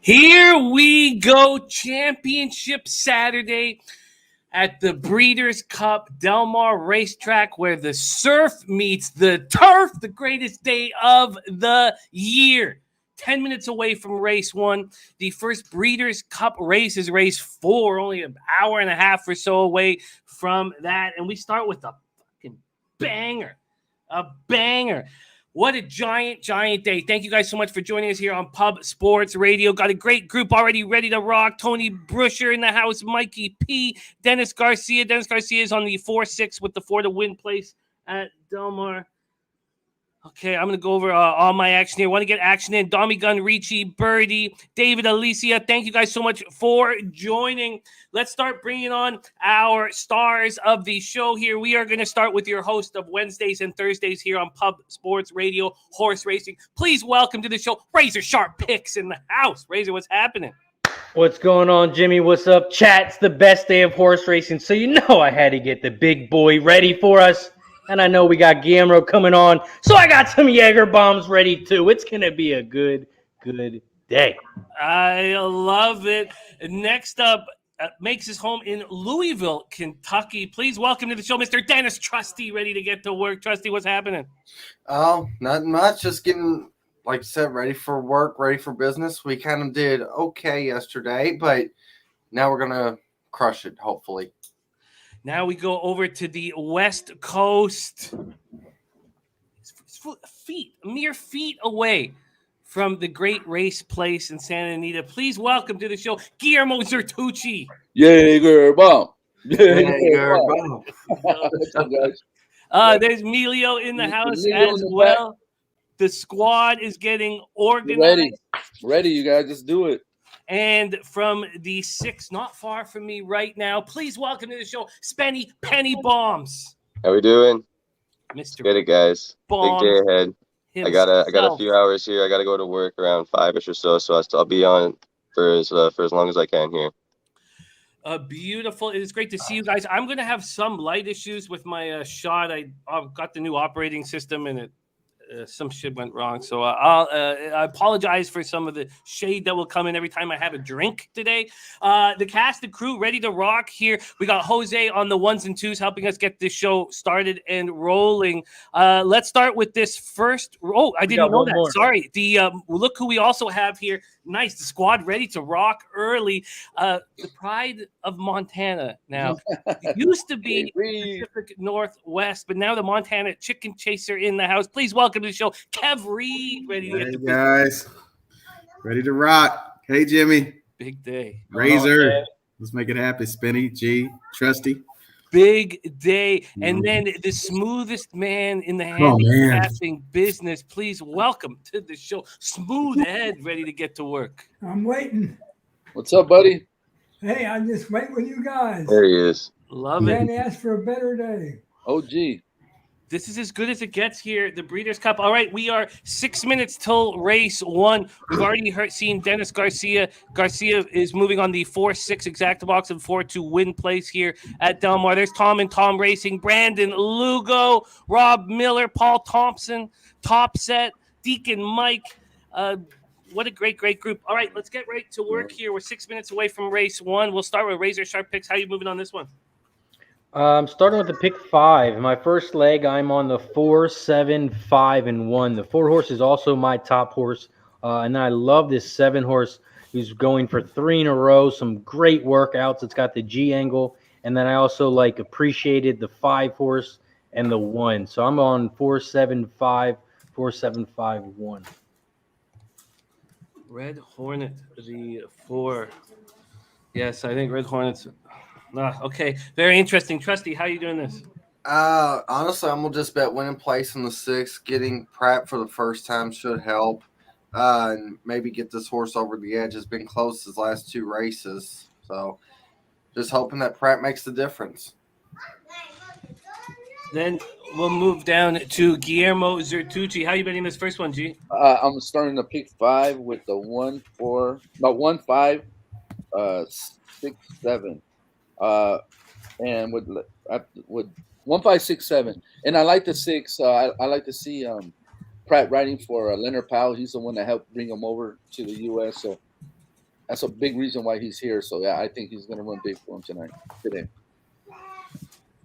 Here we go, Championship Saturday at the Breeders' Cup Del Mar Racetrack, where the surf meets the turf, the greatest day of the year. 10 minutes away from race one. The first Breeders' Cup race is race 4, only an hour and a half or so away from that. And we start with a fucking banger. A banger. What a giant day. Thank you guys so much for joining us here on Pub Sports Radio. Got a great group already ready to rock. Tony Brusher in the house, Mikey P, Dennis Garcia. Dennis Garcia is on the 4-6 with the 4-to-win place at Del Mar. Okay, I'm going to go over all my action here. Want to get action in. Dommy Gun, Ricci, Birdie, David, Alicia. Thank you guys so much for joining. Let's start bringing on our stars of the show here. We are going to start with your host of Wednesdays and Thursdays here on Pub Sports Radio, Horse Racing. Please welcome to the show, Razor Sharp Picks in the house. Razor, what's happening? What's going on, Jimmy? What's up, chat? It's the best day of horse racing, so you know I had to get the big boy ready for us. And I know we got Guillermo coming on, so I got some Jaeger bombs ready too. It's going to be a good day. I love it. Next up, makes his home in Louisville, Kentucky. Please welcome to the show, Mr. Dennis Trusty, ready to get to work. Trusty, what's happening? Oh, nothing much. Just getting, like I said, ready for work, ready for business. We kind of did okay yesterday, but now we're going to crush it, hopefully. Now we go over to the West Coast. Mere feet away from the great race place in Santa Anita. Please welcome to the show, Guillermo Zertucci. Jaeger bomb. Jaeger bomb. There's Emilio in the house as well. The squad is getting organized. Ready, you guys. Just do it. And from the 6, not far from me right now, please welcome to the show, Spenny Penny Bombs. How we doing? Mr. Get it, guys. Bombs Big day ahead. himself. I got a few hours here. I got to go to work around 5ish or so I'll be on for as long as I can here. Beautiful. It is great to see you guys. I'm going to have some light issues with my shot. I got the new operating system and it. Some shit went wrong, so I apologize for some of the shade that will come in every time I have a drink today. The cast and crew ready to rock here. We got Jose on the 1s and 2s helping us get this show started and rolling. Let's start with this first. Oh, I didn't know that. More. Sorry. The look who we also have here. Nice. The squad ready to rock early. The pride of Montana. Now, it used to be Pacific Northwest, but now the Montana Chicken Chaser in the house. Please welcome to the show, Kev Reed. Ready to get guys. Ready to rock. Hey, Jimmy. Big day. Razor. Let's make it happen. Spinny, G, Trusty. Big day. And then the smoothest man in the handicapping business. Please welcome to the show, Smooth Ed, ready to get to work. I'm waiting. What's up, buddy? Hey, I'm just waiting with you guys. There he is. Love it. Can't ask for a better day. OG. This is as good as it gets here, the Breeders' Cup. All right, we are 6 minutes till race 1. We've already seen Dennis Garcia. Garcia is moving on the 4-6 exacta box and 4-to-win place here at Del Mar. There's Tom and Tom Racing, Brandon Lugo, Rob Miller, Paul Thompson, Top Set, Deacon Mike. What a great group. All right, let's get right to work here. We're 6 minutes away from race 1. We'll start with Razor Sharp Picks. How are you moving on this one? I'm starting with the pick 5. In my first leg, I'm on the 4, 7, 5, and 1. The 4 horse is also my top horse. And then I love this 7 horse who's going for 3 in a row. Some great workouts. It's got the G angle. And then I also appreciated the 5 horse and the 1. So I'm on 4, 7, 5, 4, 7, 5, 1. Red Hornet, the 4. Yes, I think Red Hornet's. Okay, very interesting. Trusty, how are you doing this? Honestly, I'm going to just bet winning place in the 6. Getting Pratt for the first time should help. And maybe get this horse over the edge. It's been close his last 2 races. So just hoping that Pratt makes the difference. Then we'll move down to Guillermo Zertucci. How are you betting this first one, G? I'm starting to pick 5 with the 1, 5, 6, 7. And with 1, 5, 6, 7, and I like the 6. I like to see Pratt riding for Leonard Powell. He's the one that helped bring him over to the U.S. So that's a big reason why he's here. So yeah, I think he's gonna run big for him today.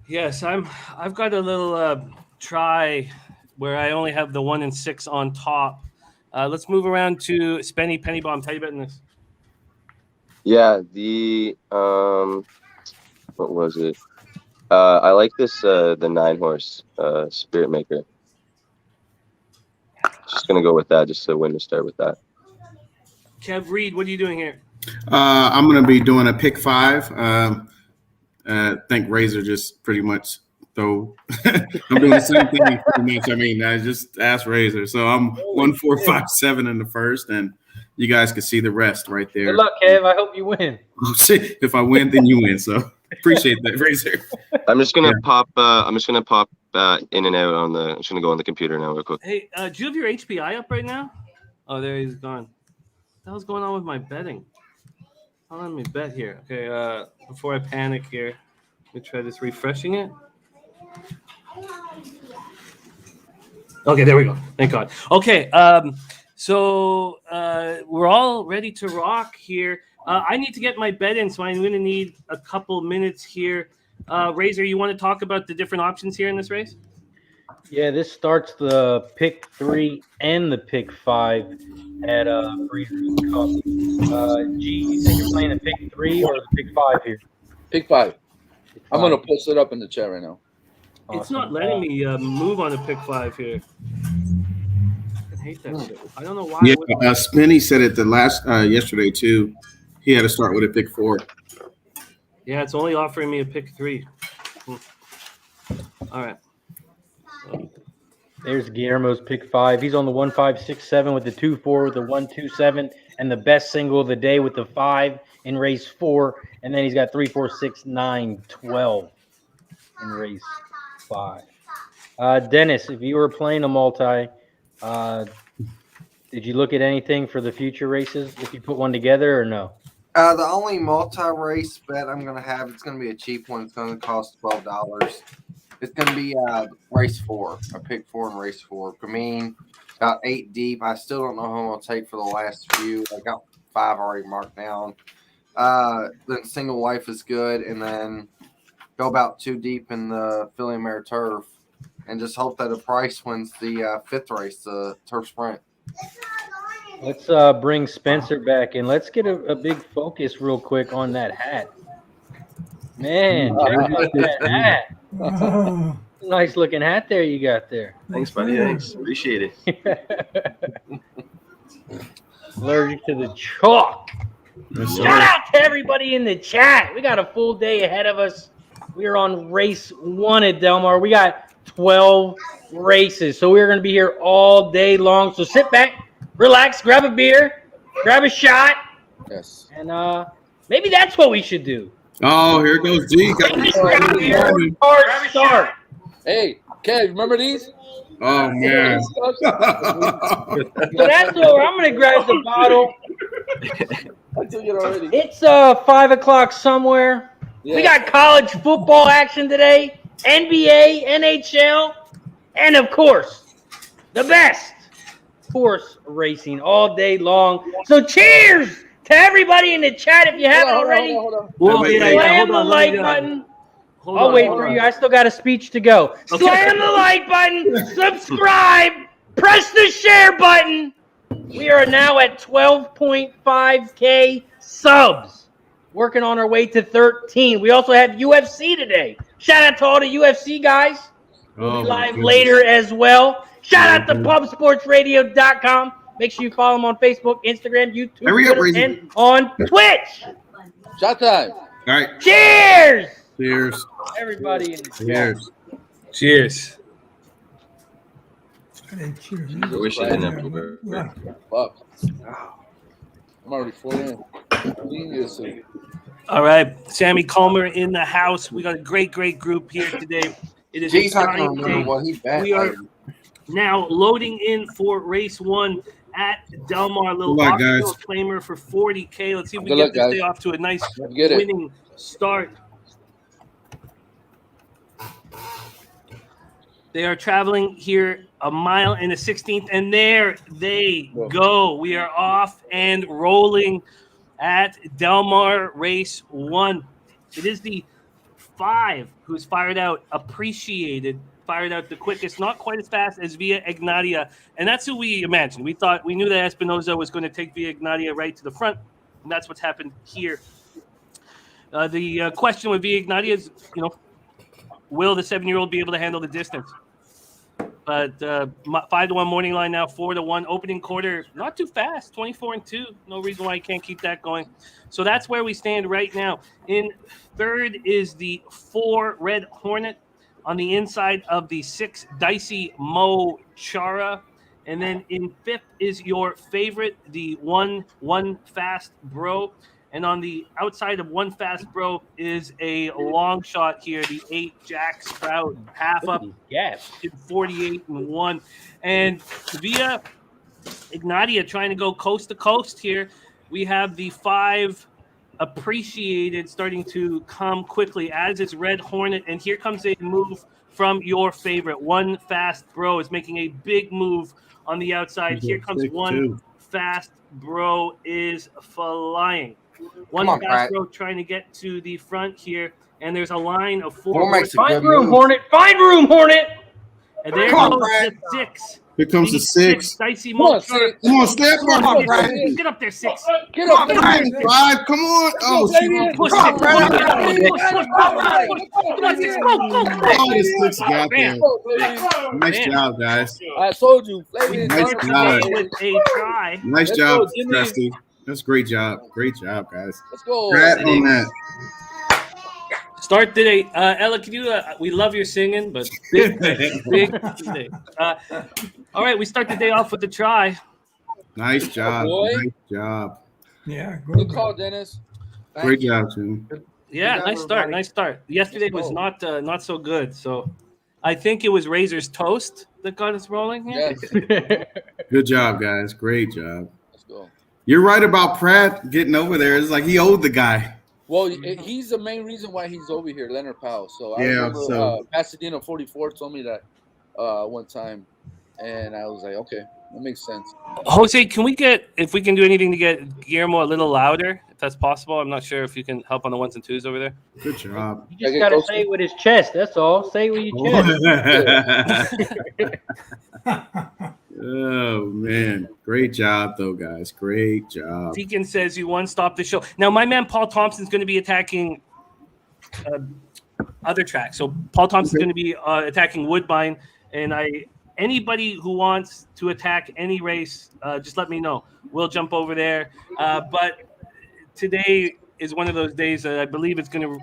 Yes, I've got a little try where I only have the 1 and 6 on top. Let's move around to Spenny Penny Bomb. Tell you about this. Yeah, the what was it? I like this the 9-horse Spirit Maker. Just gonna go with that, just to win to start with that. Kev Reed, what are you doing here? I'm going to be doing a pick 5. I think Razor just pretty much throw. I'm doing the same thing pretty much. I mean, I just asked Razor. So I'm 1, 4, 5, 7 in the first, and you guys can see the rest right there. Good luck, Kev. I hope you win. Oh, shit. If I win, then you win. So appreciate that, Razor. I'm just gonna pop. I'm just gonna pop in and out on the. I'm just gonna go on the computer now real quick. Hey, do you have your HPI up right now? Oh, there he's gone. What the hell's going on with my betting? I'll let me bet here. Okay, before I panic here, let me try this refreshing it. Okay, there we go. Thank God. Okay, so we're all ready to rock here. I need to get my bet in, so I'm going to need a couple minutes here. Razor, you want to talk about the different options here in this race? Yeah, this starts the pick 3 and the pick 5 at Breeders' Cup. G, you think you're playing a pick 3 or the pick 5 here? Pick 5. I'm gonna post it up in the chat right now. It's not letting me move on a pick 5 here. I hate that shit. I don't know why. Yeah, Spinny said it the last yesterday too. He had to start with a pick 4. Yeah, it's only offering me a pick 3. All right. There's Guillermo's pick 5. He's on the 1, 5, 6, 7 with the 2, 4 with the 1, 2, 7, and the best single of the day with the 5 in race 4. And then he's got 3, 4, 6, 9, 12 in race 5. Dennis, if you were playing a multi, did you look at anything for the future races if you put one together or no? The only multi-race bet I'm going to have, it's going to be a cheap one. It's going to cost $12. It's going to be race 4. I picked 4 in race 4. Gamine, about 8 deep. I still don't know who I'm going to take for the last few. I got 5 already marked down. Then single life is good. And then go about 2 deep in the Philly Mare Turf. And just hope that a price wins the 5th race, the Turf Sprint. Let's bring Spencer back and let's get a big focus real quick on that hat. Man, check out that hat. Oh, Nice looking hat there you got there. Thanks, buddy. Thanks. Appreciate it. Allergic to the chalk. Yes, Shout out to everybody in the chat. We got a full day ahead of us. We are on race 1 at Del Mar. We got 12 races. So we're going to be here all day long. So sit back, relax, grab a beer, grab a shot. Yes. And maybe that's what we should do. Oh, here goes G. Got the Hard start. Hey, Kev, remember these? Oh man. So that's over. I'm going to grab the bottle. I took it already. It's 5 o'clock somewhere. Yeah. We got college football action today, NBA, NHL, and of course, the best horse racing all day long. So cheers to everybody in the chat if you haven't already. Hold on. Well, Wait, Slam the hold on, like let me, button. hold I'll on, wait hold for on. you. I still got a speech to go. Okay. Slam the like button. Subscribe. Press the share button. We are now at 12.5K subs. Working on our way to 13. We also have UFC today. Shout out to all the UFC guys. We'll be live later as well. Shout out to pubsportsradio.com. Make sure you follow them on Facebook, Instagram, YouTube, Hurry up, Twitter, Razor. and on Twitch. Shot time. All right. Cheers, Cheers. everybody in the chat. Cheers. Cheers. hey, cheers. I wish I didn't have to wear. Yeah. Fuck. I'm already 4 in. Genius. All right, Sammy Comer in the house. We got a great group here today. It is G's not exciting going to remember day. what he bet. We are later. now loading in for race 1 at Del Mar. Little Good luck, optional guys. claimer for 40K. Let's see if we Good get luck, this guys. day off to a nice Get it. winning start. They are traveling here 1 mile and a 16th, and there they go. We are off and rolling at Del Mar Race 1. It is the 5 who's fired out the quickest, not quite as fast as Via Ignatia. And that's who we imagined. We knew that Espinoza was going to take Via Ignatia right to the front. And that's what's happened here. The question with Via Ignatia is, will the 7-year-old be able to handle the distance? But 5-1 morning line now, 4-1 opening quarter, not too fast, 24-2. No reason why you can't keep that going. So that's where we stand right now. In third is the 4 Red Hornet on the inside of the 6 Dicey Mo Chara. And then in fifth is your favorite, the 1 Fast Bro. And on the outside of 1 Fast Bro is a long shot here, the 8 Jack Sprout, half up, Yes. 48-1. And Via Ignatia trying to go coast to coast here. We have the 5 Appreciated starting to come quickly, as is Red Hornet. And here comes a move from your favorite. 1 Fast Bro is making a big move on the outside. Here comes 1 Fast Bro is flying. 1 on, Fast Pratt. Bro trying to get to the front here. And there's a line of 4. Four makes a Find good room, move. Hornet. Find room, Hornet. And there Come on, goes Brad. the 6. Here comes the 6. Dicey Come on, Mo. 6. Come on, step Come on, Brad. Get up there, 6. Get up, Come on, man. 5. Come on. Oh, Come on, shoot. baby. Push Come on, it. Brad. Push, come on, 6. Go. Oh, the 6 got there. Go, baby. Nice Man. job, guys. I told you. Play Nice it. job. With a try. Nice Let's job, go, Jimmy. Krusty. That's great job. Great job, guys. Let's go. Pat on that. Start today. Ella, can you, we love your singing, but big today. All right, we start the day off with the try. Nice job. Boy. Nice job. Yeah, Good call, Dennis. Great job, Jimmy. Yeah, Good nice job, start. everybody. Nice start. Yesterday Let's was go. not so good. So I think it was Razor's toast that got us rolling here. Yes. Good job, guys. Great job. Let's go. You're right about Pratt getting over there. It's like he owed the guy. Well, he's the main reason why he's over here, Leonard Powell. So I Yeah, remember so- Pasadena 44 told me that one time, and I was like, okay, that makes sense. Jose, if we can do anything to get Guillermo a little louder, if that's possible. I'm not sure if you can help on the 1s and 2s over there. Good job. You just gotta say it with his chest. That's all. Say it with your chest. Oh, man. Great job, though, guys. Great job. Deacon says you won. Stop the show. Now, my man Paul Thompson's going to be attacking other tracks. So Paul Thompson's going to be attacking Woodbine, and anybody who wants to attack any race, just let me know. We'll jump over there. But today is one of those days that I believe it's going to.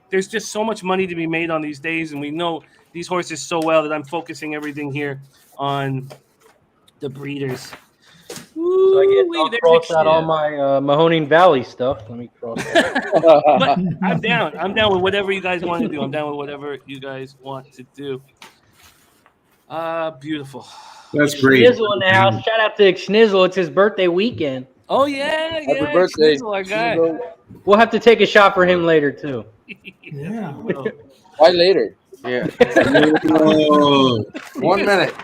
There's just so much money to be made on these days, and we know these horses so well that I'm focusing everything here on the breeders. So I guess I'll cross out all my Mahoning Valley stuff. Let me cross that. But I'm down. I'm down with whatever you guys want to do. I'm down with whatever you guys want to do. Beautiful. That's great. Schnizzle in the house. Shout out to Schnizzle. It's his birthday weekend. Oh yeah, Happy yeah. birthday. Schnizzle, our guy. We'll have to take a shot for him later, too. Yeah. Why later? Yeah. Oh, 1 minute.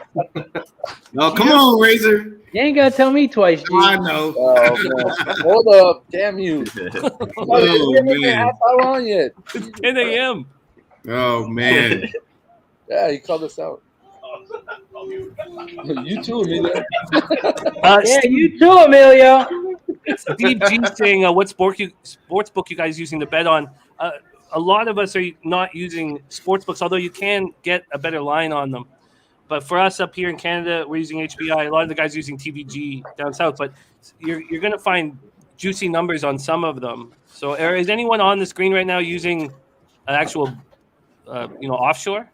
no, come on, Razor. You ain't got to tell me twice, G. I know. Oh, man. Hold up. Damn you. Oh, man. Half hour on yet. 10 a.m. Oh, man. Yeah, he called us out. You too, Emilio. Yeah, you too, Emilio. Steve G saying, what sportsbook you guys using to bet on? A lot of us are not using sportsbooks, although you can get a better line on them. But for us up here in Canada, we're using HBI. A lot of the guys are using TVG down south. But you're going to find juicy numbers on some of them. So is anyone on the screen right now using an actual, offshore?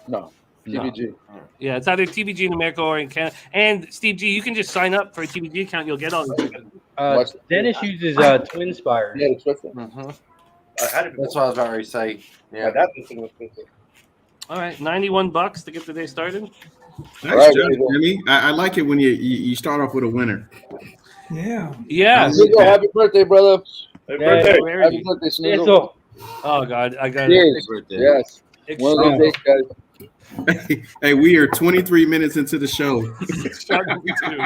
No. TVG. Yeah, it's either TVG in America or in Canada. And Steve G, you can just sign up for a TVG account. You'll get all these. Dennis uses Twinspire. Yeah, it's worth it. Mm-hmm. That's what I was about to say. Yeah. All right, $91 to get the day started. Nice All right, job, Razor. Jimmy. I like it when you start off with a winner. Yeah. Yeah. Emilio, happy birthday, brother. Yeah. Where are Happy you? birthday, Snizzle. Schnizzle. Oh God, I got Cheers. Birthday. Yes. it. One of those days, guys. Hey, we are 23 minutes into the show. Shot number 2.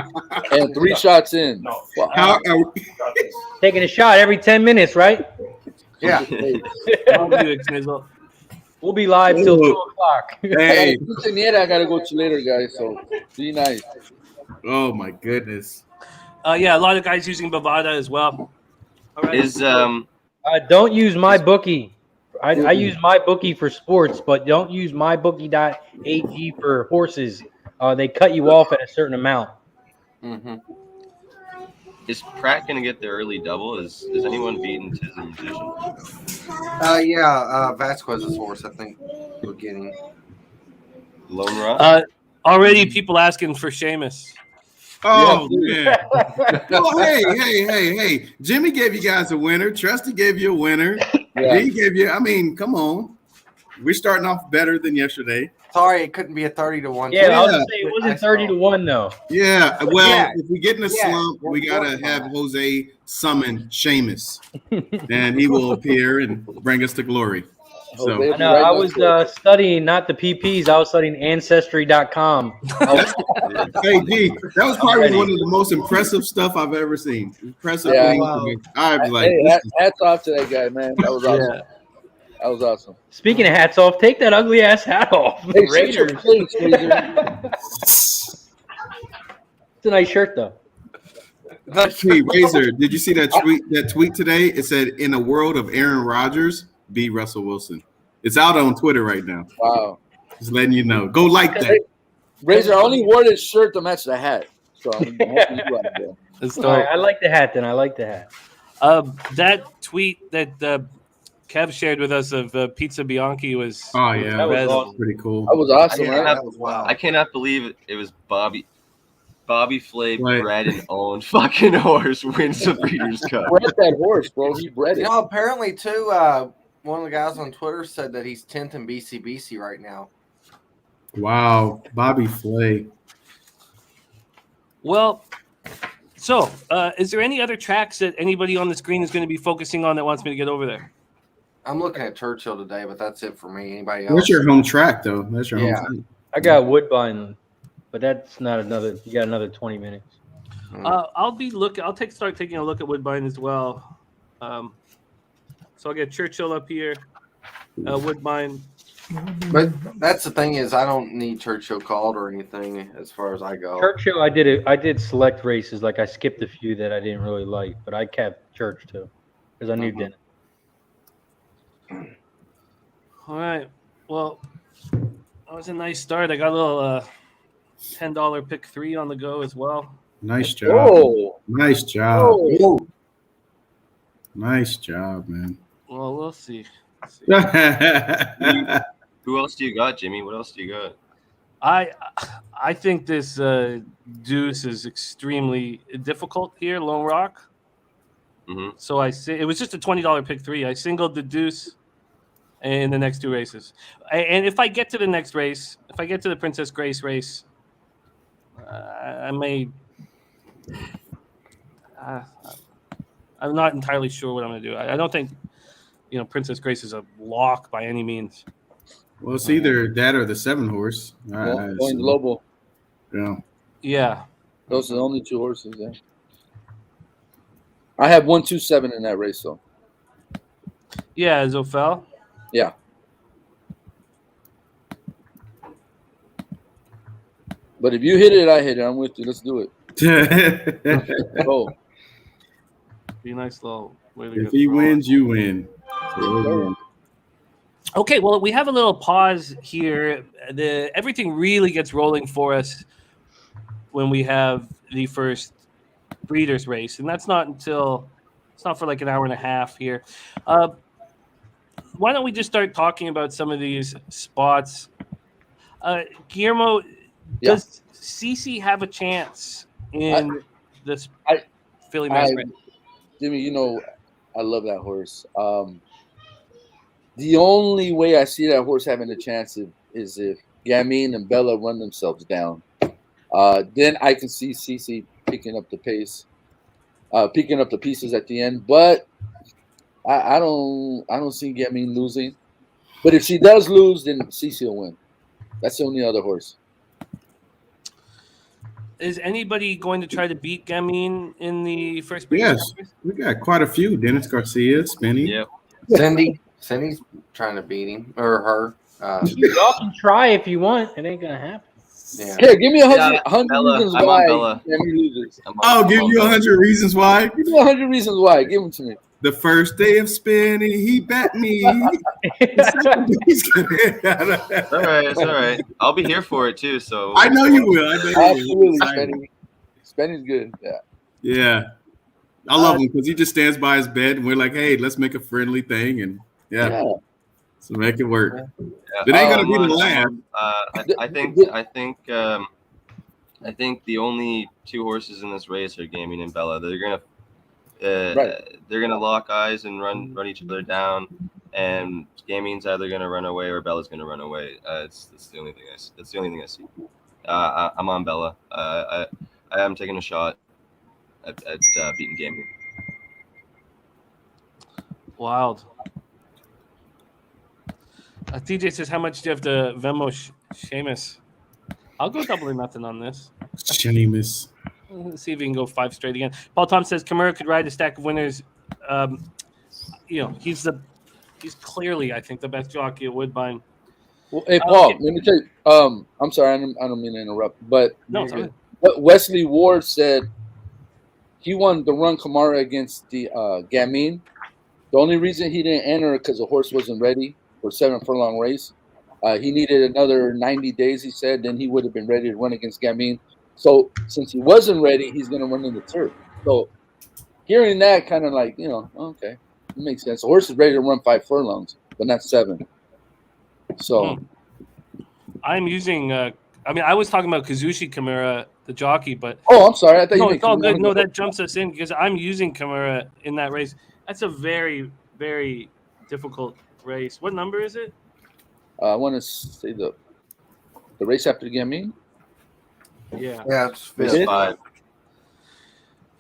And 3 shots in. Wow. How are we? Taking a shot every 10 minutes, right? Yeah. I'll do it, Snizzle. We'll be live till 2 o'clock. Hey, I gotta go to later, guys. So be nice. oh my goodness. Yeah, a lot of guys using Bovada as well. All right. Is Don't use my bookie. I use my bookie for sports, but don't use mybookie.ag for horses. They cut you off at a certain amount. Mm-hmm. is Pratt gonna get the early double? Is anyone beating Tiz and Magician? Vasquez's horse, I think, beginning. Lone Rock? Already people asking for Seamus. Oh man. Oh hey. Jimmy gave you guys a winner. Trusty gave you a winner. Yeah. He gave you. I mean, come on. We're starting off better than yesterday. Sorry, it couldn't be a 30-1. Yeah, I was Yeah. gonna say it wasn't 30-1 though. Yeah. Well, Yeah. if we get in a Yeah. slump, we We're gotta working have on Jose summon Seamus, and he will appear and bring us to glory. So Jose- I know. I was studying not the PPs. I was studying Ancestry.com. hey G, that was probably one of the most impressive stuff I've ever seen. Impressive Yeah. things. Wow. I was like, Hey, this is- hats off to that guy, man. That was awesome. Yeah. That was awesome. Speaking of hats off, take that ugly ass hat off. Hey, shut your Raiders. face, Razor. It's a nice shirt though. Hey Razor, did you see that tweet today? It said, "In a world of Aaron Rodgers, be Russell Wilson." It's out on Twitter right now. Wow. Just letting you know. Go like that. Razor, I only wore this shirt to match the hat. So I'm happy you out there. That's All right, dope. I like the hat. Then I like the hat. That tweet that Kev shared with us of Pizza Bianchi was Oh yeah, That was res- awesome. pretty cool. That was awesome, Yeah, man. that was wow. I cannot believe it was Bobby Flay Right. bred and owned fucking horse wins the Breeders' Cup. Bred that horse, bro. He bred it. You know, apparently, too, one of the guys on Twitter said that he's 10th in BCBC right now. Wow, Bobby Flay. Well, so is there any other tracks that anybody on the screen is going to be focusing on that wants me to get over there? I'm looking at Churchill today, but that's it for me. Anybody else? What's your home track though? That's your Yeah. home track. I got Woodbine, but that's not another. You got another 20 minutes. I'll start taking a look at Woodbine as well. So I'll get Churchill up here, Woodbine. But that's the thing is, I don't need Churchill called or anything as far as I go. Churchill, I did select races. Like I skipped a few that I didn't really like, but I kept Church too because I knew Dennis. All right. Well, that was a nice start. I got a little $10 pick 3 on the go as well. Nice job. Oh, Nice job. oh. Nice job, man. Well, we'll see. Let's see. Who else do you got, Jimmy? What else do you got? I think this deuce is extremely difficult here, Lone Rock. Mm-hmm. So it was just a $20 pick 3. I singled the deuce in the next 2 races. And if I get to the next race, if I get to the Princess Grace race, I may. I'm not entirely sure what I'm going to do. I don't think, Princess Grace is a lock by any means. Well, it's either that or the 7 horse. Going global. Yeah. Yeah. Those are the only 2 horses there. I have 127 in that race, though. Yeah, Zofel. Yeah. But if you hit it, I hit it. I'm with you. Let's do it. Go. Be a nice little way to If he wins, you win. Okay, well, we have a little pause here. Everything really gets rolling for us when we have the first breeders race, and it's not for like an hour and a half here. Why don't we just start talking about some of these spots? Guillermo, Yeah. does CC have a chance in this Philly Mass race? Jimmy, I love that horse. The only way I see that horse having a chance is if Gamine and Bella run themselves down. Then I can see CC picking up the pace, picking up the pieces at the end. But I don't see Gamine losing. But if she does lose, then CC will win. That's the only other horse. Is anybody going to try to beat Gamin in the first British Yes, Congress? we got quite a few. Dennis Garcia, Spinny. Yep. Cindy's trying to beat him or her. Y'all can try if you want. It ain't gonna happen. Yeah. Here, give me 100, Yeah, 100 Bella. reasons I'm on why Bella. Gamin loses. I'll give you 100 reasons why. Give me 100 reasons why. Give them to me. The first day of spinning, he bet me. The second day, he's gonna- It's all right. It's all right. I'll be here for it too. So I know you will. I know you Absolutely, will. Spenny. Spenny's good. Yeah. Yeah. I love him because he just stands by his bed and we're like, hey, let's make a friendly thing and Yeah. so make it work. Yeah. It ain't gonna I'm be the on- last. I think the only two horses in this race are Gaming and Bella. Right. They're gonna lock eyes and run each other down, and Gaming's either gonna run away or Bella's gonna run away. That's the only thing that's the only thing I see. I'm on Bella. I am taking a shot at beating Gaming. Wild. TJ says, how much do you have to Venmo Seamus? I'll go double or nothing on this. Seamus. Let's see if we can go 5 straight again. Paul Tom says Kamara could ride a stack of winners. He's clearly, I think, the best jockey at Woodbine. Well, hey, Paul, let me tell you. I'm sorry, I don't mean to interrupt, but No, it's all right. what Wesley Ward said, he wanted to run Kamara against the Gamin. The only reason he didn't enter because the horse wasn't ready for 7 furlong race. He needed another 90 days, he said, then he would have been ready to run against Gamin. So since he wasn't ready, he's going to run in the turf. So hearing that kind of like, okay, it makes sense. The horse is ready to run 5 furlongs, but not 7. So I'm using. I was talking about Kazushi Kamara, the jockey, but I'm sorry. I thought no, you it's all good. No, that jumps us in because I'm using Kamara in that race. That's a very, very difficult race. What number is it? I want to say the race after the Gamin. Yeah. Yeah, it's Is fifth. it? 5.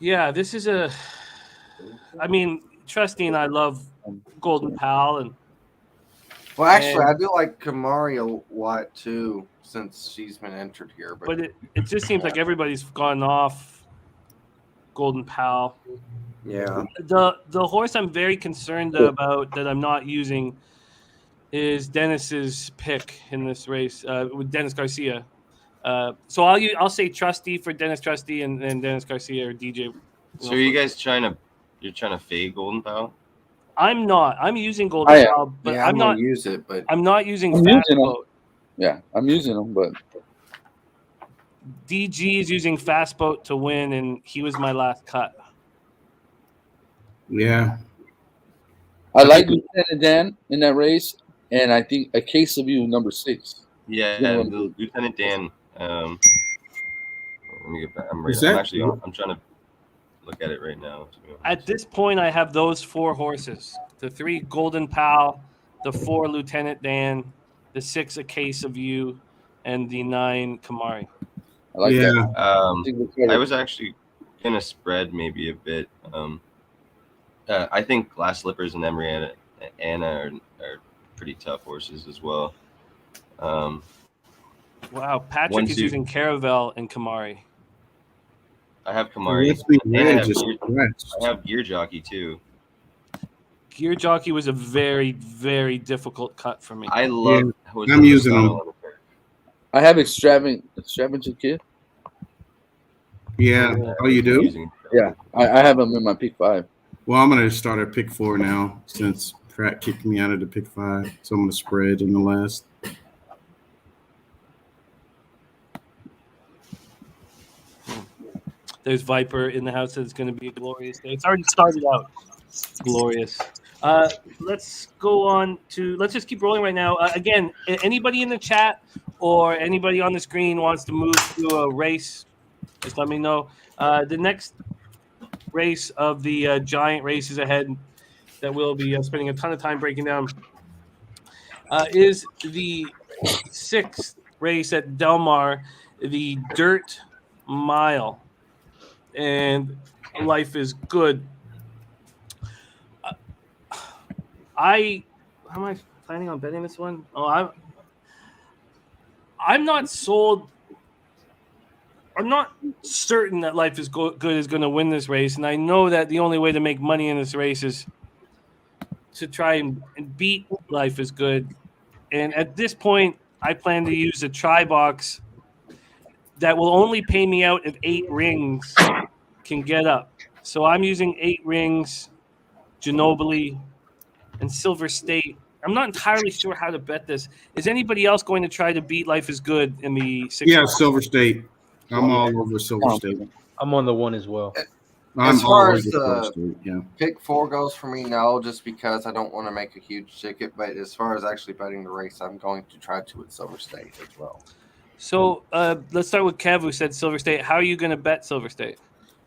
Yeah, this is a. Trusty and I love Golden Pal, and Well, actually, I do like Kamari a lot too, since she's been entered here. but it just seems like everybody's gone off Golden Pal. yeah, The horse I'm very concerned about that I'm not using is Dennis's pick in this race with Dennis Garcia. So I'll say Trusty for Dennis Trusty and Dennis Garcia or DJ. So are you guys trying to fade Golden Pal? I'm not. I'm using I Golden am. Pal, but yeah, I'm gonna not. use it, but I'm not using I'm Fast using 'em. Boat. Yeah, I'm using them, but DG is using Fast Boat to win, and he was my last cut. Yeah. I like Lieutenant Dan in that race, and I think a case of you number 6. Yeah, Yeah. Lieutenant Dan. Let me get back. I'm Is that- actually. I'm trying to look at it right now. At this point, I have those 4 horses: the 3 Golden Pal, the 4 Lieutenant Dan, the 6 A Case of You, and the 9 Kamari. I like Yeah. that. I was actually gonna spread maybe a bit. I think Glass Slippers and Emery Anna are pretty tough horses as well. Wow, Patrick Once is you- using Caravel and Kamari. I have Kamari. Let's be And I red, have just Gear- scratched. I have Gear Jockey too. Gear Jockey was a very, very difficult cut for me. I love. Jose I'm using Lozano them. on the turf. I have extravagant kid. Yeah. Oh, you do? Using- Yeah, I have him in my pick 5. Well, I'm gonna start at pick 4 now since Pratt kicked me out of the pick 5. So I'm gonna spread in the last. There's Viper in the house. It's going to be a glorious day. It's already started out. Glorious. Let's go on to. Let's just keep rolling right now. Again, anybody in the chat or anybody on the screen wants to move to a race, just let me know. The next race of the giant races ahead that we'll be spending a ton of time breaking down is the 6th race at Del Mar, the Dirt Mile. And life is good. How am I planning on betting this one? I'm not sold. I'm not certain that Life is Good is going to win this race, and I know that the only way to make money in this race is to try and beat Life is Good. And at this point, I plan to use a try box that will only pay me out if 8 rings can get up. So I'm using 8 rings, Ginobili, and Silver State. I'm not entirely sure how to bet this. Is anybody else going to try to beat Life is Good in the 6? Yeah, Silver State. I'm all over Silver State. I'm on the 1 as well. I'm As all far over as Silver the State. Yeah. pick 4 goes for me, no, just because I don't want to make a huge ticket. But as far as actually betting the race, I'm going to try to at Silver State as well. So let's start with Kev, who said Silver State. How are you going to bet Silver State?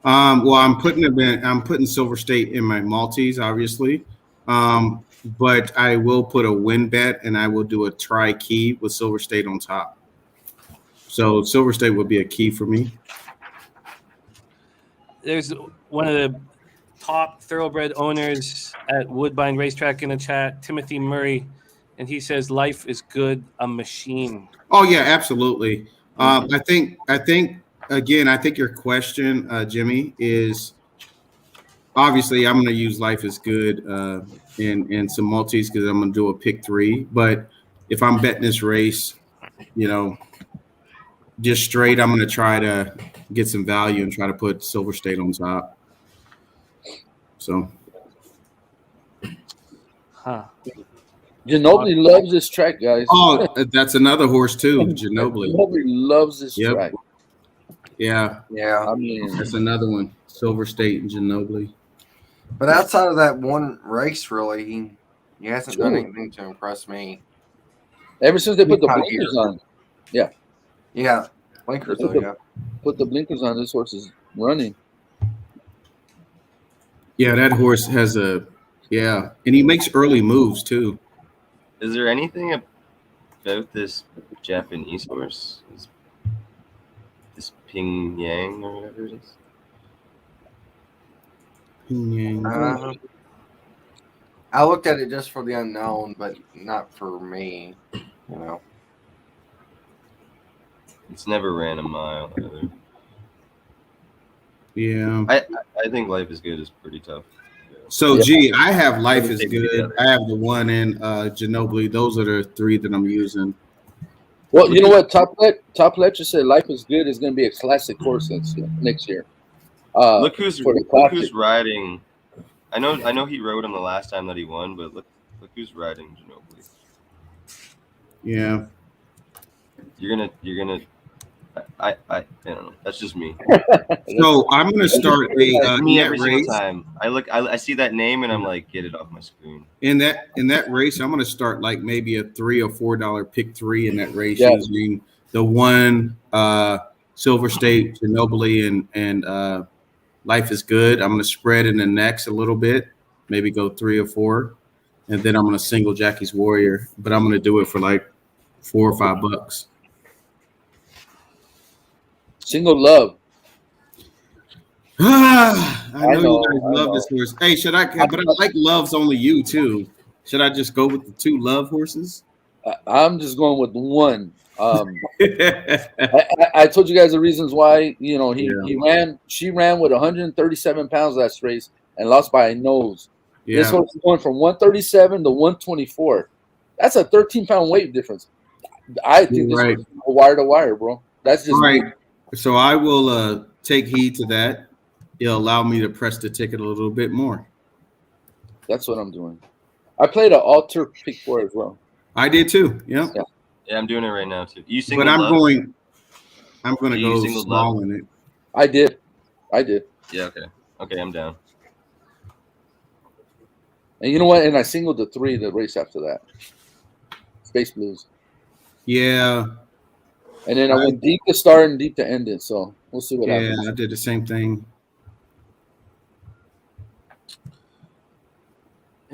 Well, I'm putting Silver State in my multis, obviously. But I will put a win bet, and I will do a try key with Silver State on top. So Silver State would be a key for me. There's one of the top thoroughbred owners at Woodbine Racetrack in the chat, Timothy Murray, and he says Life is Good, a machine. Oh yeah, absolutely. I think your question, Jimmy, is obviously I'm going to use Life is Good in some multis because I'm going to do a pick 3. But if I'm betting this race, just straight, I'm going to try to get some value and try to put Silver State on top. So, Ginobili loves this track, guys. Oh, that's another horse too, Ginobili. Ginobili loves this track. Yeah. Yeah. I mean, That's another one. Silver State and Ginobili. But outside of that one race, really, he hasn't done anything to impress me. Ever since they put the blinkers on. Yeah. Yeah. Blinkers, Put the blinkers on, this horse is running. Yeah, that horse has and he makes early moves too. Is there anything about this Japanese horse? This Ping Yang or whatever it is? Ping Yang. I looked at it just for the unknown, but not for me, It's never ran a mile either. Yeah. I think Life is Good is pretty tough. So, I have Life is Good. I have the one in Ginobili. Those are the 3 that I'm using. Well, you know what? Top Ledger said Life is Good is going to be a classic horse next year. Look who's riding. I know he rode him the last time that he won, but look who's riding Ginobili. Yeah. You're gonna. I don't know. That's just me. So I'm gonna start me every every single race. time. I see that name and I'm like, get it off my screen. In that race, I'm gonna start like maybe a $3 or $4 pick 3 in that race, Yeah. using the one Silver State, Ginobili, and Life is Good. I'm gonna spread in the next a little bit, maybe go 3 or 4, and then I'm gonna single Jackie's Warrior. But I'm gonna do it for like $4 or $5. Single Love. I know you guys love this horse. Hey, but I like Love's Only You too. Should I just go with the 2 Love horses? I'm just going with one. I told you guys the reasons why. She ran with 137 pounds last race and lost by a nose. Yeah. This horse is going from 137 to 124. That's a 13-pound weight difference. I think this is wire to wire, bro. That's just right. So I will take heed to that. It'll allow me to press the ticket a little bit more. That's what I'm doing. I played an alter pick 4 as well. I did too. Yeah. Yeah, I'm doing it right now too. You single But I'm Love? going to go small Love? in it. I did. Yeah. Okay, I'm down. And you know what? And I singled the 3 the race after that. Space Blues. Yeah. And then I went deep to start and deep to end it. So we'll see what happens. Yeah, I did the same thing.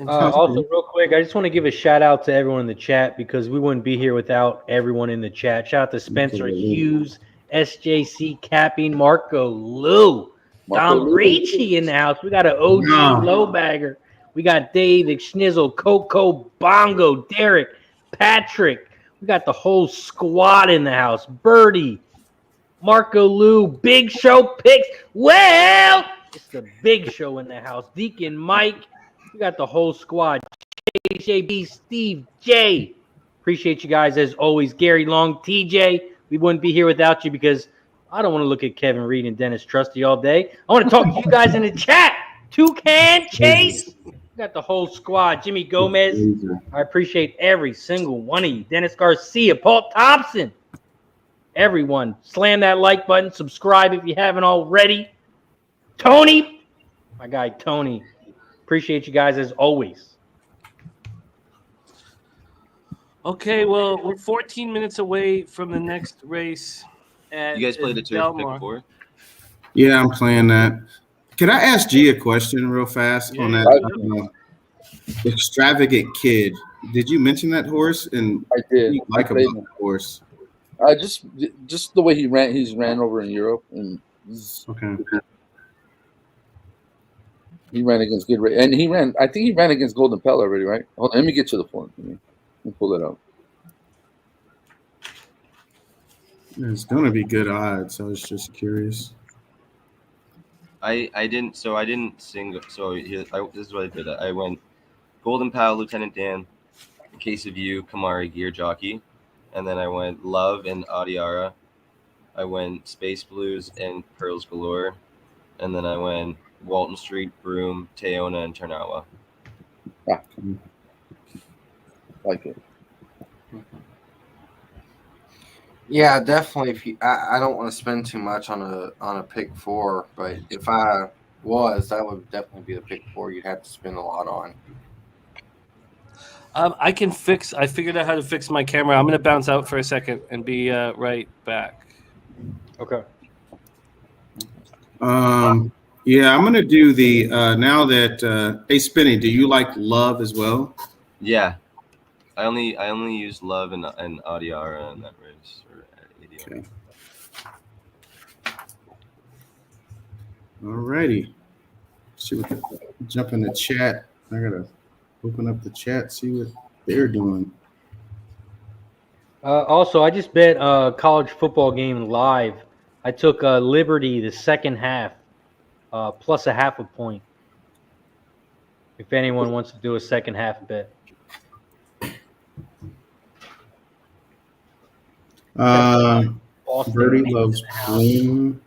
Also, real quick, I just want to give a shout out to everyone in the chat because we wouldn't be here without everyone in the chat. Shout out to Spencer Hughes, SJC Capping, Marco Lou, Dom Ricci in the house. We got an OG low bagger. We got Dave, Schnizzle, Coco, Bongo, Derek, Patrick, We got the whole squad in the house. Birdie, Marco Lou, Big Show picks. Well, it's the Big Show in the house. Deacon Mike. We got the whole squad. JB, Steve, Jay. Appreciate you guys as always. Gary Long, TJ. We wouldn't be here without you because I don't want to look at Kevin Reed and Dennis Trusty all day. I want to talk to you guys in the chat. Toucan Chase. We got the whole squad. Jimmy Gomez. I appreciate every single one of you. Dennis Garcia, Paul Thompson. Everyone, slam that like button. Subscribe if you haven't already. Tony, my guy Tony. Appreciate you guys as always. Okay, well, we're 14 minutes away from the next race. You guys played the turf pick 4? Yeah, I'm playing that. Can I ask G a question real fast on that extravagant kid? Did you mention that horse? And I did. What do you like about that horse? Just the way he ran. He's ran over in Europe, and Okay. he ran against good race. And he ran. I think he ran against Golden Pell already, right? Hold on, let me get to the form. Let me pull it up. It's gonna be good odds. I was just curious. I didn't sing. So this is what I did. I went Golden Pal, Lieutenant Dan, In Case of You, Kamari, Gear Jockey, and then I went Love and Adiara. I went Space Blues and Pearls Galore, and then I went Walton Street, Broom, Teona, and Tarnawa. Like it. Yeah, definitely. If you, I don't want to spend too much on a pick 4, but if I was, that would definitely be the pick 4 you'd have to spend a lot on. I figured out how to fix my camera. I'm going to bounce out for a second and be right back. Okay. Yeah, I'm gonna do the now that hey Spinny, do you like Love as well? Yeah, I only used Love and Adiara in that race. Okay. Alrighty. See what jump in the chat. I gotta open up the chat, see what they're doing. Also, I just bet a college football game live. I took Liberty the second half, plus a half a point. If anyone wants to do a second half bet. Birdie loves Bloom.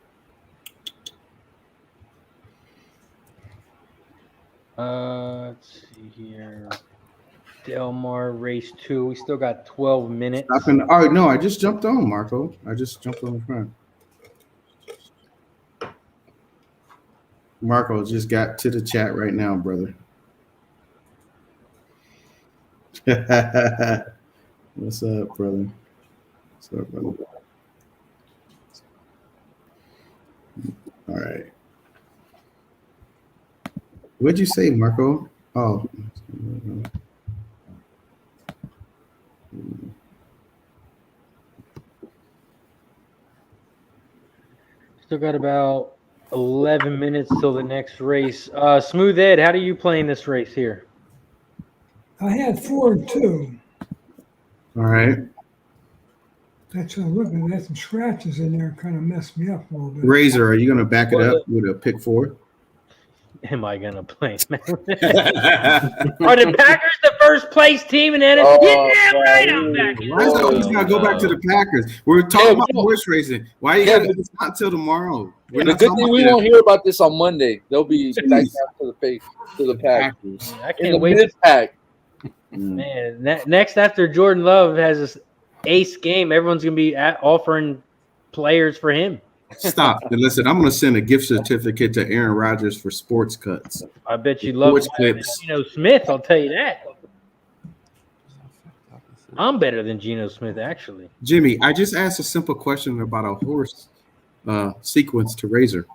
Let's see here. Del Mar race 2. We still got 12 minutes. Oh no, I just jumped on Marco. I just jumped on the front. Marco just got to the chat right now, brother. What's up, brother? What's up, brother? All right. What'd you say, Marco? Oh. Still got about 11 minutes till the next race. Smooth Ed, how do you play in this race here? I had 4 and 2. All right. That's what I'm looking at. There's some scratches in there, kind of messed me up a little bit. Razor, are you going to back it up with a pick 4? Am I going to play? Are the Packers the first place team in NFC? Yeah, right, I'm back. Why is it always got to go back to the Packers? We're talking about horse racing. Why you got to? It's not until tomorrow. The good thing we won't hear about this on Monday. They'll be back down to the Packers. I can't wait. Pack. Man, next after Jordan Love has this ace game, everyone's going to be offering players for him. Stop and listen. I'm going to send a gift certificate to Aaron Rodgers for sports cuts. I bet you love Geno Smith. I'll tell you that. I'm better than Geno Smith, actually. Jimmy, I just asked a simple question about a horse sequence to Razor,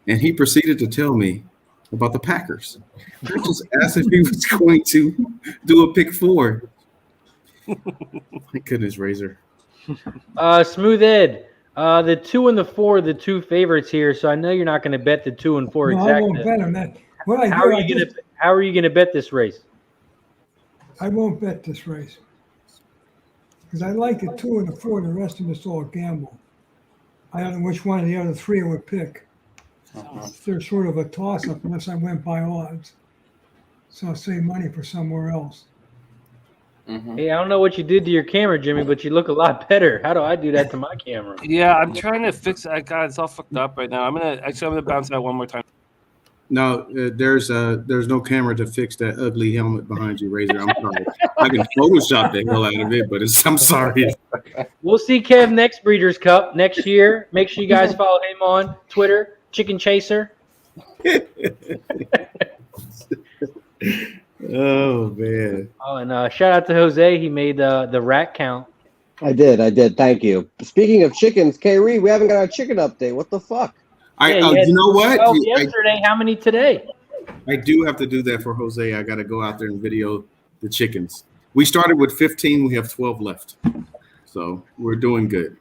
and he proceeded to tell me about the Packers. I just asked if he was going to do a pick 4. My goodness, Razor. Smooth Ed. The 2 and the 4 are the 2 favorites here, so I know you're not going to bet the 2 and 4 exactly. I won't bet them. How are you going to bet this race? I won't bet this race. because I like the 2 and the 4. The rest of it's all gamble. I don't know which one of the other 3 I would pick. They're sort of a toss-up unless I went by odds. So I'll save money for somewhere else. Hey, I don't know what you did to your camera, Jimmy, but you look a lot better. How do I do that to my camera? Yeah, I'm trying to fix it. God, it's all fucked up right now. I'm gonna bounce that one more time. No, there's no camera to fix that ugly helmet behind you, Razor. I'm sorry. I can Photoshop the hell out of it, but I'm sorry. We'll see Kev next Breeders' Cup next year. Make sure you guys follow him on Twitter, Chicken Chaser. Oh man! Oh, and shout out to Jose. He made the rat count. I did. Thank you. Speaking of chickens, K. Reed, we haven't got our chicken update. What the fuck? You know what? 12 yesterday. How many today? I do have to do that for Jose. I got to go out there and video the chickens. We started with 15. We have 12 left. So we're doing good.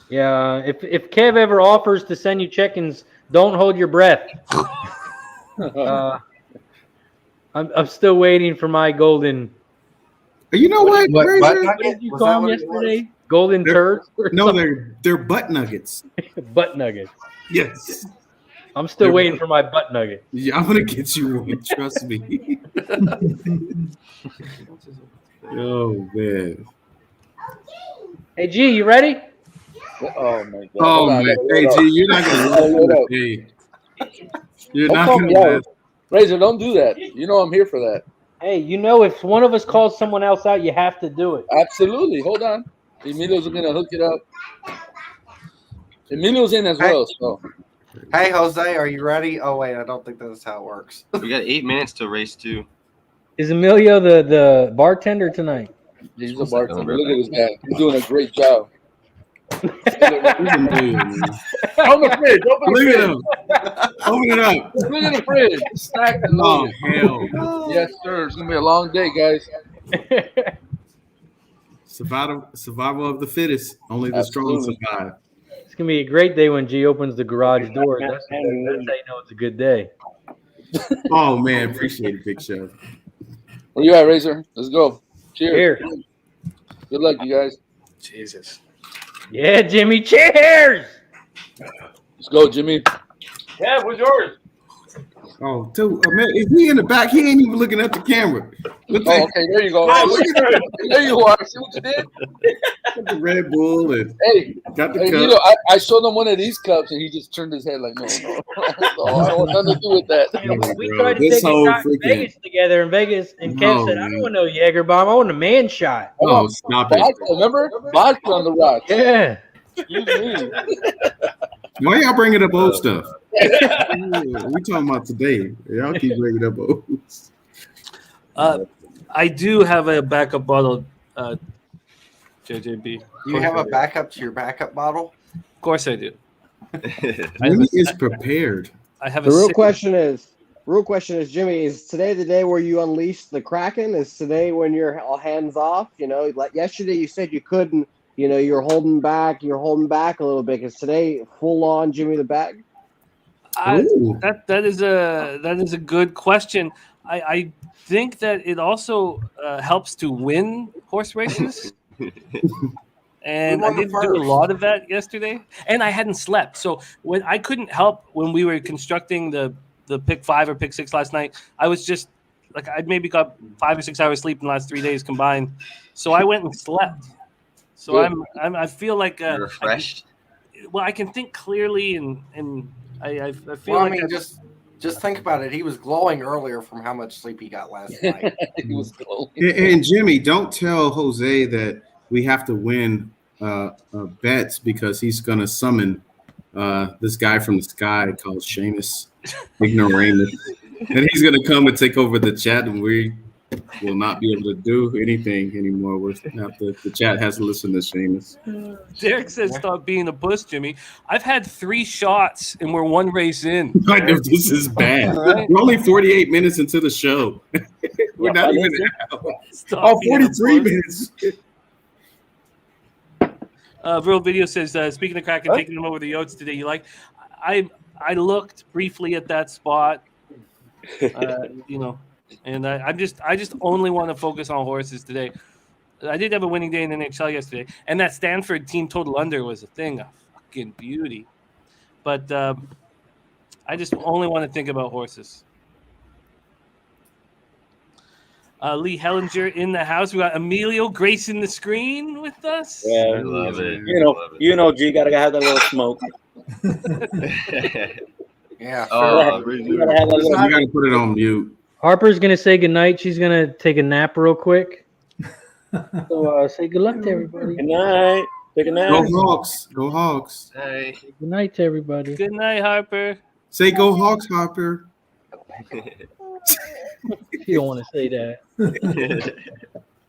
Yeah. If Kev ever offers to send you chickens, don't hold your breath. I'm still waiting for my golden. You know what? What did you call them yesterday? Golden turds? No, they're butt nuggets. Butt nuggets. Yes. I'm still waiting for my butt nugget. Yeah, I'm gonna get you one. Trust me. Oh man. Hey G, you ready? Oh my god. Oh man. Hey G, you're not gonna hey. You're not gonna Razor, don't do that. You know I'm here for that. Hey, you know if one of us calls someone else out, you have to do it. Absolutely. Hold on. Emilio's gonna hook it up. Emilio's in as well. So. Hey Jose, are you ready? Oh wait, I don't think that's how it works. We got 8 minutes to race 2. Is Emilio the bartender tonight? He's a bartender. Look at this guy. He's doing a great job. He's a million. Open the fridge. Look at him. Open it up. Look at the fridge. Stacked and Oh loaded. hell. Yes, sir. It's gonna be a long day, guys. Survival of the fittest. Only the strong survive. It's gonna be a great day when G opens the garage door. That's how you know it's a good day. Oh man, appreciate it, Big Show. Where you at, Razor? Let's go. Cheers. Cheers. Good luck, you guys. Jesus. Yeah, Jimmy. Cheers. Let's go, Jimmy. Yeah, what's yours? Oh, dude, man, if he in the back, he ain't even looking at the camera. Look Oh, okay, there you go. There you are. See what you did? at the Red Bull and got the Hey, cup. you know, I showed him one of these cups and he just turned his head like, no, I don't want nothing to do with that. We tried to take a shot in Vegas together in Vegas, and Kev said, I don't want no Jaeger bomb. I want a man shot. Oh, stop it. Vodka, remember? Vodka on the rocks. Yeah. Why y'all bringing up old stuff? We talking about today. Y'all keep bringing up old stuff. I do have a backup bottle, JJB. You have a backup to your backup bottle? Of course I do. Jimmy is prepared. I have The real question is, Jimmy, is today the day where you unleash the Kraken? Is today when you're all hands off? You know, like yesterday you said you couldn't. You know, you're holding back a little bit. Is today full on Jimmy the Bag? That is a good question. I think that it also helps to win horse races. And I didn't do a lot of that yesterday, and I hadn't slept. So when I couldn't help when we were constructing the pick 5 or pick 6 last night, I was just like, I maybe got 5 or 6 hours sleep in the last 3 days combined. So I went and slept. So I feel like You're refreshed. I can think clearly, and I feel Well, like I mean, just think about it. He was glowing earlier from how much sleep he got last night. He was glowing. And Jimmy, don't tell Jose that we have to win bets because he's going to summon this guy from the sky called Seamus Ignoramus. And he's going to come and take over the chat, and we will not be able to do anything anymore. The chat has to listen to Seamus. Derek says, "Stop being a puss, Jimmy." I've had 3 shots, and we're 1 race in. I know this is bad. Right? We're only 48 minutes into the show. We're not even out. 43 minutes. Real Video says, speaking of Kraken, taking them over the Yotes today, you like? I looked briefly at that spot. And I just only want to focus on horses today. I did have a winning day in the NHL yesterday, and that Stanford team total under was a thing of fucking beauty. But I just only want to think about horses. Lee Hellinger in the house. We got Emilio gracing the screen with us. I Yeah, love it. you know, G gotta have that little smoke. Yeah. Oh, You gotta have that You little. got to put it on mute. Harper's gonna say goodnight. She's gonna take a nap real quick. So say good luck to everybody. Good night. Take a nap. Go Hawks. Go Hawks. Hey. Good night to everybody. Good night, Harper. Say go Hawks, Hopper. You don't want to say that.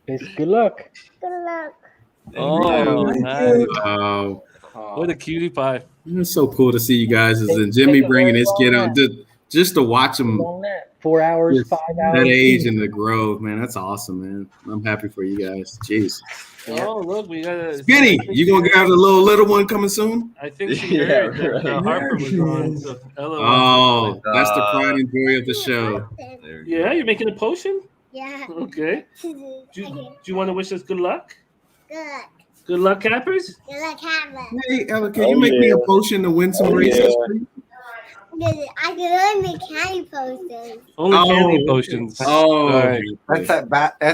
It's good luck. Oh, Thank nice. you. Oh, What a cutie pie. it's so cool to see you guys. And Jimmy bringing his kid on just to watch him Long nap. 4 hours, Yes. 5 that hours. age in the grove, man. That's awesome, man. I'm happy for you guys. Jeez. Oh, look, we got a Skinny, you gonna have the little one coming soon? I think she Yeah, heard that right. Harper was There she on. is. So Ella Oh, that's the pride and joy of the show. There we yeah, go. you're making a potion? Yeah. Okay. Do you want to wish us good luck? Good. Good luck, cappers? Good luck, Hammer. Hey, Ella, can you make me a potion to win some races? I can only make candy posters. Only Oh, candy okay. potions. Oh, All right. That's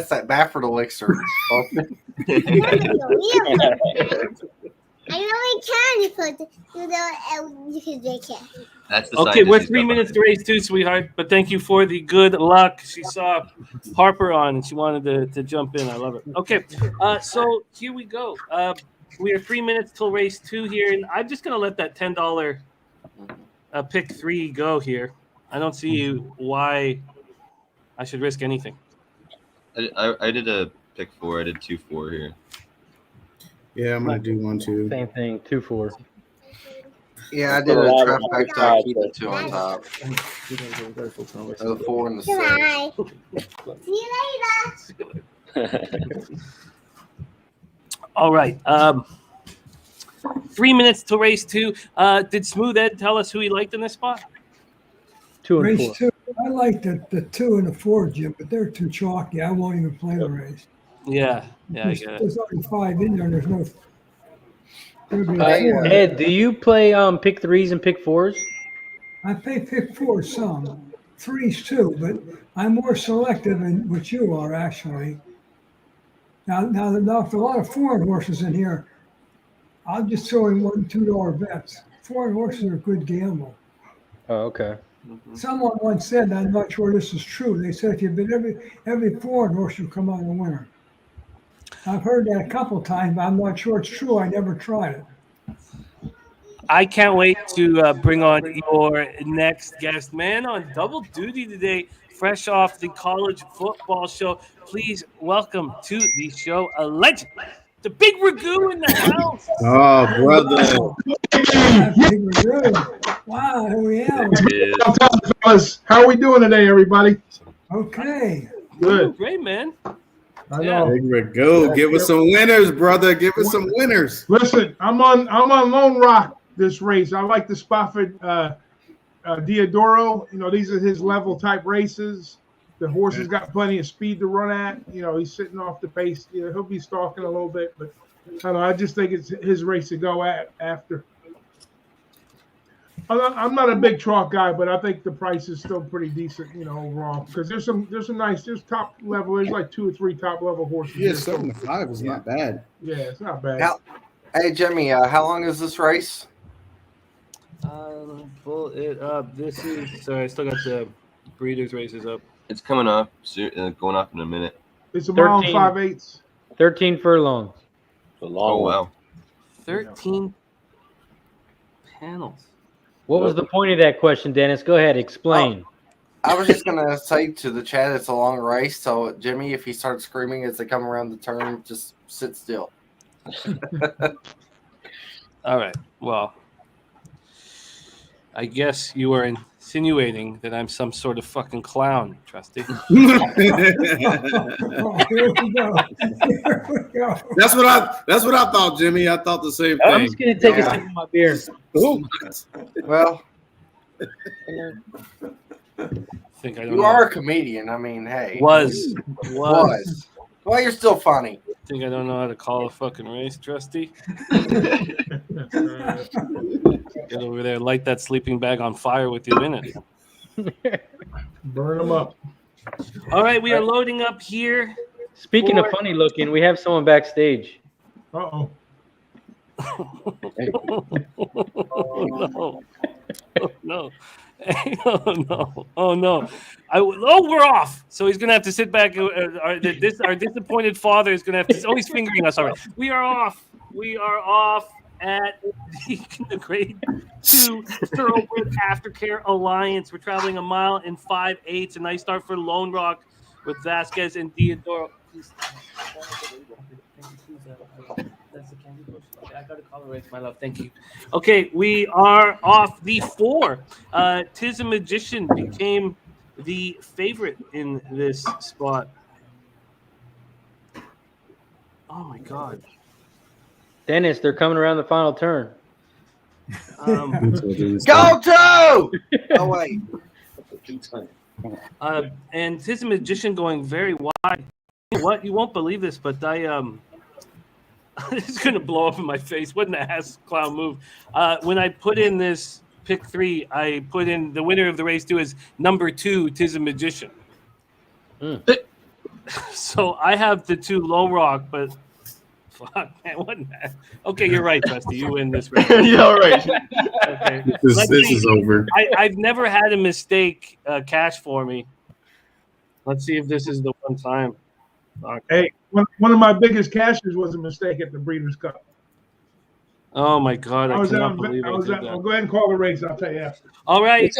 that Baffert elixir. I know candy posters. You can drink it. That's the Okay, scientist we're she's 3 got minutes to behind race too, sweetheart. But thank you for the good luck. She saw Harper on and she wanted to jump in. I love it. Okay, so here we go. We are 3 minutes till race 2 here, and I'm just gonna let that $10 pick 3 go here. I don't see why I should risk anything. I did a pick 4. I did 2-4 here. Yeah, I'm gonna do one too. Same thing, 2-4. Yeah, I did a trifecta. I keep the 2 on top. The 4 and the 6. Bye. See you later. All right. 3 minutes to race 2. Did Smooth Ed tell us who he liked in this spot? 2 and Race 4. 2. I like the 2 and the 4, Jim, but they're too chalky. I won't even play the race. Yeah, I get it. There's only 5 in there. There's no. There'd be a 4. Ed, do you play pick 3s and pick 4s? I pick 4 some, 3s too, but I'm more selective in what you are actually. Now, if a lot of foreign horses in here, I'll just throw in $1, $2 bets. Foreign horses are a good gamble. Oh, okay. Someone once said, and I'm not sure this is true. They said if you bet every foreign horse will come out a winner. I've heard that a couple times, but I'm not sure it's true. I never tried it. I can't wait to bring on your next guest, man, on double duty today, fresh off the college football show. Please welcome to the show a legend, the Big Ragu in the house. Oh, brother. Wow, here we are. Fellas, how are we doing today, everybody? Okay. Good. Great, man. I Yeah. know. Big Ragu. Give us some winners, brother. Give us some winners. Listen, I'm on Lone Rock this race. I like the Spofford Diodoro. You know, these are his level type races. The horse has got plenty of speed to run at. You know, he's sitting off the pace. You know, he'll be stalking a little bit, but I don't know. I just think it's his race to go at after. I'm not a big chalk guy, but I think the price is still pretty decent, you know, overall. Because there's some nice, there's top level. There's like 2 or 3 top level horses. Yeah, here. 7-5 is not bad. Yeah, it's not bad. Hey, Jimmy, how long is this race? Pull it up. This is sorry, I still got the breeders' races up. It's coming up, going up in a minute. It's a mile and 13. 5/8. 13 furlongs. It's a long Oh one. wow. 13 panels. What was the point of that question, Dennis? Go ahead, explain. I was just gonna say to the chat, it's a long race. So Jimmy, if he starts screaming as they come around the turn, just sit still. All right. Well, I guess you are insinuating that I'm some sort of fucking clown, Trusty. Oh, here we go. Here we go. That's what I thought, Jimmy. I thought the same I'm thing. just going to take a sip of my beer. Well, think I don't You know. are a comedian. I mean, hey. Was. Well, you're still funny. Think I don't know how to call a fucking race, Trusty? Get over there, light that sleeping bag on fire with you in it. Burn them up. All right, we are loading up here. Speaking of funny looking, we have someone backstage. Uh-oh. Oh, no. Oh, no. Oh, no. We're off. So he's going to have to sit back. Our disappointed father is going to have to. Oh, he's fingering us already. We are off. We are off at the Grade 2 Thoroughbred Aftercare Alliance. We're traveling 1 mile and 5/8. A nice start for Lone Rock with Vasquez and Diodoro. Please. That's the candy bush. Okay, I got to color race, my love. Thank you. Okay, we are off the 4. Tis a Magician became the favorite in this spot. Oh my God. Dennis, they're coming around the final turn. Go to! Oh wait. And Tis a Magician going very wide. What? You won't believe this, but it's gonna blow up in my face. What an ass clown move! When I put in this pick 3, I put in the winner of the race 2 is number 2, Tis a Magician. So I have the 2 Low Rock, but fuck, man, what an ass. Okay, you're right, Dusty. You win this race. Yeah, all right. Okay. This is over. I've never had a mistake cash for me. Let's see if this is the one time. Hey, one of my biggest cashes was a mistake at the Breeders' Cup. Oh my God! I cannot believe I did that. Well, go ahead and call the race. I'll tell you after. All right.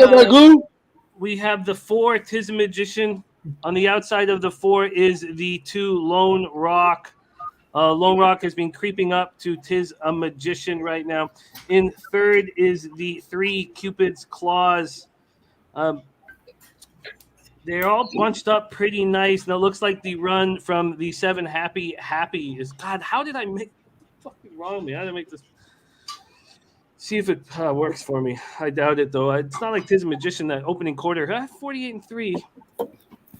We have the 4 Tis a Magician. On the outside of the 4 is the 2 Lone Rock. Lone Rock has been creeping up to Tis a Magician right now. In third is the 3 Cupid's Claws. They're all bunched up pretty nice. And it looks like the run from the 7 Happy is... God, how did I make... Fucking wrong with me. How did I make this... See if it works for me. I doubt it, though. It's not like Tis a Magician, that opening quarter. 48-3.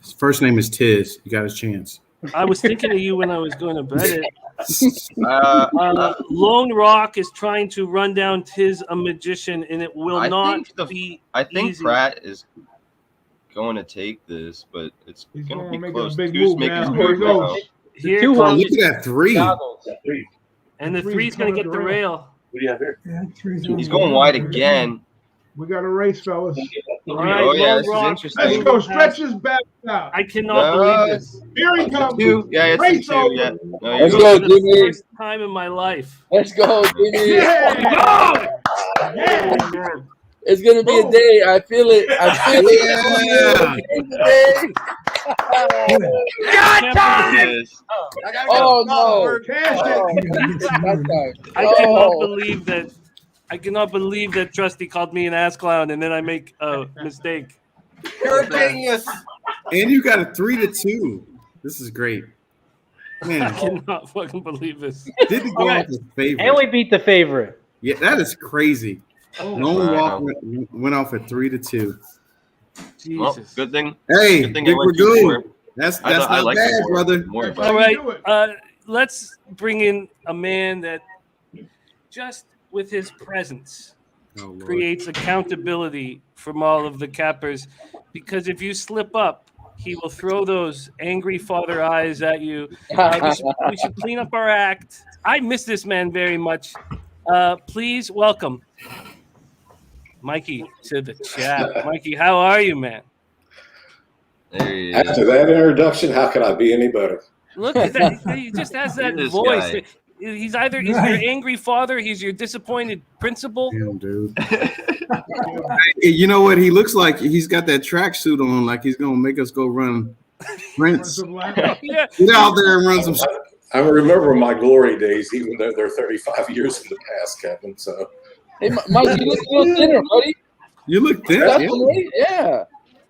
His first name is Tiz. You got his chance. I was thinking of you when I was going to bet it. Lone Rock is trying to run down Tis a Magician, and it will not be easy. Pratt is going to take this, but it's going to be close. A big Two's move making now. his Here move he now. goes. Here Look comes, at that 3. and the 3's going to get the rail. What do you have here? Yeah, He's going wide again. We got a race, fellas. All right, Oh, yeah, Lone this is Rock. interesting. Let's go. Stretch his back out. I cannot believe this. Here he comes. 2. Yeah, it's Race 2. over. Yeah. No, Let's you're go, good. Jimmy. First time in my life. Let's go, Jimmy. Yeah. Yeah. Oh, man. It's gonna be a day. I feel it. Yes. Oh no! Cash it. I cannot believe that Trusty called me an ass clown, and then I make a mistake. You're a genius. And you got a 3-2. This is great. I Man, cannot fucking believe this. didn't go off his favorite. And we beat the favorite. Yeah, that is crazy. Oh, Lone wow. Walk went off at 3-2. Well, Jesus. good thing. Hey, Good thing good it for went 2-4. good. That's I not like bad, the 4 brother. more, That's but how All you right, do it. let's bring in a man that just with his presence Oh, Lord. creates accountability from all of the cappers, because if you slip up, he will throw those angry father eyes at you. We should clean up our act. I miss this man very much. Please welcome Mikey to the chat. Mikey, how are you, man? there he is. After that introduction, how could I be any better? Look at that. He just has that This voice. guy. He's your angry father, he's your disappointed principal. Damn, dude. You know what? He looks like he's got that tracksuit on, like he's gonna make us go run sprints. Yeah. Get out there and run some. I remember my glory days, even though they're 35 years in the past, Kevin. So, Hey, Mike, you look a little thinner, buddy. You look You thin. lost Yeah. some weight. Yeah,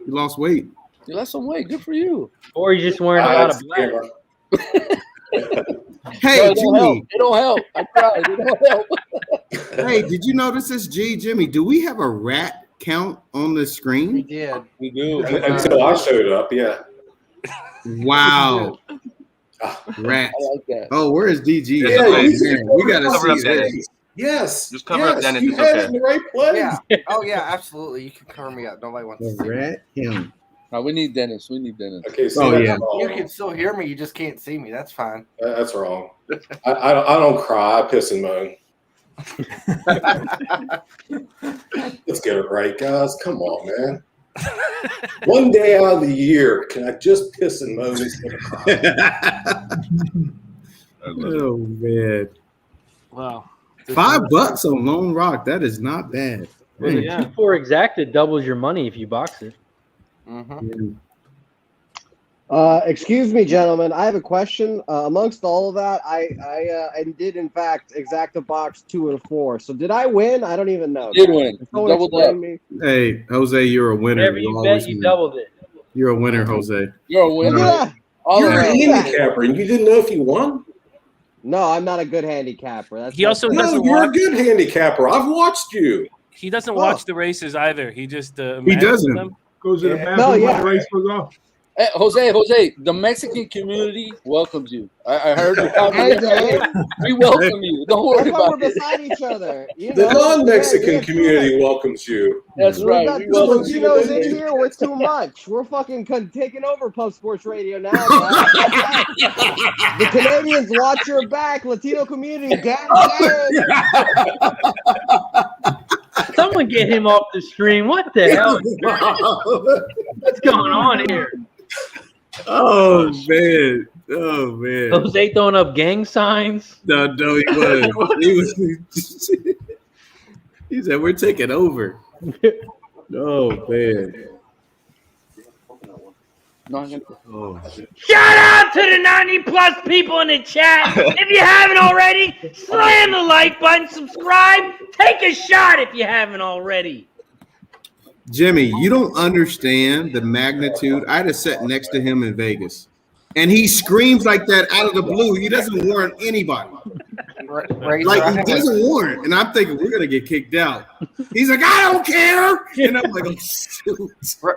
You lost weight. you lost some weight. Good for you. Or you're just wearing a lot of black. Hey, No, it don't help. Jimmy. It don't help. I tried. It don't help. Hey, did you notice this? Jimmy, do we have a rat count on the We screen? did. We do. Until I showed up, yeah. Wow. Rat. I like that. Oh, where is DG? Yeah, Oh, you man, we gotta cover up see Dennis. this. Yes. Just cover up Dennis, You it's had okay. it in the right place. Yeah. Oh yeah, absolutely. You can cover me up. Nobody wants to The see me. rat him. No, we need Dennis. We need Dennis. Okay, see, Oh, that's yeah. wrong. You can still hear me. You just can't see me. That's fine. That's wrong. I don't cry. I piss and moan. Let's get it right, guys. Come on, man. One day out of the year, can I just piss and moan instead of cry? Oh man. Wow. $5 on Lone Rock. That is not bad. Well, the Yeah. 2-4 exact, it doubles your money if you box it. Mm-hmm. Excuse me, gentlemen. I have a question. Amongst all of that, I did in fact exact a box 2 and 4. So did I win? I don't even know. You did win. Can someone Doubled explain up. me? Hey, Jose, you're a winner. Whatever you bet, always you win. doubled it. You're a winner, Jose. You're a winner. Yeah. All You're a around. handicapper, and you didn't know if you won? No, I'm not a good handicapper. That's He also No, doesn't you're a watch. good handicapper. I've watched you. He doesn't Oh. watch the races either. He just He manages doesn't. them. Goes to the Yeah. bathroom No, when yeah. the race goes off. Hey, Jose, the Mexican community welcomes you. I heard you. Hey, Dave. We welcome you. Don't worry That's why we're about it. beside each other. You The know? non-Mexican Yeah, community welcomes you. That's We've right. got We two welcome you. Latinos in here. We're too much. We're fucking taking over Pub Sports Radio now, guys. The Canadians watch your back. Latino community, gang, gang. Someone get him off the stream. What the hell? What's going on here? Oh man. Oh man. Jose throwing up gang signs. No, he was. He said, "We're taking over." Oh man. No, I'm gonna- Oh. Shout out to the 90+ people in the chat. If you haven't already, slam the like button, subscribe, take a shot if you haven't already. Jimmy, you don't understand the magnitude. I had to sit next to him in Vegas, and he screams like that out of the blue. He doesn't warn anybody. Razor, Like I he have a- doesn't warn, and I'm thinking we're gonna get kicked out. He's like, I don't care, and I'm like, oh, shoot.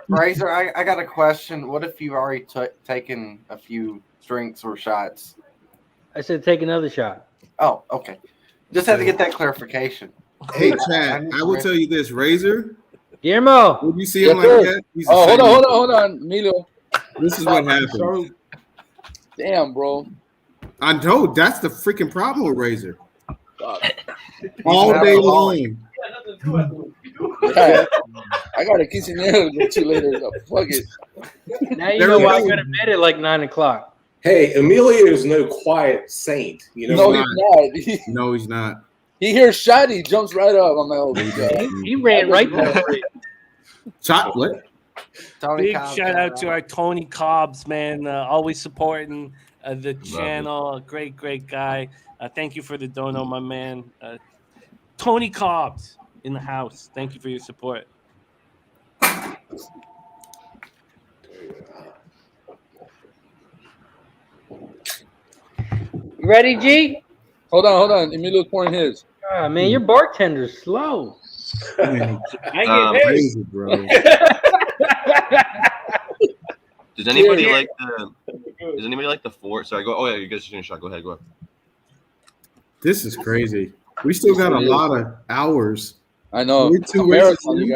Razor, I got a question. What if you've already taken a few drinks or shots? I said take another shot. Oh, okay. Just had to get that clarification. Hey, Chad, I will tell you this, Razor. Guillermo. When you see him Yes, like sir. that, he's a Oh, Satan. hold on, Emilio. This is what happens. So Damn, bro. I told that's the freaking problem with Razor. Fuck. All day long. I got a quinceañera to go to later. So fuck it. Now you There know we why I go. go to bed at like 9 o'clock. Hey, Emilio is no quiet saint. You know, No, not. he's not. No, he's not. He hears shot, he jumps right up. I'm like, oh, God. He ran right there. Chocolate. Tony Big Cobb, shout out to our Tony Cobbs, man. Always supporting the channel. Great guy. Thank you for the dono, my man. Tony Cobbs in the house. Thank you for your support. You ready, G? Hold on. Emilio's pouring his. Ah, man, your bartender's slow. Man, I get paid. crazy, bro. Does anybody Yeah. like the? Does anybody like the 4? Sorry, go. Oh yeah, you guys are shooting a shot. Go ahead. Go ahead. This is crazy. We still got a lot of hours. I know. We're two A marathon, races you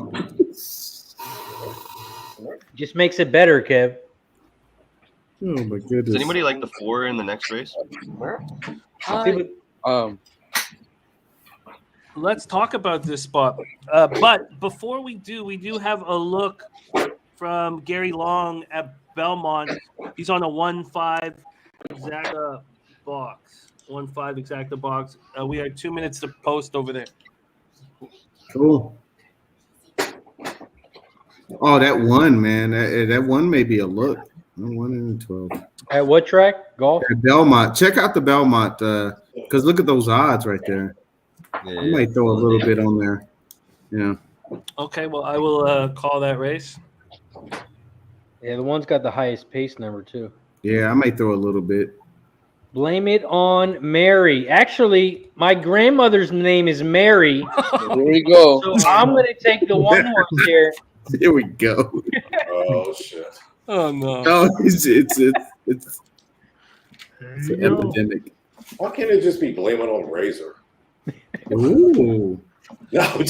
in. guys. Just makes it better, Kev. Oh my goodness. Does anybody like the 4 in the next race? Let's talk about this spot. But before we do have a look from Gary Long at Belmont. He's on a 1-5 exacta box. 1-5 exacta box. We have 2 minutes to post over there. Cool. Oh, that one, man. That one may be a look. 1 and 12. At what track? Golf? At Belmont. Check out the Belmont, because look at those odds right there. Yeah, I might throw a little bit on there. Yeah. Okay, well, I will call that race. Yeah, the one's got the highest pace number, too. Yeah, I might throw a little bit. Blame it on Mary. Actually, my grandmother's name is Mary. Here we go. So I'm going to take the one horse here. Here we go. Oh shit. Oh no. Oh, it's There an you go. epidemic. Why can't it just be blame it on Razor? Ooh. No.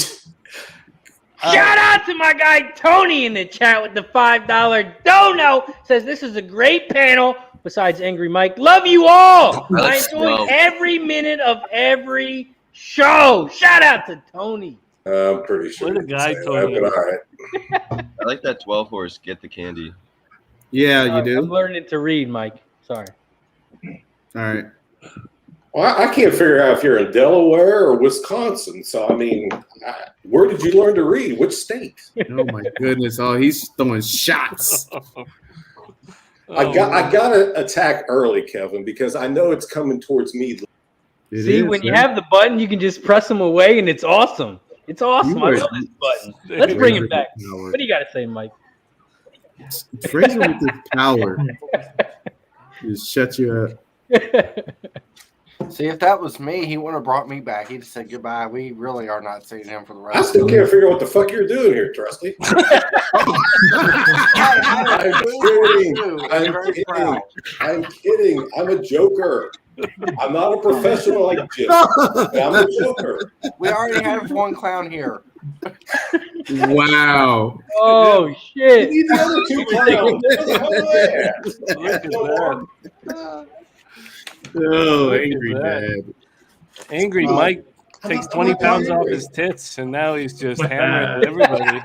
Shout out to my guy Tony in the chat with the $5 dono. Says this is a great panel. Besides Angry Mike, love you all. I enjoyed every minute of every show. Shout out to Tony. I'm pretty sure. What a you guy, can say Tony. that, but all right. I like that 12 horse. Get the candy. Yeah, you I'm do. learning to read, Mike. Sorry. All right. Well, I can't figure out if you're in Delaware or Wisconsin. So, I mean, where did you learn to read? Which state? Oh my goodness! Oh, he's throwing shots. I got to attack early, Kevin, because I know it's coming towards me. See, when you have the button, you can just press them away, and it's awesome. It's awesome. I love this button. Let's bring it back. What do you got to say, Mike? Fraser with this power just shut you up. See, if that was me, he wouldn't have brought me back. He just said goodbye. We really are not seeing him for the rest I of still the can't figure out what the fuck you're doing here, Trusty. I'm kidding. I'm a joker. I'm not a professional like Jim. I'm a joker. We already have one clown here. Wow. Oh shit! You need the other two clowns. Look at that. Oh, Look at angry that. dad. Angry Mike takes 20 pounds off his tits, and now he's just hammering everybody.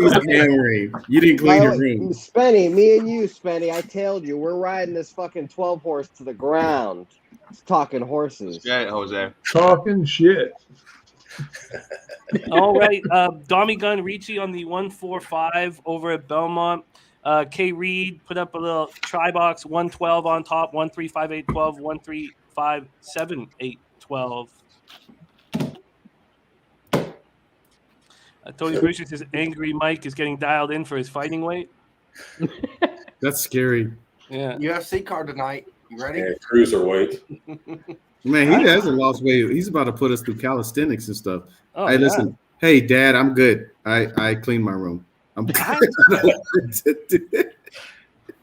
He's hammering. You didn't clean your room. Spenny, me and you, Spenny, I told you, we're riding this fucking 12 horse to the ground. It's talking horses. Yeah, Jose. Talking shit. All right. Dommy Gun Ricci on the 145 over at Belmont. K Reed put up a little try box 112 on top, 135812, 1357 Tony Brewster says Angry Mike is getting dialed in for his fighting weight. That's scary. Yeah. UFC card tonight. You ready? Yeah, cruiserweight. Man, he hasn't lost weight. He's about to put us through calisthenics and stuff. Oh, Hey, listen. Hey, Dad, I'm good. I cleaned my room. I'm good.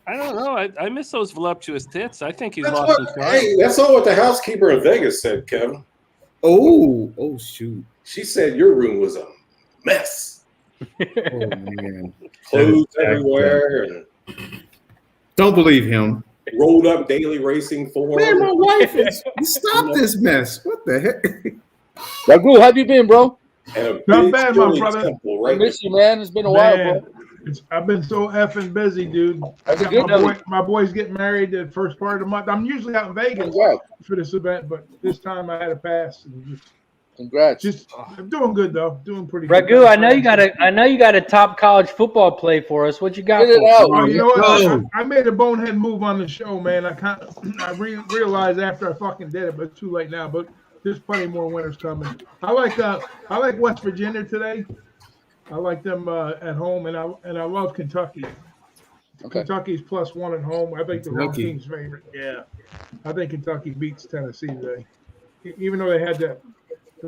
I don't know. I miss those voluptuous tits. I think he's That's lost his what, shot. hey, that's not what the housekeeper in Vegas said, Kevin. Oh, shoot. She said your room was a mess. Oh, man. Clothes everywhere and Don't believe him. rolled up daily racing form. Man, my wife is. Stop this mess. What the heck? Ragu, how you been, bro? And a Not big bad, my Shirley brother. Temple I right miss you, man. It's been a while, Man, bro. I've been so effing busy, dude. I That's a got good my boy's getting married the first part of the month. I'm usually out in Vegas Congrats. for this event, but this time I had a pass. And Congrats. I'm doing good though. Doing pretty good. Ragu, I know you got a top college football play for us. What you got? Get it for us? out. Oh, you know what? Oh. I made a bonehead move on the show, man. I realized after I fucking did it, but it's too late now. But there's plenty more winners coming. I like West Virginia today. I like them at home, and I love Kentucky. Okay. Kentucky's +1 at home. I think the home Kentucky. team's favorite. Yeah, I think Kentucky beats Tennessee today, even though they had the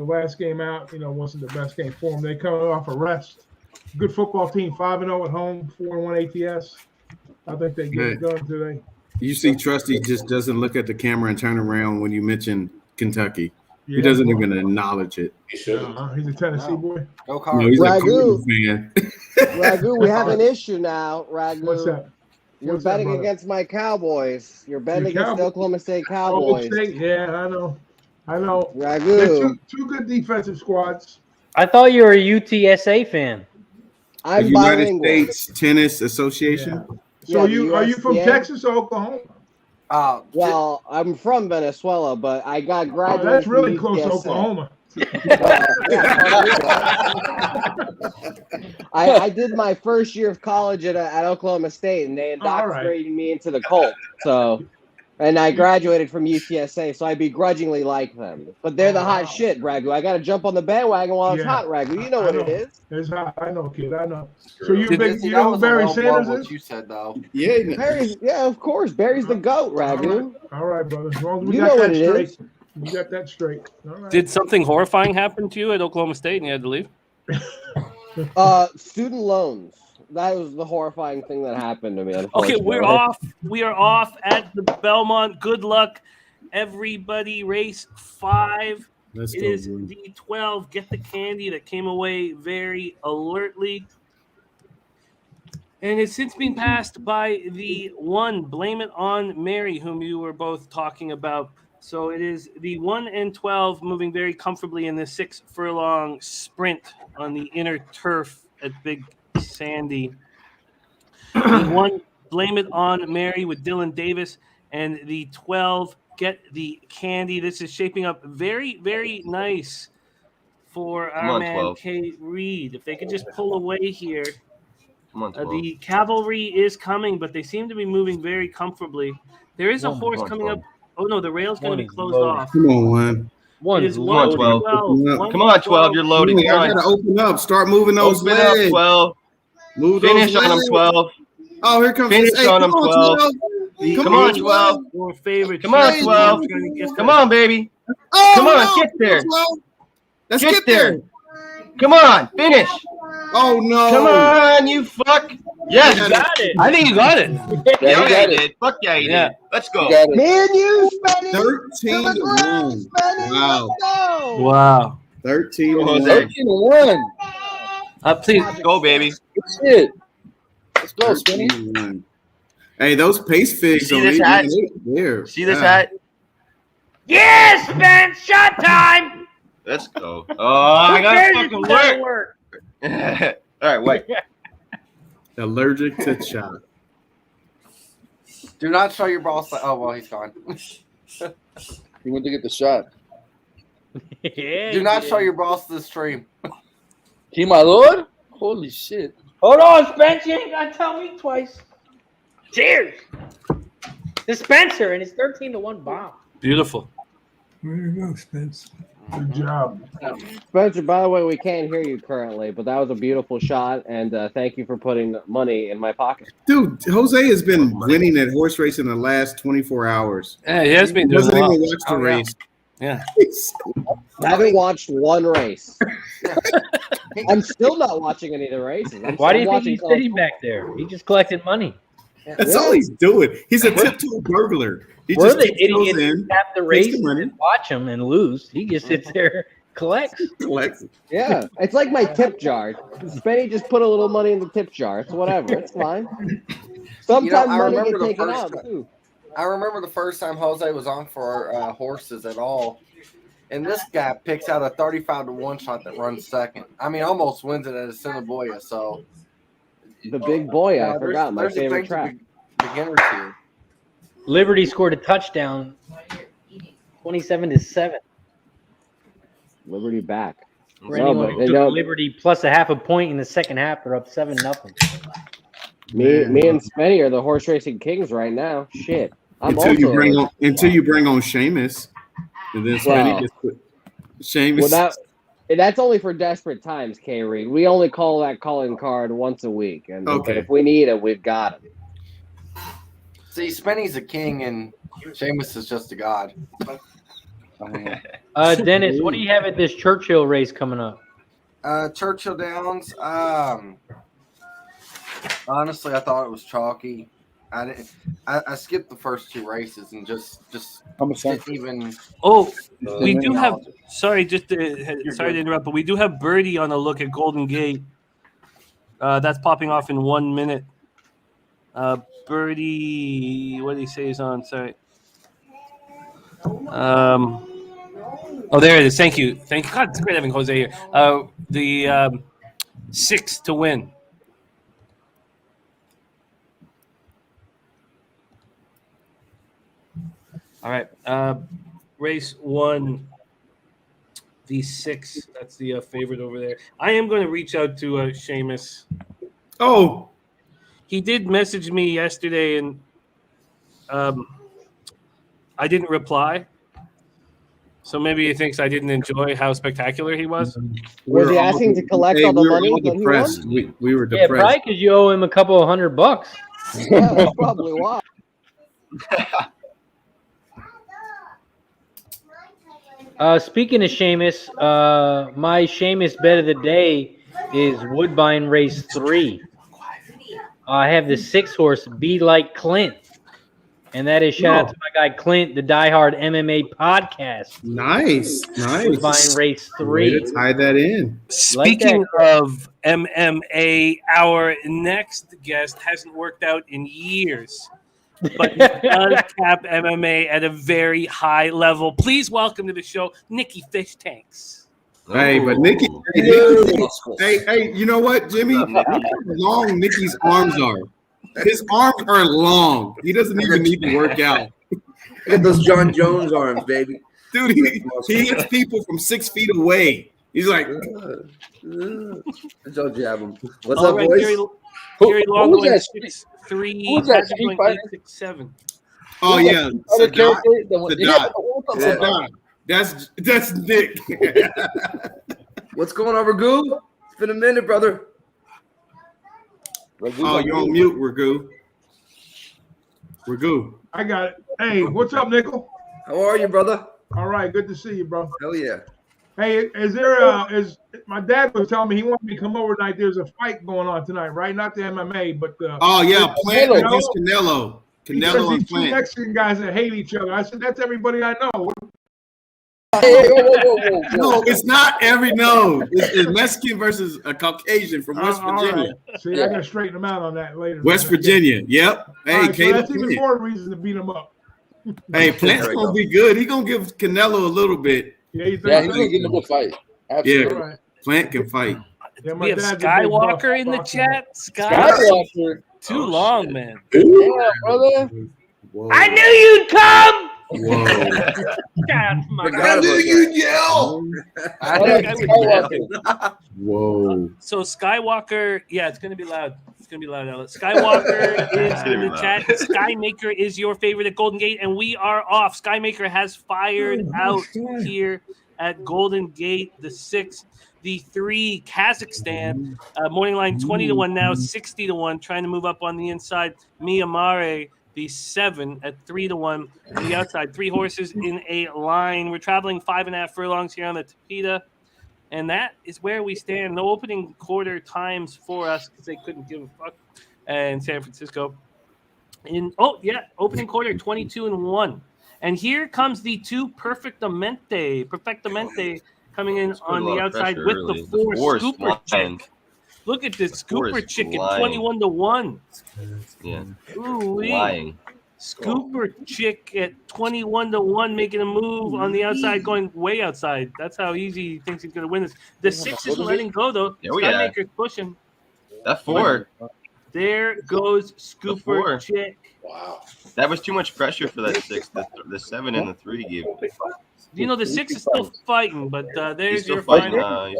last game out. You know, wasn't the best game for them. They coming off a rest. Good football team, 5-0 at home, 4-1 ATS. I think they get it done today. You see, Trusty just doesn't look at the camera and turn around when you mention Kentucky. Yeah. He doesn't even acknowledge it. He should. He's a Tennessee boy. Go No, Cards. he's a Ragu. Cardinals fan. Ragu, we have an issue now. Ragu, What's that? you're What's that, betting brother? against my Cowboys. You're betting Your against the Cowboys? Oklahoma State Oh, Cowboys. State, yeah, I know. They're Ragu, two good defensive squads. I thought you were a UTSA fan. The I'm United bilingual. States Tennis Association. So Yeah, are you from USDA? Texas or Oklahoma? Well, I'm from Venezuela, but I got Oh, graduated. that's really from close to UTSA. Oklahoma. I did my first year of college at Oklahoma State, and they All right. indoctrinated me into the cult. So And I graduated from UTSA, so I begrudgingly like them. But they're the hot shit, Ragu. I got to jump on the bandwagon while it's hot, Ragu. You know what it is. It's hot. I know, kid. I know. So you Dizzy, know who was Barry a low blow Sanders what is? you said though. Yeah. Barry's, yeah, of course. Barry's the GOAT, Ragu. All right, brother. As long as we You got know that what it straight. is. You got that straight. All right. Did something horrifying happen to you at Oklahoma State and you had to leave? Student loans. That was the horrifying thing that happened to me. Okay, we're off. We are off at the Belmont. Good luck, everybody. Race 5. Let's It go, is dude. the 12. Get the candy that came away very alertly. And it's since been passed by the 1. Blame it on Mary, whom you were both talking about. So it is the 1 and 12 moving very comfortably in the 6 furlong sprint on the inner turf at Big Sandy. The 1, Blame It on Mary with Dylan Davis, and the 12, Get the Candy. This is shaping up very, very nice for Come our on, man 12. Kate Reed. If they could just pull away here. Come on, 12. The cavalry is coming, but they seem to be moving very comfortably. There is a horse Come on, coming 12. up. Oh, no, the rail's going to be One is closed loaded. off. Come on, one. It is Come on, 12. 1-12. Come on, 12. You're loaded. Come on, Come I on. gotta open up. Start moving those Open legs. up, 12. Move Finish those on them, legs. 12. Oh, here comes Finish this. Hey, on come them, on, 12. 12. Come on, 12. Your favorite. Come on, 12. Come on, baby. Oh, Come on, no. get there. 12. Let's Get get there. there. Come on, finish. Oh, no. Come on, you fuck. Yes. You got it. I think you got it. Yeah, you yeah, got you it. did. Fuck yeah, you Yeah. did. Let's go. You got it. Me and you, Spenny. 13 to 1. Wow. Go. Wow. 13 to Go, 1. Jose. 13-1. Please. Go, baby. Good shit. Let's go, 13 Spenny. to 1. Hey, those pace figs. You see this hat? There. See this hat? Yes, Ben. Shot time. Let's go. Oh, I gotta fucking work. All right, wait. Allergic to chop. Do not show your boss. Oh well, he's gone. He went to get the shot. Yeah, Do not show your boss the stream. He, my lord? Holy shit. Hold on, Spence. You ain't got to tell me twice. Cheers. Dispenser, and it's 13-1 bomb. Beautiful. Way to go, Spence. Good job. Spencer, by the way, we can't hear you currently, but that was a beautiful shot, and thank you for putting money in my pocket. Dude, Jose has been winning at horse racing the last 24 hours. Yeah, he has been He doing doesn't well. even watch the race. Yeah. I haven't watched one race. I'm still not watching any of the races. Why do you think watching he's sitting back there? He just collected money. That's all he's doing. He's a tiptoe burglar. He We're just the tiptoes idiots in, who have the takes race the money. and watch him and lose. He just sits there, collects. Yeah, it's like my tip jar. Spenny just put a little money in the tip jar. It's whatever. It's fine. Sometimes I money remember get the taken first out time- too. I remember the first time Jose was on for horses at all, and this guy picks out a 35 to 1 shot that runs second. I mean, almost wins it at Assiniboia. So The big boy, I there's- forgot my there's a favorite thing track. to beginners here. Liberty scored a touchdown, 27-7. Liberty back. For No, anyone but who they took don't- Liberty plus a half a point in the second half, they're up 7-0. Me and Spenny are the horse racing kings right now. Shit. I'm Until you also bring on Seamus, and then Spenny Well- just put Seamus. Well, that's only for desperate times, K. Reed. We only call that calling card once a week, and but Okay. if we need it, we've got it. See, Spenny's a king, and Seamus is just a god. Dennis, what do you have at this Churchill race coming up? Churchill Downs. Honestly, I thought it was chalky. I skipped the first 2 races and just didn't even. Oh, we do have. Sorry, sorry to interrupt, but we do have Birdie on a look at Golden Gate. That's popping off in 1 minute. Birdie, what did he say is on? Sorry. Oh, there it is. Thank you. God, it's great having Jose here. The 6 to win. All right. Race 1, the 6. That's the favorite over there. I am going to reach out to Seamus. Oh, he did message me yesterday, and I didn't reply. So maybe he thinks I didn't enjoy how spectacular he was. Was he asking to collect all the money that he won? depressed. We were Yeah, depressed. probably because you owe him a couple of $100. Yeah, that's probably why. Speaking of Seamus, my Seamus bet of the day is Woodbine Race 3. I have the 6 horse, Be Like Clint. And that is shout out to my guy Clint, the diehard MMA podcast. Nice. Woodbine Race Way 3. to tie that in. Speaking of MMA, our next guest hasn't worked out in years, but he does cap MMA at a very high level. Please welcome to the show, Nikki Fish Tanks. Hey, but Nikki, hey, you know what, Jimmy? Look how long Nikki's arms are. His arms are long. He doesn't even need to work out. Look at those John Jones arms, baby. Dude, he hits people from 6 feet away. He's like, don't jab him. What's All up, right, boys? Jerry Long who's that? 6'3", Who's that Patrick Street going Fighter? 8'7". oh yeah, Other Sadat. character, the one- Sadat. Yeah. Sadat. That's Nick. What's going on, Ragu? It's been a minute, brother. Oh, you're on mute, Ragu. Ragu. I got it. Hey, what's up, Nickel? How are you, brother? All right, good to see you, bro. Hell yeah. Hey, is my dad was telling me he wanted me to come over tonight. There's a fight going on tonight, right? Not the MMA, but Oh yeah, Plant Canelo. against Canelo. Because Canelo these and two Plant. Mexican guys that hate each other. I said, that's everybody I know. Hey, whoa. No, it's not every It's Mexican versus a Caucasian from West All Virginia. right. See, I got to straighten them out on that later. West Virginia. Yep. Hey, All right, so Caleb that's even Plant. more reason to beat them up. Hey, Plant's gonna be good. He's gonna give Canelo a little bit. Yeah, he's Yeah, he's gonna give him a good fight. Absolutely. Yeah, Right. Plant can fight. Yeah, my We have dad's a big Skywalker in the boxer. chat. Skywalker. Too long, man. Yeah, brother. Whoa. I knew you'd come! Whoa. God, my Forgot God. about that. I like Skywalker. Whoa. So Skywalker, yeah, it's gonna be loud. It's gonna be loud, Alex. Skywalker is in the chat. Skymaker is your favorite at Golden Gate, and we are off. Skymaker has fired out here at Golden Gate. The 6, the 3, Kazakhstan. Morning line 20-1 now, 60-1. Trying to move up on the inside. Mare, the 7 at 3-1 on the outside. 3 horses in a line. We're traveling 5.5 furlongs here on the Tapeta. And that is where we stand. No opening quarter times for us because they couldn't give a fuck in San Francisco. Opening quarter 22-1. And here comes the 2 Perfectamente coming in on the outside with the 4 Scooper Chick. Look at this Scooper Chick at 21-1. Yeah. Ooh-wee. Lying. Scooper Chick at 21-1, making a move on the outside, going way outside. That's how easy he thinks he's going to win this. The 6 isn't letting go, though. Oh, yeah. Skymaker's pushing. That 4. There goes Scooper 4. Chick. Wow. That was too much pressure for that 6. The 7 and the 3 gave. You know, the 6 is still fighting, but He's there's still your fighting. final.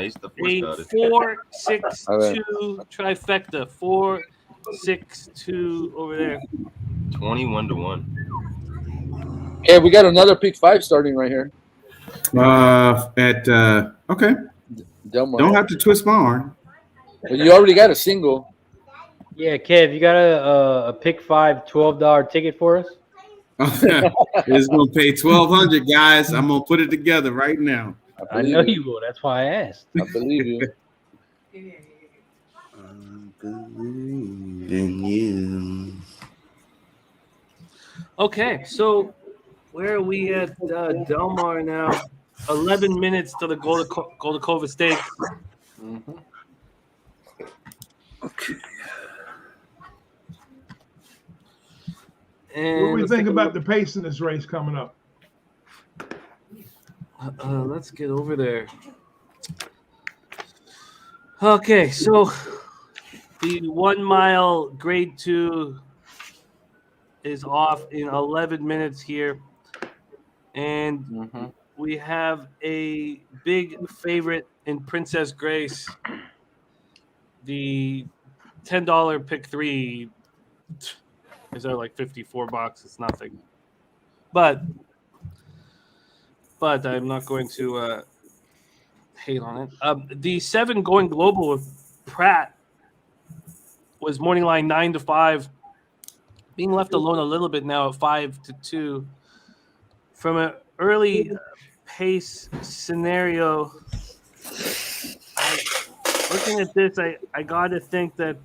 He's the 4 A scouted. 4-6-2 trifecta. 4-6-2 over there. 21-1. Yeah, we got another pick 5 starting right here. Okay. Delmar. Don't have to twist my arm. But you already got a single. Yeah, Kev, you got a pick 5 $12 ticket for us? It's gonna pay $1,200, guys. I'm gonna put it together right now. I know you will. That's why I asked. I believe you. In you. Okay, so where are we at Delmar now? 11 minutes to the Goldacova Stakes. Mm-hmm. Okay. And What do we think about the pace in this race coming up? Let's get over there. Okay, so the 1 mile grade 2 is off in 11 minutes here. And we have a big favorite in Princess Grace. The $10 pick 3 is at like $54. It's nothing. but I'm not going to hate on it. The 7 going global with Pratt was morning line 9-5, being left alone a little bit now at 5-2 from an early pace scenario. Looking at this, I gotta think that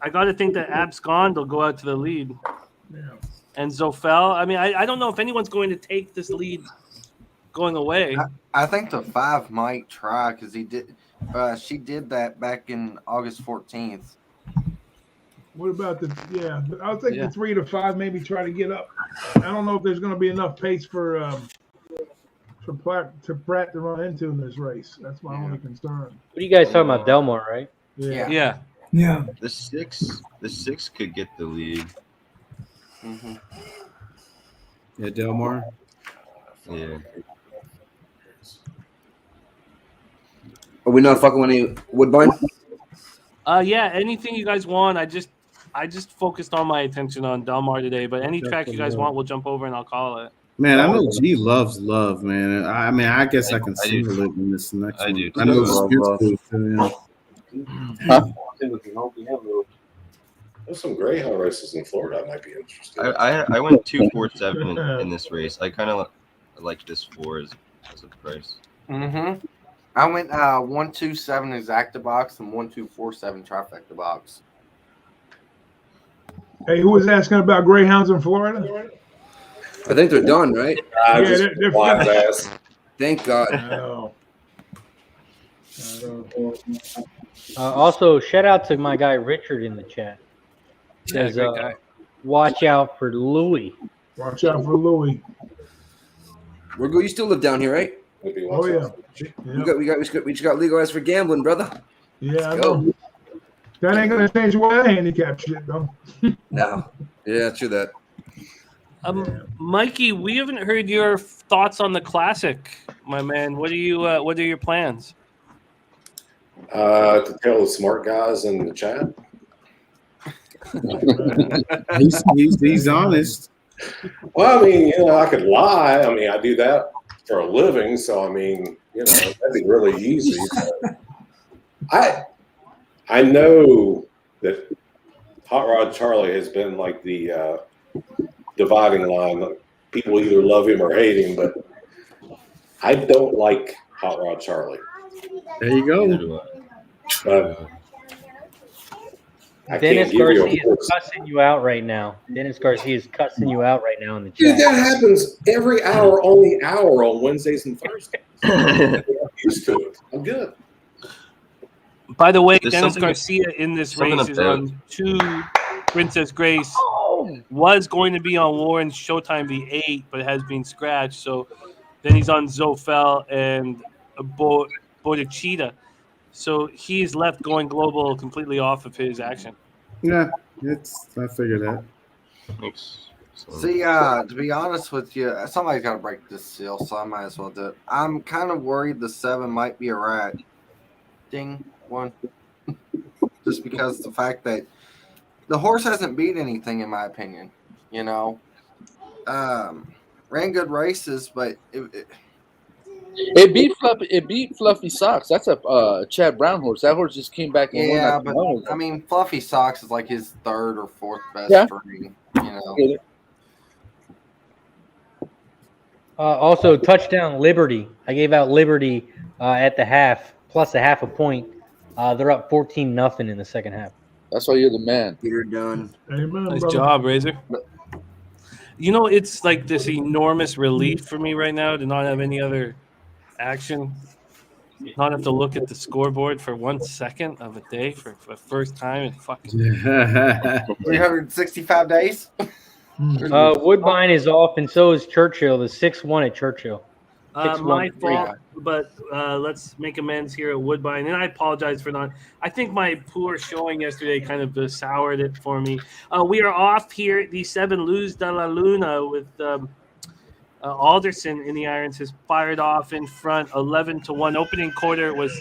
Abscond will go out to the lead. Yeah. And Zofel, I mean, I don't know if anyone's going to take this lead going away. I think the 5 might try because she did that back in August 14th. What about but I think the 3 to 5 maybe try to get up. I don't know if there's going to be enough pace for Pratt to run into in this race. That's my only concern. What are you guys talking about? Delmar, right? Yeah. The six could get the lead. Mm-hmm. Yeah, Delmar. Yeah. Are we not fucking with any Woodbine? Yeah, anything you guys want. I just focused on my attention on Delmar today, but any track you guys want, we'll jump over and I'll call it. Man, I know G loves love, man. I mean, I guess I can single it in this next one. do I know too. Spears too, There's some greyhound races in Florida I might be interested. I went 2-4-7 in this race. I kind of like this 4 as a price. Mm-hmm. I went 1-2-7 exacta box and 1-2-4-7 trifecta box. Hey, who was asking about greyhounds in Florida? I think they're done, right? They're finished. Thank God. Also, shout out to my guy Richard in the chat. Says, great guy. Watch out for Louis. Watch out for Louis. You still live down here, right? Oh yeah. We just got legalized for gambling, brother. Yeah, I know. That ain't gonna change the way I handicap shit, though. No. Yeah, true that. Mikey, we haven't heard your thoughts on the classic, my man. What are your plans? To tell the smart guys in the chat. he's honest. Well, I mean, I could lie. I mean, I do that for a living, so I mean, that'd be really easy. I know that Hot Rod Charlie has been like the dividing line. People either love him or hate him, but I don't like Hot Rod Charlie. There you go. But Dennis Garcia is cussing you out right now. Dennis Garcia is cussing you out right now in the chat. Dude, that happens every hour on the hour on Wednesdays and Thursdays. I'm used to it. I'm good. By the way, There's Dennis something- Garcia in this something race is about- on 2 Princess Grace. Was going to be on Warren's Showtime the 8, but has been scratched. So then he's on Zofel and Bodachita. So he's left going global completely off of his action. Yeah, I figured that. Thanks. See, to be honest with you, somebody's got to break this seal, so I might as well do it. I'm kind of worried the 7 might be a rat. Ding, 1. Just because the fact that the horse hasn't beat anything, in my opinion. Ran good races, but It beat Fluffy Socks. That's a Chad Brown horse. That horse just came back and yeah, won. but I mean, Fluffy Socks is like his 3rd or 4th best breed. Also, touchdown Liberty. I gave out Liberty at the half, plus a half a point. They're up 14-0 in the second half. That's why you're the man. You're done. Amen, Nice brother. job, Razor. It's like this enormous relief for me right now to not have any other action. Not have to look at the scoreboard for 1 second of a day for the first time in fucking 365 days. Woodbine is off, and so is Churchill. The 6-1 at Churchill. My fault, but let's make amends here at Woodbine. And I apologize for not. I think my poor showing yesterday kind of soured it for me. We are off here at the 7 Luz de la Luna with Alderson in the irons has fired off in front 11-1. Opening quarter was.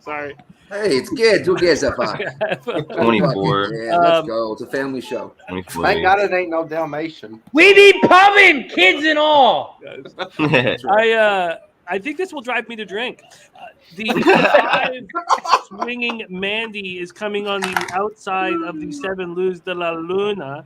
Sorry. Hey, it's good. Who cares if 24. Yeah, let's go. It's a family show. 24. Thank God it ain't no Dalmatian. We be pubbing, kids and all. I think this will drive me to drink. The 5 swinging Mandy is coming on the outside of the 7 Luz de la Luna.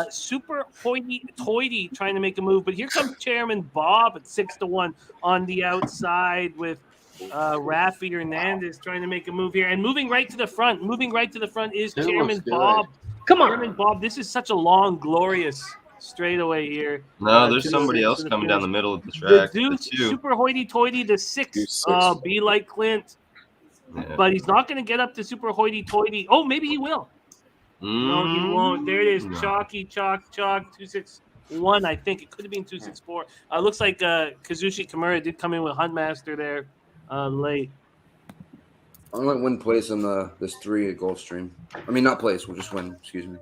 Super hoity-toity trying to make a move, but here comes Chairman Bob at 6-1 on the outside with Rafi Hernandez trying to make a move here and moving right to the front. Moving right to the front is It Chairman looks good. Bob. Come on. Chairman Bob, this is such a long, glorious straightaway here. No, there's to somebody the- else to the coming down the finish. middle of the The track. The Deuce, 2. super hoity-toity, the 6. Deuce 6. Be like Clint. Yeah. But he's not going to get up to super hoity-toity. Oh, maybe he will. No, he won't. There it is. No. Chalky, chalk, 261. I think it could have been 264. Looks like Kazushi Kimura did come in with Huntmaster there late. I'm going to win place on this 3 at Gulfstream. I mean, not place. We'll just win. Excuse me.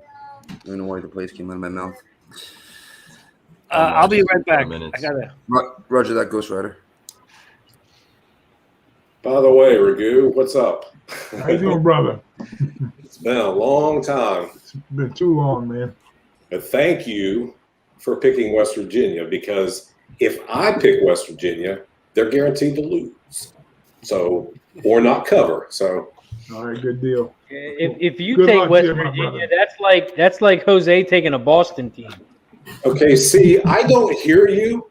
I don't know why the place came out of my mouth. I'll be right back. Minutes. I gotta. Roger that, Ghost Rider. By the way, Ragu, what's up? How you doing, brother? It's been a long time. It's been too long, man. But thank you for picking West Virginia, because if I pick West Virginia, they're guaranteed to lose. So, or not cover. So, All right, good deal. If you Good take luck West to you, my Virginia, brother. that's like Jose taking a Boston team. okay, see, I don't hear you.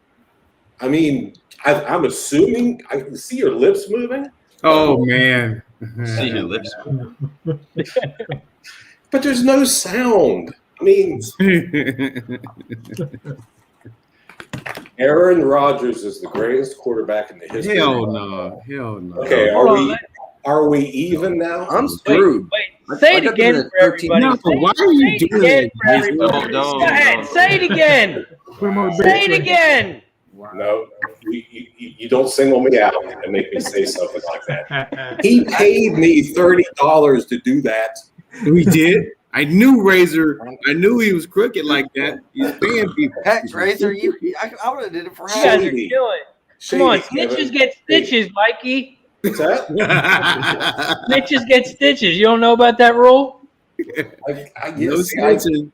I mean, I'm assuming I can see your lips moving, Oh man. See your lips. but there's no sound. I mean, Aaron Rodgers is the greatest quarterback in the history. Hell no. Hell no. Okay, Hold on, are we even now? I'm screwed. Wait, say I it got again them at for everybody. 13. No, Say why it are you doing again it? for everybody. Don't. Go ahead, say it again. Put him on the Say it bench. again. No, you don't single me out and make me say something like that. He paid me $30 to do that. We did. I knew Razor. I knew he was crooked like that. He's paying people. Heck, Razor, I would have did it for You guys are Shady. killing. Come Shady, on, Kevin. snitches get stitches, Mikey. What's that? Snitches get stitches. You don't know about that rule? I No guess snitching.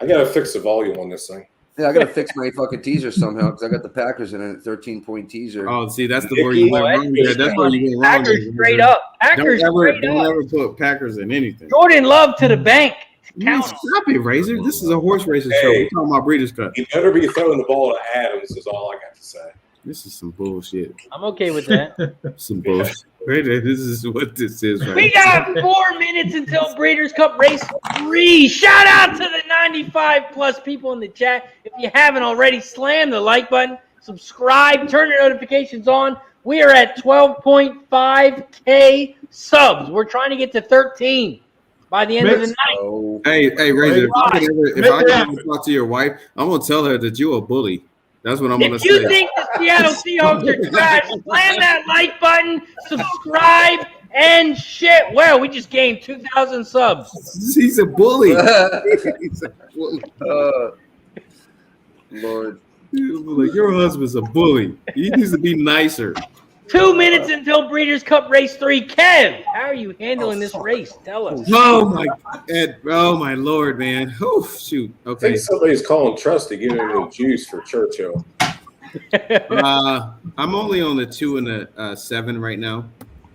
I gotta fix the volume on this thing. Yeah, I got to fix my fucking teaser somehow because I got the Packers in it, 13-point teaser. Oh, see, that's where you went wrong. There. That's where you went wrong. Packers there. straight up. Packers straight Don't up. ever put Packers in anything. Jordan Love to the bank. Man, stop it, Razor. This is a horse racing show. Hey. We're talking about Breeders' Cup. You better be throwing the ball to Adams is all I got to say. This is some bullshit. I'm okay with that. Some bullshit. Razor, this is what this is right We got 4 minutes until Breeders' Cup Race 3. Shout out to the 95 plus people in the chat. If you haven't already, slam the like button, subscribe, turn your notifications on. We are at 12.5K subs. We're trying to get to 13 by the end of the night. Oh, Hey, Razor, if I Make can ever talk to your wife, I'm going to tell her that you're a bully. That's what I'm going to If you say. think the Seattle Seahawks are trash, slam that like button, subscribe, and shit. Well, we just gained 2,000 subs. He's a bully. He's a bully. Lord. Like, your husband's a bully. He needs to be nicer. 2 minutes until Breeders' Cup Race 3. Kev, how are you handling this race? Tell us. Oh my Lord, man. Oh shoot. I Okay. think somebody's calling Trusty, giving him the juice for Churchill. I'm only on the 2 and the 7 right now,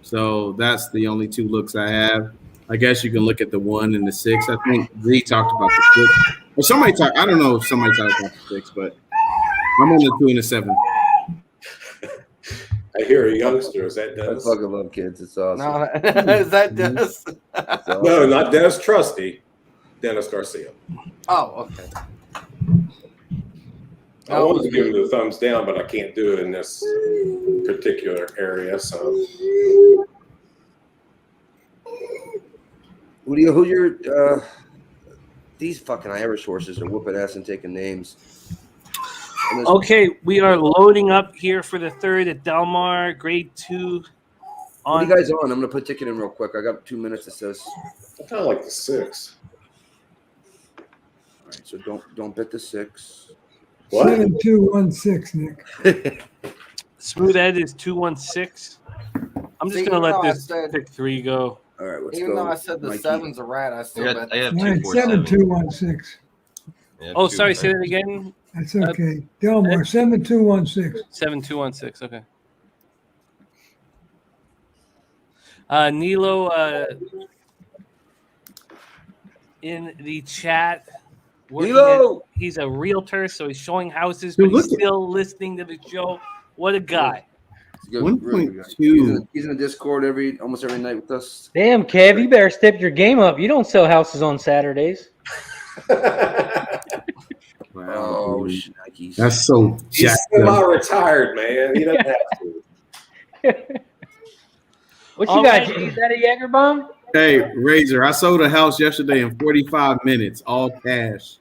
so that's the only 2 looks I have. I guess you can look at the 1 and the 6. I think Z talked about the 6. Or somebody talked. I don't know if somebody talked about the 6, but I'm on the 2 and the 7. I hear a youngster. Is that I Dennis? fucking love kids. It's awesome. No, is that Dennis? No, not Dennis Trusty. Dennis Garcia. Oh, okay. I wanted to give him the thumbs down, but I can't do it in this particular area. So, Who your these fucking Irish horses are whooping ass and taking names. Okay, we are loading up here for the 3rd at Del Mar, grade 2. What are you guys on? I'm gonna put a ticket in real quick. I got 2 minutes. It says. I kind of like the 6. All right, so don't bet the 6. What? 7216, Nick. Smooth Ed is 216. I'm just See, gonna even let though I this said- pick 3 go. All right, let's Even go. though I said the Mikey. 7's a rat, I still bet. I have All 2, right, 4, 7, 7. 2, 1, 6. I have Oh, 2, sorry. 4, Say 7. that again. That's okay. Delmar, 7, 2, 1, 6. 7216. Okay. Nilo in the chat. Nilo! He's a realtor, so he's showing houses, Dude, but he's look at- still listening to the show. What a guy. He's a good- really good guy. 1.2. He's in the Discord almost every night with us. Damn, Kev, you better step your game up. You don't sell houses on Saturdays. Oh, dude. shnikes. That's so He's jacked up. semi-retired, man. He doesn't have to. What you All got, right. G? Is that a Jaeger bomb? Hey, Razor, I sold a house yesterday in 45 minutes, all cash.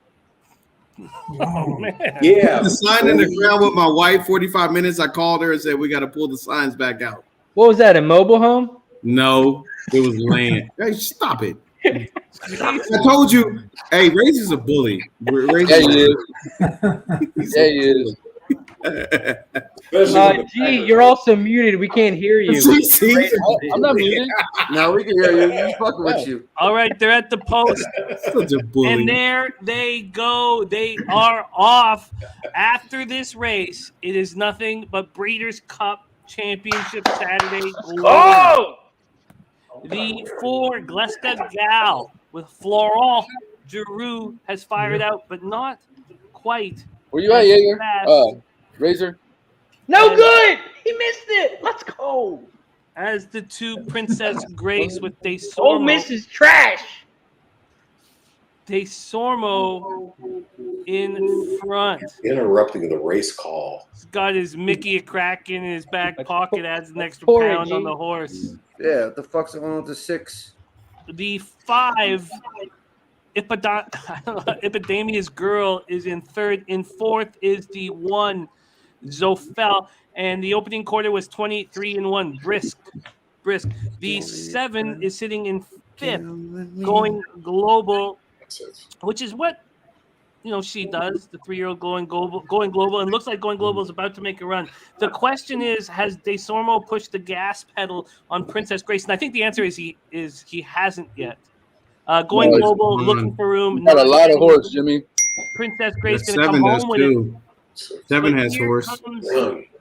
Wow. Man. Yeah. Put the sign in the ground with my wife, 45 minutes. I called her and said, we got to pull the signs back out. What was that, a mobile home? No, it was land. Hey, stop it. I told you, hey, Razor's a bully. Yeah, he is. He's Yeah, a he is. Especially with the G, you're also muted. We can't hear you. See? I'm not muted. Now we can hear you. He's fucking with you. All right, they're at the post. Such a bully. And there they go. They are off. After this race, it is nothing but Breeders' Cup Championship Saturday. Oh! The 4 Gleska Gal with Florent Giroux has fired out, but not quite. Where you at, as Jaeger? fast Razor. No good! He missed it! Let's go! as the 2 Princess Grace with De Oh, Sormo. misses trash! De Sormo in front. interrupting the race call. He's got his Mickey a crack in his back pocket, adds an extra Poor pound G. on the horse. Yeah, what the fuck's going on with the 6? The 5 Epidemia's Girl is in third. In fourth is the 1 Zofel. And the opening quarter was 23-1. Brisk. The 7 is sitting in fifth, going global, which is what she does. The 3-year-old going global, and looks like going global is about to make a run. The question is, has De Sormo pushed the gas pedal on Princess Grace? And I think the answer is he hasn't yet. Going global, looking for room. Got a lot of horse, Jimmy. Princess Grace The going to come 7 does home with it. too. 7 But has here horse. comes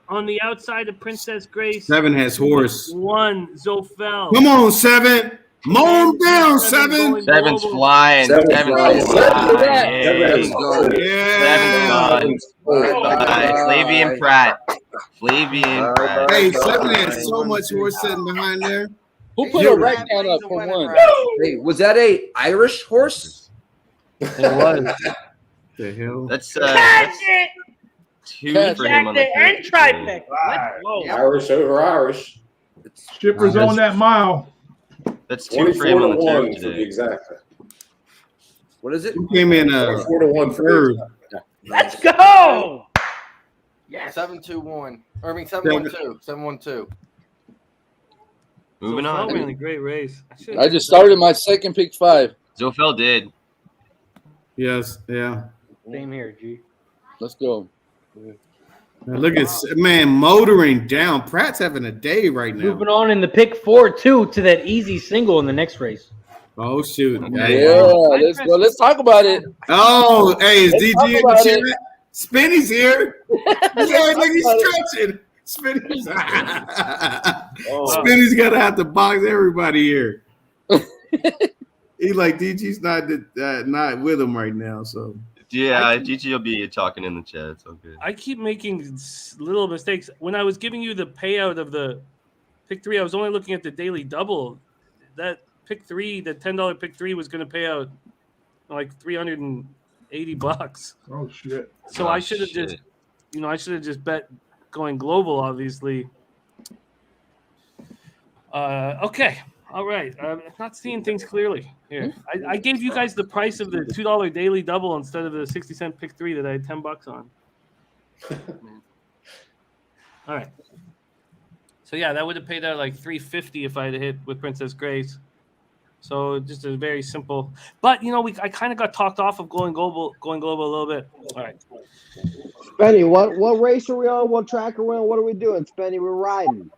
on the outside of Princess Grace. 7 has horse. 1 Zofel. Come on, 7. Mow him down, 7. 7's flying. 7's flying. Yeah. 7's flying. Flavian Pratt. Hey, 7 has so much horse sitting behind there. Who put a right hand up for 1? Hey, was that a Irish horse? It was. The hell? That's Catch it! 2 for him on the And third. trifecta. Let's go. Irish over Irish. Shippers on that mile. That's 2 for him on the 24-1 turf to be today. exact. What is it? Who came in 4-1 third? Let's go! Yes. 7-2-1. Or I mean 7-1-2. 7-1-2. Moving Zofel on. ran a great race. I just started my second pick 5. Zofel did. Yes, yeah. Same here, G. Let's go. Now look at motoring down. Pratt's having a day right now. Moving on in the pick 4 too to that easy single in the next race. Oh shoot! Yeah, let's go. Let's talk about it. Oh, hey, is Let's DG talk in about the it. chat? Spinny's here. Yeah, look, he's stretching. Spinny's Spinny's gotta have to box everybody here. He like DG's not with him right now, so. Yeah, Gigi will be talking in the chat. It's all good. I keep making little mistakes. When I was giving you the payout of the pick 3, I was only looking at the daily double. That pick 3, the $10 pick 3 was going to pay out like $380. Oh shit! So I should have just bet going global, obviously. Okay. All right. I'm not seeing things clearly here. I gave you guys the price of the $2 daily double instead of the 60-cent pick 3 that I had $10 on. All right. So yeah, that would have paid out like $350 if I had hit with Princess Grace. So just a very simple. But I kind of got talked off of going global a little bit. All right. Spenny, what race are we on? What track are we on? What are we doing, Spenny? We're riding.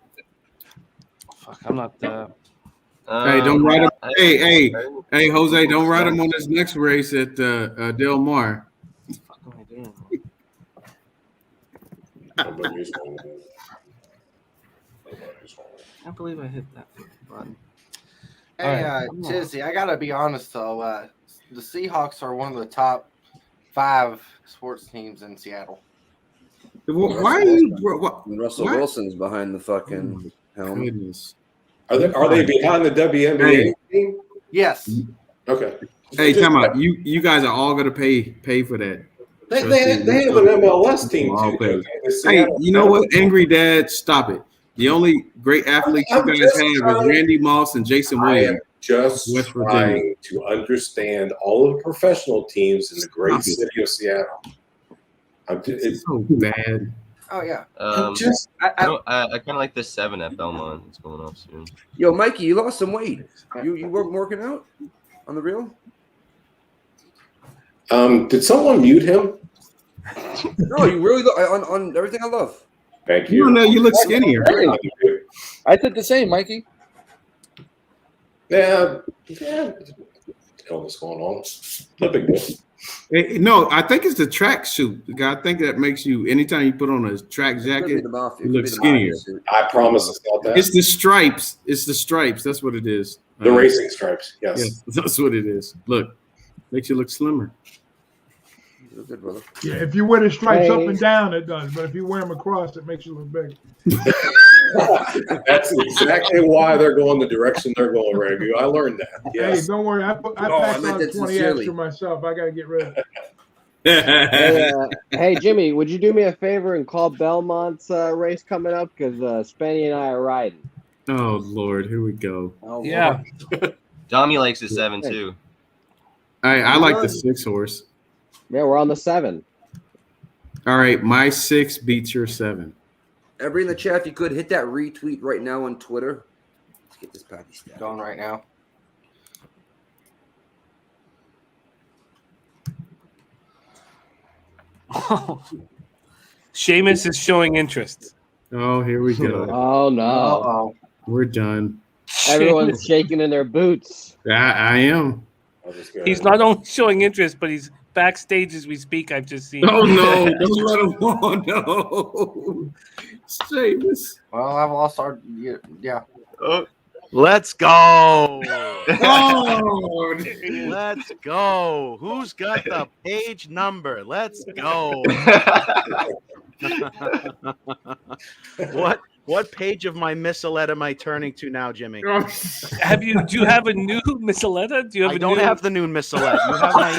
Fuck, I'm not. Hey, don't ride him. Hey, Jose, don't ride him on this next race at Del Mar. What the fuck am I doing? I can't believe I hit that button. Hey, All right. Tizzy, I gotta be honest though. The Seahawks are one of the top 5 sports teams in Seattle. Why are you? Russell Wilson's behind the fucking helm. Goodness. Are they behind the WNBA team? Yes. Okay. Hey, come on. You guys are all gonna pay for that. They have an MLS team too. Hey, you know what? Angry Dad, stop it. The only great athletes you guys have is Randy Moss and Jason Williams. I am just trying to understand all of the professional teams in the great city of Seattle. It's so bad. Oh yeah. I kind of like this 7 at Belmont. It's going off soon. Yo, Mikey, you lost some weight. You weren't working out on the real? Did someone mute him? No, you really look on everything I love. Thank you. No, you look skinnier. I did the same, Mikey. Yeah. What's going on? No big deal. Hey, no, I think it's the track suit. I think that makes you, anytime you put on a track jacket, you look skinnier. I promise it's not that. It's the stripes. It's the stripes. That's what it is. The racing stripes. Yes. That's what it is. Look, makes you look slimmer. Good, brother. Yeah, if you wear the stripes up and down, it does. But if you wear them across, it makes you look big. That's exactly why they're going the direction they're going, Randy. I learned that. Yes. Hey, don't worry. I packed on 20 extra myself. I got to get rid of it. Hey, Jimmy, would you do me a favor and call Belmont's race coming up? Because Spenny and I are riding. Oh, Lord. Here we go. Oh, yeah. Dommy likes the 7 too. I like the 6 horse. Yeah, we're on the 7. All right, my 6 beats your 7. Everybody in the chat, if you could hit that retweet right now on Twitter. Let's get this patty stat going right now. Seamus is showing interest. Oh, here we go. Oh no! Uh-oh. We're done. Everyone's shaking in their boots. I am. He's not only showing interest, but he's backstage as we speak. I've just seen. Oh no! Don't let him on. No. Seamus. Well, I've lost our. Yeah. Oh. Let's go. Oh. Let's go. Who's got the page number? Let's go. What page of my missalette am I turning to now, Jimmy? Do you have a new missaletta? Do you have I don't have the new missalette. You have my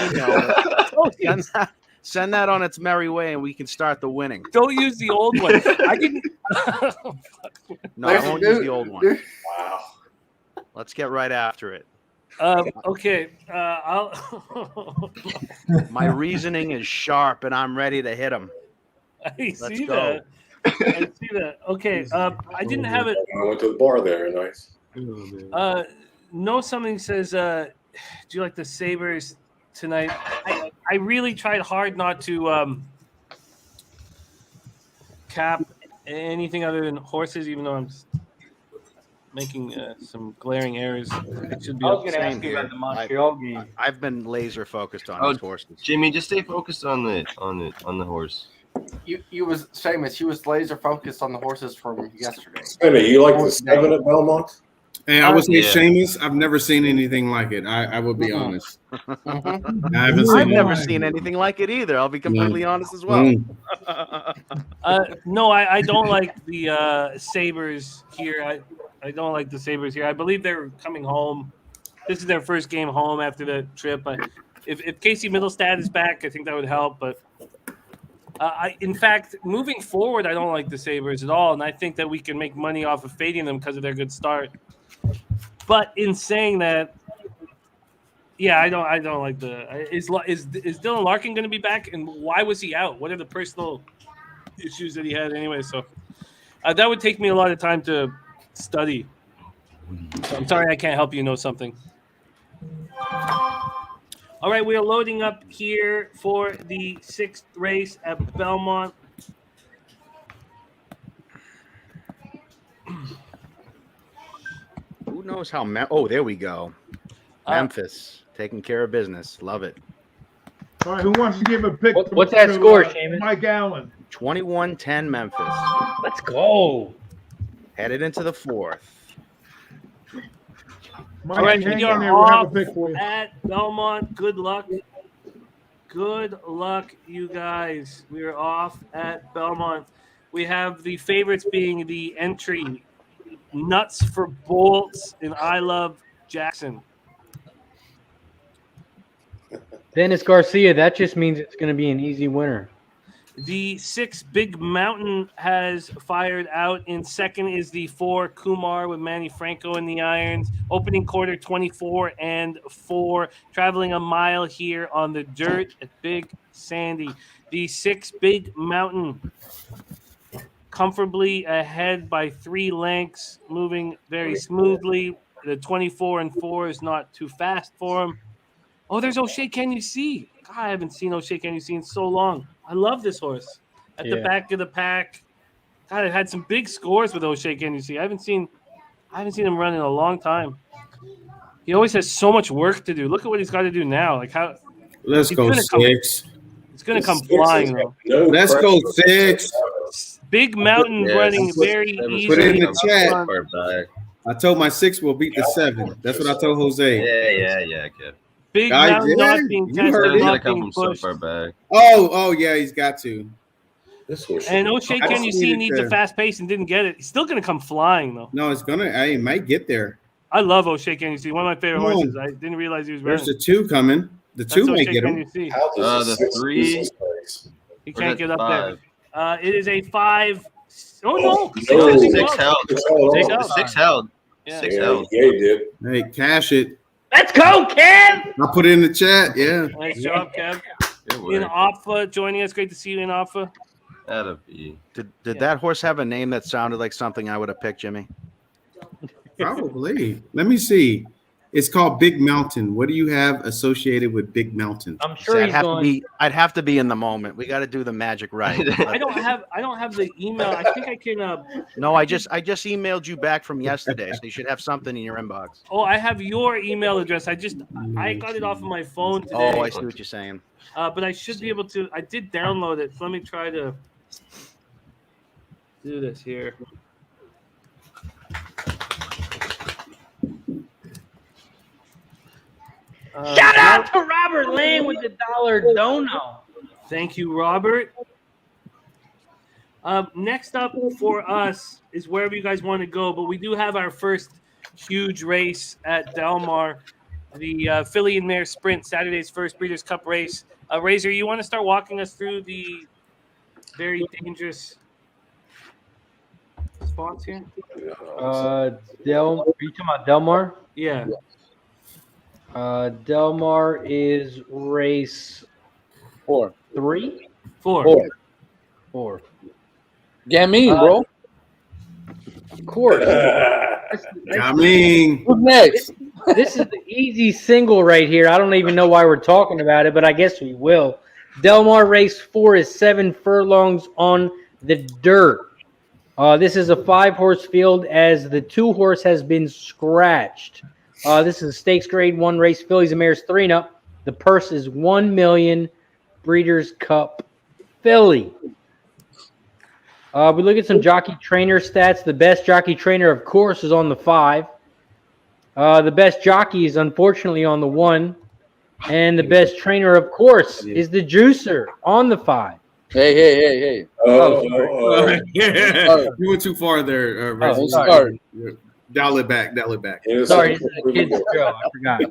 email. Send that on its merry way, and we can start the winning. Don't use the old one. I didn't. No, I won't use the old one. Wow. Let's get right after it. Okay. My reasoning is sharp, and I'm ready to hit him. I see that. Okay. I didn't have it. I went to the bar there. Nice. No, something says, do you like the Sabres tonight? I really tried hard not to cap anything other than horses, even though I'm making some glaring errers. It should be. I was going to ask you about the Montreal game. I've been laser focused on these horses. Jimmy, just stay focused on the horse. You was Seamus. You was laser focused on the horses from yesterday. Hey, you like the 7 at Belmont? Hey, I would say Seamus. I've never seen anything like it. I will be honest. I've never seen anything like it either. I'll be completely honest as well. No, I don't like the Sabres here. I don't like the Sabres here. I believe they're coming home. This is their first game home after the trip. If Casey Middlestad is back, I think that would help. But in fact, moving forward, I don't like the Sabres at all, and I think that we can make money off of fading them because of their good start. But in saying that, yeah, I don't like the. Is Dylan Larkin going to be back, and why was he out? What are the personal issues that he had anyway? So that would take me a lot of time to study. So I'm sorry I can't help you know something. All right, we are loading up here for the 6th race at Belmont. Who knows how? Oh, there we go. Memphis taking care of business. Love it. All right, who wants to give a pick? What's that score, to Seamus? Mike Allen. 21-10 Memphis. Let's go. Headed into the fourth. Mike, All right, hang we in are there. We'll have a off pick for you. at Belmont. Good luck. Good luck, you guys. We are off at Belmont. We have the favorites being the entry Nuts for Bolts and I Love Jackson. Dennis Garcia, that just means it's going to be an easy winner. The 6 Big Mountain has fired out. In second is the 4 Kumar with Manny Franco in the irons. Opening quarter 24-4. Traveling a mile here on the dirt at Big Sandy. The 6 Big Mountain comfortably ahead by 3 lengths, moving very smoothly. The 24-4 is not too fast for him. Oh, there's O'Shea. Can you see? God, I haven't seen O'Shea. Can you see in so long? I love this horse at the back of the pack. God, I've had some big scores with O'Shea. Can you see? I haven't seen him run in a long time. He always has so much work to do. Look at what he's got to do now. Like how? Let's go 6. He's going to come flying though. Let's go 6. Big Mountain running very easy. Put it in the chat. I told my 6 will beat the 7. That's what I told Jose. Yeah, kid. Big Mountain not being tested, not come being from pushed. so far back. Oh, yeah, he's got to. And O'Shea, can you see, needs a fast pace and didn't get it. He's still going to come flying, though. No, it's going to. I might get there. I love O'Shea, can you see? One of my favorite horses. I didn't realize he was running. There's the 2 coming. The 2 may get him. The 3. He can't get up there. It is a 5. Oh, no. 6 held. 6 held. Yeah. 6 held. Yeah, he did. Hey, cash it. Let's go, Kev! I'll put it in the chat. Yeah. Nice job, Kev. In Alpha joining us. Great to see you in Alpha. That'll be. Did that horse have a name that sounded like something I would have picked, Jimmy? Probably. Let me see. It's called Big Mountain. What do you have associated with Big Mountain? I'm sure I'd have to be in the moment. We got to do the magic right. I don't have the email. I think I can. No, I just emailed you back from yesterday, so you should have something in your inbox. Oh, I have your email address. I got it off of my phone today. Oh, I see what you're saying. But I should be able to. I did download it. So let me try to do this here. Shout out to Robert Lane with the $1 dono. Thank you, Robert. Next up for us is wherever you guys want to go, but we do have our first huge race at Del Mar, the Filly and Mare Sprint, Saturday's first Breeders' Cup race. Razor, you want to start walking us through the very dangerous spots here? Are you talking about Del Mar? Yeah. Del Mar is race 4. 3? 4. 4. Gamin, bro. Of course. I mean, Who's next? This is the easy single right here. I don't even know why we're talking about it, but I guess we will. Del Mar race 4 is 7 furlongs on the dirt. This is a 5-horse field as the 2-horse has been scratched. This is a stakes grade 1 race. Fillies and Mares 3-0. The purse is $1 million. Breeders' Cup Filly. We look at some jockey trainer stats. The best jockey trainer, of course, is on the 5. The best jockey is unfortunately on the 1. And the best trainer, of course, is the juicer on the 5. Hey. Yeah. You went too far there. Sorry. Dial it back. Sorry, this is a kid's show. I forgot.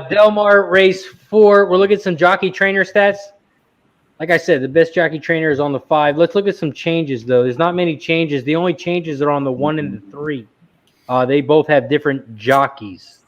Del Mar race 4. We're looking at some jockey trainer stats. Like I said, the best jockey trainer is on the 5. Let's look at some changes, though. There's not many changes. The only changes are on the 1 and the 3. They both have different jockeys.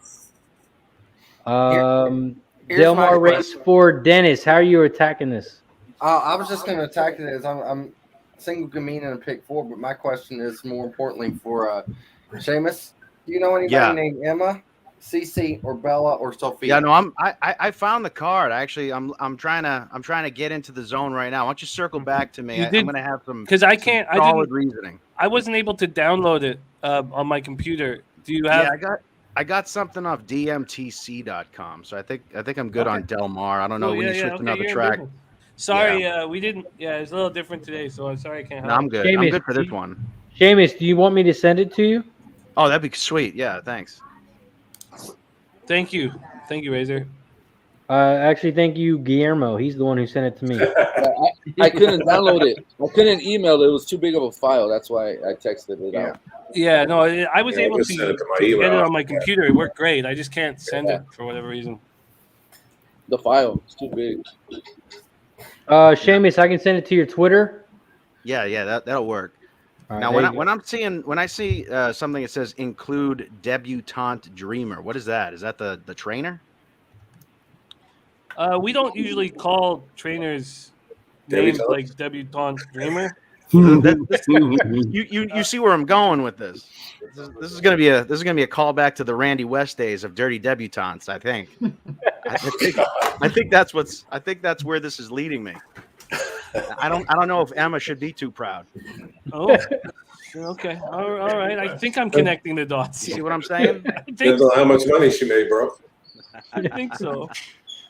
Del Mar race 4. Dennis, how are you attacking this? I was just going to attack it as I'm single Gamin in a pick 4, but my question is more importantly for Seamus. Do you know anybody named Emma, Cece, or Bella, or Sophia? Yeah, no, I found the card. Actually, I'm trying to get into the zone right now. Why don't you circle back to me? I'm going to have some because I can't. Solid reasoning. I wasn't able to download it on my computer. Do you have? Yeah, I got something off dmtc.com, so I think I'm good on Del Mar. I don't know when you switch another you're in track. business. Sorry, we didn't. Yeah, it's a little different today, so I'm sorry I can't help. No, I'm good. I'm good for this one. Seamus, do you want me to send it to you? Oh, that'd be sweet. Yeah, thanks. Thank you, Razor. Actually, thank you, Guillermo. He's the one who sent it to me. I couldn't download it. I couldn't email it. It was too big of a file. That's why I texted it out. Yeah, no, I was able just to send it to my get email. it on my computer. It worked great. I just can't send it for whatever reason. The file is too big. Seamus, I can send it to your Twitter. Yeah, that'll work. All right, Now, there you when I see something that says include debutante dreamer, what is that? Is that the trainer? We don't usually call trainers names like debutante dreamer. You see where I'm going with this. This is gonna be a callback to the Randy West days of dirty debutantes. I think. I think that's where this is leading me. I don't know if Emma should be too proud. Oh, okay, all right. I think I'm connecting the dots. You see what I'm saying? I think Depends on how much money she made, bro. I think so.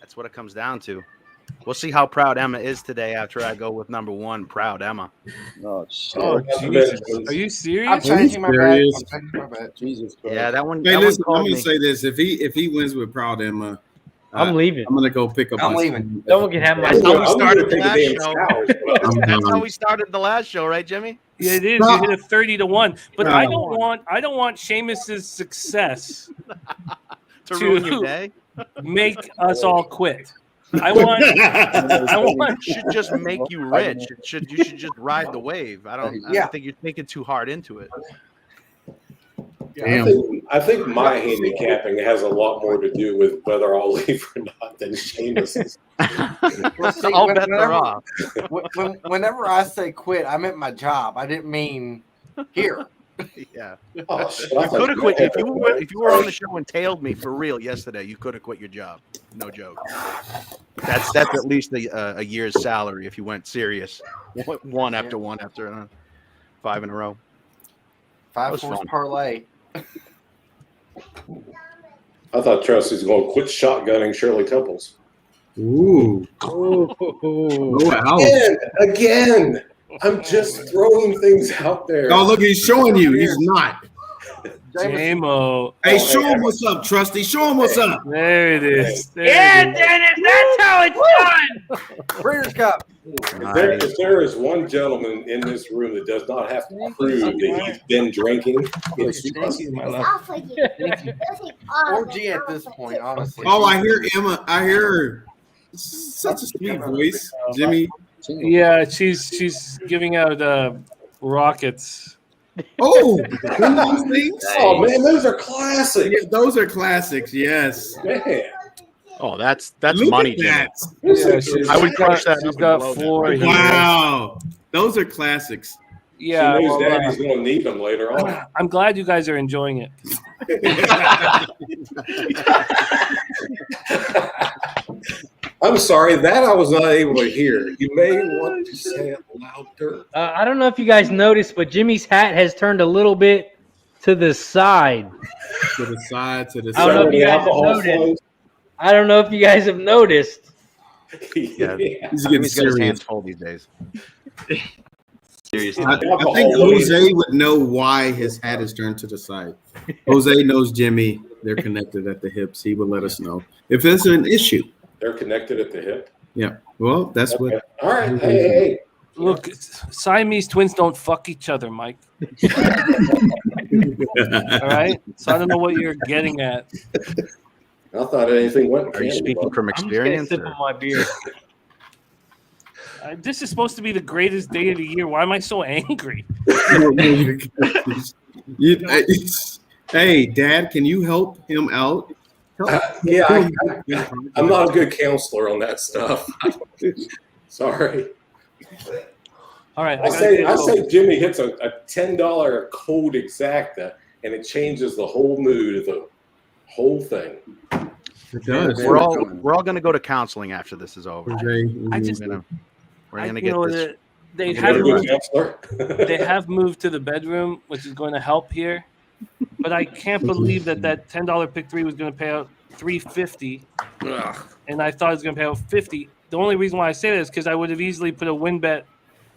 That's what it comes down to. We'll see how proud Emma is today after I go with number one, proud Emma. Oh, shit. Oh, Jesus. Are you serious? I'm changing my bet. Jesus Christ. Yeah, that one. Hey, that listen, one I'm called gonna me. say this: if he wins with Proud Emma, I'm leaving. I'm gonna go pick up. I'm my leaving. No one can have my. That's how we I'm started the gonna last take a show. damn That's how we started the last show, right, Jimmy? Yeah, it is. You hit a 30-1, but I don't want Seamus's success To ruin your day. make us all quit. I want. It should just make you rich. You should just ride the wave. I don't think you're thinking too hard into it. I think my handicapping has a lot more to do with whether I'll leave or not than Seamus's. Well, see, All bets are off. whenever I say quit, I meant my job. I didn't mean here. Yeah. Oh, shit, You I could have thought quit if you were on the show and tailed me for real yesterday. You could have quit your job. No joke. That's at least a year's salary if you went serious. One after 5 in a row. 5-horse parlay. I thought Trusty's going to quit shotgunning Shirley Couples. Ooh. Again. I'm just throwing things out there. Oh, look, he's showing you. He's not. J-Mo. Hey, show him what's up, Trusty. Show him what's up. There it is. Dennis, that's how it's done. Breeders' Cup. If there is one gentleman in this room that does not have to prove that he's been drinking, it's Trusty. Or G at this point, honestly. Oh, I hear Emma. I hear her. Such a sweet voice, Jimmy. Yeah, she's giving out rockets. Oh, those things? Oh man, those are classics. Yeah, those are classics. Yes. Man. Oh, that's Look money, at Jimmy. that. I would crush that. She's got 4 here. Wow, those are classics. Yeah, She knows Daddy's going to need them later on. I'm glad you guys are enjoying it. I'm sorry that I was not able to hear. You may want to say it louder. I don't know if you guys noticed, but Jimmy's hat has turned a little bit to the side. To the side, to the I don't know side. if you guys have noticed. I don't know if you guys have noticed. Yeah, He's getting Jimmy's got his serious. hands full these days. Seriously. I think Jose would know why his hat is turned to the side. Jose knows Jimmy. They're connected at the hips. He will let us know if there's an issue. They're connected at the hip. Yeah. Well, that's Okay. what. All right. Hey. Look, Siamese twins don't fuck each other, Mike. All right? So I don't know what you're getting at. I thought anything went. Are you speaking from experience? I'm just gonna sip on my beer. This is supposed to be the greatest day of the year. Why am I so angry? Hey, Dad, can you help him out? Yeah, I'm not a good counselor on that stuff. Sorry. All right. I say Jimmy hits a $10 cold exacta, and it changes the whole mood of the whole thing. It does. We're all going to go to counseling after this is over. I just, we're going to get this. They You're have a good moved, counselor. they have moved to the bedroom, which is going to help here. but I can't believe that $10 pick 3 was going to pay out $350, and I thought it was going to pay out $50. The only reason why I say that is because I would have easily put a win bet,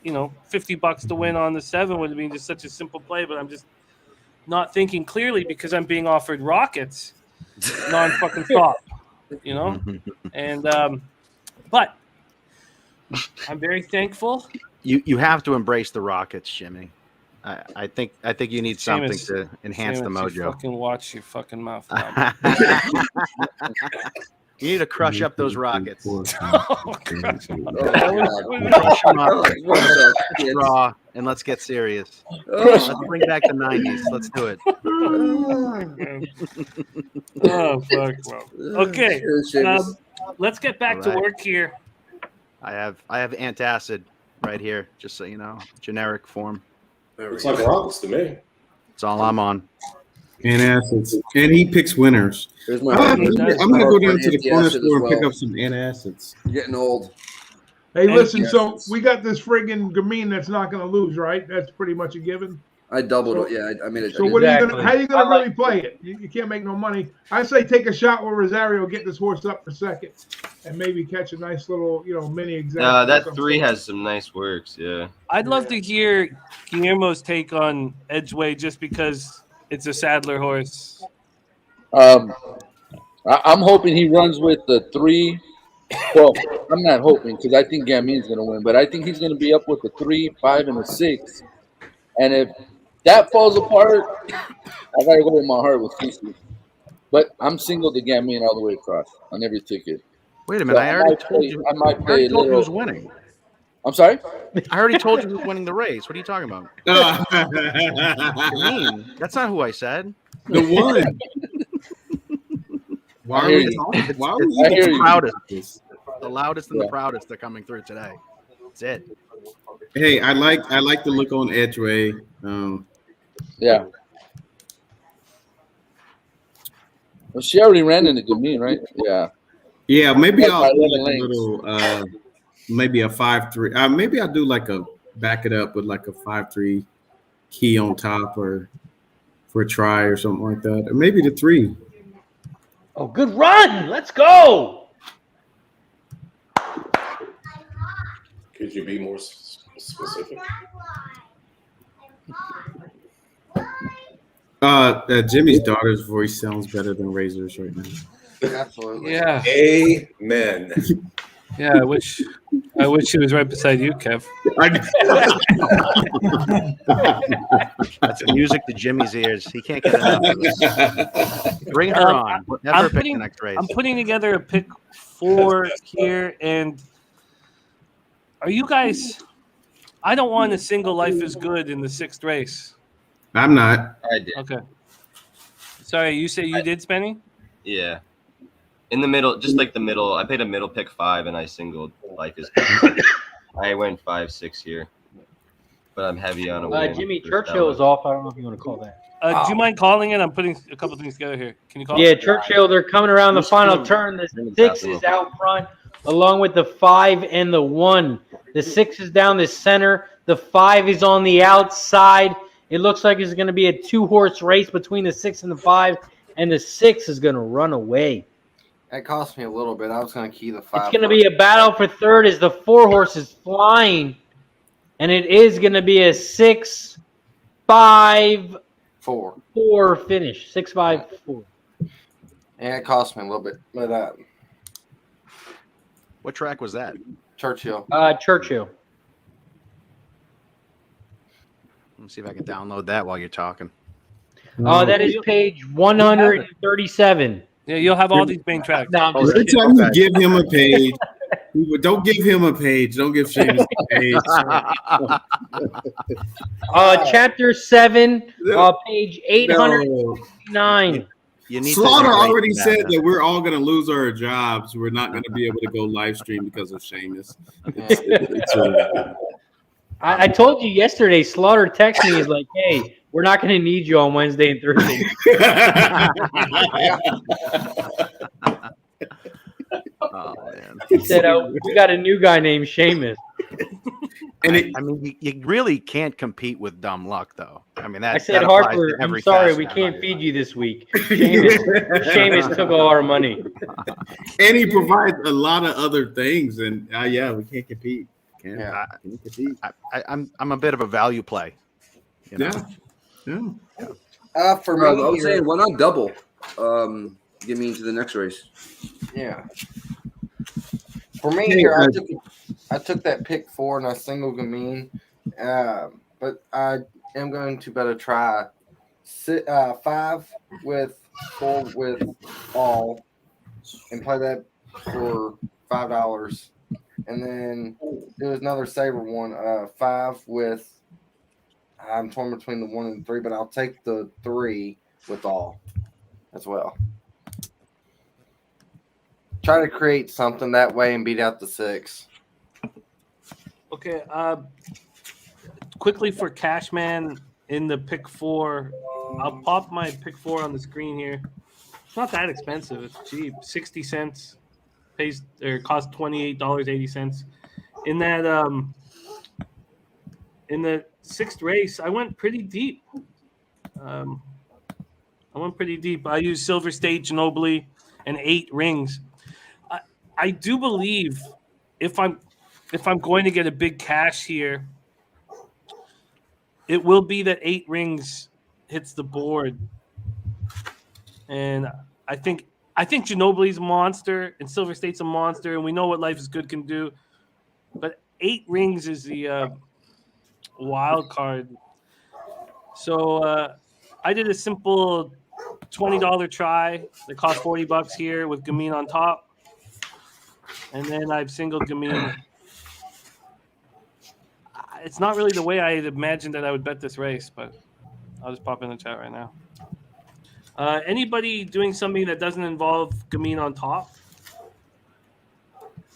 $50 to win on the 7 would have been just such a simple play, but I'm just not thinking clearly because I'm being offered rockets, non-fucking stop, and but I'm very thankful. You have to embrace the rockets, Jimmy. I think you need something Seamus, to enhance the Seamus, you mojo. fucking watch your fucking mouth now. You need to crush up those rockets. God. Crush them up. Straw, and let's get serious. Let's bring back the 90s. Let's do it. Oh, fuck. Well. Okay. Let's get back to work here. I have antacid right here, just so you know, generic form. It's like rocks to me. That's all I'm on. Antacids. And he picks winners. Here's my I'm going to go down to the corner antacid store and as pick well. up some antacids. You're getting old. Hey, listen. So we got this friggin' Gamine that's not going to lose, right? That's pretty much a given. I doubled it. Yeah, I made it. So what are you gonna? How are you gonna really play it? You can't make no money. I say take a shot with Rosario, get this horse up for second, and maybe catch a nice little, mini example. That 3 has some nice works. Yeah. I'd love to hear Guillermo's take on Edgeway just because it's a Sadler horse. I'm hoping he runs with the 3. Well, I'm not hoping because I think Gamine's going to win, but I think he's going to be up with the 3, 5, and a 6. And if that falls apart, I got to go with my heart with Fifi. But I'm single to Gamine all the way across on every ticket. Wait a minute. I already told you. I might play a little. Who's winning. I'm sorry? I already told you who's winning the race. What are you talking about? That's not who I said. The one. Why are we talking? Why are we the proudest? The loudest and the proudest are coming through today. That's it. Hey, I like the look on Edgeway. Yeah. Well, she already ran into Gamine, right? Yeah. Yeah, maybe Like I'll by do 11 like a lengths. little maybe a 5-3. Maybe I'll do like a back it up with like a 5-3 key on top or for a try or something like that. Or maybe the 3. Oh, good run. Let's go. Could you be more specific? Jimmy's daughter's voice sounds better than Razor's right now. Absolutely. Yeah. Amen. Yeah, I wish she was right beside you, Kev. That's music to Jimmy's ears. He can't get enough of this. Bring her on. Never pick the next race. I'm putting together a pick 4 here, and are you guys? I don't want a single Life is Good in the 6th race. I'm not. I did. Okay. Sorry, you say you did, Spenny? Yeah. In the middle, just like the middle, I paid a middle pick 5 and I singled Life is Good. I went 5-6 here, but I'm heavy on a win. Jimmy for Churchill is Stella. off. I don't know if you want to call that. Do you mind calling it? I'm putting a couple things together here. Can you call? Yeah, Churchill, they're coming around the final turn. The 6 is out front, along with the 5 and the 1. The 6 is down the center. The 5 is on the outside. It looks like it's going to be a 2-horse race between the 6 and the 5, and the 6 is going to run away. That cost me a little bit. I was going to key the 5. It's going to be a battle for third as the 4 horse is flying, and it is going to be a 6-5-4 finish. 6-5-4. Yeah, it cost me a little bit. But What track was that? Churchill. Churchill. Let me see if I can download that while you're talking. Oh, that is page 137. Yeah, you'll have all these main tracks. No, I'm just Every kidding. time you give him a page, don't give him a page. Don't give Seamus a page. Chapter 7, page 809. You need Slaughter to already said that we're all going to lose our jobs. We're not going to be able to go live stream because of Seamus. I told you yesterday, Slaughter texted me. He's like, hey, we're not going to need you on Wednesday and Thursday. Oh, man. He said, we got a new guy named Seamus. I mean, you really can't compete with dumb luck, though. I I mean, that I said, that applies to Harper, I'm every sorry, facet we of can't life. feed you this week. Seamus took all our money. And he provides a lot of other things, and yeah, we can't compete. Can't compete. I'm a bit of a value play. You know? Yeah. For I me, was here, saying, why not double? Get me into the next race. yeah. For me Hey, here, I took that pick 4 and I single Gamine, but I am going to better try 5 with 4 with all and play that for $5, and then there was another saber one, 5 with. I'm torn between the 1 and 3, but I'll take the 3 with all as well. Try to create something that way and beat out the 6. Okay. Quickly for Cashman in the pick 4, I'll pop my pick 4 on the screen here. It's not that expensive. It's cheap. 60 cents. Costs $28.80. In that in the 6th race, I went pretty deep. I used Silver State, Ginobili, and 8 rings. I do believe if I'm going to get a big cash here, it will be that 8 rings hits the board. And I think Ginobili's a monster and Silver State's a monster, and we know what Life is Good can do. But 8 rings is the wild card. So I did a simple $20 try that cost $40 here with Gamine on top. And then I've singled Gamine. It's not really the way I had imagined that I would bet this race, but I'll just pop in the chat right now. Anybody doing something that doesn't involve Gamine on top?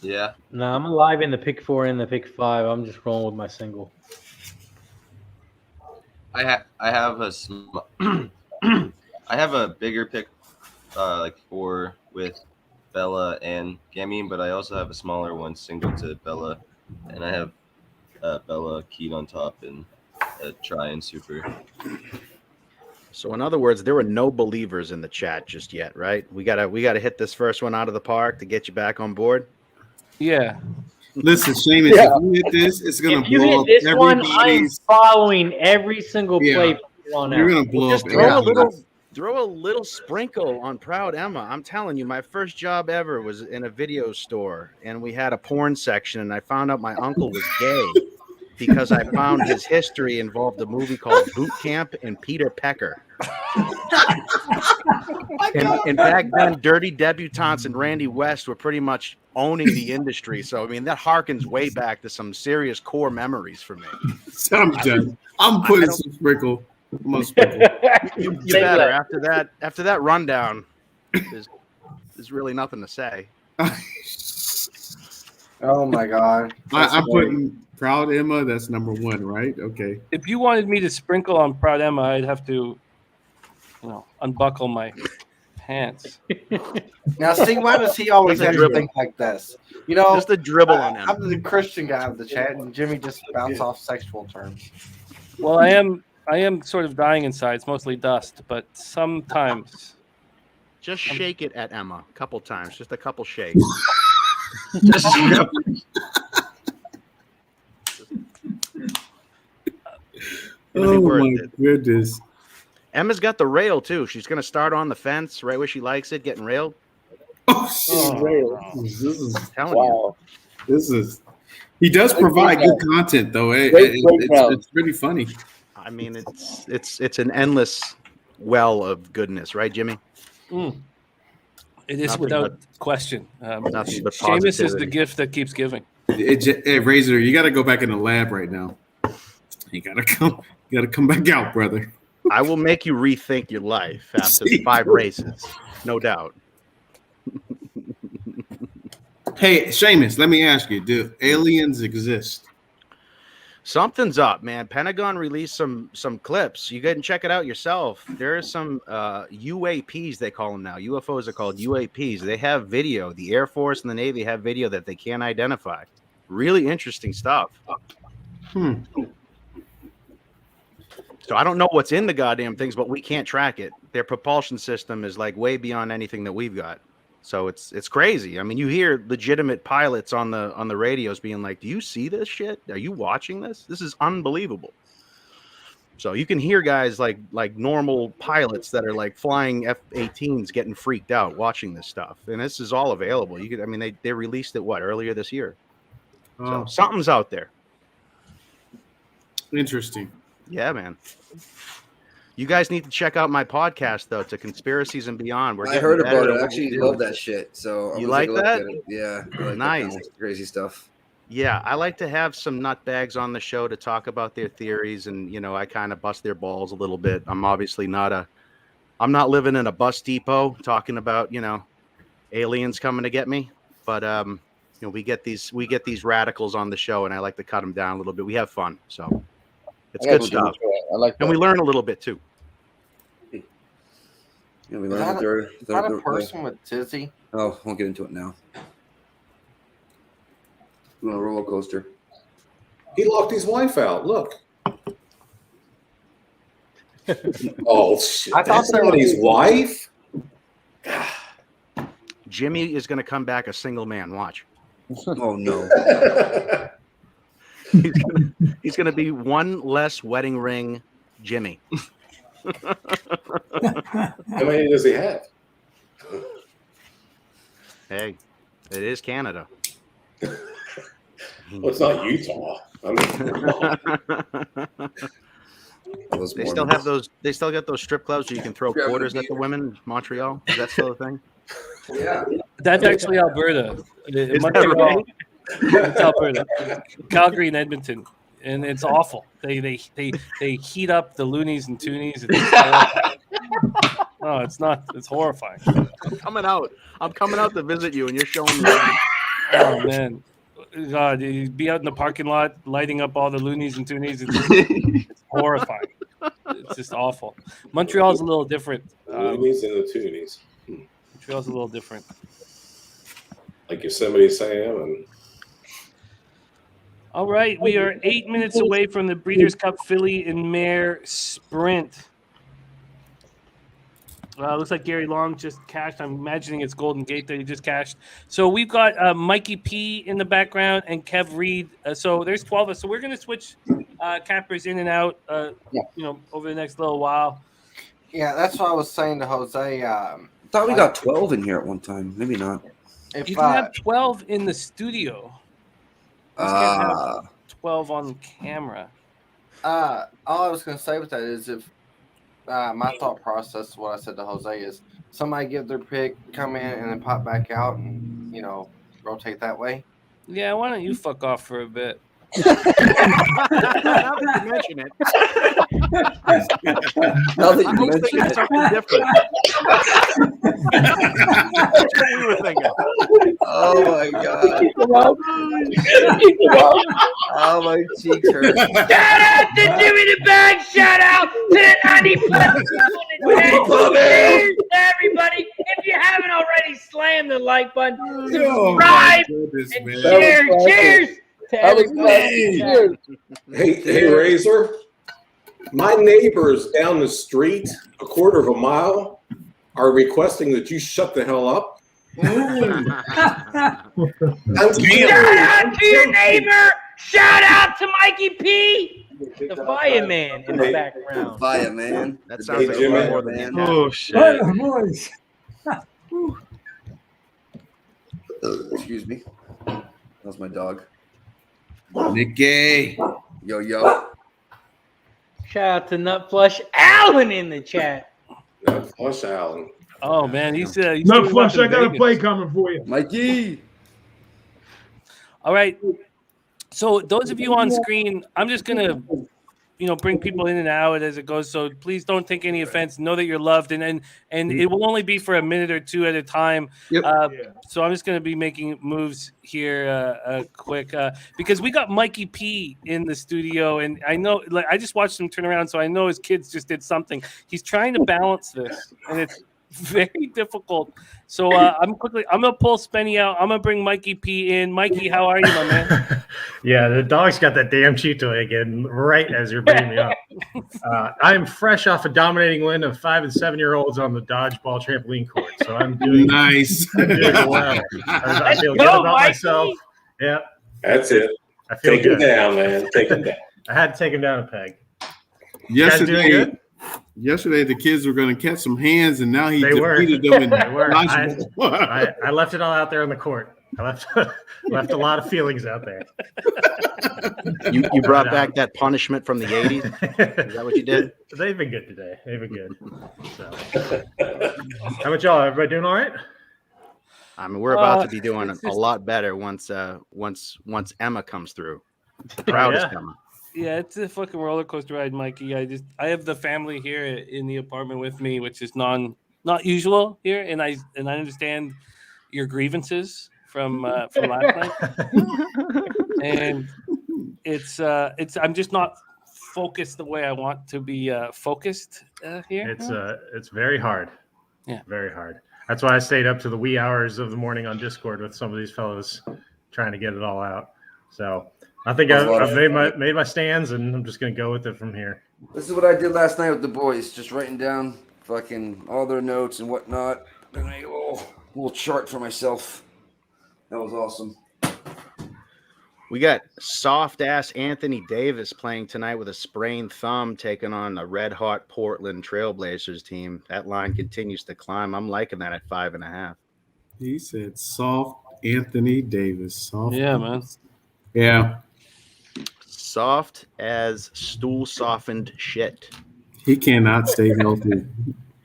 Yeah. No, I'm alive in the pick 4 and the pick 5. I'm just rolling with my single. I have I have a bigger pick, like 4 with Bella and Gamine, but I also have a smaller one single to Bella, and I have Bella keyed on top and a try and super. So in other words, there were no believers in the chat just yet, right? We gotta hit this first one out of the park to get you back on board. Yeah. Listen, Seamus, if you hit this, it's gonna If you blow hit up this one, I'm everybody's. following every single play Yeah. from here on You're out. gonna blow Just up. throw a little sprinkle on Proud Emma. I'm telling you, my first job ever was in a video store, and we had a porn section, and I found out my uncle was gay because I found his history involved a movie called Boot Camp and Peter Pecker. And back then, Dirty Debutantes and Randy West were pretty much owning the industry. So, I mean, that harkens way back to some serious core memories for me. I'm done. I'm putting some sprinkle. I'm gonna sprinkle. You better. After that rundown, there's really nothing to say. Oh my God! I'm putting Proud Emma. That's number 1, right? Okay. If you wanted me to sprinkle on Proud Emma, I'd have to, unbuckle my pants. Now, see, why does he always have to think like this? Just a dribble on him. I'm the Christian guy of the chat, and Jimmy just bounce off sexual terms. Well, I am sort of dying inside. It's mostly dust, but sometimes. Just shake it at Emma a couple times. Just a couple shakes. Oh my goodness. Emma's got the rail too. She's going to start on the fence right where she likes it, getting railed. This is. He does provide good content though. It's pretty funny. I mean, it's an endless well of goodness, right, Jimmy? It is Nothing without but- question. nothing but Seamus is the positivity. gift that keeps giving. Hey, Razor, you got to go back in the lab right now. You got to come. You got to come back out, brother. I will make you rethink your life after the 5 races, no doubt. Hey, Seamus, let me ask you: do aliens exist? Something's up, man. Pentagon released some clips. You can check it out yourself. There are some UAPs, they call them now. UFOs are called UAPs. They have video. The Air Force and the Navy have video that they can't identify. Really interesting stuff. So I don't know what's in the goddamn things, but we can't track it. Their propulsion system is like way beyond anything that we've got. So it's crazy. I mean, you hear legitimate pilots on the radios being like, "Do you see this shit? Are you watching this? This is unbelievable." So you can hear guys like normal pilots that are like flying F-18s getting freaked out watching this stuff. And this is all available. You could, I mean, they released it earlier this year. So something's out there. Interesting. Yeah, man. You guys need to check out my podcast though, to Conspiracies and Beyond. I heard about it. I actually love that shit. So you like that? Yeah, I like nice, that kind of crazy stuff. Yeah, I like to have some nutbags on the show to talk about their theories, and I kind of bust their balls a little bit. I'm obviously I'm not living in a bus depot talking about aliens coming to get me, but we get these radicals on the show, and I like to cut them down a little bit. We have fun, so it's good stuff. I like that. And we learn a little bit too. Yeah, we learn Is that they're that a person with tizzy? Oh, won't get into it now. On a roller coaster. He locked his wife out. Look. Oh shit! I thought That's not his wife. Jimmy is going to come back a single man. Watch. Oh no. He's going to be one less wedding ring, Jimmy. How many does he have? Hey, it is Canada. Well, it's not Utah. They still have those. They still got those strip clubs where you can throw quarters at the women in Montreal. Is that still a thing? Yeah, that's actually Alberta. Is that Montreal. right? It's Alberta, Calgary, and Edmonton, and it's awful. They heat up the loonies and toonies. No, it's not. It's horrifying. I'm coming out to visit you, and you're showing me. Oh man, God, you'd be out in the parking lot lighting up all the loonies and toonies. It's horrifying. It's just awful. Montreal's a little different. Loonies and the toonies. Montreal's a little different. Like Yosemite Sam and. All right, we are 8 minutes away from the Breeders' Cup Filly and Mare Sprint. Looks like Gary Long just cashed. I'm imagining it's Golden Gate that he just cashed. So we've got Mikey P in the background and Kev Reed. So there's 12 of us. So we're going to switch cappers in and out, over the next little while. Yeah, that's what I was saying to Jose. I thought we got 12 in here at one time. Maybe not. If you can have 12 in the studio. You can't have 12 on camera. All I was going to say with that is if my thought process, what I said to Jose is somebody give their pick, come in, and then pop back out and, rotate that way. Yeah, why don't you fuck off for a bit? Now that you mention it. Now that you I was mention thinking it. something different. That's what we were thinking. Oh my god. Oh, my cheeks hurt. Shout out to Jimmy the Bag. Shout out to the 90 plus. Cheers to everybody. If you haven't already, slam the like button. Subscribe. And cheers. Hey, Razor. My neighbors down the street, a quarter of a mile, are requesting that you shut the hell up. Shout out to your neighbor. Shout out to Mikey P. The fireman in the background. Fireman. That sounds like Jimmy. more than that. Oh shit! Excuse me. That's my dog. Nicky. Yo. Shout out to Nut Flush Allen in the chat. Flush Allen. Oh man, he's No flush. I got a Vegas. play coming for you, Mikey. All right. So those of you on screen, I'm just gonna, bring people in and out as it goes. So please don't take any offense. Know that you're loved, and it will only be for a minute or two at a time. Yep. So I'm just gonna be making moves here, quick, because we got Mikey P in the studio, and I know, I just watched him turn around, so I know his kids just did something. He's trying to balance this, and Very difficult. So I'm gonna pull Spenny out. I'm gonna bring Mikey P in. Mikey, how are you, my man? Yeah, the dog's got that damn cheat toy again, right as you're bringing me up. I'm fresh off a dominating win of 5 and 7-year-olds on the dodgeball trampoline court, so I'm doing nice. I'm doing well. I feel good about myself. Yeah, That's it. I feel Take him good. down, man. Take him down. I had to take him down a peg. You guys doing good? Yesterday, the kids were going to catch some hands, and now he They were. defeated them in They were. dodgeball. I left it all out there on the court. I left a lot of feelings out there. You brought back that punishment from the 80s? Is that what you did? They've been good today. They've been good. So. How about y'all? Everybody doing all right? I mean, we're about to be doing a lot better once Emma comes through. The proudest Emma. Yeah, it's a fucking roller coaster ride, Mikey. I have the family here in the apartment with me, which is not usual here, and I understand your grievances from last night. And it's I'm just not focused the way I want to be focused here. It's very hard. Yeah, very hard. That's why I stayed up to the wee hours of the morning on Discord with some of these fellows trying to get it all out. So I think I've made my stands, and I'm just going to go with it from here. This is what I did last night with the boys, just writing down fucking all their notes and whatnot. And I little chart for myself. That was awesome. We got soft ass Anthony Davis playing tonight with a sprained thumb, taking on a red hot Portland Trailblazers team. That line continues to climb. I'm liking that at 5.5. He said soft Anthony Davis. Soft. Yeah, man. Yeah. Soft as stool softened shit. He cannot stay healthy.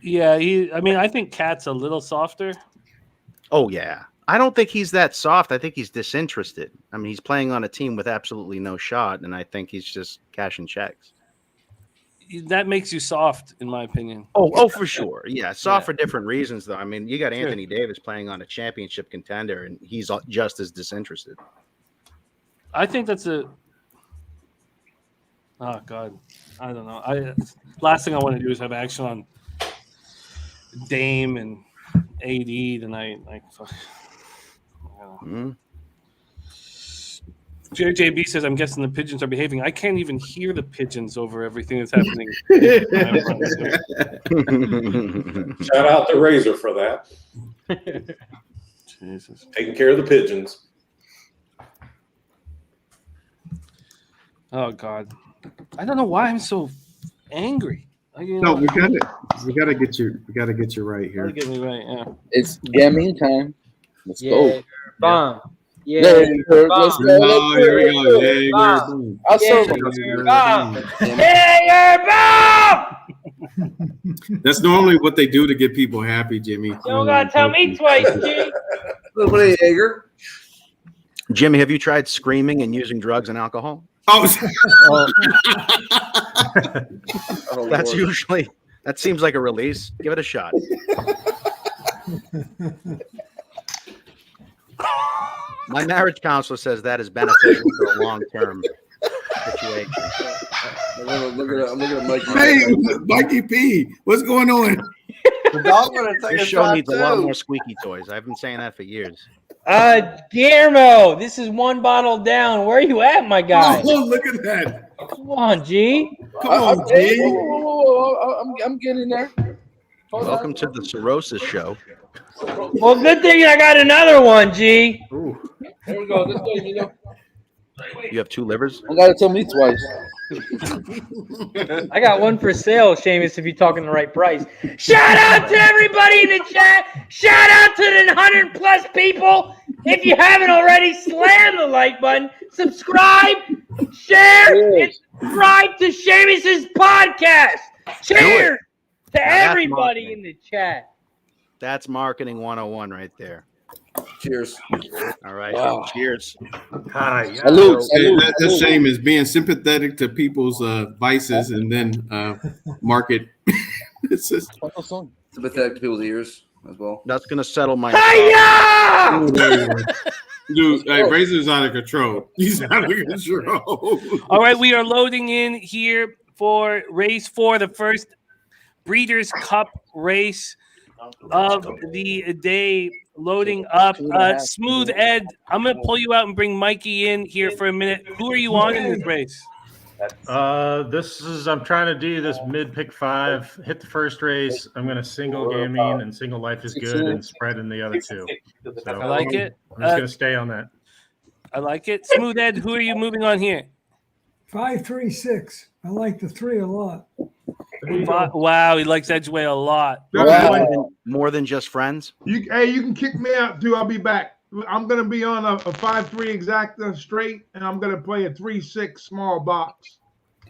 Yeah, I think Cat's a little softer. Oh, yeah. I don't think he's that soft. I think he's disinterested. I mean, he's playing on a team with absolutely no shot, and I think he's just cashing checks. That makes you soft, in my opinion. Oh, for sure. Yeah, soft for different reasons, though. I mean, you got Anthony Davis playing on a championship contender, and he's just as disinterested. I think that's oh God, I don't know. Last thing I want to do is have action on Dame and AD tonight. Like, fuck. JB says, "I'm guessing the pigeons are behaving." I can't even hear the pigeons over everything that's happening. Shout out to Razor for that. Jesus, taking care of the pigeons. Oh God, I don't know why I'm so angry. No, we gotta get you right here. Get me right, yeah. It's gaming time. Let's go. Bomb. Yeah. Let's go. Oh, here we go. Yeah, I'll serve them. That's normally what they do to get people happy, Jimmy. You don't gotta tell me twice, G. Little bit of Jaeger. Jimmy, have you tried screaming and using drugs and alcohol? That's usually, that seems like a release. Give it a shot. My marriage counselor says that is beneficial for a long-term situation. Look at Mikey. Hey, Mikey P, what's going on? The dog gonna take This show needs a lot more squeaky toys. I've been saying that for years. Guillermo, this is one bottle down. Where are you at, my guy? Oh, look at that. Come on, G. Come on, G. I'm getting there. Welcome to the Cirrhosis Show. Well, good thing I got another one, G. Ooh. There we go. This way, you know. You have 2 livers? You gotta tell me twice. I got one for sale, Seamus, if you're talking the right price. Shout out to everybody in the chat. Shout out to the 100+ people. If you haven't already, slam the like button, subscribe, share, and subscribe to Seamus's podcast. Cheers to everybody in the chat. That's marketing 101 right there. Cheers. All right. Wow. Cheers. Hi. Salute. That's shame is being sympathetic to people's vices and then market. It's just sympathetic to people's ears as well. That's gonna settle my. Dude, hey, Razor's out of control. He's out of control. All right, we are loading in here for race 4, the first Breeders' Cup race. of the day loading up. Smooth Ed, I'm going to pull you out and bring Mikey in here for a minute. Who are you on in this race? I'm trying to do this mid pick 5, hit the first race. I'm going to single gaming and single life is good and spread in the other 2. So I like it. I'm just going to stay on that. I like it. Smooth Ed, who are you moving on here? 5, 3, 6. I like the 3 a lot. Wow, he likes Edgeway a lot. More than just friends. You can kick me out too. I'll be back. I'm going to be on a 5-3 exacta straight, and I'm going to play a 3-6 small box.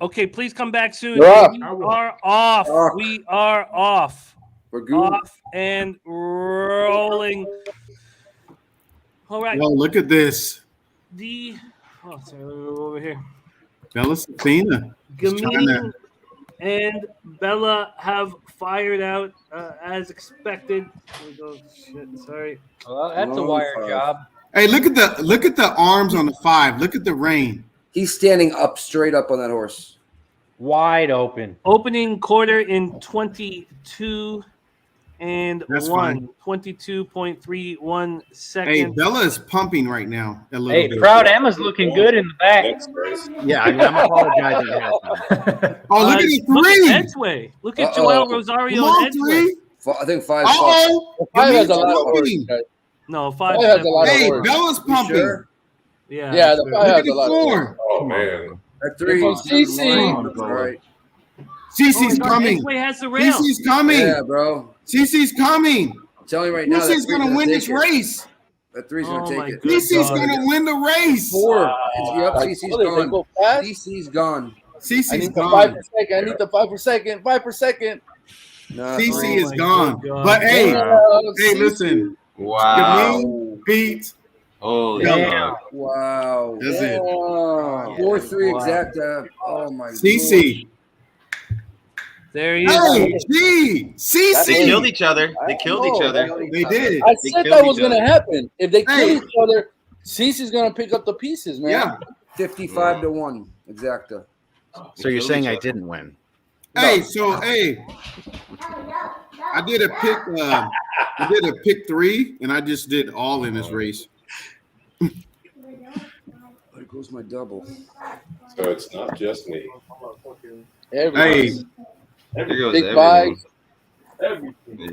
Okay, please come back soon. Yeah. We are off. We are off. We're good. Off and rolling. All right. Well, look at this. Sorry, over here. Bella Safina. Gamine and Bella have fired out as expected. Shit, sorry. Well, that's a wire job. Hey, look at the arms on the 5. Look at the rein. He's standing up straight up on that horse. Wide open. Opening quarter in 22 and That's 1. 22.31 Hey, seconds. Bella is pumping right now. A little Hey, bit. Proud Emma's looking good in the back. Yeah, I'm apologizing ahead of time. Oh, look at the 3. Look at Edgeway. Look at Joel Rosario Come on, and Edgeway. 3. I think 5. Uh-oh. 5 has a lot of pumping. horse. No, 5 has a lot of Hey, horse. Bella's pumping. Sure? Yeah. Yeah, the 5 Look has at a lot the of 4. horse. Oh man. At 3. CC. All right. Cece's coming. Edgeway has the rail. Cece's coming. Yeah, bro. Cece's coming. I'm telling you right now. Cece's going to win this race. That 3's going to take it. Cece's going to win the race. 4. Yep, CC's They gone. go fast. CC's gone. I Cece's need the 5 gone. per second. I need the 5 per second. 5 per second. Nah, Cece is my gone. God. But hey, Hey, listen. Wow. Gamine beat. Holy Damn. fuck. Wow. That's it. 4-3 exacta. Oh my god. Cece. There you Hey, go. G. They Cece. killed each other. They killed each other. They did. I They said killed that was each going to other. happen. If they kill Hey. each other, Cece's going to pick up the pieces, man. Yeah. 55-1 exacta. So you're saying I didn't win? Hey, so hey, I did a pick 3, and I just did all in this race. There goes my double. So it's not just me. Hey, There goes Big everything. five.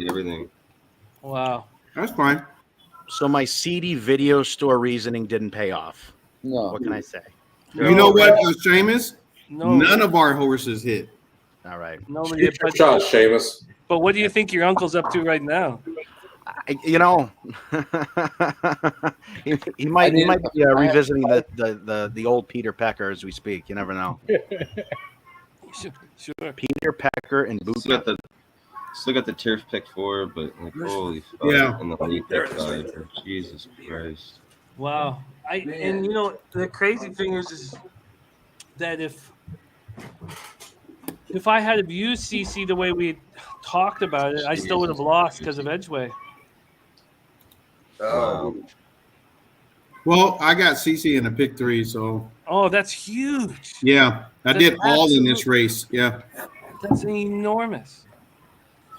Everything. Wow. that's fine. So my CD video store reasoning didn't pay off. No. What can I say? You know what, Seamus? No. None of our horses hit. All right. Nobody. Shoot your shot, Seamus. But what do you think your uncle's up to right now? You know, he might be revisiting the old Peter Pecker as we speak. You never know. Sure. Peter Pecker and boot. Still got the turf pick 4, but like, holy fuck. Yeah. And the late pick 5. Jesus Christ. Wow. And you know the crazy thing is that if I had have used CC the way we talked about it, I still would have lost because of Edgeway. Well, I got CC in a pick 3, so Oh, that's huge. yeah, I That's did all in this absolute- race. Yeah. That's enormous.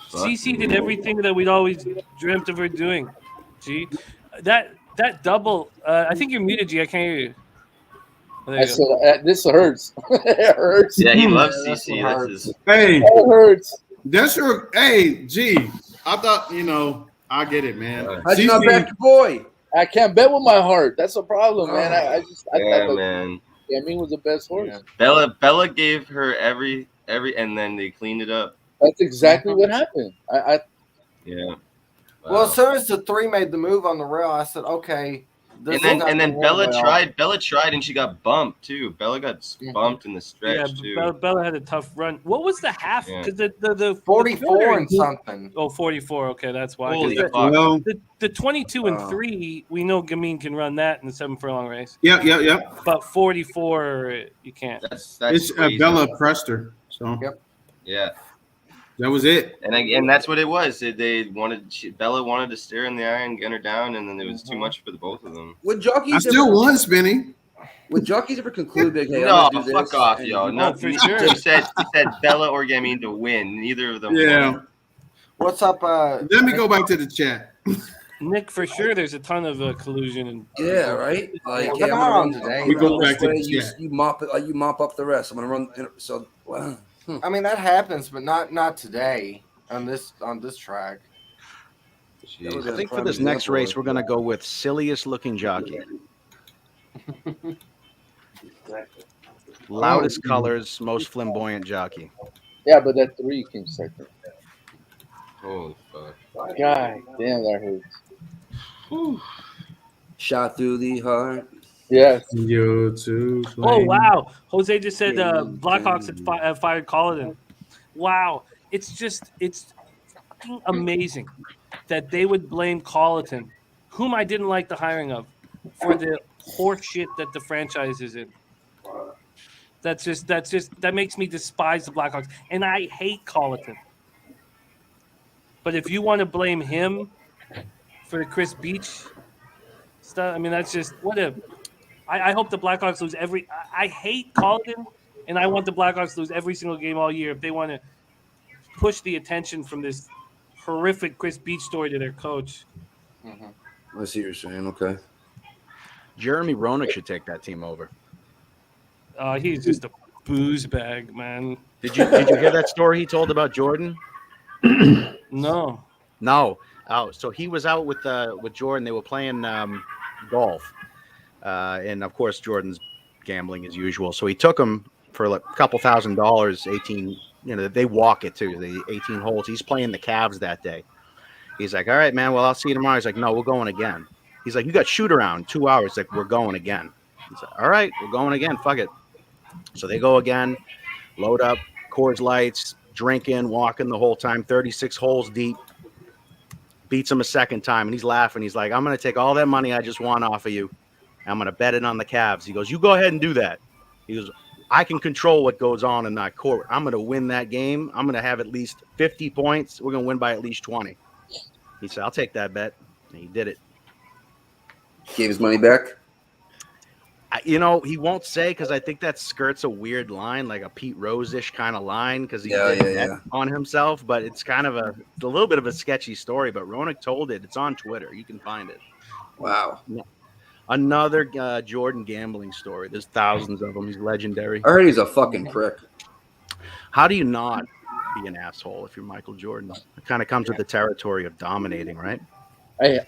CC did everything that we'd always dreamt of her doing. G, that double. I think you're muted, G. I can't hear you. Oh, there I you go. said, this hurts. It hurts. Yeah, he loves CC. That's his. Hey, It hurts. that's your. Hey, G. I thought I get it, man. How'd you not back your boy? I can't bet with my heart. That's a problem, man. I Yeah, thought man. Gamine was the best horse. Yeah. Bella gave her every, and then they cleaned it up. That's exactly what happened. Yeah. Well, as soon as the 3 made the move on the rail, I said, okay. This is not And then gonna Bella work well. tried. Bella tried, and she got bumped too. Bella got bumped in the Yeah, stretch too. Bella had a tough run. What was the half? Yeah. Because the 44 and something. Oh, 44. Okay, that's why. 'Cause Holy the, fuck. Well, the 22 and 3, we know Gamine can run that in the 7 furlong race. yeah. But 44, you can't. That's It's crazy. Bella pressed her, so Yeah. that was it. And that's what it was. Bella wanted to stare in the eye and get her down, and then it was too much for the both of them. Would jockeys I still won, Spinny. Would jockeys ever conclude big? Hey, No, I'm gonna do fuck this, off, and yo. you No, won't for he sure. said Bella or Gamine to win. Neither of them Yeah. won. What's up? Let me go back to the chat. Nick, for sure, there's a ton of collusion. And Yeah, right. Like, Well, hey, they're I'm not gonna on run. today. I'm We gonna go run back this to way. the You chat. you mop it. You mop up the rest. I'm gonna run. So, wow. I mean, that happens, but not today on this track. That would I be a think for prime this next example race, of- we're going to go with silliest looking jockey. Loudest colors, most flamboyant jockey. Yeah, but that 3 came second. Holy fuck. God damn, that hurts. Shot through the heart. Yes. Yo, too. Oh wow, Jose just said Blackhawks had fired Colliton. Wow, it's fucking amazing that they would blame Colliton, whom I didn't like the hiring of, for the horse shit that the franchise is in. That makes me despise the Blackhawks, and I hate Colliton. But if you want to blame him for the Chris Beach stuff, I mean that's just what a. I hope the Blackhawks lose every. I hate Colliton, and I want the Blackhawks to lose every single game all year if they want to push the attention from this horrific Chris Beach story to their coach. I see what you're saying. Okay. Jeremy Roenick should take that team over. He's just a booze bag, man. Did you hear that story he told about Jordan? No. No. Oh, so he was out with Jordan. They were playing golf, and of course Jordan's gambling as usual. So he took him for like a couple $1,000, 18. You know, they walk it too, the 18 holes. He's playing the Cavs that day. He's like, all right, man. Well, I'll see you tomorrow. He's like, no, we're going again. He's like, you got shoot around 2 hours. He's like, we're going again. He's like, all right, we're going again. Fuck it. So they go again, load up, Coors Lights, drinking, walking the whole time, 36 holes deep. Beats him a second time, and he's laughing. He's like, I'm going to take all that money I just won off of you. I'm going to bet it on the Cavs. He goes, you go ahead and do that. He goes, I can control what goes on in that court. I'm going to win that game. I'm going to have at least 50 points. We're going to win by at least 20. He said, I'll take that bet. And he did it. Gave his money back. You know, he won't say because I think that skirts a weird line, like a Pete Rose-ish kind of line, because he did bet on himself. But it's kind of a little bit of a sketchy story. But Roenick told it. It's on Twitter. You can find it. Wow. Another Jordan gambling story. There's thousands of them. He's legendary. I heard he's a fucking prick. How do you not be an asshole if you're Michael Jordan? It kind of comes with the territory of dominating, right? I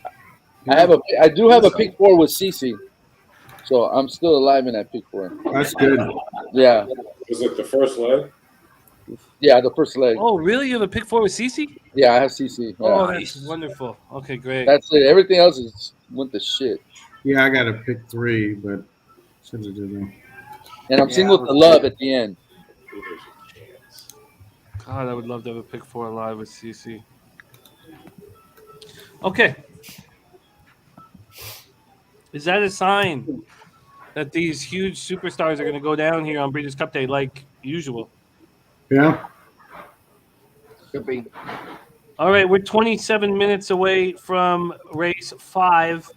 do have a pick 4 with CC. So I'm still alive in that pick 4. That's good. Yeah. Was it the first leg? Yeah, the first leg. Oh, really? You have a pick 4 with CC? Yeah, I have CC. Yeah. Oh, that's wonderful. Okay, great. That's it. Everything else is went to shit. Yeah, I got to pick 3, but should have did that. And I'm single to love at the end. God, I would love to have a pick 4 live with CC. Okay. Is that a sign that these huge superstars are going to go down here on Breeders' Cup Day like usual? Yeah. Could be. All right, we're 27 minutes away from race 5.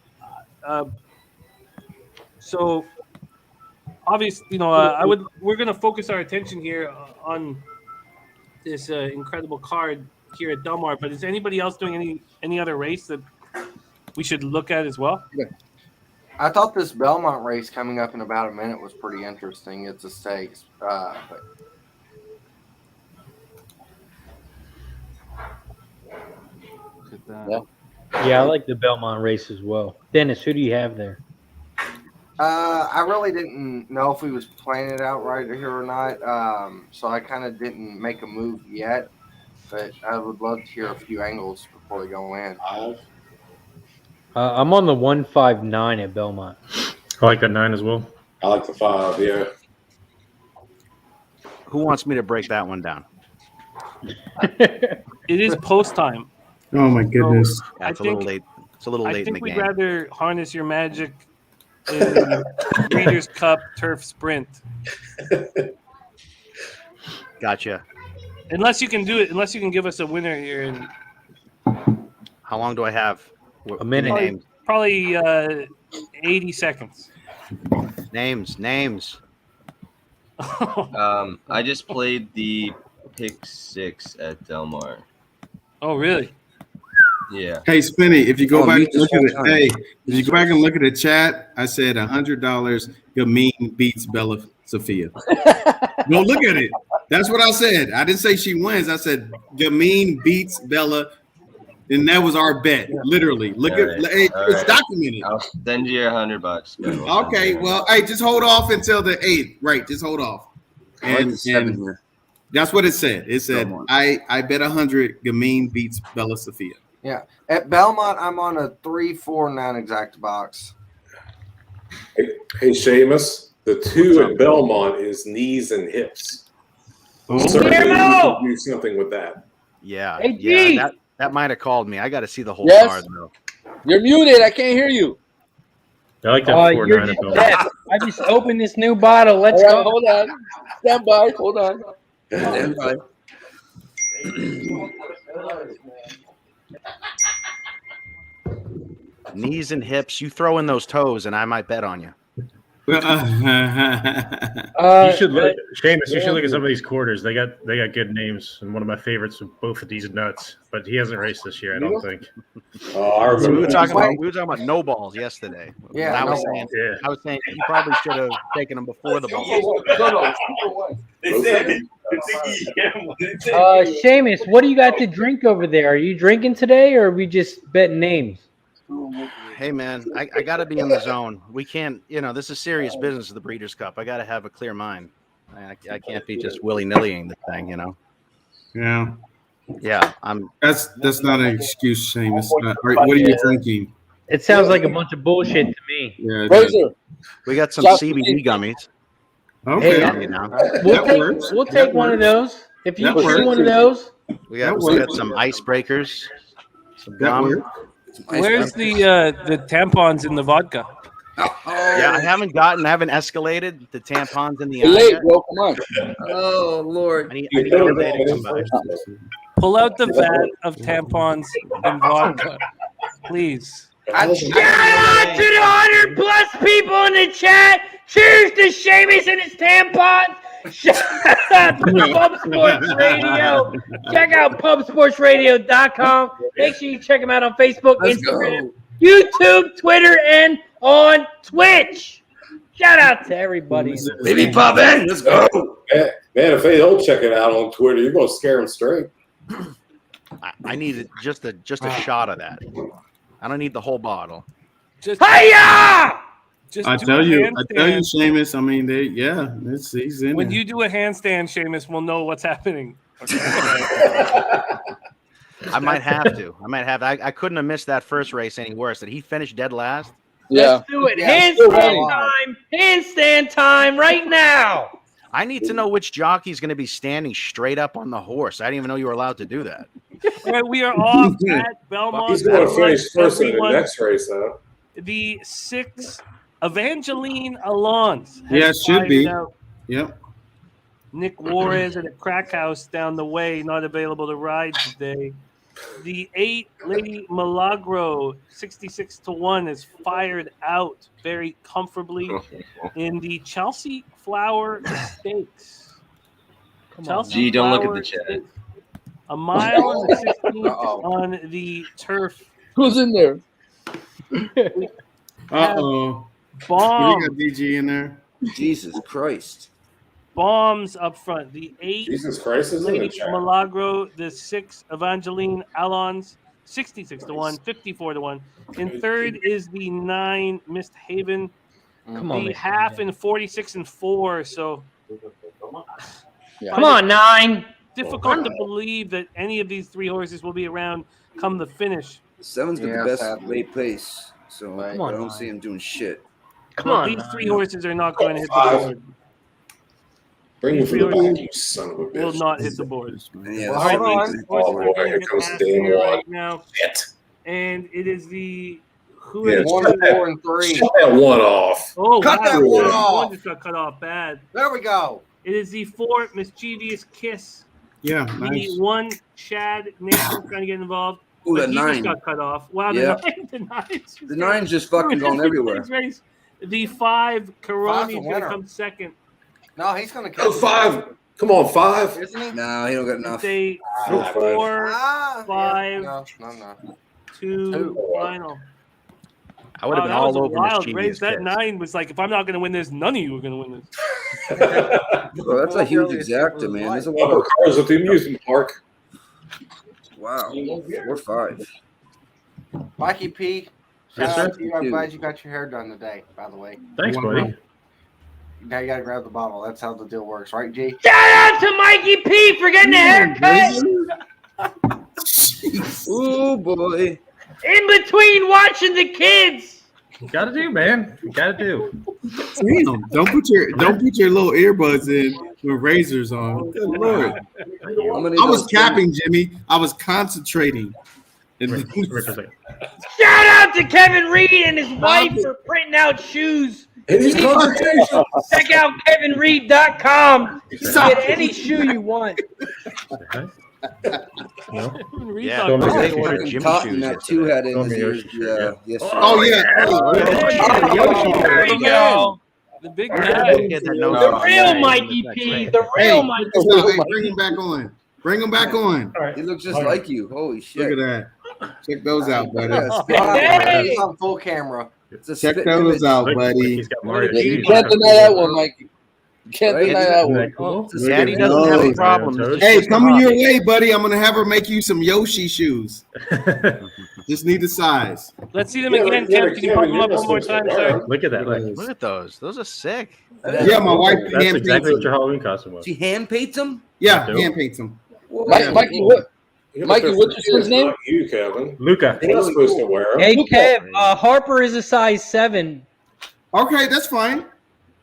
So, obviously, you know, we're going to focus our attention here on this incredible card here at Del Mar. But is anybody else doing any other race that we should look at as well? Yeah. I thought this Belmont race coming up in about a minute was pretty interesting. It's a stakes, but look at that. Yeah, I like the Belmont race as well. Dennis, who do you have there? I really didn't know if we was playing it out right here or not. So I kind of didn't make a move yet, but I would love to hear a few angles before we go in. I'm on the 159 at Belmont. I like that 9 as well. I like the 5, yeah. Who wants me to break that one down? It is post time. Oh my goodness. That's a little late. It's a little late in the I think we'd game. rather harness your magic in Breeders' Cup Turf Sprint. Gotcha. Unless you can do it. Unless you can give us a winner here. And How long do I have? A minute. Names. Probably 80 seconds. Names. I just played the pick 6 at Del Mar. Oh, really? Yeah. Hey, Spinny, if you go Oh, back mute and look this at whole it, time. hey, if you go back and look at the chat, I said $100. Gamine beats Bella Sophia. No, look at it. That's what I said. I didn't say she wins. I said Gamine beats Bella, and that was our bet. Literally, look All at right. it, All it's right. documented. I'll send you $100. Ben. Okay, well, hey, just hold off until the 8th. Right, just hold off. I like And the 7 here. that's what it said. It said Belmont. I bet 100 Gamine beats Bella Sophia. Yeah. At Belmont, I'm on a 3, 4, 9 exact box. Hey, Seamus, the 2 at Belmont is knees and hips. Certainly you can do something with that. Yeah, Hey, yeah, G! that might have called me. I got to see the whole Yes? card though. You're muted. I can't hear you. I like that 4-9 You're at just Belmont. deaf. I just opened this new bottle. Let's All right, go. hold on. Stand by. Hold on. Stand by. Knees and hips. You throw in those toes, and I might bet on you. You should look, Seamus. You should look at some of these quarters. They got good names, and one of my favorites of both of these nuts. But he hasn't raced this year, I don't think. Oh, we were talking about no balls yesterday. Yeah, I no was balls. saying you probably should have taken them before the balls. Seamus, what do you got to drink over there? Are you drinking today, or are we just betting names? Hey man, I got to be in the zone. We can't, this is serious business of the Breeders' Cup. I got to have a clear mind. I can't be just willy-nillying the thing, Yeah. Yeah, That's not an excuse, Seamus. What are you thinking? It sounds like a bunch of bullshit to me. Yeah. Razor. We got some Stop. CBD gummies. Okay. Hey, we'll take one of those. If you choose one of those, We got some icebreakers. Some gum. Where's the tampons in the vodka? Yeah, I haven't escalated the tampons in the You're eye late, yet. bro. Come on. Oh, Lord. I need to get ready to come back. Pull out the vat of tampons and vodka, please. Shout out to the 100+ people in the chat. Cheers to Seamus and his tampons. Shout out to Pub Sports Radio. Check out pubsportsradio.com. Make sure you check them out on Facebook, Instagram, YouTube, Twitter, and on Twitch. Shout out to everybody. Baby pop in. Let's go. Man, if they don't check it out on Twitter, you're going to scare them straight. I need just a shot of that. I don't need the whole bottle. Hiya! I tell you, Seamus. I mean, he's in When there. you do a handstand, Seamus, we'll know what's happening. I might have to. I couldn't have missed that first race any worse. Did he finish dead last? Yeah. Let's do it. Handstand time. Handstand time right now. I need to know which jockey's going to be standing straight up on the horse. I didn't even know you were allowed to do that. All right, we are off at Belmont. He's going to finish first in the Everyone- next race, though. The 6 Evangeline Alons. has Yeah, it should be. fired out. Yep. Nick Juarez at a crack house down the way, not available to ride today. The 8 Lady Milagro, 66-1, is fired out very comfortably in the Chelsea Flower Stakes. Gee, don't look at the chat. Stakes. A mile and a 16th on the turf. Who's in there? Uh-oh. Bomb. You got DG in there? Jesus Christ. Bombs up front. The 8 Jesus Christ is in the Lady chat. Milagro, the 6 Evangeline Alons, 66-1, 54-1. In third is the 9 Mist Haven. Come on, The Mist half in 46-4. So come on, 9. difficult to believe that any of these 3 horses will be around come the finish. 7's got Yeah, the best sadly. late pace, so I on, don't see him doing shit. Come Well, on, these 3 9. horses are not going to hit the Five. board. Bring him These from the 3 back, horses you son of a will bitch. not hit the board. Yeah, All right, Hold on. these horses Oh, are boy, going here to comes get the past damn here one. right now. Shit. And it is the who Yeah, is 1, 4, and 3. Shut that one off. oh Cut wow, that one one off. just got cut off bad. There we go. It is the 4 Mischievous Kiss. Yeah, The nice. 1 Chad Nathan trying to get involved. Ooh, But that he just 9. got cut off. Wow, Yeah. the 9's The 9's just fucking going everywhere. The 5 Five's Coroni a is going to winner. come second. No, he's going to catch Go 5. Come on, 5. No, he don't got enough. Say Ah, 4, Ah, 5, yeah. No. 2, final. I would have been that was all over wild. mischievous. Raise that 9 was like, if I'm not going to win this, none of you are going to win this. Bro, that's a huge exacta, man. There's a lot Upper of cars at the amusement park. wow. 4, 5. Mikey P. Yes, Shout sir. out to you. I'm glad you got your hair done today, by the way. Thanks, buddy. Now you got to grab the bottle. That's how the deal works, right, G? Shout out to Mikey P for getting a haircut. Ooh, boy. In between watching the kids. You gotta do, man. You gotta do. Damn, don't put your little earbuds in with razors on. Good Lord. I was capping, Jimmy. I was concentrating. Shout out to Kevin Reed and his wife for printing out shoes. Check out KevinReed.com. You can get any shoe you want. Yeah, Don't they make ordered fucking Jimmy cotton shoes that yesterday. two had in Don't his make ears. Yoshi, Yesterday. Oh, yeah. There you go. The big guy. The real Mikey P. The real Mikey P. Hey, bring him back on. Bring him back on. He looks just like you. Holy shit. Look at that. Check those out, buddy. It's on full camera. Check those out, buddy. You can't deny that one, Mikey. You can't deny that one. Cool. Daddy doesn't have a problem. Hey, coming your way, buddy. I'm gonna have her make you some Yoshi shoes. Just need the size. Let's see them again, Kev. Can you pop them up one more time, sir? Look at that. Look at those. Those are sick. Yeah, my wife That's hand exactly paints what your them. Halloween costume was. She hand paints them? Yeah, hand paints them. Mikey, what's your son's name? Not you, Kevin. Luca. You're not supposed to wear them. Hey, Kev, Harper is a size 7. Okay, that's fine.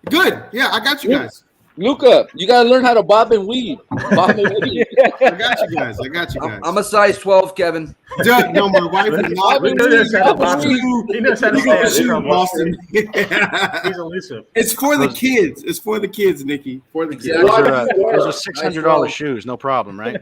Good. Yeah, I got you guys. Luca, you gotta learn how to bob and weave. Bob and weave. I got you guys. I'm a size 12, Kevin. Dude, no, my wife is not. He knows how to stay out of trouble. Boston. He's elusive. It's for the kids. It's for the kids, Nikki. For the kids. Those are $600 shoes. No problem, right?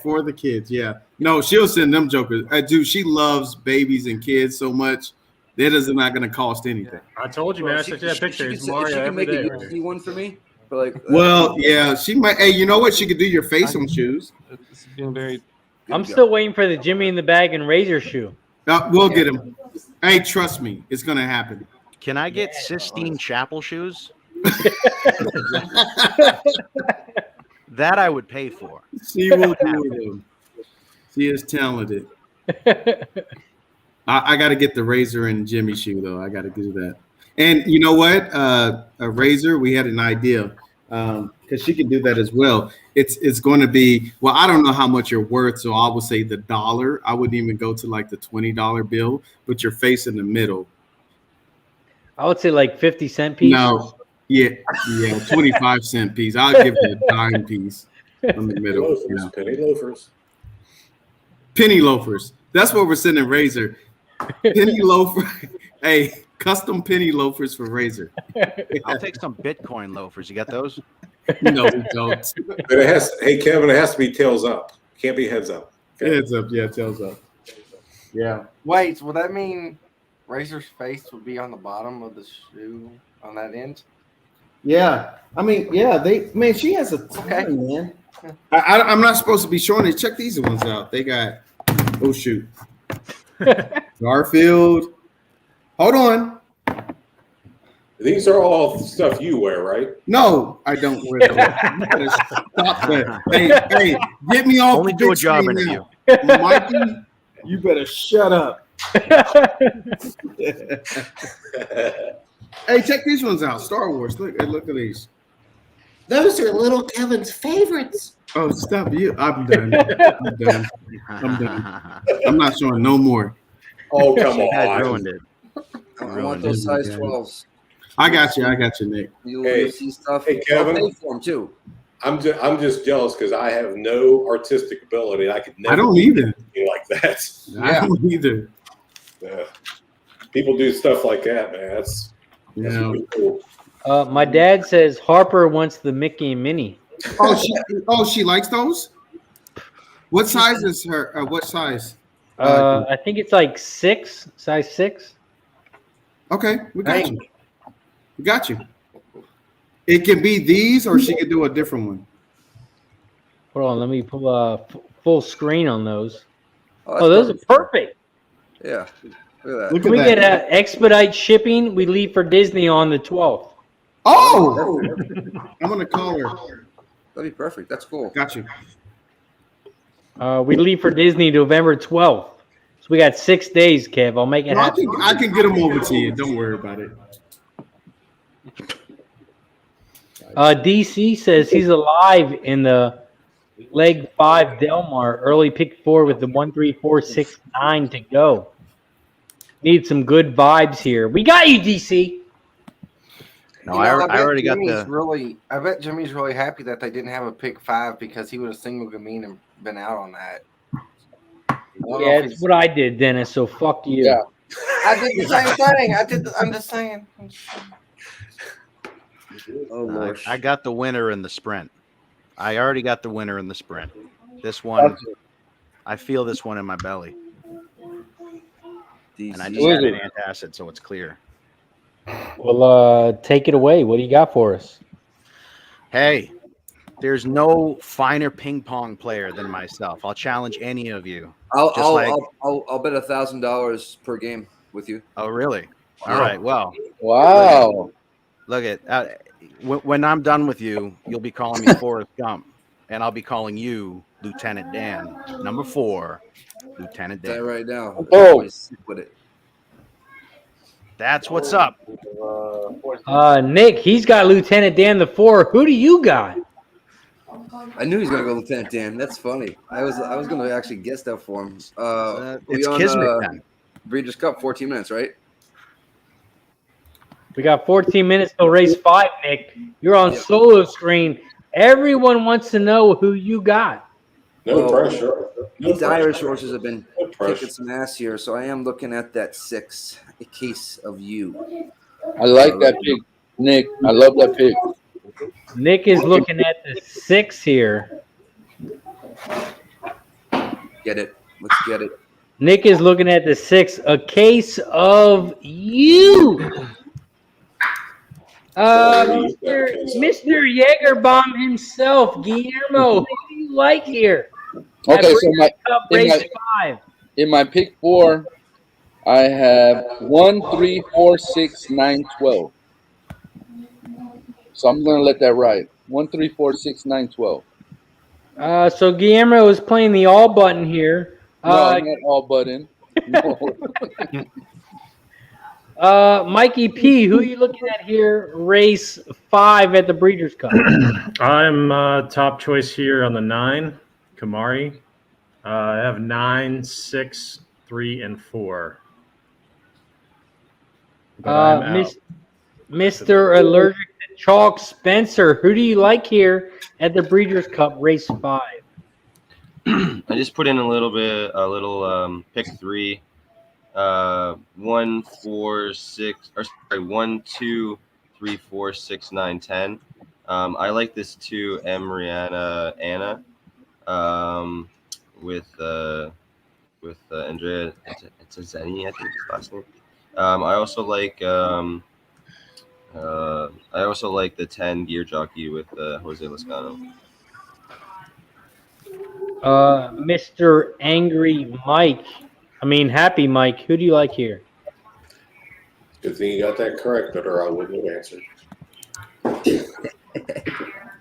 For the kids, yeah. No, she'll send them jokers. Dude, she loves babies and kids so much. That is not going to cost anything. I told you, man. I sent you that picture. It's Mario She can every make day. a UC one for me. For like, Well, yeah, she might. Hey, you know what? She could do your face on shoes. I'm still waiting for the Jimmy in the Bag and Razor shoe. We'll get him. Hey, trust me, it's going to happen. Can I get Sistine Chapel shoes? That I would pay for. She will do them. She is talented. I got to get the Razor and Jimmy shoe, though. I got to do that. And you know what? A Razor, we had an idea because she can do that as well. It's going to be, well, I don't know how much you're worth, so I would say the $1. I wouldn't even go to like the $20 bill, but your face in the middle. I would say like 50-cent piece. No, yeah, 25-cent piece. I'll give you a dime piece in the middle. Loafers, You know. penny loafers. Penny loafers. That's what we're sending Razor. Penny loafer. Hey, custom penny loafers for Razor. I'll take some Bitcoin loafers. You got those? No, we don't. But it has. Hey, Kevin, it has to be tails up. Can't be heads up. Okay. Heads up, yeah, tails up. Yeah. Wait, will that mean Razor's face would be on the bottom of the shoe on that end? Yeah. I mean, yeah, she has a ton, man. I'm not supposed to be showing it. Check these ones out. They got, oh, shoot. Garfield. Hold on. These are all stuff you wear, right? No, I don't wear those. You better stop that. Hey, get me off Only the do a big job screen interview. now. Mikey, you better shut up. Hey, check these ones out. Star Wars. Look at these. Those are little Kevin's favorites. Oh, stop you. I'm done. I'm done. I'm not showing no more. Oh, come You guys on. ruined it. I want those size 12s. I got you, Nick. Hey, see stuff. hey, Kevin. I'll pay for them too. I'm just jealous because I have no artistic ability. I could never. I don't do either. anything like that. I don't either. Yeah. People do stuff like that, man. That's really cool. My dad says Harper wants the Mickey and Minnie. She likes those? What size is her? What size? I think it's like 6, size 6. Okay, we got you. We got you. It can be these, or she could do a different one. Hold on, let me pull full screen on those. that's Oh, those are perfect. Yeah. Look at that. Can we get expedite shipping? We leave for Disney on the 12th. Oh, I'm gonna call her. That'd be perfect. That's cool. Got you. We leave for Disney November 12th. So we got 6 days, Kev. I'll make it No, happen. I can get them over to you. Don't worry about it. DC says he's alive in the leg 5 Delmar. Early pick 4 with the 1, 3, 4, 6, 9 to go. Need some good vibes here. We got you, DC. No, I already got I bet Jimmy's really happy that they didn't have a pick 5 because he would have singled Gamine and been out on that. Yeah, it's what I did, Dennis. So fuck you. Yeah. I did the same thing. I'm just saying. I got the winner in the sprint. I already got the winner in the sprint. This one, I feel this one in my belly. And I just had an antacid, so it's clear. Well, take it away. What do you got for us? Hey, there's no finer ping pong player than myself. I'll challenge any of you. I'll bet $1,000 per game with you. Oh, really? All right. Well. Wow. Look at when I'm done with you, you'll be calling me Forrest Gump, and I'll be calling you Lieutenant Dan. Number 4, Lieutenant Dan. That right now. Oh. With it. That's what's up. Nick, he's got Lieutenant Dan the 4. Who do you got? I knew he was gonna go Lieutenant Dan. That's funny. I was gonna actually guess that for him. It's Kismet then. Breeders' Cup, 14 minutes, right? We got 14 minutes till race 5, Nick. You're on solo screen. Everyone wants to know who you got. No pressure. These Irish horses have been kicking some ass here, so I am looking at that 6, A Case of You. I like that pick, Nick. I love that pick. Nick is looking at the 6 here. Get it. Let's get it. Nick is looking at the 6, A Case of You. Mr. Jagerbomb himself, Guillermo, who do you like here? Okay, so in my pick 4, I have 1, 3, 4, 6, 9, 12. So I'm gonna let that ride. 1, 3, 4, 6, 9, 12. So Guillermo is playing the all button here. No, not all button. No. Mikey P, who are you looking at here? Race 5 at the Breeders' Cup. I'm top choice here on the 9, Kamari. I have 9, 6, 3, and 4. Mr. Allergic to Chalk Spencer, who do you like here at the Breeders' Cup Race 5? I just put in a little pick 3. 1, 4, 6, or sorry, 1, 2, 3, 4, 6, 9, 10. I like this 2, Mariana Anna, with Andrea Zeni, I think his last name. I also like the 10 Gear Jockey with Jose Lascano. Mr. Happy Mike, who do you like here? Good thing you got that correct, or I wouldn't have answered.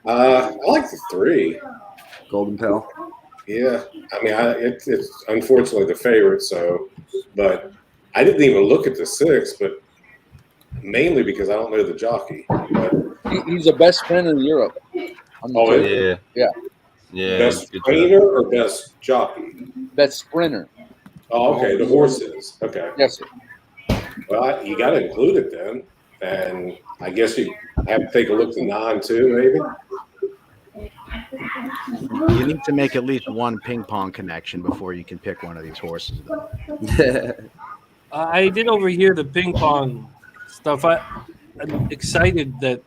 I like the 3. Golden Pal. Yeah, I mean, it's unfortunately the favorite. So, but I didn't even look at the 6, but mainly because I don't know the jockey. But he's the best sprinter in Europe. Yeah. Best trainer or best jockey? Best sprinter. Oh, okay. The horses. Okay. Yes, sir. Well, you got to include it then, and I guess you have to take a look at the 9 too, maybe. You need to make at least one ping pong connection before you can pick one of these horses. I did overhear the ping pong stuff. I'm excited that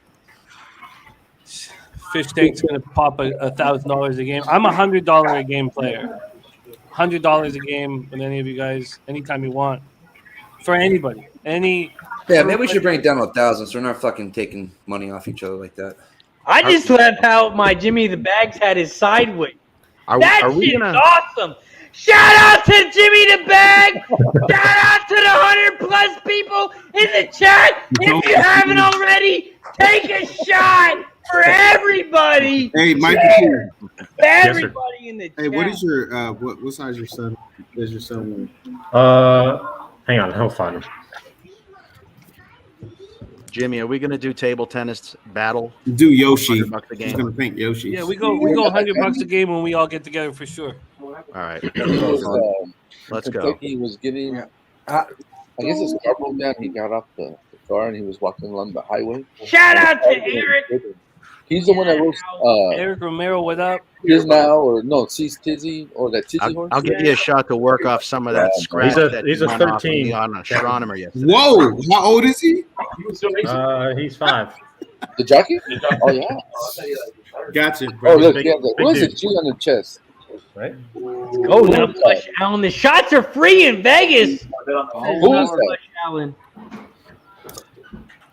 Fish Tank's going to pop $1,000 a game. I'm a $100 a game player. $100 a game with any of you guys, anytime you want, for anybody. Yeah, maybe we should bring it down to 1,000 so we're not fucking taking money off each other like that. I just left how my Jimmy the Bags had his sideways. Are we shit's gonna? awesome. Shout out to Jimmy the Bag. Shout out to the 100+ people in the chat. If you haven't already, take a shot for everybody. Hey, Michael. Cheers. Everybody in the chat. Hey, what is your what size your son? Is your son wearing? Hang on, he'll find him. Jimmy, are we gonna do table tennis battle? Do Yoshi? $100 a He's game. gonna think Yoshi. Yeah, we go $100 a game when we all get together for sure. All right, Let's go. He was getting, I guess his car broke down. He got off the car and he was walking along the highway. Shout out to Eric. He's the one that was Eric Romero, what up? Tiz now, or no, C's Tizzy, or that Tizzy horse. I'll give you a shot to work off some of that scratch. He's a went off 13 on astronomer yesterday. Whoa! How old is he? He's 5. The jockey? Oh yeah. Gotcha. Oh look, Big- yeah, big who is dude. it? G on the chest. Right? Go now, Flush Allen. The shots are free in Vegas. Who is that? Flush Allen.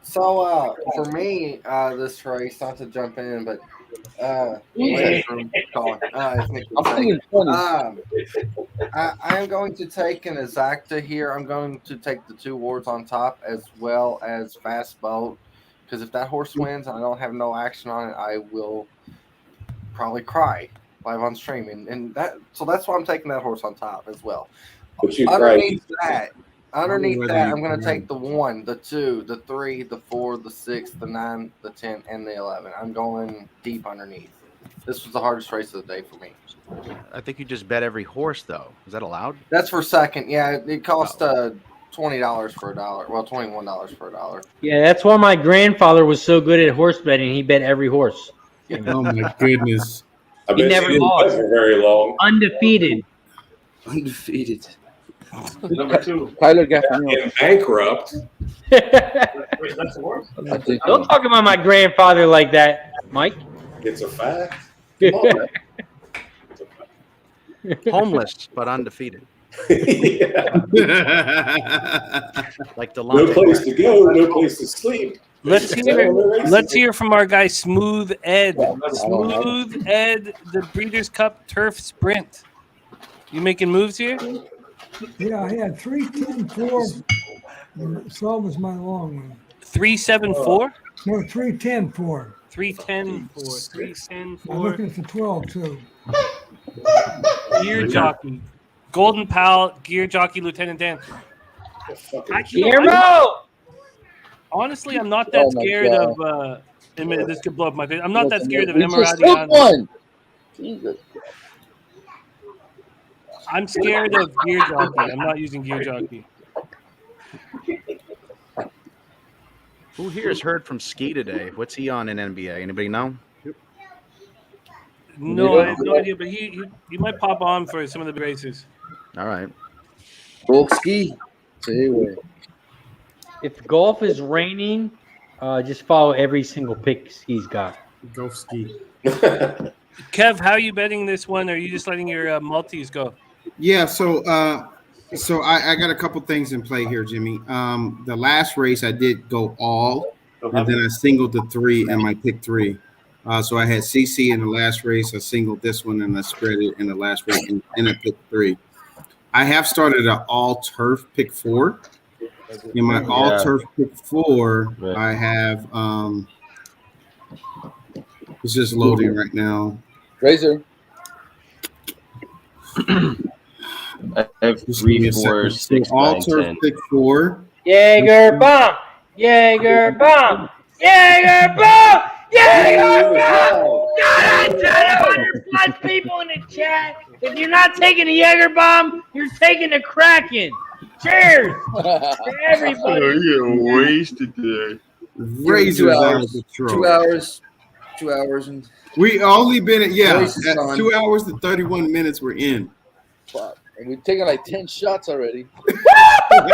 So for me, this race, not to jump in, but I'm thinking 20. I am going to take an exacta here. I'm going to take the 2 wards on top as well as fast boat, because if that horse wins and I don't have no action on it, I will probably cry live on stream, and that's why I'm taking that horse on top as well. But you Underneath cried. that, I'm going to take the 1, the 2, the 3, the 4, the 6, the 9, the 10, and the 11. I'm going deep underneath. This was the hardest race of the day for me. I think you just bet every horse, though. Is that allowed? That's for second. Yeah, it cost $20 for a dollar. Well, $21 for a dollar. Yeah, that's why my grandfather was so good at horse betting. He bet every horse. Oh my goodness! I He bet never you didn't lost. bet for very long. Undefeated. Undefeated. Number 2, Tyler Gaffney. And bankrupt. Don't talk about my grandfather like that, Mike. It's a fact. Come on, man. Homeless but undefeated. Like the No place to go, no place to sleep. Let's hear from our guy Smooth Ed. Smooth Ed, the Breeders' Cup Turf Sprint. You making moves here? Yeah, I had 3, 10, 4. And so was my long one. 3, 7, 4? No, 3, 10, 4. 3, 10, 4. 3, 10, I'm 4. looking at the 12 too. Gear jockey. Golden Pal, gear jockey, Lieutenant Dan. Guillermo! Honestly, I'm not that Oh my scared God. of. I mean, this could blow up my face. I'm not that scared of We just Emirati. took one. Jesus. I'm scared of gear jockey. I'm not using gear jockey. Who here has heard from Ski today? What's he on in NBA? Anybody know? No, I have no idea, but he might pop on for some of the races. All right. Gold ski. If golf is raining, just follow every single pick he's got. Go ski. Kev, how are you betting this one? Or are you just letting your multis go? Yeah, so I got a couple things in play here, Jimmy. The last race I did go all, and then I singled the 3 and my pick 3. So I had CC in the last race. I singled this one and I spread it in the last race and I picked 3. I have started an all turf pick 4. In my all turf pick 4, I have it's just loading right now. Razor. I have Just give me 3, a 4, second. 6, So all 9, turf 10. pick 4. Jaeger bomb! Jaeger bomb! Jaeger bomb! Jaeger bomb! Shout out to the 100+ people in the chat. If you're not taking a Jaeger bomb, you're taking a Kraken. Cheers to everybody. You're wasted today. Razors out of control. 2 hours and We only been at Race is at on. 2 hours and 31 minutes we're in. Fuck. And we've taken like 10 shots already. Shout out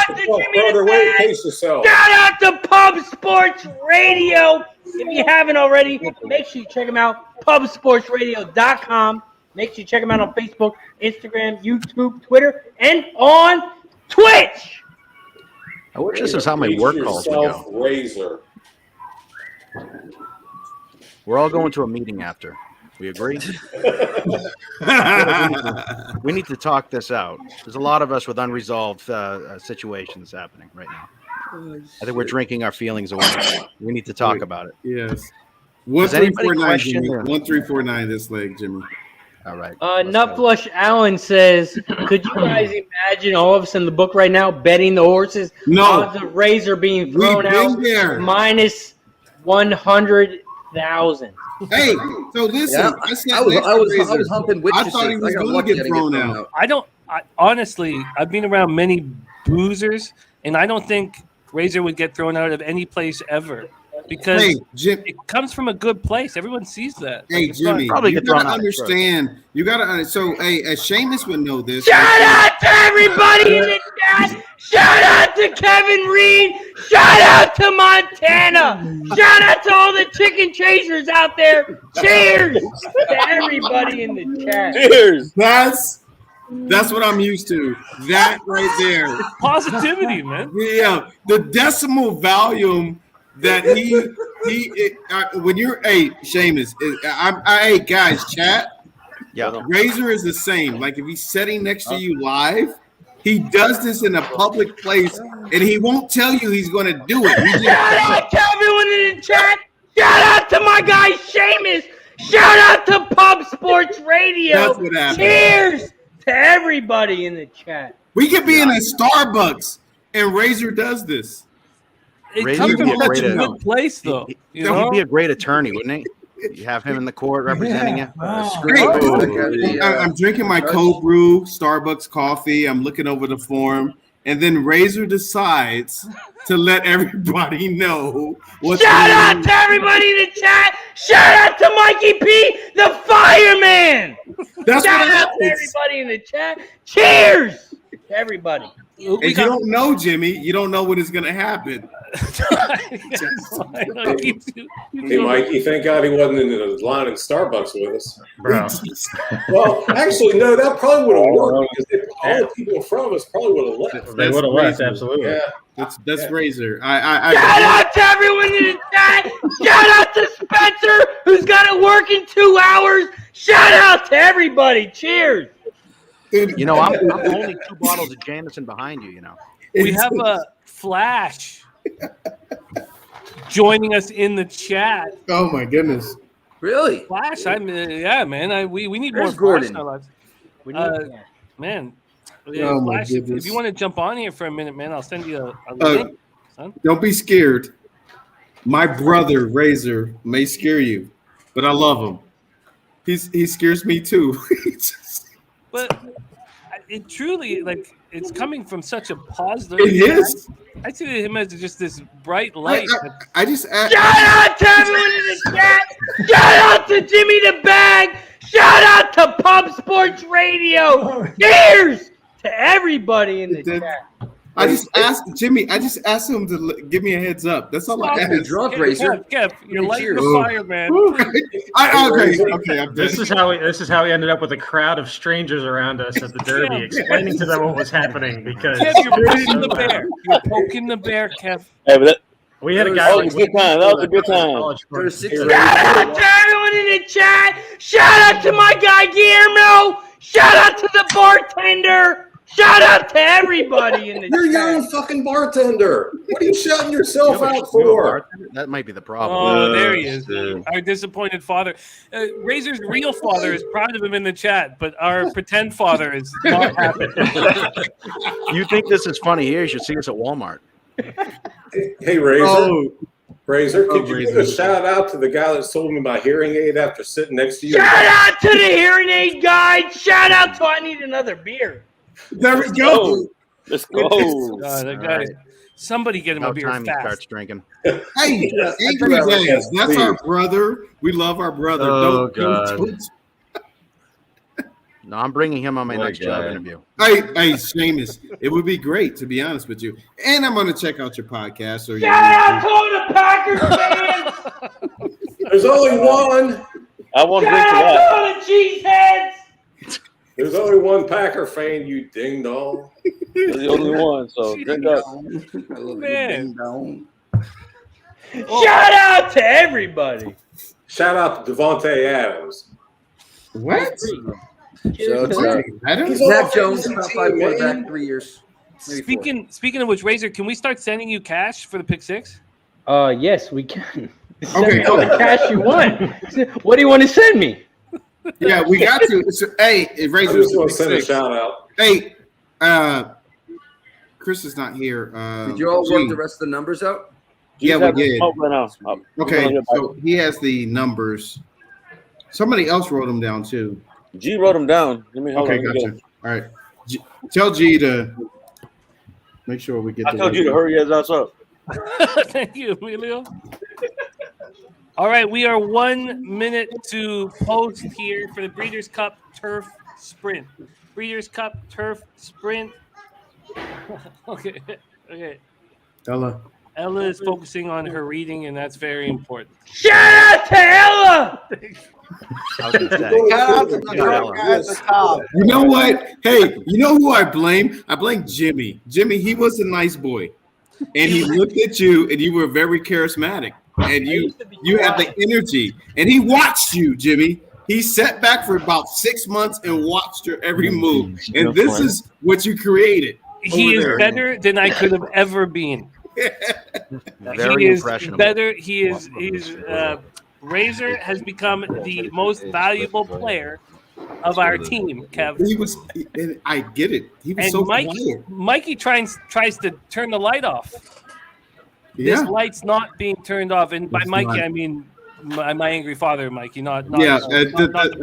to Jimmy the Wait, Bag. pace yourself. Shout out to Pub Sports Radio. If you haven't already, make sure you check them out. PubSportsRadio.com. Make sure you check them out on Facebook, Instagram, YouTube, Twitter, and on Twitch. I wish this is how my work calls would go. Razor. We're all going to a meeting after. We agree? we need to talk this out. There's a lot of us with unresolved situations happening right now. I think we're drinking our feelings away. We need to talk about it. Yes. Does anybody 1349, question Jimmy. the- 1349 this leg, Jimmy. All right. Nutflush Allen says, "Could you guys imagine all of us in the book right now betting the horses? No. Odds of Razor being thrown We've out been there. minus 100,000." Hey, so listen, Yeah, I said I was Razor. humping I witches. thought he was going to get thrown out. Honestly, I've been around many boozers, and I don't think Razor would get thrown out of any place ever because Hey, Jim, it comes from a good place. Everyone sees that. Hey, It's not- Jimmy, you gotta understand. You gotta. So, hey, Seamus would know this. Shout out to everybody in the chat. Shout out to Kevin Reed. Shout out to Montana. Shout out to all the chicken chasers out there. Cheers to everybody in the chat. Cheers. That's what I'm used to. That right there. It's positivity, man. Yeah, the decimal volume that when you're Seamus, hey guys, chat. Yeah, Razor is the same. Like if he's sitting next to you live, he does this in a public place, and he won't tell you he's going to do it. He just- Shout out to everyone in the chat. Shout out to my guy Seamus. Shout out to Pub Sports Radio. That's what happened. Cheers to everybody in the chat. We could be in a Starbucks, and Razor does this. It Razor comes would from be a such great a good place, though. He'd be a great attorney, wouldn't he? You have him in the court representing you. I'm drinking my cold brew Starbucks coffee. I'm looking over the form, and then Razor decides to let everybody know what's Shout going out on. to everybody in the chat. Shout out to Mikey P, the fireman. That's Shout what out to happens. everybody in the chat. Cheers to everybody. And you don't know, Jimmy. You don't know when it's going to happen. Hey, Mikey, thank God he wasn't in the line in Starbucks with us. Bro. Well, actually, no, that probably would have worked because all the people in front of us probably would have left. They would have left, absolutely. Yeah. That's Razor. Shout out to everyone in the chat. Shout out to Spencer, who's got to work in 2 hours. Shout out to everybody. Cheers. You know, I'm only 2 bottles of Jameson behind you. You know, We have a Flash joining us in the chat. Oh my goodness! Really? Flash? Yeah, man. We need Where's more Flash Gordon? in our lives. We need Man. Oh, my Flash, goodness. if you want to jump on here for a minute, man, I'll send you a link. Son. Don't be scared. My brother Razor may scare you, but I love him. He scares me too. But it truly, like, it's coming from such a positive. It is. I see him as just this bright light. I just Shout out to everyone in the chat. Shout out to Jimmy the Bag. Shout out to Pub Sports Radio. Cheers to everybody in the chat. I just asked Jimmy. I just asked him to give me a heads up. That's all I Stop it, asked. drunk, Razor. Kev, you're lighting the Oh. fire, man. Okay. I'm This is how we ended up with a crowd of strangers around us at the Derby, Yeah. explaining to them what was happening because Kev, you're poking the bear. You're poking the bear, Kev. Hey, but we had a that guy. was a good time. That was a good time. Shout out to everyone in the chat. Shout out to my guy Guillermo. Shout out to the bartender. Shout out to everybody in the You're chat. your own fucking bartender. What are you shouting yourself You have a- out you have a for? bartender? That might be the problem. Oh, there he is. Our disappointed father. Razor's real father is proud of him in the chat, but our pretend father is not happy. You think this is funny here? You should see us at Walmart. Hey, Razor. Oh. Razor, could you Razor. give a shout out to the guy that sold me my hearing aid after sitting next to you? Shout out to the hearing aid guide. Shout out to I need another beer. There we go. Let's go. That guy. Somebody get him a About beer time he fast. starts drinking. Hey, Angry Days. That's our brother. We love our brother. Oh, Don't- No, I'm bringing him on my next job God. interview. Hey, Seamus, it would be great to be honest with you. And I'm going to check out your podcast. Or Shout out to all the Packers fans. There's only one. I won't drink Shout to out that. to all the cheeseheads. There's only one Packer fan, you ding dong. You're the only one, so drink up. I love Man. it. Ding dong. Shout out to everybody. Shout out to Devontae Adams. What? Zach Jones, top 5 quarterback, 3 years. Maybe 4. Speaking of which, Razor, can we start sending you cash for the pick six? Yes, we can. Send me all the cash you want. What do you want to send me? Yeah, we got to. Hey, Razor, I just want to send a shout out. Hey, Chris is not here. Did you all work the rest of the numbers out? Yeah, we did. Okay, Okay, so he has the numbers. Somebody else wrote them down too. G wrote them down. Let me hold Okay, on. gotcha. All right. Tell G to make sure we get. I told you to hurry his ass up. Thank you, Emilio. All right, we are 1 minute to post here for the Breeders' Cup Turf Sprint. Breeders' Cup Turf Sprint. Okay. Ella is focusing on her reading, and that's very important. Shout out to Ella. You know what? Hey, you know who I blame? I blame Jimmy. Jimmy, he was a nice boy, and he looked at you, and you were very charismatic, and you had the energy, and he watched you, Jimmy. He sat back for about 6 months and watched your every move, and this is what you created. He is better than I could have ever been. Very he is impressionable. better. He's Razor has become the most valuable player of our team, Kev. He was. I get it. He was so quiet. Mikey tries to turn the light off. Yeah. This light's not being turned off, and by Mikey I mean my angry father, Mikey. Not Yeah. not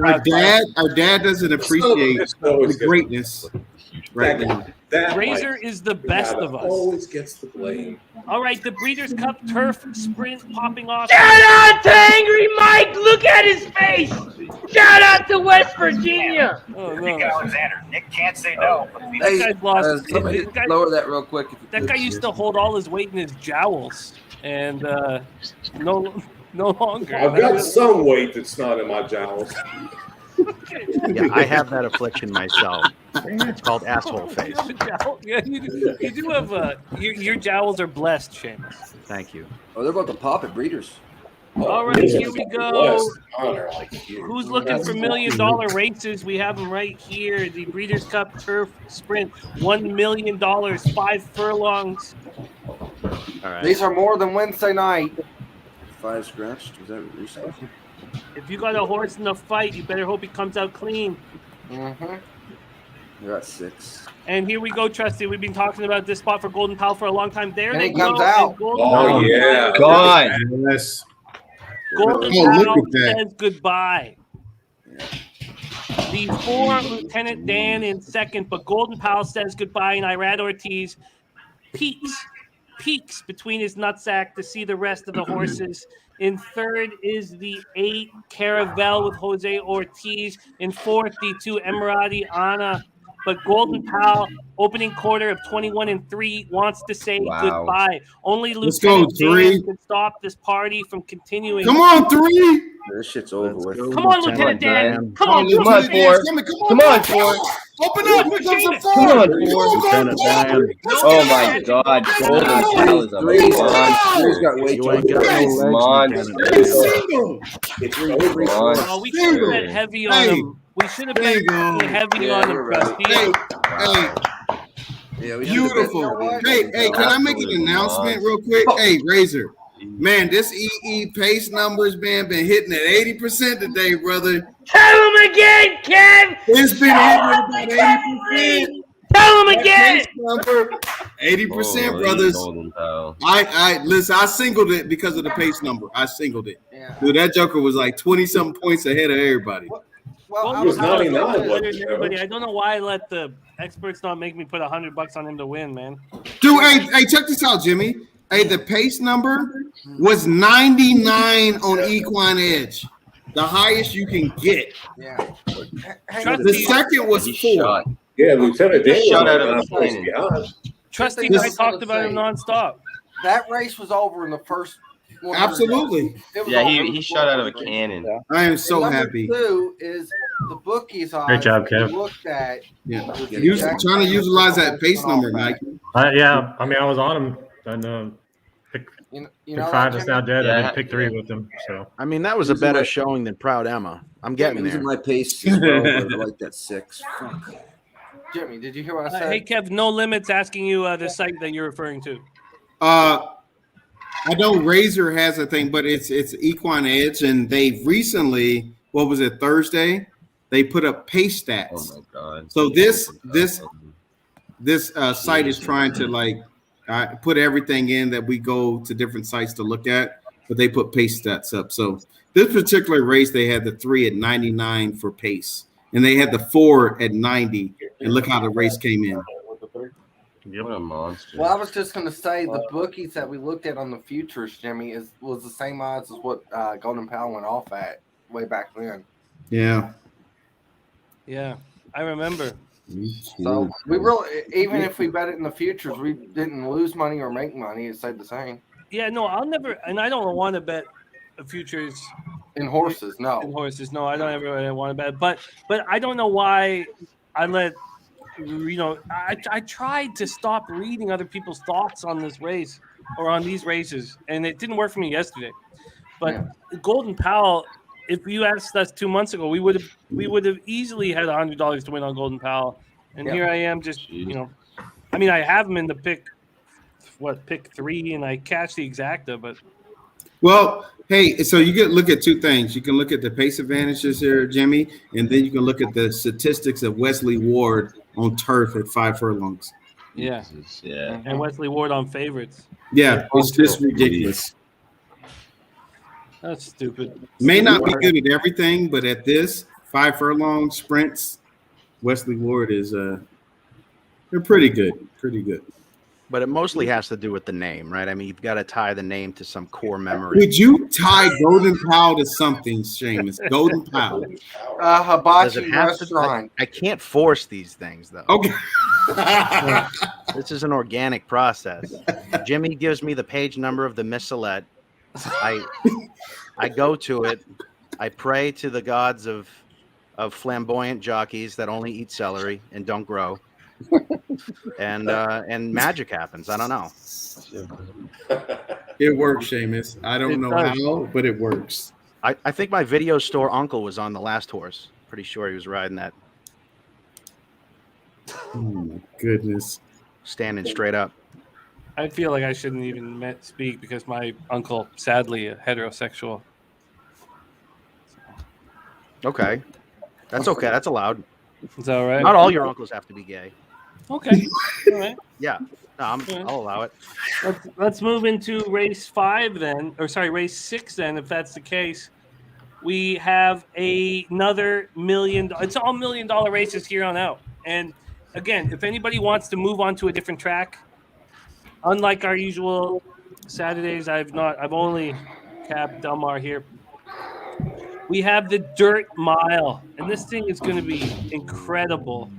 Our dad doesn't appreciate the greatness right now. Razor is the best of us. Always gets the blame. All right, the Breeders' Cup Turf Sprint popping off. Shout out to Angry Mike. Look at his face. Shout out to West Virginia. Oh, no. Nick Alexander. Nick can't say no. Hey, This guy's lost. somebody This guy- lower that real quick. That guy used to hold all his weight in his jowls, and no longer. I've got some weight that's not in my jowls. Yeah, I have that affliction myself. It's called asshole face. Yeah, you do have your jowls are blessed, Seamus. Thank you. Oh, they're about to pop at Breeders. All right, here we go. Honor like you. Who's looking for $1 million races? We have them right here. The Breeders' Cup Turf Sprint, $1 million, 5 furlongs. All right. These are more than Wednesday night. 5 scratched. Is that recent? If you got a horse in the fight, you better hope he comes out clean. Mm-hmm. You're at 6. And here we go, Trusty. We've been talking about this spot for Golden Pal for a long time. There And they he go. comes out. And Golden Oh, Pal yeah. God. Yes. Golden Oh, look Pal at that. says goodbye. The 4, Lieutenant Dan in second, but Golden Pal says goodbye, and Irad Ortiz peeks between his nutsack to see the rest of the horses. In third is the 8, Caravel with Jose Ortiz. In fourth, the 2, Emirati Anna. But Golden Pal, opening quarter of 21-3, wants to say goodbye. Only Let's go, Lieutenant 3. Dan can stop this party from continuing. Come on, 3. This shit's over with. Come on, Lieutenant Dan. Come on, Come on, Lieutenant Dan. 4. Come on, 4. Open up. Here comes the 4. Come on, Lieutenant Dan. Oh my God, Golden Pal is a monster. He's got way too much. Monster. Oh, we should have bet heavy on him. We should have bet heavy on him, Rusty. Hey, Yeah, we beautiful. Hey, can I make an announcement real quick? Hey, Razor. Man, this EE pace numbers, man, been hitting at 80% today, brother. Tell him again, Kev. It's been hitting at about 80%. Tell him again. 80%, brothers. I listen. I singled it because of the pace number. I singled it. Dude, that joker was like 20-something points ahead of everybody. Well, It was 99. I don't know why I let the experts not make me put $100 on him to win, man. Dude, hey, check this out, Jimmy. Hey, the pace number was 99 on Equine Edge, the highest you can get. Yeah. The second was 4. Yeah, Lieutenant Dan Shot out of was a cannon. behind. Trusty, I talked about him nonstop. That race was over in the first 100 Absolutely. yards. It was Yeah, over he in the shot out of a first cannon. I am so And number happy. 2 is the bookies odds. Great job, Kev. Looked at. Yeah. Trying to utilize that pace number, Mike. Yeah, I mean, I was on him on You Pick know, 5 is now dead. I Yeah, did pick 3 with them. So I mean, that was a better showing than Proud Emma. I'm getting Using there. my pace as well, but I like that 6. Fuck. Jimmy, did you hear what I said? Hey, Kev, No Limits asking you the site that you're referring to. I know Razor has a thing, but it's Equine Edge, and they recently, what was it, Thursday? They put up pace stats. Oh my god! So this site is trying to like put everything in that we go to different sites to look at, but they put pace stats up. So this particular race, they had the 3 at 99 for pace, and they had the 4 at 90, and look how the race came in. What a monster! Well, I was just going to say the bookies that we looked at on the futures, Jimmy, was the same odds as what Golden Pal went off at way back then. Yeah. Yeah, I remember. So we really, even if we bet it in the futures, we didn't lose money or make money. It stayed the same. Yeah, no, I'll never, and I don't want to bet futures in horses. No, in horses. No, I don't ever want to bet. But I don't know why I let. I tried to stop reading other people's thoughts on this race or on these races, and it didn't work for me yesterday. But Golden Pal, if you asked us 2 months ago, we would have easily had $100 to win on Golden Pal, and here I am, just I mean, I have them in the pick 3, and I catch the exacta, but. Well, hey, so you can look at 2 things. You can look at the pace advantages here, Jimmy, and then you can look at the statistics of Wesley Ward on turf at 5 furlongs. Yeah. Yeah. And Wesley Ward on favorites. Yeah, it's just ridiculous. That's stupid. May not be good at everything, but at this 5 furlong sprints, Wesley Ward is they're pretty good. Pretty good. But it mostly has to do with the name, right? I mean, you've got to tie the name to some core memory. Would you tie Golden Pal to something, Seamus? Golden Pal. Hibachi restaurant. I can't force these things, though. Okay. This is an organic process. Jimmy gives me the page number of the missalette. I go to it. I pray to the gods of flamboyant jockeys that only eat celery and don't grow. And magic happens. I don't know. It works, Seamus. I don't know how, but it works. I think my video store uncle was on the last horse. Pretty sure he was riding that. Oh my goodness. Standing straight up. I feel like I shouldn't even speak because my uncle, sadly, a heterosexual. Okay. That's okay. That's allowed. Is that all right? Not all your uncles have to be gay. Okay. All right. Yeah. No, I'll allow it. Let's move into race 5 then, or sorry, race 6 then, if that's the case. We have another $1 million. It's all $1 million races here on out. And again, if anybody wants to move on to a different track, unlike our usual Saturdays, I've only capped Del Mar here. We have the Dirt Mile, and this thing is going to be incredible.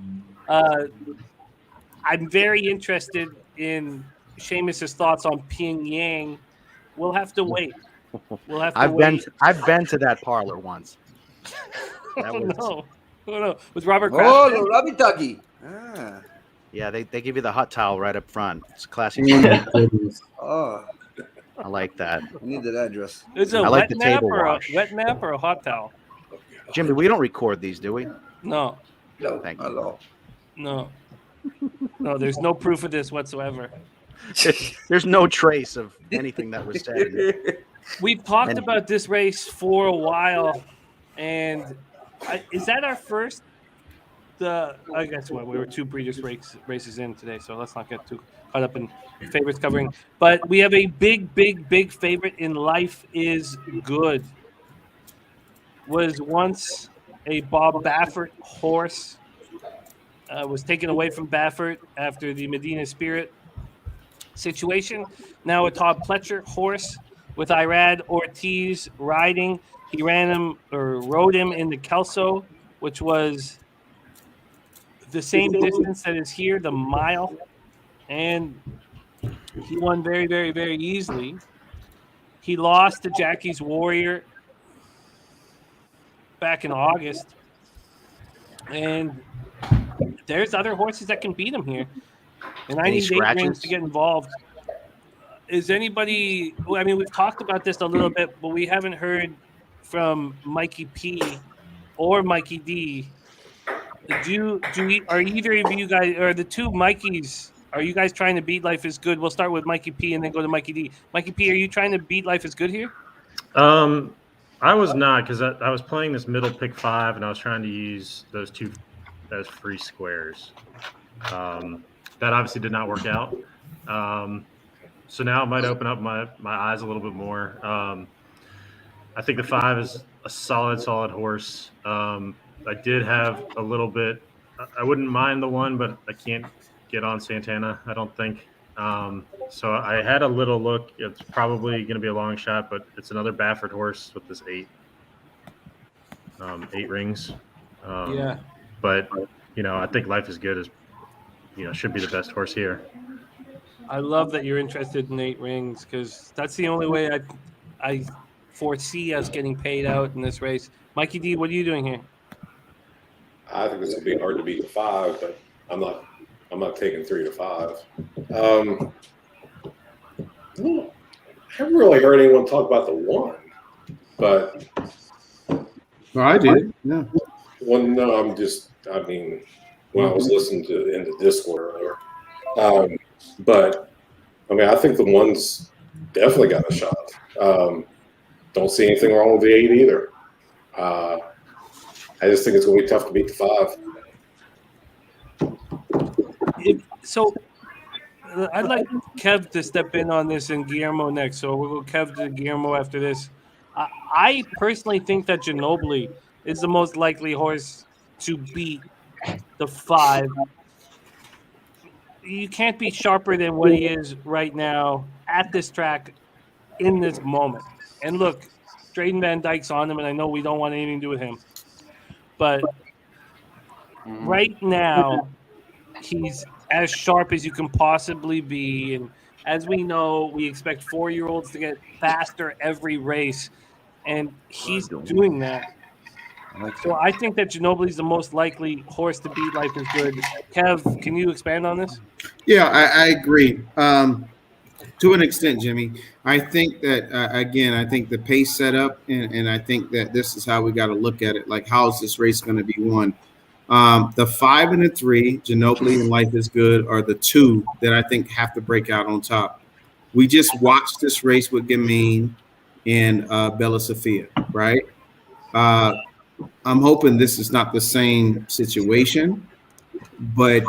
I'm very interested in Seamus's thoughts on Pyongyang. We'll have to wait. I've been to that parlor once. No, with Robert Oh, Kraft. the Robbie Ducky. Ah. Yeah, they give you the hot towel right up front. It's classy. Oh, I like that. I need that address. Is it I a like wet the nap table or wash. a wet nap or a hot towel? Jimmy, we don't record these, do we? No. No, thank you. No, there's no proof of this whatsoever. There's no trace of anything that was said. We've talked about this race for a while, and is that our first? I guess what we were 2 Breeders' races in today, so let's not get too caught up in favorites covering. But we have a big favorite in Life is Good. Was once a Bob Baffert horse. Was taken away from Baffert after the Medina Spirit situation. Now a Todd Pletcher horse with Irad Ortiz riding. He rode him in the Kelso, which was the same distance that is here, the mile. And he won very, very, very easily. He lost to Jackie's Warrior back in August. And there's other horses that can beat him here. And I need 8 rings to get involved. is anybody? I mean, we've talked about this a little bit, but we haven't heard from Mikey P or Mikey D. Are either of you guys, or the two Mikeys, are you guys trying to beat Life is Good? We'll start with Mikey P and then go to Mikey D. Mikey P, are you trying to beat Life is Good here? I was not, because I was playing this middle pick 5, and I was trying to use those two as free squares. That obviously did not work out. So now it might open up my eyes a little bit more. I think the 5 is a solid horse. I did have a little bit. I wouldn't mind the 1, but I can't get on Santana, I don't think. So I had a little look. It's probably going to be a long shot, but it's another Baffert horse with this 8 rings. Yeah. But I think Life is Good should be the best horse here. I love that you're interested in 8 rings, because that's the only way I foresee us getting paid out in this race. Mikey D, what are you doing here? I think it's gonna be hard to beat the 5, but I'm not taking 3 to 5. I haven't really heard anyone talk about the 1, but I did. Yeah. Well, no, when I was listening to in the Discord earlier, but I think the 1's definitely got a shot. Don't see anything wrong with the 8 either. I just think it's going to be tough to beat the 5. So I'd like Kev to step in on this and Guillermo next. So we'll go Kev to Guillermo after this. I personally think that Ginobili is the most likely horse to beat the 5. You can't be sharper than what he is right now at this track in this moment. And look, Drayden Van Dyke's on him, and I know we don't want anything to do with him. But right now, he's as sharp as you can possibly be. And as we know, we expect 4-year-olds to get faster every race. And he's doing that. So I think that Ginobili is the most likely horse to beat Life is Good. Kev, can you expand on this? Yeah, I agree. To an extent, Jimmy. I think that, again, I think the pace setup, and I think that this is how we got to look at it. Like, how is this race going to be won? The 5 and the 3, Ginobili and Life is Good, are the 2 that I think have to break out on top. We just watched this race with Gamine and Bella Sophia, right? I'm hoping this is not the same situation, but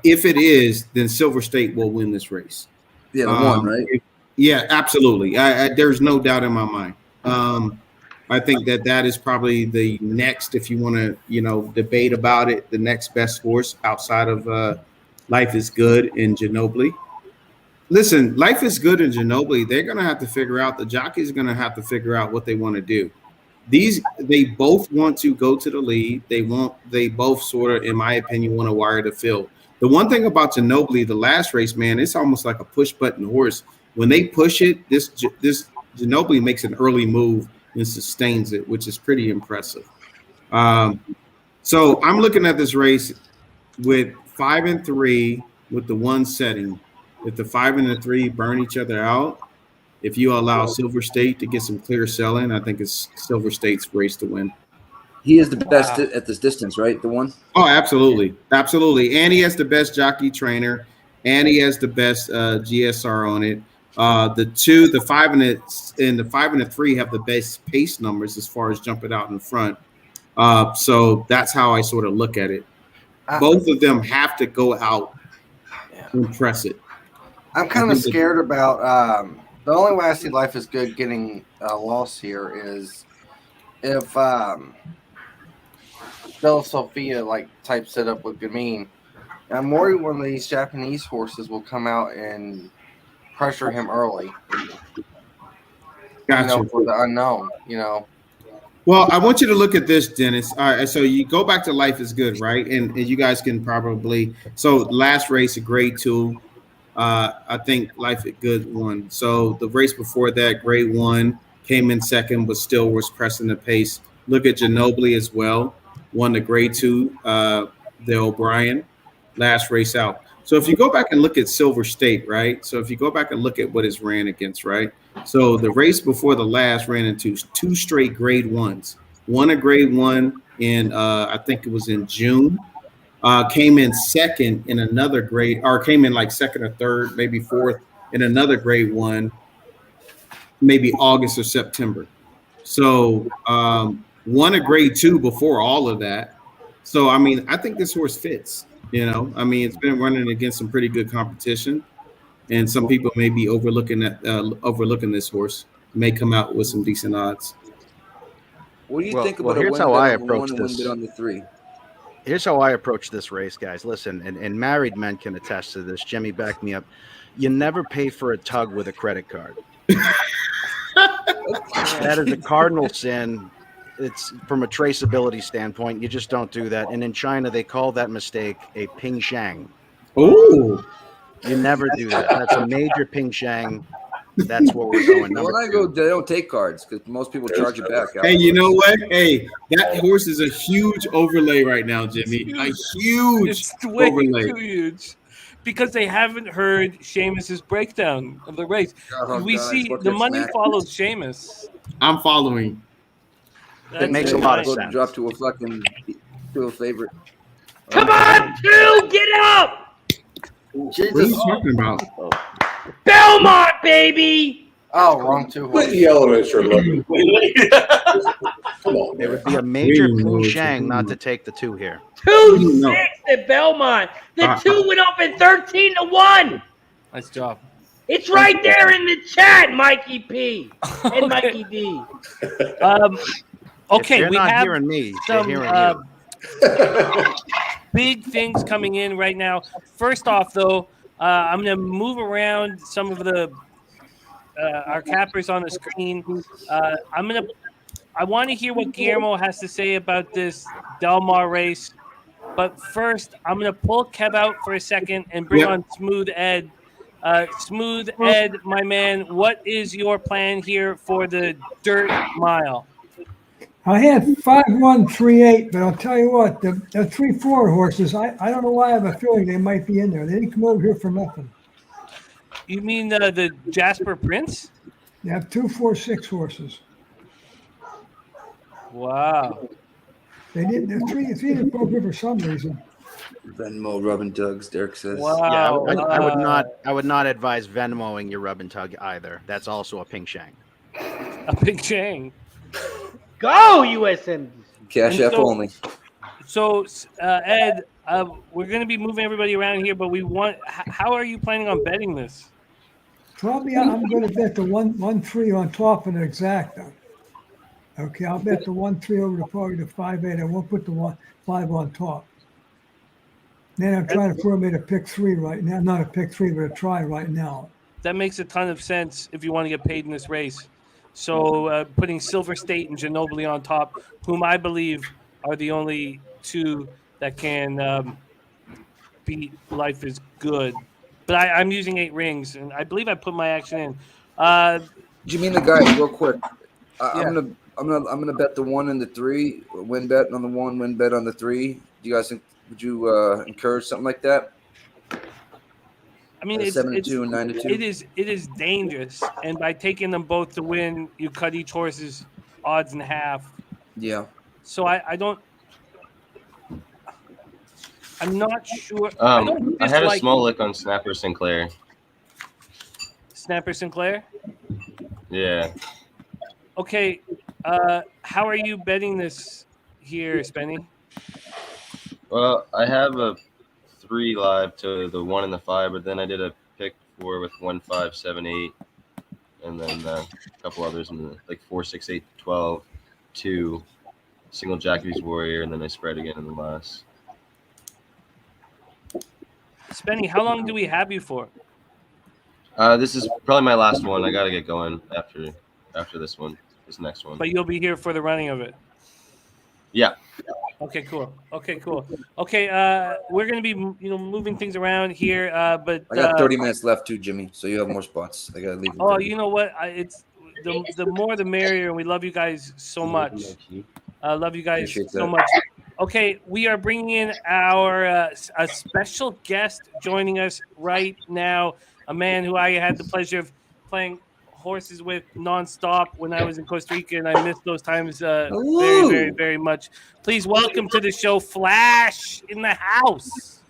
if it is, then Silver State will win this race. Yeah, the 1, right? Yeah, absolutely. There's no doubt in my mind. I think that is probably the next, if you want to, debate about it, the next best horse outside of Life is Good and Ginobili. Listen, Life is Good and Ginobili, they're going to have to figure out, the jockey's going to have to figure out what they want to do. They both want to go to the lead. They both sort of, in my opinion, want to wire the field. The one thing about Ginobili, the last race, man, it's almost like a push button horse. When they push it, this Ginobili makes an early move and sustains it, which is pretty impressive. So I'm looking at this race with 5 and 3 with the 1 setting. If the 5 and the 3 burn each other out, if you allow Silver State to get some clear selling, I think it's Silver State's race to win. He is the best at this distance, right? The 1? Oh, absolutely. Absolutely. And he has the best jockey trainer, and he has the best GSR on it. The 5 and the 3 have the best pace numbers as far as jumping out in front. So that's how I sort of look at it. Both of them have to go out and press it. I'm kind of scared about the only way I see Life is Good getting a loss here is if Bella Sophia types it up with Gamine. I'm worried one of these Japanese horses will come out and pressure him early. Gotcha. For the unknown, Well, I want you to look at this, Dennis. All right, so you go back to Life is Good, right? And you guys can probably – so last race, a grade 2. I think Life is Good won. So the race before that, grade 1, came in second, but still was pressing the pace. Look at Ginobili as well. Won the grade 2, the O'Brien, last race out. So if you go back and look at Silver State, right? So if you go back and look at what it's ran against, right? So the race before the last ran into 2 straight grade ones. Won a grade 1 in I think it was in June. Came in second in another grade, or came in like second or third, maybe fourth in another grade 1, maybe August or September. So won a grade 2 before all of that. So I mean, I think this horse fits. You know, I mean, it's been running against some pretty good competition, and some people may be overlooking this horse. May come out with some decent odds. What do you Well, think about here's a how win I bet on the approach 1 and win this. bet on the 3? Here's how I approach this race, guys. Listen, and married men can attest to this. Jimmy, back me up. You never pay for a tug with a credit card. That is a cardinal sin. It's from a traceability standpoint. You just don't do that. And in China, they call that mistake a ping shang. Oh, you never do that. That's a major ping shang. That's what we're going. Number When I go, they don't take cards because most people charge you back. Hey, you know what? Hey, that horse is a huge overlay right now, Jimmy. A huge It's way overlay. too huge. Because they haven't heard Seamus's breakdown of the race. Oh, we God, see look the at money Smack. follows Seamus. I'm following. It makes a lot of sense. Drop to a favorite. Come on, 2, get up! What are you talking about? Belmont, baby! Oh, wrong 2 Quit yelling at your looking. Come on, It man. would be a major We know ping what you're shang talking not about. to take the 2 here. 2-6 at Belmont. The 2 went up in 13-1. Nice job. It's right there in the chat, Mikey P and Mikey D. Okay, They're we not have hearing me. They're some hearing you. big things coming in right now. First off, though, I'm going to move around some of the our cappers on the screen. I want to hear what Guillermo has to say about this Del Mar race. But first, I'm going to pull Kev out for a second and bring on Smooth Ed. Smooth Ed, my man, what is your plan here for the dirt mile? I had 5138, but I'll tell you what, the 3-4 horses, I don't know why I have a feeling they might be in there. They didn't come over here for nothing. You mean the Jasper Prince? They have 2-4-6 horses. Wow. They didn't. The three didn't come over here for some reason. Venmo, rubbing tugs, Derek says. Wow. Yeah, I would not advise Venmoing your rub and tug either. That's also a ping shang. A ping shang. Go, USM. Cash app only. So, Ed, we're going to be moving everybody around here, but we want. How are you planning on betting this? Probably I'm going to bet the 1-3 on top of the exacta. Okay, I'll bet the 1-3 over the probably the 5-8. I won't put the 1-5 on top. Then I'm trying to formate a pick 3 right now. Not a pick 3, but a try right now. That makes a ton of sense if you want to get paid in this race. So putting Silver State and Ginobili on top, whom I believe are the only 2 that can beat Life is Good. But I'm using 8 rings, and I believe I put my action in. Do you mean the guy real quick? I'm gonna bet the 1 and the 3, win bet on the 1, win bet on the 3. Do you guys think? Would you encourage something like that? I mean, it's 7-2 and 9-2. It is dangerous, and by taking them both to win, you cut each horse's odds in half. Yeah. So I don't. I'm not sure. I don't had a dislike small lick on Snapper Sinclair. Snapper Sinclair. Yeah. Okay, how are you betting this here, Spenny? Well, I have a 3 live to the 1 and the 5, but then I did a pick 4 with 1, 5, 7, 8, and then a couple others in the, like 4, 6, 8, 12, 2, single Jackie's Warrior, and then I spread again in the last. Spenny, how long do we have you for? This is probably my last one. I got to get going after this one, this next one. But you'll be here for the running of it. Yeah. Okay, cool. Okay, we're gonna be moving things around here, but I got 30 minutes left too, Jimmy. So you have more spots. I gotta leave. Oh, you know what? It's the more the merrier, and we love you guys so much. Love you guys Appreciate so that. much. Okay, we are bringing in our a special guest joining us right now. A man who I had the pleasure of playing horses with nonstop when I was in Costa Rica, and I missed those times very, very, very much. Please welcome to the show, Flash in the house.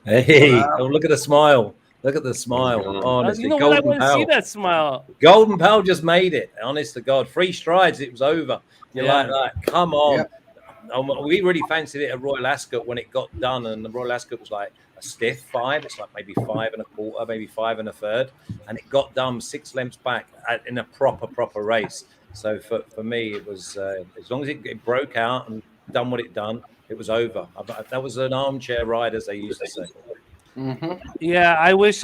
Hey, oh, look at the smile. Look at the smile. Honestly, You know what? I Golden want to see Pal. that smile. Golden Pal just made it. Honest to God. 3 strides, it was over. You're Yeah. like, come on. Yep. We really fancied it at Royal Ascot when it got done, and the Royal Ascot was like a stiff 5. It's like maybe 5 1/4, maybe 5 1/3, and it got done 6 lengths back in a proper race. So for me, it was as long as it broke out and done what it done, it was over. That was an armchair ride, as they used to say. Yeah, I wish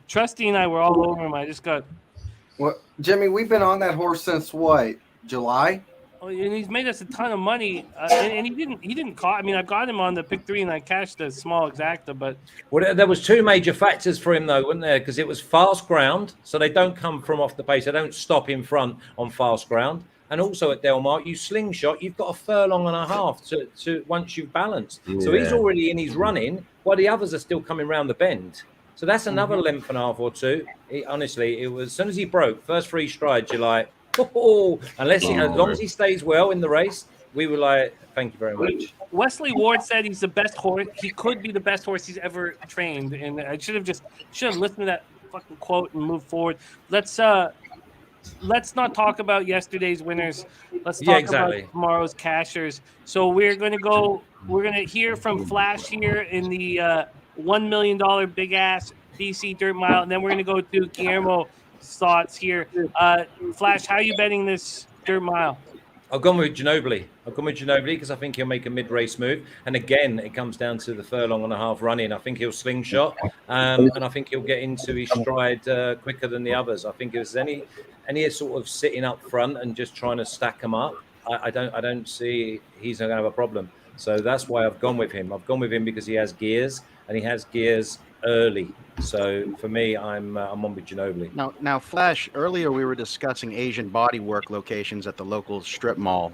Trusty and I were all over him. I just got. Well, Jimmy, we've been on that horse since what? July? Oh, and he's made us a ton of money, and he didn't call. I mean, I got him on the pick 3, and I cashed the small exacta, but Well, there was 2 major factors for him, though, wasn't there? Because it was fast ground, so they don't come from off the pace. They don't stop in front on fast ground. And also at Del Mar, you slingshot, you've got a furlong and a half to once you've balanced. So he's Yeah. already in his running, while the others are still coming round the bend. So that's another length and a half or 2. Honestly, it was as soon as he broke, first 3 strides, you're like, oh, as long as he stays well in the race, we were like, thank you very much. Wesley Ward said he's the best horse. He could be the best horse he's ever trained, and I should have listened to that fucking quote and moved forward. Let's not talk about yesterday's winners. Let's talk about tomorrow's cashers. So we're going to hear from Flash here in the $1 million big ass BC Dirt Mile, and then we're going to go to Guillermo thoughts here. Flash, how are you betting this Dirt Mile? I've gone with Ginobili. Because I think he'll make a mid-race move. And again, it comes down to the furlong and a half running. I think he'll slingshot, and I think he'll get into his stride quicker than the others. I think if there's any sort of sitting up front and just trying to stack them up, I don't see he's going to have a problem. So that's why I've gone with him. I've gone with him because he has gears, and he has gears early. So for me, I'm on with Ginobili. Now, Flash. Earlier, we were discussing Asian bodywork locations at the local strip mall,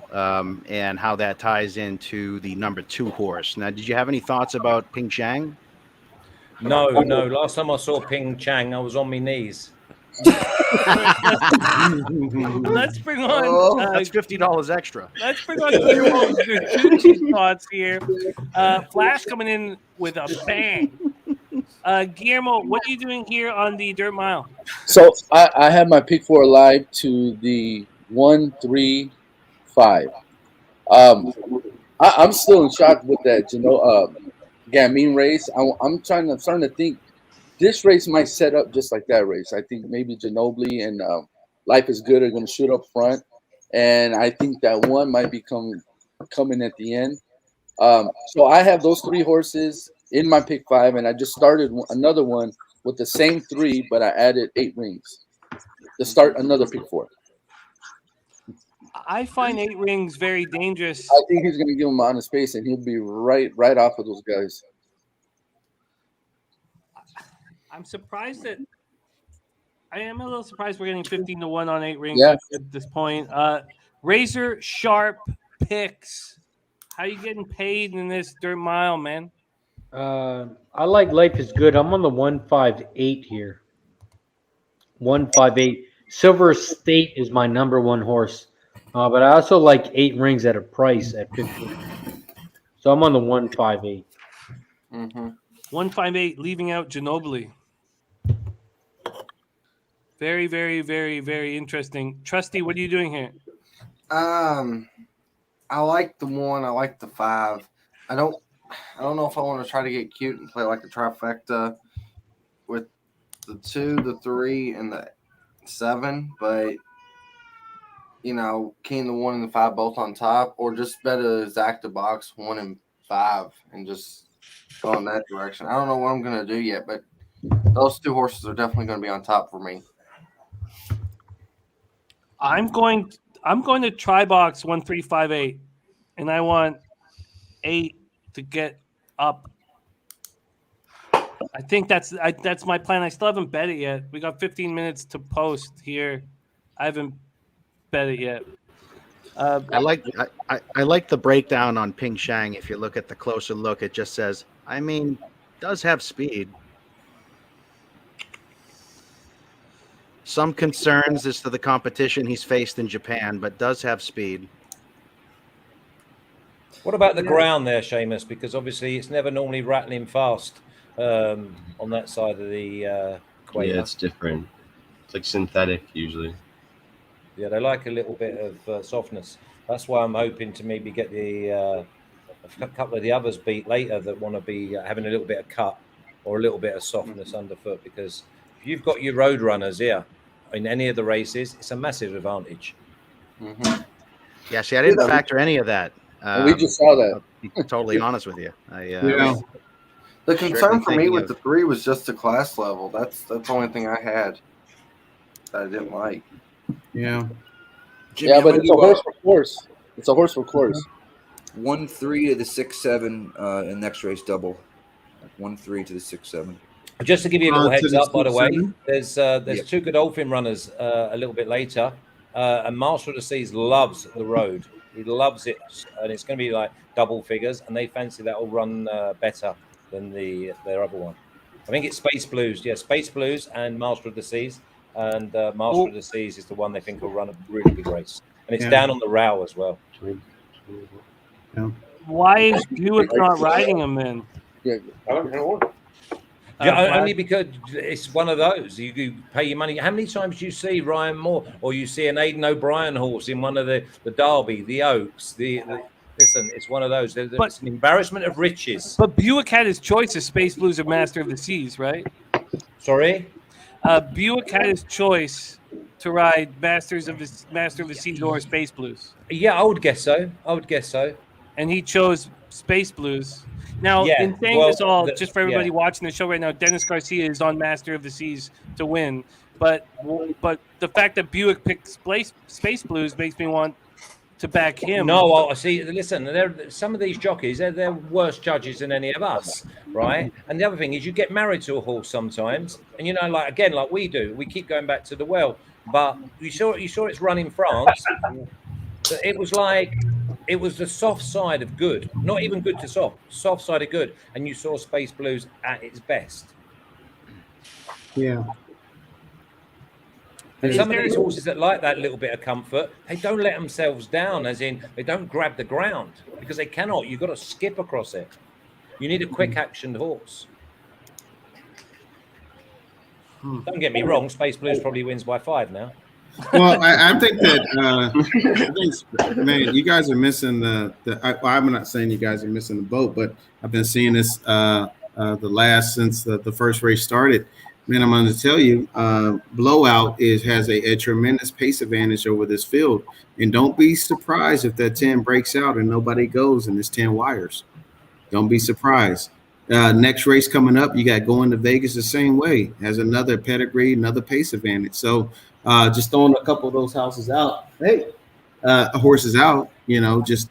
and how that ties into the number 2 horse. Now, did you have any thoughts about Ping Chang? No. Last time I saw Ping Chang, I was on my knees. Let's bring on. That's $50 extra. Let's bring on Guillermo's thoughts here. Flash coming in with a bang. Guillermo, what are you doing here on the Dirt Mile? So I have my pick 4 live to the 1, 3, 5. I'm still in shock with that, Gamine race. I'm starting to think this race might set up just like that race. I think maybe Ginobili and Life is Good are going to shoot up front, and I think that one might be coming at the end. So I have those 3 horses in my pick 5, and I just started another one with the same 3, but I added 8 rings to start another pick 4. I find 8 rings very dangerous. I think he's going to give him honest pace, and he'll be right off of those guys. I'm surprised that I am a little surprised we're getting 15-1 on 8 rings at this point. Razor Sharp picks. How you getting paid in this Dirt Mile, man? I like Life is Good. I'm on the 158 here. 158. Silver State is my number 1 horse. But I also like 8 rings at a price at 15. So I'm on the 158. 158, leaving out Ginobili. Very, very, very, very interesting. Trusty, what are you doing here? I like the 1. I like the 5. I don't know if I want to try to get cute and play like a trifecta with the 2, the 3, and the 7, but keying the 1 and the 5 both on top, or just bet a exacta box 1 and 5 and just go in that direction. I don't know what I'm gonna do yet, but those 2 horses are definitely going to be on top for me. I'm going to try box 1358, and I want 8 to get up. I think that's my plan. I still haven't bet it yet. We got 15 minutes to post here. I haven't bet it yet. I like the breakdown on Ping Shang. If you look at the closer look, it just says, I mean, does have speed. Some concerns as to the competition he's faced in Japan, but does have speed. What about the ground there, Seamus? Because obviously it's never normally rattling fast on that side of the equator. Yeah, it's different. It's like synthetic usually. Yeah, they like a little bit of softness. That's why I'm hoping to maybe get a couple of the others beat later that want to be having a little bit of cut or a little bit of softness underfoot. Because if you've got your road runners here in any of the races, it's a massive advantage. Yeah, see, I didn't factor any of that. We just saw that. I'll be totally honest with you. The concern for me with the 3 was just the class level. That's the only thing I had that I didn't like. Yeah. Jimmy, Yeah, but it's a horse for course. It's a horse for course. 1-3 to the 6-7 in next race double. 1-3 to the 6-7. Just to give you a little heads up, by the way, 6-7? there's 2 Godolphin runners a little bit later, and Master of the Seas loves the road. He loves it, and it's going to be like double figures, and they fancy that will run better than their other one. I think it's Space Blues. Yeah, Space Blues and Master of the Seas, and Master of the Seas is the one they think will run a really good race, and it's down on the Row as well. Why is Buick not riding him then? Yeah, only because it's one of those. You pay your money. How many times do you see Ryan Moore or you see an Aidan O'Brien horse in one of the Derby, the Oaks? Listen, it's one of those. It's an embarrassment of riches. But Buick had his choice of Space Blues or Master of the Seas, right? Sorry? Buick had his choice to ride Master of the Seas or Space Blues. Yeah, I would guess so. And he chose Space Blues. Now, Yeah, in saying well, this all, the- just for everybody yeah. watching the show right now, Dennis Garcia is on Master of the Seas to win. But the fact that Buick picked Space Blues makes me want to back him. No, well, see, listen, some of these jockeys, they're worse judges than any of us, right? And the other thing is you get married to a horse sometimes, and like we do, we keep going back to the well. But you saw its run in France. It was the soft side of good, not even good to soft side of good. And you saw Space Blues at its best. Yeah. And some of these horses that like that little bit of comfort, they don't let themselves down, as in they don't grab the ground because they cannot. You've got to skip across it. You need a quick actioned horse. Don't get me wrong, Space Blues probably wins by 5 now. Well, I think that, man, you guys are missing I'm not saying you guys are missing the boat, but I've been seeing this since the first race started. Man, I'm going to tell you, Blowout has a tremendous pace advantage over this field. And don't be surprised if that 10 breaks out and nobody goes and it's 10 wires. Don't be surprised. Next race coming up, you got Going to Vegas the same way. Has another pedigree, another pace advantage. So just throwing a couple of those horses out, just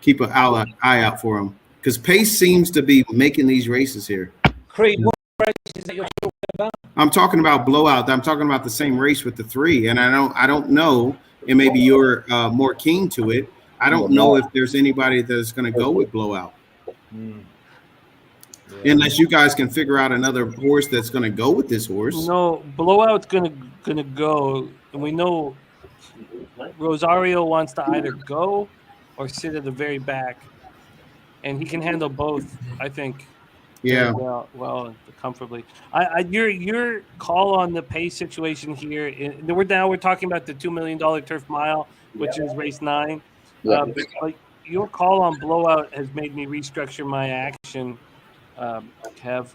keep an eye out for them. Because pace seems to be making these races here. Creed, what races that you're talking about? I'm talking about Blowout. I'm talking about the same race with the 3. And I don't know, and maybe you're more keen to it. I don't know if there's anybody that's going to go with Blowout. Unless you guys can figure out another horse that's going to go with this horse. No, Blowout's gonna go, and we know Rosario wants to either go or sit at the very back, and he can handle both, I think. Yeah. Well, comfortably. Your call on the pace situation here. We're talking about the $2 million Turf Mile, which is race 9. Yeah. But your call on Blowout has made me restructure my action. Kev,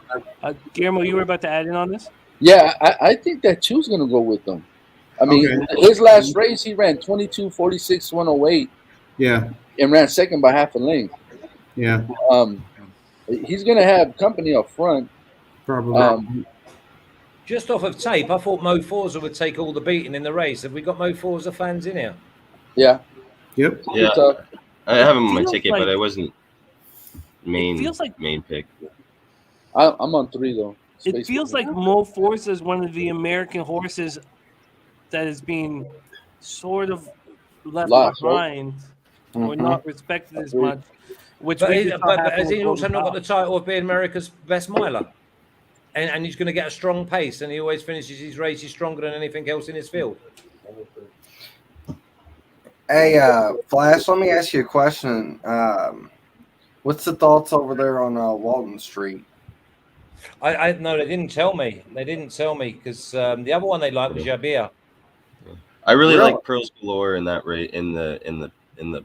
Guillermo, you were about to add in on this? Yeah, I think that Chu's going to go with them. I mean, his last race, he ran 22:46, 108. Yeah. And ran second by half a length. Yeah. He's going to have company up front. Probably. Just off of tape, I thought Mo Forza would take all the beating in the race. Have we got Mo Forza fans in here? Yeah. Yep. Yeah. I have him on my feels ticket, like- but I wasn't main pick. I'm on 3 though. It feels like Mo Forza is one of the American horses that is being sort of left Lots, right? behind or not respected as Agreed. much, which But, we just saw but happen has with he also Golden not got Pal. the title of being America's best miler? And he's going to get a strong pace, and he always finishes his races stronger than anything else in his field. Hey, Flash, let me ask you a question. What's the thoughts over there on Walton Street? I no, they didn't tell me. They didn't tell me because the other one they liked was Jabir. I really Really? like Pearls Galore in that rate in the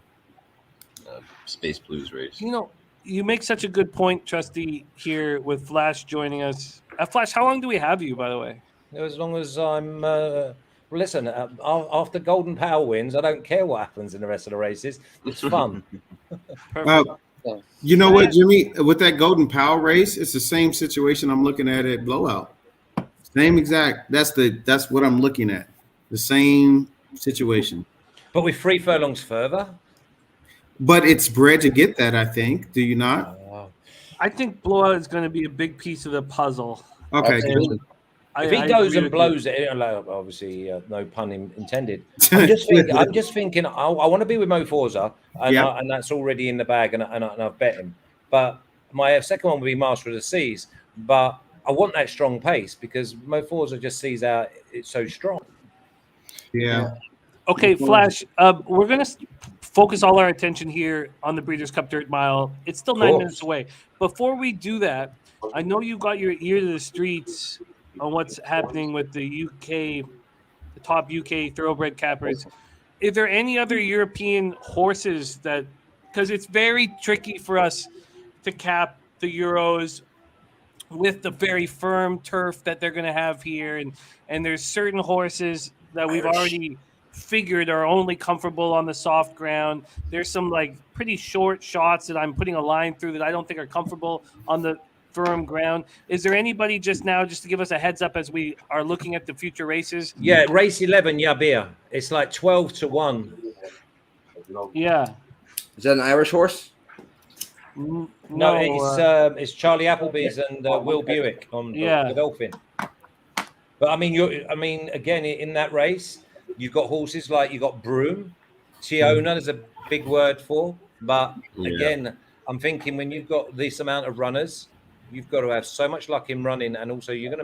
Space Blues race. You know, you make such a good point, Trusty, here with Flash joining us. Flash, how long do we have you, by the way? As long as I'm. Listen, after Golden Power wins, I don't care what happens in the rest of the races. It's fun. You know what, Jimmy? With that Golden Power race, it's the same situation I'm looking at Blowout. Same exact. That's what I'm looking at. The same situation. But with 3 furlongs further. But it's bred to get that, I think. Do you not? I think Blowout is going to be a big piece of the puzzle. Okay. Absolutely. If he I goes agree and with blows it, obviously no pun intended. I'm just thinking. I want to be with Mo Forza, and, Yeah. and that's already in the bag, and I've bet him. But my second one will be Master of the Seas. But I want that strong pace because Mo Forza just sees out it's so strong. Yeah. Okay, Flash, we're going to focus all our attention here on the Breeders' Cup Dirt Mile. It's still 9 minutes away. Before we do that, I know you got your ear to the streets on what's happening with the top UK thoroughbred cappers. Is there any other European horses that, because it's very tricky for us to cap the Euros with the very firm turf that they're going to have here, and there's certain horses that we've already figured are only comfortable on the soft ground. There's some like pretty short shots that I'm putting a line through that I don't think are comfortable on the firm ground. Is there anybody just to give us a heads up as we are looking at the future races? Yeah, race 11, Yabir. It's like 12-1. Yeah. Is that an Irish horse? No, No, it's Charlie Appleby's and Will Buick on Yeah. Godolphin. But I mean, again, in that race, you've got horses like you got Broom, Tiona. There's a big word for, but again, I'm thinking when you've got this amount of runners, you've got to have so much luck in running, and also you're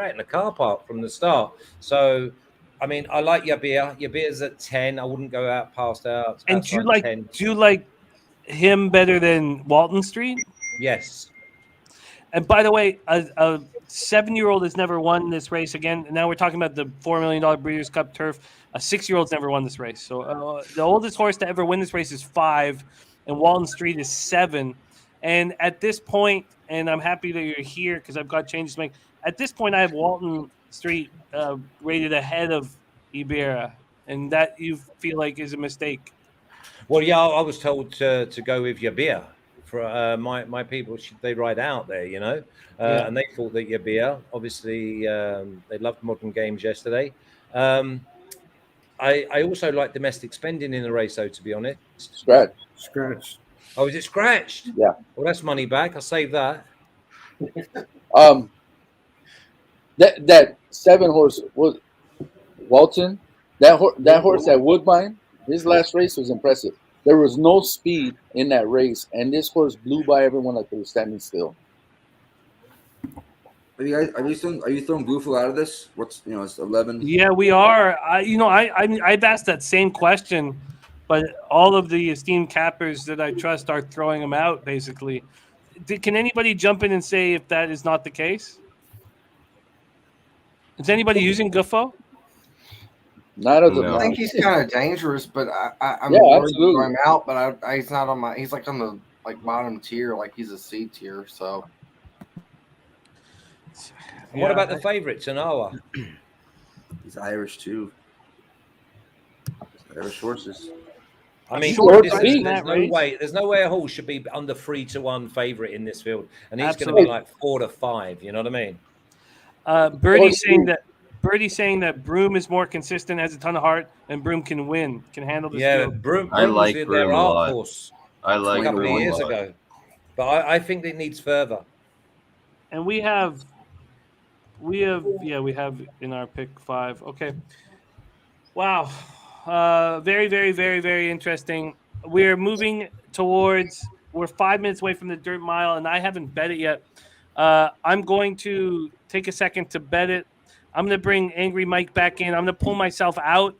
out in the car park from the start. So, I mean, I like Yabir. Yabir's at 10. I wouldn't go out past out. And do outside 10. you like him better than Walton Street? Yes. And by the way, a 7-year-old has never won this race again. Now we're talking about the $4 million Breeders' Cup turf. A 6-year-old's never won this race. So the oldest horse to ever win this race is 5, and Walton Street is 7. And at this point, and I'm happy that you're here because I've got changes to make. At this point, I have Walton Street rated ahead of Iberia, and that you feel like is a mistake. Well, yeah, I was told to go with Yabir. For my people, they ride out there, Yeah. and they thought that Yabir. Obviously, they loved modern games yesterday. I also like domestic spending in the race, though. To be honest, Scratch. Oh, is it scratched? Yeah. Well, that's money back. I'll save that. That 7 horse was Walton. That horse at Woodbine, his last race was impressive. There was no speed in that race, and this horse blew by everyone like they were standing still. Are you throwing Bluefield out of this? It's 11. Yeah, we are. I've asked that same question, but all of the esteemed cappers that I trust are throwing them out. Basically, can anybody jump in and say if that is not the case? Is anybody using Guffo? Not as of I now. think he's kind of dangerous, but I'm Yeah, worried to throw absolutely. him out. But he's not on my. He's like on the bottom tier, like he's a C tier. So What about the favourite, Tanawa? He's Irish too. Irish horses. I mean, Short there's in that race. there's no way a horse should be under 3-1 favourite in this field, and he's going to Absolutely. be like 4-5. You know what I mean? Birdie's saying that Broom is more consistent, has a ton of heart, and Broom can win, can handle this Yeah, field. Broom I like was Broom their a art lot. horse I a like couple of Broom a years lot. ago, but I think it needs further. And we have in our pick 5. Okay. Wow. Very, very, very, very interesting. We're moving towards. We're 5 minutes away from the dirt mile, and I haven't bet it yet. I'm going to take a second to bet it. I'm going to bring Angry Mike back in. I'm going to pull myself out.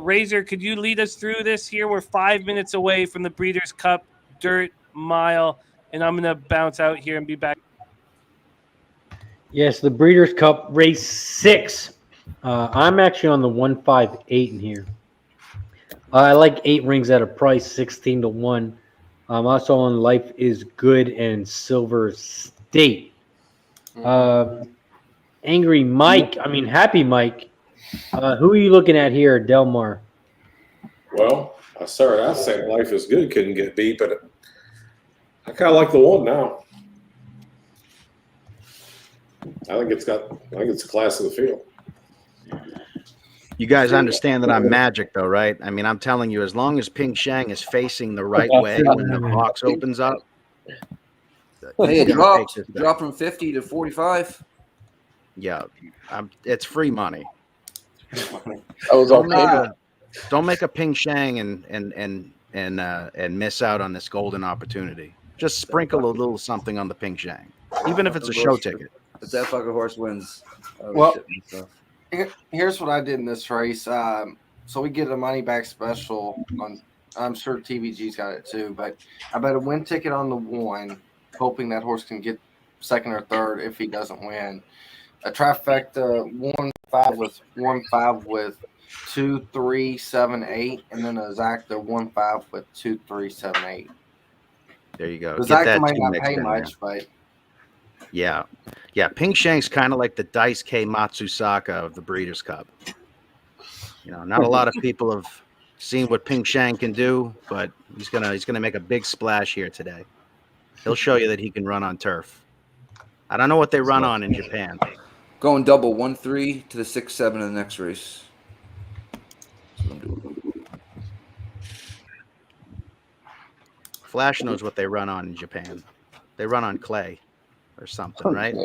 Razor, could you lead us through this here? We're 5 minutes away from the Breeders' Cup dirt mile, and I'm going to bounce out here and be back. Yes, the Breeders' Cup race 6. I'm actually on the 158 in here. I like 8 rings at a price 16 to 1. Also on Life is Good and Silver State. Angry Mike, Happy Mike. Who are you looking at here, Delmar? Well, I started out saying Life is Good couldn't get beat, but I kind of like the one now. I think it's a class of the field. You guys understand that I'm magic, though, right? I mean, I'm telling you, as long as Ping Shang is facing the right way when the box opens up. Hey, it dropped from 50 to 45. Yeah, it's free money. That was Don't make a Ping Shang and miss out on this golden opportunity. Just sprinkle a little something on the Ping Shang, even if it's a show ticket. If that fucking horse wins, well, here's what I did in this race. So we get a money back special on. I'm sure TVG's got it too, but I bet a win ticket on the 1, hoping that horse can get second or third if he doesn't win. A trifecta 1-5 with 2, 3, 7, 8, and then a Zacta 1-5 with 2, 3, 7, 8. There you go. The Zacta might not pay much, but yeah. Ping Shang's kind of like the Dice K Matsusaka of the Breeders' Cup. You know, not a lot of people have seen what Ping Shang can do, but he's gonna make a big splash here today. He'll show you that he can run on turf. I don't know what they run on in Japan. Going double 1-3 to the 6-7 in the next race. That's what I'm doing. Flash knows what they run on in Japan. They run on clay or something, right?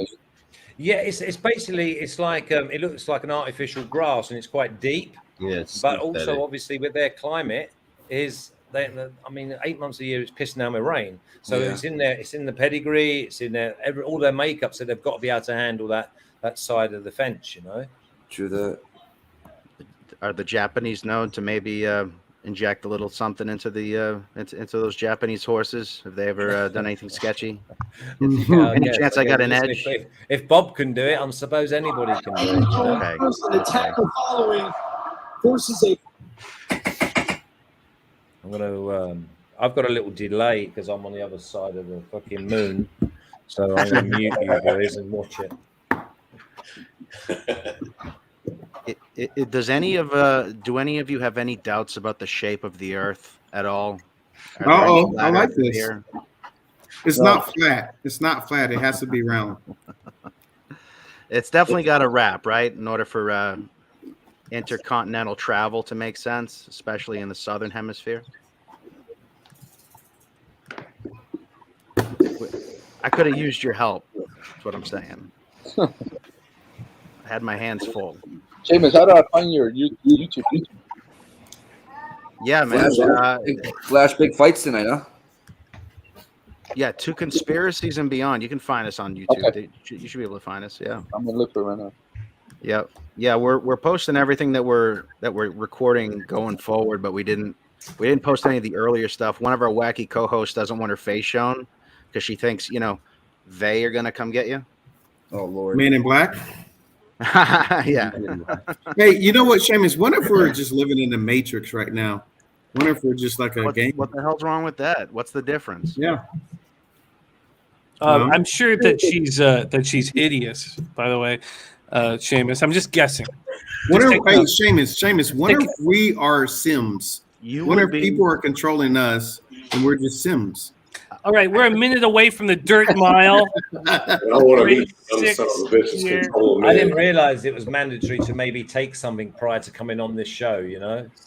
Yeah, it's basically like it looks like an artificial grass and it's quite deep. Yes, but also obviously with their climate is 8 months a year it's pissing down with rain, so it's in there. It's in the pedigree. It's in there. All their makeup, so they've got to be able to handle that side of the fence. You know. True that. Are the Japanese known to maybe inject a little something into the into those Japanese horses? Have they ever done anything sketcy? Any chance I got an edge? If Bob can do it, I suppose anybody can do it. You know? Okay. The tackle following forces a. I'm gonna. I've got a little delay because I'm on the other side of the fucking moon, so I'm gonna mute you guys and watch it. Does any of do any of you have any doubts about the shape of the Earth at all? Oh, I like this. Here? It's not flat. It's not flat. It has to be round. It's definitely got a wrap, right? In order for intercontinental travel to make sense, especially in the southern hemisphere. I could have used your help. That's what I'm saying. I had my hands full. Seamus, how do I find your YouTube? Yeah, man. Flash big fights tonight, huh? Yeah, 2 Conspiracies and Beyond. You can find us on YouTube. Okay. You should be able to find us. Yeah. I'm gonna look for it right now. Yep. Yeah, we're posting everything that we're recording going forward, but we didn't post any of the earlier stuff. One of our wacky co-hosts doesn't want her face shown because she thinks, they are gonna come get you. Oh Lord. Man in Black. Yeah. Hey, you know what, Seamus? Wonder if we're just living in the Matrix right now. Wonder if we're just like a game. What the hell's wrong with that? What's the difference? Yeah. I'm sure that she's hideous. By the way, Seamus, I'm just guessing. Seamus, wonder if we are Sims. Wonder if people are controlling us and we're just Sims. All right, we're a minute away from the dirt mile. I didn't realize it was mandatory to maybe take something prior to coming on this show,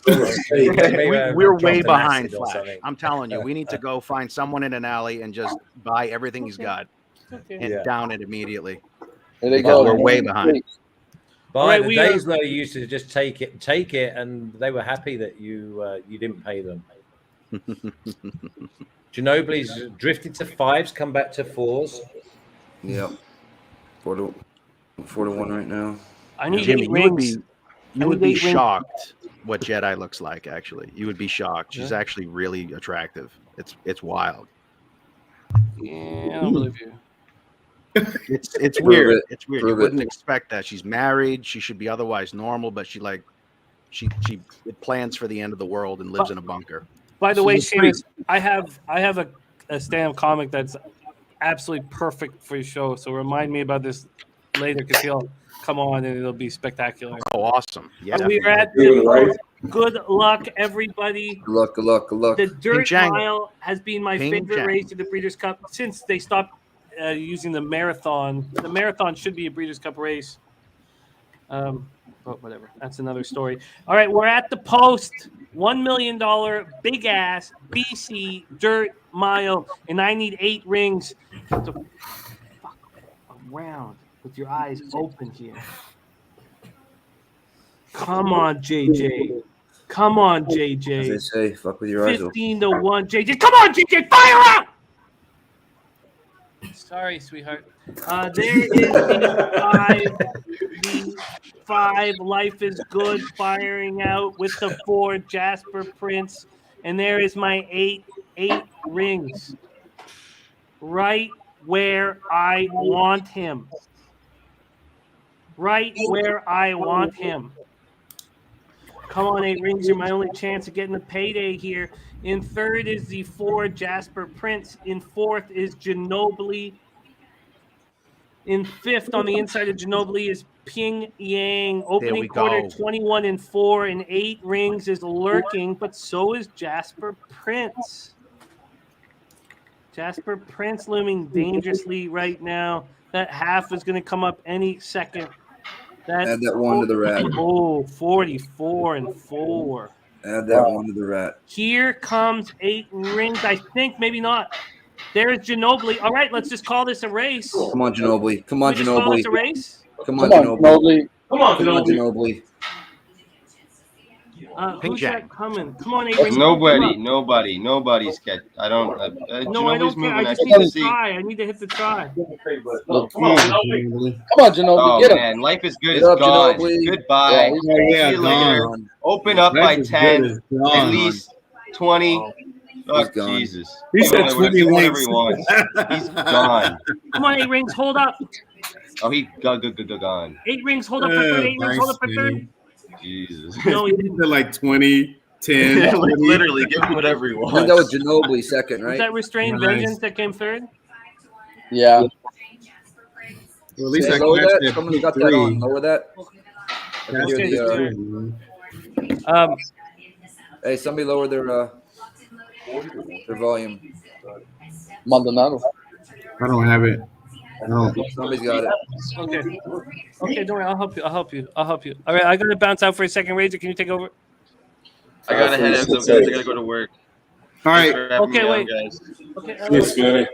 We're way behind Flash. I'm telling you, we need to go find someone in an alley and just buy everything he's got and down it immediately. There they go. We're way behind. By right, the we days are- where you used to just take it, and they were happy that you didn't pay them. Ginobili's drifted to 5s, come back to 4s. Yep. 4 to 1 right now. I need Jimmy, 8 rings. you I would need be 8 rings. shocked what Jedi looks like. Actually, you would be shocked. She's Yeah. actually really attractive. It's wild. Yeah, I don't believe you. It's Prove weird. it. It's weird. Prove You it. wouldn't expect that. She's married. She should be otherwise normal, but she plans for the end of the world and lives in a bunker. By the way, She's pretty- Seamus, I have a stand-up comic that's absolutely perfect for your show. So remind me about this later because he'll come on and it'll be spectacular. Oh, awesome! Yeah, We are at Doing it the right. post. Good luck, everybody. Good luck. Good luck. Good luck. The Dirt Chang. Mile has been my Ping favorite Chang. race in the Breeders' Cup since they stopped using the marathon. The marathon should be a Breeders' Cup race. But whatever. That's another story. All right, we're at the post. $1 million big ass BC Dirt Mile, and I need 8 rings. So fuck around with your eyes open here. Come on, JJ. Come on, As they JJ. say, fuck with your eyes open. 15 to 1, JJ. Come on, JJ. Fire up! Sorry, sweetheart. There is the 5. Life is good firing out with the 4 Jasper Prince. And there is my 8 rings. Right where I want him. Right where I want him. Come on, 8 rings are my only chance of getting the payday here. In 3rd is the 4 Jasper Prince. In 4th is Ginobili. In 5th on the inside of Ginobili is Ping Yang. Opening we quarter go. 21 and 4 and 8 rings is lurking, but so is Jasper Prince. Jasper Prince looming dangerously right now. That half is going to come up any second. Add that 1 to the rat. Oh, 44 and 4. Add that 1 to the rat. Here comes 8 rings. I think maybe not. There's Ginobili. All right, let's just call this a race. Come on, Ginobili. Come on, We just call Ginobili. this a race? Come on, Ginobili. Come on, Come on, Ginobili. Ginobili. Who's Jack. that coming? Come on, 8 rings. Nobody's catch. I don't. No, I don't Ginobili's care. I moving. just I need can to see. try. I need to hit the try. Come on, Ginobili. Oh Get him. man, life is good Get is up, gone. Ginobili. Goodbye. Yeah, See you later. gone. Open up Life by is 10, good is at gone. least 20. Fuck gone. Jesus. He said Whatever 20 whatever links. he wants. He's gone. Come on, 8 rings. Hold up. Oh, he gone. 8 rings. Hold up for 3rd. 8 rings. Hold up for 3rd. Jesus. No, he He didn't. said like 20, 10. 20. Literally, give him whatever he I think wants. that was Ginobili 2nd, Was right? that Restrained Nice. Vengeance that came 3rd? Yeah. Well, at least Say I lower catch that. that Someone's pick got that on. 3. Lower that. I can Catch hear that the, pick 3, man. hey, somebody lower their volume. Maldonado. I don't have it. I don't. Somebody's got it. Okay. Okay, don't worry. I'll help you. All right, I got to bounce out for a second. Razor, can you take over? I gotta head out. Guys. I gotta go to work. All right. Okay, wait. Guys. Okay. Yes, Benny.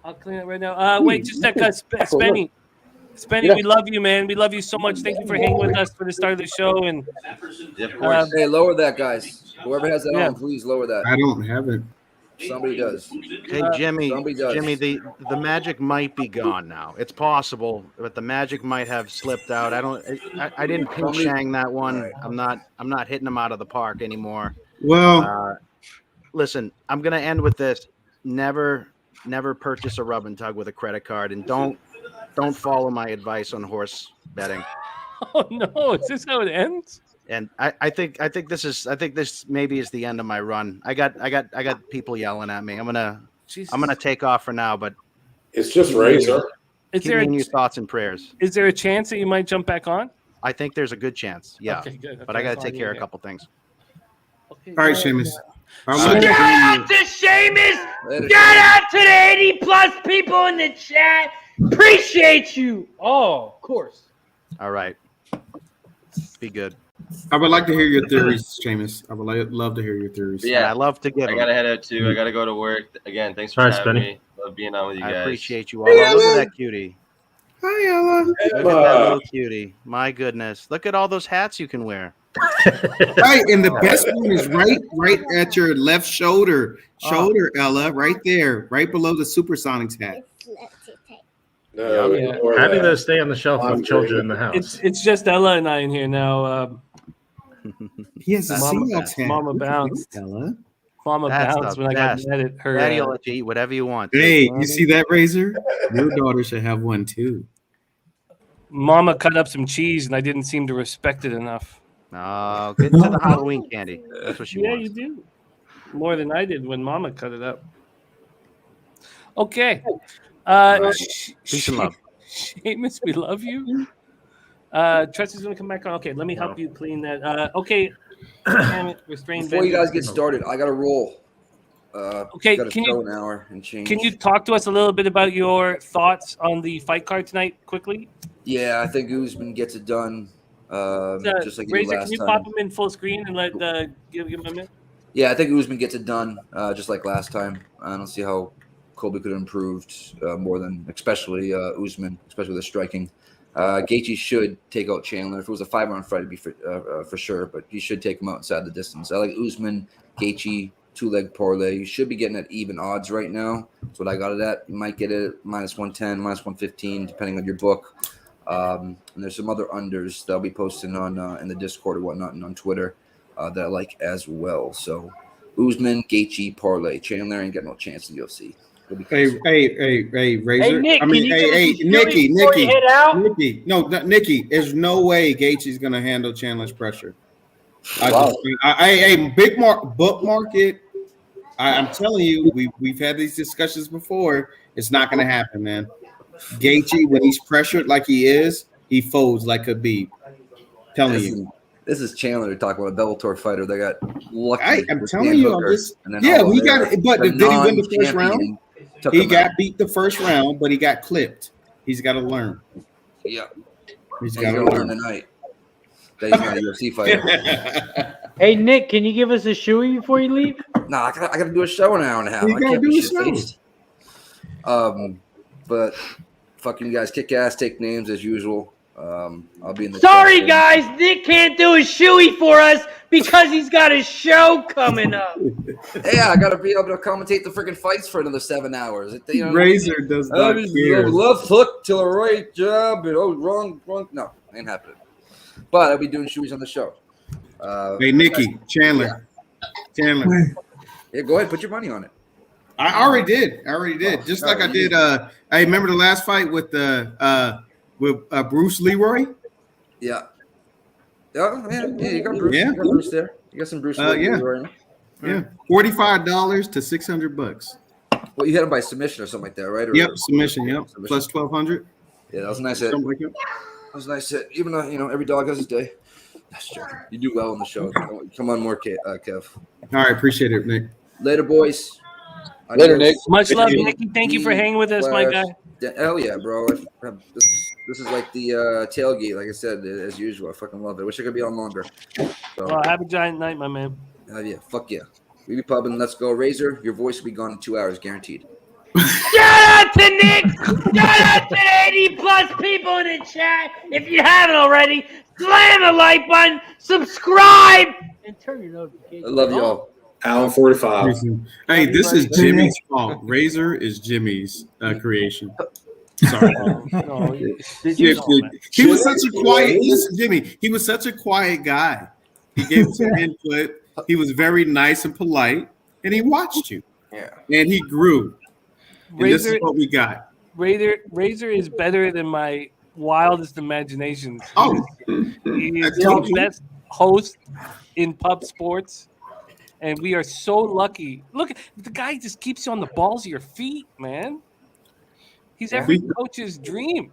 I'll clean it right now. Wait, just a sec. Spenny. Spenny, Yeah. we love you, man. We love you so much. Thank you for hanging with us for the start of the show. And Yeah, of course. Hey, lower that, guys. Whoever has that Yeah. on, please lower that. I don't have it. Somebody does. Hey Jimmy, Somebody does. Jimmy, the magic might be gone now. It's possible, but the magic might have slipped out. I didn't pin Somebody- Shang that one. I'm not hitting him out of the park anymore. Well, Listen, I'm gonna end with this. Never purchase a rub and tug with a credit card, and don't follow my advice on horse betting. oh no, is this how it ends? And I think this maybe is the end of my run. I got people yelling at me. I'm gonna take off for now, but It's just Razor. Is keep there me in a, your thoughts and prayers. is there a chance that you might jump back on? I think there's a good chance. Yeah, Okay, good. but Okay, I got that's to all take care of a need. couple things. Okay, all right, good. Seamus. I'm Shout gonna Shout out to Seamus. Later, Shout out to the 80 plus people in the chat. Appreciate you. Oh, of course. All right, be good. I would like to hear your theories, Seamus. I would love to hear your theories. Yeah. I love to give I them. gotta head out too. I gotta go to work. Again, thanks for All right, having Spenny. me. Love being on with you I guys. appreciate you all. Oh, look at that cutie. Hi, Ella. Look at that little cutie. My goodness. Look at all those hats you can wear. Right, and the best one is right at your left shoulder, Ella, right there, right below the Supersonics hat. No, Yeah. ignore How do that. those stay on the shelf I'm with children in green. the house? It's just Ella and I in here now. He has a Seahawks hat. Mama Look at bounced. that, Ella. Mama That's bounced the when I got best. mad at her. Daddy will let you eat whatever you want. Hey, you see that, Razor? Your daughter should have one too. Mama cut up some cheese, and I didn't seem to respect it enough. Oh, get to the Halloween candy. That's what she Yeah, wants. you do. More than I did when Mama cut it up. Okay. Peace and love. Seamus, we love you. Trusty's going to come back on. Okay, let me help you clean that. Okay. Damn it, restrained. Before you guys get started, I got to roll. Okay, got to can show you- an hour and change. Can you talk to us a little bit about your thoughts on the fight card tonight, quickly? Yeah, I think Usman gets it done. Just like he did Razor, last can you time. pop him in full screen and let give him a minute? Yeah, I think Usman gets it done, just like last time. I don't see how Colby could have improved more than, especially Usman, especially with the striking. Gaethje should take out Chandler. If it was a 5-round fight, it'd be for sure, but he should take him out inside the distance. I like Usman, Gaethje, 2-leg parlay. You should be getting at even odds right now. That's what I got it at. You might get it at -110, -115, depending on your book. And there's some other unders that I'll be posting on in the Discord or whatnot and on Twitter that I like as well. So Usman, Gaethje, parlay. Chandler ain't got no chance in the UFC. Hey, Razor. Nick, I mean, can you give us hey, a Nikki, before you head out? Nikki. There's no way Gaethje's gonna handle Chandler's pressure. Wow. Bookmark it. I'm telling you, we've had these discussions before. It's not gonna happen, man. Gaethje, when he's pressured like he is, he folds like Khabib. Telling you. This is Chandler talking about a Bellator fighter that got lucky. I'm with telling Dan you, Hooker, I'm just and then yeah. all He of got their- it, but the did he win the first round? non-champion took He him got out. beat the first round, but he got clipped. He's got to learn. Yeah, He's and got he's to gonna learn learn. tonight that he's not a UFC fighter. Hey, Nick, can you give us a shoey before you leave? Nah, I gotta do a show in an hour and a half. You I gotta can't do be a show. shit-faced. But fucking you guys kick ass, take names as usual. I'll be in the Sorry, chat. guys. Nick can't do a shoey for us because he's got a show coming up. Yeah, I gotta be able to commentate the freaking fights for another 7 hours. You know, Razor does not care. Left hook to the right jab, and wrong. No, ain't happening. But I'll be doing shoeys on the show. Hey, Nikki, Chandler. Yeah, go ahead, put your money on it. I already did. Just like I did. I remember the last fight with Bruce Leroy. Yeah. Yeah, you got Bruce. Yeah. You got Bruce there. You got some Bruce. Yeah. Leroy. Yeah, $45 to $600. Well, you had him by submission or something like that, right? Or, Yep, submission. Yep, plus 1,200. Yeah, that was a nice hit. Something like that. That was a nice hit. Even though every dog has his day. That's true. You do well on the show. Come on, more, Kev. All right, appreciate it, Nick. Later, boys. Later, Nick. Much love, Nicky. Thank you for hanging with us, my guy. Hell yeah, bro. This is like the tailgate, like I said, as usual. I fucking love it. Wish I could be on longer. So, Well, have a giant night, my man. yeah, fuck yeah. We be pubbing. Let's go, Razor. Your voice will be gone in 2 hours, guaranteed. Shout out to Nick. Shout out to the 80+ people in the chat. If you haven't already, slam the like button, subscribe, and turn your notifications I love on. y'all. Alan 45. Hey, this is Jimmy's fault. Razor is Jimmy's creation. Sorry. He was such a quiet. Listen, Jimmy. He was such a quiet guy. He gave some input. He was very nice and polite, and he watched you. Yeah. And he grew. And this is Razor- what we got. Razor is better than my wildest imaginations. Oh, he is I told the you. best host in pub sports, and we are so lucky. Look, the guy just keeps you on the balls of your feet, man. He's every coach's dream.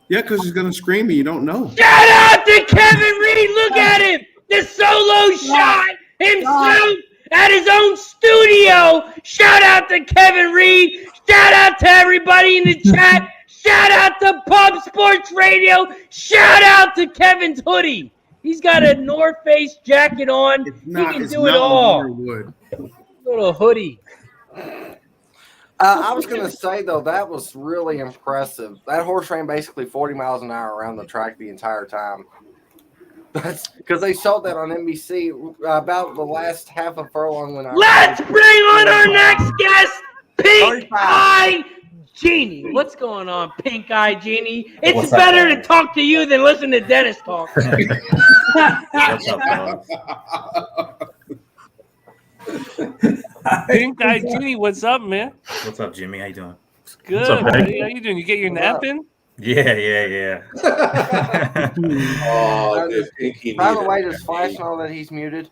Yeah, because he's gonna scream and you don't know. Shout out to Kevin Reed. Look at him. The solo shot himself at his own studio. Shout out to Kevin Reed. Shout out to everybody in the chat. Shout out to Pub Sports Radio. Shout out to Kevin's hoodie. He's got a North Face jacket on. He can do it all. Wood. Little hoodie. I was going to say, though, that was really impressive. That horse ran basically 40 miles an hour around the track the entire time. That's because they showed that on NBC about the last half a furlong when I. Let's bring on our next guest, Pink Eye Genie. What's going on, Pink Eye Genie? It's What's up, better guys? to talk to you than listen to Dennis talk. What's up, fellas? Pink Eye Genie, what's up, man? What's up, Jimmy? How you doing? Good. What's up, Buddy? How you doing? You get your nap in? Yeah. Oh, By the way, does Flash know that he's muted?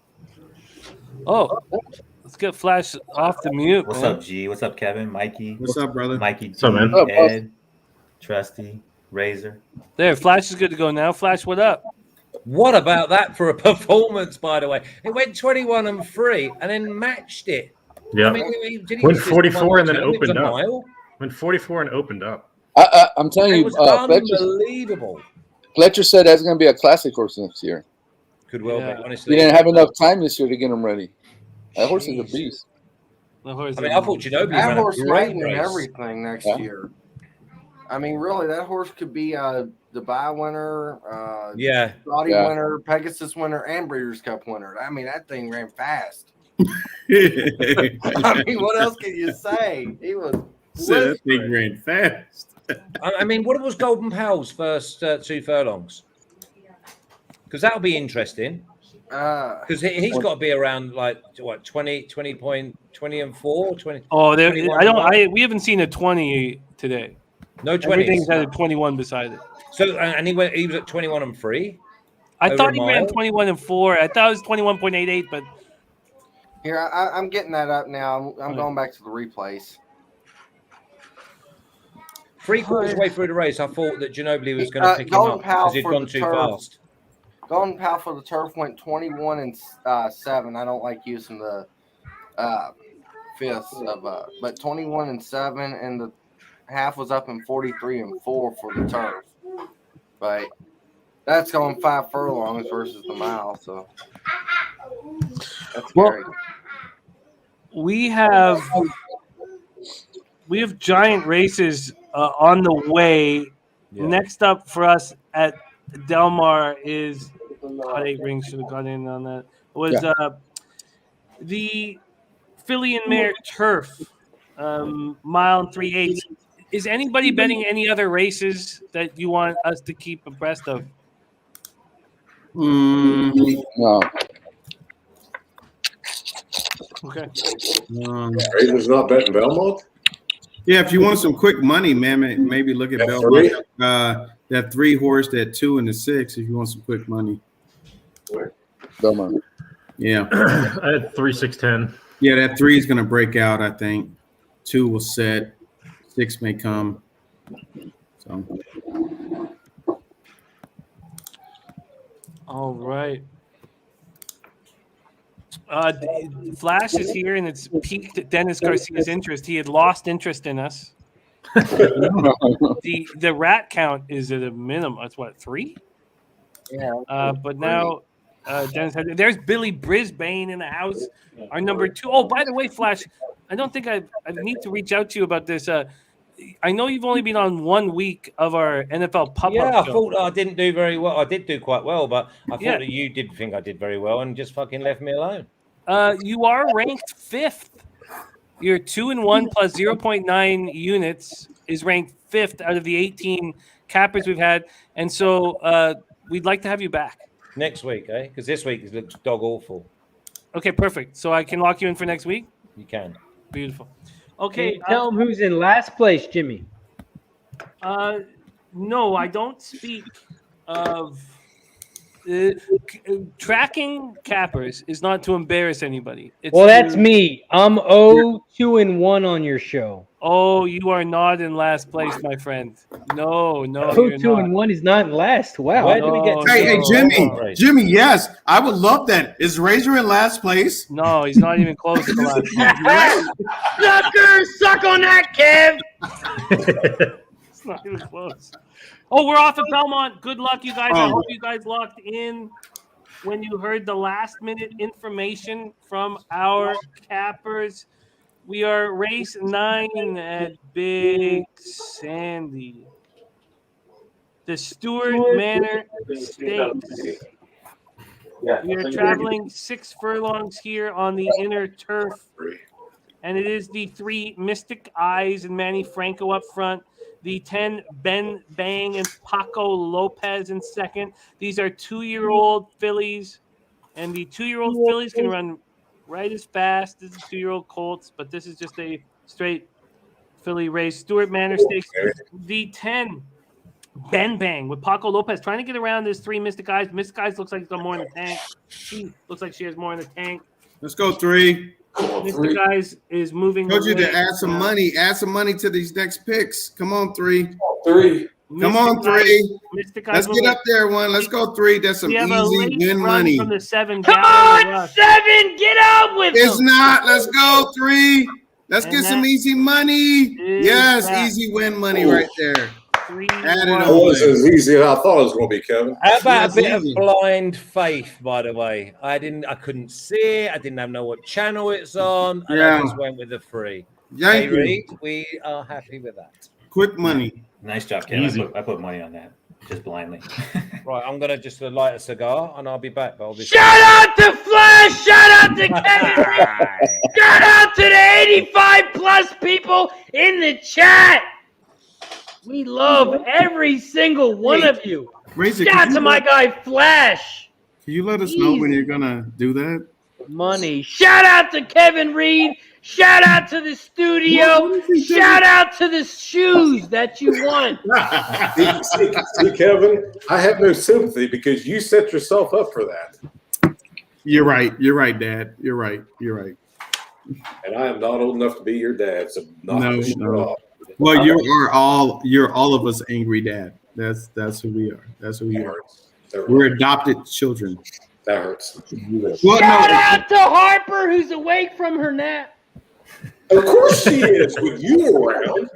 Oh, let's get Flash off the mute. What's man. up, G? What's up, Kevin? Mikey? What's up, brother? Mikey, What's up, man? G, Ed, Trusty, Razor. There, Flash is good to go now. Flash, what up? What about that for a performance, by the way? It went 21 and 3 and then matched it. Yeah. I mean, did he Went just 44 and then it was opened a up. mile? Went 44 and opened up. I'm telling It you, was Fletcher, unbelievable. Fletcher said that's going to be a classic horse next year. Could well Yeah. be, honestly. He didn't have enough time this year to get him ready. That horse is a Jeez. beast. I mean, I thought Ginobili That ran a horse great might win race. everything next Yeah. year. I mean, really, that horse could be a Dubai winner, Yeah. Saudi Yeah. winner, Pegasus winner, and Breeders' Cup winner. I mean, that thing ran fast. I mean, what else can you say? He was. Said that thing ran fast. I mean, what was Golden Powell's first 2 furlongs? Because that'll be interesting. Because he's got to be around like what 20 and 4, 20. Oh, there. 21 I don't. and 1? We haven't seen a 20 today. No 20s. Everything's at a 21 beside it. So and he was at 21 and 3. I Over thought a he ran mile? 21 and 4. I thought it was 21.88, but Here, I'm getting that up now. I'm going back to the replays. 3/4 way through the race, I thought that Ginobili was going to pick him Golden up Powell because he'd for gone the too turf. fast. Golden Powell for the turf went 21 and 7. I don't like using the fifths of but 21 and 7, and the half was up in 43 and 4 for the turf. But that's going 5 furlongs versus the mile, so that's great. we have giant races on the way. Yeah. Next up for us at Del Mar is Hot 8 Rings should have got in on that. Was the Philly and Mare Turf, mile and 3/8. Is anybody betting any other races that you want us to keep abreast of? No. Okay. Razor's not betting Belmont? Yeah, if you want some quick money, man, maybe look at That Belmont. That 3 horse, that 2 and the 6. If you want some quick money. Belmont. Yeah. I had 3, 6, 10. Yeah, that 3 is going to break out, I think. 2 will set. 6 may come. So. All right. Flash is here, and it's piqued Dennis Garcia's interest. He had lost interest in us. The rat count is at a minimum. It's what, 3? Yeah. But now Dennis there's Billy Brisbane in the house. Our number 2. Oh, by the way, Flash, I don't think I need to reach out to you about this. I know you've only been on 1 week of our NFL pop-up Yeah, I show. thought I didn't do very well. I did do quite well, but I thought Yeah. that you did think I did very well and just fucking left me alone. You are ranked 5th. Your 2-1 plus 0.9 units is ranked 5th out of the 18 cappers we've had, and so we'd like to have you back Next week, eh? Because this week it looks dog awful. Okay, perfect. So I can lock you in for next week. You can. Beautiful. Can Okay. you tell him who's in last place, Jimmy? No, I don't speak of tracking cappers is not to embarrass anybody. It's Well, that's to- me. I'm 0-2-1 on your show. Oh, you are not in last place, my friend. No, you're not. 0-2-1 is not in last. Wow. Where do we get to Hey, go? Jimmy, yes, I would love that. Is Razor in last place? No, he's not even close to last place. Suckers, suck on that, Kev. It's not even close. Oh, we're off at Belmont. Good luck, you guys. I Oh. hope you guys locked in when you heard the last minute information from our cappers. We are race 9 at Big Sandy. The Stewart Manor Stakes. We are traveling 6 furlongs here on the inner turf. And it is the 3 Mystic Eyes and Manny Franco up front. The 10 Ben Bang and Paco Lopez in second. These are 2-year-old fillies. And the 2-year-old fillies can run right as fast as the 2-year-old colts. But this is just a straight filly race. Stewart Manor Stakes. The 10 Ben Bang with Paco Lopez trying to get around this 3 Mystic Eyes. Mystic Eyes looks like he's got more in the tank. She looks like she has more in the tank. Let's go 3. Mystic Eyes is moving. Told you away to add some now. money. Add some money to these next picks. Come on, 3. 3. Come on, 3. Mystic Let's Eyes get up there, one. Let's go 3. That's some We have a easy late win run money. from the 7. Come on, 7. Get out with It's them. not. Let's go 3. Let's And get some that easy money. is Yes, that. easy win money right there. 3. Add it That on. wasn't as easy as I thought it was going to be, Kevin. How about That's a bit of easy. blind faith, by the way? I couldn't see it. I didn't know what channel it's on, and Yeah. I just went with the 3. Thank you. Reed, we are happy with that. Quick money. Nice job, Kevin. Easy. I put money on that just blindly. Right, I'm gonna just light a cigar, and I'll be back. But I'll be Shout out to Flash. Shout out to Kevin. Shout out to the 85 plus people in the chat. We love every single one of you. Razor, Shout out to my guy Flash. Can you let us know when you're gonna do that? Money. Shout out to Kevin Reed. Shout out to the studio. Shout out to the shoes that you won. See, Kevin, I have no sympathy because you set yourself up for that. You're right. You're right, Dad. You're right. You're right. And I am not old enough to be your dad, so knock No, the shit no. off. Well, you're all of us angry dad. That's who we are. That's who we are. We're adopted children. That hurts. Well, Shout no, out to Harper, who's awake from her nap. Of course she is with you around.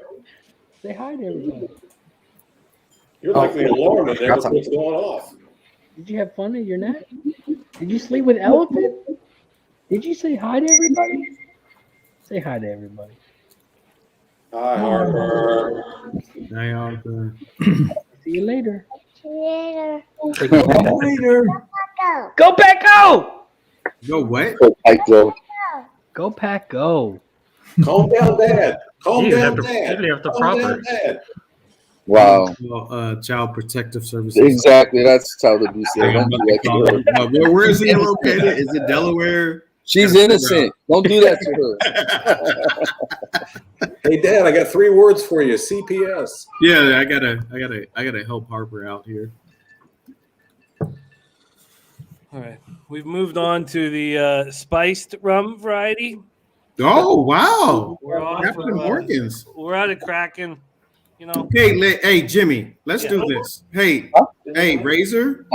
Say hi to everybody. You're like the alarm that never puts going off. Did you have fun at your nap? Did you sleep with Elephant? Did you say hi to everybody? Say hi to everybody. Hi, Harper. Hey, Arthur. See you later. Later. Later. Go Pack Go! Go what? Go Pack Go. Calm down, Dad. Calm You down, have to- Dad. you have to Calm down, proper. Dad. Wow. Well, Child Protective Services. Exactly. That's how the BCA. Don't do that to her. Where is he located? Is it Delaware? She's innocent. Don't do that to her. Hey, Dad, I got 3 words for you. CPS. Yeah, I gotta help Harper out here. All right. We've moved on to the spiced rum variety. Oh wow! We're off Captain Morgan's. We're out of Kraken. You know. Okay, hey Jimmy, let's do this. Hey, Razor,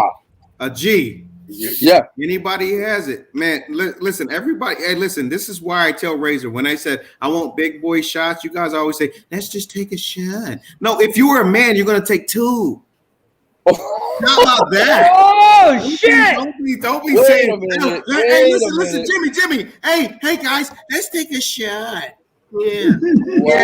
a G. Yeah. Anybody has it, man? Listen, everybody. Hey, listen. This is why I tell Razor when I said I want big boy shots. You guys always say, "Let's just take a shot." No, if you were a man, you're gonna take 2. How about that? Oh shit! Don't be Wait saying. a minute, Hey, wait a listen, minute. Jimmy. Hey, guys, let's take a shot. Yeah.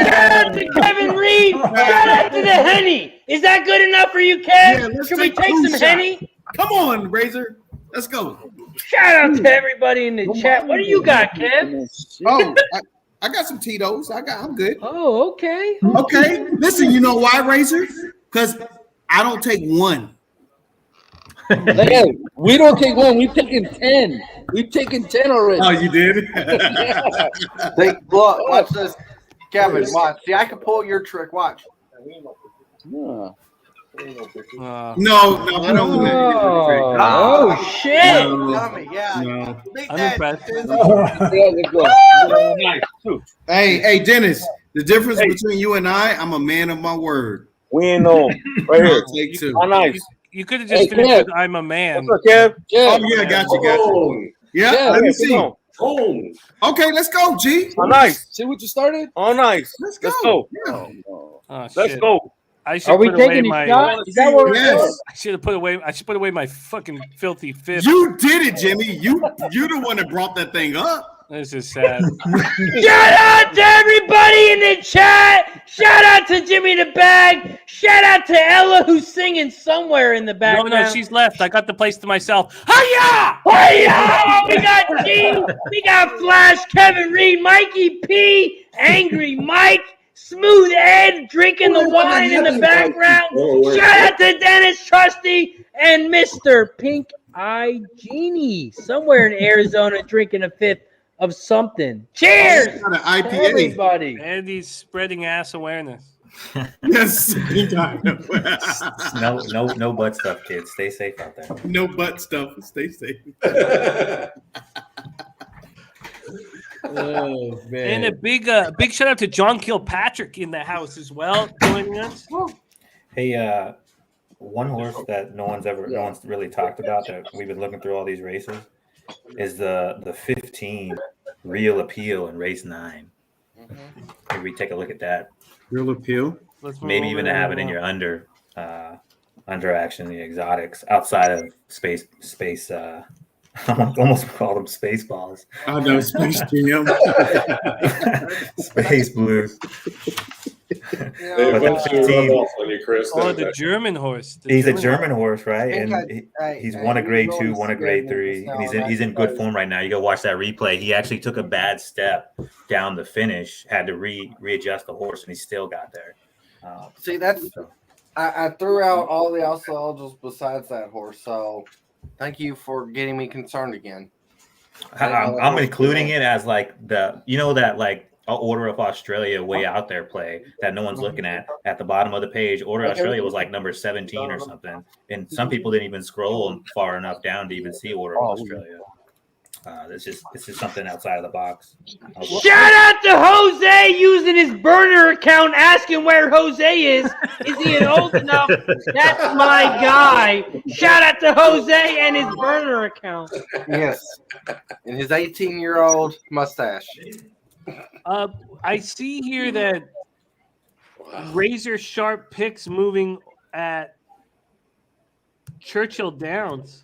Shout out to Kevin Reed. Shout out to the Henny. Is that good enough for you, Kev? Yeah, let's Should we take take 2 some shots. Henny? Come on, Razor. Let's go. Shout out to everybody in the chat. What do you got, Kev? Oh, I got some Tito's. I'm good. Oh, okay. Okay. Listen, you know why, Razor? Because I don't take 1. Man, we don't take 1. We've taken 10. We've taken 10 already. Oh, you did? Look, watch this. Kevin, watch. See, I can pull your trick. Watch. Yeah. No, I don't want to. Oh, shit. No. I'm impressed. Hey, Dennis, the difference between you and I'm a man of my word. We ain't know. Right here. I'll take 2. How nice. You could have just finished Kev. with "I'm a man." What's up, Kev? Oh, yeah, got you. Yeah, Yeah, let me come see. on. Home. Okay, let's go, G. How nice. See what you started? Oh, nice. Let's Let's go. go. Yeah. Oh, Let's shit. go. I should Are we put away taking a my. shot? Is that what we're doing? Yes. I should have put away. I should put away my fucking filthy fifth. You did it, Jimmy. You the one that brought that thing up. This is sad. Shout out to everybody in the chat. Shout out to Jimmy the Bag. Shout out to Ella who's singing somewhere in the background. No, she's left. I got the place to myself. Hiya! Hiya! We got G. We got Flash, Kevin Reed, Mikey P, Angry Mike, Smooth Ed drinking the wine in the background. Shout out to Dennis Trusty and Mr. Pink Eye Genie somewhere in Arizona drinking a fifth of something. Cheers, Got an IPA. everybody. Andy's spreading ass awareness. Yes. No butt stuff, kids. Stay safe out there. No butt stuff. Stay safe. Oh man! And a big shout out to John Kilpatrick in the house as well, joining us. Hey, one horse that no one's really talked about that we've been looking through all these races is the 15 Real Appeal in race 9. Maybe we take a look at that. Real Appeal. Maybe even have it in your under action, the exotics outside of space. I almost call them space balls. I know Space Jam. Space Blue. They went to rub off on you, Chris. The German horse. He's a German horse, right? I And think he's won a grade 2, won a grade 3, No, and he's in good form right now. You go watch that replay. He actually took a bad step down the finish, had to readjust the horse, and he still got there. See, that's I threw out all the also eligibles besides that horse. So thank you for getting me concerned again. I'm including it as like that Order of Australia way out there play that no one's looking at the bottom of the page. Order of Australia was like number 17 or something, and some people didn't even scroll far enough down to even see Order of Australia. It's just something outside of the box. Shout out to Jose using his burner account, asking where Jose is. Is he old enough? That's my guy. Shout out to Jose and his burner account. Yes, and his 18-year-old mustache. I see here that Razor Sharp picks moving at Churchill Downs.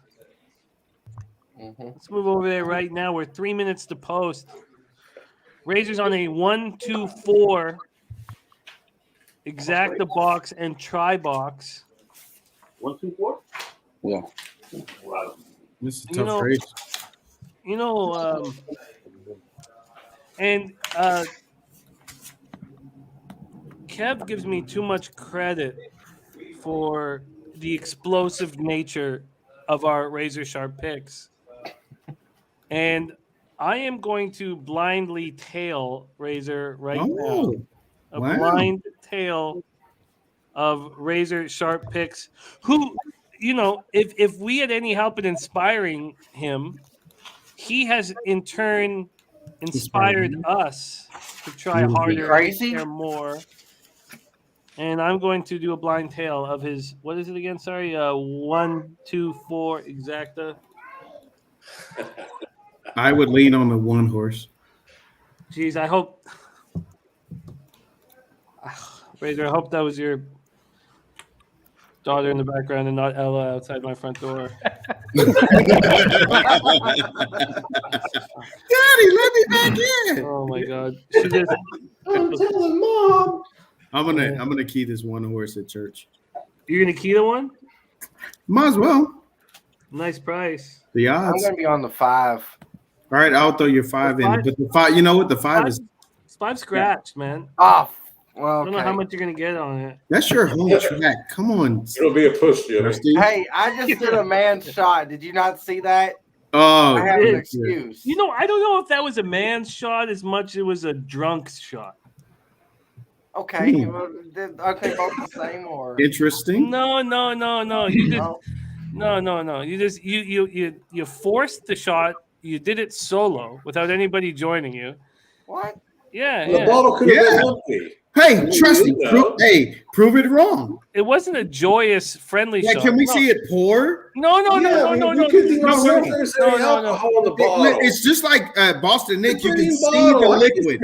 Let's move over there right now. We're 3 minutes to post. Razor's on a 1-2-4 exacta box and tri box. 1-2-4. Yeah. This is a tough race. And Kev gives me too much credit for the explosive nature of our Razor Sharp picks. And I am going to blindly tail Razor right now. A blind tail of Razor Sharp picks. Who, if we had any help in inspiring him, he has in turn inspired us to try harder, care more. And I'm going to do a blind tail of his. What is it again? Sorry, 1-2-4 exacta. I would lean on the one horse. Jeez, I hope. Razor, I hope that was your daughter in the background and not Ella outside my front door. Daddy, let me back in. Oh my God! She just. I'm telling Mom. I'm gonna key this one horse at church. You're gonna key the one? Might as well. Nice price. The odds. I'm gonna be on the 5. All right, I'll throw your 5 in. But the 5, you know what? The 5 is 5 scratched, man. Oh, well, I don't know how much you're gonna get on it. That's your home track. Come on. It'll be a push, Jimmy. Hey, I just did a man shot. Did you not see that? Oh, I have an excuse. I don't know if that was a man's shot as much as it was a drunk's shot. Okay, okay, both the same or interesting. No. You just no. You forced the shot. You did it solo without anybody joining you. What? Yeah. The bottle could have been empty. Hey, trust me. Prove it wrong. It wasn't a joyous, friendly shot. Can we see it pour? No. It's just like Boston Nick. You can see the liquid.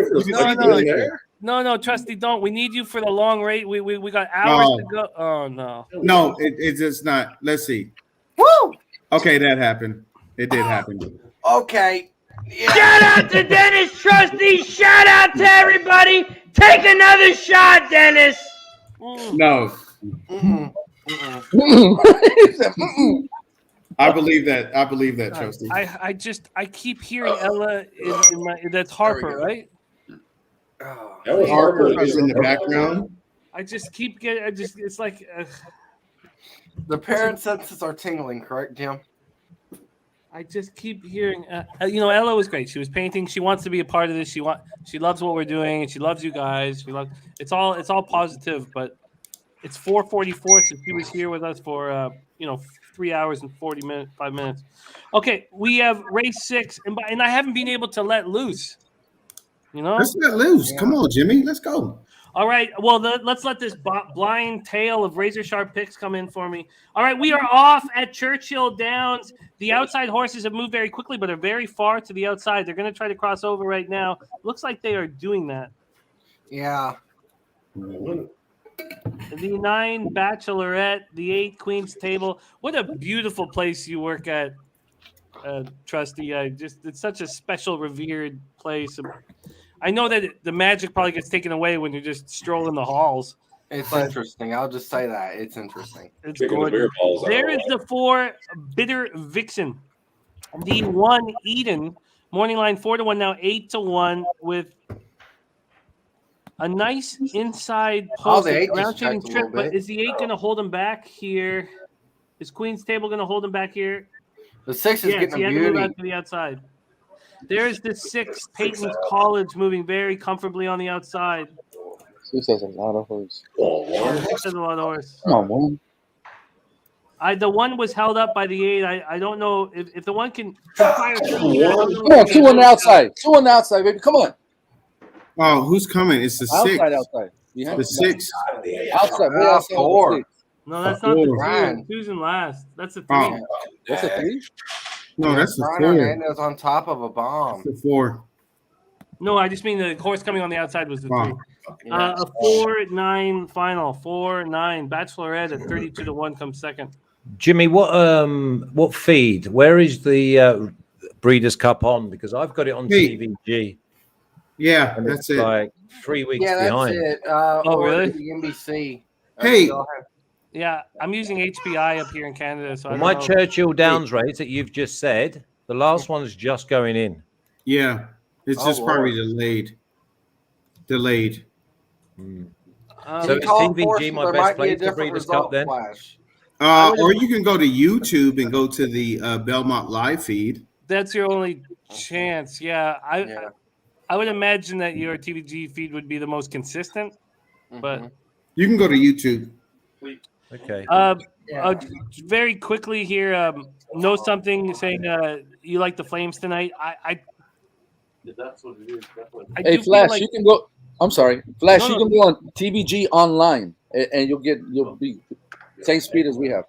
No, Trusty, don't. We need you for the long rate. We got hours to go. Oh no. No, it's just not. Let's see. Woo! Okay, that happened. It did happen. Okay. Shout out to Dennis Trusty. Shout out to everybody. Take another shot, Dennis. No. I believe that, Trusty. I keep hearing Ella in my. That's Harper, right? That was Harper is in the background. I just keep getting. It's like. The parent senses are tingling, correct, Jim? I just keep hearing. Ella was great. She was painting. She wants to be a part of this. She loves what we're doing, and she loves you guys. It's all positive. But it's 4:44, so she was here with us for 3 hours and 5 minutes. Okay, we have race 6, and I haven't been able to let loose. Let's let loose. Come on, Jimmy. Let's go. All right. Well, let's let this blind tale of razor sharp picks come in for me. All right, we are off at Churchill Downs. The outside horses have moved very quickly, but are very far to the outside. They're going to try to cross over right now. Looks like they are doing that. Yeah. The 9 Bachelorette, the 8 Queen's Table. What a beautiful place you work at, Trusty. It's such a special, revered place. I know that the magic probably gets taken away when you're just strolling the halls. It's interesting. I'll just say that. It's interesting. It's gorgeous. There is the 4 Bitter Vixen. The 1 Eden. Morning line 4-1, now 8-1 with a nice inside post. The 8 ground shooting just trip, a little but bit. is the 8 going to hold him back here? Is Queen's Table going to hold him back here? The 6 is yes, getting he a had to move beauty. out to the outside. There's the 6 Peyton's College moving very comfortably on the outside. 6 has a lot of horse. 6 has a lot of horse. Come on, man. The 1 was held up by the 8. I don't know if the 1 can fire through here. I don't know Come on, 2 on the outside. 2 on the outside, baby. Come on. Oh, who's coming? It's the 6. Outside. The 6. Outside. Way outside. 4. No, that's not the 2. Ryan. 2's in last. That's the 3. Oh. That's a 3? No, that's the Brian 4. Hernandez on top of a bomb. That's the 4. No, I just mean the horse coming on the outside was the 3. Wow. A 4-9 final. 4-9. Bachelorette at 32-1 comes second. Jimmy, what feed? Where is the Breeders' Cup on? Because I've got it on TVG. Yeah, and that's it's it. like 3 weeks Yeah, that's behind. it. Really? The NBC. Hey. Yeah, I'm using HBI up here in Canada. So I My don't know. Churchill Downs race that you've just said, the last one's just going in. Yeah, it's Oh, just probably Lord. delayed. So is TVG my best place for Breeders' Cup then? Or you can go to YouTube and go to the Belmont live feed. That's your only chance. Yeah, I would imagine that your TVG feed would be the most consistent, but You can go to YouTube. Okay. Very quickly here, know something saying you like the Flames tonight. I That's what it is. I Hey, do feel Flash, like- you can go. I'm sorry, Flash. No, You no. can be on TVG online, and you'll be same speed as we have.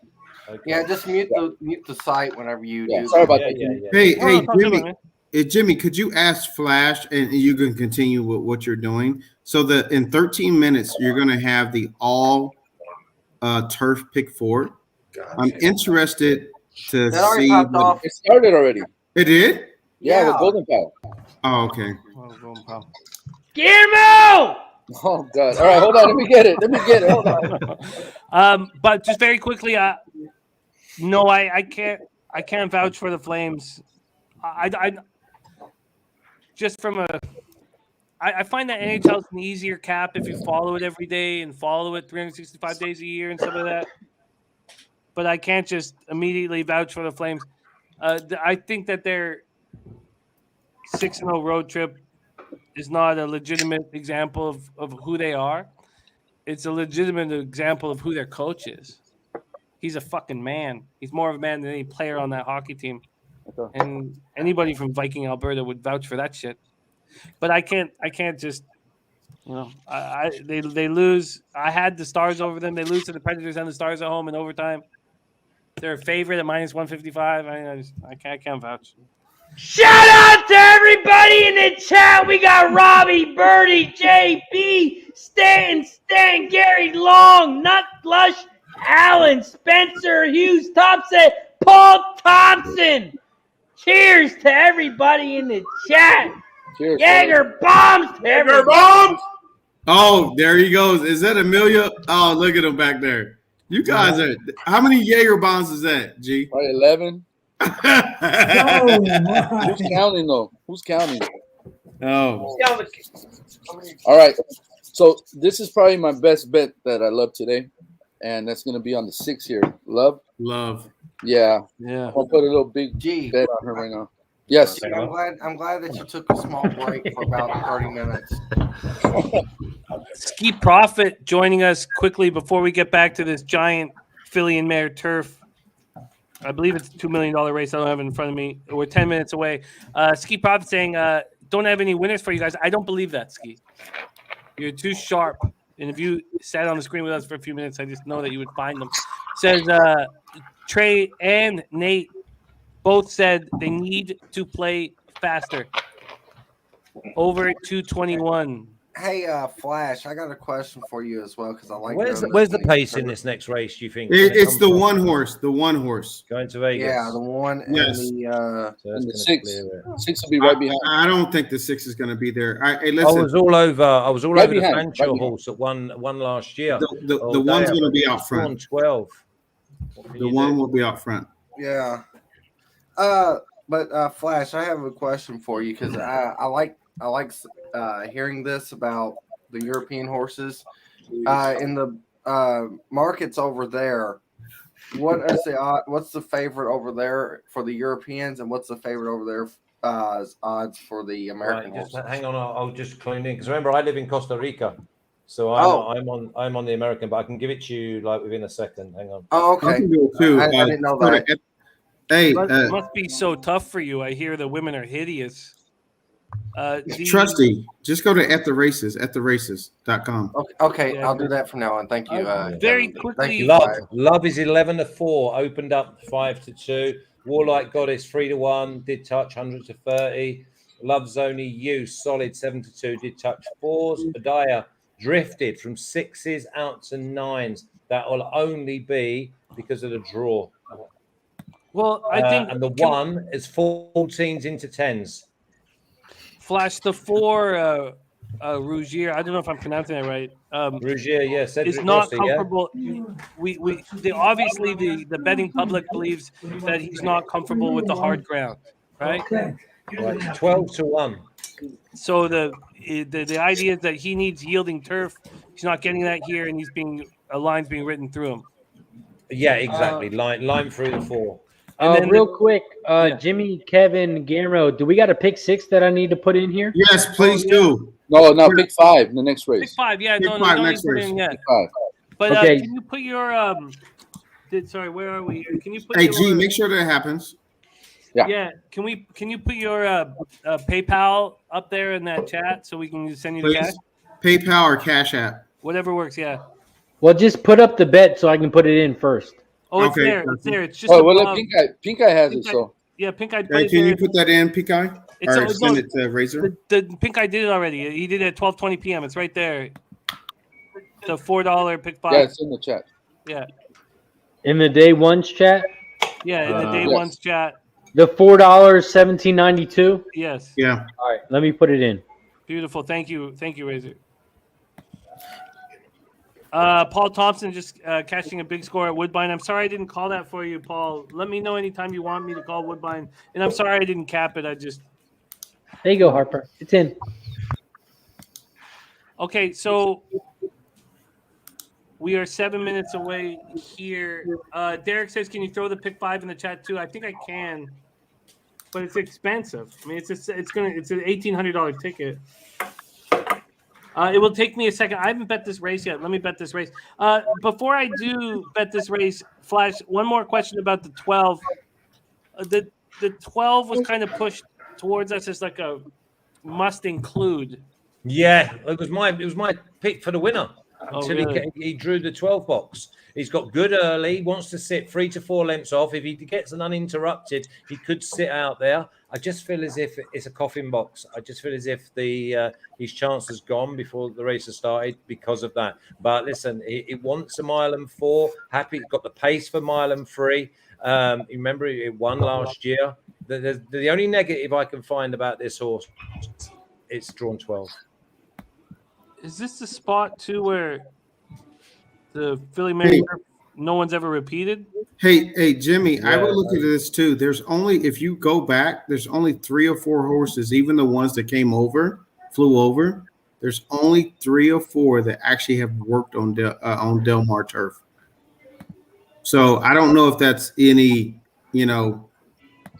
Yeah, just mute the site whenever you do. Sorry about that. Hey, Oh, no, talk to Jimmy. him, man. Jimmy, could you ask Flash and you can continue with what you're doing? So that in 13 minutes, you're going to have the all turf pick 4. I'm interested to That already see. popped off. It started already. It did? Yeah, with Golden Power. Oh, okay. Guillermo! Oh God! All right, hold on. Let me get it. Hold on. But just very quickly, no, I can't vouch for the Flames. I just from I find that NHL is an easier cap if you follow it every day and follow it 365 days a year and stuff like that. But I can't just immediately vouch for the Flames. I think that their 6-0 road trip is not a legitimate example of who they are. It's a legitimate example of who their coach is. He's a fucking man. He's more of a man than any player on that hockey team. And anybody from Viking, Alberta would vouch for that shit. But I can't just, they lose. I had the Stars over them. They lose to the Predators and the Stars at home in overtime. They're a favorite at -155. I can't vouch. Shout out to everybody in the chat. We got Robbie, Birdie, JB, Stan, Gary Long, Nut Lush, Allen, Spencer, Hughes, Thompson, Paul Thompson. Cheers to everybody in the chat. Cheers. Jaeger bombs to everybody. bombs! Oh, there he goes. Is that Amelia? Oh, look at him back there. You guys are. How many Jaeger bombs is that, G? Probably 11. Oh, Who's counting though? Who's counting? Oh. All right. So this is probably my best bet that I love today, and that's going to be on the 6 here. Love. Yeah. Yeah. I'll put a little big bet on her right now. Yes. I'm glad that you took a small break for about 30 minutes. Ski Profit joining us quickly before we get back to this giant filly and mare turf. I believe it's a $2 million race. I don't have it in front of me. We're 10 minutes away. Ski Profit saying, don't have any winners for you guys. I don't believe that, Ski. You're too sharp. And if you sat on the screen with us for a few minutes, I just know that you would find them. Says Trey and Nate both said they need to play faster. Over 221. Hey, Flash, I got a question for you as well because I like. Where's the doing pace in this next race? Do you think It's the one horse. The one horse. Going to Vegas. Yeah, the one Yes. and the So that's the gonna 6. clear it. 6 will be right behind. I don't think the 6 is going to be there. Hey, I listen. was all over. I was all Right over the behind, Fanshawe right horse that won last year. The one's going to be out front. On 12. The one will be out front. Yeah. But Flash, I have a question for you because I like hearing this about the European horses in the markets over there. What's the favorite over there for the Europeans, and what's the favorite over there odds for the American Right, just horses? hang on, I'll just clean in because remember I live in Costa Rica, so I'm on the American, but I can give it to you like within a second. Hang on. Oh, I okay. can do it too. I didn't know that. Hey, It must be so tough for you. I hear the women are hideous. Trusty, just go to attheraces.com. Okay, Yeah, I'll do that from now on. Thank you. very Kevin. quickly, Thank you, Love is 11-4, opened up 5-2. Warlike Goddess 3-1, did touch 100-30. Love's Only You solid 7-2, did touch 4s. Badaya drifted from 6s out to 9s. That will only be because of the draw. well, I think and the 1 is 14s into 10s. Flash the 4 Rougier. I don't know if I'm pronouncing that right. Rougier, yeah, Cedric is not Rossi, yeah? comfortable. Obviously the betting public believes that he's not comfortable with the hard ground, right? Right, 12-1. So the idea is that he needs yielding turf. He's not getting that here, and a line's being written through him. Yeah, exactly. Line through the 4. And then Real quick, Jimmy, Kevin, Gamero, do we got a pick 6 that I need to put in here? Yes, please do. No, pick 5 in the next race. Pick 5, yeah. Pick No, 5 don't next put it race. in yet. Pick 5. But Okay. can you put your sorry, where are we? Can you put Hey, your, G, make sure that happens. yeah? Can you put your PayPal up there in that chat so we can send you the cash? Please. PayPal or Cash App. Whatever works, yeah. Well, just put up the bet so I can put it in first. Oh, it's Okay. there. It's there. It's just Oh, well, above. Pink Eye has it, so. Yeah, Pink Eye. Hey, can you put that in, P-Guy? It's Or no, send it to Razor? The Pink Eye did it already. He did it at 12:20 p.m. It's right there. The $4 pick 5. Yeah, it's in the chat. Yeah, In the day one's chat, yeah. In the day yes. one's chat. the $4, $17.92. Yes. Yeah. All right, let me put it in. Beautiful. Thank you, Razor. Paul Thompson just catching a big score at Woodbine. I'm sorry I didn't call that for you, Paul. Let me know anytime you want me to call Woodbine. And I'm sorry I didn't cap it. There you go, Harper. It's in. Okay, so we are 7 minutes away here. Derek says, "Can you throw the pick 5 in the chat too?" I think I can, but it's expensive. I mean, it's an $1,800 ticket. It will take me a second. I haven't bet this race yet. Let me bet this race. Before I do bet this race, Flash, one more question about the 12. The 12 was kind of pushed towards us as like a must include. Yeah, it was my pick for the winner until really? he drew the 12 box. He's got good early, wants to sit 3 to 4 lengths off. If he gets an uninterrupted, he could sit out there. I just feel as if it's a coffin box. I just feel as if his chance has gone before the race has started because of that. But listen, it wants a mile and 4. Happy, got the pace for mile and 3. Remember, it won last year. The only negative I can find about this horse, it's drawn 12. Is this the spot too where the Philly Mare no one's ever repeated? Hey, Jimmy, I would Yeah, look at this too. There's only, if you go back, there's only 3 or 4 horses, even the ones that flew over. There's only 3 or 4 that actually have worked on Del Mar turf. So I don't know if that's any,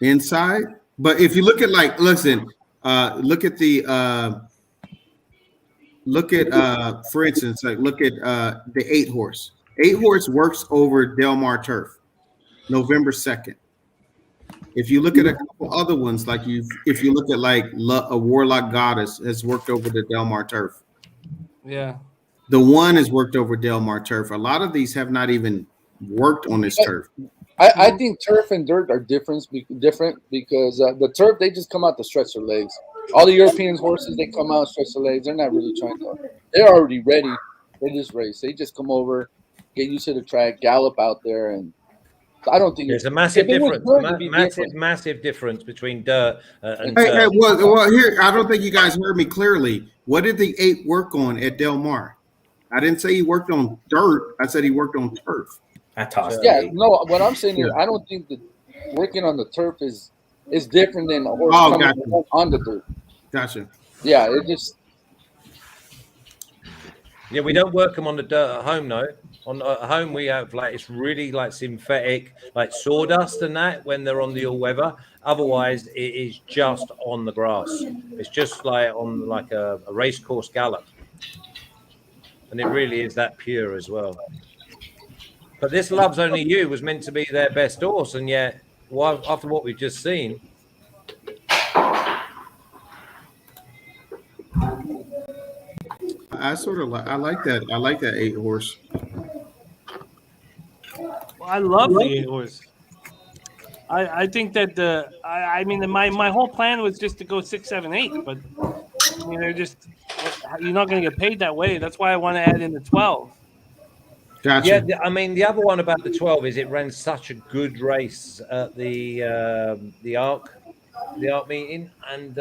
inside. But if you look at for instance, look at the 8 horse. 8 horse works over Del Mar turf, November 2nd. If you look at a couple other ones, if you look at a Warlock Goddess has worked over the Del Mar turf. Yeah. The one has worked over Del Mar turf. A lot of these have not even worked on this turf. I think turf and dirt are different because the turf, they just come out to stretch their legs. All the European horses, they come out, stretch their legs. They're not really trying to. They're already ready for this race. They just come over, get used to the track, gallop out there, and I don't think there's a massive difference. Massive difference between dirt and turf. Hey, well, here, I don't think you guys heard me clearly. What did the 8 work on at Del Mar? I didn't say he worked on dirt. I said he worked on turf. What I'm saying is I don't think that working on the turf is different than a horse coming on the dirt. Gotcha. Yeah, it just. Yeah, we don't work them on the dirt at home, though. At home, we have it's really synthetic, like sawdust and that when they're on the all weather. Otherwise, it is just on the grass. It's just on a race course gallop, and it really is that pure as well. But this Love's Only You was meant to be their best horse, and yet, after what we've just seen. I like that. I like that 8 horse. Well, I love the 8 horse. I think that my whole plan was just to go 6, 7, 8, but you're not going to get paid that way. That's why I want to add in the 12. Gotcha. Yeah, the other one about the 12 is it ran such a good race at the Arc meeting, and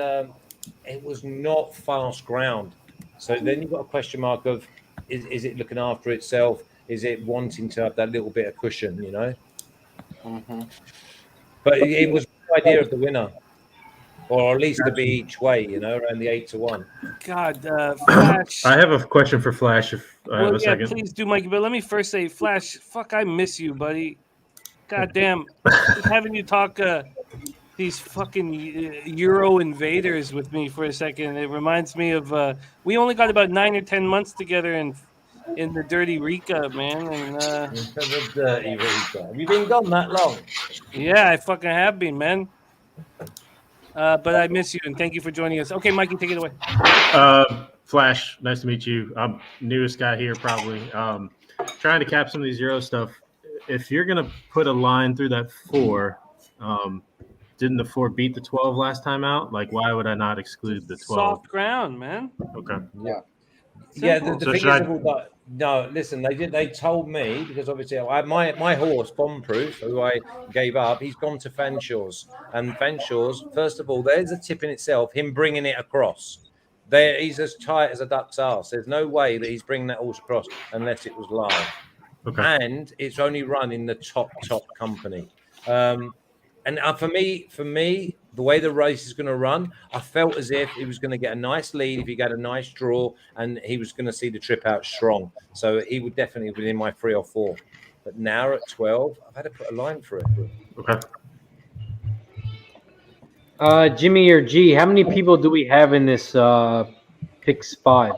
it was not fast ground. So then you've got a question mark of is it looking after itself? Is it wanting to have that little bit of cushion? Mm-hmm. But it was the idea of the winner, or at least to be each way. Around the 8-1. God, Flash. I have a question for Flash. If I have a second. Please do, Mikey. But let me first say, Flash, fuck, I miss you, buddy. God damn, having you talk these fucking Euro invaders with me for a second. It reminds me of we only got about 9 or 10 months together in the Dirty Rica, man. And the Dirty Rica. Have you been gone that long? Yeah, I fucking have been, man. But I miss you, and thank you for joining us. Okay, Mikey, take it away. Flash, nice to meet you. I'm newest guy here, probably. Trying to cap some of these Euro stuff. If you're gonna put a line through that 4, didn't the 4 beat the 12 last time out? Why would I not exclude the 12? Soft ground, man. Okay. Yeah. Yeah, the thing is, no, listen, they told me, because obviously my horse, Bombproof, who I gave up, he's gone to Fanshaw's. And Fanshaw's, first of all, there's a tip in itself, him bringing it across. He's as tight as a duck's arse. There's no way that he's bringing that horse across unless it was live. Okay. And it's only run in the top company. And for me, the way the race is going to run, I felt as if he was going to get a nice lead if he got a nice draw, and he was going to see the trip out strong. So he would definitely be in my 3 or 4. But now at 12, I've had to put a line for it. Okay. Jimmy or G, how many people do we have in this Picks 5?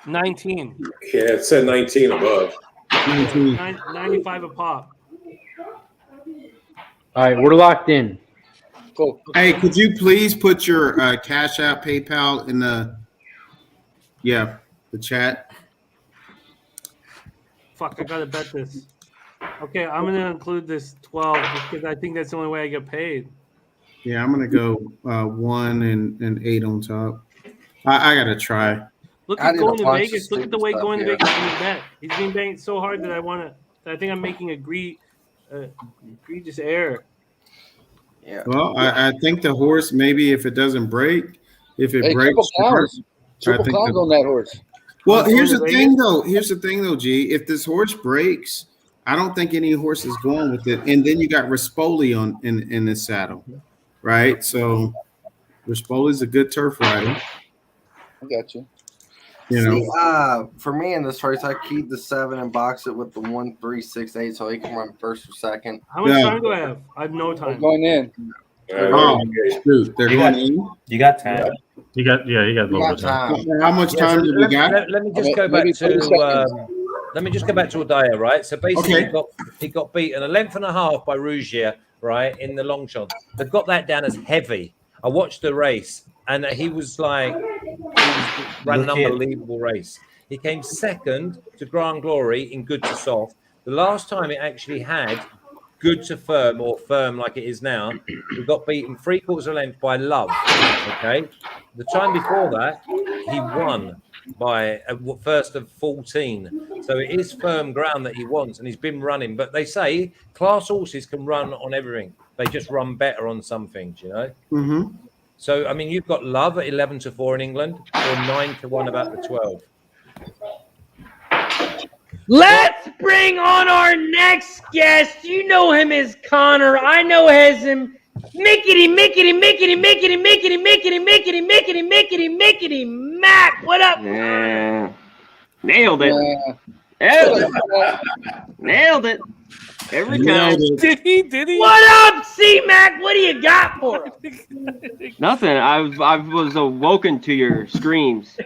19. Yeah, it said 19 above. 95 a pop. All right, we're locked in. Cool. Hey, could you please put your Cash App, PayPal in the chat? Fuck, I gotta bet this. Okay, I'm gonna include this 12 because I think that's the only way I get paid. Yeah, I'm gonna go 1 and 8 on top. I gotta try. Look I at did a going to bunch of Vegas. Look at the stupid way stuff going to here. Vegas is bet. He's been banged so hard that I think I'm making egregious error. Yeah. Well, I think the horse, maybe if it doesn't break, if it Hey, breaks triple sharp, clowns. I Triple think clowns on that horse. well, Going here's to the Vegas? thing though. Here's the thing though, G. If this horse breaks, I don't think any horse is going with it. And then you got Rispoli on in this saddle, right? So Rispoli's a good turf rider. I got you. You know, See, for me in this race, I keep the 7 and box it with the 1, 3, 6, 8, so he can run first or second. How much Yeah. time do I have? I have no time. Going in. oh shoot, they're You going got- in. You got 10. You got a little bit of time. How much Yeah, so time do we got? let me just go back to let me just go back to Adaya, right? So basically, Okay. he got beaten a length and a half by Rougier, right, in the long shot. They've got that down as heavy. I watched the race, and he ran an Look at- unbelievable race. He came second to Grand Glory in good to soft. The last time it actually had good to firm or firm like it is now, we got beaten 3/4 of a length by Love. Okay, the time before that, he won by a first of 14. So it is firm ground that he wants, and he's been running. But they say class horses can run on everything. They just run better on some things, you know. Mm-hmm. So I mean, you've got Love at 11-4 in England, or 9-1 about the 12. Let's bring on our next guest. You know him as Connor. I know him. Mickety, Mac. What up? Yeah. Nailed it. Nailed it. Every time. Did he? What up, C-Mac? What do you got for him? Nothing. I was awoken to your screams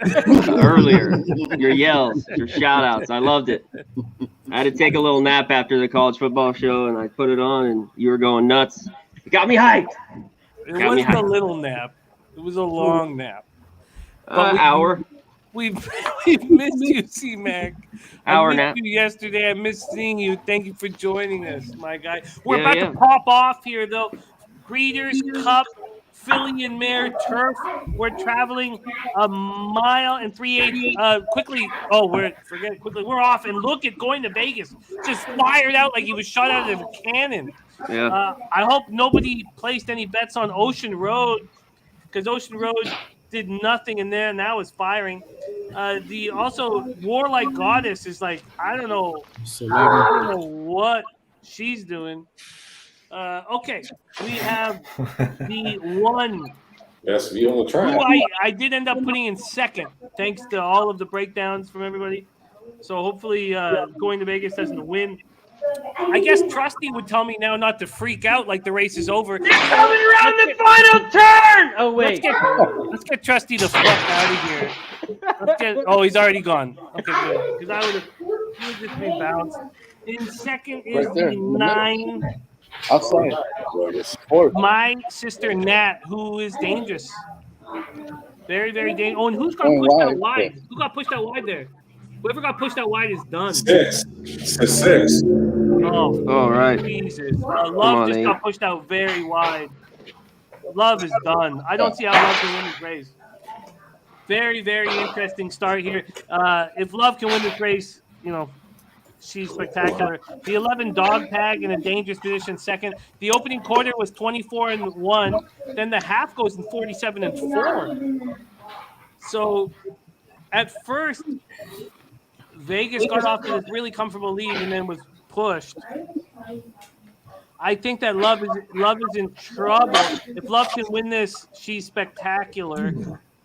earlier, your yells, your shout outs. I loved it. I had to take a little nap after the college football show, and I put it on, and you were going nuts. It got me hyped. It wasn't a little nap. It was a long nap. Hour. We've missed you, C-Mac. Hour I missed nap. you yesterday. I missed seeing you. Thank you for joining us, my guy. We're Yeah, about yeah. to pop off here, though. Breeders' Cup, filly and mare turf. We're traveling 1 mile and 3/8. Quickly. Forget it quickly. We're off, and look at going to Vegas. Just fired out like he was shot out of a cannon. Yeah. I hope nobody placed any bets on Ocean Road, because Ocean Road did nothing in there. Now is firing. The also Warlike Goddess is like, I don't know what she's doing. Okay, we have the one Best view on the track. who I did end up putting in second, thanks to all of the breakdowns from everybody. So hopefully, going to Vegas doesn't win. I guess Trusty would tell me now not to freak out like the race is over. They're coming around the final turn. Oh wait, let's get Trusty the fuck out of here. He's already gone. Okay, good. Because he would just been bounced. In second is Right there, the in the middle. 9. Outside. My sister Nat, who is dangerous. Very, very dangerous. Oh, and who's got Going pushed out wide. wide? Who got pushed out wide there? Whoever got pushed out wide is done. 6. It's 6. Oh, All right. Jesus. on, Love just Nate. got pushed out very wide. Love is done. I don't see how Love can win this race. Very, very interesting start here. If Love can win this race, she's spectacular. The 11 dog tag in a dangerous position second. The opening quarter was 24-1. Then the half goes in 47-4. So at first, Vegas got off to this really comfortable lead and then was pushed. I think that Love is in trouble. If Love can win this, she's spectacular.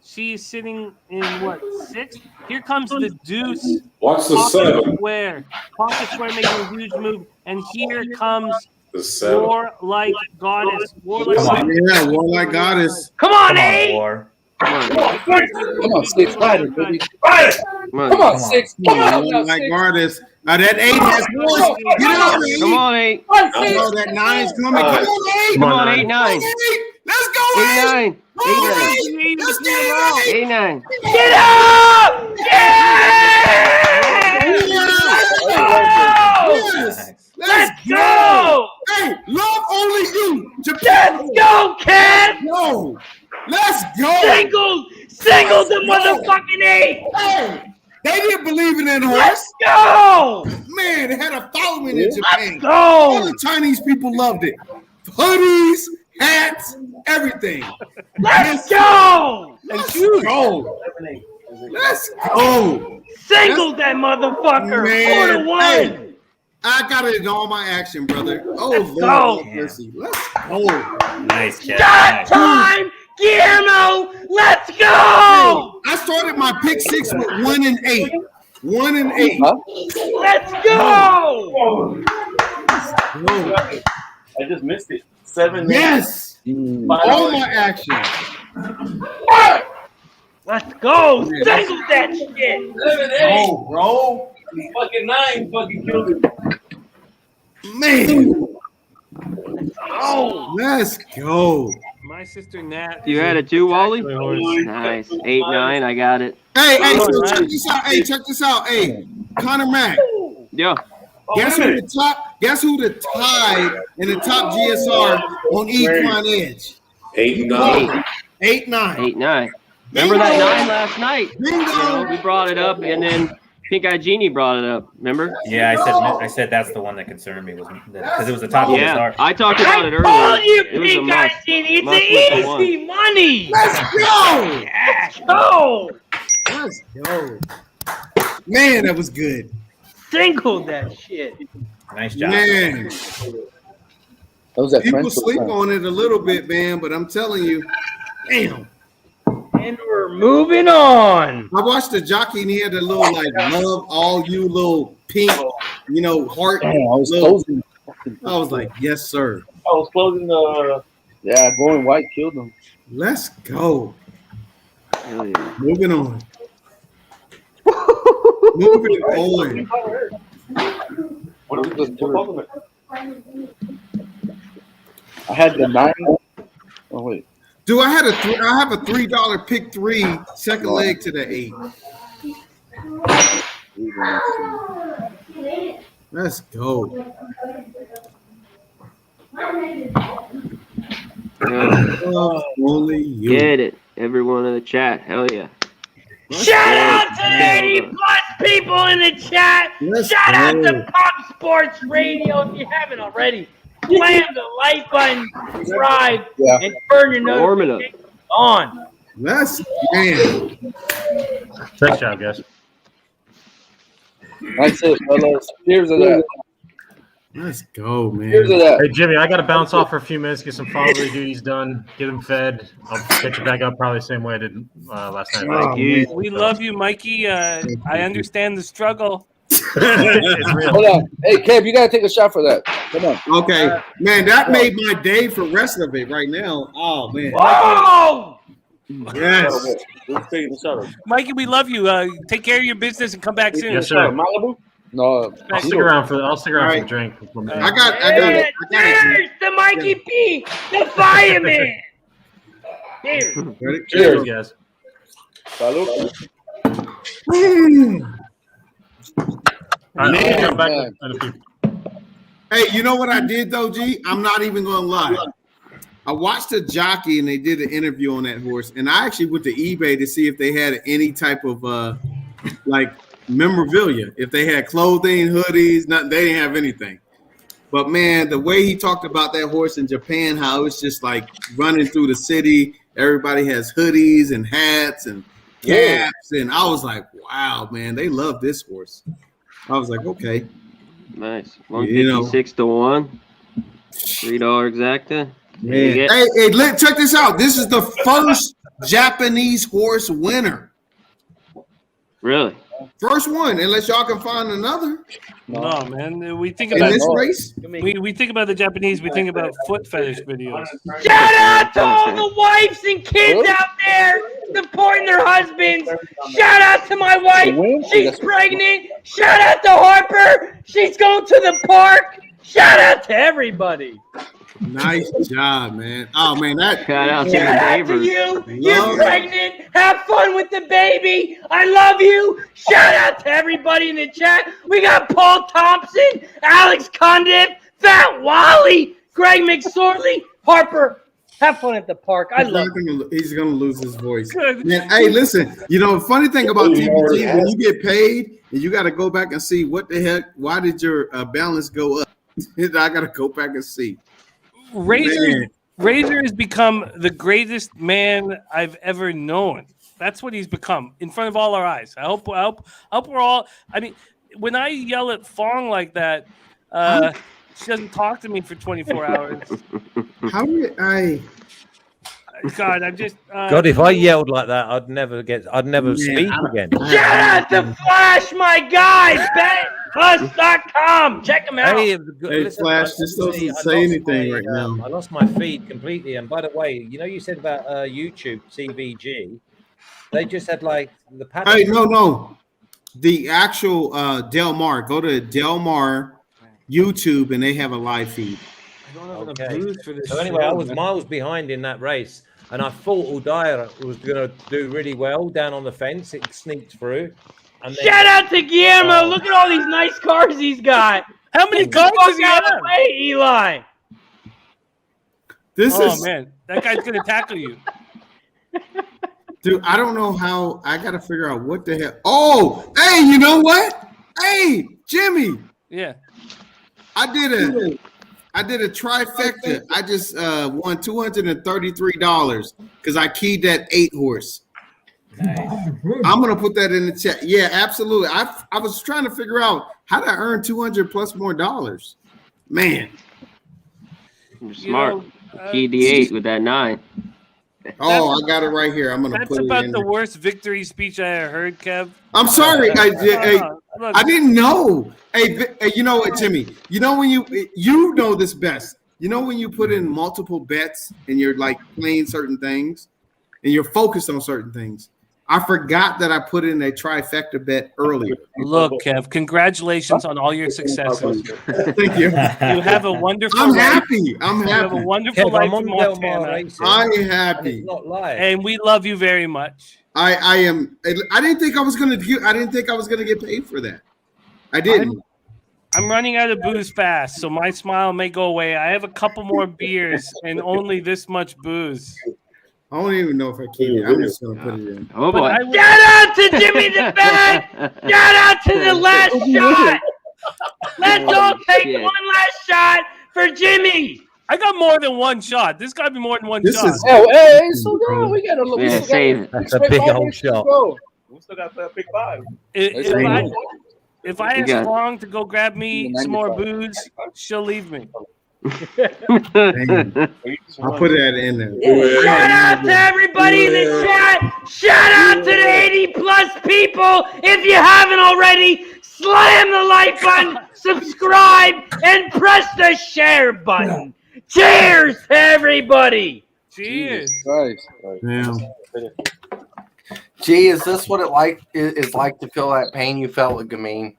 She's sitting in what, 6th? Here comes the deuce. Watch the Pocket 7. Square. Pocket Square making a huge move. And here comes The 7. Warlike Goddess. Warlike Goddess. Come on, A. War. Come on, 6 riders, baby. Come on, 6. Come on, Warlike 6. Goddess. That 8 has force. Get over here. Come on, 8. Oh, that 9's coming. Come on, 8. Come on, 8, 9. Let's go, 8, 9. 8. Let's get it, 8, 9. Get up! Yes. Let's go! Hey, Love only you. Japan. Let's go, Cat! motherfucking 8. Hey, they didn't believe in that horse. Let's go. Man, it had a following in Japan. Let's go. All the Chinese people loved it. Hoodies, hats, everything. Let's go. Let's go. Let's go. Singled that motherfucker. Man, 4-1. hey, I got it in all my action, brother. Oh, Let's Lord, go. mercy. Let's go. Nice catch. Shot time, Guillermo. Let's go. I started my pick 6 with 1 and 8. 1 and 8. Let's go. I just missed it. 7. Yes. All my action. Let's go. Single that shit. 7-8. Oh, bro. Fucking 9 fucking killed it. Man. Oh. Let's go. My sister Nat. You had it too, Wally? Nice. 8-9. I got it. Hey, so check this out. Hey, check this out. Hey, Connor Mack. Yeah. Guess who the tie in the top GSR on Equine Edge? 8-9. 8-9. 8-9. Remember that 9 last night? You know, we brought it up, and then Pink Eye Genie brought it up. Remember? Yeah, I said that's the one that concerned me because it was the top Yeah, GSR. I talked about it earlier. Call you It was a Pink Eye must. Genie. Must with the It's one. easy money. Let's go. Let's go. Let's go. Man, that was good. Singled that shit. Nice job. Man, That was that people French sleep time. on it a little bit, man, but I'm telling you, damn. And we're moving on. I watched the jockey and he had a little like love all you little pink, heart. Damn, I was little- closing. I was like, yes, sir. I was closing the. Yeah, going white killed him. Let's go. Hell yeah. Moving on. Moving on. What are we I had the 9. Oh wait. Do I have a $3 pick 3 second leg to the 8. Let's go. Only you. Get it. Everyone in the chat. Hell yeah. Shout out to the 80 plus people in the chat. Shout out to Pop Sports Radio. If you haven't already, slam the like button, subscribe, and turn your notifications on. That's man. Great job, guys. That's it, fellas. Cheers to that. Let's go, man. Cheers to that. Hey, Jimmy, I got to bounce off for a few minutes, get some follow-through duties done, get them fed. I'll catch you back up probably the same way I did last night. We love you, Mikey. I understand the struggle. It's real. Hold on. Hey, Kev, you got to take a shot for that. Come on. Okay, man, that made my day for the rest of it right now. Oh, man. Whoa! Yes. Mikey, we love you. Take care of your business and come back soon. Yes, sir. Malibu? No. I'll stick around for the drink. I got it. Cheers to Mikey P, the fireman. Cheers. Ready? Cheers, guys. Salud. All right, Man, I'll come back in a few. Hey, you know what I did though, G? I'm not even gonna lie. I watched a jockey and they did an interview on that horse, and I actually went to eBay to see if they had any type of like memorabilia, if they had clothing, hoodies. Nothing. They didn't have anything. But man, the way he talked about that horse in Japan, how it's just like running through the city. Everybody has hoodies and hats and caps, and I was like, wow, man, they love this horse. I was like, okay. Nice. 156 to 1. $3 exacta. Man. Hey, check this out. This is the first Japanese horse winner. Really? First one, unless y'all can find another. No, man. We think In about this race? We think about the Japanese. We think about foot fetish videos. Shout out to all the wives and kids out there supporting their husbands. Shout out to my wife. She's pregnant. Shout out to Harper. She's going to the park. Shout out to everybody. Nice job, man. Oh man, that shout out to the Shout out to you. You're pregnant. Have fun with the baby. I love you. Shout out to everybody in the chat. We got Paul Thompson, Alex Condit, Fat Wally, Greg McSorley, Harper. Have fun at the park. I love it. He's gonna lose his voice. Good. Man, hey, listen. You know, funny thing about He already TBG, when has you get paid and you got to go back and see what the heck, why did your balance go up? I got to go back and see. Razor has become the greatest man I've ever known. That's what he's become in front of all our eyes. I hope we're all. I mean, when I yell at Fong like that, she doesn't talk to me for 24 hours. How did I? God, I'm just. God, if I yelled like that, I'd never speak again. Shout out to Flash, my guy. BetPlus.com. Check him out. Hey, Flash, just doesn't say anything right now. I lost my feed completely. And by the way, you know, you said about YouTube CVG. They just had like the paddock. Hey, no. The actual Del Mar. Go to Del Mar YouTube, and they have a live feed. Okay. So anyway, I was miles behind in that race, and I thought Udaira was going to do really well down on the fence. It sneaked through. And then, Shout out to Guillermo. Look at all these nice cars he's got. How many cars does he have? Way, Eli. Man, that guy's going to tackle you. Dude, I don't know how. I got to figure out what the hell. Oh, hey, you know what? Hey, Jimmy. Yeah. I did a trifecta. I just won $233 because I keyed that 8-horse. Nice. I'm gonna put that in the chat. Yeah, absolutely. I was trying to figure out how to earn $200 plus more dollars. Man, You're smart. Key D8 with that 9. Oh, I got it right here. I'm gonna That's put it about in the there. worst victory speech I ever heard, Kev. I'm sorry. I didn't know. Hey, you know what, Jimmy? You know when you know this best. You know when you put in multiple bets and you're like playing certain things and you're focused on certain things. I forgot that I put in a trifecta bet earlier. Look, Kev, congratulations on all your successes. Thank you. You have a wonderful I'm life. happy. I'm You happy. have a wonderful Kev, life I'm on in Del Mar Montana. racing. I am happy. It's not live. And we love you very much. I am. I didn't think I was gonna get paid for that. I didn't. I'm running out of booze fast, so my smile may go away. I have a couple more beers and only this much booze. I don't even know if I keep it. I'm just gonna put it in. Oh boy. Shout out to Jimmy the Bad. Shout out to the last shot. Let's all take one last shot for Jimmy. I got more than one shot. This got to be more than one This shot. is- Hey, slow down. We got a little. Yeah, save it. That's a big old shot. We still got that big 5. If I You ask got it. Long to go grab me some more booze, she'll leave me. Dang. I'll put that in there. Shout out to everybody in the chat. Shout out to the 80 plus people. If you haven't already, slam the like button, subscribe, and press the share button. Cheers to everybody. Cheers. Yeah. Gee, is this what it is like to feel that pain you felt with Gamine?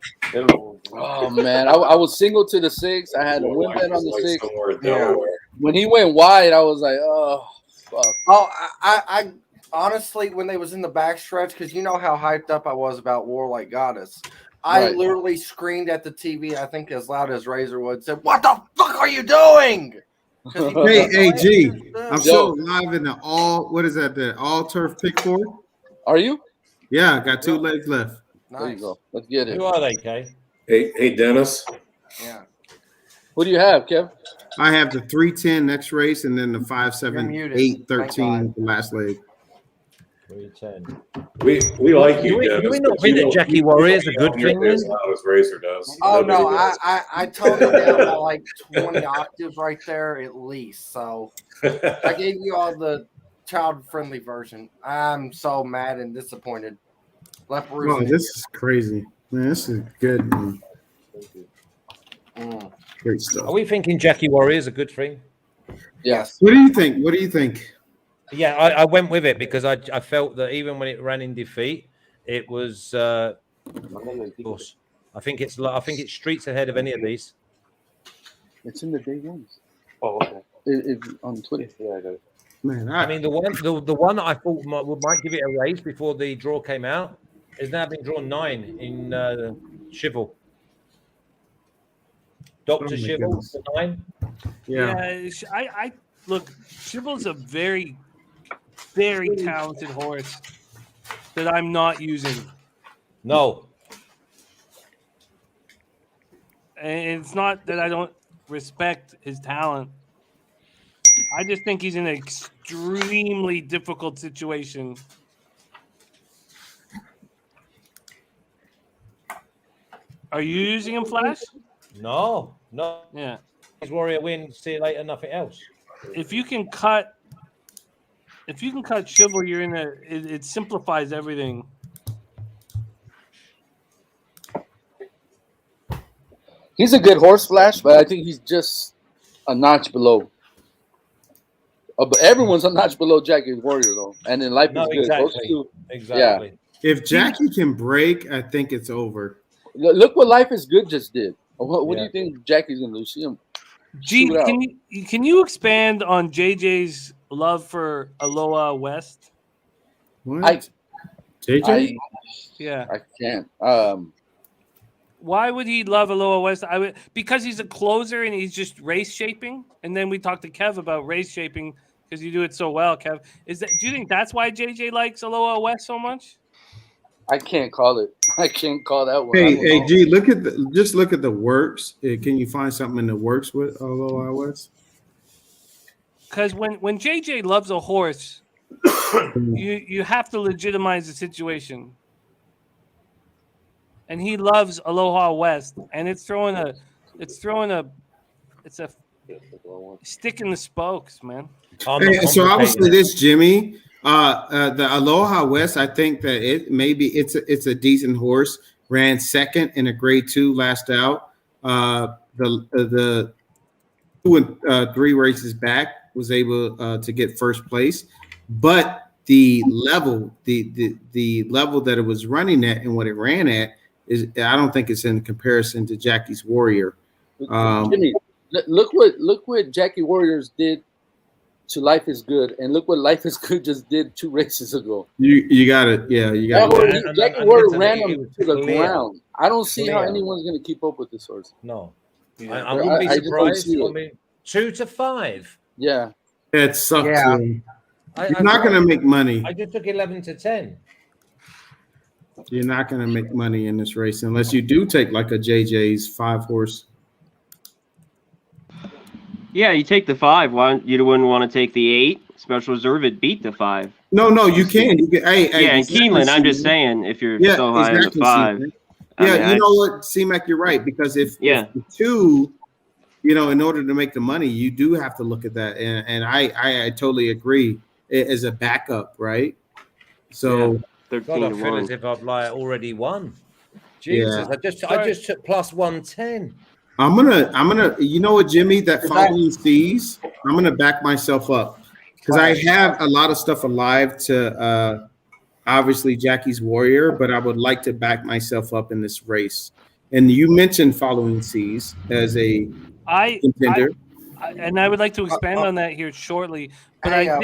Oh man, I was single to the 6. I had a win bet on the 6. Yeah. When he went wide, I was like, oh fuck. Oh, I honestly, when they was in the backstretch, because you know how hyped up I was about War Like Goddess, I Right. literally screamed at the TV, I think as loud as Razor would, said, "What the fuck are you doing?" Hey, G, I'm Yo. still live in the all turf pick 4. Are you? Yeah, I got 2 legs left. There you go. Let's get it. Who are they, Kay? Hey, Dennis. Yeah. Who do you have, Kev? I have the 310 next race and then the 5, 7, You're muted. 8, 13 the last leg. 310. We like you, Do Dennis. we not but think you that don't- Jackie you Warrior is a don't good get on your thing, biz then? now as Razor does. Oh Nobody no, does. I toned it down to like 20 octaves right there at least. So I gave you all the child-friendly version. I'm so mad and disappointed. Left Oh, Bruce. this is crazy. Man, this is good, man. Great Are stuff. we thinking Jackie Warrior is a good thing? Yes. What do you think? What do you think? Yeah, I went with it because I felt that even when it ran in defeat, it was. I think it's streets ahead of any of these. It's in the day ones. Oh, okay. On Twitter. Yeah, I got it. Man, I mean, the one that I thought might give it a raise before the draw came out is now been drawn 9 in Chival. Dr. Oh my Chival goodness. for 9. Yeah. I look, Shibble's a very, very talented horse that I'm not using. No. And it's not that I don't respect his talent. I just think he's in an extremely difficult situation. Are you using him, Flash? No. Yeah. His Warrior win. See you later. Nothing else. If you can cut Shivel, you're in it simplifies everything. He's a good horse, Flash, but I think he's just a notch below. But everyone's a notch below Jackie Warrior, though. And in Life is Good. Exactly. Those two, Exactly. yeah. If Jackie can break, I think it's over. Look what Life is Good just did. What do you think Jackie's going to do? See him G, shoot out. can you expand on JJ's love for Aloha West? What? JJ? Yeah. I can't. Why would he love Aloha West? Because he's a closer and he's just race shaping. And then we talked to Kev about race shaping because you do it so well, Kev. Do you think that's why JJ likes Aloha West so much? I can't call it. I can't call that one. Hey, G, look at the works. Can you find something in the works with Aloha West? Because when JJ loves a horse, you have to legitimize the situation. And he loves Aloha West, and it's a stick in the spokes, man. Hey, so I would say this, Jimmy. The Aloha West, I think that it's a decent horse. Ran second in a grade 2 last out. The 2 and 3 races back was able to get first place, but the level that it was running at and what it ran at I don't think it's in comparison to Jackie's Warrior. Jimmy, look what Jackie Warriors did to Life is Good, and look what Life is Good just did 2 races ago. You got it. Yeah, you got it. Jackie Warrior ran him to the ground. I don't see how anyone's going to keep up with this horse. No, I wouldn't be surprised. 2 to 5. Yeah, it sucks. Yeah. You're not going to make money. I just took 11 to 10. You're not going to make money in this race unless you do take like a JJ's 5 horse. Yeah, you take the 5. Why you wouldn't want to take the 8? Special reserve, it beat the 5. No, you can. You can. Hey, yeah, in Keeneland, I'm just saying if you're so high on the 5. Yeah, you know what, C-Mac, you're right, because if the 2, in order to make the money, you do have to look at that, and I totally agree as a backup, right? So. God, I feel as if I've already won. Jesus, I just took plus 110. I'm gonna. You know what, Jimmy? That following sees, I'm gonna back myself up because I have a lot of stuff alive to obviously Jackie's Warrior, but I would like to back myself up in this race. And you mentioned following seas as a contender. And I would like to expand on that here shortly. But I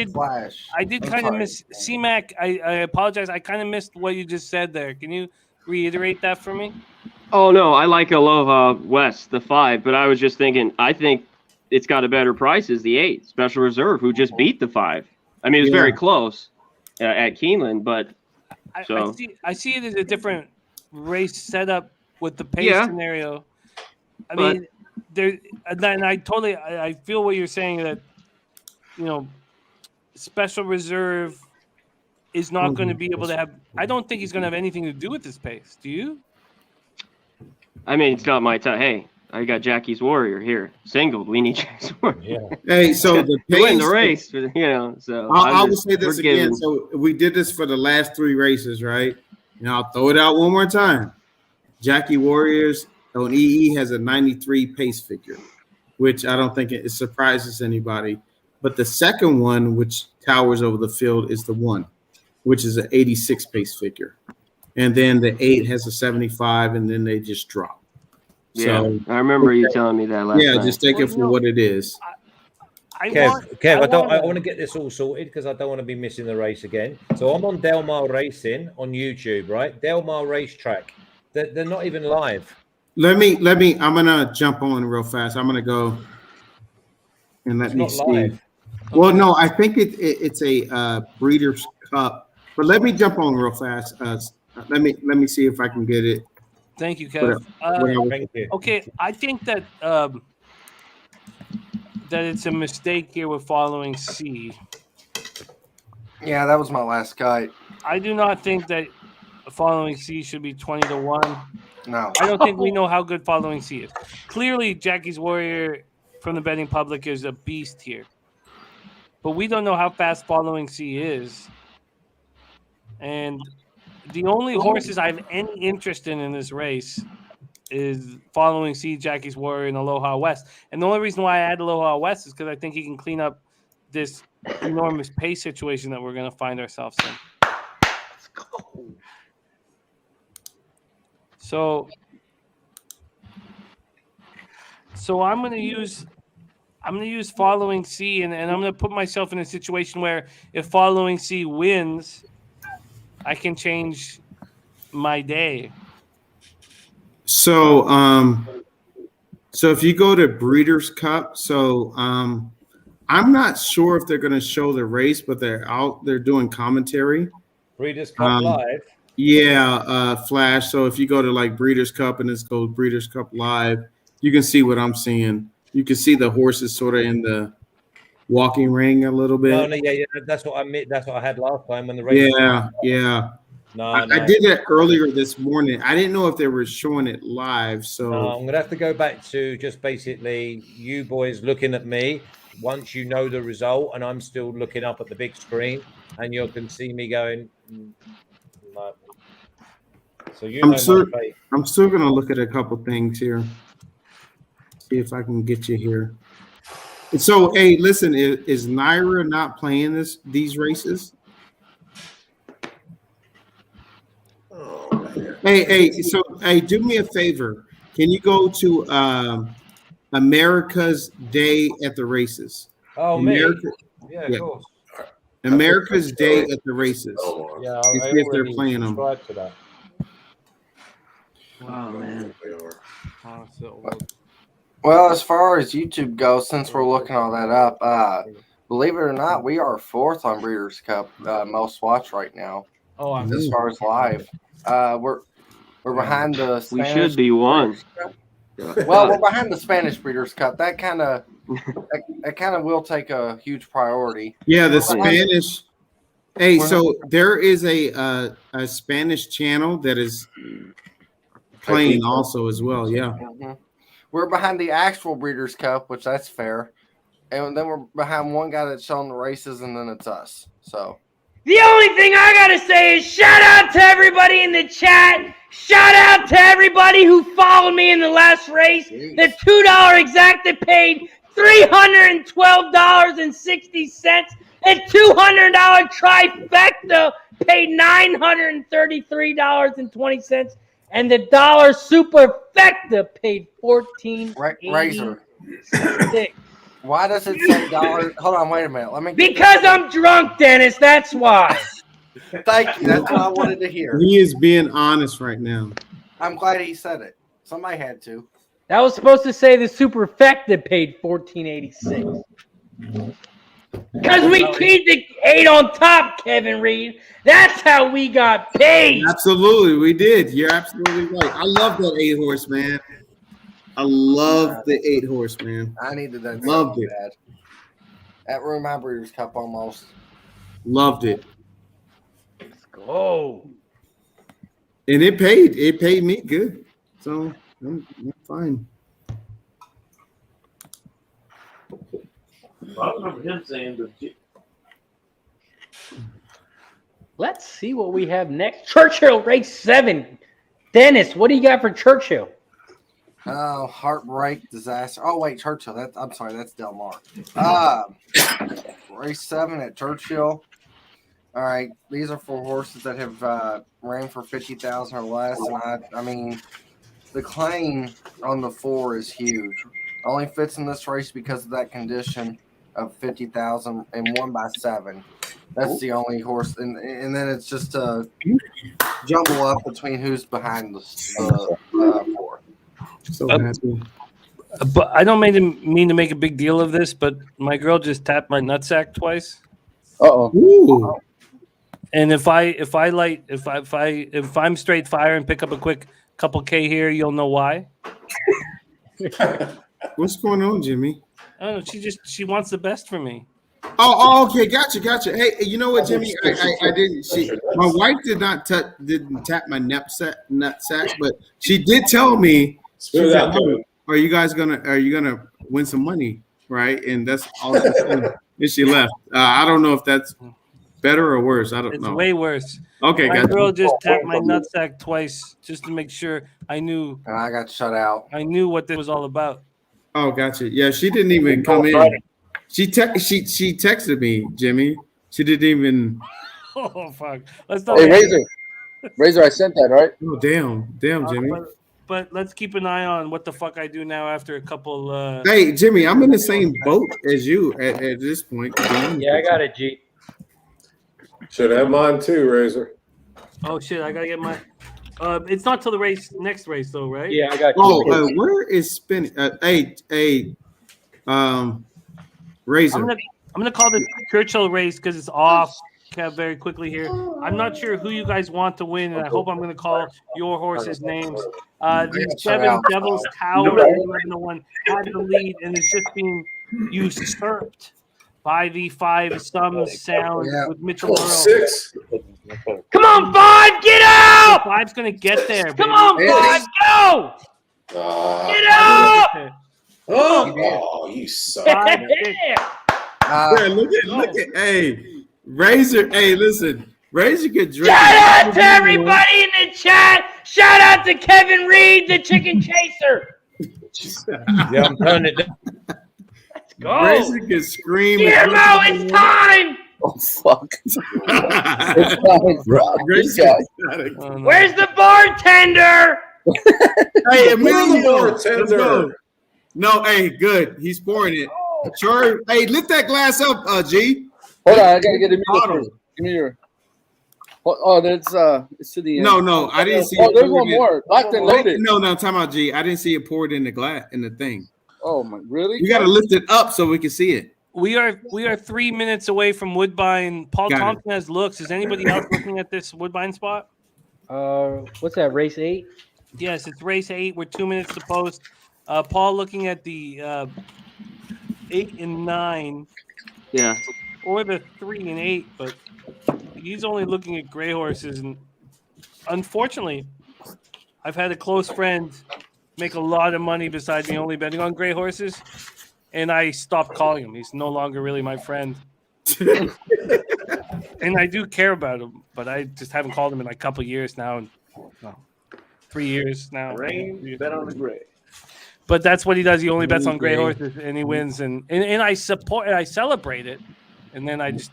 did kind of miss C-Mac. I apologize. I kind of missed what you just said there. Can you reiterate that for me? Oh, no. I like Aloha West, the 5. But I was just thinking, I think it's got a better price as the 8, Special Reserve, who just beat the 5. I mean, it was very close at Keeneland, but I see it as a different race setup with the pace scenario. I mean, and I feel what you're saying that, Special Reserve is not going to be able to have. I don't think he's going to have anything to do with this pace. Do you? I mean, it's not my time. Hey, I got Jackie's Warrior here. Singled. We need Jackie's Warrior. Hey, so the pace, win the race, So I will say this again. So we did this for the last 3 races, right? And I'll throw it out one more time. Jackie Warriors on EE has a 93 pace figure, which I don't think it surprises anybody. But the second one, which towers over the field, is the 1, which is an 86 pace figure. And then the 8 has a 75, and then they just drop. Yeah, so, I remember you telling me that last time. Just take it for what it is. Kev, I want to get this all sorted because I don't want to be missing the race again. So I'm on Del Mar Racing on YouTube, right? Del Mar Racetrack. They're not even live. Let me. I'm gonna jump on real fast. I'm gonna go and let me see. Live. Well, no, I think it's a Breeders' Cup. But let me jump on real fast. Let me see if I can get it. Thank you, Kev. Thank you. Okay, I think that that it's a mistake here with following C. Yeah, that was my last kite. I do not think that following C should be 20-1. No. I don't think we know how good following C is. Clearly, Jackie's Warrior from the betting public is a beast here. But we don't know how fast following C is. And the only horses I have any interest in this race is following C, Jackie's Warrior, and Aloha West. And the only reason why I add Aloha West is because I think he can clean up this enormous pace situation that we're going to find ourselves in. Let's go. So I'm going to use following C, and I'm going to put myself in a situation where if following C wins, I can change my day. So, so if you go to Breeders' Cup, I'm not sure if they're going to show the race, but they're doing commentary. Breeders' Cup Live. Yeah, Flash. So if you go to like Breeders' Cup and this goes Breeders' Cup Live, you can see what I'm seeing. You can see the horses sort of in the walking ring a little bit. No, yeah. That's what I meant. That's what I had last time when the race. Yeah. No, I did it earlier this morning. I didn't know if they were showing it live. So no, I'm gonna have to go back to just basically you boys looking at me once you know the result, and I'm still looking up at the big screen, and you can see me going. No. So I'm still gonna look at a couple things here. See if I can get you here. So, hey, listen, is Naira not playing these races? Hey, do me a favor. Can you go to America's Day at the Races? Oh, America, yeah, of course. America's Day at the Races. Yeah, see if they're playing them. To that. Oh, man. Well, as far as YouTube goes, since we're looking all that up, believe it or not, we are fourth on Breeders' Cup most watched right now. Oh, as far as live, we're behind the. We Spanish should be one. Well, we're behind the Spanish Breeders' Cup. That kind of will take a huge priority. Yeah, the Spanish. Hey, so there is a Spanish channel that is playing also as well. Yeah. Mm-hmm. We're behind the actual Breeders' Cup, which that's fair. And then we're behind one guy that's showing the races, and then it's us. So the only thing I gotta say is shout out to everybody in the chat. Shout out to everybody who followed me in the last race. Jeez. The $2 exacta paid $312.60. A $200 trifecta paid $933.20. And the dollar superfecta paid Razor. Why does it say dollar? Hold on, wait a minute. Let me. Because I'm drunk, Dennis. That's why. Thank you. That's what I wanted to hear. He is being honest right now. I'm glad he said it. Somebody had to. That was supposed to say the superfecta paid $14.86. Because we keyed the 8 on top, Kevin Reed. That's how we got paid. Absolutely, we did. You're absolutely right. I love that 8-horse, man. I love the 8-horse, man. I needed that. Loved so it. Bad. That ruined my Breeders' Cup almost. Loved it. Let's go. And it paid. It paid me good. So I'm fine. I remember him saying that. Let's see what we have next. Churchill, race 7. Dennis, what do you got for Churchill? Oh, heartbreak, disaster. Oh, wait, Churchill. I'm sorry, that's Del Mar. Race 7 at Churchill. All right, these are for horses that have ran for 50,000 or less. And I mean, the claim on the 4 is huge. Only fits in this race because of that condition of 50,000 and 1 by 7. That's the only horse, and then it's just a jumble up between who's behind the 4. So happy. But I don't mean to make a big deal of this, but my girl just tapped my nutsack twice. Uh-oh. And if I'm straight fire and pick up a quick couple K here, you'll know why. What's going on, Jimmy? I don't know. She wants the best for me. Oh, okay, gotcha. Hey, you know what, Jimmy? I didn't see. My wife didn't tap my nutsack, but she did tell me. She said, "Oh, are you gonna win some money, right?" And that's all. And she left. I don't know if that's better or worse. I don't know. It's way worse. Okay, my gotcha. girl just tapped my nutsack twice just to make sure I knew. And I got shut out. I knew what this was all about. Oh, gotcha. Yeah, she didn't even come in. She texted me, Jimmy. She didn't even. Oh fuck! Hey, Razor, I sent that, right? Oh damn, Jimmy. But let's keep an eye on what the fuck I do now after a couple. Hey, Jimmy, I'm in the same boat as you at this point. Yeah, I got it, G. Should have mine too, Razor. Oh shit! I gotta get my. It's not till the next race though, right? Yeah, I got you. Oh, where is spinning? Razor. I'm gonna call this Churchill race because it's off very quickly here. I'm not sure who you guys want to win, and I hope I'm gonna call your horses' names. These 7 Devils Tower 11-1 had the lead, and it's just being usurped by the 5 Some Sound with Mitchell Burrow. 6. Come on, 5, get out! 5's gonna get there. Come on, 5, go! Get out! Oh, you suck. Look at, hey, Razor. Hey, listen, Razor could drink. Shout out to everybody in the chat. Shout out to Kevin Reed, the chicken chaser. Yeah, I'm turning it down. Let's go. Razor could scream. Guillermo, it's time. Oh, fuck. Where's the bartender? Hey, Emilio, let's go. No, hey, good. He's pouring it. Sure. Hey, lift that glass up, G. Hold on, I gotta get a first. Give me your. Oh, that's it's to the end. No, I didn't see. Oh, there's one more. Locked and loaded. No, time out, G. I didn't see it poured in the glass in the thing. Oh my, really? You got to lift it up so we can see it. We are 3 minutes away from Woodbine. Paul Thompson has looks. Is anybody else looking at this Woodbine spot? What's that? Race 8? Yes, it's race 8. We're 2 minutes to post. Paul looking at the 8 and 9. Yeah. Or the 3 and 8, but he's only looking at gray horses. And unfortunately, I've had a close friend make a lot of money besides me only betting on gray horses, and I stopped calling him. He's no longer really my friend. And I do care about him, but I just haven't called him in like a couple of years now. And, 3 years now. Bet on the gray. But that's what he does. He only bets on gray horses, and he wins. And I support and I celebrate it. And then I just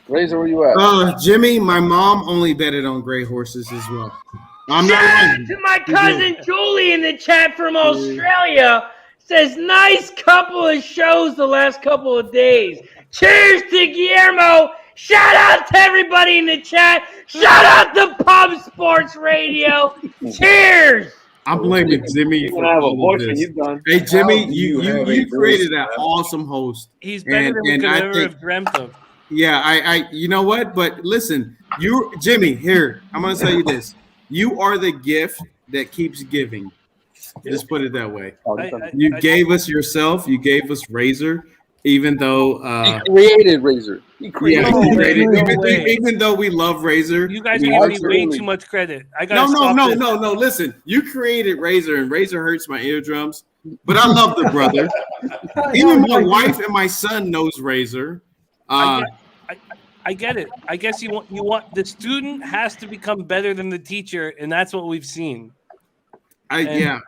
Razor, where you at? Jimmy, my mom only betted on gray horses as well. I'm Shout not out to my cousin Julie in the chat from Australia. Says nice couple of shows the last couple of days. Cheers to Guillermo. Shout out to everybody in the chat. Shout out to Pub Sports Radio. Cheers. I'm blaming Jimmy for all of this. Hey, Jimmy, you created an awesome host. He's better than we could ever have dreamt of. Yeah, I you know what? But listen, Jimmy, here, I'm gonna tell you this. You are the gift that keeps giving. Just put it that way. You gave us yourself. You gave us Razor, even though he created Razor. He created. Yeah, even though we love Razor, you guys are giving me way too much credit. I got no. Listen, you created Razor, and Razor hurts my eardrums. But I love the brother. Even my wife and my son knows Razor. I get it. I guess you want the student has to become better than the teacher, and that's what we've seen. Hey guys,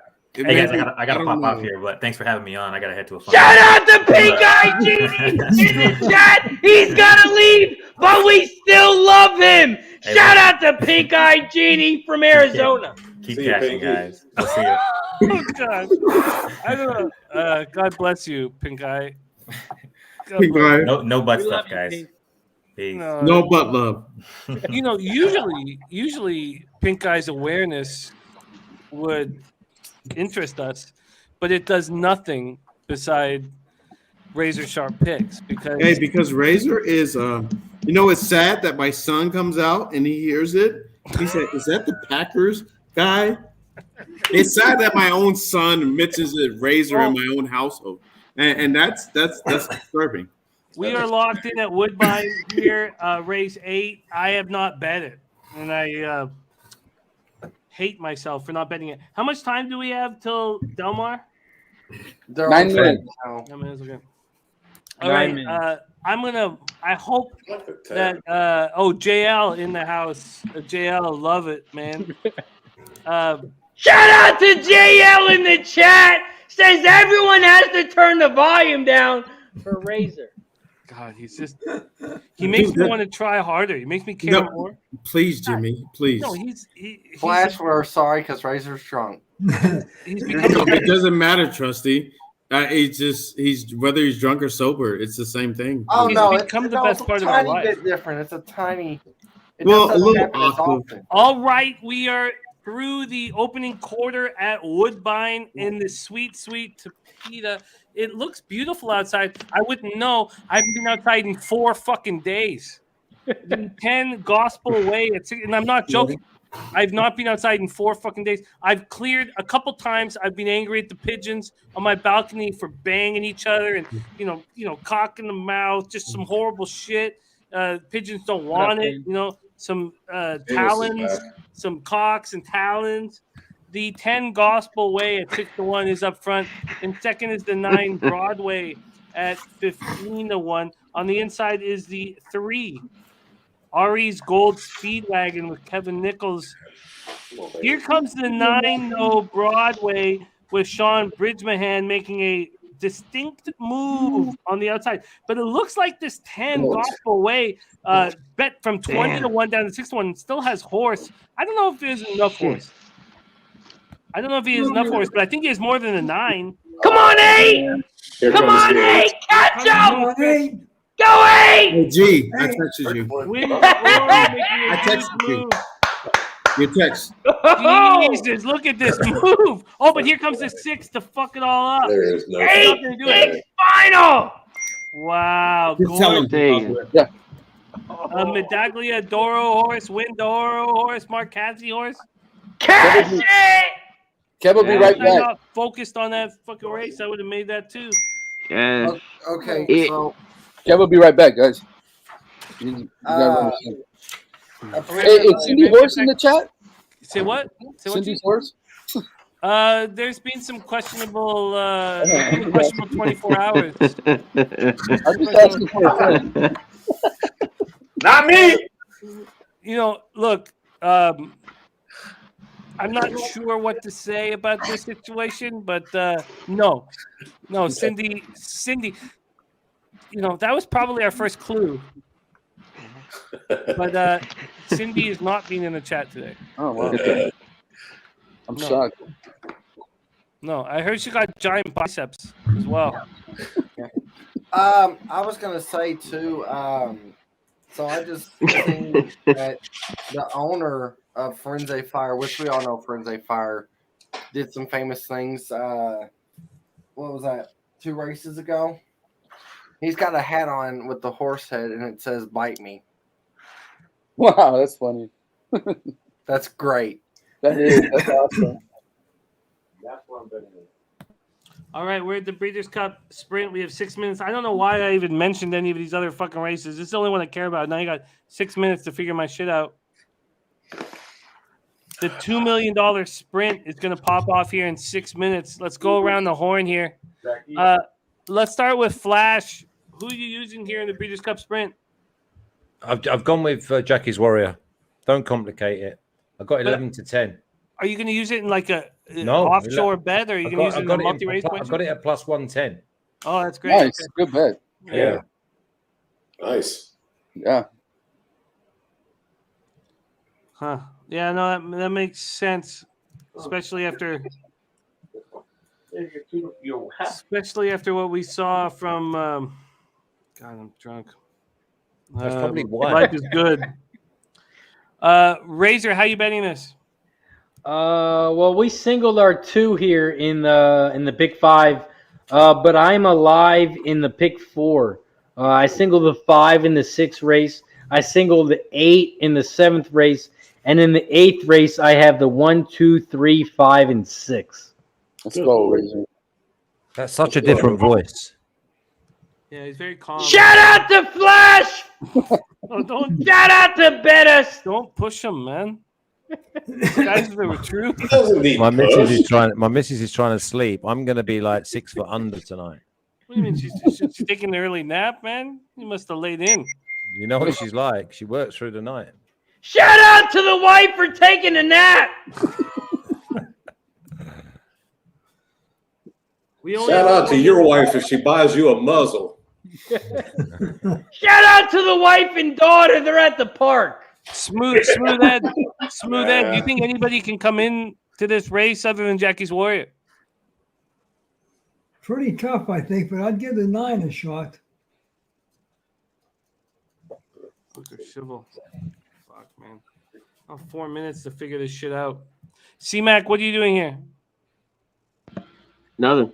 I gotta pop off here, but thanks for having me on. I gotta head to a fun. Shout out to Pink Eye Genie in the chat. He's gotta leave, but we still love him. Shout out to Pink Eye Genie from Arizona. Keep catching, guys. We'll see you. Oh God, I don't know. God bless you, Pink Eye. No butt stuff, guys. Peace. No butt love. You know, usually Pink Eye's awareness would interest us, but it does nothing beside razor sharp picks because Razor is it's sad that my son comes out and he hears it. He said, "Is that the Packers guy?" It's sad that my own son mentions it Razor in my own household, and that's disturbing. We are locked in at Woodbine here, race 8. I have not bet it, and I hate myself for not betting it. How much time do we have till Del Mar? 9 minutes. 9 minutes, okay. All right. I hope that JL in the house. JL, love it, man. Shout out to JL in the chat. Says everyone has to turn the volume down for Razor. God, he makes me want to try harder. He makes me care more. Please, Jimmy, please. No, Flash, we're sorry because Razor's drunk. It doesn't matter, Trusty. He's whether he's drunk or sober, it's the same thing. Oh He's no, become the best part of our life. It's a tiny bit different. It's a tiny. A little awkward. All right, we are through the opening quarter at Woodbine in the sweet, sweet Topeka. It looks beautiful outside. I wouldn't know. I haven't been outside in 4 fucking days. The 10 Gospel Way, and I'm not joking. I've not been outside in 4 fucking days. I've cleared a couple times. I've been angry at the pigeons on my balcony for banging each other and cock in the mouth, just some horrible shit. Pigeons don't want it. Some talons, some cocks and talons. The 10 Gospel Way at 6-1 is up front, and second is the 9 Broadway at 15-1. On the inside is the 3 Ari's Gold Speedwagon with Kevin Nichols. Here comes the 9 Broadway with Sean Bridgmahan making a distinct move on the outside. But it looks like this 10 Gospel Way bet from 20-1 down to 6-1 still has horse. I don't know if there's enough horse. But I think he has more than a 9. Come on, 8! Come on, 8! Catch up! Go 8! Hey, G, I texted you. I texted you. Your text. Jesus, look at this move. Oh, but here comes the 6 to fuck it all up. There is no 8 final. Wow. Yeah. Medaglia Doro horse, Windoro horse, Marcazzi horse. Cash it! Kev will be right I'm back. not focused on that fucking race. I would have made that too. Yeah. Okay, so Kev will be right back, guys. You gotta hey, is Cindy Horse in the chat? Say what? Cindy's Horse? There's been some questionable 24 hours. I'm just asking for a friend. Not me. Look, I'm not sure what to say about this situation, but no, Cindy, that was probably our first clue. But Cindy is not being in the chat today. Oh, wow. I'm shocked. No, I heard she got giant biceps as well. I was gonna say too. So I just seen that the owner of Frenzy Fire, which we all know Frenzy Fire, did some famous things. What was that? 2 races ago. He's got a hat on with the horse head, and it says "Bite me." Wow, that's funny. That's great. That is. That's awesome. That's what I'm betting. All right, we're at the Breeders' Cup Sprint. We have 6 minutes. I don't know why I even mentioned any of these other fucking races. This is the only one I care about. Now you got 6 minutes to figure my shit out. The $2 million sprint is going to pop off here in 6 minutes. Let's go around the horn here. Let's start with Flash. Who are you using here in the Breeders' Cup Sprint? I've gone with Jackie's Warrior. Don't complicate it. I got 11 to 10. Are you going to use it in like a No, offshore bet, or are you going to use it in a multi-race? I've got it at plus 110. Oh, that's great. Nice. Good bet. Yeah. Nice. Yeah. Huh. Yeah, no, that makes sense, especially after what we saw from. God, I'm drunk. That's probably why. Life is good. Razor, how you betting this? Well, we singled our 2 here in the pick 5, but I'm alive in the pick 4. I singled the 5 in the 6th race. I singled the 8 in the 7th race, and in the 8th race, I have the 1, 2, 3, 5, and 6. Let's go, Razor. That's such a different voice. Yeah, he's very calm. Shout out to Flash! Oh, don't Shout out to Bettis! Don't push him, man. Guys, they were true. My missus is trying to sleep. I'm going to be like 6 foot under tonight. What do you mean? She's taking an early nap, man? You must have laid in. You know what she's like. She works through the night. Shout out to the wife for taking a nap! Shout out to your wife if she buys you a muzzle. Shout out to the wife and daughter. They're at the park. Smooth Ed. Smooth Ed. Do you think anybody can come in to this race other than Jackie's Warrior? Pretty tough, I think, but I'd give the 9 a shot. Booker Civil. Fuck, man. 4 minutes to figure this shit out. C-Mac, what are you doing here? Nothing.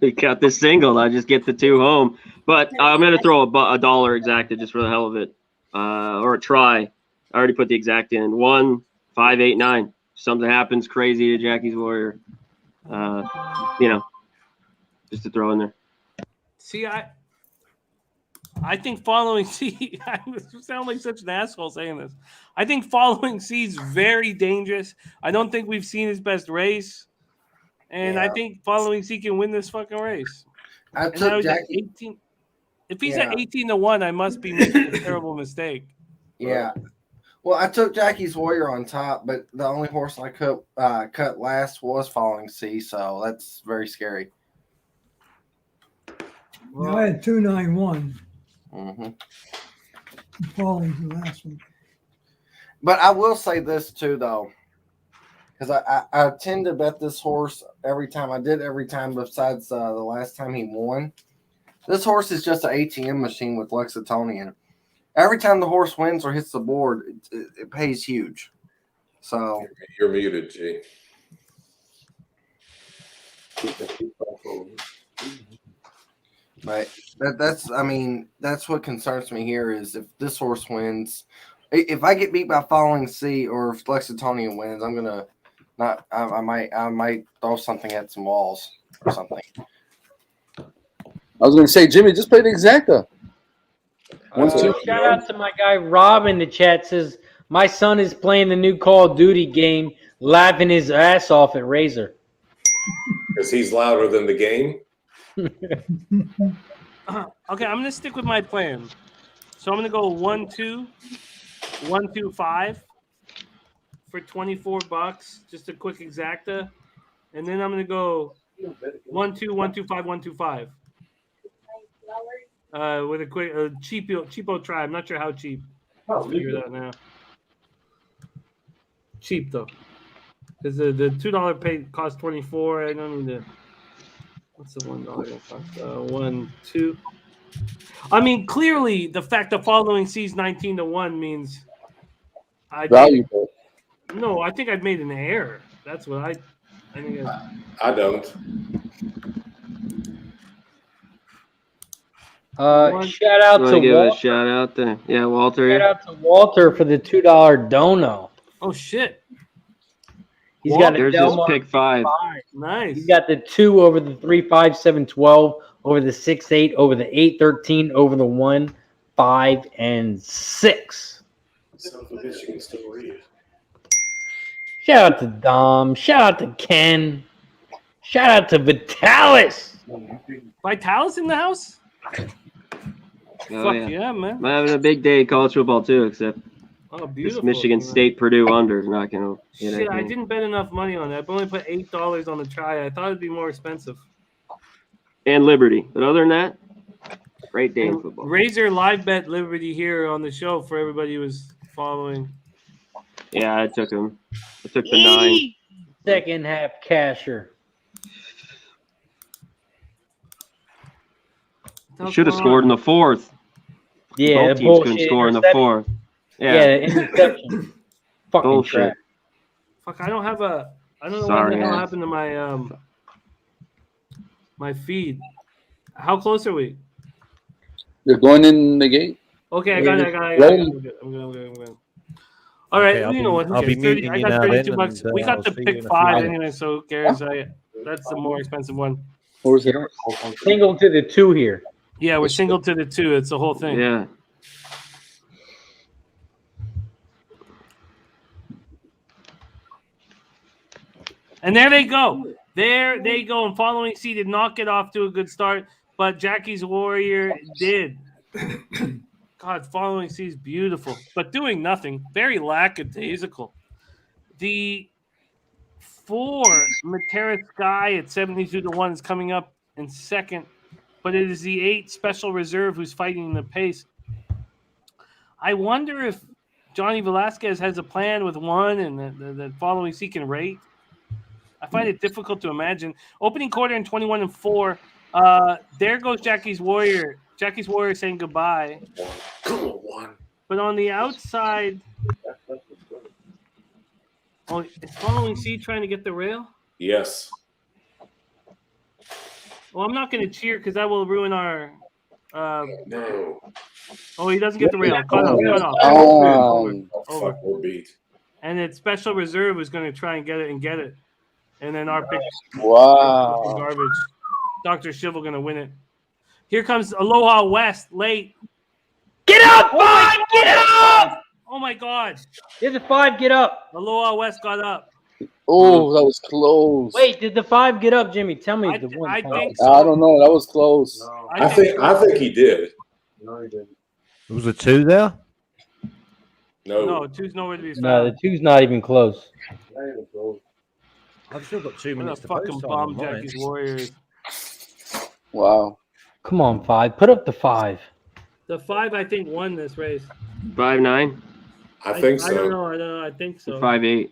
We got this single. I just get the 2 home. But I'm going to throw a dollar exacted just for the hell of it. Or a try. I already put the exact in. 1, 5, 8, 9. Something happens crazy to Jackie's Warrior. Just to throw in there. See, I think following C. I sound like such an asshole saying this. I think following C is very dangerous. I don't think we've seen his best race. And I think following C can win this fucking race. I took Jackie. 18. If he's at 18-1, I must be making a terrible mistake. Yeah. Well, I took Jackie's Warrior on top, but the only horse I cut last was following C, so that's very scary. I had 291. Mm-hmm. Falling to the last one. But I will say this too, though, because I tend to bet this horse every time. I did every time besides the last time he won. This horse is just an ATM machine with Lexingtonian. Every time the horse wins or hits the board, it pays huge. So you're muted, G. But that's what concerns me here is if this horse wins, if I get beat by following C or if Lexingtonian wins, I'm gonna I might throw something at some walls or something. I was going to say, Jimmy, just play the exacta. Shout out to my guy Rob in the chat. Says my son is playing the new Call of Duty game, laughing his ass off at Razor. Because he's louder than the game. Okay, I'm gonna stick with my plan. So I'm gonna go 1, 2, 1, 2, 5 for $24. Just a quick exacta, and then I'm gonna go 1, 2, 1, 2, 5, 1, 2, 5. With a quick cheapo try. I'm not sure how cheap. Let's figure it out now. Cheap though, because the $2 pay costs $24. I don't need to. What's the $1 gonna cost? 1, 2. I mean, clearly the fact that following C's 19-1 means valuable. No, I think I've made an error. That's what I think. I don't. Shout out to Walter. Shout out to Walter. Shout out to Walter for the $2 dono. Oh shit! He's got a There's his pick 5. Nice. He's got the 2 over the 3, 5, 7, 12 over the 6, 8 over the 8, 13 over the 1, 5, and 6. Son of a bitch, you can still read. Shout out to Dom. Shout out to Ken. Shout out to Vitalis. Vitalis in the house? Oh, Fuck yeah, man. I'm having a big day in college football too, except Oh, this beautiful. Michigan State Purdue under is not going to get Shit, I anything. didn't bet enough money on that. I've only put $8 on the try. I thought it'd be more expensive. And Liberty. But other than that, great day in football. Razor live bet Liberty here on the show for everybody who was following. Yeah, I took him. I took the 9. Second half casher. He should have scored in the 4th. Yeah, both teams couldn't score in the 4th. Yeah, interception. Fucking bullshit. trash. Fuck, I don't know Sorry, what the hell man. happened to my my feed. How close are we? You're going in the gate. Okay, I got it. I'm good. All right, Okay, you know what? Who I'll be cares? 30, muting I you got now 32 then, bucks. and We got I'll the see you pick in a few 5 minutes. anyway, so who cares? That's the more expensive one. Where's it? Single to the 2 here. Yeah, we're single to the 2. It's the whole thing. Yeah. And there they go. There they go. And Following Sea did not get off to a good start, but Jackie's Warrior did. God, Following Sea is beautiful, but doing nothing. Very lackadaisical. The 4 Matera Sky at 72-1 is coming up in second, but it is the 8 Special Reserve who's fighting the pace. I wonder if Johnny Velasquez has a plan with 1 and the Following Sea can rate. I find it difficult to imagine. Opening quarter in 21-4. There goes Jackie's Warrior. Jackie's Warrior saying goodbye. But on the outside, is Following Sea trying to get the rail? Yes. Well, I'm not going to cheer because that will ruin our. No. Oh, he doesn't get the rail. Cut off. Fuck, we're beat. And it's Special Reserve who's going to try and get it. And then our pick. Wow. Garbage. Dr. Shivel going to win it. Here comes Aloha West late. Get up, 5! Get up! Oh my God. There's a 5 get up. Aloha West got up. Oh, that was close. Wait, did the 5 get up, Jimmy? Tell me the one. I think I don't know. That was close. I think he did. No, he didn't. Was the 2 there? No, 2's nowhere to be found. No, the 2's not even close. I've still got 2 What a minutes to fucking post bomb, on mine. Jackie's Warriors. Wow. Come on, 5. Put up the 5. The 5, I think, won this race. 5'9". I think I so. don't know. I think so. 5'8".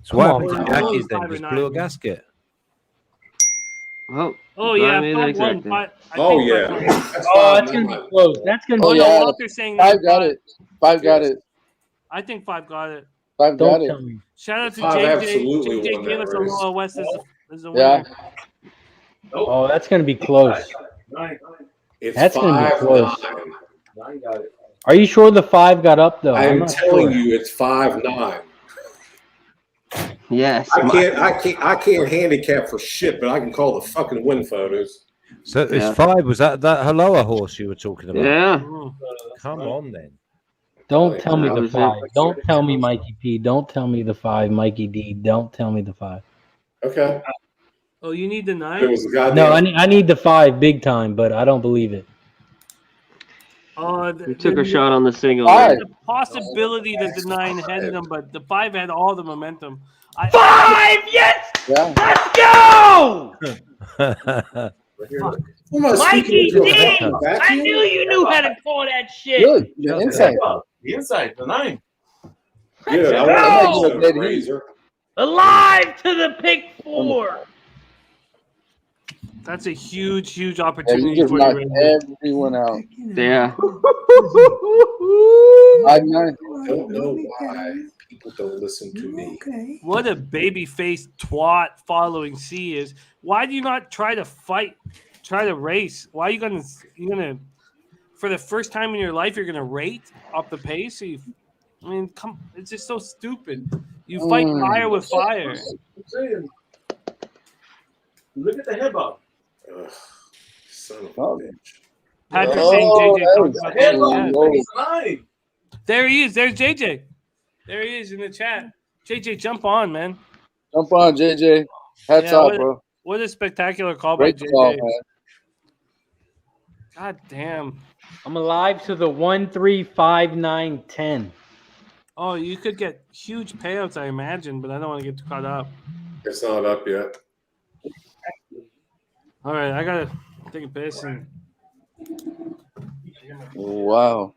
So what Come happened on, to Jackie's then? 5 or Just 9. blew a gasket. Well, Oh yeah, 5 exactly. 1. I Oh, think yeah. 5 1. That's going to be close. That's going to Oh be no, yeah. Walter's saying 5 got it. 5 got it. I think 5 got it. 5 got Don't it. tell me. Shout out to 5 JJ. absolutely JJ won gave that us race. Aloha West as a Yeah. winner. Oh, that's going to be close. It's That's gonna be 5-9. close. Are you sure the 5 got up though? I'm not telling sure. you, it's 5-9. Yes. I can't handicap for shit, but I can call the fucking win photos. So it's Yeah. 5. Was that Haloa horse you were talking about? Yeah. Come on then. Don't tell me That the was 5. it. Don't tell me Mikey P. Don't tell me the 5, Mikey D. Don't tell me the 5. Okay. Oh, you need the It 9? was a goddamn. No, I need the 5 big time, but I don't believe it. Oh, We took a shot on the single. Five. The possibility that the 9 headed them, but the 5 had all the momentum. 5! Yes! Yeah. Let's go! Who am I Mikey speaking to? D! A I vacuum? knew you knew how to call that shit. Good. The inside. The inside, the 9. Good. I Let's want go. to razor. Alive to the pick 4. That's a huge Yeah, you opportunity just for knocked you. everyone out. Yeah. 5-9. Don't know why people don't listen to me. What a baby-faced twat Following Sea is. Why do you not try to fight, try to race? Why are you gonna for the first time in your life, you're gonna rate off the pace? It's just so stupid. You fight fire with fire. I'm saying. Look at the head bob. Ugh, son of a Oh. bitch. Patrick Oh, saying JJ that talked was about Head that. bob. Yeah. It's a 9. There he is. There's JJ. There he is in the chat. JJ, jump on, man. Jump on, JJ. Hats Yeah, off, bro. What a spectacular call Great by call, JJ. man. God damn. I'm alive to the 1, 3, 5, 9, 10. Oh, you could get huge payouts, I imagine, but I don't want to get too caught up. It's not up yet. All right, I gotta take a piss and Wow.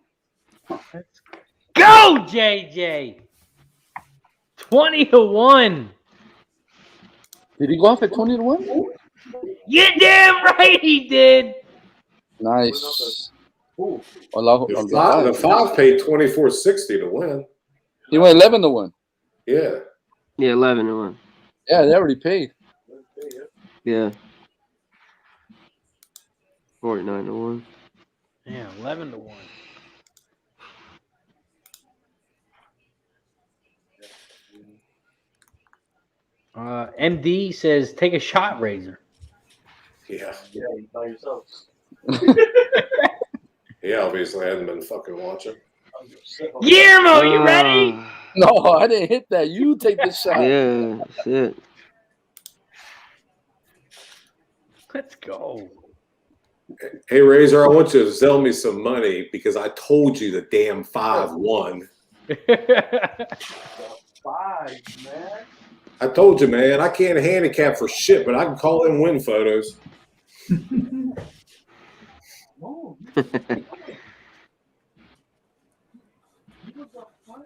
Go, JJ! 20-1. Did he go off at 20-1? You damn right he did. Nice. The 5 paid $24.60 to win. He went 11-1. Yeah. Yeah, 11-1. Yeah, they already paid. Yeah. 49-1. Yeah, 11-1. MD says, take a shot, Razor. Yeah. Yeah, by yourself. He obviously hasn't been fucking watching. Guillermo, you ready? No, I didn't hit that. You take the shot. Yeah, that's it. Let's go. Hey Razor, I want you to sell me some money because I told you the damn 5 won. 5, man. I told you, man, I can't handicap for shit, but I can call in win photos.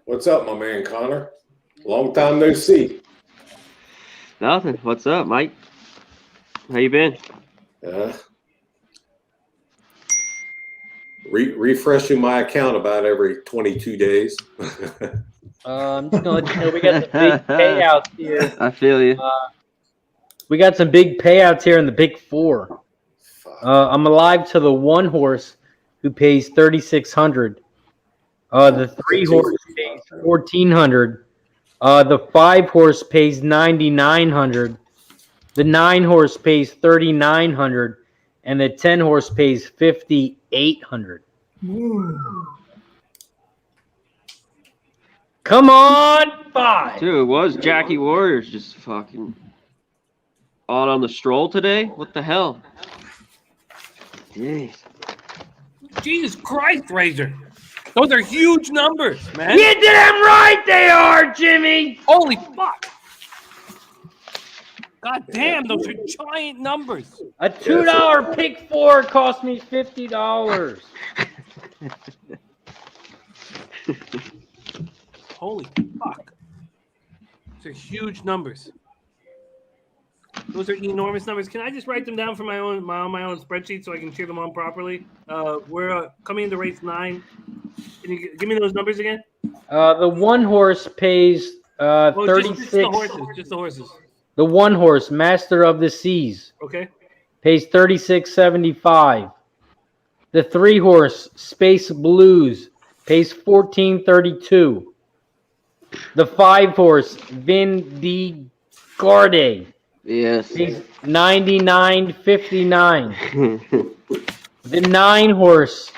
What's up, my man Connor? Long time no see. Nothing. What's up, Mike? How you been? Refreshing my account about every 22 days. I'm just gonna let you know we got some big payouts here. I feel you. We got some big payouts here in the Big Four. I'm alive to the 1 horse who pays $3,600. The 3 horse pays $1,400. The 5 horse pays $9,900. The 9 horse pays $3,900, and the 10 horse pays $5,800. Come on, 5. Dude, it was Jackie Warriors just fucking all on the stroll today? What the hell? Jeez. Jesus Christ, Razor. Those are huge numbers, man. You damn right they are, Jimmy. Holy fuck. God damn, those are giant numbers. A $2 pick 4 cost me $50. Holy fuck. Those are huge numbers. Those are enormous numbers. Can I just write them down for my own spreadsheet so I can cheer them on properly? We're coming into race 9. Can you give me those numbers again? The 1 horse pays Well, 36. just the horses. Just the horses. The 1 horse, Master of the Seas, Okay. pays $36.75. The 3 horse, Space Blues, pays $14.32. The 5 horse, Vin de Garde, yes, pays $99.59. The 9 horse,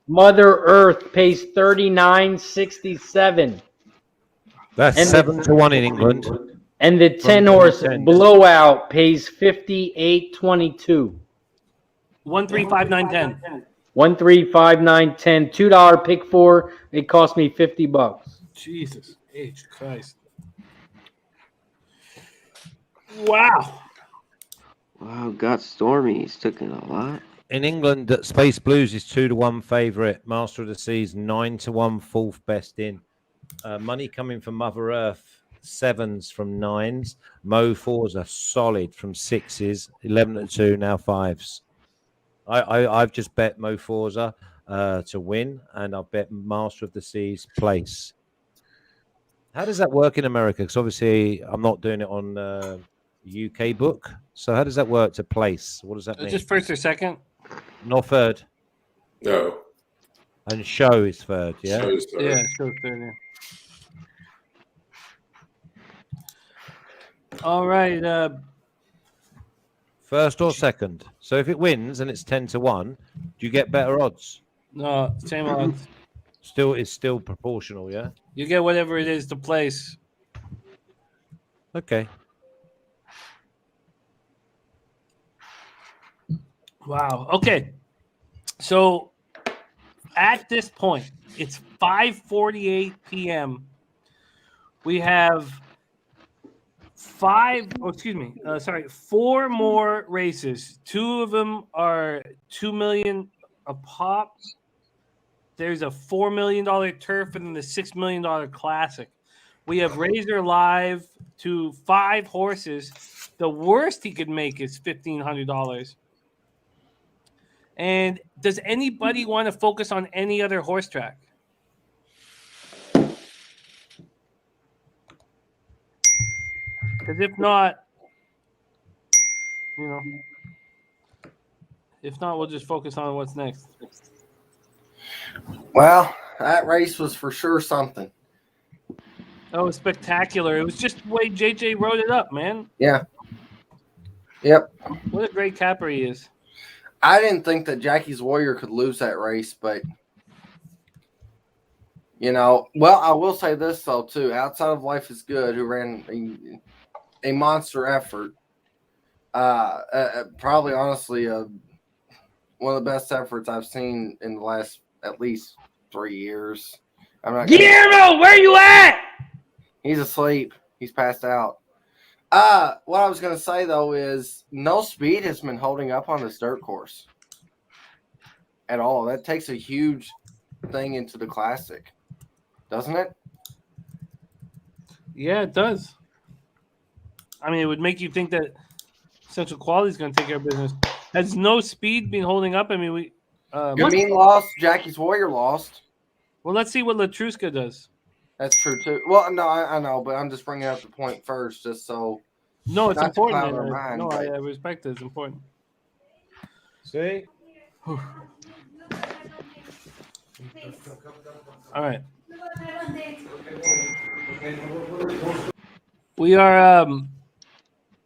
Mother Earth, pays $39.67. That's And 7-1 in England. And the 10 horse Blowout pays $58.22. 1, 3, 5, 9, 10. 1, 3, 5, 9, 10. $2 pick 4. It cost me $50. Jesus H. Christ. Wow. Wow, got Stormy. He's taking a lot. In England, Space Blues is 2-1 favourite. Master of the Seas 9-1 fourth best in. Money coming from Mother Earth. 7s from 9s. Mo 4s are solid from 6s. 11-2 now 5s. I've just bet Mo Forza to win, and I've bet Master of the Seas place. How does that work in America? Because obviously I'm not doing it on UK book. So how does that work to place? What does that mean? Just first or second? Not third. No. And show is third, yeah? Show's third. Yeah, show's third, yeah. All right. First or second. So if it wins and it's 10-1, do you get better odds? No, same odds. It's still proportional, yeah? You get whatever it is to place. Okay. Wow. Okay. So at this point, it's 5:48 p.m. We have 4 more races. 2 of them are $2 million a pop. There's a $4 million turf and then the $6 million classic. We have Razor live to 5 horses. The worst he could make is $1,500. And does anybody want to focus on any other horse track? Because if not, we'll just focus on what's next. Well, that race was for sure something. That was spectacular. It was just the way JJ wrote it up, man. Yeah. Yep. What a great capper he is. I didn't think that Jackie's Warrior could lose that race, but well, I will say this though too. Outside of Life is Good, who ran a monster effort, probably honestly one of the best efforts I've seen in the last at least 3 years. I'm not. Guillermo, where you at? He's asleep. He's passed out. What I was going to say, though, is no speed has been holding up on this dirt course at all. That takes a huge thing into the Classic, doesn't it? Yeah, it does. I mean, it would make you think that Central Quality is going to take care of business. Has no speed been holding up? I mean, we. Gamine lost. Jackie's Warrior lost. Well, let's see what Latruska does. That's true, too. Well, no, I know, but I'm just bringing up the point first, just so. No, it's not to important. cloud our mind, I but- respect it. It's important. See? All right. We are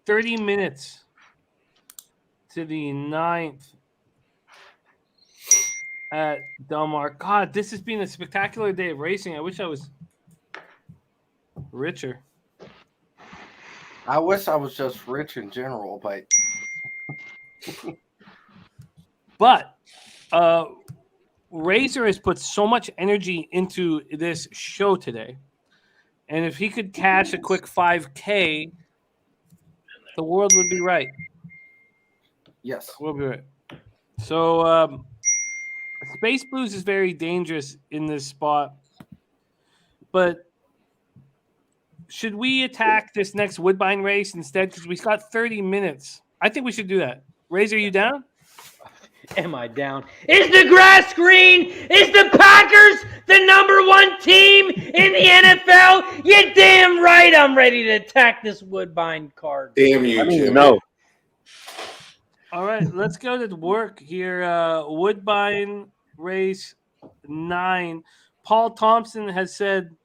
30 minutes to the 9th at Del Mar. God, this has been a spectacular day of racing. I wish I was richer. I wish I was just rich in general, but Razor has put so much energy into this show today. And if he could catch a quick 5K, the world would be right. Yes. We'll be right. So, Space Blues is very dangerous in this spot. But should we attack this next Woodbine race instead? Because we've got 30 minutes. I think we should do that. Razor, you down? Am I down? Is the grass green? Is the Packers the #1 team in the NFL? You damn right I'm ready to attack this Woodbine card. Damn you, Jim. No. All right, let's go to work here. Woodbine race 9. Paul Thompson has said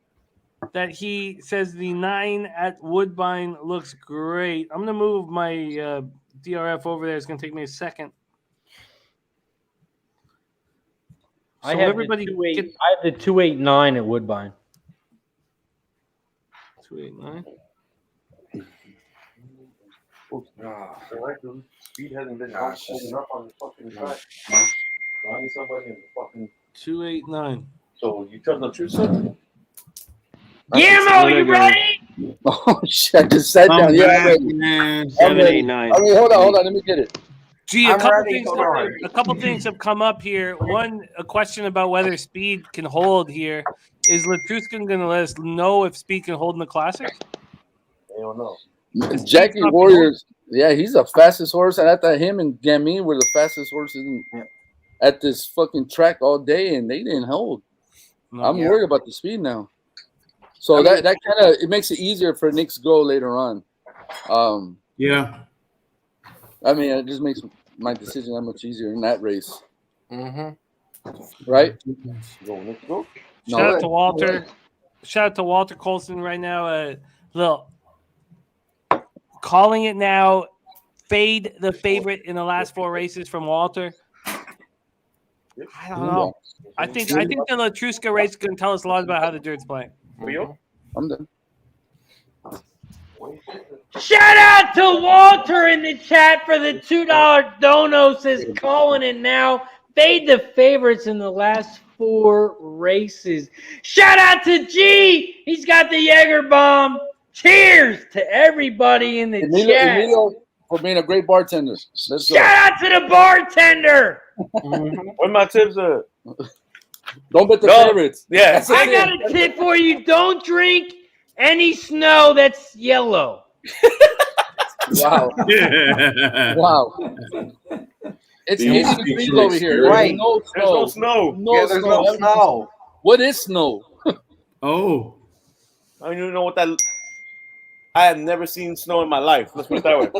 that he says the 9 at Woodbine looks great. I'm going to move my DRF over there. It's going to take me a second. I have the 289 at Woodbine. 289. Speed hasn't been holding up on the fucking track. I need somebody in the fucking 289. So you trust the truth, sir? Guillermo, you ready? Oh shit! I just sat down. Yeah, I'm ready. Man. I'm ready. 789. I mean, hold on. Let me get it. Gee, I'm a couple ready. things have come up here. One, a question about whether speed can hold here. Is Latruskin going to let us know if speed can hold in the Classic? They don't know. Jackie Warriors. Yeah, he's the fastest horse, and I thought him and Gamine were the fastest horses at this fucking track all day, and they didn't hold. I'm worried about the speed now. So that kind of it makes it easier for Nick's go later on. Yeah. I mean, it just makes my decision that much easier in that race. Mm-hmm. Right? Go. Shout out to Walter. Shout out to Walter Colson right now. Little calling it now. Fade the favorite in the last 4 races from Walter. I don't know. I think the Latruska race is going to tell us a lot about how the dirt's playing. I'm done. Shout out to Walter in the chat for the $2 dono. Says calling it now. Fade the favorites in the last 4 races. Shout out to G. He's got the Jaeger bomb. Cheers to everybody in the chat. Emilio for being a great bartender. Let's go. Shout out to the bartender. Where my tips at? Don't bet the favorites. Yeah. I got a tip for you. Don't drink any snow that's yellow. Wow. Wow. It's 80 degrees over here. Right. No There's no snow. snow. Yeah, there's no snow. What is snow? Oh. I don't even know what that. I had never seen snow in my life. Let's put it that way.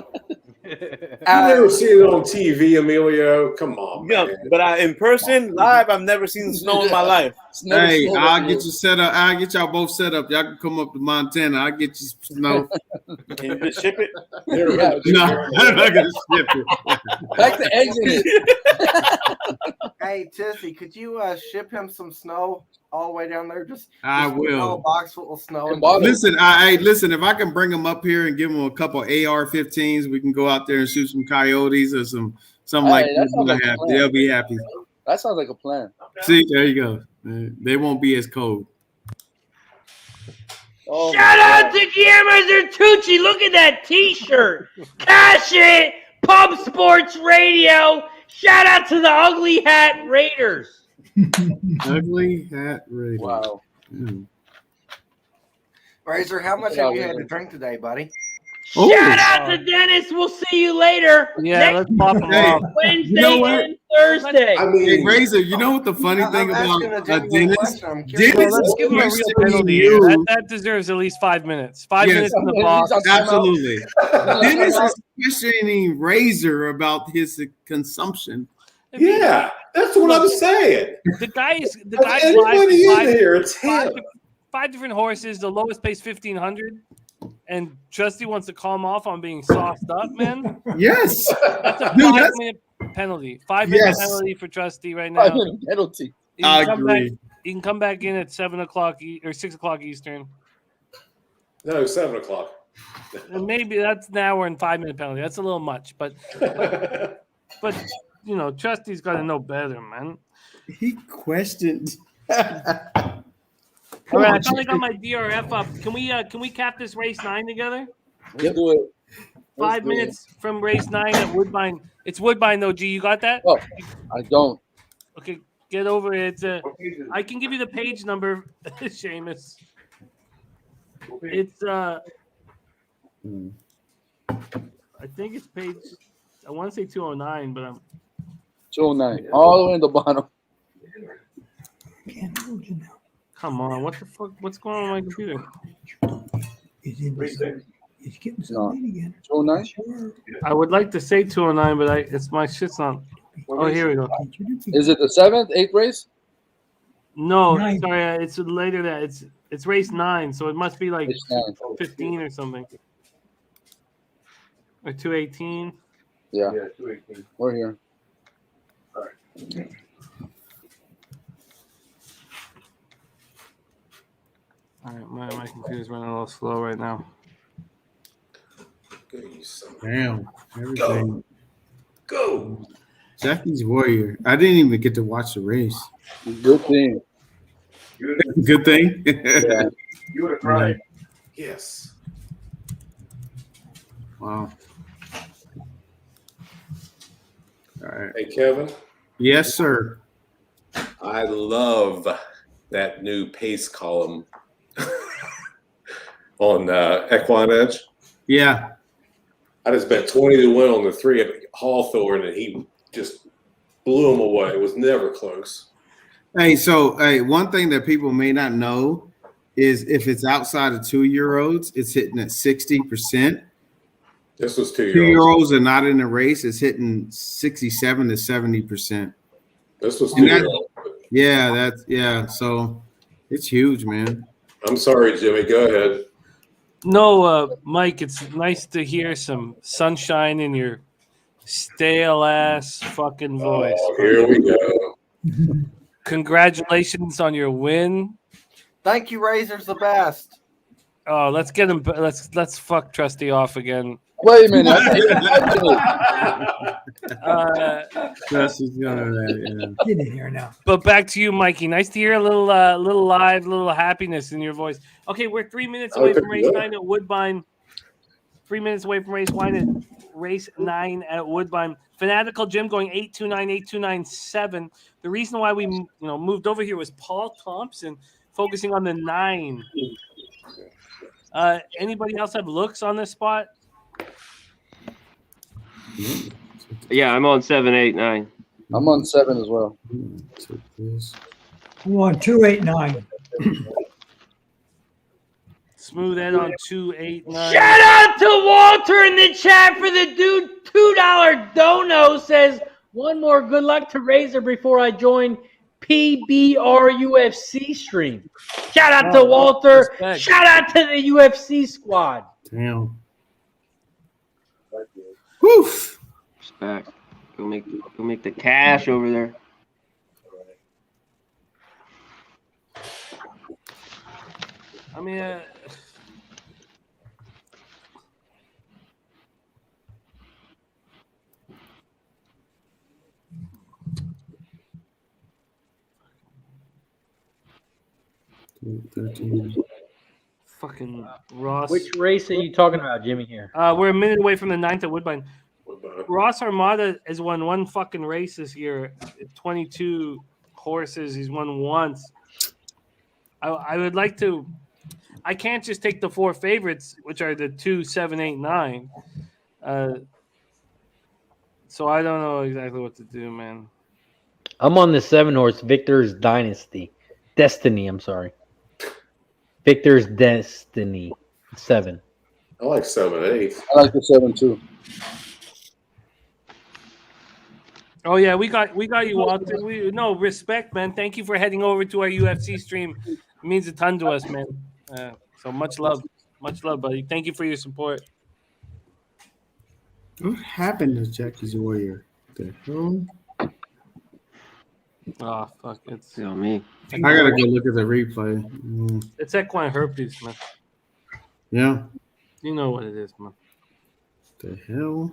I've never seen it on TV, Emilio. Come on, Yeah, man. but in person, live, I've never seen snow in my life. Hey, I'll get you set up. I'll get y'all both set up. Y'all can come up to Montana. I'll get you snow. Can you just ship it? No, I'm not gonna ship it. Back to exit it. Hey, Tissy, could you ship him some snow all the way down there? Just I just will. A box full of snow. Listen, listen. If I can bring them up here and give them a couple AR-15s, we can go out there and shoot some coyotes or something like that. They'll be happy. That sounds like a plan. See, there you go. They won't be as cold. Oh, shout out to Guillermo Zertucci. Look at that T-shirt. Cash it. Pub Sports Radio. Shout out to the Ugly Hat Raiders. Ugly Hat Raiders. Wow. Razor, how much have you had to drink today, buddy? Shout out to Dennis. We'll see you later. Yeah, let's pop him off. Wednesday You know what? and Thursday. Hey, Razor, you know what the funny thing about Dennis? Let's give him a real penalty here. That deserves at least 5 minutes. 5 minutes in the box. Absolutely. Dennis is questioning Razor about his consumption. Yeah, that's what I'm saying. The guy's everybody in here. It's him. Five different horses. The lowest pays 1,500. And Trusty wants to call him off on being sauced up, man. Yes. That's a 5-minute penalty. 5-minute penalty for Trusty right now. 5-minute penalty. I agree. You can come back in at 7 o'clock or 6 o'clock Eastern. No, 7 o'clock. And maybe that's an hour and 5-minute penalty. That's a little much, but you know, Trusty's got to know better, man. He questioned. All right, I finally got my DRF up. Can we cap this race 9 together? Let's do it. 5 minutes from race 9 at Woodbine. It's Woodbine though, G. You got that? Oh, I don't. Okay, get over it. I can give you the page number, Seamus. It's I think it's page. I want to say 209, but I'm 209. All the way in the bottom. Can't hold you now. Come on, what the fuck? What's going on my computer? It's getting so late again. 209? I would like to say 209, but it's my shit's not. Oh, here we go. Is it the 7th, 8th race? No, 9. sorry, it's later that it's race 9, so it must be like 15 or something. Or 218. Yeah, 218. We're here. All right. All right, my computer's running a little slow right now. Damn. Everything. Go. Jackie's Warrior. I didn't even get to watch the race. Good thing. Good thing. Yeah. You would have cried. Yes. Wow. All right. Hey, Kevin. Yes, sir. I love that new pace column on Equine Edge. Yeah. I just bet 20 to 1 on the 3 at Hawthorne, and he just blew him away. It was never close. Hey, one thing that people may not know is if it's outside of 2-year-olds, it's hitting at 60%. This was 2-year-olds. 2-year-olds are not in the race. It's hitting 67 to 70%. This was 2-year-olds. Yeah, so it's huge, man. I'm sorry, Jimmy. Go ahead. No, Mike, it's nice to hear some sunshine in your stale ass fucking voice. Oh, here we go. Congratulations on your win. Thank you, Razor's the best. Oh, let's get him. Let's fuck Trusty off again. Wait a minute. Trusty's gonna Get in here now. But back to you, Mikey. Nice to hear a little live, little happiness in your voice. Okay, we're 3 minutes away from race 9 at Woodbine. 3 minutes away from race 9 at Woodbine. Fanatical Jim going 829, 829.7. The reason why we moved over here was Paul Thompson focusing on the 9. Anybody else have looks on this spot? Yeah, I'm on 7, 8, 9. I'm on 7 as well. I'm on 289. Smooth Ed on 289. Shout out to Walter in the chat for the dude $2 dono. Says one more good luck to Razor before I join PBR UFC stream. Shout out to Walter. Respect. Shout out to the UFC squad. Damn. Woof. Respect. Go make the cash over there. I mean, fucking Ross. Which race are you talking about, Jimmy? Here. We're a minute away from the 9th at Woodbine. Ross Armada has won one fucking race this year. 22 horses. He's won once. I would like to. I can't just take the 4 favorites, which are the 2, 7, 8, 9. So I don't know exactly what to do, man. I'm on the 7-horse Victor's Destiny. I'm sorry. Victor's Destiny 7. I like 7, 8. I like the 7 too. Oh yeah, we got you, Walter. No respect, man. Thank you for heading over to our UFC stream. It means a ton to us, man. So much love, buddy. Thank you for your support. What happened to Jackie's Warrior? The hell? Oh fuck, it's on me. I gotta go look at the replay. It's equine herpes, man. Yeah. You know what it is, man. The hell?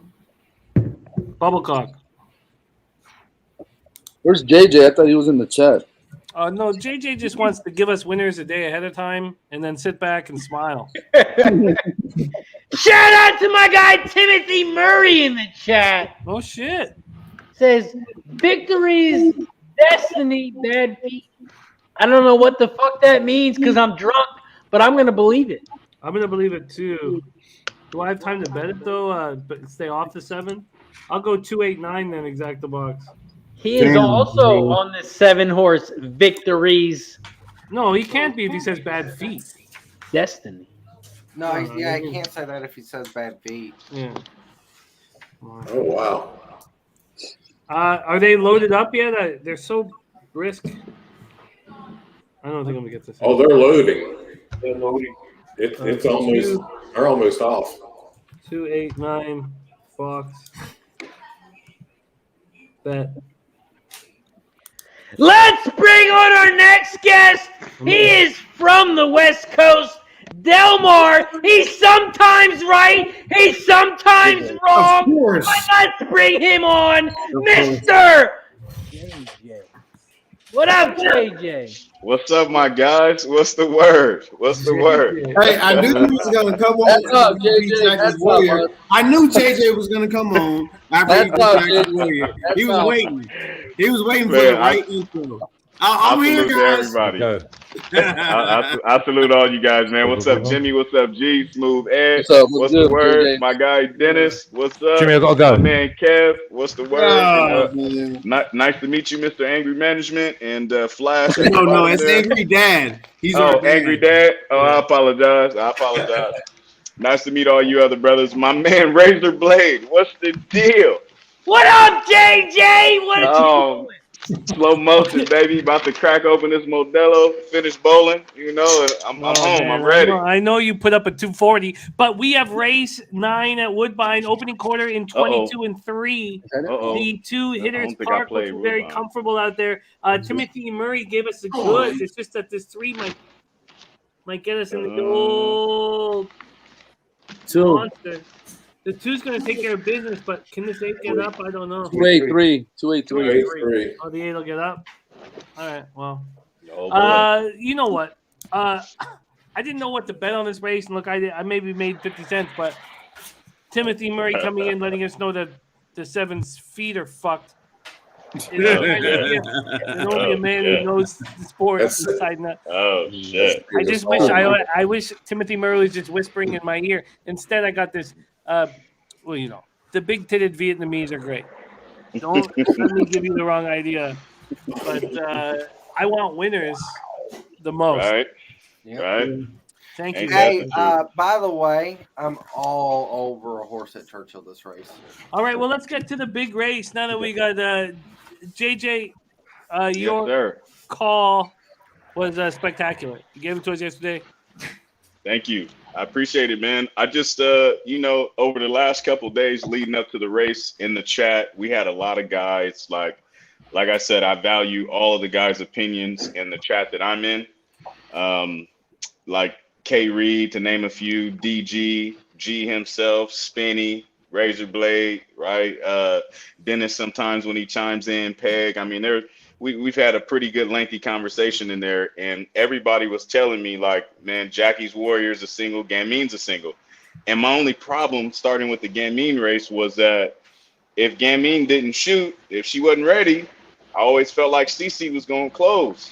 Bubblecock. Where's JJ? I thought he was in the chat. No, JJ just wants to give us winners a day ahead of time and then sit back and smile. Shout out to my guy Timothy Murray in the chat. Oh shit. Says victories, destiny, bad feet. I don't know what the fuck that means because I'm drunk, but I'm gonna believe it. I'm gonna believe it too. Do I have time to bet it though? But stay off the 7. I'll go 2, 8, 9 then. Exact the box. He is also on the 7-horse Victories. No, he can't be if he says bad feet. Destiny. No, I can't say that if he says bad feet. Yeah. Oh wow. Are they loaded up yet? They're so brisk. I don't think I'm gonna get this. Oh, they're loading. They're loading. It's almost. They're almost off. 2, 8, 9, Fox. Bet. Let's bring on our next guest. He is from the West Coast, Delmar. He's sometimes right, he's sometimes wrong. But let's bring him on, Mr. JJ. What up, JJ? What's up, my guys? What's the word? What's the word? Hey, I knew he was gonna come on. That's up, JJ. That's Warrior. up, I knew JJ was gonna come on after he beat Jackie's Warrior. He was waiting. He was waiting for the right intro. I'm here, guys. Everybody. I salute all you guys, man. What's up, Jimmy? What's up, G? Smooth Ed. What's up? What's the word? JJ? My guy Dennis. What's up? Jimmy, I gotta go. My man Kev. What's the word? Oh, Nice to meet you, Mr. Angry Management and Flash. No, it's Angry Dad. He's our dad. Angry Dad. Oh, I apologize. Nice to meet all you other brothers. My man Razor Blade. What's the deal? What up, JJ? What are you doing? Slow motion, baby. About to crack open this Modelo, finish bowling. You know, I'm home. Man, I'm ready. I know you put up a 240, but we have race 9 at Woodbine, opening quarter in 22 and 3. The 2 hitters park looks very comfortable out there. Timothy Murray gave us the goods. It's just that this 3 might get us in the old monster. The 2's going to take care of business, but can this 8 get up? I don't know. 283. 283. Oh, the 8 will get up? All right, well. Oh, you know what? I didn't know what to bet on this race. And look, I maybe made 50 cents, but Timothy Murray coming in, letting us know that the 7's feet are fucked. There's only a man who knows the sport deciding that. Oh, shit. I just wish I wish Timothy Murray was just whispering in my ear. Instead, I got this. Well, you know, the big-titted Vietnamese are great. Don't let me give you the wrong idea. But I want winners the most. Right. Right. Thank you. Hey, by the way, I'm all over a horse at Churchill this race. All right, well, let's get to the big race now that we got JJ. Your sir. call was spectacular. You gave it to us yesterday. Thank you. I appreciate it, man. I just, over the last couple of days leading up to the race in the chat, we had a lot of guys. Like I said, I value all of the guys' opinions in the chat that I'm in. Like K Reed, to name a few, DG, G himself, Spinny, Razorblade, right? Dennis sometimes when he chimes in, Peg. I mean, we've had a pretty good lengthy conversation in there, and everybody was telling me, like, man, Jackie's Warrior is a single, Gamin's a single. And my only problem starting with the Gamin race was that if Gamin didn't shoot, if she wasn't ready, I always felt like Cece was going to close.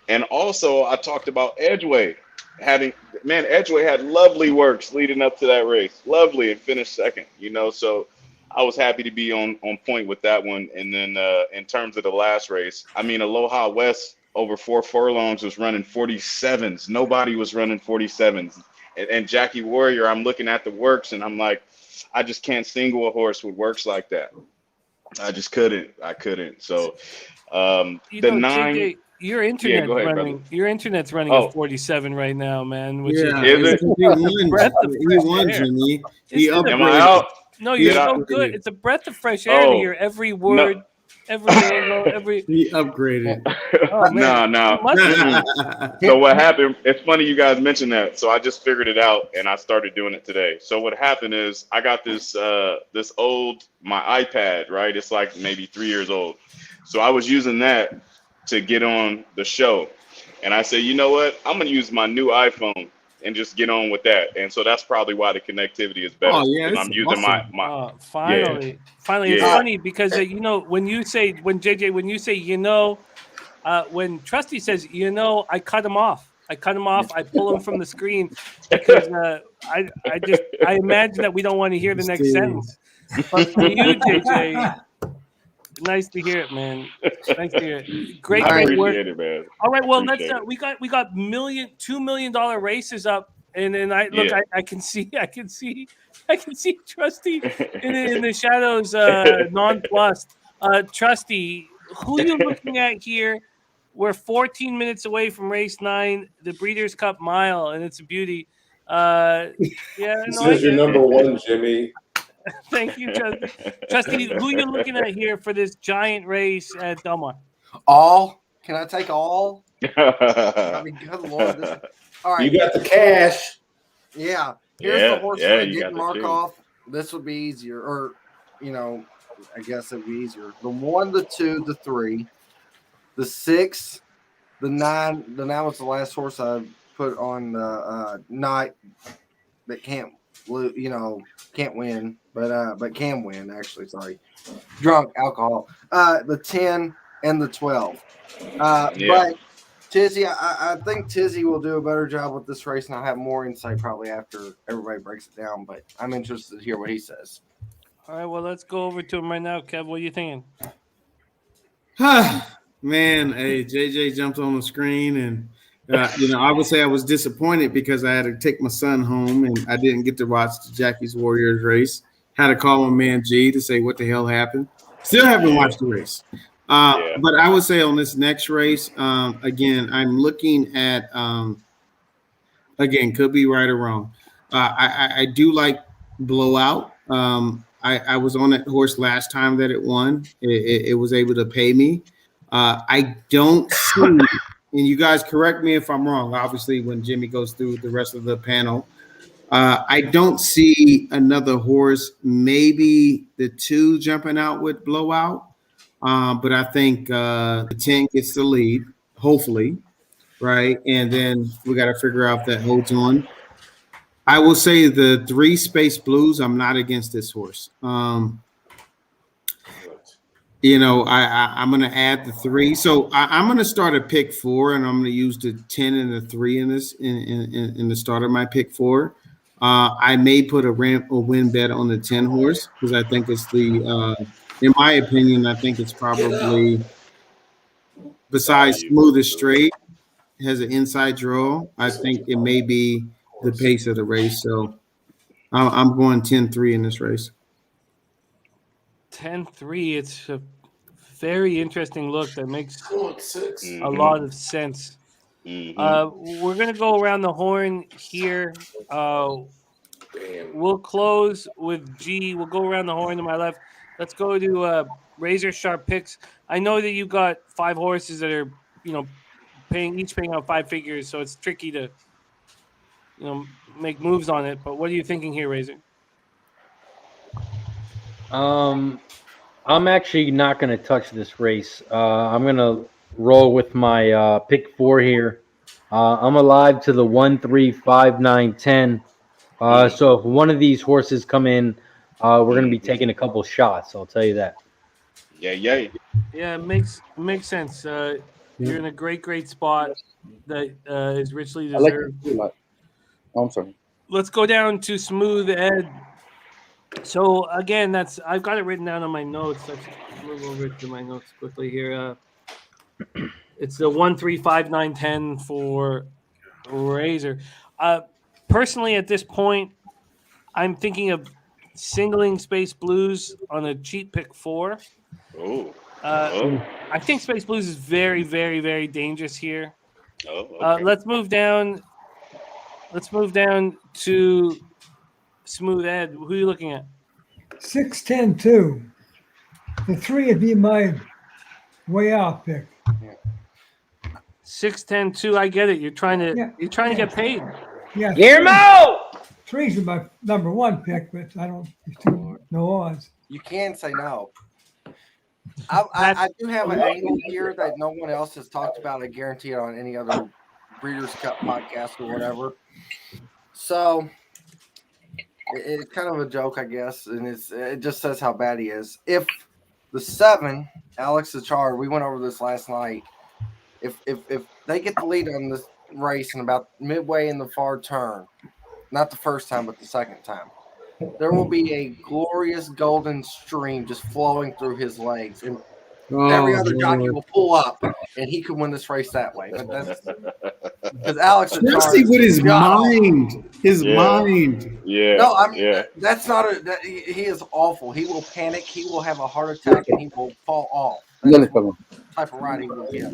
And also, I talked about Edgeway. Edgeway had lovely works leading up to that race. Lovely, and finished second, so I was happy to be on point with that one. And then in terms of the last race, I mean, Aloha West over 4 furlongs was running 47s. Nobody was running 47s. And Jackie Warrior, I'm looking at the works, and I'm like, I just can't single a horse with works like that. I just couldn't. I couldn't. So the 9. JJ, your internet's go ahead, running. brother. Your internet's running at 47 right now, man. Which Is it? He won, Jimmy. He Am I out? No, you're so good. It's a breath of fresh air to hear every word, every angle, every. He upgraded. No. So what happened? It's funny you guys mentioned that. So I just figured it out and I started doing it today. So what happened is I got this my iPad, right? It's like maybe 3 years old. So I was using that to get on the show, and I said, you know what? I'm gonna use my new iPhone and just get on with that. And so that's probably why the connectivity is better. Oh, yeah, I'm using awesome. my Finally, it's funny because when you say when Trusty says I cut him off. I pull him from the screen because I imagine that we don't want to hear the next sentence. But for you, JJ, nice to hear it, man. Nice to hear it. Great work. It, man. All right, well, let's. Appreciate it. We got $2 million races up, and then I can see Trusty in the shadows, nonplussed. Trusty, who you looking at here? We're 14 minutes away from race 9, the Breeders' Cup Mile, and it's a beauty. This is your number one, Jimmy. Thank you, Trusty. Trusty, who you looking at here for this giant race at Del Mar? All? Can I take all? I mean, good Lord. All right. You got the cash. Yeah. Here's the horse that I didn't mark off. This would be easier. Or, I guess it would be easier. The 1, the 2, the 3, the 6, the 9. The 9 was the last horse I put on the night that can't win, but can win, actually. Sorry. Drunk alcohol. The 10 and the 12. But Tizzy, I think Tizzy will do a better job with this race, and I'll have more insight probably after everybody breaks it down. But I'm interested to hear what he says. All right, well, let's go over to him right now. Kev, what are you thinking? Man, hey, JJ jumped on the screen, and I would say I was disappointed because I had to take my son home, and I didn't get to watch the Jackie's Warriors race. Had to call my man G to say what the hell happened. Still haven't watched the race. But I would say on this next race, again, I'm looking at, could be right or wrong. I do like Blowout. I was on that horse last time that it won. It was able to pay me. I don't see, and you guys correct me if I'm wrong, obviously, when Jimmy goes through the rest of the panel. I don't see another horse, maybe the 2 jumping out with Blowout. But I think the 10 gets the lead, hopefully, right? And then we got to figure out if that holds on. I will say the 3 Space Blues, I'm not against this horse. I'm going to add the 3. So I'm going to start at pick 4, and I'm going to use the 10 and the 3 in this in the start of my pick 4. I may put a win bet on the 10 horse because I think it's in my opinion, I think it's probably, besides Smooth as Straight, has an inside draw, I think it may be the pace of the race. So I'm going 10-3 in this race. 10-3. It's a very interesting look that makes a Mhm. lot of sense. We're going to go around the horn here. We'll close with G. We'll go around the horn to my left. Let's go to Razor Sharp Picks. I know that you got 5 horses that are, paying out 5 figures, so it's tricky to, make moves on it. But what are you thinking here, Razor? I'm actually not going to touch this race. I'm going to roll with my pick 4 here. I'm alive to the 1, 3, 5, 9, 10. So if one of these horses come in, we're going to be taking a couple shots. I'll tell you that. Yeah. Yeah, it makes sense. You're in a great spot that is richly I like deserved. it. I'm sorry. Let's go down to Smooth Ed. So again, I've got it written down on my notes. Let's move over to my notes quickly here. It's the 1, 3, 5, 9, 10 for Razor. Personally, at this point, I'm thinking of singling Space Blues on a cheap pick 4. Oh. I think Space Blues is very, very, very dangerous here. Oh, okay. Let's move down to Smooth Ed. Who are you looking at? 6, 10, 2. The 3 would be my way out pick. 6, 10, 2. I get it. You're trying to get paid. Yeah. Guillermo! 3's my number 1 pick, but I don't. No odds. You can say no. I do have an angle here that no one else has talked about. I guarantee it on any other Breeders' Cup podcast or whatever. So it's kind of a joke, I guess, and it just says how bad he is. If the 7, Alex Achar, we went over this last night. If they get the lead on this race and about midway in the far turn, not the first time but the second time, there will be a glorious golden stream just flowing through his legs, and every other jockey will pull up, and he could win this race that way. But that's because Alex, Especially with his mind, mind. Yeah. No, that's not he is awful. He will panic. He will have a heart attack, and he will fall off. That's the type of ride he will get.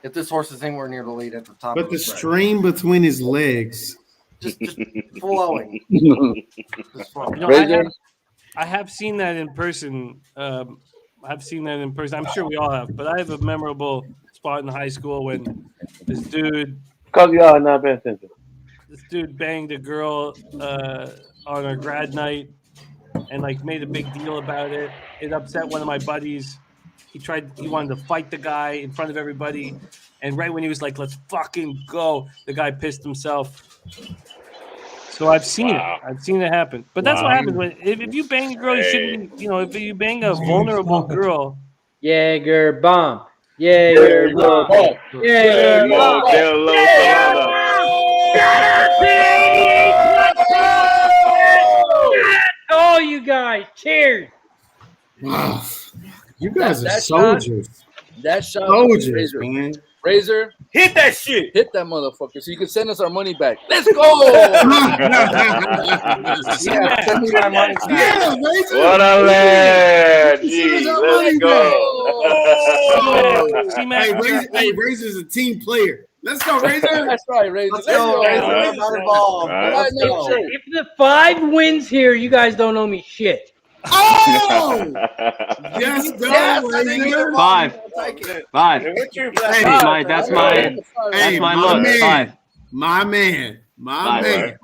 If this horse is anywhere near the lead at the top, But the stream between his legs. just flowing. I have seen that in person. I'm sure we all have, but I have a memorable spot in high school when this dude. Because y'all not paying attention. This dude banged a girl on our grad night and made a big deal about it. It upset one of my buddies. He wanted to fight the guy in front of everybody, and right when he was like, "Let's fucking go," the guy pissed himself. So I've seen it. I've seen it happen. But that's what happens when if you bang a girl, you shouldn't. If you bang a vulnerable girl. Jaeger bomb. Jaeger bomb. Jaeger bomb. Oh, you guys! Cheers. Wow. You guys are That soldiers. That shot, Soldiers, Razor. man. Razor, hit that shit. Hit that motherfucker so you can send us our money back. Let's go. Send me my money back. Yeah, Razor. What a lad. Jeez, Let's go. Hey, Razor's a team player. Let's go, Razor. That's right, Razor. Let's go, Razor. Not involved. Let's go. If the 5 wins here, you guys don't owe me shit. Oh! Yes, go, Razor. 5. 5. That's my look. Man. 5. My man. Five.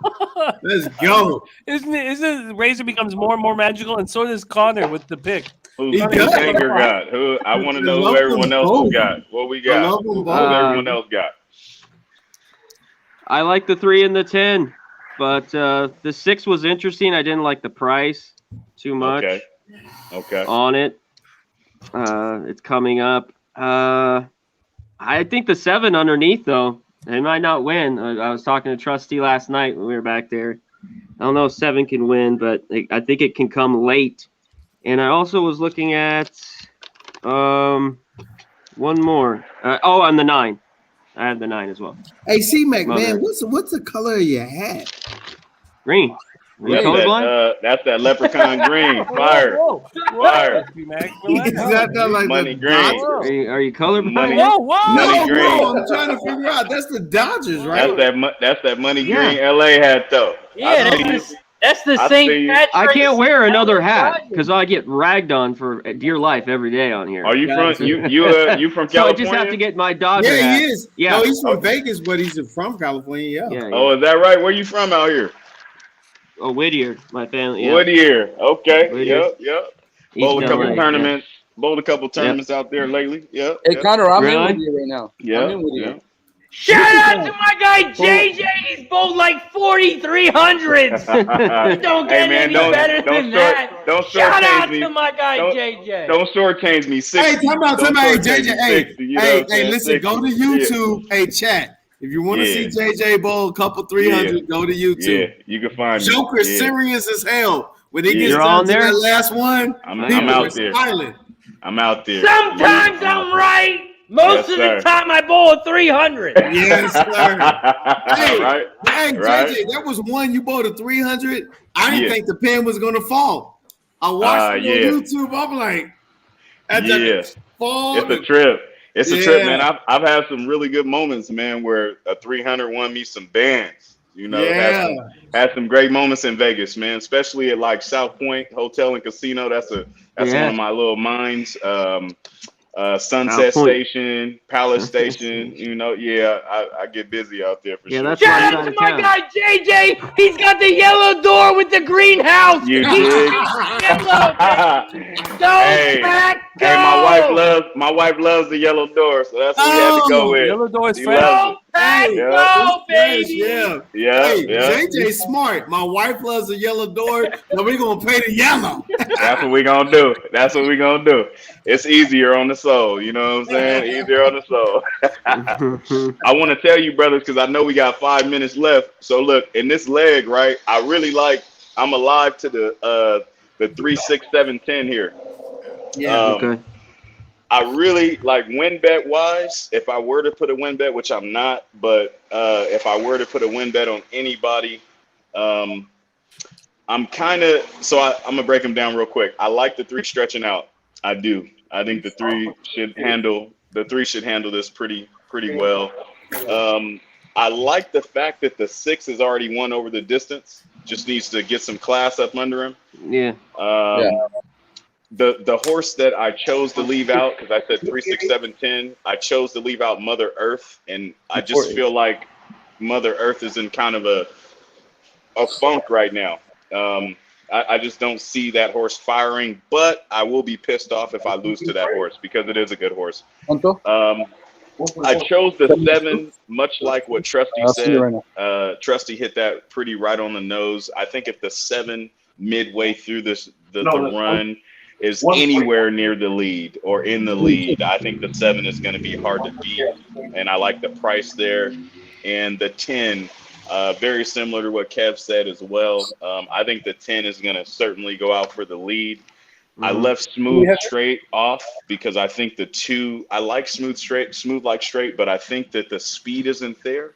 Let's go. Isn't Razor becomes more and more magical, and so does Connor with the pick. Who's the Sanger got? I want to know who everyone else got. What we got? Who everyone else got? I like the 3 and the 10, but the 6 was interesting. I didn't like the price too much. Okay. On it. It's coming up. I think the 7 underneath, though, they might not win. I was talking to Trusty last night when we were back there. I don't know if 7 can win, but I think it can come late. And I also was looking at one more. On the 9. I have the 9 as well. Hey, C-Mac, Mother. man, what's the color of your hat? Green. Are you colorblind? That's that leprechaun green. Fire. Fire. Is that like Money the green. Dodgers? Are you colorblind? Money, No, money green. bro, I'm trying to figure out. That's the Dodgers, right? That's that money Yeah. green LA hat though. Yeah, that's the St. Patrick's. I can't wear another hat because I get ragged on for dear life every day on here. Are you from you from California? So I just have to get my Dodger Yeah, hat. he is. Yeah. No, he's from Vegas, but he's from California. Yeah. Oh, is that right? Where you from out here? Oh, Whittier, my family. Yeah. Whittier. Okay. Whittier. Yep. East Bowled a couple LA, tournaments. Bowled a couple tournaments out there lately. Yep. Hey, yep. Connor, I'm Really? in with you right now. Yeah. I'm in with you. Shout out to my guy JJ. He's bowled like 4,300s. Don't get any better than that. Don't Shout out shortchange me. to my guy Don't- JJ. Don't shortchange me. 60. Hey, time out. Don't Hey, shortchange JJ. me Hey, 60, you know what I'm saying? listen. Go to 60. YouTube. Hey, chat. If you want to see JJ bowl a couple 300, go to YouTube. Yeah, you can find me. Joker Yeah. serious as hell. When he gets You're down on to there? that last one, I'm people out are there. smiling. I'm out there. Sometimes I'm right. Most Yes, of the sir. time I bowl a 300. Yes, sir. Hey, Right. hey, Right. JJ, that was one you bought a 300. I didn't Yeah. think the pin was gonna fall. I watched it yeah. on YouTube. I'm like, that Yeah. just fall. It's a trip. It's a trip, Yeah. man. I've had some really good moments, man, where a 300 won me some bands. You know, Yeah. had some great moments in Vegas, man. Especially at like South Point Hotel and Casino. That's one Yeah. of my little mines. Sunset South Point. Station, Palace Station. You know, yeah, I get busy out there for Yeah, sure. that's Shout my out side to of my town. guy JJ. He's got the yellow door with the greenhouse. You He's dig? yellow. Go Hey, back, go. Hey, my wife loves the yellow door, so that's what we had to go with. Yellow door is She fresh. loves it. Back, Yeah. go, Yes, baby. yeah. Yeah, Hey, yeah. JJ smart. My wife loves the yellow door, so we're gonna pay the yellow. That's what we gonna do. That's what we gonna do. It's easier on the soul. You know what I'm saying? Easier on the soul. I want to tell you, brothers, because I know we got 5 minutes left. So look, in this leg, right? I really like. I'm alive to the 3, 6, 7, 10 here. Yeah. Okay. I really like win bet wise. If I were to put a win bet, which I'm not, but if I were to put a win bet on anybody, I'm kind of I'm gonna break them down real quick. I like the 3 stretching out. I do. I think the 3 should handle this pretty well. I like the fact that the 6 has already won over the distance. Just needs to get some class up under him. Yeah. The horse that I chose to leave out, because I said 3, 6, 7, 10, I chose to leave out Mother Earth, and I just feel like Mother Earth is in kind of a funk right now. I just don't see that horse firing, but I will be pissed off if I lose to that horse because it is a good horse. I chose the 7, much like what Trusty I'll see said. you right now. Trusty hit that pretty right on the nose. I think if the 7 midway through the run is anywhere near the lead or in the lead, I think the 7 is going to be hard to beat, and I like the price there. And the 10, very similar to what Kev said as well. I think the 10 is going to certainly go out for the lead. I left smooth straight off because I think the 2, I like smooth like straight, but I think that the speed isn't there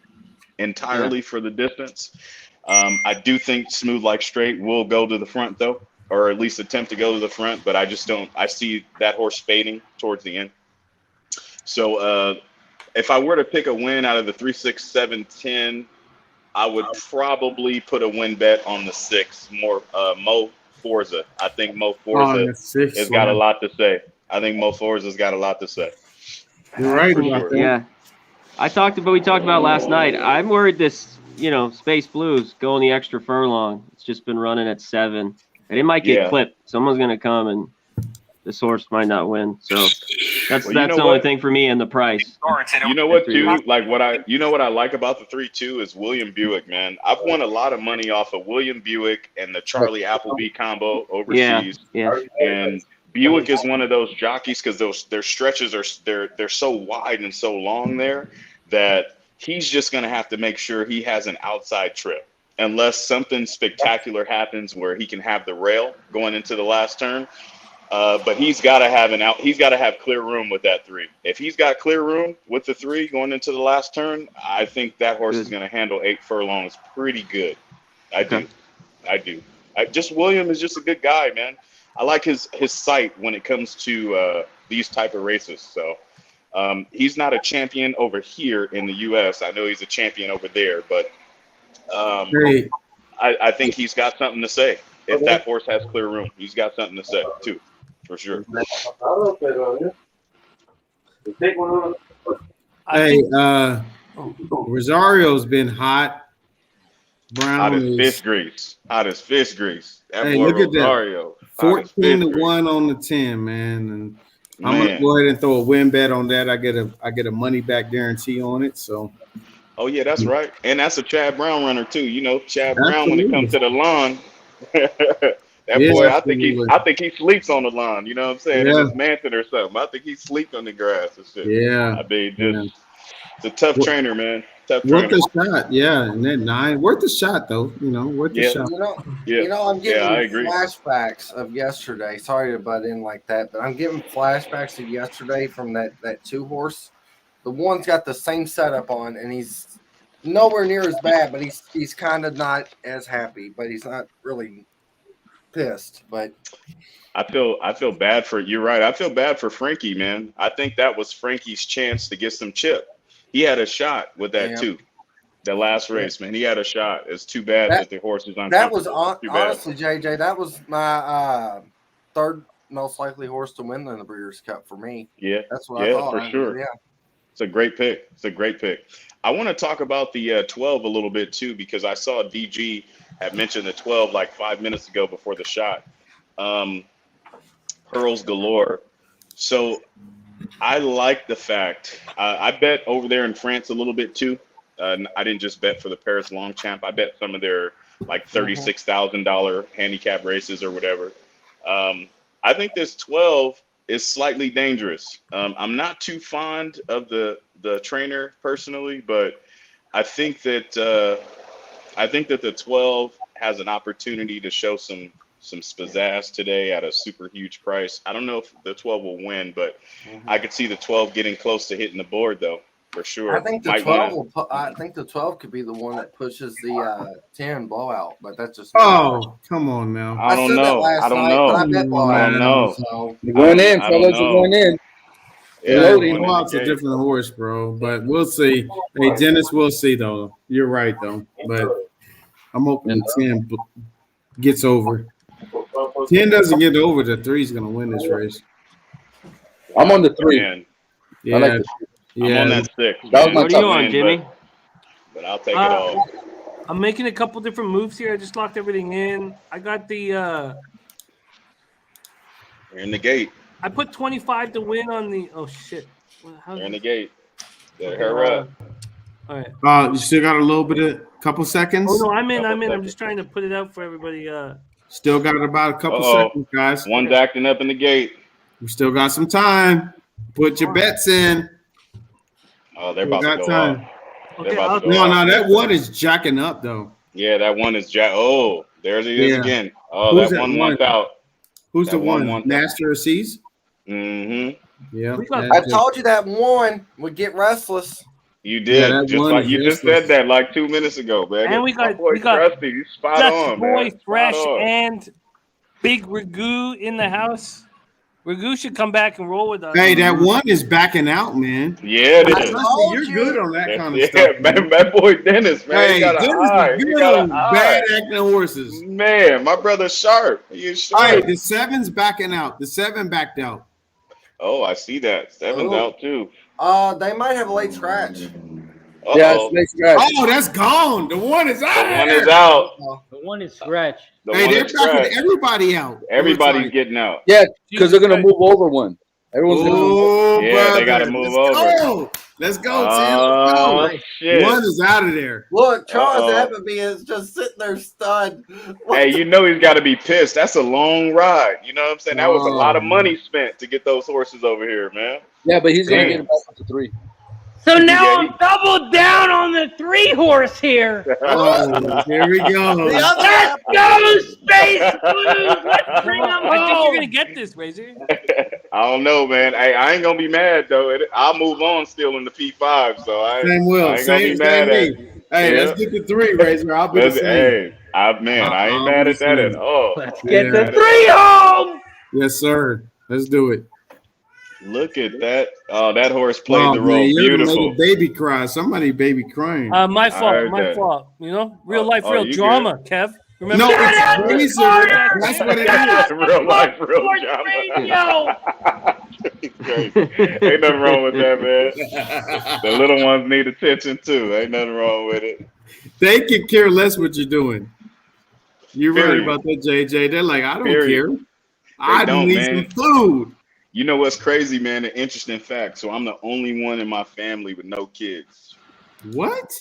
entirely for the distance. I do think smooth like straight will go to the front though, or at least attempt to go to the front, but I just don't, I see that horse fading towards the end. So if I were to pick a win out of the 3, 6, 7, 10, I would probably put a win bet on the 6, Mo Forza. I think Mo Forza has got a lot to say. I think Mo Forza's got a lot to say. You're right For about sure. that. Yeah. We talked about last night. I'm worried this, Space Blues going the extra furlong. It's just been running at 7. And it might get clipped. Someone's going to come and this horse might not win. So that's the only thing for me and the price. You know what, too? Like what I like about the 3-2 is William Buick, man. I've won a lot of money off of William Buick and the Charlie Appleby combo overseas. Yeah. And Buick is one of those jockeys because their stretches they're so wide and so long there that he's just going to have to make sure he has an outside trip. Unless something spectacular happens where he can have the rail going into the last turn. But he's got to have He's got to have clear room with that 3. If he's got clear room with the 3 going into the last turn, I think that horse is going to handle 8 furlongs pretty good. I do. William is just a good guy, man. I like his sight when it comes to these type of races. So he's not a champion over here in the U.S. I know he's a champion over there, but I think he's got something to say. If that horse has clear room, he's got something to say too, for sure. Hey, Rosario's been hot. Brown Hot as is fish grease. Hot as fish grease. That hey, boy look at that. Rosario. 14-1 on the 10, man. And I'm gonna go ahead and throw a win bet on that. I get a money back guarantee on it. So Oh yeah, that's right. And that's a Chad Brown runner too. You know, Chad Brown when it comes to the lawn. That boy, I think he sleeps on the lawn. You know what I'm saying? In his mansion or something. I think he sleeps on the grass and shit. Yeah. I mean, it's a tough trainer, man. Tough worth trainer. a shot, yeah. And then 9, worth a shot though. You know, worth a shot. I'm getting I agree. flashbacks of yesterday. Sorry to butt in like that, but I'm getting flashbacks of yesterday from that 2 horse. The one's got the same setup on, and he's nowhere near as bad, but he's kind of not as happy, but he's not really pissed. But I feel bad for you're right. I feel bad for Frankie, man. I think that was Frankie's chance to get some chip. He had a shot with that too. The last race, man. He had a shot. It's too bad that the horse is on. That was honestly, JJ. That was my 3rd most likely horse to win in the Breeders' Cup for me. Yeah, that's what I thought. For sure. Yeah, it's a great pick. It's a great pick. I want to talk about the 12 a little bit too, because I saw DG had mentioned the 12 like 5 minutes ago before the shot. Pearls galore. So I like the fact I bet over there in France a little bit too. I didn't just bet for the Paris Longchamp. I bet some of their like $36,000 handicap races or whatever. I think this 12 is slightly dangerous. I'm not too fond of the trainer personally, but I think that the 12 has an opportunity to show some pizzazz today at a super huge price. I don't know if the 12 will win, but I could see the 12 getting close to hitting the board though, for sure. I think the 12 I think the 12 could be the one that pushes the 10 blowout, but that's just come on now. I don't know. I don't know. So You're going in, fellas. You're going in. Yeah, blowout's a different horse, bro. But we'll see. Hey, Dennis, we'll see though. You're right though, but I'm hoping 10 gets over. 10 doesn't get over, the 3 is going to win this race. I'm on the 3. Yeah, I like I'm on that 6. What are you on, Jimmy? But I'll take it all. I'm making a couple different moves here. I just locked everything in. I got the You're in the gate. I put 25 to win on the shit. You're in the gate. Her up. All right. You still got a little bit of couple seconds? Oh no, I'm in. I'm just trying to put it out for everybody. Still got about a couple seconds, guys. One's acting up in the gate. We still got some time. Put your bets in. Oh, they're about to go off. No, that one is jacking up though. Yeah, that one is Oh, there it is again. Oh, that one wants out. Who's the one? Master of Seas? Mm-hmm. Yeah. I told you that one would get restless. You did. You just said that like 2 minutes ago, man. And we got Krusty. You spot Dutch on, Boy man. Fresh and Big Ragu in the house. Ragu should come back and roll with us. Hey, that one is backing out, man. Yeah, it is. You're good on that kind of yeah, stuff. Man, that boy Dennis, man. Hey, he got Dennis is good on bad acting horses. Man, my brother's sharp. He's sharp. All right, the 7's backing out. The 7 backed out. Oh, I see that. 7's out too. They might have a late scratch. Yeah, it's late scratch. Oh, that's gone. The one is out. The one is out. The one is scratched. Hey, they're backing everybody out. Everybody's getting out. Yeah, because they're gonna move over one. Everyone's gonna yeah, they gotta move over. Let's go, Tim. Let's go. Shit. One is out of there. Look, Charles Appleby is just sitting there stunned. Hey, you know he's got to be pissed. That's a long ride. You know what I'm saying? That was a lot of money spent to get those horses over here, man. Yeah, but he's gonna get it back up to 3. So now I'm double down on the 3-horse here. Oh, here we go. Let's go, Space Blues. Let's bring them home. I think you're gonna get this, Razor. I don't know, man. I ain't gonna be mad though. I'll move on still in the P5, so I ain't gonna be mad at it. Hey, let's get the 3, Razor. I'll be the same. Hey, I ain't mad at that at all. Let's get the 3 home. Yes, sir. Let's do it. Look at that. Oh, that horse played the Man, role you're gonna beautiful. make a baby cry. Somebody baby crying. My I fault. heard My that. fault. You know, real life, real you drama. Kev, remember? No, it's Razor. That's what it is. Real life, real drama. Crazy. Ain't nothing wrong with that, man. The little ones need attention too. Ain't nothing wrong with it. They can care less what you're doing. You're right Period. about that, JJ. They're like, I don't Period. care. I don't, need man. some food. You know what's crazy, man? An interesting fact. So I'm the only one in my family with no kids. What?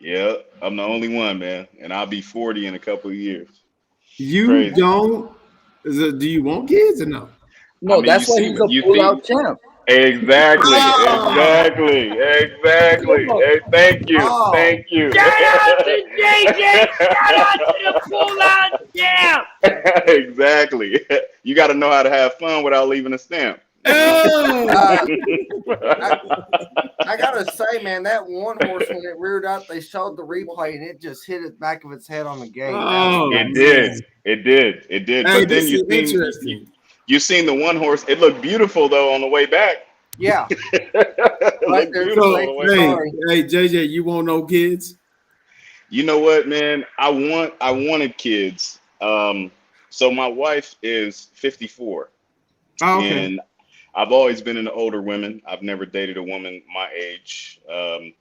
Yeah, I'm the only one, man. And I'll be 40 in a couple of years. You Crazy. don't? Do you want kids or no? No, I mean, that's you why see- he's a you pull-out champ. Exactly, Oh. exactly. Hey, thank you, Oh. thank you. Shout out to JJ. Shout out to the pull-out champ. Exactly. You got to know how to have fun without leaving a stamp. I gotta say, man, that one horse when it reared up, they showed the replay and it just hit the back of its head on the gate. Oh, It did. Hey, But then this is you interesting. seen the one horse. It looked beautiful though on the way back. Yeah. It Right looked there. beautiful So, on the way back. hey, JJ, you want no kids? You know what, man? I wanted kids. So my wife is 54, Oh, okay. and I've always been into older women. I've never dated a woman my age. I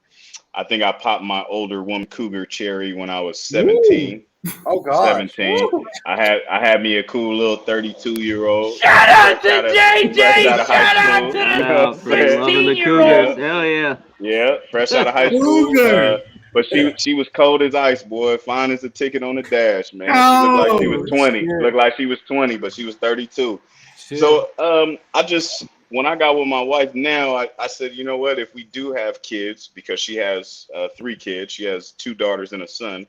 think I popped my older woman cougar cherry when I was 17. Oh gosh. 17. I had me a cool little 32-year-old. Shout out to fresh JJ. out of high Shout out school. to You the know what I'm For loving the 16-year-old. Cougars. Hell yeah. Yeah, fresh out of high school. But she was cold as ice, boy. Fine as a ticket on the dash, man. She looked like she was 20. shit. Looked like she was 20, but she was 32. Shit. So when I got with my wife now, I said, you know what? If we do have kids, because she has 3 kids, she has 2 daughters and a son.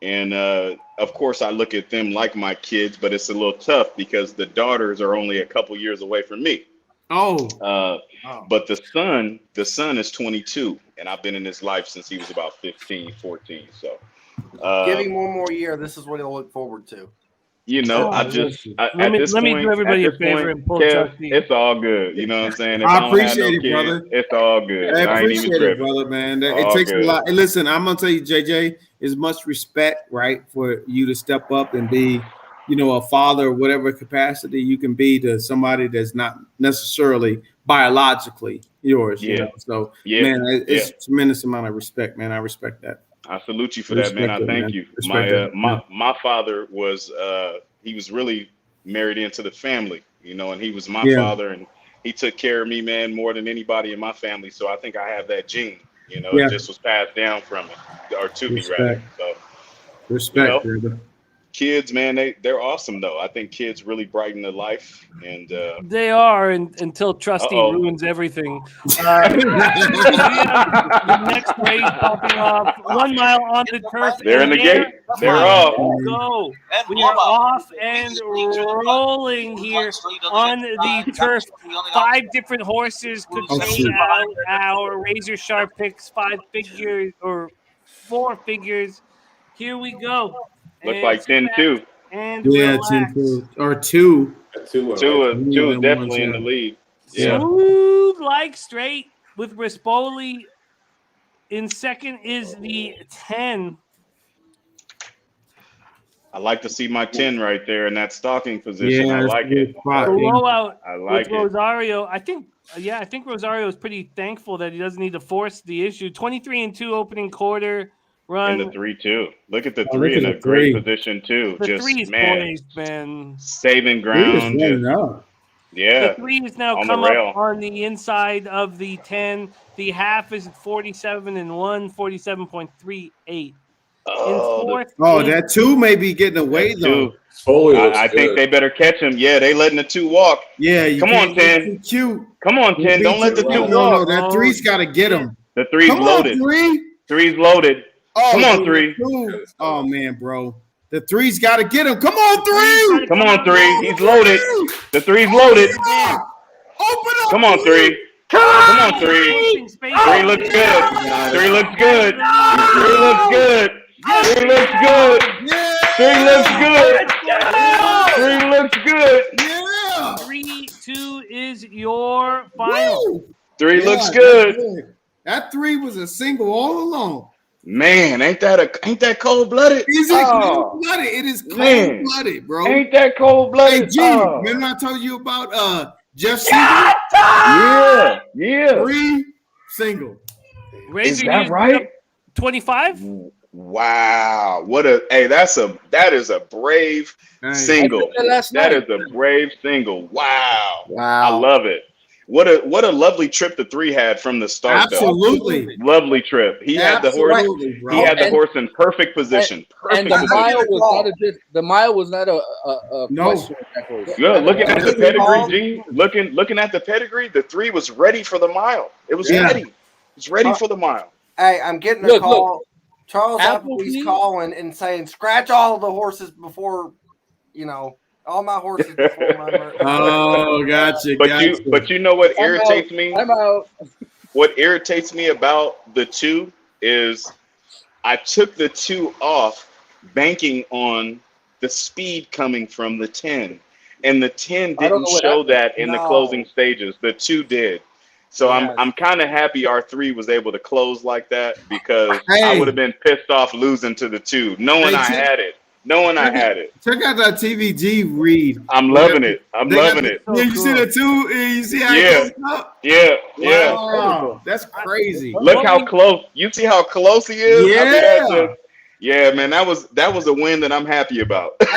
And of course, I look at them like my kids, but it's a little tough because the daughters are only a couple years away from me. Oh. But the son is 22, and I've been in his life since he was about 15, 14. So Give him one more year. This is what he'll look forward to. you know, Oh, let me do everybody a favor and pull Kev, Chucky. it's all good. You know what I'm saying? If I don't have appreciate it, kids, brother. It's all good. I ain't even appreciate it, tripping. brother, man. It All takes good. a lot. And listen, I'm gonna tell you, JJ, is much respect, right, for you to step up and be, you know, a father, or whatever capacity you can be to somebody that's not necessarily biologically yours. You Yeah. know, so Yeah. man, it's a tremendous amount of respect, man. I respect that. I salute you for I that, man. respect I it, thank man. you. Respect it. My father was he was really married into the family, you know, and he was my Yeah. father, and he took care of me, man, more than anybody in my family. So I think I have that gene, you know. Yeah. It just was passed down from me, or to me rather. Respect. So Respect, you know, brother. kids, man, they're awesome though. I think kids really brighten the life, and They are until Trusty Uh-oh. ruins everything. The next race popping off 1 mile on the turf. they're in the There gate. They're off. we go. We are off and rolling here on the turf. 5 different horses could Oh, take shoot. out our razor sharp picks, 5 figures or 4 figures. Here we go. Looks And like 10-2. And Yeah, relax. 10-2 or 2. Two is definitely in the lead. Yeah. Smooth like straight with Rispoli. In second is the 10. I like to see my 10 right there in that stalking position. Yeah, I that's like a good it. spot. Blowout I like with it. Rosario. I think Rosario is pretty thankful that he doesn't need to force the issue. 23-2 opening quarter run. And the 3-2. Look at the Oh, 3 look in at a the great 3. position too. The Just 3 is man, poised, man. saving He is ground. running Just, up. yeah. The 3 is now on the come rail. up on the inside of the 10. The half is 47-1, 47.38. Oh, Oh, that 2 may be getting away though. I think they better catch him. Yeah, they letting the 2 walk. Yeah, you Come can't on, get 10. too cute. Come on, 10. Don't let the 2 No, walk. that 3's got to get him. The three's Come on, loaded. three. Three's loaded. Oh, Come on, dude, three. two. Oh man, bro. The three's got to get him. Come on, three. Come on, three. He's loaded. The three's loaded. Open up. Come on, three. Come on, three. Three looks good. Three looks good. Three looks good. Three looks good. Three looks good. Three looks good. Yeah. 3-2 is your final. Woo. Three Yeah, looks that's good. That three was a single all along. Man, ain't that cold blooded? Is it cold blooded? It is cold blooded, bro. Ain't that cold blooded? Hey, G, remember I told you about Jeff Seaver? Yeah, yeah. Three single. Is that right? 25? Wow. That is a brave single. That is a brave single. Wow. I love it. What a lovely trip the three had from the start. Absolutely. Though. Lovely trip. He had the horse. He had the horse in perfect position. And the mile was not a question. Good. Looking at the pedigree, G. Looking at the pedigree, the three was ready for the mile. It was ready. It was ready for the mile. Hey, I'm getting a call. Charles Appleby's calling and saying, scratch all the horses before, all my horses before my Oh, gotcha. But you know what irritates me? I'm out. What irritates me about the two is I took the two off banking on the speed coming from the 10. And the 10 didn't show that in the closing stages. The two did. So I'm kind of happy our three was able to close like that because I would have been pissed off losing to the two, knowing I had it. Check out that TVG read. I'm loving it. I'm loving it. Yeah, you see that too? You see how it goes up? Yeah. Wow, that's crazy. Look how close. You see how close he is? Yeah. Yeah, man, that was a win that I'm happy about. When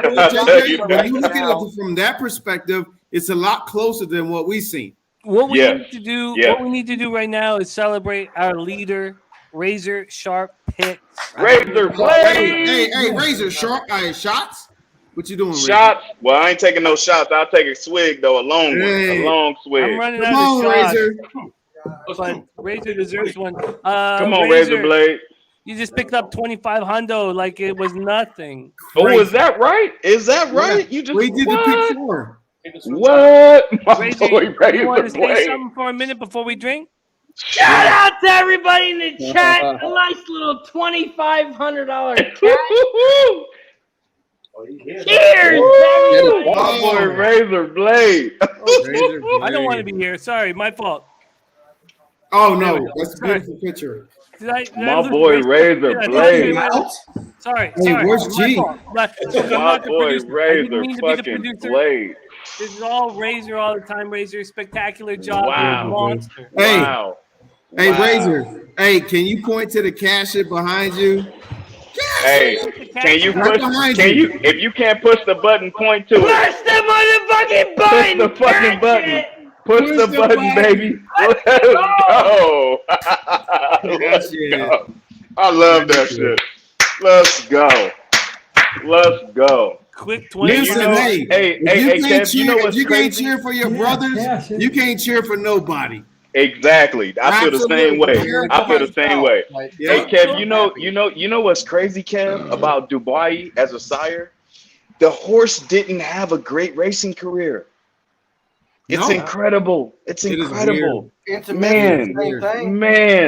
you look at it from that perspective, it's a lot closer than what we've seen. What we need to do right now is celebrate our leader, Razor Sharp Picks. Razor play. Hey, Razor Sharp. Shots. What you doing? Shots. Razor? Well, I ain't taking no shots. I'll take a swig though, a long swig. I'm running out of shots. But Razor deserves one. Come on, Razor Blade. You just picked up 25 hundo like it was nothing. Oh, is that right? Is that right? Yeah. You just we did the pick 4. What? My Razor, boy, Razor you want to say Blade. something for a minute before we drink? Shout out to everybody in the chat. A nice little $2,500 cash. Cheers! My boy, Razor Blade. I don't want to be here. Sorry, my fault. Oh no, that's a beautiful picture. My boy, Razor Blade. Sorry. Hey, where's G? My boy, Razor fucking Blade. This is all Razor all the time. Razor, spectacular job. Wow. Monster. Hey, wow. Hey, Razor. Hey, can you point to the cashier behind you? Hey, can you push? If you can't push the button, point to it. Push the motherfucking button. Push the fucking button. Push the button, baby. Let's go. Let's go. I love that shit. Let's go. Let's go. Quick 20. Listen, hey, Kev, you know what's you can't crazy? cheer for your brothers. You can't cheer for nobody. Exactly. I feel the same way. Absolutely. I feel the same way. Yeah. Hey, Kev, you know what's crazy, Kev, about Dubai as a sire? The horse didn't have a great racing career. It's incredible. It's incredible. Man,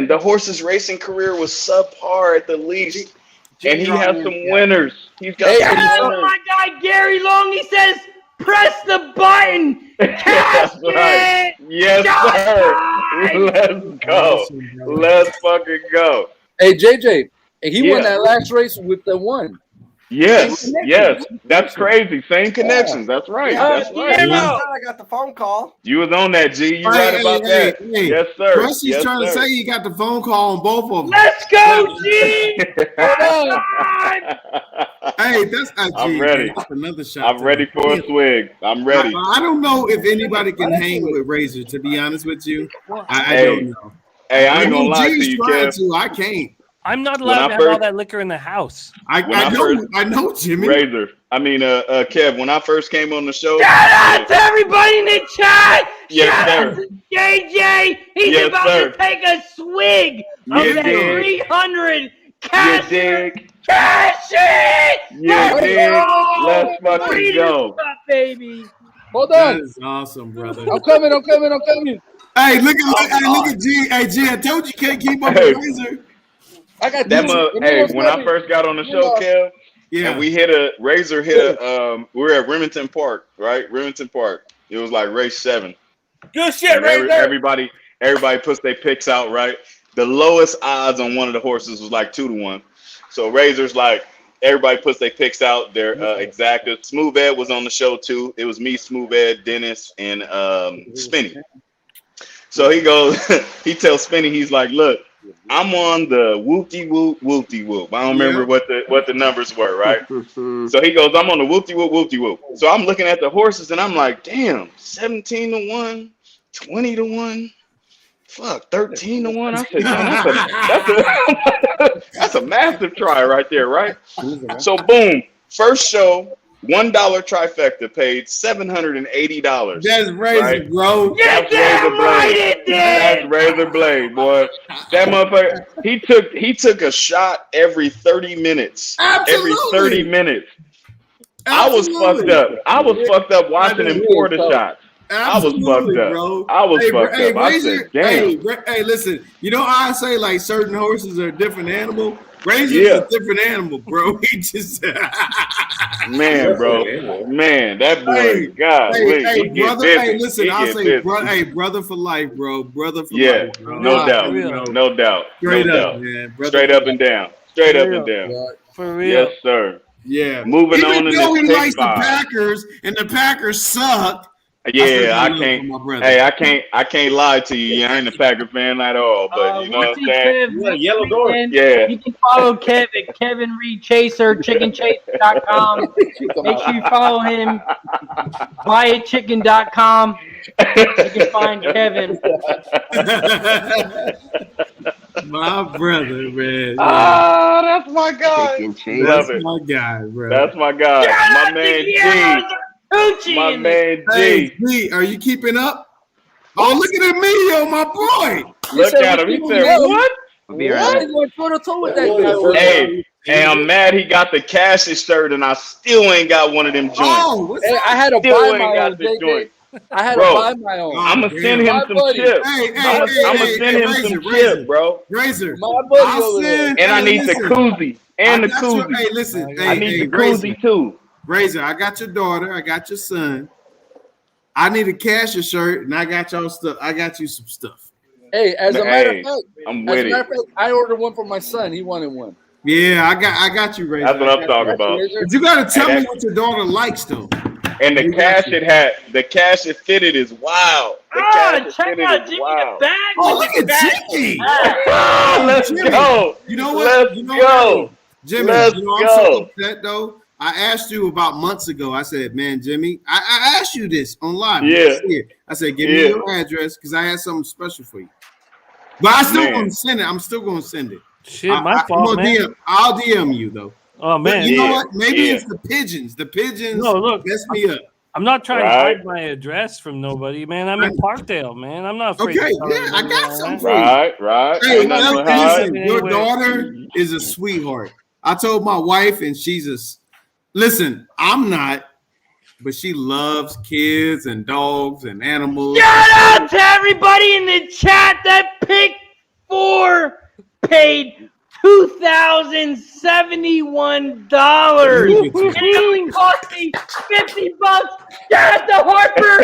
the horse's racing career was subpar at the least. And he has some winners. He's got some winners. My guy Gary Long, he says, press the button. Cash it. Yes, sir. Let's go. Let's fucking go. Hey, JJ, he won that last race with the one. Yes, that's crazy. Same connections. That's right. That's right. I got the phone call. You was on that, G. You right about that? Yes, sir. Rusty's trying to say you got the phone call on both of them. Let's go, G. Hey, that's I'm ready. That's another shot. I'm ready for a swig. I'm ready. I don't know if anybody can hang with Razor. To be honest with you, I don't know. Hey, I ain't gonna lie to G's you, trying Kev. to. I can't. I'm not When allowed I to have all first- that liquor in the house. I know, Jimmy. Razor. I mean, Kev. When I first came on the show, Shout out to everybody in the chat. Yes, Shout out sir. to JJ. He's Yes, about sir. to take a swig of You that dig? 300 You cash. dig? Cash it. You Let's dig? go. Let's fucking Breeders' go. Cup, baby. Hold That on. is awesome, brother. I'm coming. Hey, look at G. Hey, G, I told you can't keep up Hey. with Razor. I got That two. hey, when I first got on the show, Kev, Yeah. and we Razor hit a we were at Remington Park, right? Remington Park. It was like race 7. Good shit, And Razor. everybody puts their picks out, right? The lowest odds on one of the horses was like 2-1. So Razor's like, everybody puts their picks out. They're exacted. Smooth Ed was on the show too. It was me, Smooth Ed, Dennis, and Spinny. So he goes, he tells Spinny, he's like, look, I'm on the whoop-de-whoop, whoop-de-whoop. I don't remember what the numbers were, right? So he goes, I'm on the whoop-de-whoop, whoop-de-whoop. So I'm looking at the horses and I'm like, damn, 17-1, 20-1, fuck, 13-1. I said, damn, that's a massive try right there, right? So boom, first show, $1 trifecta paid $780. That's Razor, right? bro. That's Razor Blade. That's Razor Blade, boy. That motherfucker. He took a shot every 30 minutes. Absolutely. Every 30 minutes. Absolutely. I was fucked up. I was fucked up watching him pour the shots. Absolutely, I was fucked up. bro. I was fucked up. I Razor, said, damn. hey, listen. You know how I say like certain horses are a different animal? Razor's Yeah. a different animal, bro. He just Man, bro. Man, that boy, Hey, God, hey, brother. Hey, listen, He I'll get say, busy. brother for life, bro. Brother for Yeah, life, bro. no Ah, doubt. you know. No doubt. Straight no up, doubt. man. Brother Straight for up and life. down. Straight up For and down. For real. Yes, sir. Yeah. Moving Even on in though this he pick likes the 5. Packers and the Packers suck. Yeah, I love can't. for my brother. Hey, I can't lie to you. I ain't a Packer fan at all. But you know what I'm saying? Kev, yellow door. Yeah. You can follow Kev at Kevin Reed Chaser, chickenchaser.com. Make sure you follow him. Buyitchicken.com. You can find Kevin. My brother, man. Ah, that's my guy. That's Love it. my guy, bro. That's my guy. My man G. My man Hey, G. G, are you keeping up? Oh, look at me, yo, my boy. Look at him. He said, what? I'll be right back. Going toe to toe with that guy. Hey, I'm mad he got the Cassius shirt and I still ain't got one of them joints. Oh, Hey, I had to Still buy ain't my got own, the JJ. joint. I had Bro, to buy my own. I'm going to send him My some buddy. chips. Hey, I'm going to send him some chips, bro. Razor. My buddy I'll over there. send- And I hey, need the listen. koozie. And I the got your- koozie. Hey, listen. I need Hey, the koozie too. Razor, I got your daughter. I got your son. I need a Casher shirt, and I got y'all stuff. I got you some stuff. Hey, as a matter Hey, of fact, I'm with it. I ordered one for my son. He wanted one. Yeah, I got you, Razor. That's what I I'm got talking you. about. But you got to tell Hey, me that- what your daughter likes, though. And the You cash got you. it fitted is wild. The cash it check fitted out is Jimmy wild. the bag. Oh, with look the at bag. Jimmy. Let's Jimmy. go. You know what? Let's You know go. what? Jimmy, Let's you know, I'm so go. upset, though. I asked you about months ago. I said, man, Jimmy, I asked you this on live. You Yeah. didn't see it. I said, give me Yeah. your address because I had something special for you. But I still Man. going to send it. I'm still going to send it. Shit, my fault, man. I'll DM you, though. Oh, But man. you know Yeah. what? Maybe Yeah. it's the pigeons. The pigeons No, look. mess me up. I'm not trying Right. to hide my address from nobody, man. I'm in Parkdale, man. I'm not afraid Okay, to tell yeah, I anybody got where something I'm for at. you. Right. Hey, Ain't nothing to listen, hide. your daughter is a sweetheart. I told my wife, and listen, I'm not, but she loves kids and dogs and animals. Shout out to everybody in the chat that picked 4 paid $2,071. It only cost me $50. Shout out to Harper.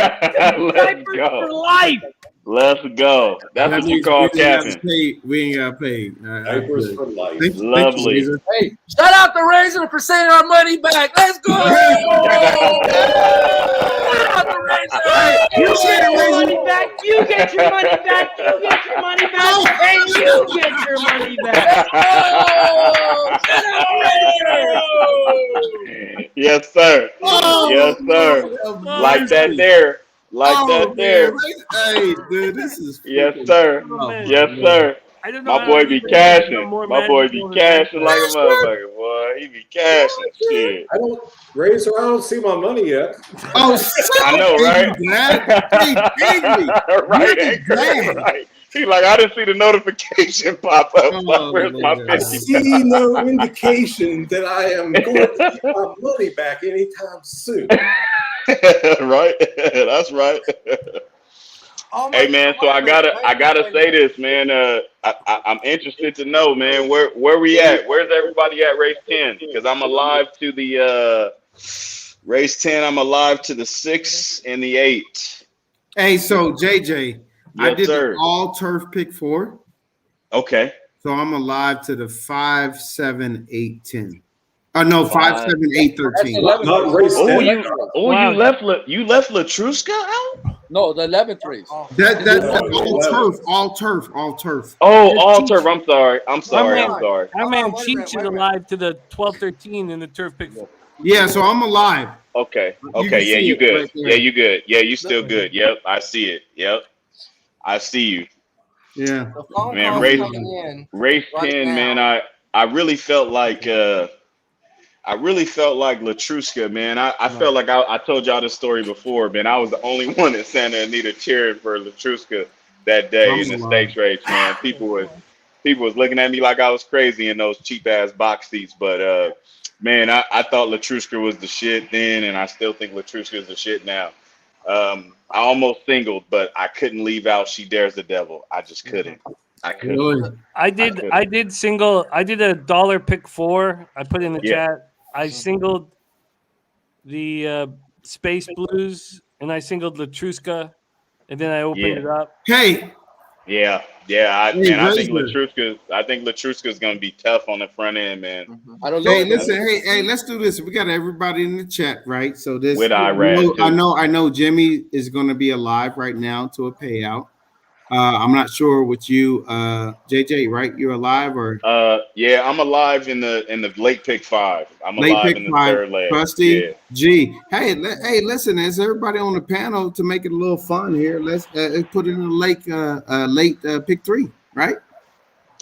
Let's Diapers go. for life. Let's go. That's That what you means call we ain't gotta capping. pay- We ain't got paid. Diapers for life. Thank you, Lovely. Razor. Hey, shout out to Razor for sending our money back. Let's go. Shout out to Razor. You get your money back. You get your money back. You get your money back. And you get your money back. Yes, sir. Oh, Yes, sir. Lord, Like that there. Like Oh, that there. man. Hey, dude, this is Yes, freaking- sir. Oh, Yes, man. sir. I don't know. My boy be cashing. My boy be cashing like a motherfucker, boy. He be cashing. Shit. I don't, Razor, I don't see my money yet. Oh, I know, right? Right, Dad. right. He like, I didn't see the notification pop up. Oh, Like, where's my I 50? see no indication that I am going to get my money back anytime soon. Right? That's right. Hey man, so I gotta say this, man. I'm interested to know, man, where we at? Where's everybody at race 10? Because I'm alive to the race 10. I'm alive to the 6 and the 8. Hey, so JJ, I Yes, did sir. the all turf pick 4. Okay. So I'm alive to the 5, 7, 8, 10. Oh no, 5, 7, 8, 13. Not race Oh, 10. you left Latruska out? No, the 11th race. That's all turf. Oh, all turf. I'm sorry. I'm sorry. Our man Cheech is alive to the 12-13 in the turf pick. Yeah, so I'm alive. Okay. You Okay. can Yeah, see you it good. right there. Yeah, you good. Yeah, you still good. Yep, I see it. Yep, I see you. Yeah. Man, race 10, man. I really felt like Latruska, man. I felt like I told y'all this story before, man. I was the only one in Santa Anita cheering for Latruska that day in the stakes race, man. People was looking at me like I was crazy in those cheap ass box seats, but man, I thought Latruska was the shit then, and I still think Latruska is the shit now. I almost singled, but I couldn't leave out She Dares the Devil. I just couldn't. I couldn't. Really? I did single. I did a dollar pick 4. I put in the chat. I singled the Space Blues and I singled Latruska, and then I opened it up. Hey. Yeah. I think Latruska's gonna be tough on the front end, man. I don't know. Hey, listen. Hey, let's do this. We got everybody in the chat, right? So this. With Irad, I know. Jimmy is going to be alive right now to a payout. I'm not sure with you, JJ. Right? You're alive or? Yeah, I'm alive in the late pick 5. I'm Late alive pick in the 5, third leg. Trusty, Yeah. G. Hey, listen, as everybody on the panel to make it a little fun here, let's put it in the late pick 3, right?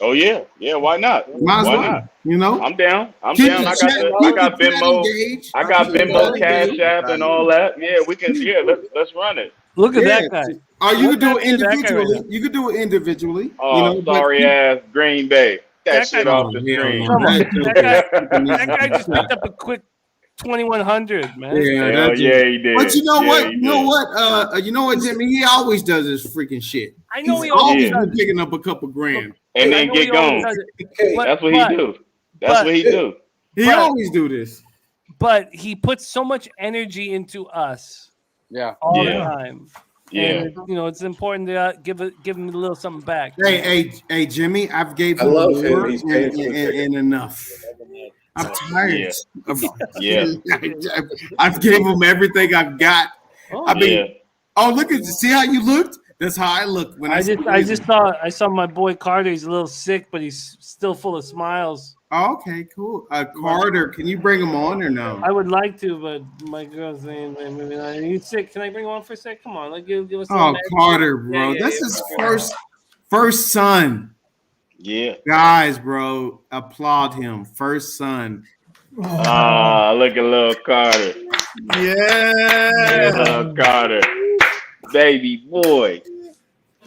Oh yeah. Why not? Might as Why well. not? You know, I'm down. I keep got the chat Venmo. engaged. I got Keep the Venmo, chat Cash engaged. App, and all that. Yeah, we can. Yeah, let's run it. Look at that guy. Or you What could do happened it to that guy right individually. now? You could do it individually. Oh, you know, but sorry ass Green Bay. That That shit guy- off the Oh, hell screen. no. Come on, That that guy just picked up a quick 2100, man. Yeah, Hell that's yeah, he did. But you know Yeah, what? he You know did. what? You know what, Jimmy? He always does this freaking shit. I know He's he always always does been picking up a couple grand. And I then know get he always gone. does it. That's what he do. That's what he do. He always do this. But he puts so much energy into us. Yeah. All Yeah. the time. Yeah. And you know, it's important to give him a little something back. Hey, Jimmy, I've gave I him love him. more He's paying for the ticket. and enough. I'm tired. Yeah. I've gave him everything I've got. I mean, Yeah. oh, look at see how you looked. That's how I look when I saw my boy Carter. He's a little sick, but he's still full of smiles. Oh, okay, cool. Carter, can you bring him on or no? I would like to, but my girl's saying, "Are you sick? Can I bring him on for a sec? Come on, like give us." Oh, Carter, bro, that's his first son. Yeah. Guys, bro, applaud him. First son. Ah, look at little Carter. Yeah. Little Carter. Baby boy.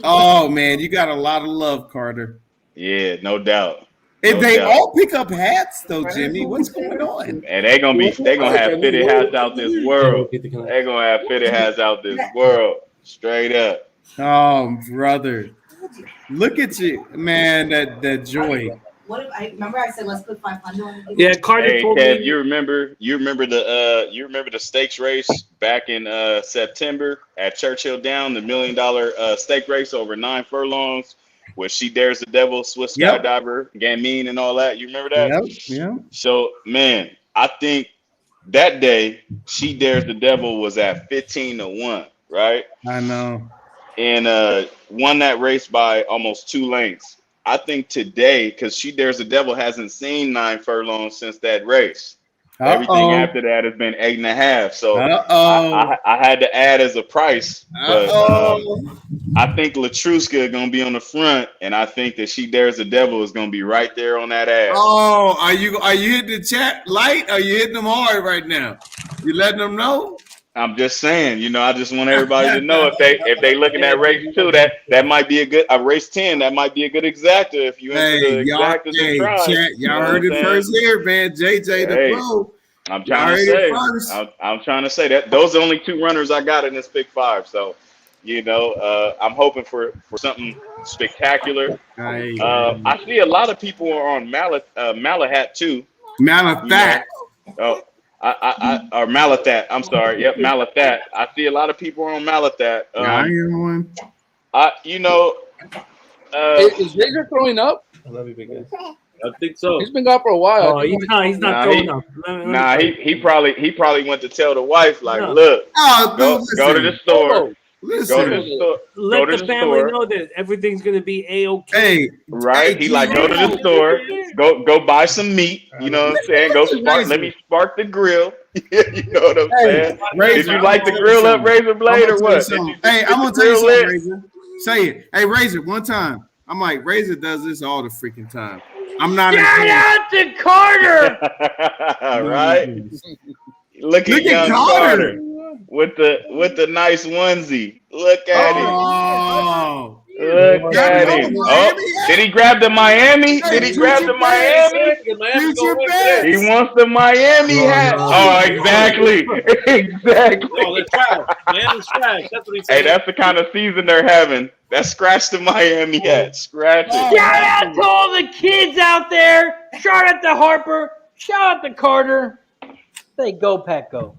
Oh man, you got a lot of love, Carter. Yeah, no doubt. If No they doubt. all pick up hats, though, Jimmy, what's going on? And they gonna have fitted hats out this world. They gonna have fitted hats out this world. Straight up. Oh, brother. Look at you, man, that joy. What if I remember I said let's put 500 on? Yeah, Carter Hey told Kev, me. you remember the stakes race back in September at Churchill Down, the $1 million stake race over 9 furlongs where She Dares the Devil, Swiss Yep. Skydiver, Gamine, and all that. You remember that? Yep. So man, I think that day She Dares the Devil was at 15-1, right? I know. And won that race by almost 2 lengths. I think today, because She Dares the Devil hasn't seen 9 furlongs since that race. Everything after that has been 8.5. So Uh-oh. I had to add as a price, but Uh-oh. I think Latruska gonna be on the front, and I think that She Dares the Devil is gonna be right there on that ass. Oh, are you hitting the chat light? Or are you hitting them hard right now? You letting them know? I'm just saying, I just want everybody to know if they looking at race 2, that might be a race 10, that might be a good exacta if you into the exactas and tries. Chat, y'all heard it first here, man. JJ the pro. I'm trying to say that those are the only 2 runners I got in this pick 5. So, I'm hoping for something spectacular. I see a lot of people are on Malahat too. Malathat. Or Malathat. I'm sorry. Yep, Malathat. I see a lot of people on Malathat. I am one. Is Razor throwing up? I love you, big guy. I think so. He's been gone for a while. Oh, he's not throwing up. He probably went to tell the wife, like, look, go to the store. Listen. Go to the store. Let the family know that everything's gonna be a-okay. Right? He like, go to the store, go buy some meat. You know what I'm saying? Let me spark the grill. You know what I'm saying? Did you like the grill up, Razor Blade, or what? Hey, I'm gonna tell you something, Razor. Say it. Hey, Razor, one time. I'm like, Razor does this all the freaking time. I'm not. Shout out to Carter. Right? Look at young Carter with the nice onesie. Look at him. Look at him. Oh, did he grab the Miami? Did he grab the Miami? He wants the Miami hat. Oh, exactly. Exactly. Hey, that's the kind of season they're having. That's scratch the Miami hat. Scratch it. Shout out to all the kids out there. Shout out to Harper. Shout out to Carter. Say go, Pack, go.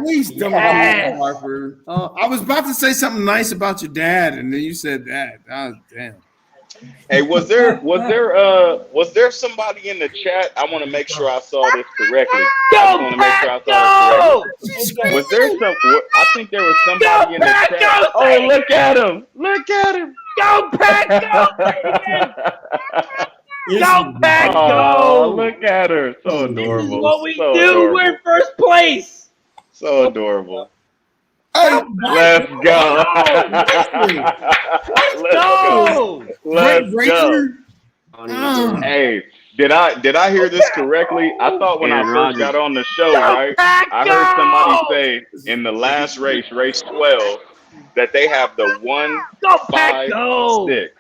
Please don't go, Harper. I was about to say something nice about your dad, and then you said that. Oh, damn. Hey, was there somebody in the chat? I want to make sure I saw this correctly. Was there some? I think there was somebody in the chat. Oh, look at him! Look at him! Go Pack, go! Go Pack, Oh, go! look at her! So adorable. This is what we So do. adorable. We're in first place. So adorable. Let's go. Let's go. Hey, did I hear this correctly? I thought when I first got on the show, right? I heard somebody say in the last race, race 12, that they have the 1-5-6.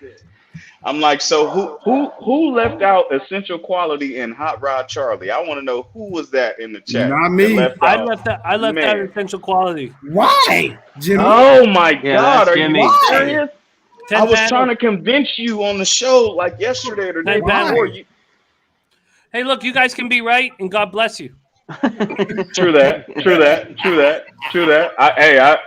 I'm like, so who left out essential quality in Hot Rod Charlie? I want to know who was that in the chat. Not me. I left out essential quality. Why, Jimmy? Oh my God, are Jimmy. you serious? I was panels. trying to convince you on the show like yesterday or the day before. Hey, look, you guys can be right, and God bless you. True that.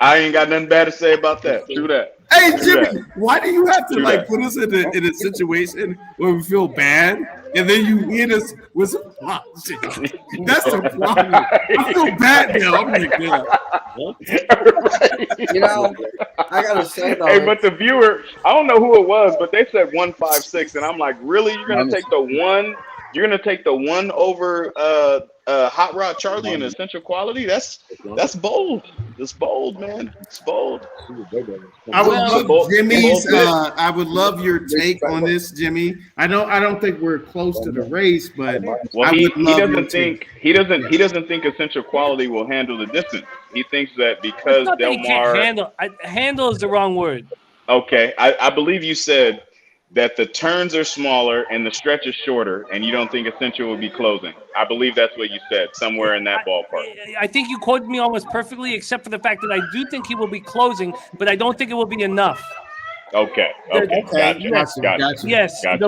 I ain't got nothing bad to say about that. True that. Hey, Jimmy, why do you have to put us in a situation where we feel bad, and then you hit us with some shit? That's the problem. I feel bad now. I'm like, I gotta say though. Hey, but the viewer, I don't know who it was, but they said 1-5-6, and I'm like, really? You're gonna take the one? You're gonna take the one over Hot Rod Charlie in essential quality? That's bold. It's bold, man. It's bold. I would love Jimmy's. I would love your take on this, Jimmy. I don't think we're close to the race, but well, he doesn't think essential quality will handle the distance. He thinks that because Del Mar handle is the wrong word. Okay, I believe you said that the turns are smaller and the stretch is shorter, and you don't think essential will be closing. I believe that's what you said, somewhere in that ballpark. I think you quoted me almost perfectly, except for the fact that I do think he will be closing, but I don't think it will be enough. Okay. Gotcha. Yes, Gotcha.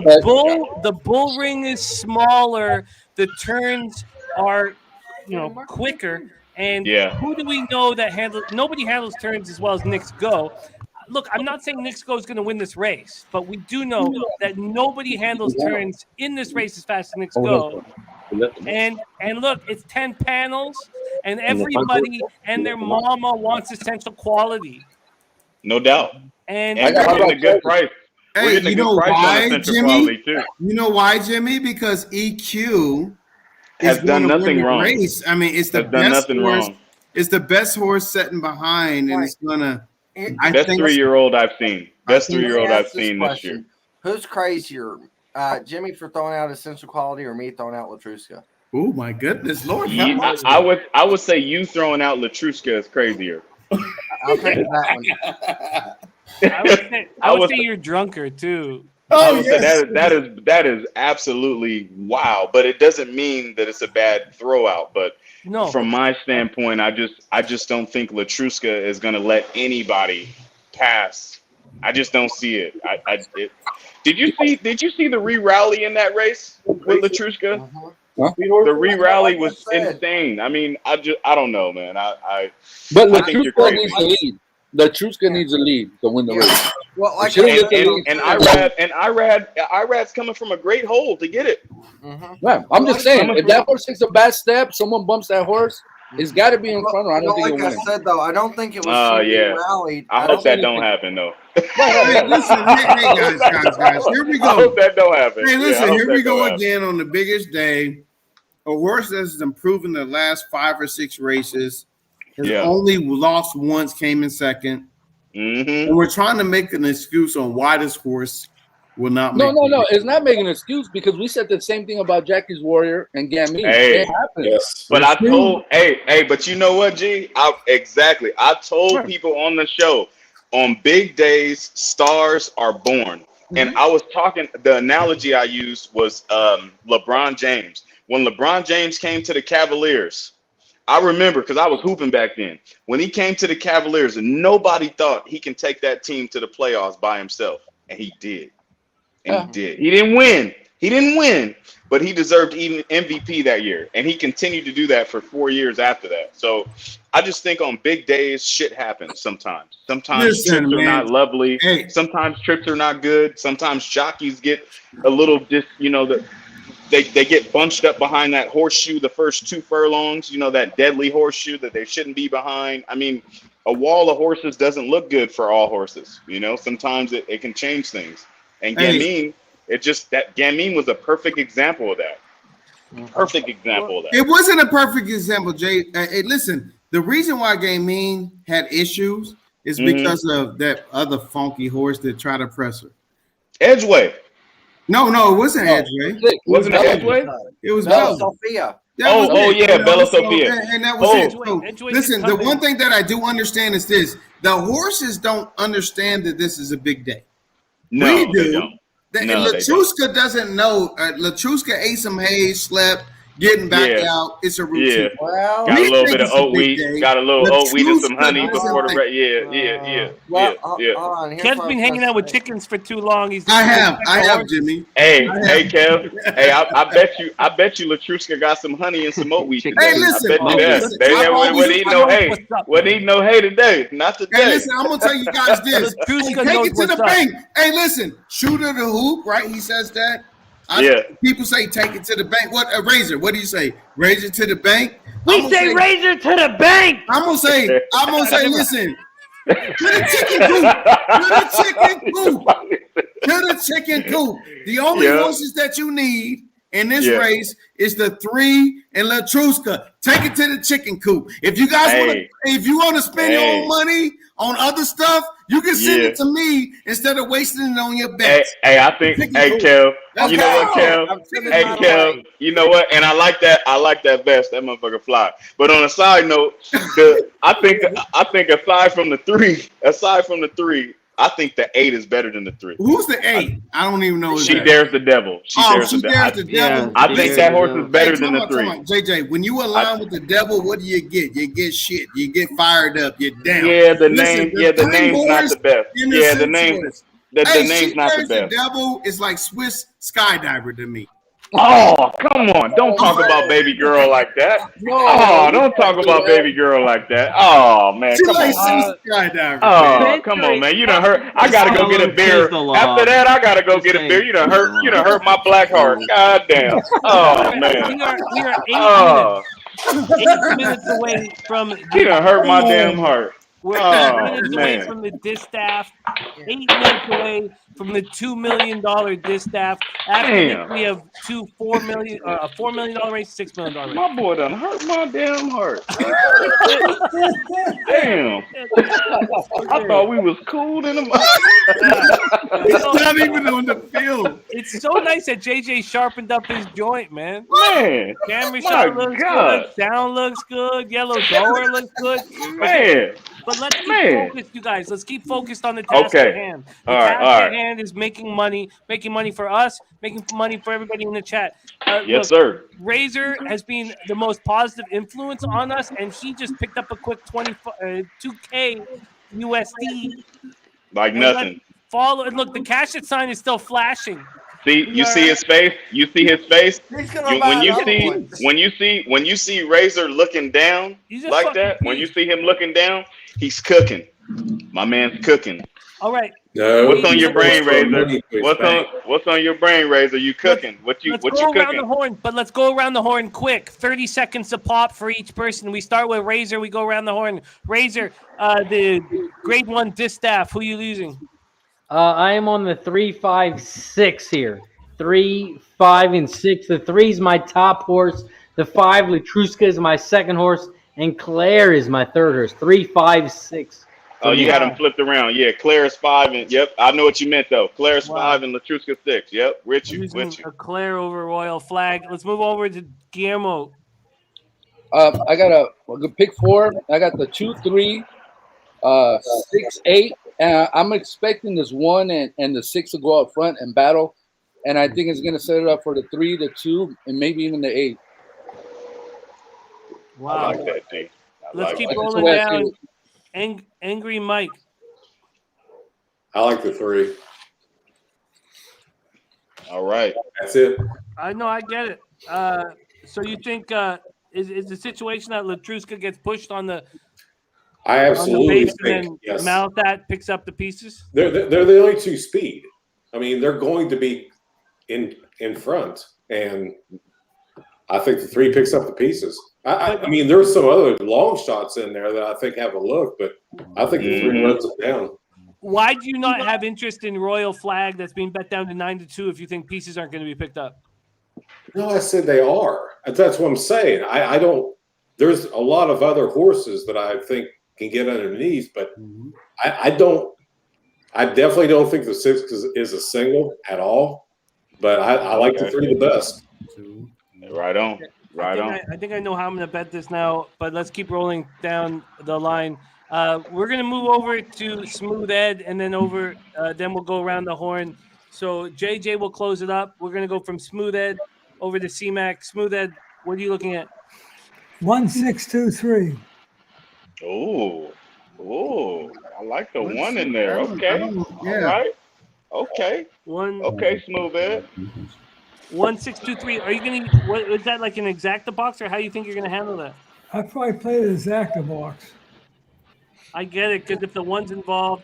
The bull ring is smaller. The turns are, quicker. And who do we know that handles? Nobody handles turns as well as Knicks Go. Look, I'm not saying Knicks Go is going to win this race, but we do know that nobody handles turns in this race as fast as Knicks Go. And look, it's 10 panels, and everybody and their mama wants essential quality. No doubt. And we're getting a good price. Hey, you know why, Jimmy? You know why, Jimmy? Because EQ has is done going to win nothing the wrong. race. I mean, it's the Has done best nothing horse. wrong. It's the best horse sitting behind, and it's gonna. Best 3-year-old I've seen. Best Let me 3-year-old ask I've seen this year. Who's crazier, Jimmy for throwing out Essential Quality or me throwing out Latruska? Oh my goodness, Lord, You, I would say you throwing out Latruska is crazier. I'll take that one. I would say you're drunker too. I would say that is absolutely wow, but it doesn't mean that it's a bad throwout. But No. from my standpoint, I just don't think Latruska is going to let anybody pass. I just don't see it. Did you see the re-rally in that race with Latruska? The re-rally was insane. I mean, I don't know, man. But I think you're Latruska crazy. needs to lead. Latruska needs a lead to win the race. Well, like Irad's coming from a great hole to get it. Yeah, I'm just saying, if that horse takes a bad step, someone bumps that horse, it's got to be in front of her. I don't think like it'll I win. said though, I don't think it was Yeah. rallied. I hope that don't happen though. Hey, listen, hey guys, here we go. I hope that don't happen. Hey, listen, I hope here that we go don't happen. again on the biggest day. A horse that has improved in the last 5 or 6 races, has only lost once, came in second. Mm-hmm. And we're trying to make an excuse on why this horse will not No, make no, it. no. It's not making an excuse because we said the same thing about Jackie's Warrior and Gamine. Hey, It happened. but I told, but you know what, G? Exactly. I told people on the show, on big days, stars are born. And I was talking, the analogy I used was LeBron James. When LeBron James came to the Cavaliers, I remember because I was hooping back then. When he came to the Cavaliers, nobody thought he can take that team to the playoffs by himself. And he did. And he did. He didn't win. He didn't win, but he deserved even MVP that year. And he continued to do that for 4 years after that. So I just think on big days, shit happens sometimes. Sometimes trips are not lovely. Sometimes trips are not good. Sometimes jockeys get a little they get bunched up behind that horseshoe the first 2 furlongs, that deadly horseshoe that they shouldn't be behind. I mean, a wall of horses doesn't look good for all horses. Sometimes it can change things. And Gamine, Gamine was a perfect example of that. Perfect example of that. It wasn't a perfect example, Jay. Hey, listen, the reason why Gamine had issues is because of that other funky horse that tried to press her. Edgeway. No, it wasn't Edgeway. Wasn't it Edgeway? It was Bella Bella. Sophia. Bella Sophia. And that was it. So, listen, the one thing that I do understand is this: the horses don't understand that this is a big day. No, we do. They don't. And No, Latruska doesn't know. Latruska ate some hay, slept, getting back out. It's a routine. Yeah. Well, got a little bit of oat wheat. Got a little oat wheat and some Latruska honey doesn't before the like- race. Yeah. Kev's been hanging out with chickens for too long. I have, Jimmy. Hey, Kev. Hey, I bet you Latruska got some honey and some oat wheat today. Hey, listen. I bet you that. Listen, They I've wasn't always- eating no hay. Wasn't eating no hay today. Not today. Hey, listen, I'm gonna tell you guys this. Latruska Take knows it to the what's up. bank. Hey, listen, shooter the hoop, right? He says that. People say take it to the bank. What Razor? What do you say? Razor to the bank? We say razor to the bank. I'm gonna say, listen. To the chicken coop. To the chicken coop. The only horses that you need in this race is the 3 and Latruska. Take it to the chicken coop. If you guys want to spend your own money on other stuff, you can send it to me instead of wasting it on your bets. Kev. You know what, Kev? Hey, Kev. You know what? And I like that vest. That motherfucker fly. But on a side note, I think aside from the three, I think the 8 is better than the 3. Who's the 8? I don't even know. She dares the devil. She dares the devil. I think that horse is better than the 3. JJ, when you align with the devil, what do you get? You get shit. You get fired up. You're down. Yeah, the name's not the best. Yeah, the name's not the The best. devil is like Swiss skydiver to me. Oh, come on. Don't talk about baby girl like that. Oh, don't talk about baby girl like that. Oh, man. Come on. Oh, come on, man. You done hurt. I got to go get a beer. After that, I got to go get a beer. You done hurt my black heart. God damn. Oh, man. We are 8 minutes away from. You done hurt my damn heart. We're 8 Oh, minutes away man. from the distaff. 8 minutes away from the $2 million distaff. After this, Damn. we have $4 million race, $6 million race. My boy done hurt my damn heart. Damn. I thought we was cool in the It's not even on the field. It's so nice that JJ sharpened up his joint, man. Man, Camera my shot looks God. good. Sound looks good. Yellow door looks good. Man. But let's keep Man. focused, you guys. Let's keep focused on the task Okay. at hand. The All right, task all at right. hand is making money for us, making money for everybody in the chat. Yes, Look, sir. Razor has been the most positive influence on us, and he just picked up a quick 2K USD. Like And nothing. let's follow. And look, the cash at sign is still flashing. See, you see his face. You see his face. He's gonna When buy you another see, one. when you see Razor looking down He's a like fucking that, when you beast. see him looking down, he's cooking. My man's cooking. All right. No, What's on your brain, Razor? money to his bank. What's on your brain, Razor? You cooking? What you Let's go around cooking? the horn, but let's go around the horn quick. 30 seconds a pop for each person. We start with Razor. We go around the horn. Razor, the grade 1 distaff. Who you losing? I am on the 3, 5, 6 here. 3, 5, and 6. The 3 is my top horse. The 5, Latruska, is my second horse, and Claire is my third horse. 3, 5, 6. Oh, you had him flipped around. Yeah, Claire's 5 and yep, I know what you meant though. Claire's 5 and Latruska 6. Yep, with you. A Claire over Royal Flag. Let's move over to Guillermo. I got a pick 4. I got the 2, 3, 6, 8. I'm expecting this 1 and the 6 to go up front and battle. And I think it's going to set it up for the 3, the 2, and maybe even the 8. Wow. I like that thing. Let's keep that. rolling That's the way I down. Angry Mike. I like the 3. All right. That's it. I know, I get it. So you think is the situation that Latruska gets pushed on the I absolutely base think, and yes. then Malthat picks up the pieces? They're the only 2 speed. I mean, they're going to be in front, and I think the 3 picks up the pieces. I mean, there's some other long shots in there that I think have a look, but I think the 3 runs it down. Why do you not have interest in Royal Flag that's being bet down to 9-2 if you think pieces aren't going to be picked up? No, I said they are. That's what I'm saying. I don't. There's a lot of other horses that I think can get underneath, but I don't. I definitely don't think the 6 is a single at all. But I like the 3 the best. Right on. Right on. I think I know how I'm going to bet this now, but let's keep rolling down the line. We're going to move over to Smooth Ed, and then then we'll go around the horn. So JJ will close it up. We're going to go from Smooth Ed over to C-Mac. Smooth Ed, what are you looking at? 1, 6, 2, 3. Oh, I like the 1 in there. Okay. All right. Okay. Okay, Smooth Ed. 1, 6, 2, 3. Are you going to? What is that, like an exacta box, or how do you think you're going to handle that? I probably played an exacta box. I get it, because if the 1's involved,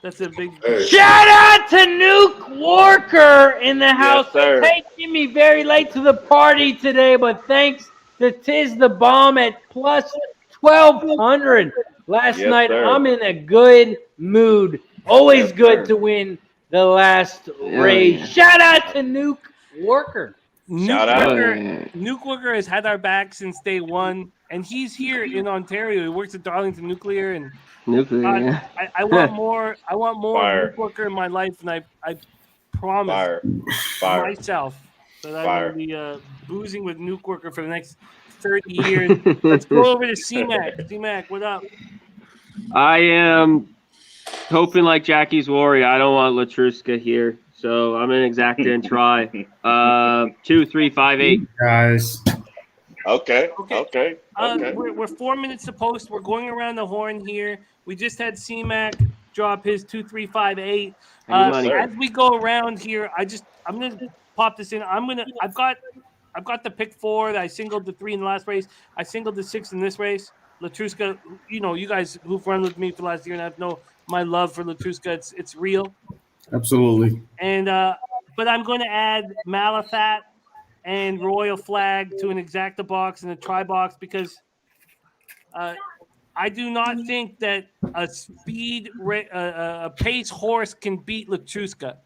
that's a big. Shout out to Nuke Walker in the house. sir. Taking me very late to the party today, but thanks to Tiz the Bomb at plus 1,200 last Yes, night. sir. I'm in a good mood. Always good to win the last race. yeah. Shout out to Nuke Walker. Shout out. Nuke Walker has had our back since day 1, and he's here in Ontario. He works at Darlington Nuclear, and Nuclear. Yeah. I want more. I want more Fire. Nuke Walker in my life, and I promise Fire. myself that I Fire. will be boozing with Nuke Walker for the next 30 years. Let's go over to C-Mac. C-Mac, what up? I am hoping like Jackie's Warrior. I don't want Latruska here, so I'm an exacta and try. 2, 3, 5, 8. Guys. Okay. We're 4 minutes to post. We're going around the horn here. We just had C-Mac drop his 2, 3, 5, 8. As we go around here, I'm gonna pop this in. I've got the pick 4. That I singled the 3 in the last race. I singled the 6 in this race. Latruska, you guys who've run with me for the last year and a half know my love for Latruska. It's real. Absolutely. And but I'm going to add Malthat and Royal Flag to an exacta box and a try box because I do not think that a a pace horse can beat Latruska.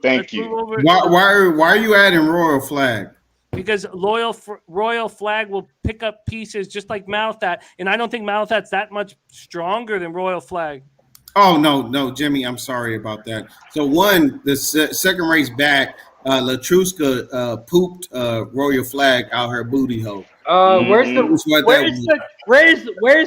Thank Let's move you. over. Why are you adding Royal Flag? Because Royal Flag will pick up pieces just like Malathat, and I don't think Malathat's that much stronger than Royal Flag. Oh no, Jimmy, I'm sorry about that. So the second race back, Latruska pooped Royal Flag out her booty hole. Where's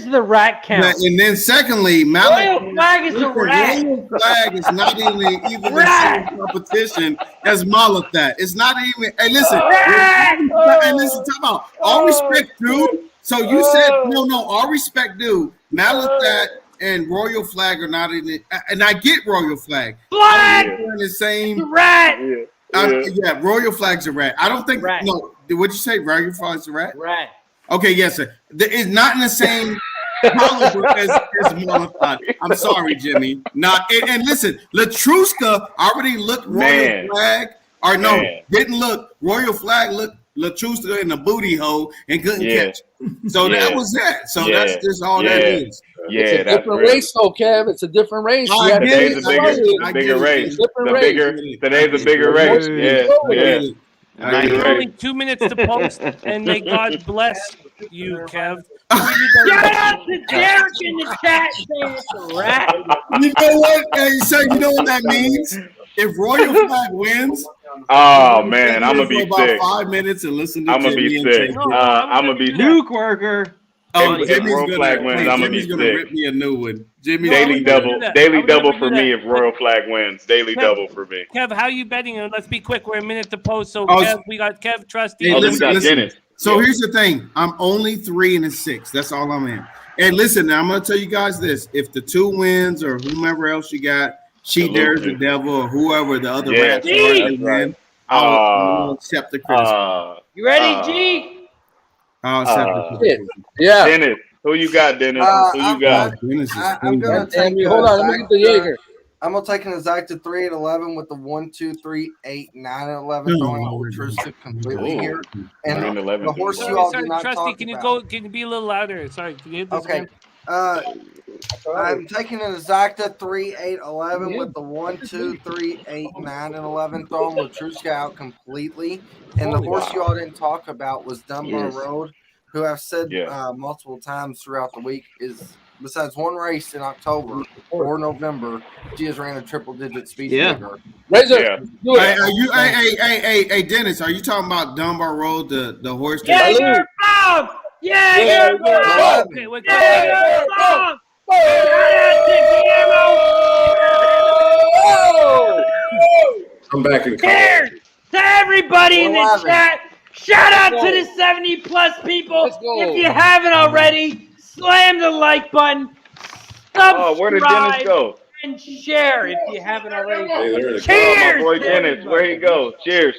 the rat count? And then secondly, Royal Flag is a rat. Royal Flag is not even the same competition as Malathat. It's not even. Hey, listen. Hey, listen. Talk about all respect, dude. So you said no. All respect, dude. Malathat and Royal Flag are not in it, and I get Royal Flag. Flag in the same rat. Yeah, Royal Flag's a rat. I don't think no. What'd you say? Royal Flag's a rat. Rat. Okay, yes, sir. It's not in the same caliber as Malathat. I'm sorry, Jimmy. Not and listen, Latruska already looked Royal Flag. Or no, didn't look Royal Flag. Looked Latruska in the booty hole and couldn't catch. So that was that. So that's just all that is. It's a different race, though, Kev. It's a different race. Today's a bigger race. Today's a bigger race. Yeah. There's only 2 minutes to post, and may God bless you, Kev. Shout out to Derek in the chat saying it's a rat. You know what? Hey, so you know what that means? If Royal Flag wins, oh man, I'm gonna be about sick. 5 minutes and listen to I'm gonna be sick. I'm gonna be Nuke worker. If Royal Flag wins, I'm gonna be Jimmy's gonna sick. rip me a new one. Jimmy, Daily double for me if Royal Flag wins. Daily double for me. Kev, how are you betting? Let's be quick. We're a minute to post. So we got Kev, Trusty. Hey, listen. So here's the thing. I'm only 3 and 6. That's all I'm in. And listen, now I'm gonna tell you guys this: if the 2 wins or whomever else you got, She Dares the Devil or whoever the other rats are, win, I'll accept the criticism. You ready, G? I'll accept the criticism. Yeah. Dennis, who you got, Dennis? Who you got? I'm gonna take. Hold on, let me get the Jaeger. I'm gonna take an exacta 3 and 11 with the 1, 2, 3, 8, 9, and 11 throwing out Latruska completely here. And the horse you all did not Trusty, talk can you about. Can you be a little louder? Sorry, can you hit this Okay. again? I'm taking an exacta 3, 8, 11 with the 1, 2, 3, 8, 9, and 11 throwing Latruska out completely. And the horse you all didn't talk about was Dunbar Road, who I've said multiple times throughout the week is, besides one race in October or November, she has ran a triple-digit speed figure. Hey, Dennis, are you talking about Dunbar Road, the horse? Jaeger Bob! Jaeger Bob! Jaeger Bob! I'm back in Cheers to everybody in the chat. Shout out to the 70+ people. If you haven't already, slam the like button. Subscribe where did Dennis go? and share if you haven't already. Cheers, Cheers, my boy Dennis. Where he go? Cheers.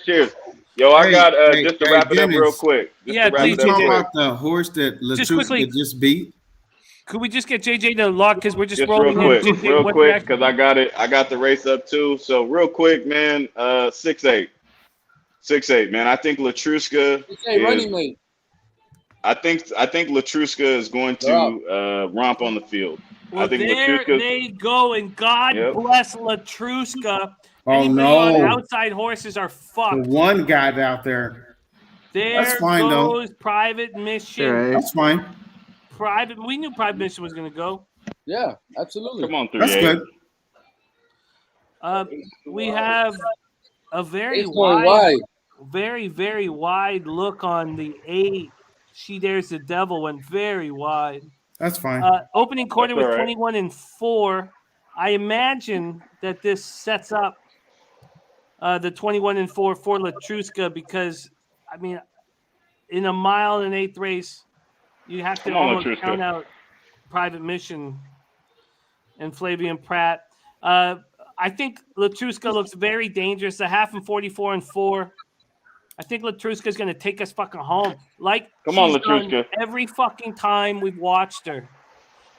Yo, I got just to wrap it up real quick. Please talk about the horse that Latruska just beat. Could we just get JJ to lock because we're just rolling real quick, because I got it. I got the race up too. So real quick, man. 6-8, man. I think Latruska. Running mate. I think Latruska is going to romp on the field. Well, I think there Latruska. they go, and God bless Latruska. Oh, Anybody no. on outside horses are fucked. The one guy out there. There fine, goes Private Mission. That's fine. We knew Private Mission was going to go. Yeah, absolutely. Come on, 3-8. That's good. We have a very It's going wide. very, very wide look on the 8. She Dares the Devil went very wide. That's fine. Opening quarter That's with all right. 21 and 4. I imagine that this sets up the 21 and 4 for Latruska because, I mean, in a mile and 1/8 race, you have to almost count out Private Mission and Flavian Pratt. I think Latruska looks very dangerous. A half and 44 and 4. I think Latruska is going to take us fucking home. Come on, she's done Latruska. every fucking time we've watched her.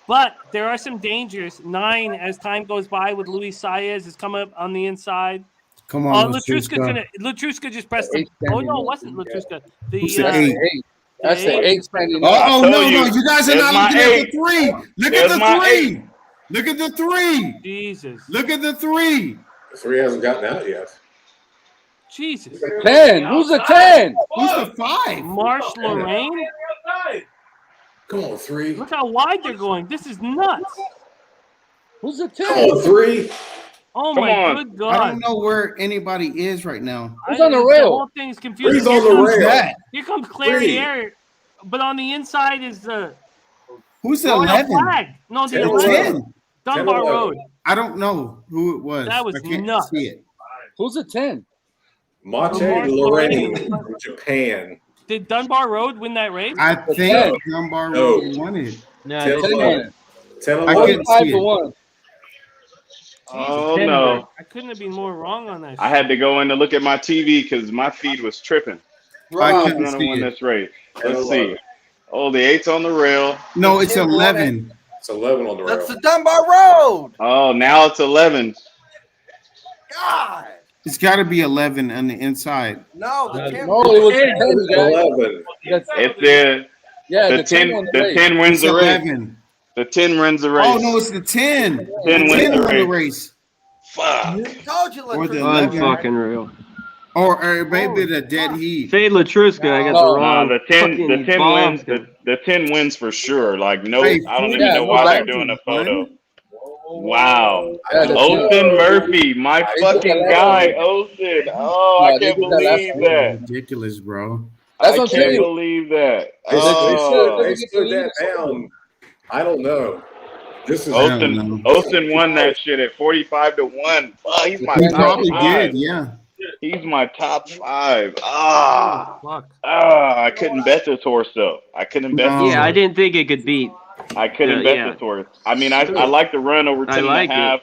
But there are some dangers. 9, as time goes by with Luis Saez, is coming up on the inside. Come on, Latruska just pressed the. Oh no, it wasn't Latruska. Who's the 8? That's the eight standing up. Oh, told no, you. no. You guys are There's not my looking at the eight. three. Look There's at the my three. eight. Look at the three. Jesus. Look at the three. The three hasn't gotten out yet. Jesus. 10. Who's the 10? Who's the 5? Marsh Lorraine? Come on, three. Look how wide they're going. This is nuts. Who's the 10? Come on, three. Oh Come my on. good God. I don't know where anybody is right now. Who's on the The rail? whole thing's confusing. Three's on the Who's rail. that? Here comes Three. Clariere, but on the inside is the Who's the Royal 11? flag. No, the 10, 11. 10. Dunbar 11. Road. I don't know who it was. That was I can't nuts. see it. Who's the 10? Mate Marsh Lorraine from Japan. Did Dunbar Road win that race? I The think 10. Dunbar No. Road won it. No, 10, this- 11. 10, I 11. couldn't 5 see to it. 1. Oh no! I couldn't have been more wrong on that. I had to go in to look at my TV because my feed was tripping. I Who's couldn't gonna see win it. this race? 10, Let's see. 11. Oh, the 8's on the rail. No, it's 10, 11. It's 11 on the That's rail. the Dunbar Road. Oh, now it's 11. God. It's got to be 11 on the inside. No, the 10. No, it was 10, guys. 11. That's, It's the yeah, the the 10 10. won the The race. 10 wins It's the race. 11. The 10 wins the race. Oh, no, it's the 10. 10 The wins 10 the won the race. race. Fuck. Told you, Or the Latrice. 11. Unfucking real. Or maybe the dead heat. Fade Latruska. I got No. the Nah, wrong. the 10 fucking bombs wins. The 10 wins for sure. Like no, Hey, I don't even yeah, know no why they're doubt. doing a photo. Wow. Yeah, the 10. Osen Murphy, my They did fucking that guy, last Osen. Oh, Yeah, I they can't did that last believe time. that. Ridiculous, bro. That's I what I'm can't saying. believe that. They Oh, stood that down. I don't know. This is I don't Osen, know. Osen won that shit at 45 to 1. Oh, he's my He top probably 5. did, yeah. He's my top 5. Fuck. I couldn't bet this horse though. I couldn't bet No. this Yeah, I horse. didn't think it could beat. I couldn't Yeah, bet yeah. this horse. I mean, I like the run over 10 like and a half,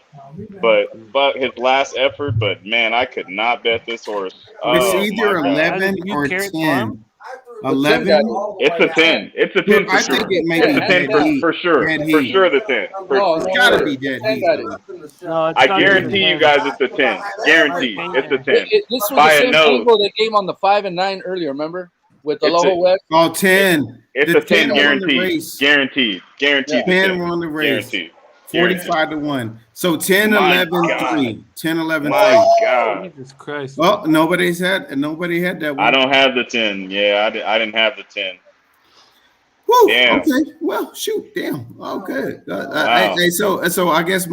but his last effort, but man, I could not bet this horse. It's Oh, either my God. 11 You or Carrot 10. Farm? 11? It's a 10. It's a 10 for I sure. think it may It's be a 10 dead heat. for sure. Dead For heat. sure the 10. For No, It's no, got to no. be dead 10 heat. got it. No, it's I gotta be guarantee the you 10. guys it's a 10. Guaranteed. It's a 10. This was By the a same nose. angle they came on the 5 and 9 earlier, remember? With the It's Loho a- West. Oh, 10. It's The a 10 won the guaranteed. race. Guaranteed. Guaranteed. 10 won the race. Guaranteed. 45 to 1. So 10, My 11, God. 3. 10, 11, My 3. God. Jesus Christ. Well, nobody had that one. I don't have the 10. Yeah, I didn't have the 10. Woo, Damn. okay. Well, shoot, damn. Oh, good. Wow. Hey, so I guess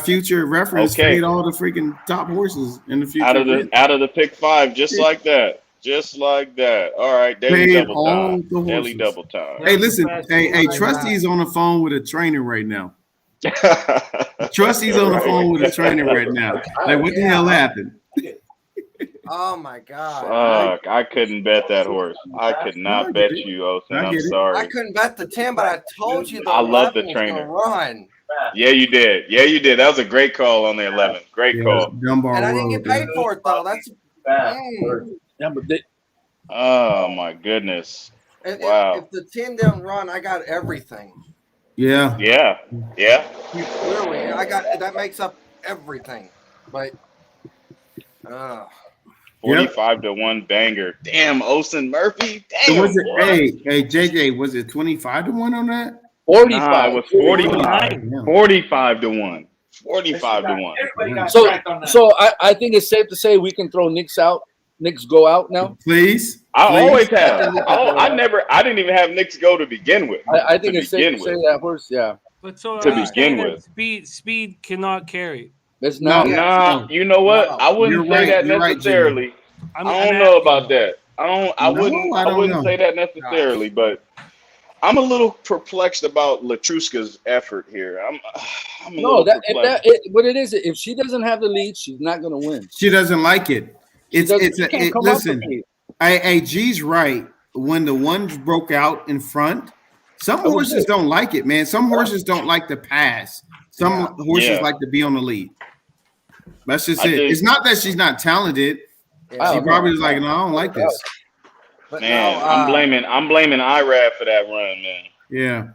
future reference Okay. fade all the freaking top horses in the future. Out of the pick 5, just like that. Just like that. All right, daily Fade double all time. the Daily horses. double time. Hey, listen. Hey, Trusty's on the phone with a trainer right now. Trusty's on the phone with a trainer right now. Like, what the hell happened? Oh my God. Fuck, I couldn't bet that horse. I could not bet you, Osen. I'm I sorry. couldn't bet the 10, but I told you the I love the 11 was gonna trainer. run. Yeah, you did. Yeah, you did. That was a great call on the 11. Great call. Dunbar And I didn't Road. get paid for it though. That's Yeah, but they, Oh my goodness. if, Wow. if the 10 didn't run, I got everything. Yeah. Yeah. Yeah. Literally, I got that makes up everything. But 45 to 1 banger. Damn, Osen Murphy. So Damn. was it, boy. hey, JJ, was it 25 to 1 on that? 45. Nah, it was 45. Yeah. 45 to 1. 45 to 1. So I think it's safe to say we can throw Knicks out. Knicks go out now. Please. I Please. always have. I didn't even have Knicks go to begin with. I think To it's safe to begin say with. that horse. Yeah, But so To are you begin saying that with. speed cannot carry. it's No, not. Nah, you know what? I wouldn't You're say right, that you're right, necessarily. I'm I don't asking know about you. that. I No, I wouldn't don't know. say that necessarily, but I'm a little perplexed about Latruska's effort here. I'm a No, little that perplexed. what it is. If she doesn't have the lead, she's not going to win. She doesn't like it. It's She can't come up listen. with it. Hey, G's right. When the ones broke out in front, some horses don't like it, man. Some horses don't like to pass. Some horses Yeah. like to be on the lead. That's just I it. think- It's not that she's not talented. She probably was like, no, I don't like this. but Man, no, I'm blaming IRAD for that run, man. Yeah.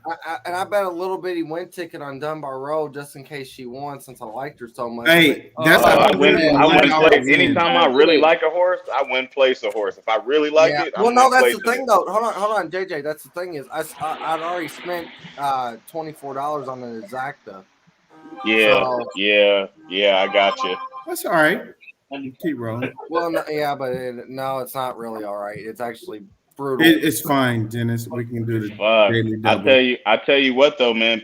And I bet a little bitty win ticket on Dunbar Road just in case she won, since I liked her so much. Hey, that's I win. I win $100 place. win. Anytime I really like a horse, I win place a horse. If I really like it, Well, I'm no, win that's the placing thing it. though. Hold on, JJ. That's the thing is, I'd already spent $24 on an exacta. Yeah, So, yeah. I got you. That's all right. Keep rolling. well, no, yeah, but no, it's not really all right. It's actually brutal. It's fine, Dennis. We can do the Fuck. daily I double. tell you what though, man.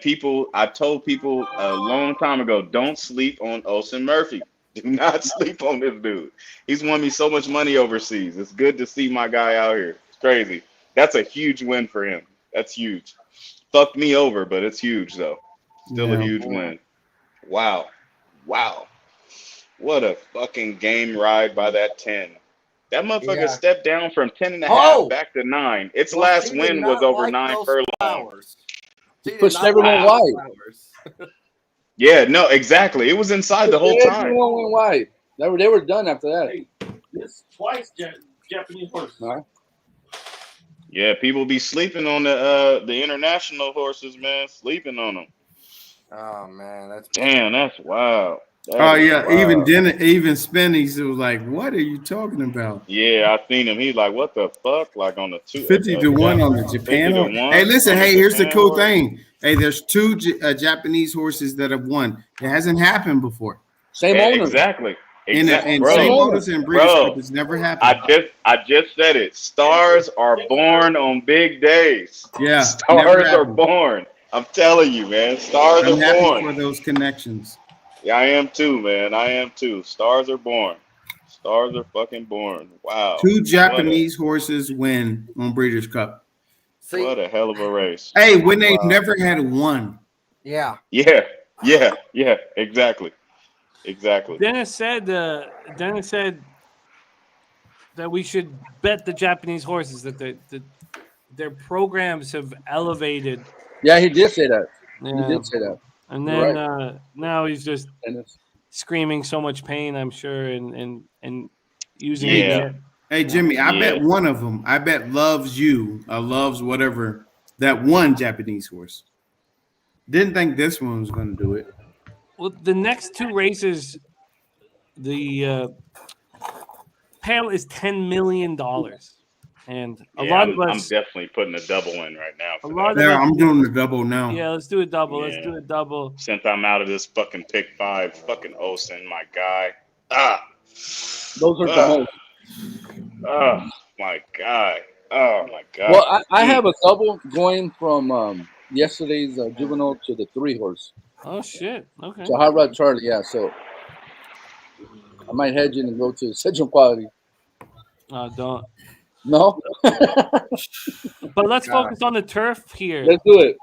I told people a long time ago, don't sleep on Olsen Murphy. Do not sleep on this dude. He's won me so much money overseas. It's good to see my guy out here. It's crazy. That's a huge win for him. That's huge. Fucked me over, but it's huge though. Still a huge win. Wow. What a fucking game ride by that 10. That motherfucker stepped down from 10.5 back to 9. Its last win was over 9 furlongs. Pushed everyone wide. Yeah, no, exactly. It was inside the whole time. Everyone went wide. They were done after that. It's twice Japanese horse. Yeah, people be sleeping on the international horses, man. Sleeping on them. Oh man, that's that's wild. Oh yeah, even Spenny's was like, "What are you talking about?" Yeah, I seen him. He's like, "What the fuck?" Like on the 50 to 1 on the Japan. 50 to 1 Hey, listen. on the Hey, here's the Japan cool horse. thing. Hey, there's two Japanese horses that have won. It hasn't happened before. Same Yeah, owner. exactly. In Bro, same owners and British Cup, it's never happened. I just said it. Stars are born on big days. Yeah, Stars never are happened. born. I'm telling you, man. Stars I'm are happy born. for those connections. Yeah, I am too, man. I am too. Stars are born. Stars are fucking born. Wow. Two Japanese horses win on Breeders' Cup. What a hell of a race. Hey, when they never had one. Yeah. Yeah. Exactly. Dennis said that we should bet the Japanese horses that their programs have elevated. Yeah, he did say that. Yeah. He did say that. And You're then right. now he's just screaming so much pain, I'm sure, and using Hey Jimmy, I bet one of them. I bet Loves You, Loves whatever, that one Japanese horse. Didn't think this one was going to do it. Well, the next two races, the payout is $10 million, and a lot of us. I'm definitely putting a double in right now. I'm doing the double now. Yeah, let's do a double. Yeah. Let's do a double. Since I'm out of this fucking pick 5, fucking Olsen, my guy. Those are the most. Oh my god. Oh my god. Well, I have a double going from yesterday's juvenile to the 3 horse. Oh shit! Okay. So Hot Rod Charlie, yeah. So I might hedge in and go to Central Quality. Don't. No. But let's focus on the turf here. Let's do it.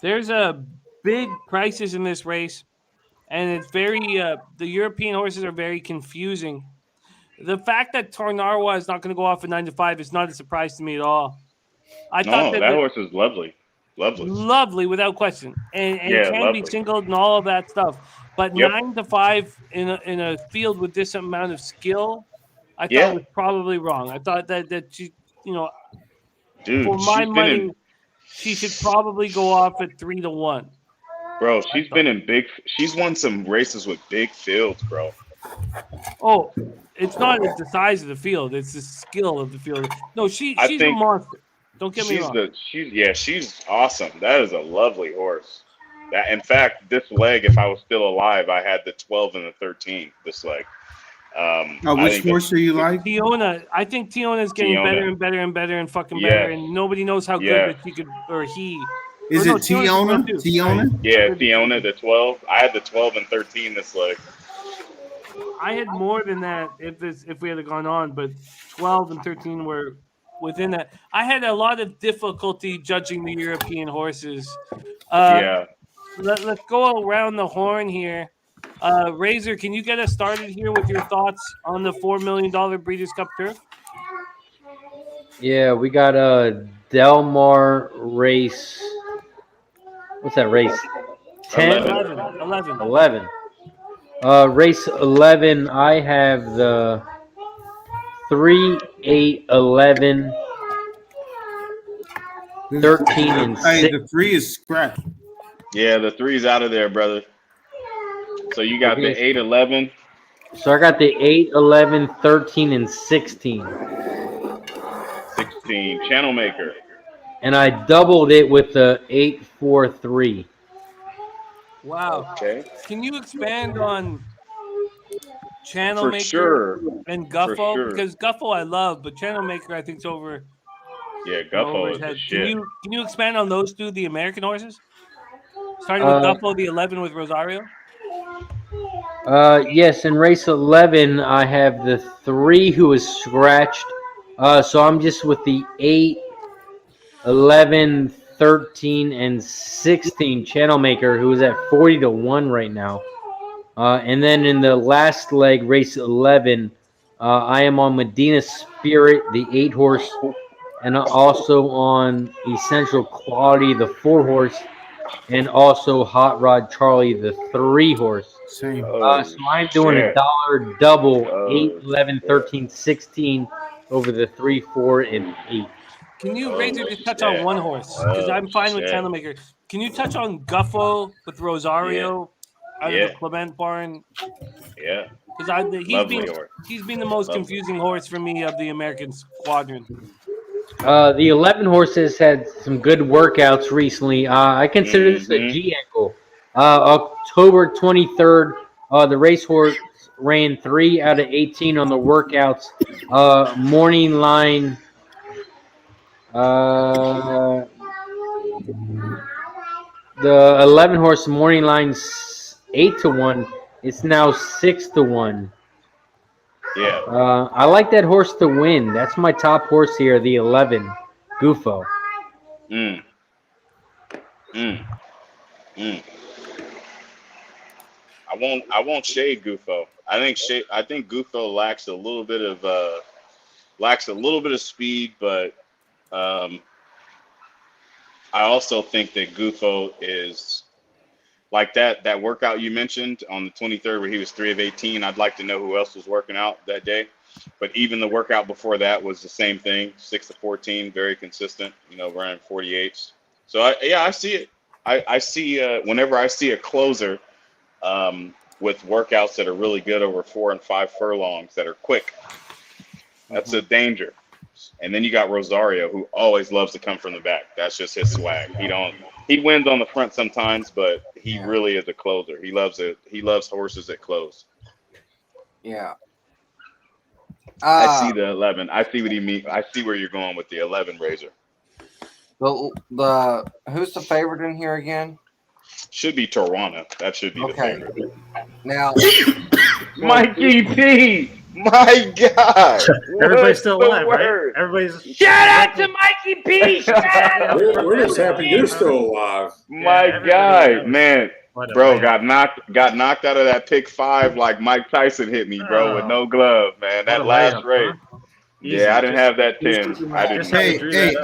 There's a big prices in this race, and it's very the European horses are very confusing. The fact that Tornarwa is not going to go off at 9 to 5 is not a surprise to me at all. I thought that horse is lovely. Lovely without question, and Yeah, can lovely. be singled and all of that stuff. But Yep. 9 to 5 in a field with this amount of skill, I Yeah. thought was probably wrong. I thought that she, Dude, for my she's been money, in, she should probably go off at 3 to 1. bro. She's been in big. She's won some races with big fields, bro. Oh, it's not the size of the field; it's the skill of the field. No, she's a think monster. Don't get me wrong. She's awesome. That is a lovely horse. That, in fact, this leg, if I was still alive, I had the 12 and the 13. This leg. Which horse are you like? Tiona. I think Tiona is getting Tiona. better and better and better and fucking Yes. better, and nobody knows how good Yes. that she could or he. Is or no, it Tiona's Tiona? good too. Tiona? Yeah, Tiona, the 12. I had the 12 and 13 this leg. I had more than that if we had gone on, but 12 and 13 were within that. I had a lot of difficulty judging the European horses. Yeah. Let's go around the horn here. Razor, can you get us started here with your thoughts on the $4 million Breeders' Cup turf? Yeah, we got a Delmar race. What's that race? 10? 11. Race 11, I have the 3, 8, 11, 13, and Hey, 6. the 3 is scratch. Yeah, the 3's out of there, brother. So you got the 8, 11. So I got the 8, 11, 13, and 16. 16. Channel maker. And I doubled it with the 8, 4, 3. Wow. Okay. Can you expand on Channel For Maker sure. and For Guffo? sure. Because Guffo I love, but Channel Maker I think's over. Yeah, over Guffo his is the head. shit. Can you expand on those two, the American horses? Starting with Guffo, the 11 with Rosario. Yes, in race 11, I have the 3 who is scratched. So I'm just with the 8, 11, 13, and 16 channel maker, who is at 40-1 right now. And then in the last leg, race 11, I am on Medina Spirit, the 8 horse, and also on Essential Quality, the 4 horse, and also Hot Rod Charlie, the 3 horse. Same. So I'm doing a dollar double, 8, 11, 13, 16 over the 3, 4, and 8. Can you, Razor, just touch on one horse? Because I'm fine with Channel Maker. Can you touch on Guffo with Rosario out of the Clement barn? Yeah. Because Lovely horse. he's been the most Lovely. confusing horse for me of the American squadron. The 11 horses had some good workouts recently. I consider this a G ankle. October 23rd, the racehorse ran 3 out of 18 on the workouts. Morning line. The 11 horse morning line's 8-1. It's now 6-1. Yeah. I like that horse to win. That's my top horse here, the 11, Gufo. I won't shade Gufo. I think Gufo lacks a little bit of speed, but I also think that Gufo is like that workout you mentioned on the 23rd where he was 3 of 18. I'd like to know who else was working out that day. But even the workout before that was the same thing, 6 to 14, very consistent, running 48s. So I see it. I see whenever I see a closer with workouts that are really good over 4 and 5 furlongs that are quick, that's a danger. And then you got Rosario, who always loves to come from the back. That's just his swag. He wins on the front sometimes, but he really is a closer. He loves it. He loves horses that close. Yeah. I see the 11. I see what he means. I see where you're going with the 11, Razor. The who's the favorite in here again? Should be Tawana. That should be the favorite. Now, Mikey P. My God. Everybody's still alive, right? Everybody's shout out to Mikey P. Shout out. We're just happy you're still alive. My guy, man. Bro, got knocked out of that pick 5 like Mike Tyson hit me, bro, with no glove, man. That last race. Yeah, I didn't have that 10. I didn't. Hey,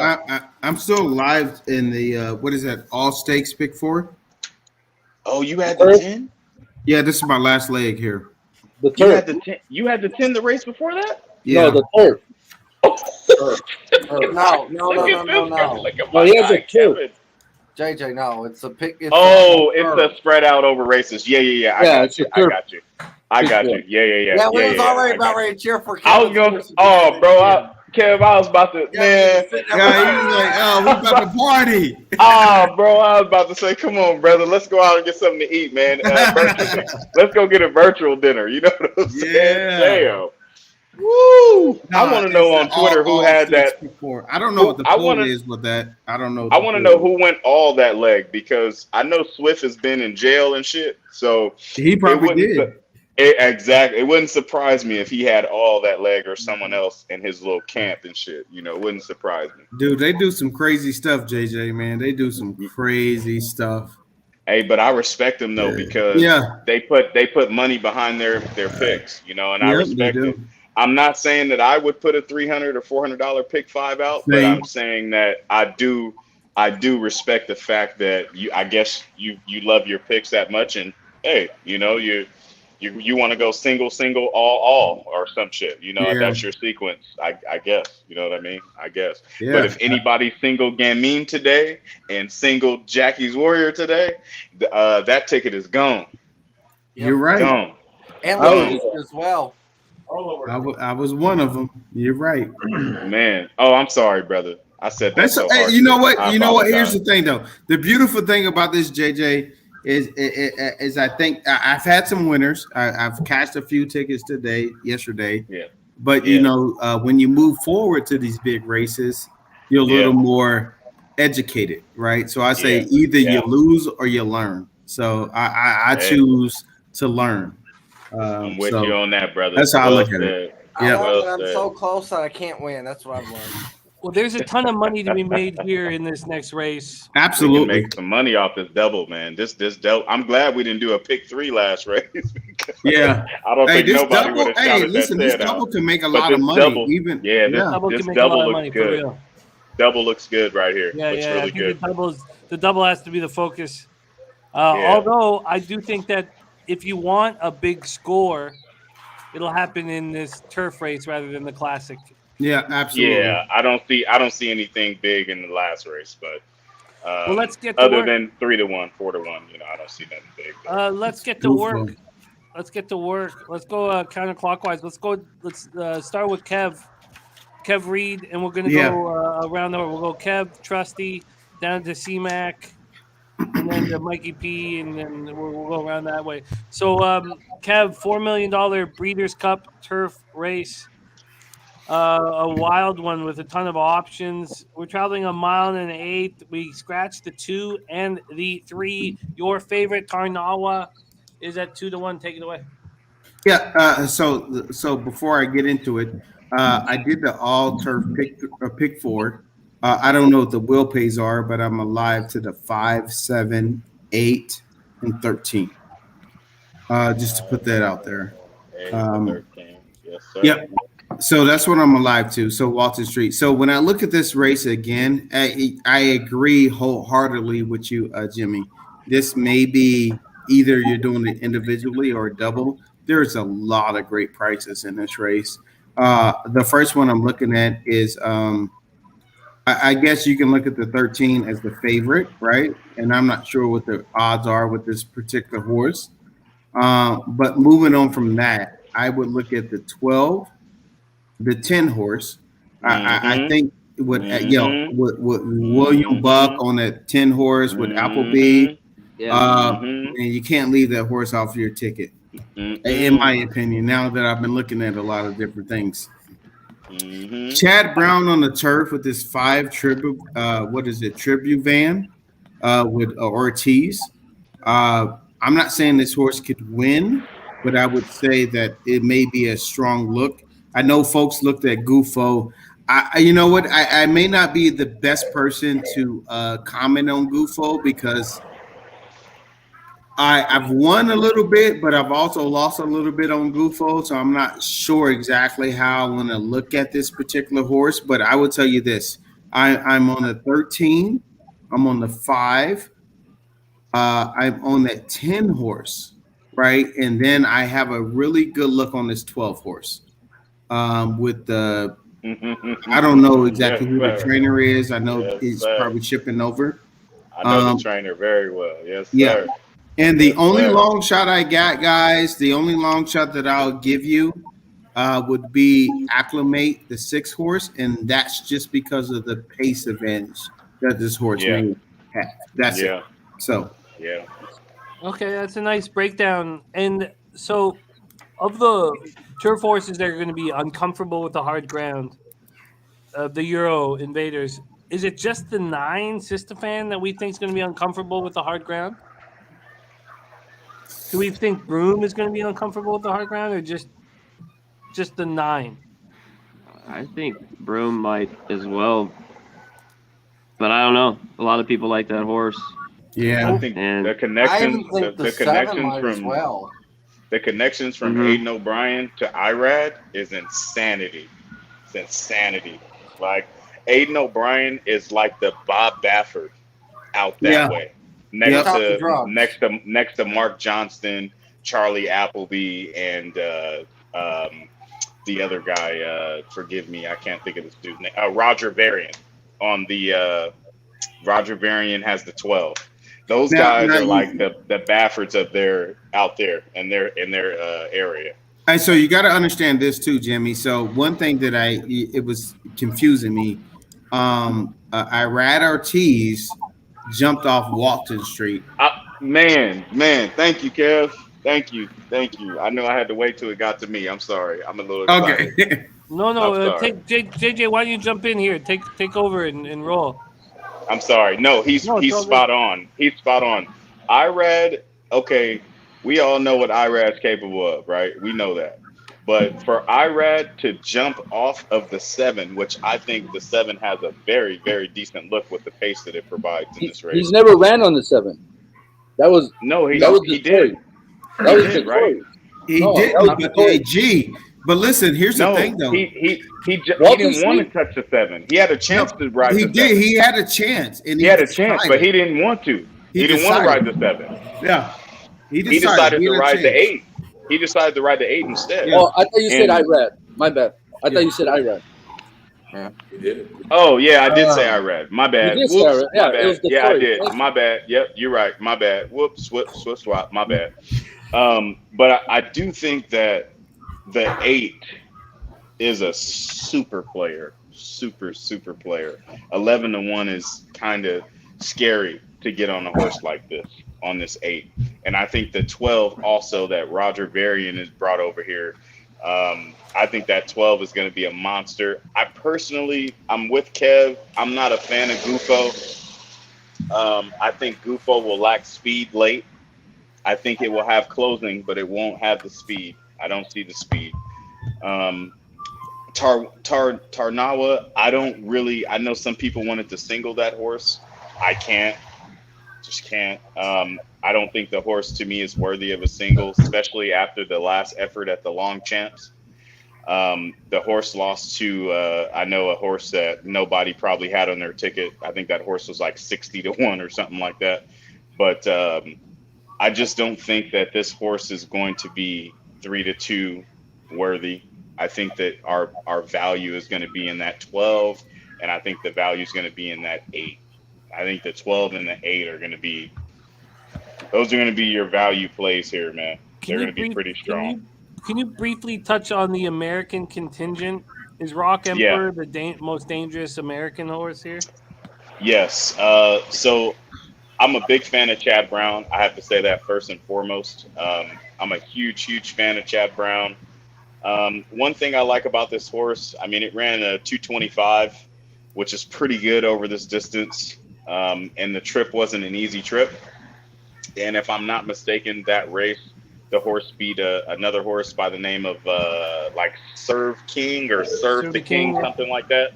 I'm still alive in the what is that? All stakes pick 4. Oh, you had the 10? Yeah, this is my last leg here. You had the 10. You had the 10 the race before that? Yeah. No, the turf. No. Oh, he has a 2. JJ, no, it's a pick. It's a spread out over races. Yeah. I got you. Yeah. Yeah, we was already about ready to cheer for. I was going. Kev, I was about to, man. Yeah, he was like, "Oh, we about to party." Bro, I was about to say, "Come on, brother, let's go out and get something to eat, man. Let's go get a virtual dinner." You know what I'm saying? Damn. Woo! I want to know on Twitter who had that. I don't know what the poll is with that. I don't know. I want to know who went all that leg because I know Swift has been in jail and shit. So he probably did. Exactly. It wouldn't surprise me if he had all that leg or someone else in his little camp and shit. It wouldn't surprise me. Dude, they do some crazy stuff, JJ, man. They do some crazy stuff. Hey, but I respect them though because they put money behind their picks, and I respect them. I'm not saying that I would put a $300 or $400 pick 5 out, but I'm saying that I do respect the fact that I guess you love your picks that much, and hey, You want to go single, all, or some shit. You know, Yeah. that's your sequence. I guess. You know what I mean? I guess. But Yeah. if anybody single Gamine today and single Jackie's Warrior today, that ticket is gone. You're right. Gone. And Gone. Luke as well. I was one of them. You're right. Man. Oh, I'm sorry, brother. I said that That's so hey, harshly. you know what? I You know what? Here's apologize. the thing, though. The beautiful thing about this, JJ, is I think I've had some winners. I've cashed a few tickets yesterday. Yeah. But Yeah. you know, when you move forward to these big races, you're a little more educated, right? So I say either you lose or you learn. So I Hey. choose to learn. I'm with So you on that, brother. that's how I Well look at said. it. I Yeah. learned that I'm so close that I can't win. That's what I've learned. Well, there's a ton of money to be made here in this next race. We Absolutely. can make some money off this double, man. This double. I'm glad we didn't do a pick 3 last race. Yeah. I don't Hey, think this nobody double. would have Hey, shouted listen, that this head double out. can make a But lot this of money. double, Even this Double this can make a double lot of looks money for good. real. Double looks good right here. Yeah, Looks I really think good. the double has to be the focus. Yeah. Although I do think that if you want a big score, it'll happen in this turf race rather than the classic. Yeah, absolutely. Yeah, I don't see anything big in the last race, but Well, let's get to other work. than 3-1, 4-1, you know, I don't see nothing big. Let's get to work. Let's get to work. Let's go counterclockwise. Let's start with Kev Reed, and we're gonna Yeah. go around the. We'll go Kev Trusty down to C-Mac, and then to Mikey P, and then we'll go around that way. So, Kev, $4 million Breeders' Cup turf race. A wild one with a ton of options. We're traveling 1.1 miles. We scratched the 2 and the 3. Your favorite Tarnawa is at 2-1. Take it away. Yeah. So before I get into it, I did the all turf pick 4. I don't know what the will pays are, but I'm alive to the 5, 7, 8, and 13. Just to put that out there. 13. Yes, sir. Yep. So that's what I'm alive to. So Walton Street. So when I look at this race again, I agree wholeheartedly with you, Jimmy. This may be either you're doing it individually or double. There's a lot of great prices in this race. The first one I'm looking at is, I guess you can look at the 13 as the favorite, right? And I'm not sure what the odds are with this particular horse. But moving on from that, I would look at the 12. The 10 horse. I think with William Buck on that 10 horse with Appleby, and you can't leave that horse off your ticket, in my opinion. Now that I've been looking at a lot of different things, Chad Brown on the turf with this 5 tribute van with Ortiz. I'm not saying this horse could win, but I would say that it may be a strong look. I know folks looked at Gufo. You know what? I may not be the best person to comment on Gufo because I've won a little bit, but I've also lost a little bit on Gufo. So I'm not sure exactly how I want to look at this particular horse. But I will tell you this: I'm on a 13. I'm on the 5. I'm on that 10 horse, right? And then I have a really good look on this 12 horse. With the, I don't know exactly who the trainer is. I know he's probably shipping over. I know the trainer very well. Yes, sir. Yeah. And the only long shot I got, guys, the only long shot that I'll give you would be Acclimate, the 6 horse. And that's just because of the pace advantage that this horse may have. That's it. So, yeah. Okay, that's a nice breakdown. And so, of the turf horses that are going to be uncomfortable with the hard ground, the Euro Invaders, is it just the 9 Sistafan that we think is going to be uncomfortable with the hard ground? Do we think Broom is going to be uncomfortable with the hard ground, or just the 9? I think Broom might as well, but I don't know. A lot of people like that horse. Yeah, I think the connections, the connections from the connections from Aiden O'Brien to Irad is insanity. It's insanity. Like Aiden O'Brien is like the Bob Baffert out that way. Next to Mark Johnston, Charlie Appleby and the other guy. Forgive me, I can't think of this dude's name. Roger Varian on the Roger Varian has the 12. Those guys Now are like you, the Baffords of their out there in their area. and so you got to understand this too, Jimmy. So one thing that it was confusing me. Irad Ortiz jumped off Walton Street. Man, thank you, Kev. Thank you. I know I had to wait till it got to me. I'm sorry. I'm a little excited. Okay. No, I'm sorry. take JJ. Why don't you jump in here? Take over and roll. I'm sorry. No, he's No, it's all good. spot on. He's spot on. Irad, okay, we all know what Irad's capable of, right? We know that. But for Irad to jump off of the 7, which I think the 7 has a very, very decent look with the pace that it provides in this race. He's never ran on the 7. That was he Detroit. did. That was did, Detroit. right? He No, didn't, that was but Detroit. G. But listen, here's the thing, though. He Walton didn't want to Street? touch the 7. He had a chance to ride He the did. 7. He had a chance, and He had a chance, decided. but he didn't want to. He didn't want to ride the 7. Yeah, He decided He to had a ride the chance. 8. He decided to ride the 8 instead. Oh, I thought you said And- Irad. My bad. I thought you said Irad. Yeah, you did. Oh yeah, I did say I read. My bad. You did say Whoops. Irad. Yeah, My it was bad. Yeah, I Detroit. did. My bad. Yep, you're right. My bad. Whoops. Swap. My bad. But I do think that the 8 is a super player. Super player. 11-1 is kind of scary to get on a horse like this on this 8. And I think the 12 also that Roger Varian is brought over here. I think that 12 is going to be a monster. I'm with Kev. I'm not a fan of Gufo. I think Gufo will lack speed late. I think it will have closing, but it won't have the speed. I don't see the speed. Tarnawa, I know some people wanted to single that horse. I can't. Just can't. I don't think the horse to me is worthy of a single, especially after the last effort at the Long Champs. The horse lost to, I know a horse that nobody probably had on their ticket. I think that horse was like 60-1 or something like that. But I just don't think that this horse is going to be 3-2 worthy. I think that our value is going to be in that 12, and I think the value is going to be in that 8. I think the 12 and the 8 are going to be, those are going to be your value plays here, man. They're going to be pretty strong. Can you briefly touch on the American contingent? Is Rock Emperor the most dangerous American horse here? Yes. So I'm a big fan of Chad Brown. I have to say that first and foremost. I'm a huge fan of Chad Brown. One thing I like about this horse, I mean, it ran a 225, which is pretty good over this distance. And the trip wasn't an easy trip. And if I'm not mistaken, that race, the horse beat another horse by the name of like Serve King or Serve the King, something like that.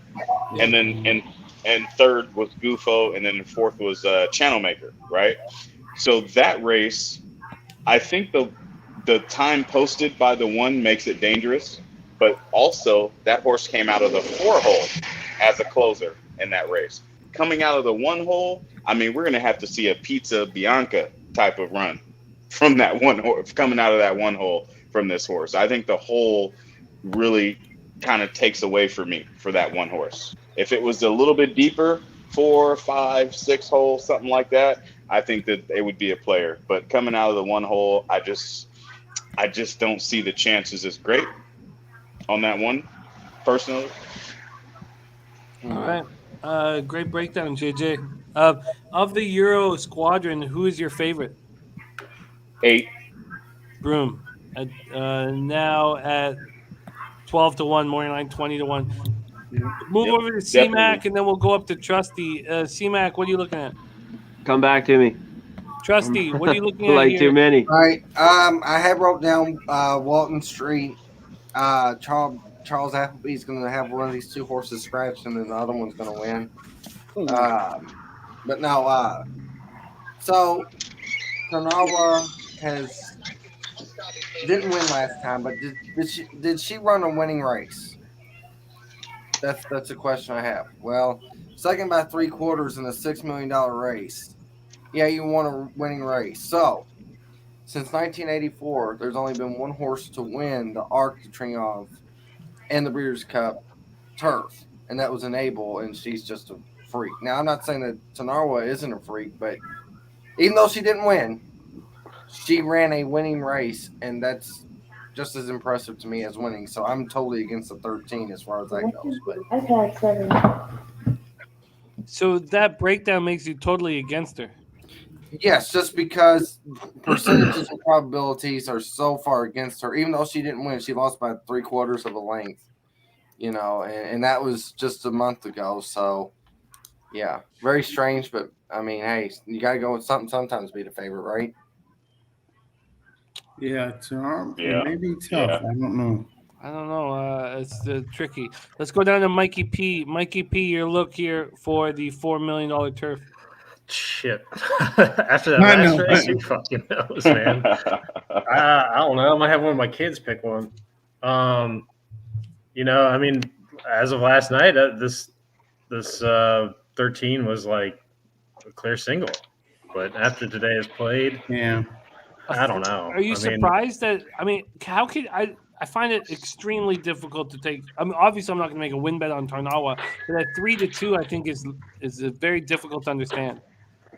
And then and third was Gufo, and then fourth was Channel Maker, right? So that race, I think the time posted by the 1 makes it dangerous, but also that horse came out of the 4 hole as a closer in that race. Coming out of the 1 hole, I mean, we're going to have to see a Pizza Bianca type of run from that 1 horse, coming out of that 1 hole from this horse. I think the hole really kind of takes away for me for that 1 horse. If it was a little bit deeper, 4, 5, 6 holes, something like that, I think that it would be a player. But coming out of the 1 hole, I just don't see the chances as great on that 1, personally. All right. Great breakdown, JJ. Of the Euro squadron, who is your favorite? 8. Broom. Now at 12-1, morning line 20-1. Move over to C-Mac, and then we'll go up to Trusty. C-Mac, what are you looking at? Come back to me. Trusty, what are you looking at Like here? too many. All right. I have wrote down Walton Street. Charles Appleby's going to have one of these 2 horses scratched, and then the other one's going to win. But no. So Tanawa didn't win last time, but did she run a winning race? That's a question I have. Well, second by 3/4 in a $6 million race. Yeah, you won a winning race. So since 1984, there's only been one horse to win the Arc de Triomphe and the Breeders' Cup turf, and that was Enable, and she's just a freak. Now, I'm not saying that Tanarwa isn't a freak, but even though she didn't win, she ran a winning race, and that's just as impressive to me as winning. So I'm totally against the 13 as far as that goes. But I've had 7. So that breakdown makes you totally against her. yes, just because percentages and probabilities are so far against her, even though she didn't win, she lost by 3/4 of a length, and that was just a month ago. So, yeah, very strange, but I mean, hey, you got to go with something sometimes to be the favorite, right? Yeah, Yeah. it may be tough. Yeah. I don't know. I don't know. It's tricky. Let's go down to Mikey P. Mikey P, your look here for the $4 million turf. Shit. After that last race, who fucking knows, man? I don't know. I might have one of my kids pick one. I mean, as of last night, this 13 was like a clear single. But after today is played, yeah, I don't know. Are you surprised that? I mean, how could I find it extremely difficult to take. I mean, obviously, I'm not going to make a win bet on Tarnawa, but at 3-2, I think is very difficult to understand.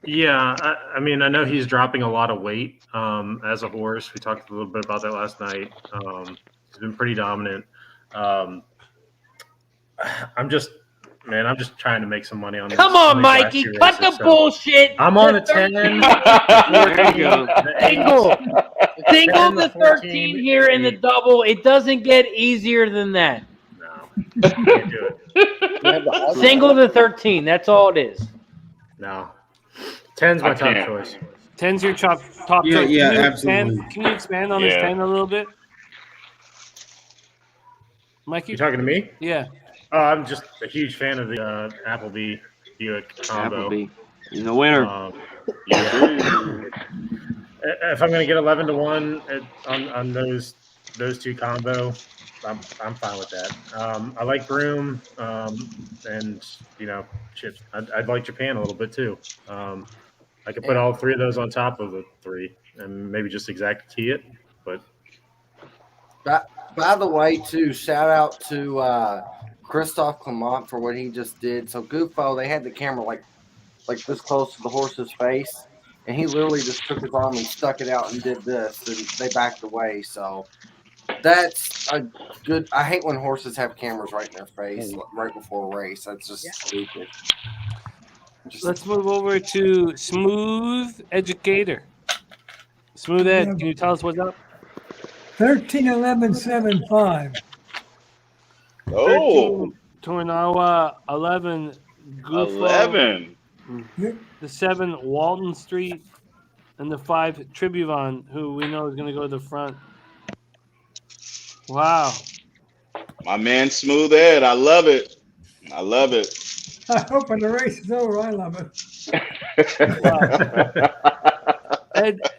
Yeah, I mean, I know he's dropping a lot of weight as a horse. We talked a little bit about that last night. He's been pretty dominant. I'm just trying to make some money on. Come on, Mikey, cut the bullshit. I'm on a 10. There you go. Single the 13 here in the double. It doesn't get easier than that. No, can't do it. Single the 13. That's all it is. No. 10's my top choice. 10's your top Yeah, choice. yeah, Can you absolutely. Can you expand on this 10 a little bit? Mikey? You talking to me? Yeah. I'm just a huge fan of the Appleby Buick combo. Appleby. He's a winner. If I'm going to get 11-1 on those two combo, I'm fine with that. I like Broom, and shit, I'd like Japan a little bit too. I could put all three of those on top of the 3 and maybe just exact key it. But by the way, too, shout out to Christophe Clement for what he just did. So Gufo, they had the camera like this close to the horse's face, and he literally just took his arm and stuck it out and did this, and they backed away. So that's a good. I hate when horses have cameras right in their face right before a race. That's just stupid. Let's move over to Smooth Educator. Smooth Ed, can you tell us what's up? 13-11-7-5. Oh, 13 Tornawa, 11 Gufo, 11. The 7 Walton Street, and the 5 Tribuvon, who we know is going to go to the front. Wow. My man Smooth Ed, I love it. I love it. I hope when the race is over, I love it.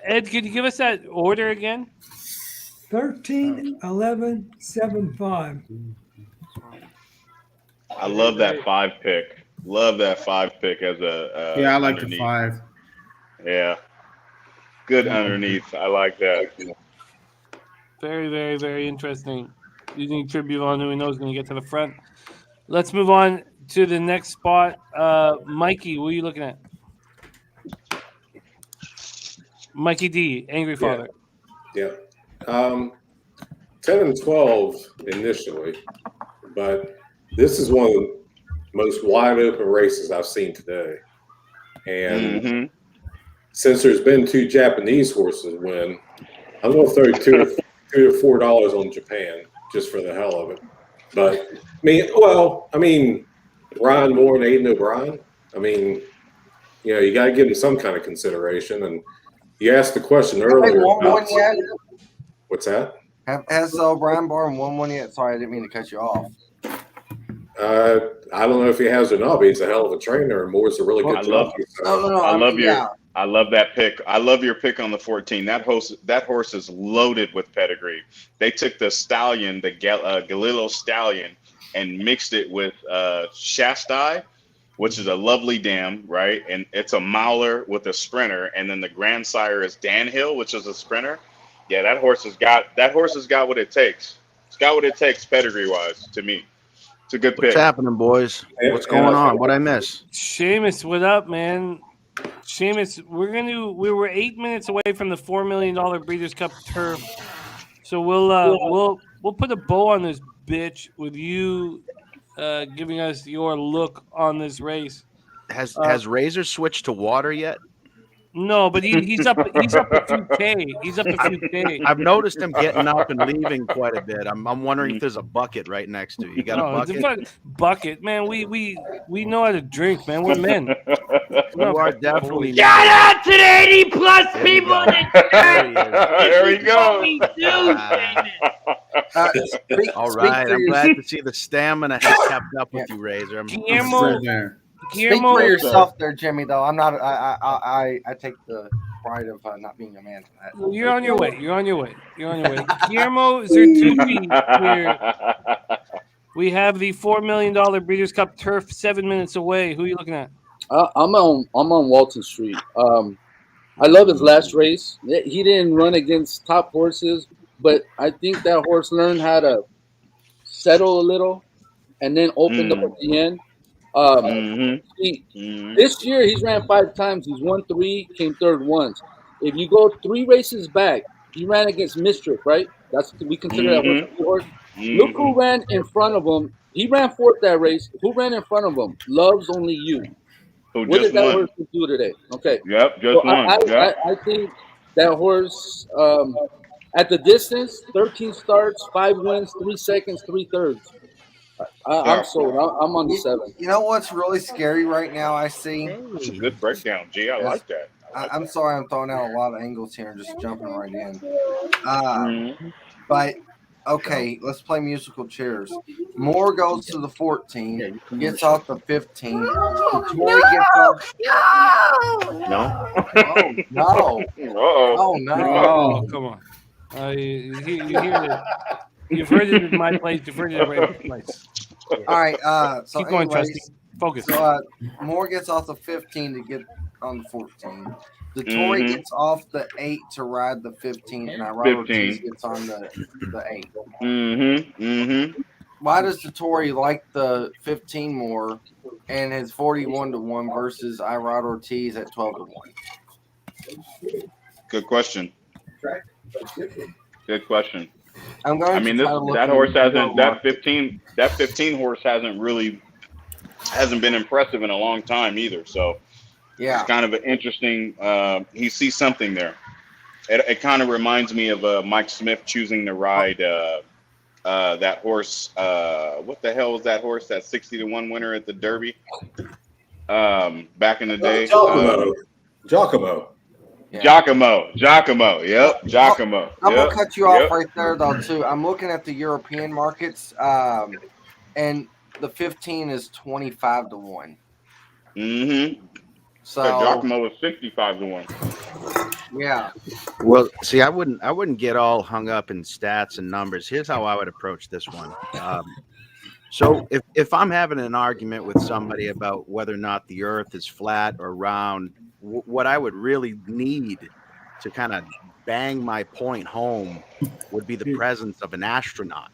Ed, could you give us that order again? 13-11-7-5. I love that 5 pick. Love that 5 pick as a yeah, I like underneath. the 5. Yeah, good underneath. I like that. Very, very, very interesting. Using Tribune, who we know is going to get to the front. Let's move on to the next spot. Mikey, what are you looking at? Mikey D, Angry Father. Yeah. 10 and 12 initially, but this is one of the most wide open races I've seen today. And since there's been 2 Japanese horses win, I'm going to throw $2 or $4 on Japan just for the hell of it. But I mean, Ryan Moore and Aiden O'Brien. I mean, you got to give them some kind of consideration. And you asked the question earlier. What's that? Has O'Brien Barn won one yet? Sorry, I didn't mean to cut you off. I don't know if he has or not, but he's a hell of a trainer, and Moore's a really good jockey. I love that pick. I love your pick on the 14. That horse is loaded with pedigree. They took the stallion, the Galileo stallion, and mixed it with Shastai, which is a lovely dam, right? And it's a mauler with a sprinter, and then the grandsire is Danhill, which is a sprinter. Yeah, that horse has got what it takes. It's got what it takes pedigree wise to me. It's a good What's pick. happening, boys? What's going on? What I miss? Seamus, what up, man? Seamus, we were 8 minutes away from the $4 million Breeders' Cup turf, so we'll put a bow on this bitch with you giving us your look on this race. Has Razor switched to water yet? No, but he's up a few K. He's up a few K. I've noticed him getting up and leaving quite a bit. I'm wondering if there's a bucket right next to you. You got a bucket? Bucket, man. We know how to drink, man. We're men. You are definitely. Shout out to the 80 plus people in the chat. There we go. We do, All right. I'm glad to see the stamina has kept up with you, Razor. Speak for yourself there, Jimmy. Though I'm not. I take the pride of not being a man for that. Well, you're on your way. Guillermo Zertucci here. We have the $4 million Breeders' Cup turf 7 minutes away. Who are you looking at? I'm on Walton Street. I love his last race. He didn't run against top horses, but I think that horse learned how to settle a little and then opened up at the end. This year he's ran 5 times. He's won 3, came third once. If you go 3 races back, he ran against Mistress, right? We consider that horse a horse. Look who ran in front of him. He ran 4th that race. Who ran in front of him? Loves Only You. Who What just did that won? horse do today? Okay. Yep, just won. I think that horse at the distance, 13 starts, 5 wins, 3 seconds, 3 thirds. I'm sold. I'm on the 7. You know what's really scary right now? I see. That's a good breakdown, G. I like that. I'm sorry, I'm throwing out a lot of angles here and just jumping right in. But okay, let's play musical chairs. Moore goes to the 14, gets off the 15. Tory gets off. No. Oh no! Oh no! Oh, come on! You hear it? You've heard it in my place. You've heard it in my place. All right. So keep going, anyways, Trusty. Focus. So Moore gets off the 15 to get on the 14. The Tory gets off the 8 to ride the 15, and Robert gets on the 8. Why does the Tory like the 15 more and his 41-1 versus Irod Ortiz at 12-1? Good question. Good question. I'm going. I mean, that horse hasn't. That 15 horse hasn't been impressive in a long time either. So yeah, it's kind of an interesting. He sees something there. It kind of reminds me of Mike Smith choosing to ride that horse. What the hell was that horse? That 60-1 winner at the Derby back in the day. Giacomo. Giacomo. Yep. Giacomo. I'm gonna cut you off right there though too. I'm looking at the European markets, and the 15 is 25-1. So Giacomo was 65-1. Yeah. Well, see, I wouldn't get all hung up in stats and numbers. Here's how I would approach this one. So if I'm having an argument with somebody about whether or not the earth is flat or round, what I would really need to kind of bang my point home would be the presence of an astronaut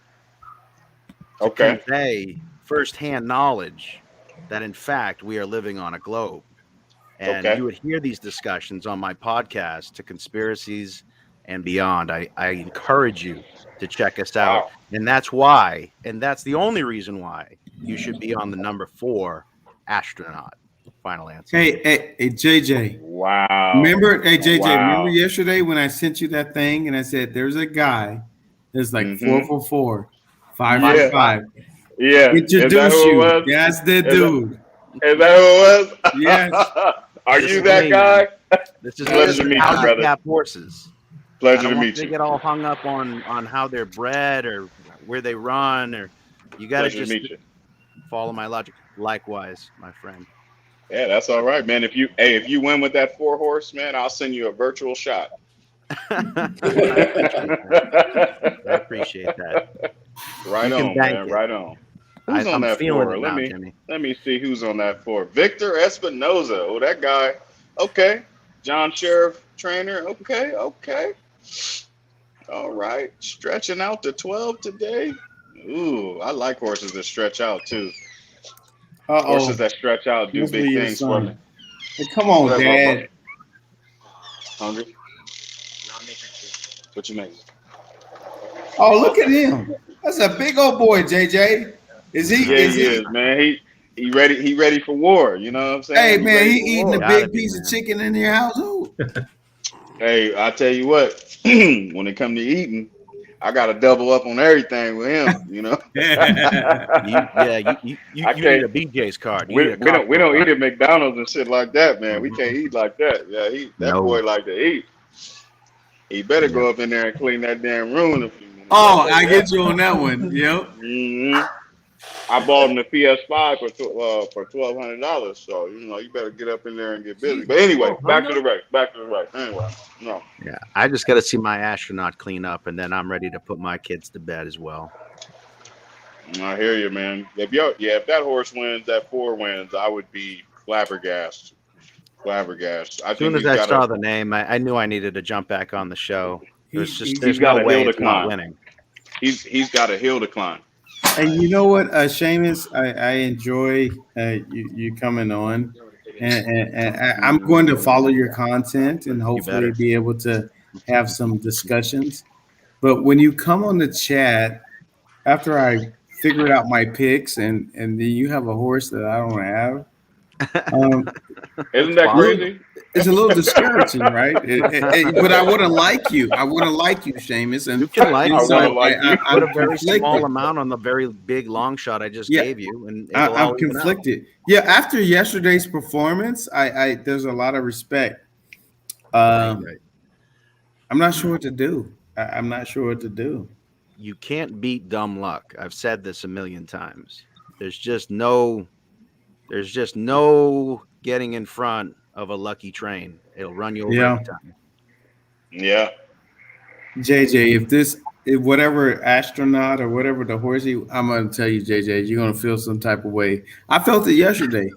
to convey firsthand knowledge that, in fact, we are living on a globe. And you would hear these discussions on my podcast, To Conspiracies and Beyond. I encourage you to check us out. And that's why, and that's the only reason why you should be on the number 4 astronaut. Final answer. Hey, JJ. Wow. Remember, remember yesterday when I sent you that thing and I said, there's a guy that's like 4 for 4, 5 for 5. Yeah. Introduce you. That's the dude. Is that who it was? Yes. Are you that guy? This is pleasure to meet you, brother. Horses. Pleasure to meet you. They get all hung up on how they're bred or where they run, or you got to just follow my logic. Likewise, my friend. Yeah, that's all right, man. If you win with that 4 horse, man, I'll send you a virtual shot. I appreciate that. Right on, man. Right on. Who's on I'm that feeling four? it now, Jimmy. Let me see who's on that four. Victor Espinoza. Oh, that guy. Okay. John Sheriff Trainer. Okay. All right. Stretching out to 12 today. Ooh, I like horses that stretch out too. Horses that stretch out do Must be big your things for me. son. Hey, come on, What up, Dad. bro? Hungry? What you make? Oh, look at him. That's a big old boy, JJ. Is he? Yeah, he is, man. He ready. He ready for war. You know what I'm saying? Hey, man, ready he for eating war. a big piece of chicken in your household. Hey, I tell you what. When it come to eating, I got to double up on everything with him. You know. You need a BJ's card. You need a We don't Costco eat card. at McDonald's and shit like that, man. We can't eat like that. Yeah, that No. boy like to eat. He better go up in there and clean that damn room in a few minutes. Oh, I get you on that one. Yep. Mm-hmm. I bought him the PS5 for $1,200. So you better get up in there and get busy. But anyway, back to the race. Anyway, no. Yeah, I just got to see my astronaut clean up, and then I'm ready to put my kids to bed as well. I hear you, man. If that horse wins, that 4 wins, I would be flabbergasted. As soon as I saw the name, I knew I needed to jump back on the show. There's got no a way hill to it's not climb. winning. He's got a hill to climb. And you know what, Seamus, I enjoy you coming on, and I'm going to follow your content and hopefully be able to have some discussions. But when you come on the chat, after I figured out my picks, and then you have a horse that I don't have, Isn't that crazy? It's a little discouraging, right? But I wouldn't like you. I wouldn't like you, Seamus. And You can like and me. so I I'm put a very small conflicted. amount on the very big long shot I just gave you, and it'll I'm all even out. conflicted. Yeah, after yesterday's performance, I there's a lot of respect. I'm not sure what to do. I'm not sure what to do. You can't beat dumb luck. I've said this a million times. There's just no getting in front of a lucky train. It'll run you over every time. Yeah. JJ, if whatever astronaut or whatever the horse, I'm going to tell you, JJ, you're going to feel some type of way. I felt it yesterday.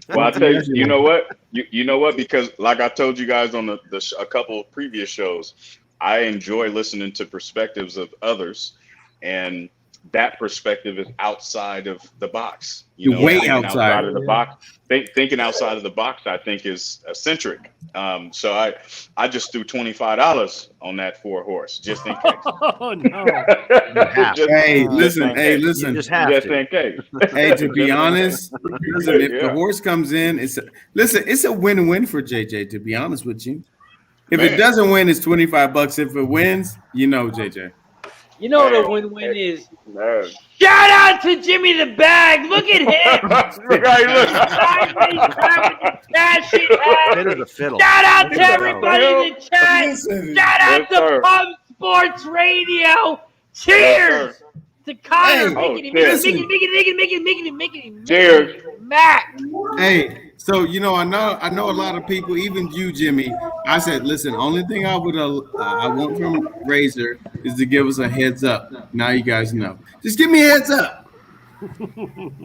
Well, I tell you, you know what? You know what? Because like I told you guys on a couple of previous shows, I enjoy listening to perspectives of others, and that perspective is outside of the box. You're way thinking outside of the box. Thinking outside of the box, I think, is eccentric. So I just threw $25 on that 4 horse just in case. Oh no! Hey, listen. Just in case. Hey, to be honest, listen, if the horse comes in, it's a win-win for JJ. To be honest with you, if it doesn't win, it's $25. If it wins, JJ. You know what a win-win is? Shout out to Jimmy the Bag. Look at him. Look how he Bit of the fiddle. Shout out Bit to of the everybody in the chat. Shout out to Pub Sports Radio. Cheers to Connor. Cheers. Mac. Hey, so I know a lot of people, even you, Jimmy. I said, listen, only thing I want from Razor is to give us a heads up. Now you guys know. Just give me a heads up.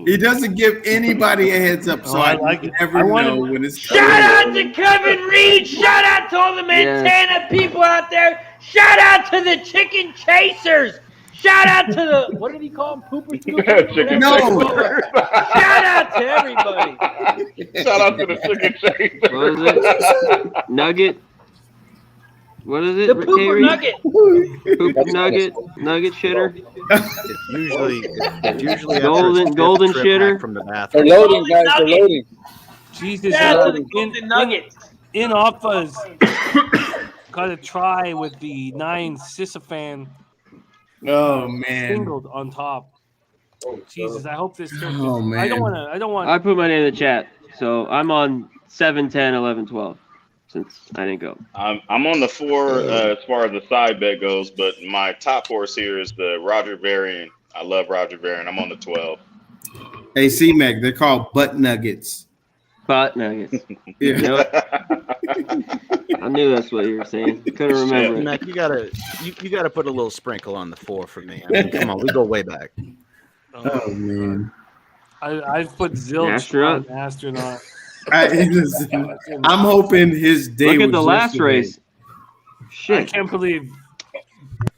He doesn't give anybody a heads up, so I never know when it's Shout out to Kevin Reed. Shout out to all the Montana people out there. Shout out to the Chicken Chasers. Shout out to the, what did he call them? Poopers? Shout out to everybody. Shout out to the Chicken Chasers. What is it? Nugget. What is it? The Pooper Nugget. Nugget shitter. It's usually golden shitter from the bathroom. They're loading, guys. They're loading. Jesus, Shout out to the Golden Nuggets. In Alpha's got to try with the 9 Sisyphan. Oh man! Singled on top. Jesus, I hope this. Oh man! I don't want. I put my name in the chat, so I'm on 7, 10, 11, 12. Since I didn't go, I'm on the 4 as far as the side bet goes, but my top horse here is the Roger Varian. I love Roger Varian. I'm on the 12. Hey, C-Mac, they're called butt nuggets. Butt nuggets. Yeah. You know I knew that's what you were saying. Couldn't remember. Mac, you gotta put a little sprinkle on the 4 for me. I mean, come on, we go way back. Oh man. I've put zilch Astronaut. on astronaut. Listen, I'm hoping his day Look at was the last yesterday. race. I Shit. can't believe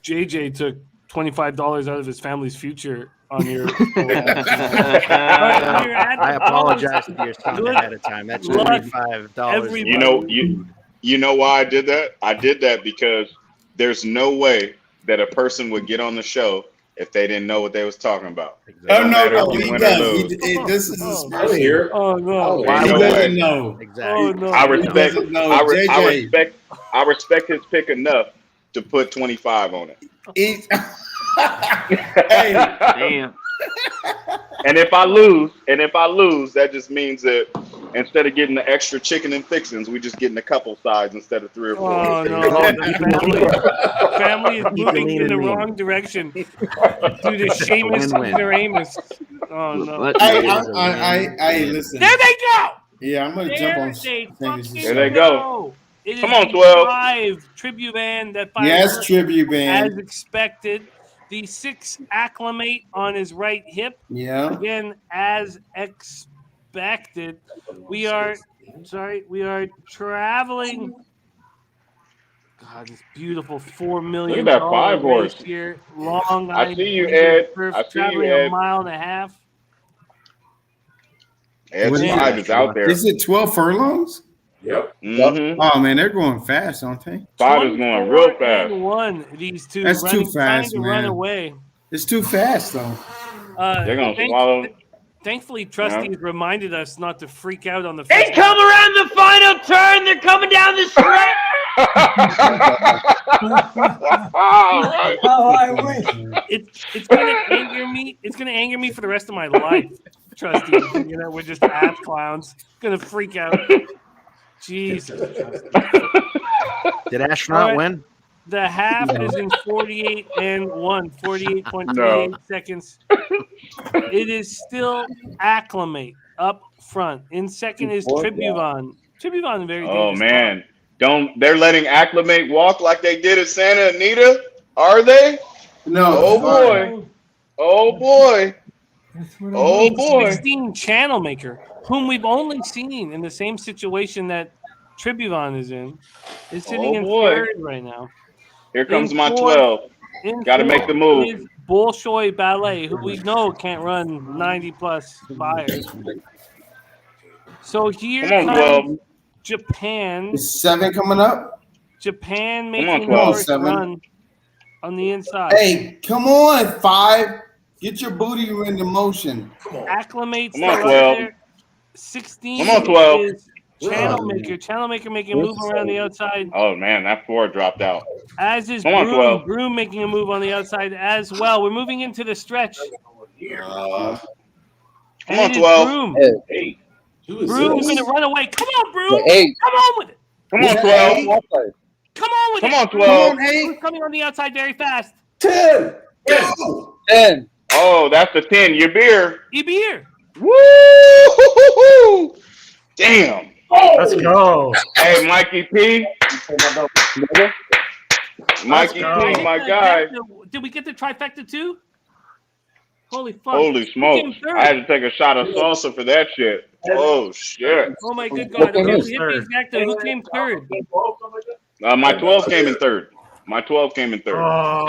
JJ took $25 out of his family's future on your. I apologize to your son ahead of time. That's $25. You know why I did that? I did that because there's no way that a person would get on the show if they didn't know what they was talking about. Oh no, Matter if no, you he win or does. lose. This is his I'm special. here. Oh no! Ain't He no doesn't way. know. Exactly. Oh no! I He respect. doesn't know. I respect his pick enough to put 25 on it. Hey, Damn. And if I lose, that just means that instead of getting the extra chicken and fixings, we just getting a couple sides instead of 3 or 4. Oh no! Family is moving in the wrong direction due to Seamus and Amos. Oh no! I listen. There they go. Yeah, I'm gonna jump on. There they go. It Come is on, the 12. 5 tribute band that fired Yes, tribute band. as expected. The 6 acclimate on his right hip. Yeah. Again, as expected. We are traveling. God, this beautiful $4 million Look at that 5 race horse. here. Long I see you, Ed. I see you, traveling Ed. a mile and a half. Ed's 5 is out there. Is it 12 furlongs? Yep. Mm-hmm. Oh man, they're going fast, aren't they? 5 is going real 24 fast. and 1, these two. That's too fast, trying to run man. away. It's too fast though. They're gonna swallow. Thankfully, trustees reminded us not to freak out on the. They come around the final turn. They're coming down the stretch. Oh, I wish. It's gonna anger me. It's gonna anger me for the rest of my life. Trustees, thinking that we're just ass clowns. Gonna freak out. Jesus. Did Astronaut All right. win? The half is in 48 and 1, 48.38 seconds. It is still acclimate up front. In second is Tribuvon. Tribuvon very Oh dangerous. man, they're letting acclimate walk like they did at Santa Anita? Are they? No. Oh boy. Oh boy. Oh boy. 16 Channel Maker, whom we've only seen in the same situation that Tribuvon is in, is sitting in boy. third right now. Here comes In my fourth- 12. in Got to make fourth the move. is Bolshoi Ballet, who we know can't run 90 plus fires. So here Come on, comes 12. Japan. Is 7 coming up? Japan on, making 12. horse 7. run on the inside. Hey, come on, 5. Get your booty into motion. Acclimates Come on, still 12. up there. 16 Come on, 12. is Channel Maker. Channel Maker making a move around the outside. Oh man, that 4 dropped out. As is Come on, Broom. 12. Broom making a move on the outside as well. We're moving into the stretch. Come And on, it is 12. Broom. Hey, who is Broom's this? going to run away. Come on, Broom. Hey. Come on with it. Come on, 12. Come on with Come it. on, 12. Broom's coming on the outside very fast. 10. Go. 10. Oh, that's the 10. Your beer. Ibir. Woo! Damn. Let's go. Hey, Mikey P. Mikey go. P, my guy. Did we get the trifecta too? Holy fuck. Holy Who smokes. came third? I had to take a shot of salsa for that shit. Oh, shit. Oh my good God. Okay, we hit the exacta. Who came third? My 12 came in third. My 12 came in third. Oh.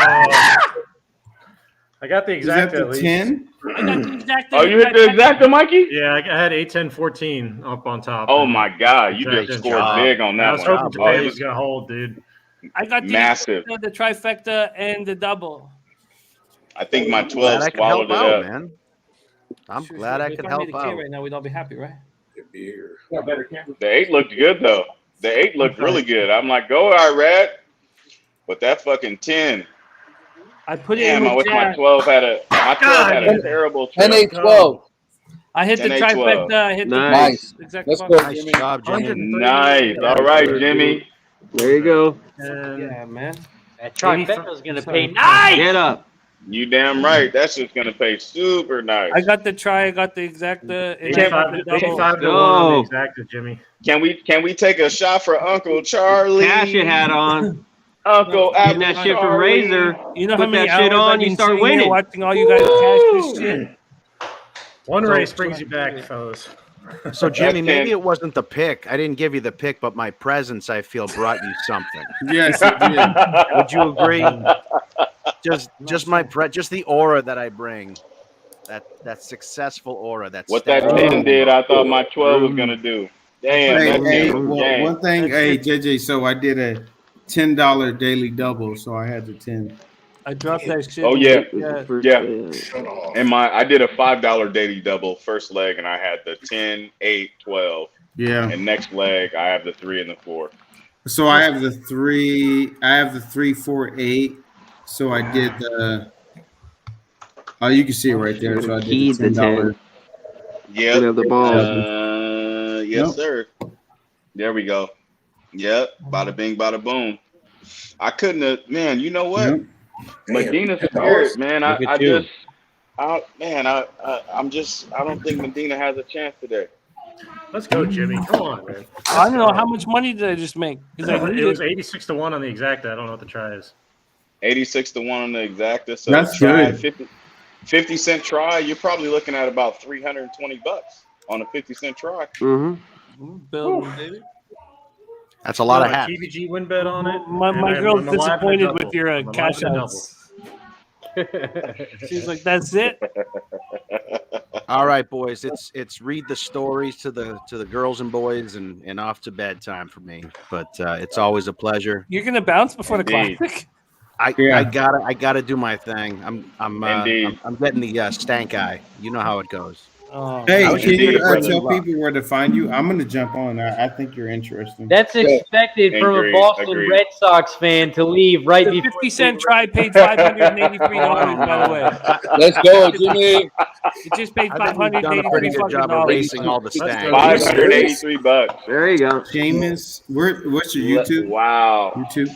I got the Is that exact at the least. 10? I got the exacta. Oh, you hit the exacta, Mikey? Yeah, I had 8, 10, 14 up on top. Oh, my God. You Exacta just scored job. big on I that was one. hoping Oh, Japan was going to hold, dude. I got the Massive. exacta, the trifecta, and the double. I think my Glad 12 I could swallowed help it out, up. man. I'm Sure, glad sure. I If could I help made a K out. right now, we'd all be happy, right? Beer. The 8 looked good, though. The 8 looked really good. I'm like, go, Irad. But that fucking 10. I put it Damn, in I with wish my Jack. 12 had a terrible 10, 8, trip. 12. I hit the 10, 8, 12. trifecta. I hit Nice. the exact Let's fuck. go, Nice Jimmy. job, Jimmy. 130. Nice. All right, Jimmy. There you go. Yeah, man. That trifecta's going to pay Sorry. nice. Get up. You damn right. That's just going to pay super nice. I got the try. I got the exacta. And I got the 85 double. 85 to 1 on the Go. exacta, Jimmy. Can we take a shot for Uncle Charlie? Cash you had on. Uncle Getting Apple that shit from Charlie. Razor. You know how Put many that shit hours on, I've you been start sitting here winning. watching all you guys cash this shit? One So- race brings you back, fellas. So Jimmy, That's maybe 10. it wasn't the pick. I didn't give you the pick, but my presence, I feel, brought you something. Yes, it did. Would you agree? Just just the aura that I bring. That successful aura. That What that steady 10 did, I thought my 12 was gonna do. Damn, Hey, that 10 was well, gang. one thing, hey, JJ. So I did a $10 daily double, so I had the 10. I dropped that shit. Oh yeah, Yeah. And I did a $5 daily double first leg, and I had the 10, 8, 12. Yeah. And next leg, I have the 3 and the 4. So I have the 3. I have the 3, 4, 8. So I did the. Oh, you can see it right there. So I did the Keyed the $10. Yep. Have the balls. Yes, Nope. sir. There we go. Yep. Bada bing, bada boom. I couldn't have, man. You know what? Yep. Medina Damn, Spirit, man. Look at I you. just, I don't think Medina has a chance today. Let's go, Jimmy. Come on, man. I don't know how much money did I just make? Because I It need was it. 86 to 1 on the exacta. I don't know what the try is. 86 to 1 on the exacta. So That's try good. 50 cent try. You're probably looking at about $320 on a 50-cent try. Mm-hmm. Building, baby. That's a lot of Got hats. TVG win bet on it. My and girl's I'm alive in a disappointed double. with your I'm alive cash in a outs. She's like, "That's it." All right, boys. It's read the stories to the girls and boys and off to bedtime for me. But it's always a pleasure. You're gonna bounce before the Indeed. classic. I gotta do my thing. I'm Indeed. getting the stank eye. You know how it goes. Oh, Hey, I was can just you here to bring tell you luck. people where to find you? I'm going to jump on. I think you're interesting. That's expected from a Agreed, Boston agreed. Red Sox fan to leave right the before 50-cent try paid $583. By the way, Let's go, Jimmy. it just paid I think you've done a pretty $583 good job of erasing all the stank. $583. There you go. Seamus, what's your YouTube? Wow. YouTube?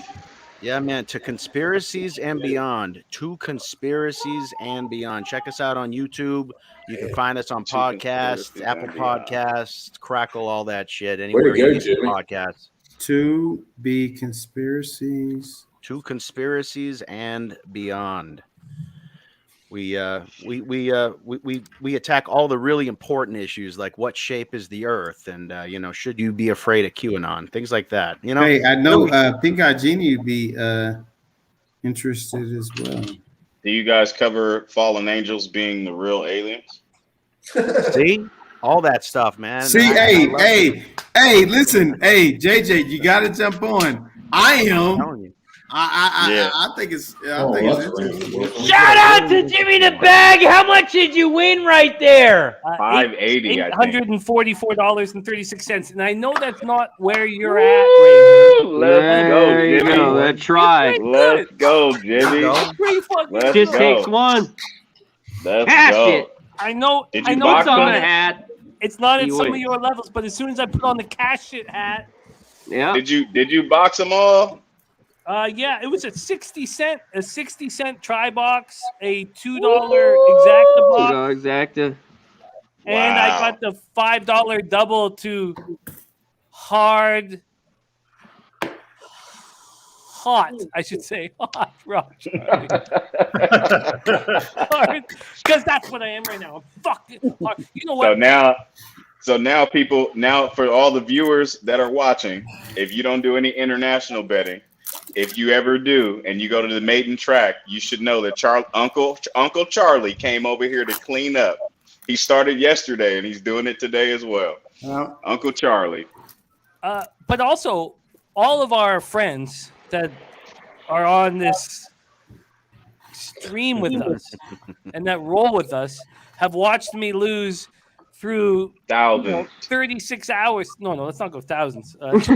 Yeah, man. To conspiracies and beyond. To conspiracies and beyond. Check us out on YouTube. You can find us on podcasts, Apple Podcasts, Crackle, all that shit. Anywhere go, you get Jimmy. podcasts. To be conspiracies. To conspiracies and beyond. We attack all the really important issues like what shape is the Earth and should you be afraid of QAnon, things like that. Hey, I know Pink Eye Genie would be interested as well. Do you guys cover fallen angels being the real aliens? See all that stuff, man. See, hey, listen, hey, JJ, you got to jump on. I am. I think it's. I think it's interesting. Shout out to Jimmy the Bag. How much did you win right there? $580. $844.36, and I know that's not where you're at. Razor. Let's go, Jimmy. That try. Let's go, Jimmy. Pretty fucking Let's Just go. takes one. Let's Cash go. it. I know. Did I you know box it's not on him? the hat. It's not at You some of win. your levels, but as soon as I put on the cash shit hat, Yeah. Did you box them all? yeah, it was a 60-cent try box, a $2 exacta box, $2 exacta. and I Wow. got the $5 double to hot, I should say, hot rock. Because that's what I am right now. I'm fucking hard. You know what? So now people, for all the viewers that are watching, if you don't do any international betting, if you ever do, and you go to the maiden track, you should know that Uncle Charlie came over here to clean up. He started yesterday, and he's doing it today as well. Uncle Charlie. But also, all of our friends that are on this stream with us and that roll with us have watched me lose through Thousands. 36 hours. No, let's not go thousands. I'm just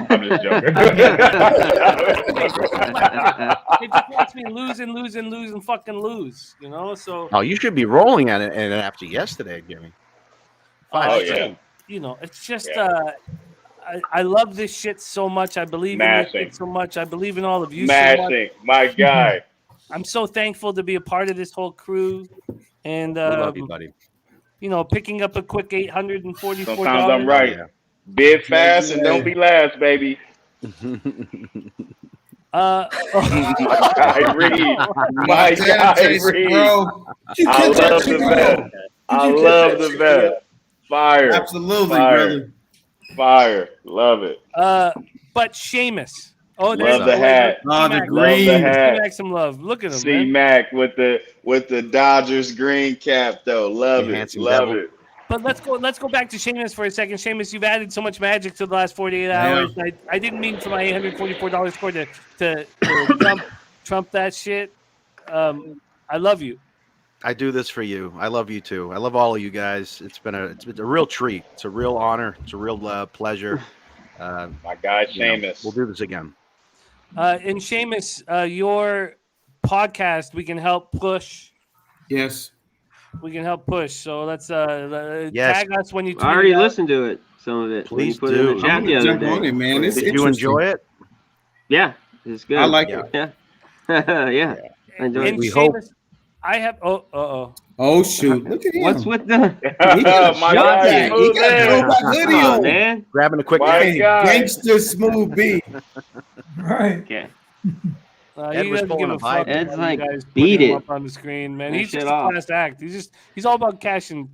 joking. They just watch me lose and fucking lose. So. Oh, you should be rolling at it and after yesterday, Jimmy. Yeah. It's just I love this shit so much. I believe in this shit so much. I believe in all of you so Mashing, much. my guy. I'm so thankful to be a part of this whole crew. And I love you, buddy. Picking up a quick $844. Sometimes I'm right. Bid fast and don't be last, baby. My guy Reed. My Montana guy Jason, Reed. bro. You I catch that love the chicken, bet. bro? I Did you catch love that the chicken, bet. bro? Fire. Absolutely, Fire. brother. Fire. Love it. But Seamus. Oh, there's Love the hat. Oh, the Love the green. hat. C-Mac some love. Look at him, C man. Mac with the Dodgers green cap though. Love You it. handsome Love devil. it. But let's go back to Seamus for a second. Seamus, you've added so much magic to the last 48 hours. I didn't mean for my $844 score to trump that shit. I love you. I do this for you. I love you too. I love all of you guys. It's been a real treat. It's a real honor. It's a real pleasure. My guy Seamus. We'll do this again. And Seamus, your podcast, we can help push. Yes. We can help push. So let's Yes. tag us when you tweet I already it out. listened to it. Some of it. Please when you put it in do. the chat I'm the gonna other jump day. on it, man. It's Did you enjoy it? Yeah, it's good. I like Yeah. it. Yeah, I enjoyed And it. We hope. Seamus, I have. Oh. Oh shoot! Look at him. What's with the He got a My shot guy back. He got a Smooth throwback Come hoodie on, on. man? Grabbing a quick. My Hey, guy. gangster smooth B. Right. Okay. Ed He was doesn't pulling give a a vibe. fuck Ed's about like, you guys beat putting him it. up on the screen, man. That He's shit just a off. class act. He's all about cashing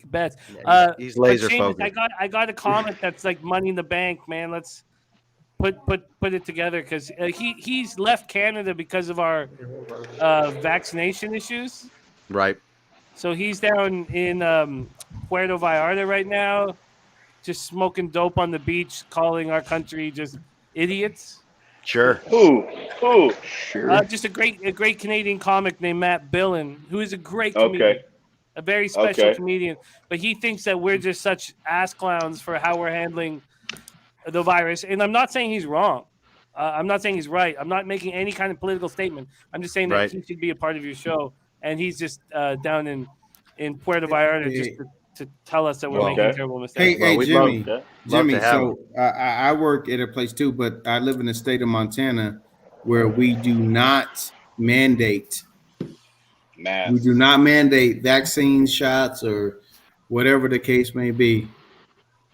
bets. He's But laser Seamus, focused. I got a comment that's like money in the bank, man. Let's put it together because he's left Canada because of our vaccination issues. Right. So he's down in Puerto Vallarta right now, just smoking dope on the beach, calling our country just idiots. Sure. Who? Sure. Just a great Canadian comic named Matt Billen, who is a great comedian, Okay. a very special Okay. comedian. But he thinks that we're just such ass clowns for how we're handling the virus. And I'm not saying he's wrong. I'm not saying he's right. I'm not making any kind of political statement. I'm just saying that Right. he should be a part of your show. And he's just down in Puerto Vallarta just to tell us that we're Okay. making terrible mistakes. Hey, we'd Jimmy. love Jimmy, to have so I work at a place too, but I live in the state of Montana where we do not mandate. Mask. We do not mandate vaccine shots or whatever the case may be.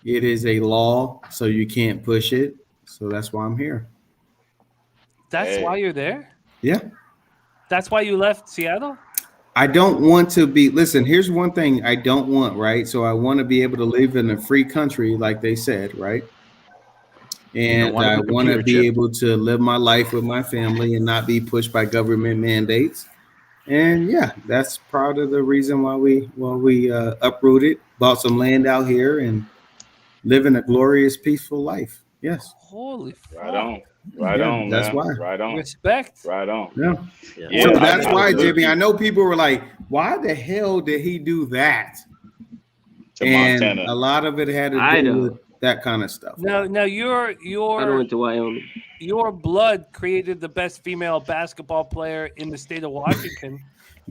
It is a law, so you can't push it. So that's why I'm here. That's Hey. why you're there? Yeah. That's why you left Seattle? I don't want to be, listen, here's one thing I don't want, right? So I want to be able to live in a free country, like they said, right? And wanna I be want to computer be chip. able to live my life with my family and not be pushed by government mandates. And yeah, that's part of the reason why we uprooted, bought some land out here, and living a glorious, peaceful life. Yes. Holy fuck. Right on. Right Yeah, on, that's man. why. Right on. Respect. Right on. Yeah. Yeah, So I- that's I why, salute Jimmy, you. I know people were like, why the hell did he do that? To And Montana. a lot of it had to do Idaho. with that kind of stuff. Now I went to Wyoming. your blood created the best female basketball player in the state of Washington.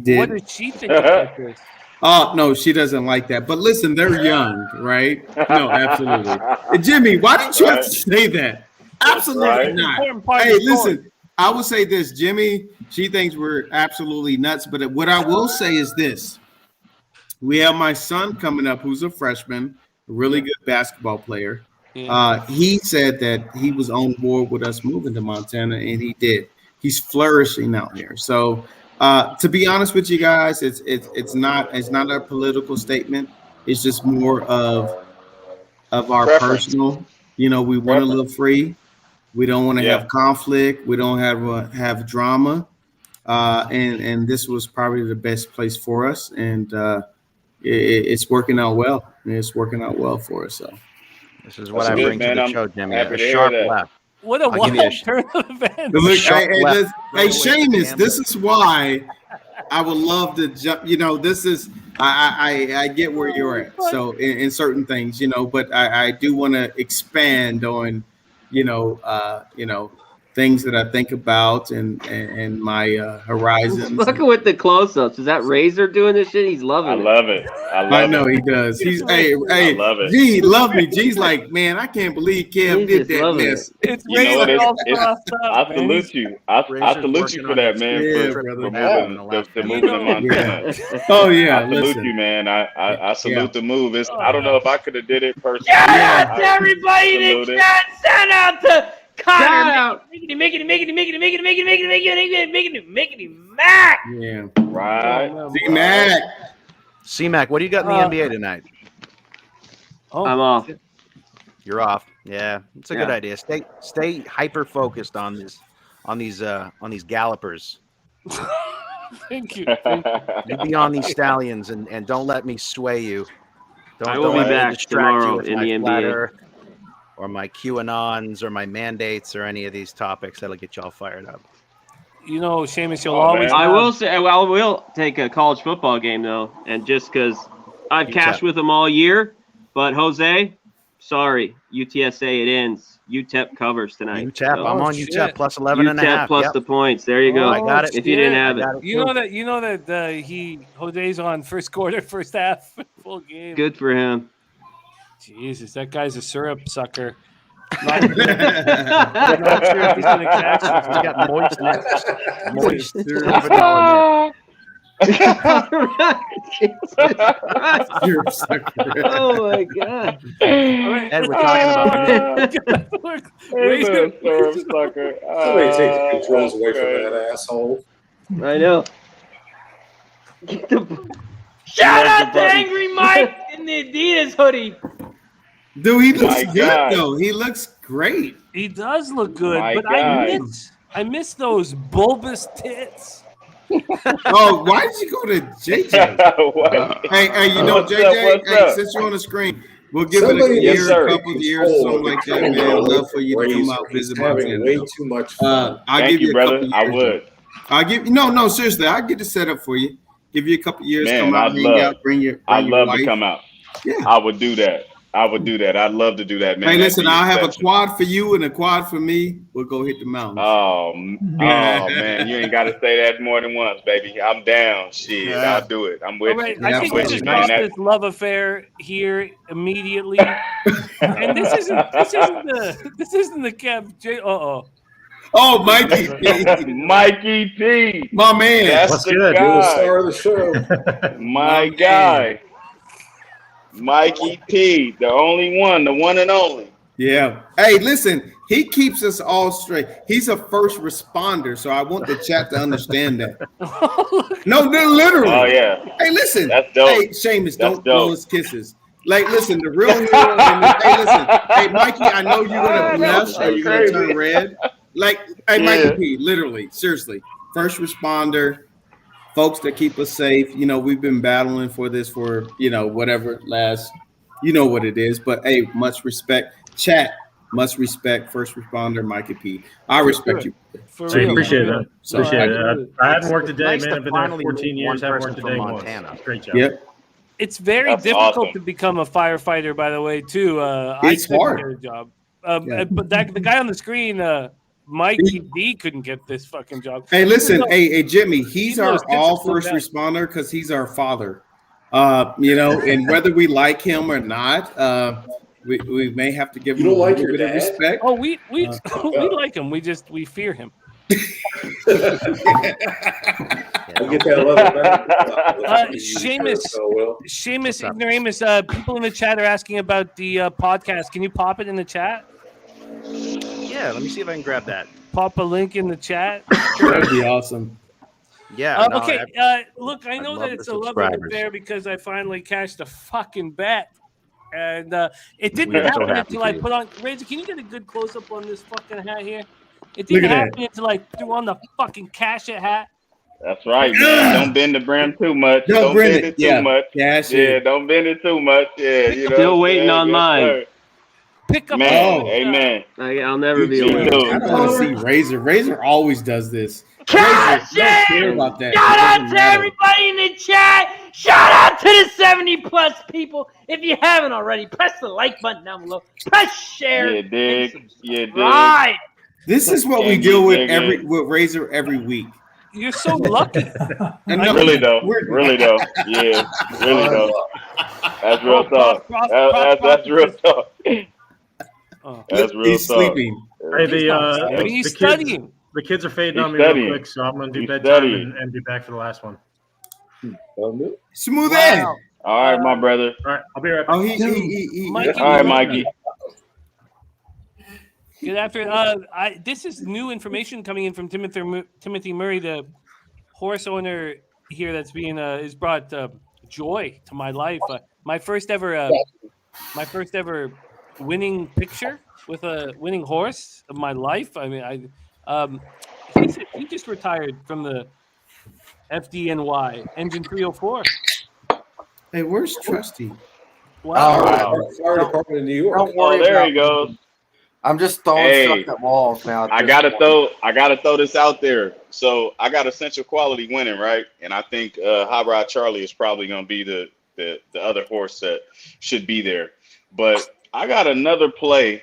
Did. What did she think about this? Oh, no, she doesn't like that. But listen, they're young, right? No, absolutely. And Jimmy, why did you have to say that? Absolutely Right. not. Important part of Hey, the story. listen, I will say this, Jimmy, she thinks we're absolutely nuts. But what I will say is this. We have my son coming up who's a freshman, a really good basketball player. He said that he was on board with us moving to Montana, and he did. He's flourishing out here. So to be honest with you guys, it's not a political statement. It's just more of our Preference. personal. You know, we want to live free. We don't want to Yeah. have conflict. We don't have drama. And this was probably the best place for us. And it's working out well. It's working out well for us. So This is what That's I good, bring man. to the I'm show, Jimmy. happy A to hear sharp that. left. What a I'll give you a wild turn of events. look, Sharp left. hey, Seamus, this is why I would love to jump. You know, this is I get where you're at. So in certain things, you know, but I do want to expand on, you know, things that I think about and my horizons. Fucking with the close-ups. Is that Razor doing this shit? He's loving I it. love it. I know he does. He's hey, I love it. G love me. G's like, man, I can't believe Kev He's did just that loving mess. It's You know what? Razor all It's, crossed up, I man. salute you. I Razor's salute you working for on that, his man. Yeah, for brother. moving to Montana. Oh yeah, I salute listen. you, man. I salute Yeah. the move. I don't know if I could have did it personally. Shout out to everybody in Salute the it. chat. Shout out to Connor, Mickey Mac. Yeah. Right. C-Mac. C-Mac, what do you got in the NBA tonight? I'm off. You're off. Yeah, it's a good Yeah. idea. Stay hyper focused on these gallopers. Thank you. You be on these stallions and don't let me sway you. I will Don't be let me back distract you tomorrow with in my the flat NBA. earth or my QAnons or my mandates or any of these topics that'll get y'all fired up. You know, Seamus, you'll always. I have- will say, well, I will take a college football game though, and just because I've cashed with them all year, but Jose, sorry, UTSA it ends. UTEP covers tonight. UTEP, So- I'm on UTEP plus 11 and a UTEP half. plus Yep. the points. There you go. I got it. If you didn't have it. You know that Jose's on first quarter, first half, full game. Good for him. Jesus, that guy's a syrup sucker. Not sure if he's gonna catch it. He's got moist nips. Moist. Oh my God. Ed, we're talking about Somebody take the controls away from that asshole. I know. Shout out to Angry Mike in the Adidas hoodie. Dude, he looks My good God. though. He looks great. He does look good, My but God. I miss those bulbous tits. Oh, why did you go to JJ? Hey, you know, What's JJ, up, what's hey, up? since you're on the screen, we'll give Somebody- it a Yes, year, sir. a couple of years, or something like that, man. I'd love for you to come out, He's visit my having family. way too much fun. I'll Thank give you, you a brother. couple I years. would. I'll give no, seriously, I'll get it set up for you. Give you a couple years, Man, come out, I'd hang love. out, bring your I'd love wife. to come out. Yeah. I would do that. I'd love to do that, man. Hey, That'd listen, be I'll have a exceptional. quad for you and a quad for me. We'll go hit the mountains. Oh man, you ain't got to say that more than once, baby. I'm down. Shit, Yeah. I'll do it. I'm with All right, you. I I'm think we with should you, man. stop this love affair here immediately. And this isn't the Kev J. Oh, Mikey P. Mikey P. My man. That's What's the good? guy. You're the star of the show. My My guy. Mikey P. The only one, the one and only. Yeah. Hey, listen, he keeps us all straight. He's a first responder, so I want the chat to understand that. No, literally. Oh yeah. Hey, listen. That's dope. Hey, Seamus, That's don't blow dope. his kisses. Like, listen, the real hero. Hey, listen. Hey, Mikey, I know you're gonna blush or you're gonna turn red. Like, hey, Mikey Yeah. P, literally, seriously, first responder, folks that keep us safe. You know, we've been battling for this for whatever last. You know what it is, but hey, much respect. Chat, much respect. First responder, Mikey P. I respect you. For I real. appreciate it. So, Appreciate it. I haven't worked a day, nice man. to I've been there finally 14 meet years. one Haven't person worked a from day Montana. once. Great job. Yep. It's very That's difficult awesome. to become a firefighter, by the way, too. It's I couldn't hard. get a job. Yeah. But the guy on the screen, Mikey D, couldn't get this fucking job. Hey, listen, No, hey, Jimmy, he's Even our those kids all are slow first down. responder because he's our father. And whether we like him or not, we may have to give You him don't a like little your bit of dad? respect. Oh, we we yeah. like him. We fear him. I'll get that 11 back. Seamus Ignoramus, people in the chat are asking about the podcast. Can you pop it in the chat? Yeah, let me see if I can grab that. Pop a link in the chat. That'd be awesome. Yeah. no, Okay. Look, I know love that the it's a love subscribers. affair because I finally cashed a fucking bet. And it We didn't are so happen happy until for I you. put on Razor. Can you get a good close up on this fucking hat here? It Look didn't at happen until I threw on the fucking cash it hat. That's right, man. Don't bend the brim too much. Don't Don't bend bend it. it too Yeah. much. Cash Yeah, it. don't bend it too much. Yeah, you know. Still what I'm waiting saying? on Yes, mine. sir. Pick up Man, Oh. amen. I'll never be You away. too. I don't want to see Razor. Razor always does this. Cash Razor, don't care it! about that. Shout It out doesn't to matter. everybody in the chat. Shout out to the 70 plus people. If you haven't already, press the like button down below. Press share. Yeah, dig. Yeah, dig. Right. This is what we Can't deal be with digging. with Razor every week. You're so lucky. And no, Really though. we're- Really though. Yeah. Really though. That's real talk. Prof, That's real talk. Oh. That's real He's talk. sleeping. Hey, He's studying. The kids are fading He's on me studying. real quick, so I'm going to do He's bedtime studying. and be back for the last one. Smooth Wow. in. All right, my brother. All right, I'll be right back. Oh, he Mikey, All right, Mikey. Get after it. This is new information coming in from Timothy Murray, the horse owner here. That's being is brought joy to my life. My first ever winning picture with a winning horse of my life. I mean, he just retired from the FDNY Engine 304. Hey, where's Trusty? Wow. Fire department in New York. Don't worry there about he goes. me. I'm just throwing stuff at walls now. I gotta throw this out there. So I got Essential Quality winning, right? And I think Hot Rod Charlie is probably gonna be the other horse that should be there. But I got another play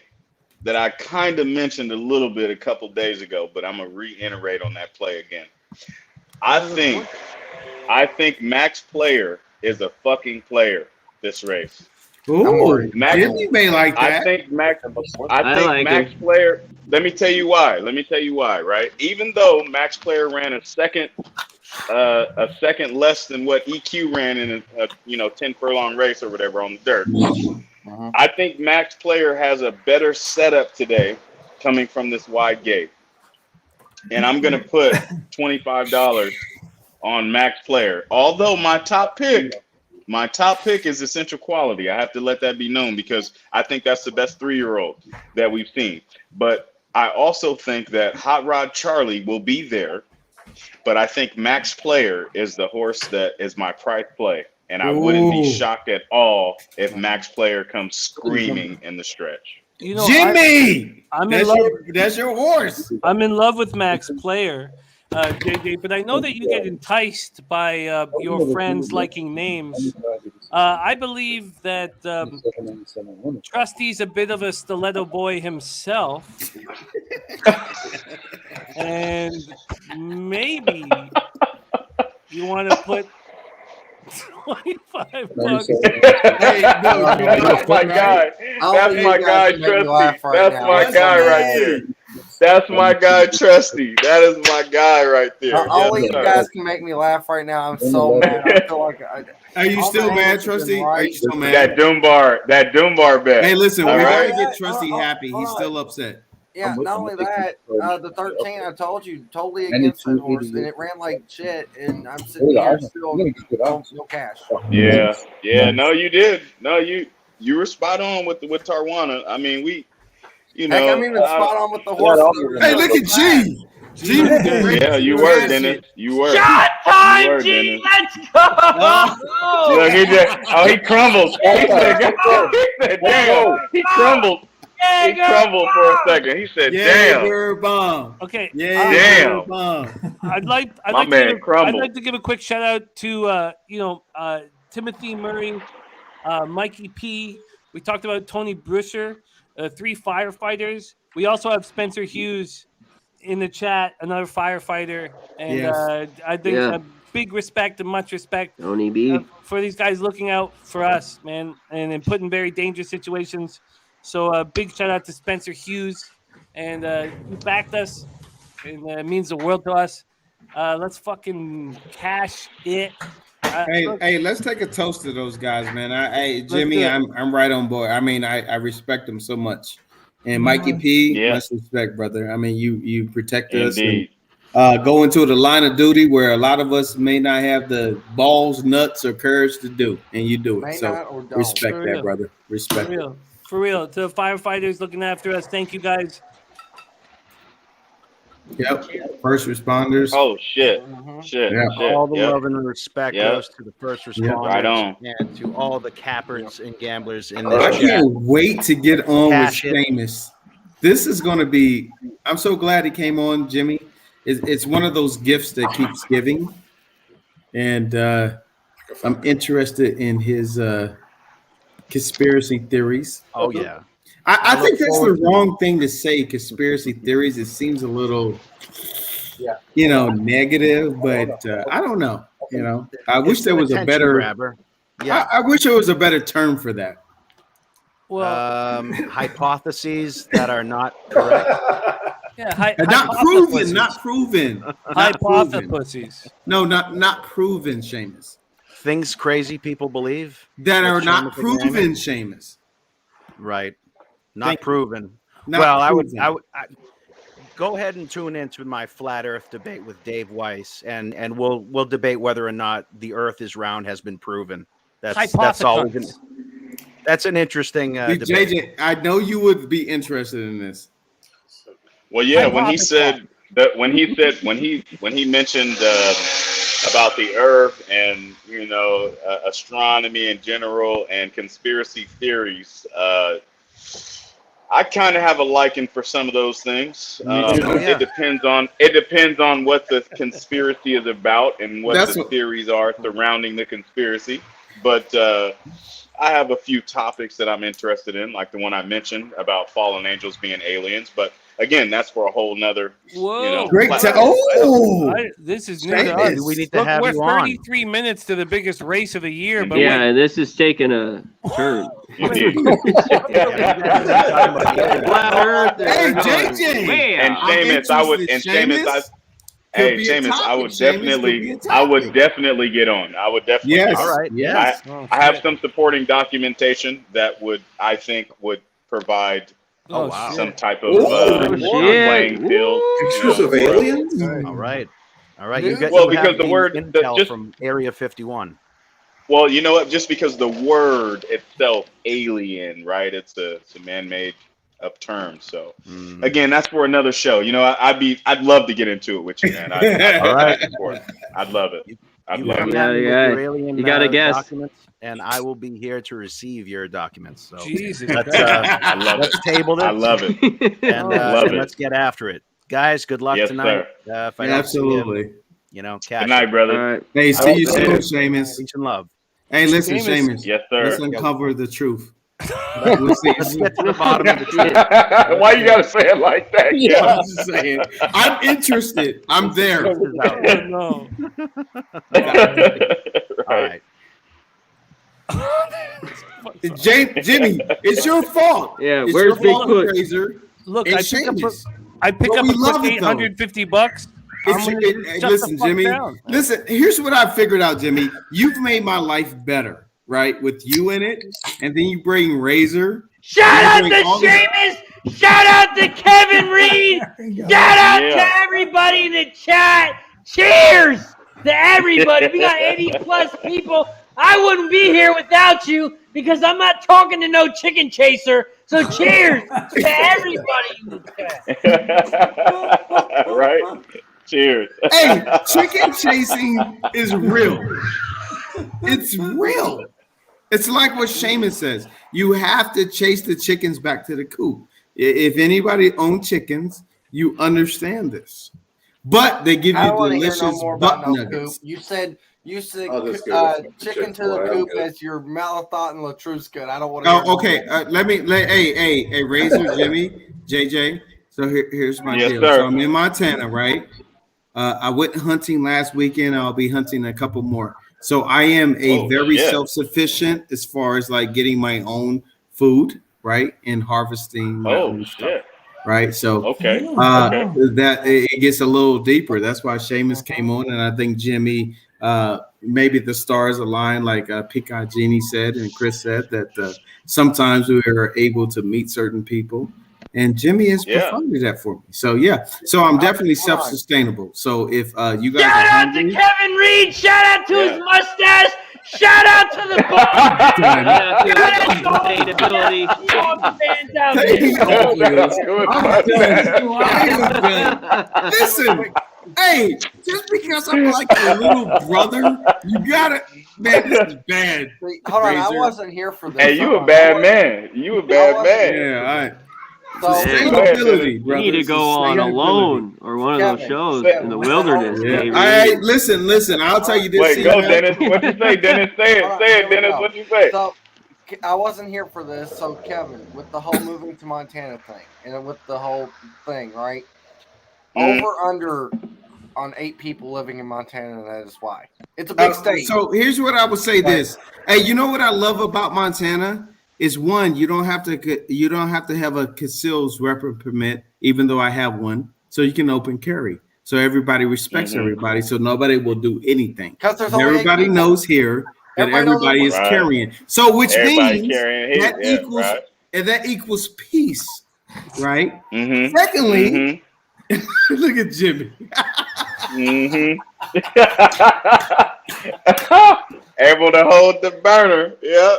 that I kind of mentioned a little bit a couple days ago, but I'm gonna reiterate on that play again. I think Max Player is a fucking player this race. Ooh, Jimmy may like that. I think Max Player. Let me tell you why. Right? Even though Max Player ran a second less than what EQ ran in a 10 furlong race or whatever on the dirt. I think Max Player has a better setup today coming from this wide gate, and I'm gonna put $25 on Max Player. Although my top pick is Essential Quality. I have to let that be known because I think that's the best 3-year-old that we've seen. But I also think that Hot Rod Charlie will be there. But I think Max Player is the horse that is my price play. And I wouldn't be shocked at all if Max Player comes screaming in the stretch. Jimmy! I'm in love. That's your horse. I'm in love with Max Player. JJ, but I know that you get enticed by your friends liking names. I believe that Trusty's a bit of a stiletto boy himself, and maybe you want to put $25. That's my guy. That's my guy, Trusty. That's my guy right there. That's my guy, Trusty. That is my guy right there. Only you guys can make me laugh right now. I'm so mad. I feel like Are you still mad, Trusty? Are you still mad? That Dunbar bet. Hey, listen, we right? gotta get Trusty happy. He's still upset. Yeah, not only that, the 13 I told you totally against that horse, and it ran like shit, and I'm sitting here still no cash. Yeah. No, you did. No, you were spot on with Tarwana. I mean, Heck, I'm even spot on with the horse. Hey, look at G. Yeah, you were, Dennis. You were. Shot time, G. Let's go. Look, he crumbled. He said, damn. He crumbled. He crumbled for a second. He said, "Damn, bomb." Okay. Damn. I'd like to give a quick shout out to Timothy Murray, Mikey P. We talked about Tony Bruscher, 3 firefighters. We also have Spencer Hughes in the chat, another firefighter, and I think big respect and much respect Tony B. For these guys looking out for us, man, and put in very dangerous situations. So a big shout out to Spencer Hughes, and you backed us, and it means the world to us. Let's fucking cash it. Hey, let's take a toast to those guys, man. Hey, Jimmy, I'm right on board. I mean, I respect them so much, and Mikey P, much respect, brother. I mean, you protect us and go into the line of duty where a lot of us may not have the balls, nuts, or courage to do, and you do it. So respect that, brother. Respect it. For real, to the firefighters looking after us, thank you guys. Yep, first responders. Oh shit, shit. All the love and respect goes to the first responders, right on, and to all the cappers and gamblers in I this chat. can't wait to get on with Seamus. This is going to be. I'm so glad he came on, Jimmy. It's one of those gifts that keeps giving, and I'm interested in his conspiracy theories. Oh yeah. I think that's the wrong thing to say, conspiracy theories. It seems a little, negative, but I don't know. I wish there was a better. I wish there was a better term for that. Well, hypotheses that are not correct. Not proven. Not proven. Hypotheses. No, not proven, Seamus. Things crazy people believe that are not proven, Seamus. Right. Not proven. Well, I would proven. go ahead and tune into my flat Earth debate with Dave Weiss, and we'll debate whether or not the Earth is round has been proven. That's all. That's an interesting debate. JJ, I know you would be interested in this. Well, yeah, when he said that, when he mentioned about the Earth and astronomy in general and conspiracy theories, I kind of have a liking for some of those things. It depends on what the conspiracy is about and what the theories are surrounding the conspiracy. But I have a few topics that I'm interested in, like the one I mentioned about fallen angels being aliens. But again, that's for a whole nother. Whoa! Great. This is new to us. We need to Look, have we're you on. 33 minutes to the biggest race of the year, but Yeah, and this is taking a turn. Indeed. Flat Earth. Hey, JJ. And Seamus, I would definitely get on. I would definitely. Yes. Get on. All right. Yes. I have some supporting documentation that I think would provide some type of playing field. Pictures of aliens. All right. You get because the word intel from Area 51. Well, you know what? Just because the word itself, alien, right? It's a man-made up term. So again, that's for another show. I'd love to get into it with you, man. All right. I'd love it. You got a guess. Documents, and I will be here to receive your documents. So Jesus, I love let's it. table this. I love it. And, let's get after it, guys. Good luck tonight. If I don't see Absolutely. you, Good night, brother. All right. Hey, see you soon, Seamus. Peace and love. Hey, listen, Seamus. Yes, sir. Let's uncover the truth. Let's get to the bottom of the truth. Why you gotta say it like that? Yeah, I'm just saying. I'm interested. I'm there. no. All right. Jimmy, it's your fault. Yeah, it's where's your fault, Bigfoot? Razor. Look, and I pick up Seamus. a But we love it, though. $850. Listen, Jimmy. Listen, here's what I figured out, Jimmy. You've made my life better, right? With you in it, and then you bring Razor. Shout out to Seamus. Shout out to Kevin Reed. Shout out to everybody in the chat. Cheers to everybody. We got 80 plus people. I wouldn't be here without you because I'm not talking to no chicken chaser. So cheers to everybody in the chat. Right? Cheers. Hey, chicken chasing is real. It's real. It's like what Seamus says. You have to chase the chickens back to the coop. If anybody owns chickens, you understand this. But they give you delicious butt nuggets. You said go chicken to the coop as your Malathot and Latruska. I don't want to. Oh, okay. Hey, Razor, Jimmy, JJ. So here's my deal. Sir. So I'm in Montana, right? I went hunting last weekend. I'll be hunting a couple more. So I am very self-sufficient as far as like getting my own food, right, and harvesting my own stuff, right? So that it gets a little deeper. That's why Seamus came on, and I think Jimmy, maybe the stars align, like Pika Genie said and Chris said that sometimes we are able to meet certain people. And Jimmy has provided that for me. So so I'm definitely self-sustainable. So if you guys shout out to Kevin Reed, shout out to his mustache, shout out to the boss. Listen, hey, just because I'm like a little brother, you gotta, man, this is bad. Hold on, I wasn't here for this. Hey, you a bad man. You a bad man. Yeah, all right. Sustainability, brother. You need to go on Alone or one of those shows in the wilderness. Baby. All right, listen. I'll tell you this. Wait, go, Dennis. What you say, Dennis? Say it, Dennis. What you say? So, I wasn't here for this. So, Kevin, with the whole moving to Montana thing, and with the whole thing, right? Over under on 8 people living in Montana. That is why it's a big state. So here's what I would say. This, hey, you know what I love about Montana? Is one, you don't have to have a concealed weapon permit, even though I have one, so you can open carry. So everybody respects everybody, so nobody will do anything. Everybody knows here that everybody is carrying. So which means that equals peace. right? Mm-hmm. Secondly, look at Jimmy. Able to hold the burner. Yeah,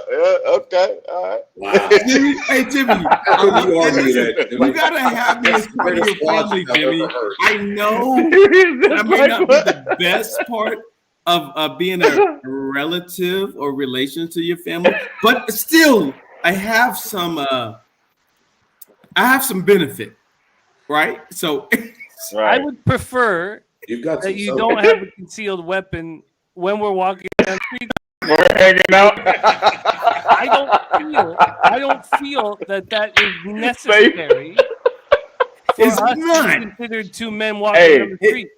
okay, all right. Wow. Jimmy, hey Jimmy, How can you argue that? you gotta have me as part of your family, Jimmy. I know That's that may like not be what? the best part of being a relative or relation to your family, but still, I have some benefit, right? So I would prefer You've got that you don't have a concealed weapon when we're walking down the street. We're hanging out. I don't feel that is necessary for It's us to not. be considered two men walking down the street.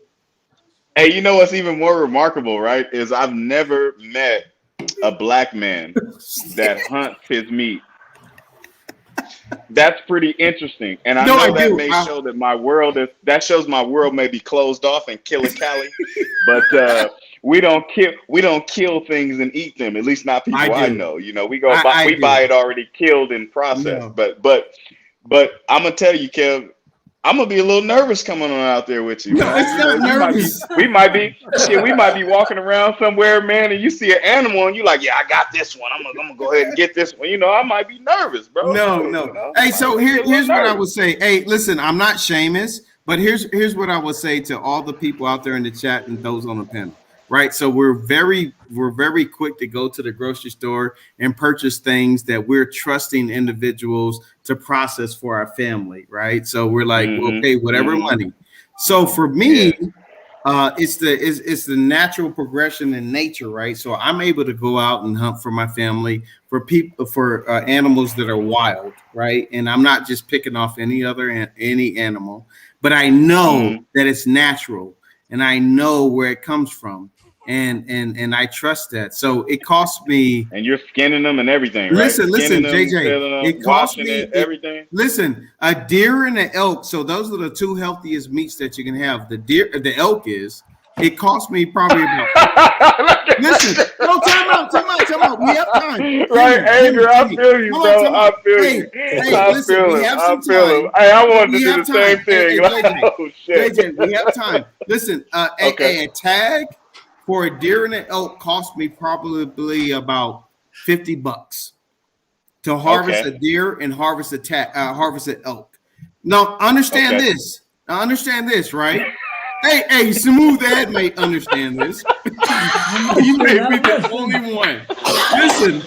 Hey, you know what's even more remarkable, right? Is I've never met a black man that hunts his meat. That's pretty interesting, and I know that may show that that shows my world may be closed off and killer Cali, but we don't kill things and eat them. At least not people I know. You know, we buy it already killed and processed. No. But I'm gonna tell you, Kev, I'm gonna be a little nervous coming on out there with you. No, man. it's not nervous. We might be walking around somewhere, man, and you see an animal and you like, yeah, I got this one. I'm gonna go ahead and get this one. You know, I might be nervous, bro. No. You know? Hey, so here's what I would say. Hey, listen, I'm not Seamus, but here's what I would say to all the people out there in the chat and those on the panel. Right, so we're very quick to go to the grocery store and purchase things that we're trusting individuals to process for our family, right? So we're like, okay, whatever money. So for me, it's the natural progression in nature, right? So I'm able to go out and hunt for my family, for animals that are wild, right? And I'm not just picking off any animal, but I know that it's natural. And I know where it comes from, and I trust that. So it costs me. And you're skinning them and everything, right? Listen, Skinning JJ. them, It costs me everything. Listen, a deer and an elk. So those are the two healthiest meats that you can have. The elk is. It cost me probably about. Listen, no, time out. We have time. Right, Anger, I feel you, bro. I feel you. I feel him. Hey, I wanted to do the same thing. Oh shit. JJ, we have time. Listen, a tag for a deer and an elk cost me probably about $50 to harvest a deer and harvest an elk. Now understand this. Now understand this, right? Hey, Smooth Ed may understand this. You may be the only one. Listen.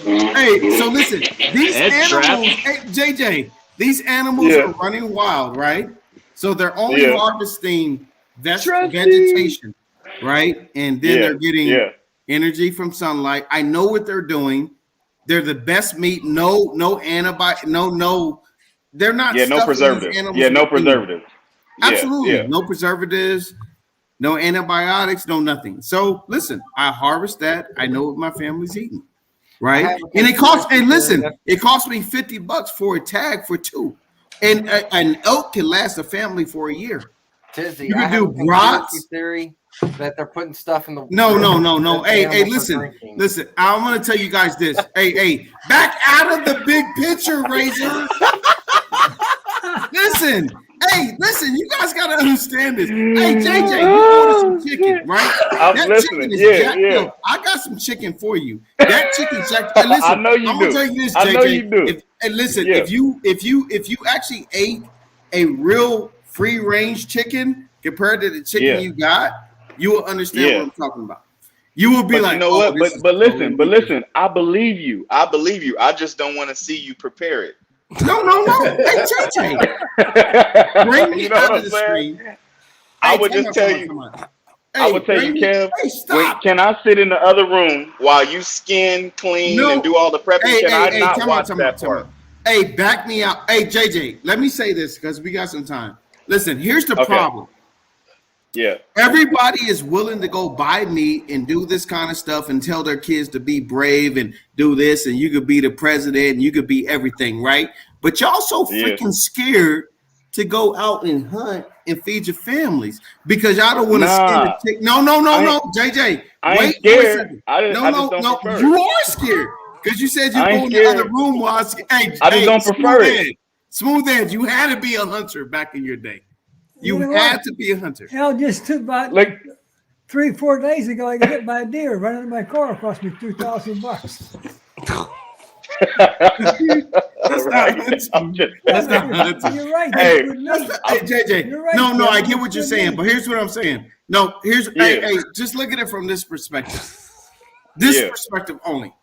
These animals, JJ, these animals are running wild, right? So they're only harvesting vegetation, right? And then they're getting energy from sunlight. I know what they're doing. They're the best meat. No antibiotic. No. They're not. No preservatives. No preservatives. Absolutely, no preservatives. No antibiotics, no nothing. So listen, I harvest that. I know what my family's eating, right? And it costs. And listen, it cost me $50 for a tag for two, and an elk can last a family for a year. Tizzy, you can do brats. Theory that they're putting stuff in the. No. Hey, listen. I'm gonna tell you guys this. Hey, back out of the big picture, Razor. Listen, you guys gotta understand this. Hey, JJ, you ordered some chicken, right? I'm listening. Yeah. I got some chicken for you. That chicken jacked. Hey, listen, I know you I'm do. gonna tell you this, JJ. I know you do. If you actually ate a real free range chicken compared to the chicken you got, you will understand what I'm talking about. You will be like, you know what? But listen. I believe you. I just don't want to see you prepare it. No. Hey, JJ. Bring me out of the screen. I would just tell you. I would tell you, Kev, can I sit in the other room while you skin, clean, and do all the prepping? Can I not watch that part? Hey, back me out. Hey, JJ, let me say this because we got some time. Listen, here's the problem. Yeah. Everybody is willing to go buy meat and do this kind of stuff and tell their kids to be brave and do this, and you could be the president and you could be everything, right? But y'all so freaking scared to go out and hunt and feed your families because y'all don't want to skin the chick. No, JJ. Wait scared. No. You are scared because you said you go in the other room while I just don't prefer it. Smooth Edge, you had to be a hunter back in your day. You know had what? to be a hunter. Hell, just took about 3-4 days ago, I got hit by a deer running in my car. It cost me $2,000. That's not hunting. That's not hunting. You're right. Hey, That's good hey, JJ. You're right, No, I Kevin. get what you're That's saying, good but here's what I'm saying. No, hey, just look at it from this perspective. This perspective only.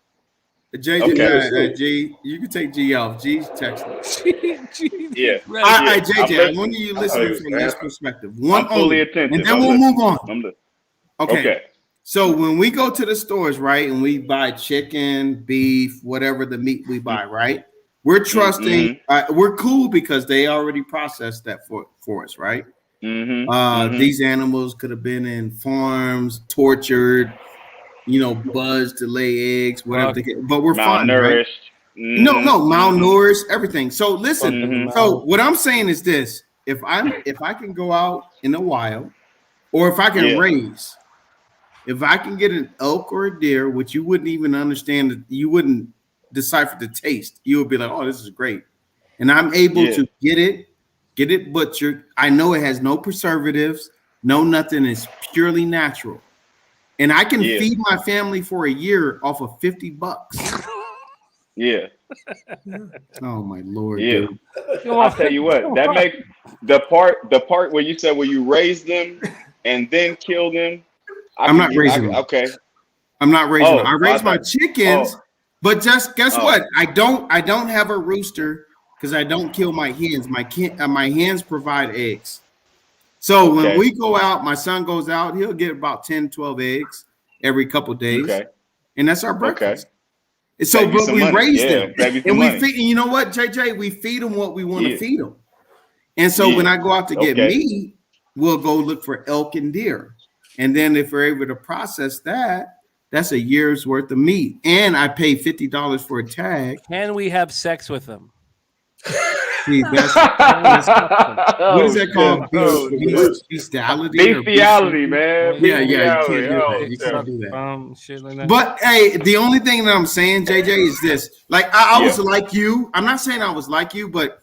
JJ, G, you can take G off. G's texting. Yeah. All right, JJ, I want you to listen from this perspective. One I'm fully only, attentive. and then we'll move on. Okay. So when we go to the stores, right, and we buy chicken, beef, whatever the meat we buy, right, we're trusting. We're cool because they already processed that for us, right? These animals could have been in farms, tortured, buzzed to lay eggs, whatever. But we're fine, right? No, malnourished, everything. So listen. So what I'm saying is this: if I can go out in the wild, or if I can raise, if I can get an elk or a deer, which you wouldn't even understand, you wouldn't decipher the taste. You would be like, "Oh, this is great," and I'm able to get it butchered. I know it has no preservatives, no nothing. It's purely natural. And I can feed my family for a year off of $50. Yeah. Oh my Lord. Yeah. Dude. I'll tell you what, that makes the part where you said where you raise them and then kill them. I'm not raising them. Okay. I'm not raising them. I raise my chickens, but just guess what? I don't have a rooster because I don't kill my hens. My hens provide eggs. So when we go out, my son goes out, he'll get about 10, 12 eggs every couple of days. And that's our breakfast. So, but we raise them. And we feed, and you know what, JJ? We feed them what we want to feed them. And so when I go out to get meat, we'll go look for elk and deer. And then if we're able to process that, that's a year's worth of meat. And I pay $50 for a tag. Can we have sex with them? See, what is that called? Bestiality? Bestiality, man. Yeah, you can't do that. You can't do that. Shit like that. But hey, the only thing that I'm saying, JJ, is this: like I was like you. I'm not saying I was like you, but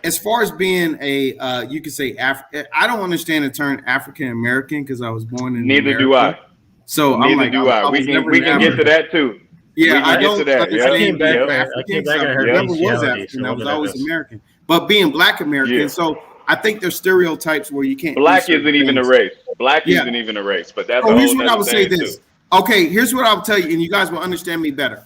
as far as being a, you could say I don't understand the term African American because I was born in Neither America. do I. So neither I'm like, do I. We can get to that too. Yeah, I don't. I came back African. I never was African. I was always American. But being Black American, so I think there's stereotypes where you can't. Black isn't even a race. Black isn't even a race. But that's. Here's what I would say. This. Okay, here's what I'll tell you, and you guys will understand me better.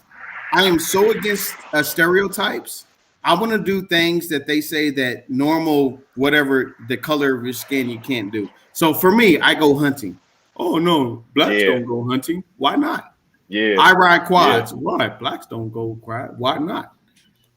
I am so against stereotypes. I want to do things that they say that normal, whatever the color of your skin, you can't do. So for me, I go hunting. Oh no, blacks don't go hunting. Why not? Yeah, I ride quads. Why? Blacks don't go quad. Why not?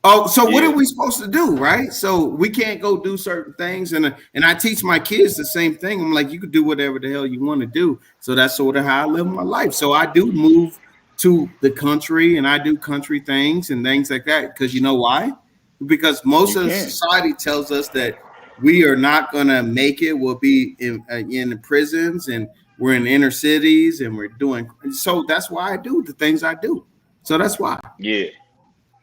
Oh, so what are we supposed to do, right? So we can't go do certain things, and I teach my kids the same thing. I'm like, you can do whatever the hell you want to do. So that's sort of how I live my life. So I do move to the country, and I do country things and things like that. Because you know why? Because most of the society tells us that we are not going to make it. We'll be in the prisons, and we're in inner cities, and we're doing. So that's why I do the things I do. So that's why. Yeah.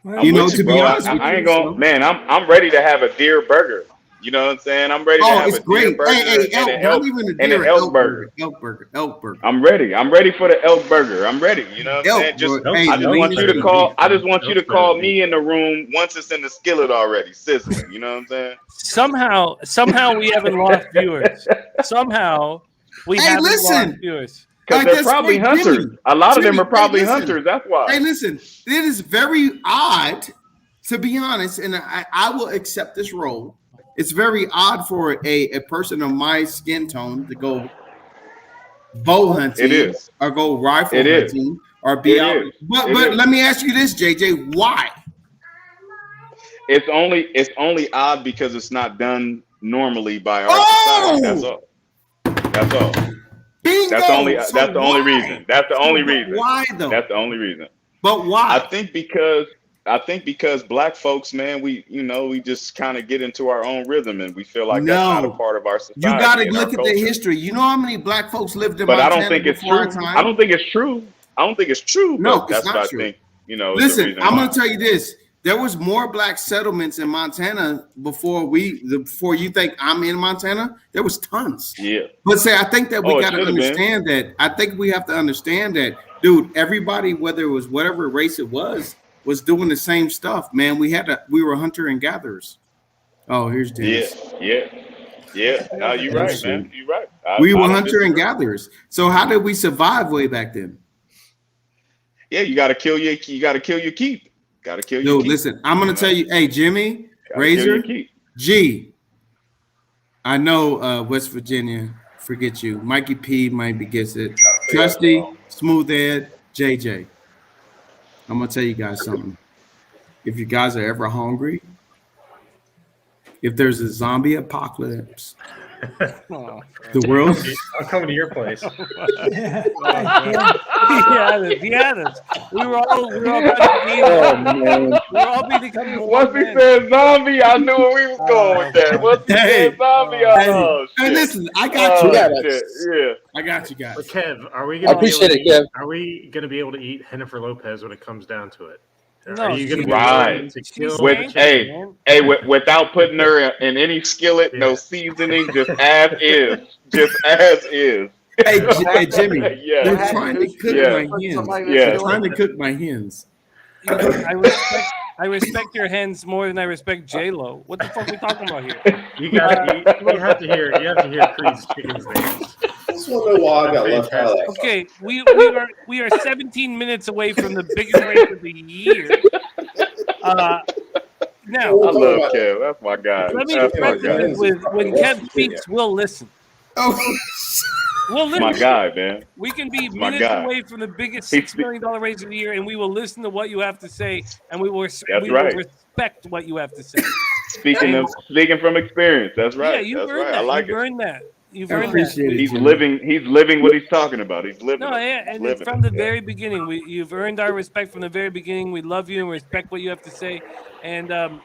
You know, to be honest with you, I ain't gonna, man. I'm ready to have a deer burger. You know what I'm saying? I'm ready to have a deer burger and an elk burger. Elk burger. I'm ready. I'm ready for the elk burger. I'm ready. You know what I'm saying? I just want you to call. I just want you to call me in the room once it's in the skillet already, sizzling. You know what I'm saying? Somehow we haven't lost viewers. Somehow we haven't lost viewers. Because they're probably hunters. A lot of them are probably hunters. That's why. Hey, listen, it is very odd, to be honest, and I will accept this role. It's very odd for a person of my skin tone to go bow hunting. It is. Or go rifle hunting or be out. But let me ask you this, JJ, why? It's only odd because it's not done normally by our society. That's all. That's all. Bingo! That's the only reason. That's the only reason. Why though? That's the only reason. But why? I think because black folks, man, we just kind of get into our own rhythm and we feel like that's not a part of our society. You got to look at the history. You know how many black folks lived in Montana? But I don't think it's true. I don't think it's true. No, that's it's not what true. I think. You know. Listen, I'm going to tell you this. there was more black settlements in Montana before you think I'm in Montana. There was tons. Yeah. But I think that we Oh, it got to should have been. understand that. I think we have to understand that, dude. Everybody, whether it was whatever race it was doing the same stuff. Man, we were hunter and gatherers. Oh, here's Dennis. Yeah. No, you're right, man. You're right. We were I don't hunter and disagree. gatherers. So how did we survive way back then? Yeah, you got to kill your keep. Got to kill your keep. Dude, listen, I'm gonna tell you, hey Jimmy, Gotta kill Razor, your keep. G. I know West Virginia, forget you. Mikey P maybe gets it. Trusty, Smooth Ed, JJ. I'm gonna tell you guys something. If you guys are ever hungry, if there's a zombie apocalypse, the world. I'm coming to your place. He had us. We were all about to be. We were all becoming. Once he said zombie, I knew where we was going with that. Once he said zombie, Hey, listen, I got you. Yeah, I got you guys. But Kev, are we I gonna appreciate be it, able Kev. Are we gonna be able to eat Jennifer Lopez when it comes down to it? No, are you gonna be right. willing to kill With the chicken, without putting her in any skillet, no seasoning, just as is, Hey, Jimmy, Yeah. they're trying to cook Yeah. my hens. Yeah. They're trying to cook my hens. I respect your hens more than I respect J-Lo. What the fuck are we talking about here? You have to hear Creed's chicken's names. I just want to know why I got left out of that. Okay, we are 17 minutes away from the biggest race of the year. Now, I love Kev. That's my guy. let me That's my preface guy. it with when Kev speaks, we'll listen. Oh, we'll listen. My guy, man. We can be My minutes guy. away from the biggest $6 million race of the year, and we will listen to what you have to say, and we will That's will right. respect what you have to say. Speaking from experience. That's right. Yeah, you've That's earned right. that. I like You've it. earned that. You've I earned that. appreciate it. He's Jimmy. living what he's talking about. He's living. No, it. yeah, He's and living from the it. very beginning, you've earned our respect from the very beginning. We love you and respect what you have to say. And the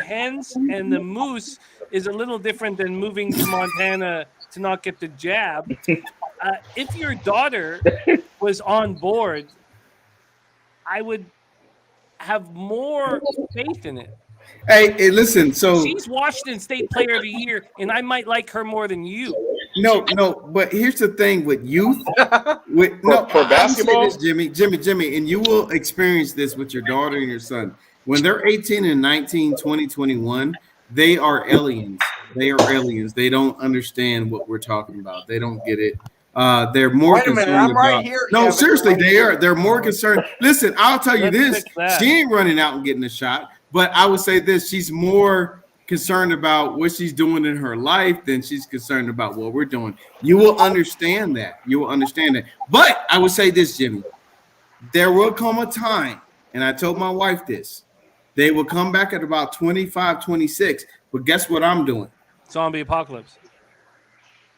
hens and the moose is a little different than moving to Montana to not get the jab. If your daughter was on board, I would have more faith in it. Hey, listen. So She's Washington State Player of the Year, and I might like her more than you. no. But here's the thing with youth. For basketball? This, Jimmy, and you will experience this with your daughter and your son. When they're 18 and 19, 20, 21, they are aliens. They are aliens. They don't understand what we're talking about. They don't get it. They're more Wait a minute, concerned I'm right about. here, No, Kevin. seriously, Right they here. are. They're more concerned. Listen, I'll tell you Let's this: fix that. she ain't running out and getting a shot. But I would say this: she's more concerned about what she's doing in her life than she's concerned about what we're doing. You will understand that. You will understand that. But I would say this, Jimmy: there will come a time, and I told my wife this. They will come back at about 25, 26. But guess what I'm doing? Zombie apocalypse.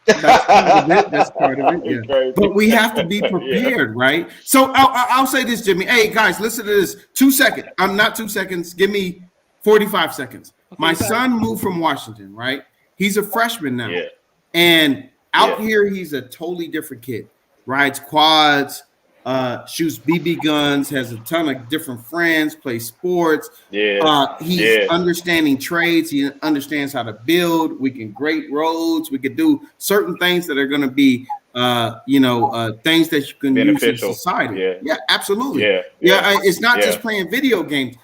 That's part of it. That's part of it. You're Yeah. crazy. But we have to be prepared, right? So I'll say this, Jimmy. Hey, guys, listen to this. 2 seconds. I'm not 2 seconds. Give me 45 seconds. My son moved from Washington, right? He's a freshman now. Yeah. And out here, he's a totally different kid. Rides quads, shoots BB guns, has a ton of different friends, plays sports. He's understanding trades. He understands how to build. We can grade roads. We can do certain things that are going to be, things that you can Beneficial. use in society. Yeah. Yeah, absolutely. Yeah. It's not Yeah. just playing video games.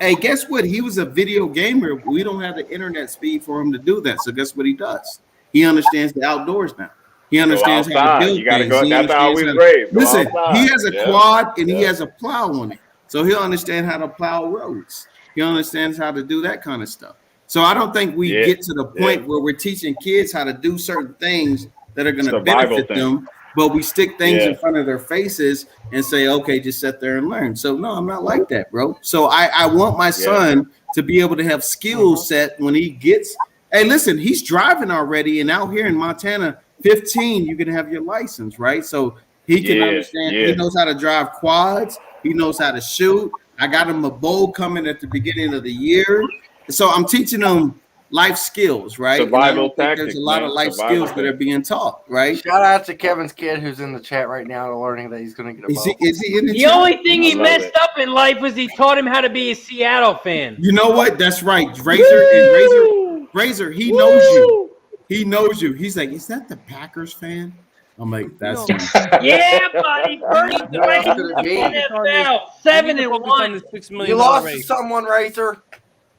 Hey, guess what? He was a video gamer. We don't have the internet speed for him to do that. So guess what he does? He understands the outdoors now. He understands how to outside. build You gotta things. go. He That's how we understands was raised. Go Listen, outside. he has a Yeah. quad and he Yeah. has a plow on it. So he'll understand how to plow roads. He understands how to do that kind of stuff. So I don't think we get to the point where we're teaching kids how to do certain things that are going to Survival benefit thing. them, but we stick things Yeah. in front of their faces and say, okay, just sit there and learn. So no, I'm not like that, bro. So I want my son to be able to have skill set when he gets, hey, listen, he's driving already. And out here in Montana, 15, you can have your license, right? So he can understand. He knows how to drive quads. He knows how to shoot. I got him a bow coming at the beginning of the year. So I'm teaching him life skills, right? And I Survival don't think there's tactics, a lot man. of life Survival skills that are tactics. being taught, right? Shout out to Kevin's kid who's in the chat right now, learning that he's going to get a bow. Is he in the The chat? only thing he I love messed it. up in life was he taught him how to be a Seattle fan. You know what? That's right. Razor, he knows you. He knows you. He's like, is that the Packers fan? I'm like, that's him. Yeah, buddy. First place in the NFL, 7-1. The $6 You million lost to race. someone, Razor.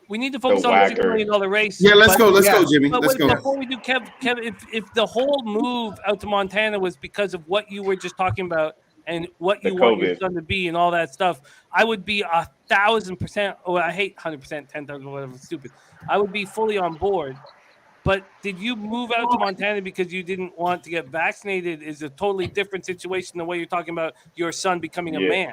We need to focus The on the $6 whacker. million race. Yeah, let's go, Jimmy. But Let's wait, go. before we do, Kev, if the whole move out to Montana was because of what you were just talking about and what you The want your COVID. son to be and all that stuff, I would be 1,000%. Oh, I hate 100%, 10,000, whatever, stupid. I would be fully on board. But did you move out to Montana because you didn't want to get vaccinated? Is a totally different situation than what you're talking about your son becoming a man.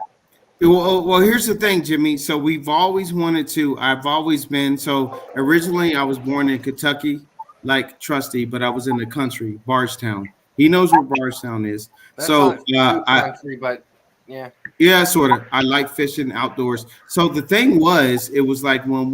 Well, here's the thing, Jimmy. So we've always wanted to. I've always been. So originally, I was born in Kentucky, like Trusty, but I was in the country, Bardstown. He knows where Bardstown is. That's So not country, but yeah. yeah, sort of. I like fishing outdoors. So the thing was, it was like when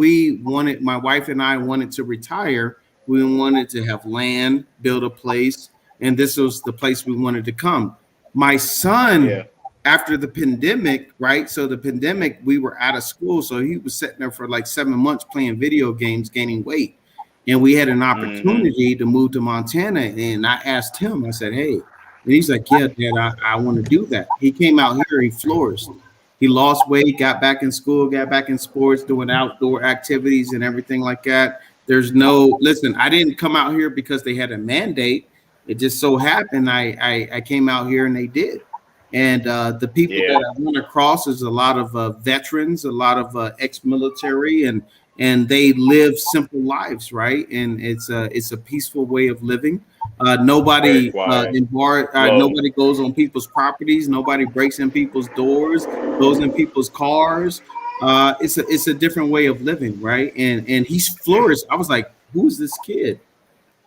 my wife and I wanted to retire, we wanted to have land, build a place, and this was the place we wanted to come. My son, after the pandemic, right? So the pandemic, we were out of school. So he was sitting there for like 7 months playing video games, gaining weight. And we had an opportunity to move to Montana. And I asked him, I said, hey, and he's like, yeah, Dad, I want to do that. He came out here, he flourished. He lost weight, got back in school, got back in sports, doing outdoor activities and everything like that. Listen, I didn't come out here because they had a mandate. It just so happened I came out here and they did. And the people that I run across is a lot of veterans, a lot of ex-military, and they live simple lives, right? And it's a peaceful way of living. Nobody nobody goes on people's properties. Nobody breaks in people's doors, goes in people's cars. It's a different way of living, right? And he's flourished. I was like, who's this kid?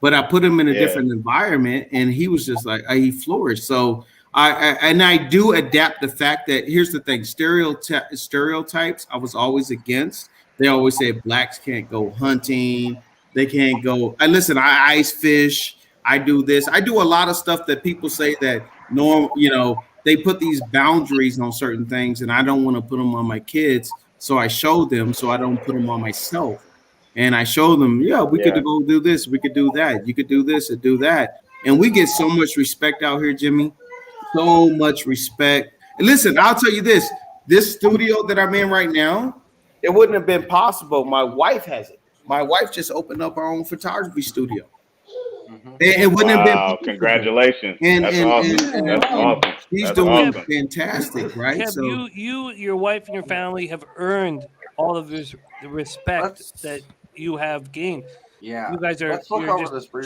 But I put him in a different environment, and he was just like he flourished. So I do adapt the fact that here's the thing: stereotypes. I was always against. They always say blacks can't go hunting. They can't go. I ice fish. I do this. I do a lot of stuff that people say that they put these boundaries on certain things, and I don't want to put them on my kids. So I show them, so I don't put them on myself. And I show them, we could go do this, we could do that, you could do this and do that. And we get so much respect out here, Jimmy. So much respect. And listen, I'll tell you this studio that I'm in right now, it wouldn't have been possible. My wife has it. My wife just opened up her own photography studio. It wouldn't have been possible. Congratulations. That's awesome. That's awesome. She's doing fantastic, right? Kev, So your wife and your family have earned all of the respect that you have gained. Yeah, you guys are just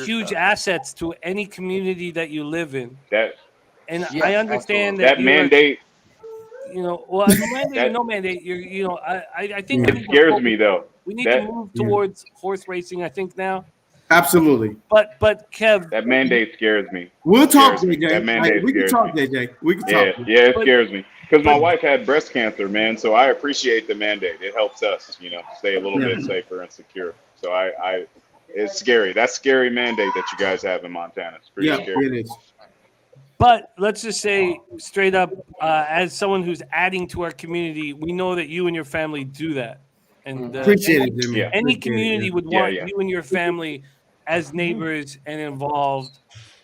huge assets to any community that you live in. I understand that mandate. Mandate, no mandate. I think it scares me though. We need to move towards horse racing. I think now. Absolutely. But Kev, that mandate scares me. We'll talk, JJ. That mandate we can talk, me. JJ. We can talk. Yeah, it scares me because my wife had breast cancer, man. So I appreciate the mandate. It helps us, stay a little bit safer and secure. So it's scary. That's scary mandate that you guys have in Montana. It's pretty scary. It is. But let's just say straight up, as someone who's adding to our community, we know that you and your family do that. And appreciate it, Jimmy. Any community would want you and your family as neighbors and involved.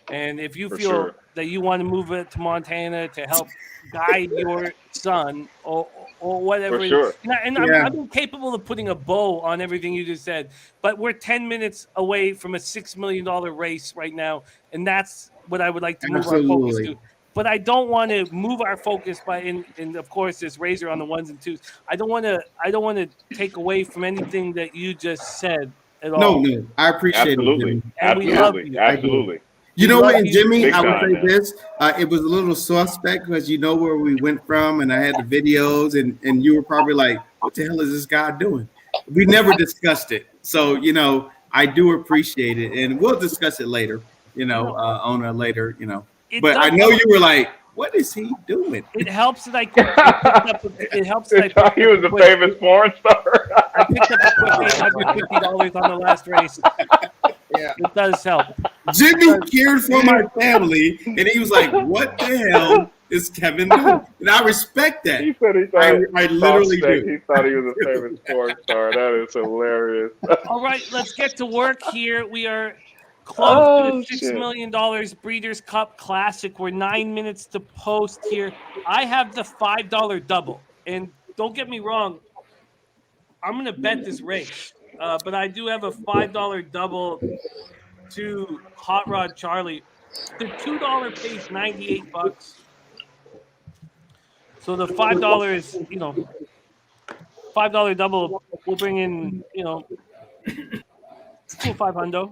And if you feel that you want to move it to Montana to help guide your son or whatever, I'm capable of putting a bow on everything you just said. But we're 10 minutes away from a $6 million race right now, and that's what I would like to move our focus to. But I don't want to move our focus and of course this Razor on the ones and twos. I don't want to take away from anything that you just said at all. No, I appreciate it. And we love you. Absolutely. You know what, Jimmy? I would say man. this. It was a little suspect because you know where we went from, and I had the videos, and you were probably like, what the hell is this guy doing? We never discussed it. So, I do appreciate it, and we'll discuss it later, on a later, But I know you were like, what is he doing? It helps that I it helps that he was a famous porn star. I picked up a quick $850 on the last race. Yeah, it does help. Jimmy cared for my family, and he was like, "What the hell is Kevin doing?" And I respect that. He said he I thought literally Spec, do. he thought he was a famous porn star. That is hilarious. All right, let's get to work here. We are close to Oh, the $6 shit. million Breeders' Cup Classic. We're 9 minutes to post here. I have the $5 double. And don't get me wrong, I'm going to bet this race. But I do have a $5 double to Hot Rod Charlie. The $2 pays $98. So the $5, $5 double will bring in, cool 500.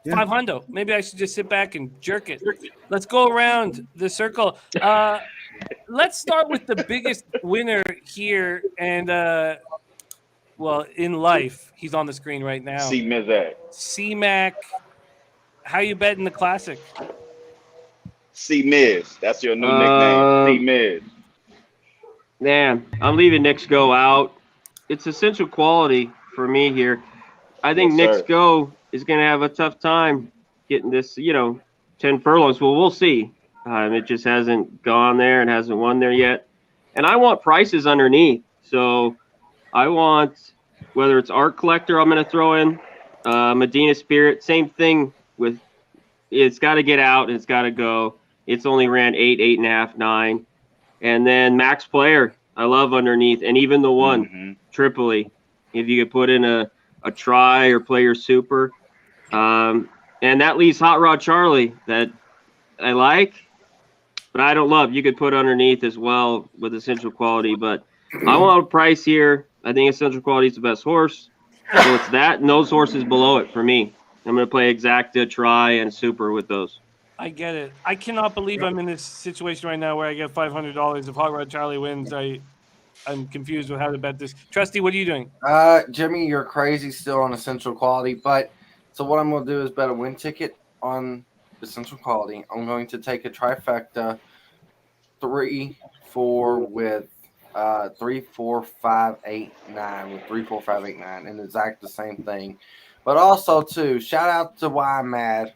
500. Maybe I should just sit back and jerk it. Let's go around the circle. Let's start with the biggest winner here, and in life, he's on the screen right now. C-Mizak. C-Mac. How you betting the classic? C-Miz. That's your new nickname. C-Miz. Man, I'm leaving Knicks Go out. It's essential quality for me here. I think Yes, Knicks sir. Go is going to have a tough time getting this, 10 furlongs. Well, we'll see. It just hasn't gone there and hasn't won there yet. And I want prices underneath. So I want, whether it's Art Collector, I'm going to throw in Medina Spirit. Same thing with, it's got to get out. It's got to go. It's only ran 8, 8.5, 9. And then Max Player, I love underneath. And even the one, Tripoli, if you could put in a try or play your super. And that leaves Hot Rod Charlie that I like, but I don't love. You could put underneath as well with Essential Quality, but I want a price here. I think Essential Quality is the best horse. So it's that and those horses below it for me. I'm going to play Exacta, Try, and Super with those. I get it. I cannot believe I'm in this situation right now where I get $500 if Hot Rod Charlie wins. I'm confused with how to bet this. Trusty, what are you doing? Jimmy, you're crazy still on Essential Quality, but so what I'm going to do is bet a win ticket on Essential Quality. I'm going to take a trifecta, 3, 4 with 3, 4, 5, 8, 9 with 3, 4, 5, 8, 9, and exact the same thing. But also too, shout out to Why I'm Mad,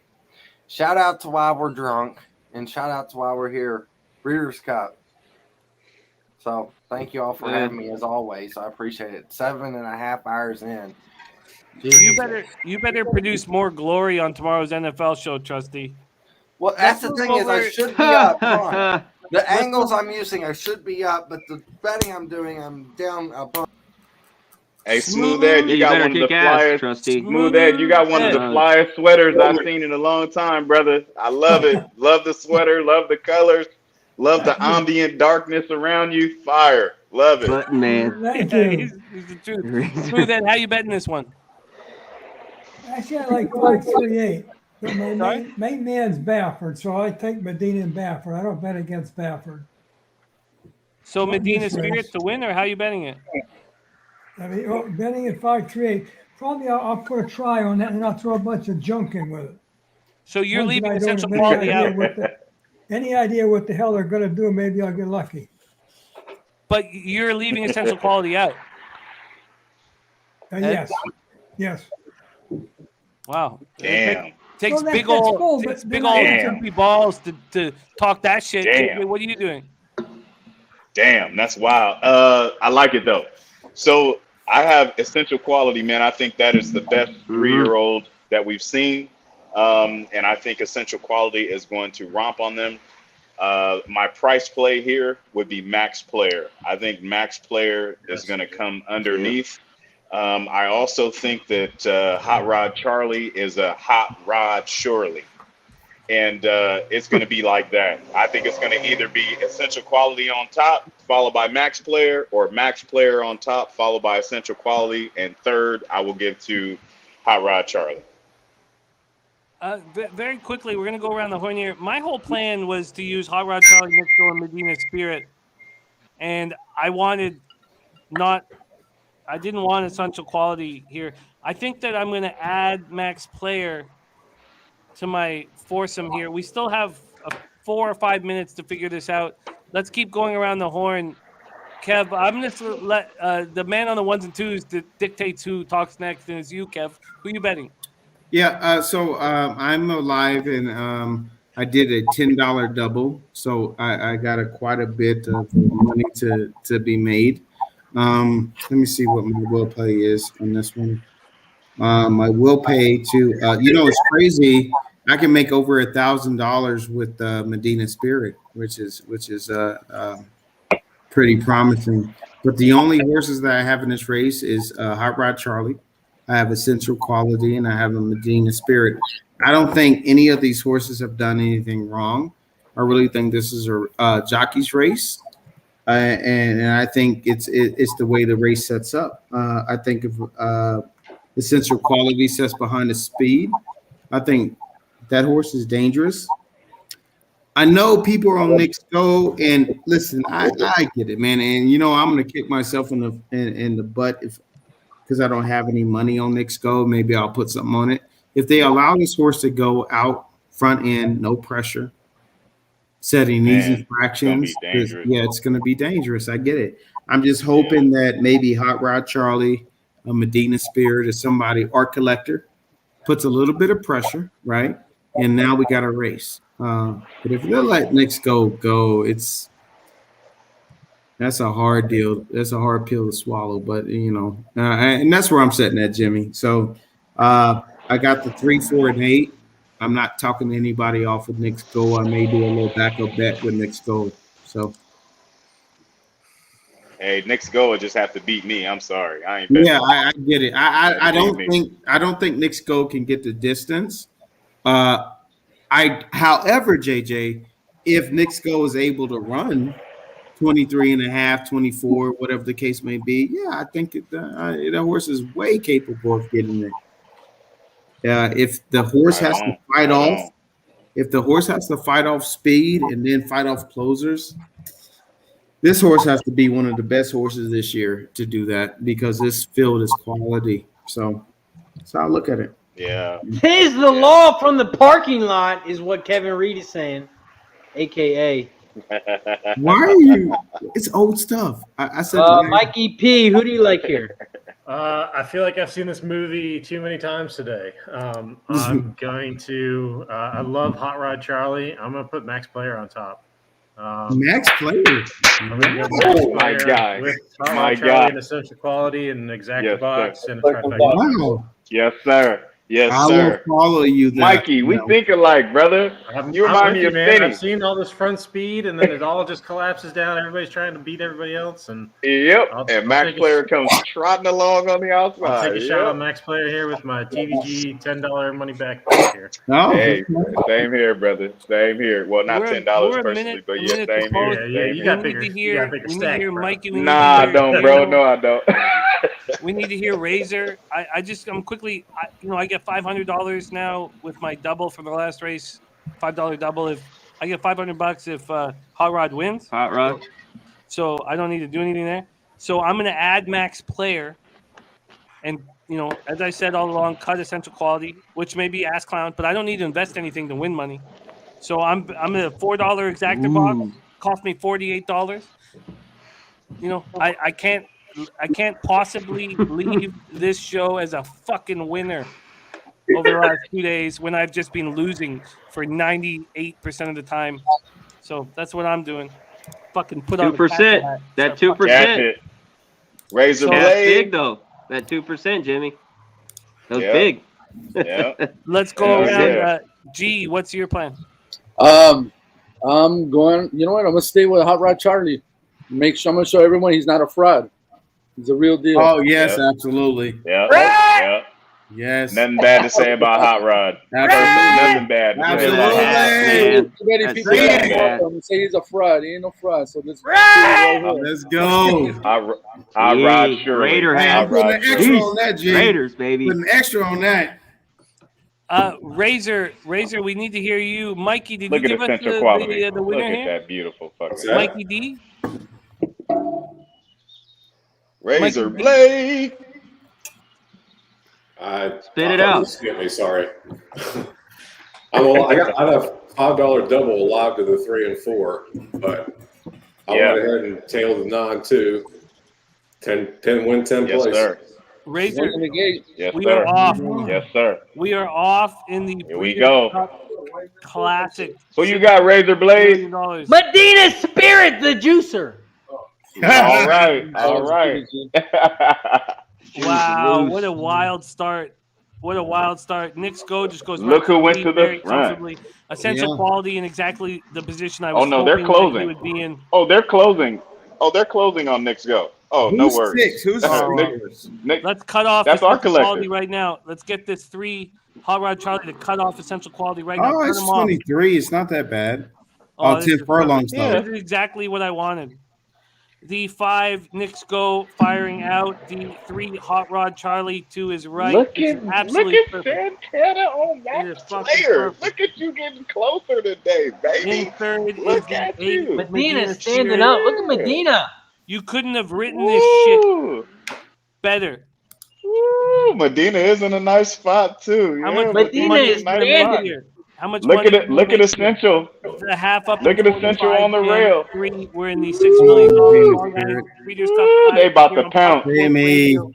shout out to Why We're Drunk, and shout out to Why We're Here. Breeders' Cup. So thank you all for having me as always. I appreciate it. 7.5 hours in. You better produce more glory on tomorrow's NFL show, Trusty. Well, that's the thing is I should be up. Come on. The angles I'm using, I should be up, but the betting I'm doing, I'm down a bunch. Hey, Smooth Ed, you got one of the flyest. Smooth Ed, you got one of the flyest sweaters I've seen in a long time, brother. I love it. Love the sweater. Love the colors. Love the ambient darkness around you. Fire. Love it. But man. Thank you. He's the truth. Smooth Ed, how you betting this one? Actually, I like 538. But my main man's Baffert, so I take Medina and Baffert. I don't bet against Baffert. So Medina Spirit to win, or how you betting it? I mean, betting at 538. Probably I'll put a try on that, and I'll throw a bunch of junk in with it. So you're Ones leaving that I don't Essential have Quality out. Any idea what the hell they're going to do? Maybe I'll get lucky. But you're leaving Essential Quality out. Yes. Yes. Wow. Damn. Takes Well, big that's old cool, takes but big then old I- goofy balls to talk that shit. Damn. What are you doing? Damn, that's wild. I like it though. So I have Essential Quality, man. I think that is the best 3-year-old that we've seen. And I think Essential Quality is going to romp on them. My price play here would be Max Player. I think Max Player is going to come underneath. I also think that Hot Rod Charlie is a Hot Rod Surely. And it's going to be like that. I think it's going to either be Essential Quality on top, followed by Max Player, or Max Player on top, followed by Essential Quality. And third, I will give to Hot Rod Charlie. Very quickly, we're going to go around the horn here. My whole plan was to use Hot Rod Charlie, Nick Go, and Medina Spirit. And I didn't want Essential Quality here. I think that I'm going to add Max Player to my foursome here. We still have 4 or 5 minutes to figure this out. Let's keep going around the horn. Kev, I'm just gonna let the man on the ones and twos dictates who talks next, and it's you, Kev. Who you betting? Yeah, so I'm alive, and I did a $10 double, so I got quite a bit of money to be made. Let me see what my will pay is on this one. My will pay to it's crazy. I can make over $1,000 with Medina Spirit, which is pretty promising. But the only horses that I have in this race is Hot Rod Charlie. I have Essential Quality, and I have a Medina Spirit. I don't think any of these horses have done anything wrong. I really think this is a jockey's race, and I think it's the way the race sets up. I think if Essential Quality sets behind the speed, I think that horse is dangerous. I know people are on Nick's Go, and listen, I get it, man. And I'm gonna kick myself in the butt because I don't have any money on Nick's Go. Maybe I'll put something on it. If they allow this horse to go out front end, no pressure, setting easy fractions, it's gonna be dangerous. I get it. I'm just hoping that maybe Hot Rod Charlie, a Medina Spirit, or somebody, Art Collector, puts a little bit of pressure, right? And now we got a race. But if they're letting Nick's go, that's a hard deal. That's a hard pill to swallow. But and that's where I'm sitting at, Jimmy. So I got the 3, 4, and 8. I'm not talking to anybody off with Nick's go. I may do a little backup bet with Nick's go. So. Hey, Nick's go just have to beat me. I'm sorry, I ain't betting. Yeah, I get it. I don't think Nick's go can get the distance. However, JJ, if Nick's go is able to run 23 and a half, 24, whatever the case may be, yeah, I think the horse is way capable of getting it. If the horse has to fight off, if the horse has to fight off speed and then fight off closers, this horse has to be one of the best horses this year to do that because this field is quality. So that's how I look at it. Yeah. Tis the law from the parking lot is what Kevin Reed is saying, a.k.a. Why are you? It's old stuff. I said. Mikey P, who do you like here? I feel like I've seen this movie too many times today. I'm going to. I love Hot Rod Charlie. I'm going to put Max Player on top. Max Player. Oh my God! With My Charlie God! And Essential Quality and Exact Yes, Box sir. and a trifecta. Wow. Yes, sir. Yes, I sir. will follow you there. Mikey, we think alike, brother. You remind me of Finney. I've seen all this front speed, and then it all just collapses down. Everybody's trying to beat everybody else, and and Max Player comes trotting along on the outside. I'll take a shot on Max Player here with my TVG $10 money back here. Oh, hey, same here, brother. Same here. Well, not $10 personally, but yeah, same here. Yeah, you got bigger. We need to hear Mikey. Nah, I don't, bro. No, I don't. We need to hear Razor. I'm quickly. I get $500 now with my double from the last race. $5 double. If I get $500 if Hot Rod wins. Hot Rod. So I don't need to do anything there. So I'm going to add Max Player, and as I said all along, cut Essential Quality, which may be ass clown, but I don't need to invest anything to win money. So I'm in a $4 exactor box. Cost me $48. I can't possibly leave this show as a fucking winner over the last 2 days when I've just been losing for 98% of the time. So that's what I'm doing. Fucking put on 2%. That 2%. That's it. Razor blade. That's big though. That 2%, Jimmy. That was big. Yeah. Let's go around. G, what's your plan? I'm going. You know what? I'm gonna stay with Hot Rod Charlie. I'm gonna show everyone he's not a fraud. He's a real deal. Oh yes, absolutely. Yeah. Yeah. Yes. Nothing bad to say about Hot Rod. Nothing bad to say about Hot Rod. Too many people say he's a fraud. He ain't no fraud. So let's go. Hot Rod sure. Raider put an extra on that, G. Raiders, baby. Put an extra on that. Razor, we need to hear you. Mikey, did Look you at give us Essential Quality. the winner Look at here? that beautiful fucking Mikey D? Razor blade. Spit it out. Excuse me, sorry. I have $5 double alive to the 3 and 4, but I went ahead and tailed the non-2. 10 win, 10 Yes, place. sir. Razor, Yes, we sir. are off. Yes, sir. We are off in the Here we Breeders' go. Cup Classic. Who you got, Razor Blade? Medina Spirit, the juicer. All right. All right. Wow, what a wild start. What a wild start. Knicks Go just goes Look right who went lead to the very front. comfortably. Essential Yeah. quality in exactly the position I Oh was no, they're hoping that he closing. would be in. Oh, they're closing. Oh, they're closing on Knicks Go. Oh, no Who's worries. 6? Who's Nick, Let's cut off that's our essential quality collective. right now. Let's get this 3 Hot Rod Charlie to cut off essential quality right now. Oh, Cut it's him off. 23. It's not that bad. Oh, Oh, this 10 is furlongs, perfect. though. This is exactly what I wanted. The 5 Knicks Go firing out. The 3 Hot Rod Charlie to his right. Look This is at absolutely perfect. Santana on It that is fucking player. perfect. Look at you getting closer today, baby. In third is Look the at 8 you. Medina standing Spirit. up. Look at Medina. You couldn't have written this shit Woo. better. Woo. Medina is in a nice spot too. How Yeah, much Medina money is is going to standing. make here? How much Look money at is it. gonna Look at make here? Essential. The half up Look in at Essential on the 45 rail. 3. We're in the $6 million long guys Breeders' Cup Woo, they Classic about here to on pounce. Fox Sports Jimmy, Radio.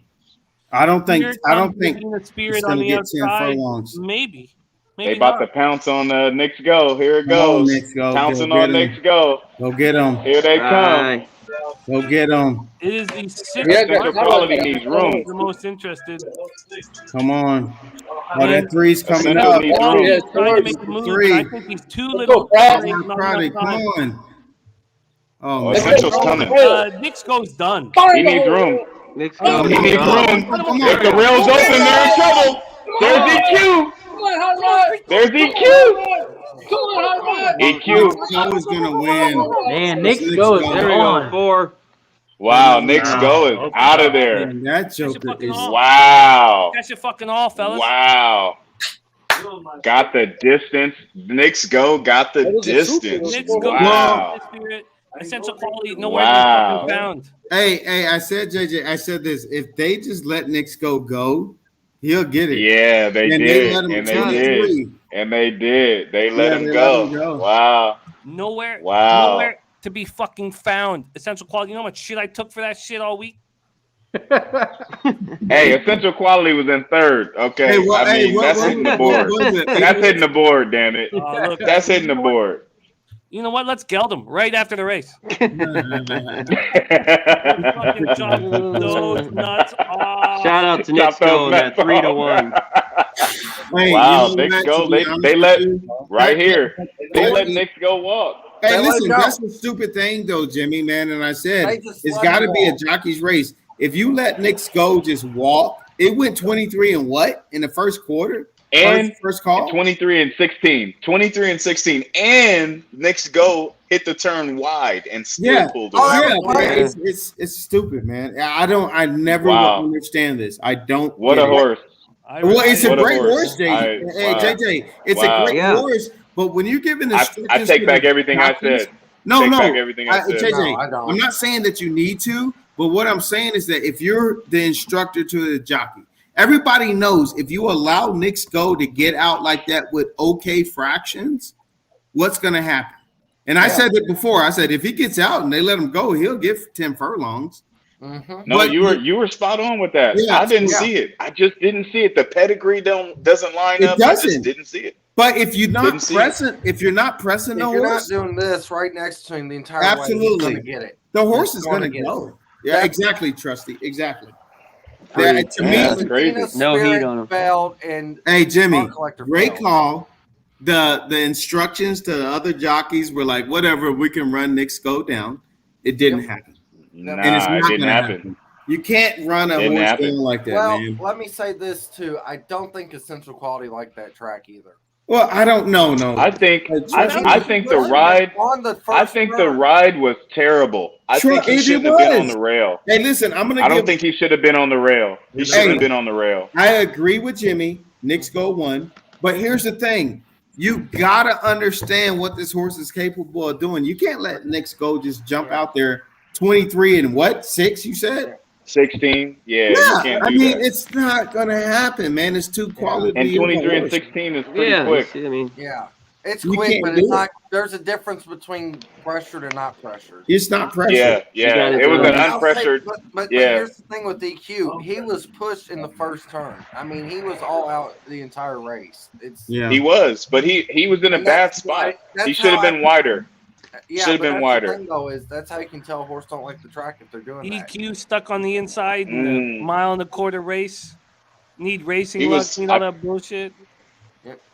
I don't think Here comes Medina it's Spirit going on to the get 10 outside. furlongs. Maybe. They Maybe about not. to pounce on Knicks Go. Here it Come on, goes. Knicks Go. Go Pouncing get on Knicks him. Go. Go get him. Here they come. Bye. Go get him. It is the 6th Essential quality needs room. the most interested. Come on. Oh, that And 3's coming Essential up. needs Quality room. is trying to make a move, but 3. I think he's too little. Hot Not Rod enough Charlie, come time. on. Oh, Oh, man. Essential's coming. Knicks Go's done. He needs room. Knicks Oh, Go. He needs room. Come If the on. rail's open, they're in trouble. There's EQ. There's EQ. EQ. Go is going to win. Man, It's Knicks Go is There we go. on. 4. Wow, Knicks Go is out of there. Man, that Joker is. Wow. Catch it fucking all, fellas. Wow. Got the distance. Knicks Go got the distance. Knicks Go. Wow. Spirit. Essential quality. Nowhere Wow. to be found. Hey, I said, JJ, I said this. If they just let Knicks go, he'll get it. Yeah, they And did. they let him And they 23. did. And they did. They let Yeah, him they go. let him go. Wow. Nowhere. Wow. Nowhere to be fucking found. Essential quality. You know how much shit I took for that shit all week? Hey, Essential Quality was in third. Okay. Hey, what- I mean, hey, what- that's what- hitting the what board. was it? That's hitting the board, damn it. Look, That's hitting the board. You know what? Let's geld them right after the race. Fucking chop those nuts off. Shout out to Knicks Go in that 3-1. Hey, Wow, you know Knicks what, Go. to be They honest let with you, right here. They let Knicks Go walk. Hey, They let listen, go. that's a stupid thing, though, Jimmy, man. And I said They just it's let got to him be a walk. jockey's race. If you let Knicks Go just walk, it went 23 and what in the first quarter? And First call? 23 and 16. 23 and 16. And Knicks Go hit the turn wide and still Yeah, pulled away. yeah, it's stupid, man. I never Wow. will understand this. I don't. What get a it. horse. Well, it's a What a great horse. horse, Jay. Hey, Wow. JJ, it's Wow. a great Yeah. horse. But when you're giving I instructions, take to back the everything I jockeys- said. No, Take no, back everything I said. JJ, No, I don't. I'm not saying that you need to, but what I'm saying is that if you're the instructor to the jockey, everybody knows if you allow Knicks Go to get out like that with okay fractions, what's going to happen? And I said it before. I said if he gets out and they let him go, he'll get 10 furlongs. Mm-hmm. No, But you were spot on with that. Yeah, I didn't yeah. see it. I just didn't see it. The pedigree doesn't line It up. I just doesn't. didn't see it. But if you're not Didn't see it. pressing, if you're not pressing If the you're not horse, doing this right next to him the entire way, he's absolutely, going to get it. the horse He's is going to get go. it. Yeah, exactly, Trusty. Exactly. Crazy. Yeah, to Man, me, that's crazy. Medina No heat Spirit on him. failed and hey Jimmy, Art Collector great failed. call. The instructions to the other jockeys were like, whatever, we can run Knicks Go down. It didn't happen. Nah, And it's it not didn't gonna happen. You can't run a Didn't horse happen. down like that, Well, man. let me say this too. I don't think Essential Quality liked that track either. Well, I don't know. No, I think I think the On ride the first I think the run. ride was terrible. I Sure, think he it shouldn't have been on was. the rail. Hey, listen, I'm gonna. I don't think he should have been on the rail. He shouldn't have been on the rail. I agree with Jimmy. Knicks Go won, but here's the thing: you gotta understand what this horse is capable of doing. You can't let Knicks Go just jump out there 23 and what 6? You said 16. Yeah, you yeah. can't I do mean, that. it's not gonna happen, man. It's too quality. And 23 and horse. 16 is pretty Yeah, quick. I mean, Yeah. It's You quick, can't but do it's it. not. There's a difference between pressured and not pressured. It's not pressure. Yeah, yeah. It was an unpressured. But Yeah. here's the thing with DQ. He was pushed in the first turn. I mean, he was all out the entire race. He was, but he was in a And bad that's spot. that's He should have how been wider. Yeah, Should have but been that's wider. the thing though, is that's how you can tell a horse don't like the track if they're doing that. EQ stuck on the inside in a mile and a quarter race. Need racing He luck. was- Need all that bullshit.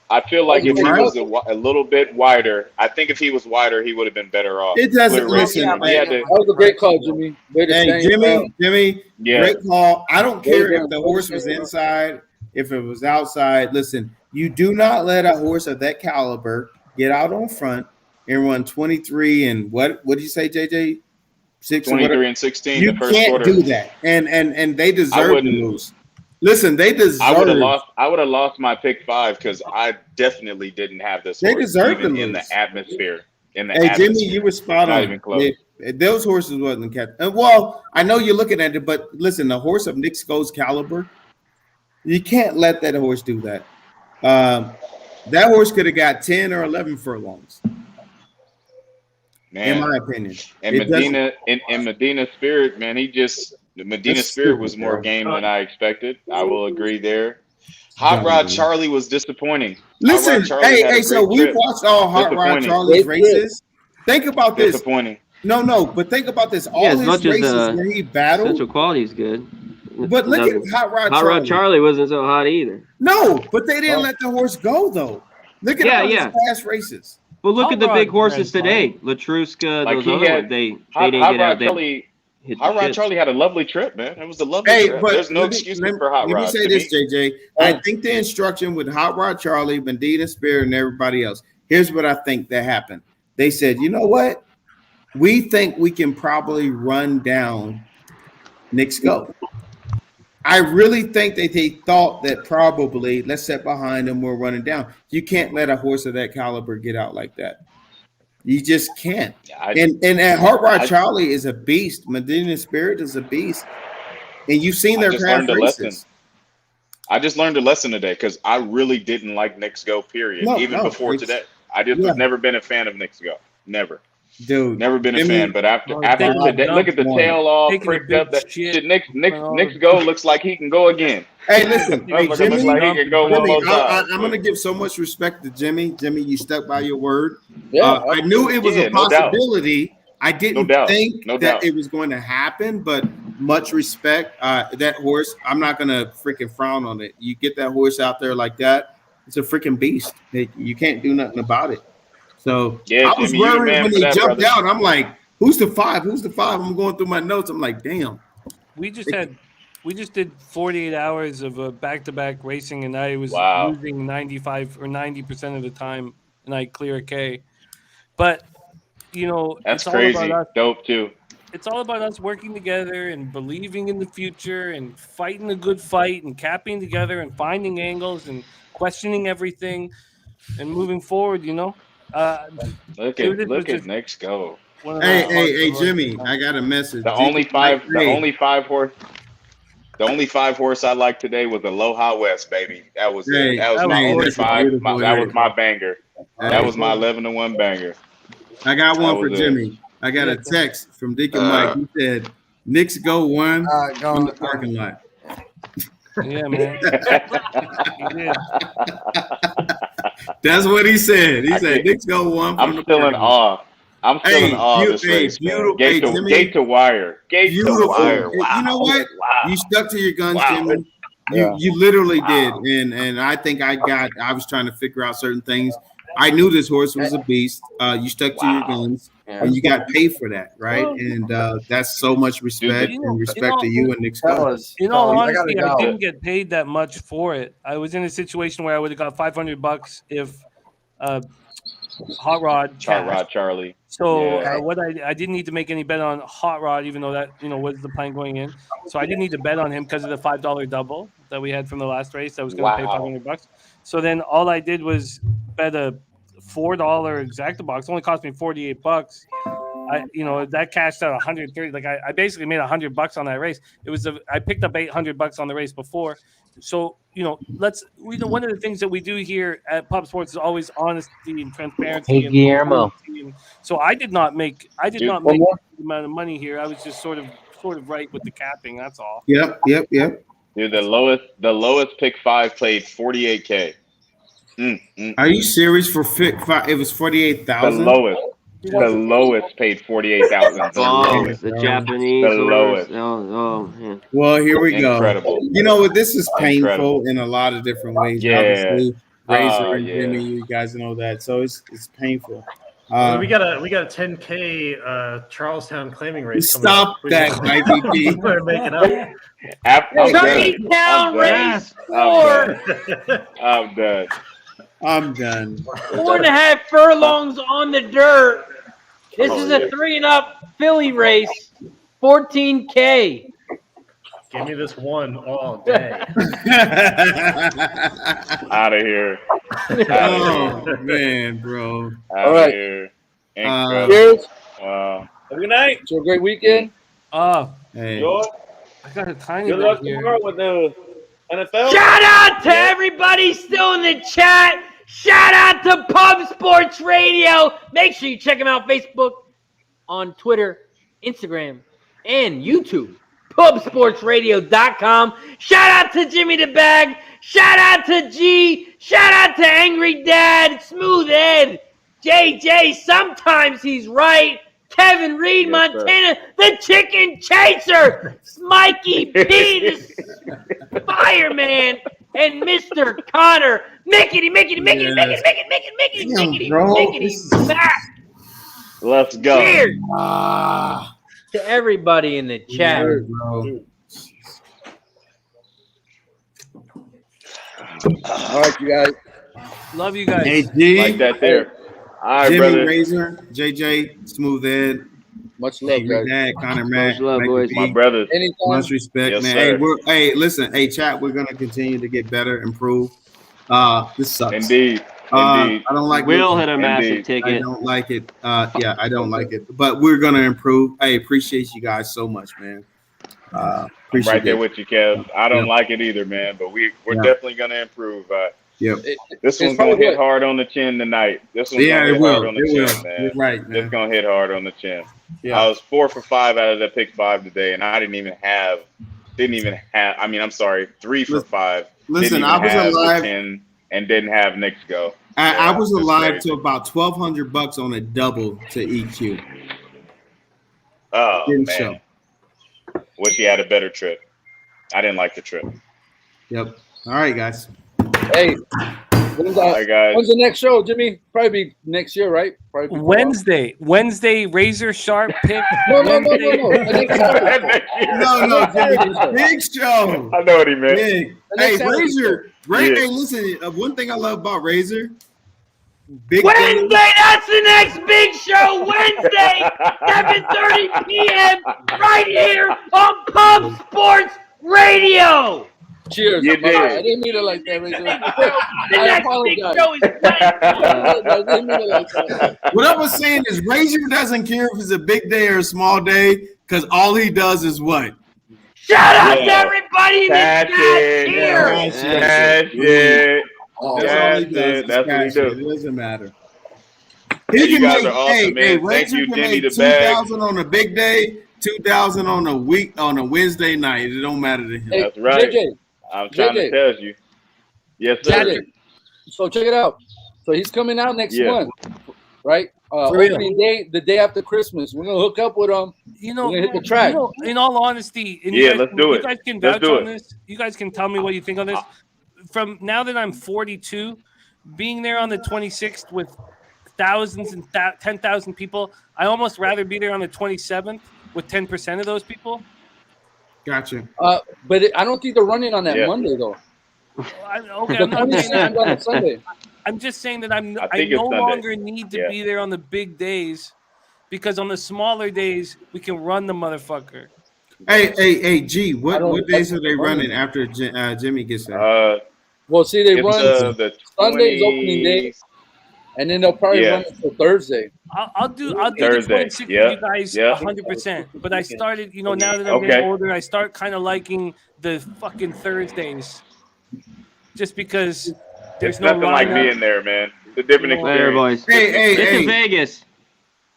I feel like if he Right. was a little bit wider, I think if he was wider, he would have been better off. It doesn't Clear racing. listen. He had to, That was a great call, Jimmy. Way to Hey, stand Jimmy, your ground. Jimmy, Yeah. great call. I don't Way care down. if the Way horse to was stand your inside, if it was outside. Listen, you do not let a horse of that caliber get out on front and run 23 and what did you say, JJ? 6 or 23 whatever. and 16 You the first can't quarter. do that. And they deserve to wouldn't- lose. Listen, they deserve. I would have lost my pick 5 because I definitely didn't have this They horse deserve to even in lose. the atmosphere. In the Hey, atmosphere. Jimmy, you were spot Not on. even close. Those horses wasn't catch. Well, I know you're looking at it, but listen, the horse of Nick Sko's caliber, you can't let that horse do that. That horse could have got 10 or 11 furlongs, Man. in my opinion. And It doesn't- Medina in Medina Spirit, man, the Medina That's Spirit stupid, was more bro. game than I expected. I will agree there. Hot Rod Charlie was disappointing. Listen, Hot Rod Charlie had a hey, so great we trip. watched all Hot Rod Disappointing. Charlie's races. Think about this. Disappointing. No, but think about this. All Yeah, as his much races as where he battled. central quality is good. But look at Hot Rod Hot Rod Charlie. Charlie wasn't so hot either. No, but they didn't let the horse go though. Look at all Yeah. his past races. But look Hot at the Rod big horses ran today. Latruska, Like those he other had ones. They Hot didn't get Rod out there. Charlie. Hit the Hot Rod shit. Charlie had a lovely trip, man. It was a lovely Hey, trip. but There's no let me- excuses let me- for Hot Let Rod. me say to this, me. JJ. I think the instruction with Hot Rod Charlie, Medina Spirit, and everybody else. Here's what I think that happened. They said, you know what? We think we can probably run down Nick Sko. I really think that they thought that probably let's set behind him, we're running down. You can't let a horse of that caliber get out like that. You just can't. And Hot Rod Charlie is a beast. Medina Spirit is a beast. And you've seen I their just past learned a lesson. races. I just learned a lesson today because I really didn't like Nick Sko, period. No, Even no, before it's- today. I just was never been a fan of Nick Sko. Never. Dude, Never been a Jimmy- fan. But after Oh, taking today, a look at the dump, tail all taking a pricked big up. That shit. shit, Nick Sko looks like he can go again. Hey, listen, hey, Motherfucker Jimmy, looks like he can go one more time. I'm going to give so much respect to Jimmy. Jimmy, you stuck by your word. Yeah, I knew it was yeah, a no doubt. possibility. I didn't doubt. think No that doubt. it was going to happen, but much respect. That horse, I'm not going to freaking frown on it. You get that horse out there like that, it's a freaking beast. You can't do nothing about it. So Yeah, I was Jimmy, you the worried man when for he that, jumped brother. out. I'm like, who's the 5? Who's the 5? I'm going through my notes. I'm like, damn. We just did 48 hours of back-to-back racing, and I was Wow. losing 95 or 90% of the time, and I clear a K. But That's it's all crazy. about us. Dope too. It's all about us working together and believing in the future and fighting a good fight and capping together and finding angles and questioning everything and moving forward. Look Dude, this at was just Nick Sko. one of Hey, the hey, hardest Jimmy, times. I got a message. The only five horse. The only 5 horse I liked today was Aloha West, baby. That was Hey, it. That was that my was only beautiful, 5. beautiful That area. was my banger. That Hey. was my 11-1 banger. I got one That for was it. Jimmy. I got a text from Deacon Mike. He said, Knicks go 1 from the parking lot. Yeah, man. He did. That's what he said. He I said, can't- Knicks go 1 from I'm the still in parking lot. awe. I'm still Hey, in awe of this race, man. Gate to wire. Gate to Beautiful. wire. Hey, Wow. You know what? Wow. You stuck to your guns, Wow. Jimmy. You literally did. And I think I was trying to figure out certain things. I knew this horse was a beast. You stuck to your guns, and you got paid for that, right? And that's so much respect and respect to you and Nick Scott. In all honesty, I go. didn't get paid that much for it. I was in a situation where I would have got $500 if Hot Rod Hot Rod cashed. Charlie. So Yeah. what I didn't need to make any bet on Hot Rod, even though that was the plan going in. So I didn't need to bet on him because of the $5 double that we had from the last race. I was going to pay Wow. $500. So then all I did was bet a $4 exacta box. It only cost me $48. that cashed out 130. Like I basically made $100 on that race. I picked up $800 on the race before. So one of the things that we do here at Pub Sports is always honesty and transparency. Hey, Guillermo. And so I did not make the amount of money here. I was just sort of right with the capping. That's all. Yep. Dude, the lowest pick 5 played 48K. Are you serious for pick 5? It was 48,000. The lowest paid 48,000. The Japanese. The lowest. Man. Well, here we go. Incredible. You know what? This is painful Incredible. in a lot of different ways. Yeah. Obviously, Razor and yeah. Jimmy, you guys know that. So it's painful. We got a 10K Charlestown claiming race. Stop that, IDP. We're making up. Town race 4. I'm done. 4.5 furlongs on the dirt. This is a 3 and up filly race. 14K. Give me this one all day. Out of here. Oh man, bro. All right. Here. Cheers. Wow. Have a good night. So a great weekend. Hey. I got a tiny Good bit luck here. tomorrow with the NFL. Shout out to everybody still in the chat. Shout out to Pub Sports Radio. Make sure you check them out Facebook, on Twitter, Instagram, and YouTube. PubSportsRadio.com. Shout out to Jimmy the Bag. Shout out to G. Shout out to Angry Dad. Smooth Ed. JJ. Sometimes he's right. Kevin Reed, Montana, the Chicken Chaser, Mikey P, the Fireman, and Mr. Connor, Mickey, back. Let's go. Cheers to everybody in the chat. All right, you guys. Love you guys. Hey, G. Like that there. All right, Jimmy brother. Razor, JJ, Smooth Ed. Much love, guys. Dad, Connor Mack. Much love, boys. My brothers. Anytime. Much respect, Yes, man. sir. Hey, listen. Hey, chat, we're going to continue to get better, improve. This sucks. Indeed. I don't like We'll it. hit a massive Indeed. I ticket. don't like it. I don't like it. But we're going to improve. I appreciate you guys so much, man. I'm Appreciate right there it. with you, Kev. I don't Yeah. like it either, man, but we're Yeah. definitely going to improve. Yep. This one's going to hit hard on the chin tonight. This one's Yeah, going to it hit will. hard on the It will. chin, man. You're right, man. It's going to hit hard on the chin. Yeah. I was 4 for 5 out of that pick 5 today, and I didn't even have. I mean, I'm sorry, 3 for 5. Listen, Didn't I even was have the alive. 10 and didn't have Knicks go. I was it's alive crazy. to about $1,200 on a double to EQ. Oh Didn't man, show. wish he had a better trip. I didn't like the trip. Yep. All right, guys. Hey, when's Hi guys. the next show, Jimmy? Probably be next year, right? Probably be Wednesday, Razor Sharp pick. No. Wednesday. The next Saturday. No, Jimmy, big show. I know what he meant. Big. The Hey, next Saturday. Razor. Yeah. Hey, listen. One thing I love about Razor. Big Wednesday, that's the next big show. Wednesday, 7:30 p.m. right here on Pub Sports Radio. Cheers. You I did. didn't mean it like that, Razor. The I next big apologize. show is Wednesday. I didn't mean it like that. What I was saying is Razor doesn't care if it's a big day or a small day because all he does is what? Shout out to Yeah. everybody in the That's chat it. here. That's That's it. That's all he That's does. it. is That's what he cash it. does. It doesn't matter. Hey, you can guys make- are awesome, man. Thank Razor you, can Jimmy make the Bag. 2,000 on a big day, 2,000 on a week on a Wednesday night. It don't matter to him. Hey, That's right. JJ. I'm trying to JJ. tell you. Yes, sir. JJ. So check it out. So he's coming out next Yeah. month, right? For real. Opening day, the day after Christmas. We're gonna hook up with him. You know, We're gonna hit the track. in all honesty, and Yeah, you guys, let's do it. You guys can Let's vouch do on it. this. You guys can tell me what you think on this. From now that I'm 42, being there on the 26th with thousands and 10,000 people, I almost rather be there on the 27th with 10% of those people. Gotcha. But I don't think they're running on that Yeah. Monday though. Okay, The I'm not saying 27th on a that. Sunday. I'm just saying that I I think no it's Sunday. longer need to Yeah. be there on the big days because on the smaller days we can run the motherfucker. Hey, G, what days are they running. running after Jimmy gets there? Well, see, they It's run the Sunday's opening day. And then they'll probably run until Thursday. I'll do the Thursday. 26 Yep. with you guys Yep. 100%. But I started, now that I'm getting Okay. older, I start kind of liking the fucking Thursdays, just because there's It's no nothing like lineup. being there, man. It's a different Later, experience. boys. Hey, Get to hey. Vegas.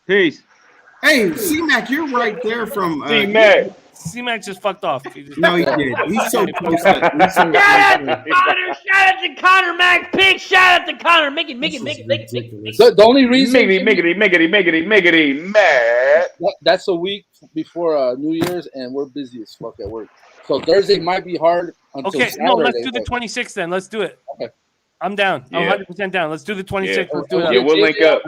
Peace. Hey, C-Mac, you're right there from C-Mac. C-Mac just fucked off. He just No, he did. He's so close. Shout out to Connor. Shout out to Connor. Mac Pig. Shout out to Connor. Make it. The only reason miggity, Matt. That's a week before New Year's, and we're busy as fuck at work. So Thursday might be hard until Okay, Saturday. no, let's do the 26th then. Let's do it. Okay. I'm down. I'm Yeah. 100% down. Let's do the 26th. Let's do it. Yeah, we'll link up.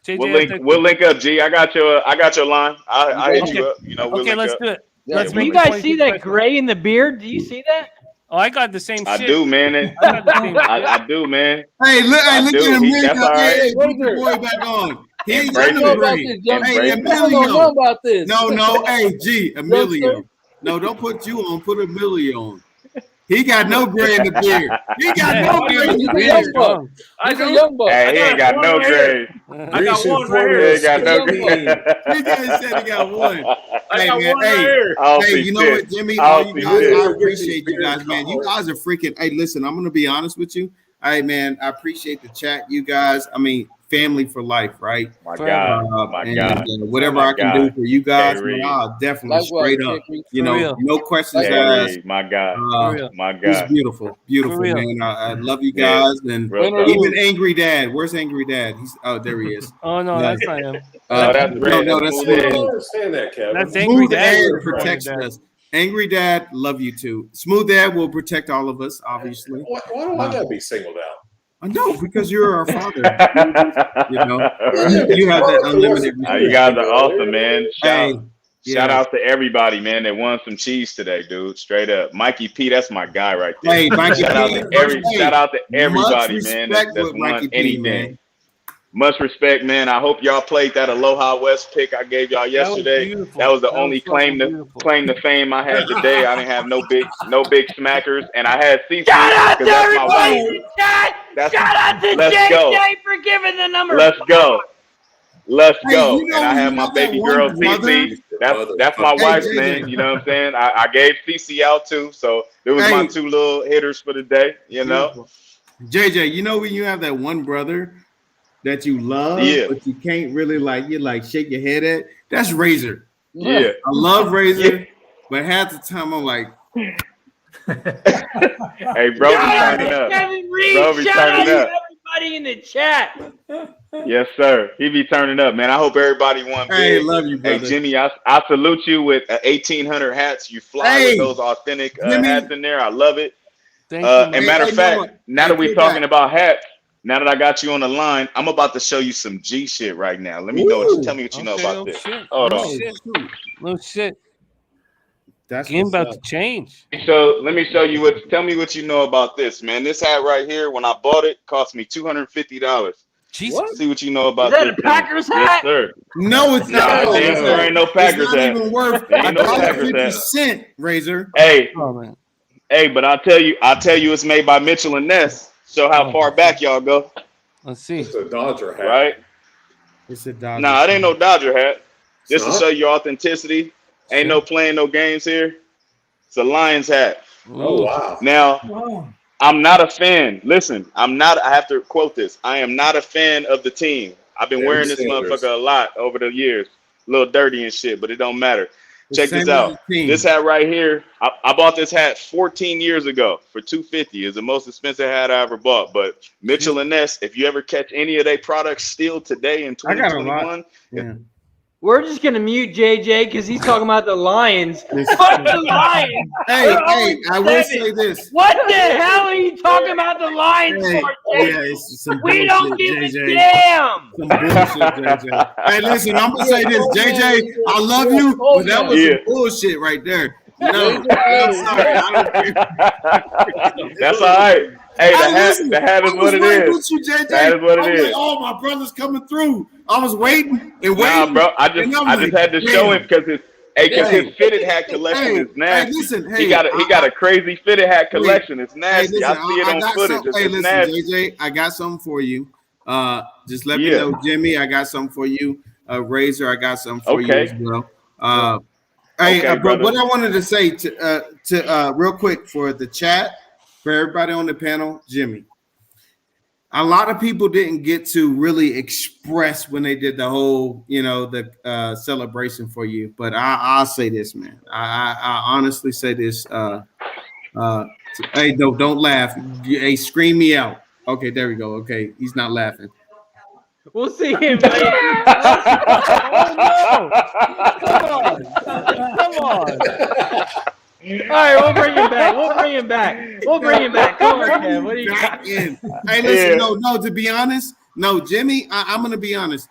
JJ, We'll link up, G. I got your line. I hit you up. We'll Okay, link let's up. do it. Yeah, Let's Do make you the guys see 26th that gray in the beard? Do you see that? Oh, I got the same I shit. do, man. I got the same shit. I do, man. Hey, look I at do. him. That's all right. Hey, put the boy back on. He ain't Embrace got no it. brain. Embrace Hey, it. I don't know Emilio. about this. No. Hey, G, Emilio. No, don't put you on. Put Emilio on. He got no gray in the beard. He got no gray in the He's a young beard. buck. He's a young buck. Hey, he ain't got no grade. I got one right He here. ain't got no He grade. just said he got one. I Hey, got man, one right here. Hey, you know what, Jimmy? All you guys, I appreciate you guys, man. You guys are freaking. Hey, listen, I'm gonna be honest with you. Hey, man, I appreciate the chat. You guys, I mean, family for life, right? My God. My and, God. whatever My I can God. do for you guys, K-Reed. man, I'll definitely Likewise, straight up. K-Reed. You For know, real. no questions Hey, asked. my God. My It's God. beautiful, beautiful, real. man. I love you Yeah. guys, and Real talk. even Angry Dad. Where's Angry Dad? He's there. He is. Oh, no, Yeah. that's not him. Oh, that's No, Red. no, That's that's Smooth Smooth Ed. I Ed. don't understand that, Kevin. That's Angry Smooth Dad. Ed Angry protects Dad. us. Angry Dad, love you too. Smooth Dad will protect all of us, obviously. Why do I gotta be singled out? I know, because you're our father. You know, you have that unlimited You guys are awesome, man. Hey, Shout yeah. out to everybody, man, that won some cheese today, dude. Straight up. Mikey P, that's my guy right there. Hey, Mikey shout out P, to everybody, much man, respect that's with won Mikey P, anything. man. Much respect, man. I hope y'all played that Aloha West pick I gave y'all yesterday. That was the only claim to fame I had today. I didn't have no big smackers, and I had CC. Shout out to 'cause that's my everybody wife. in the chat. Shout out to Let's JJ go. for giving the number. Let's go. Let's Hey, go. you know And I when have you my have that baby one girl, brother- CC. That's my Hey, wife's JJ. name. You know what I'm saying? I gave CC out too. So there was my Hey. two little hitters for the day, you know? JJ, you know when you have that one brother that you love, Yeah. but you can't really shake your head at? That's Razor. Yeah. I love Razor, but half the time I'm like, Hey, bro, be Shout out turning to up. Kevin Reed. Bro, be Shout out turning to up. everybody in the chat. Yes, sir. He be turning up, man. I hope everybody won hey, big. love you, Hey, brother. Jimmy, I salute you with 1,800 hats. You fly Hey, with those authentic Jimmy. hats in there. I love it. Thank you, And man. matter of Hey, fact, Noah. now Hey, that we're Kodak. talking about hats, now that I got you on the line, I'm about to show you some G shit right now. Let me know what you Ooh. tell me what you know Okay, about oh, this. shit. Hold Oh, on. shit. No shit. That's Game what's about up. to change. So let me show you tell me what you know about this, man. This hat right here, when I bought it, cost me $250. Jesus. See what you know about Is that this. a Packers thing. hat? Yes, sir. No, it's Nah, not. damn sure ain't no Packers it's not hat. even worth Ain't no Packers hat. $1.50, Razor. Hey, Oh, man. hey, but I'll tell you it's made by Mitchell and Ness. Show how far back y'all go. Let's see. It's a Dodger hat. Right? It's a Dodger. Nah, it ain't no Dodger hat. Just to Huh? show you authenticity. Ain't no playing no games here. It's a Lions hat. Oh wow. Now, Wow. I'm not a fan. Listen, I have to quote this. I am not a fan of the team. I've been Barry wearing this Sanders. motherfucker a lot over the years. A little dirty and shit, but it don't matter. The Check same this as out. the team. This hat right here, I bought this hat 14 years ago for $250. It's the most expensive hat I ever bought. But Mitchell and Ness, if you ever catch any of their products still today in I got a lot. 2021, Yeah. We're just gonna mute JJ because he's talking about the Lions. Fuck the Lions. Hey, We're hey, I will 0-7. say this. What the hell are you talking about the Lions Hey, for? yeah, it's some We bullshit, don't give JJ. a damn. Some bullshit, JJ. Hey, listen, I'm gonna say this, JJ. I love you, but that was some bullshit right there. No, I'm sorry. I don't care. that's all right. Hey, the hat is what it right is. with you, JJ. That is what it I was is. like, oh, my brother's coming through. I was waiting and waiting. Nah, bro, I just had to show him because his fitted hat collection is nasty. Listen, he got a crazy fitted hat collection. It's nasty. Hey, listen, I see it on got footage. Hey, It's listen, nasty. JJ, I got something for you. Just let me know, Jimmy. I got something for you. Razor, I got something for you as well. Hey, but brother. what I wanted to say to real quick for the chat, for everybody on the panel, Jimmy. A lot of people didn't get to really express when they did the whole, the celebration for you. But I'll say this, man. I honestly say this. Hey, don't laugh. Hey, scream me out. Okay, there we go. Okay, he's not laughing. We'll see him later. Oh no! Come on! All right, we'll bring him back. Come on, Kev. What do you got? Hey, listen, no. To be honest, no, Jimmy. I'm gonna be honest.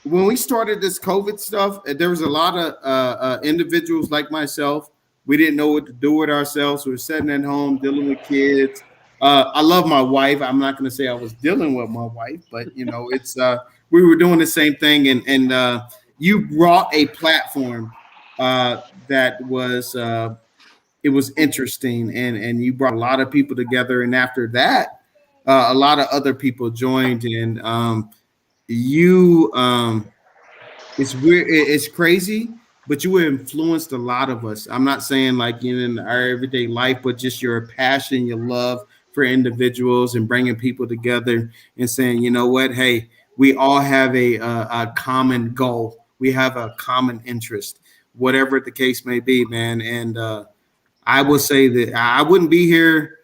When we started this COVID stuff, there was a lot of individuals like myself. We didn't know what to do with ourselves. We were sitting at home dealing with kids. I love my wife. I'm not going to say I was dealing with my wife, but it's we were doing the same thing. And you brought a platform that was it was interesting, and you brought a lot of people together. And after that, a lot of other people joined, and you it's weird, it's crazy, but you influenced a lot of us. I'm not saying like in our everyday life, but just your passion, your love for individuals and bringing people together and saying, you know what, hey, we all have a common goal, we have a common interest, whatever the case may be, man. And I will say that I wouldn't be here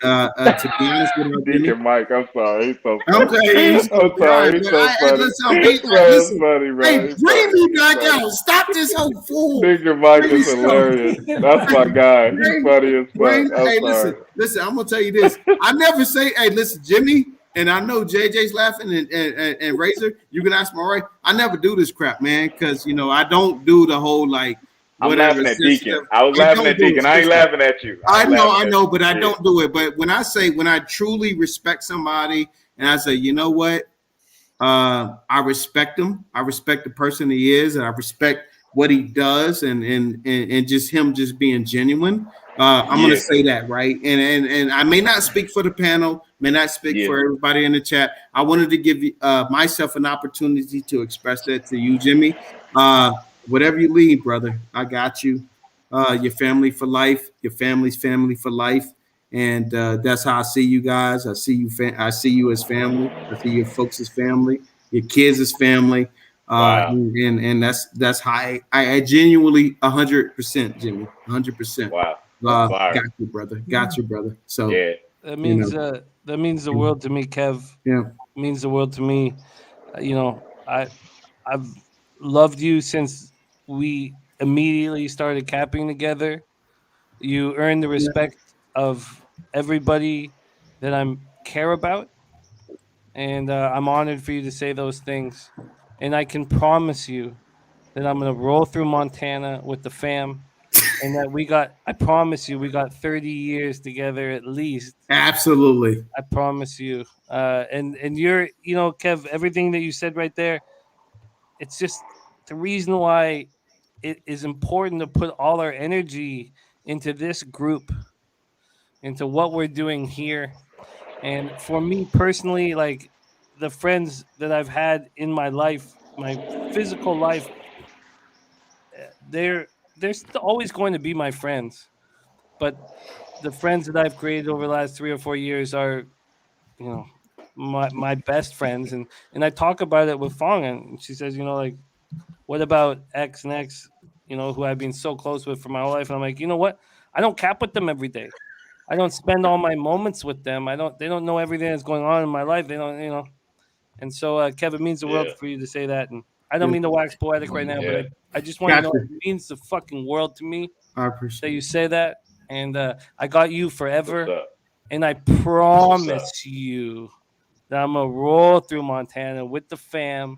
to be honest with you, Deacon Mike, I'm sorry. He's so I'm funny. sorry. He's so Funny, listen, bro. hey, bring me back out. Stop this whole fool. Deacon Mike is hilarious. That's my guy. He's funny as fuck. I'm Hey, sorry. listen. I'm gonna tell you this. I never say, hey, listen, Jimmy, and I know JJ's laughing and Razor. You can ask my right. I never do this crap, man, because I don't do the whole like. I'm laughing at Deacon. I was laughing at Deacon. I ain't laughing at you. I know, but I don't do it. But when I truly respect somebody and I say, you know what, I respect him. I respect the person he is, and I respect what he does, and just him just being genuine. I'm gonna say that, right? And I may not speak for the panel, may not speak for everybody in the chat. I wanted to give myself an opportunity to express that to you, Jimmy. Whatever you leave, brother, I got you. Your family for life, your family's family for life, and that's how I see you guys. I see you. I see you as family. I see your folks as family. Your kids as family. And that's how I genuinely 100%, Jimmy, 100%. Wow. Got you, brother. Got you, brother. So that means that means the world to me, Kev. Yeah, it means the world to me. I've loved you since we immediately started capping together. You earned the respect of everybody that I care about, and I'm honored for you to say those things. And I can promise you that I'm gonna roll through Montana with the fam, and that I promise you, we got 30 years together at least. absolutely. I promise you. And you're, Kev, everything that you said right there, it's just the reason why it is important to put all our energy into this group, into what we're doing here. And for me personally, like the friends that I've had in my life, my physical life, they're still always going to be my friends. But the friends that I've created over the last 3 or 4 years are, my best friends. And I talk about it with Fong, and she says, like, what about X and X, who I've been so close with for my whole life? And I'm like, you know what? I don't cap with them every day. I don't spend all my moments with them. They don't know everything that's going on in my life. They don't. And so, Kev, it means the world for you to say that. And I don't mean to wax poetic right now, but I just want you to know it means the fucking world to me. I appreciate that you say that. And I got you forever. And I promise you that I'm going to roll through Montana with the fam.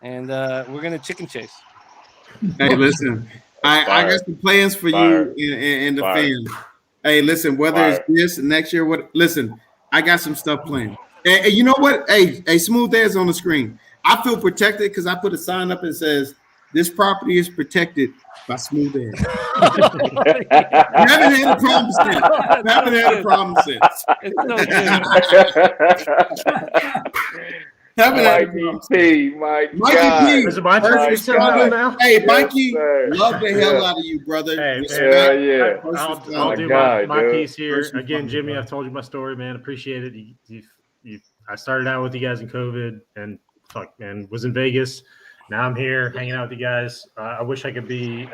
And we're going to chicken chase. Hey, listen, I got some plans for you and the fam. Hey, listen, whether it's this next year, listen, I got some stuff planned. And you know what? Hey, Smooth Air's on the screen. I feel protected because I put a sign up that says, this property is protected by smooth air. I haven't had a problem since. I haven't had a problem since. Mikey P, my Mikey God. P. Is it my turn to be sentimental now? Hey, Yes, Mikey, sir. love the hell Yeah. out of you, brother. Hey, Respect. yeah. I'll do God, my dude. piece here. First Again, responder, Jimmy, bro. I've told you my story, man. Appreciate it. I started out with you guys in COVID and was in Vegas. Now I'm here hanging out with you guys. I wish I could be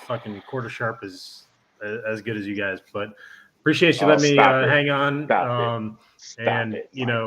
fucking quarter sharp as good as you guys, but appreciate you letting me hang on.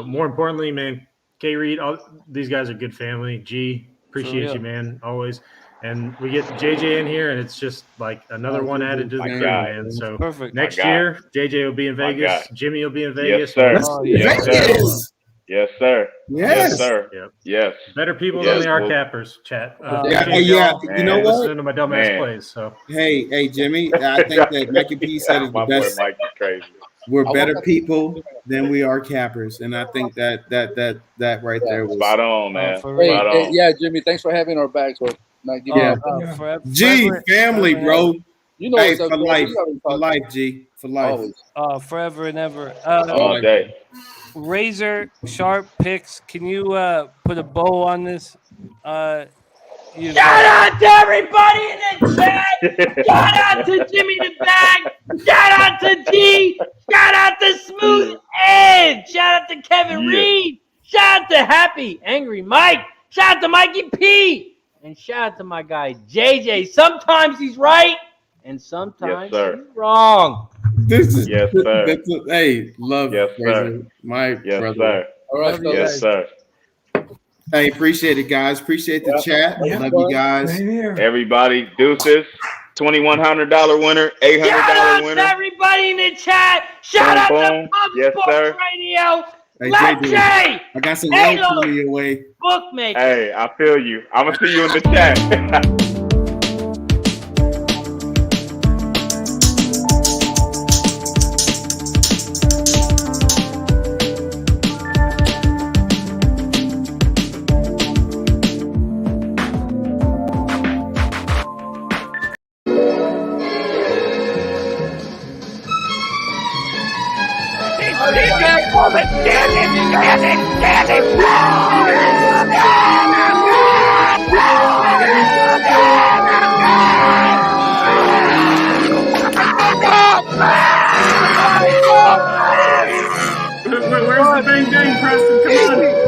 More importantly, man, K Reed, all these guys are good family. G, appreciate you, man, always. And we get JJ in here, and it's just like another one added to the crew, man. So next year, JJ will be in Vegas. Jimmy will be in Vegas. Yes, sir. Yes, sir. Yes, sir. Yes. Yes, sir. Yep. Yes. Better people Yes, than they are well- cappers, chat. Yeah, you know what? Listening to my dumbass Man. plays. So Hey, Jimmy, I think that Mikey P said is the My boy best. Mike is crazy. We're better people than we are cappers, and I think that right there was Spot on, man. Hey, Spot hey, on. yeah, Jimmy, thanks for having our backs. Bro. Not giving Yeah. our Forever, G forever, family, forever, bro. You know Hey, what's up, for bro. life, We already for talked. life, G, for life. Always. forever and ever. All day. Razor Sharp Picks. Can you put a bow on this? Shout out to everybody in the chat. Shout out to Jimmy the Bag. Shout out to G. Shout out to Smooth Ed. Shout out to Kevin Reed. Shout out to Happy Angry Mike. Shout out to Mikey P. And shout out to my guy JJ. Sometimes he's right, and sometimes sir. he's wrong. This is Yes, sir. hey, love Yes, sir. Razor, my Yes, brother. sir. All right, Yes, sir. Hey, appreciate it, guys. Appreciate the chat. Love you guys. Same here. Everybody, deuces. $2,100 winner, Shout out $800 to winner. everybody in the chat. Shout out Boom, to boom. Pub Yes, Sports sir. Radio. Hey, Let JJ, Jay, I got some Hey, love coming your way. bookmaker. Hey, I feel you. I'm going to see you in the chat. where's the bang bang, Preston? Come on.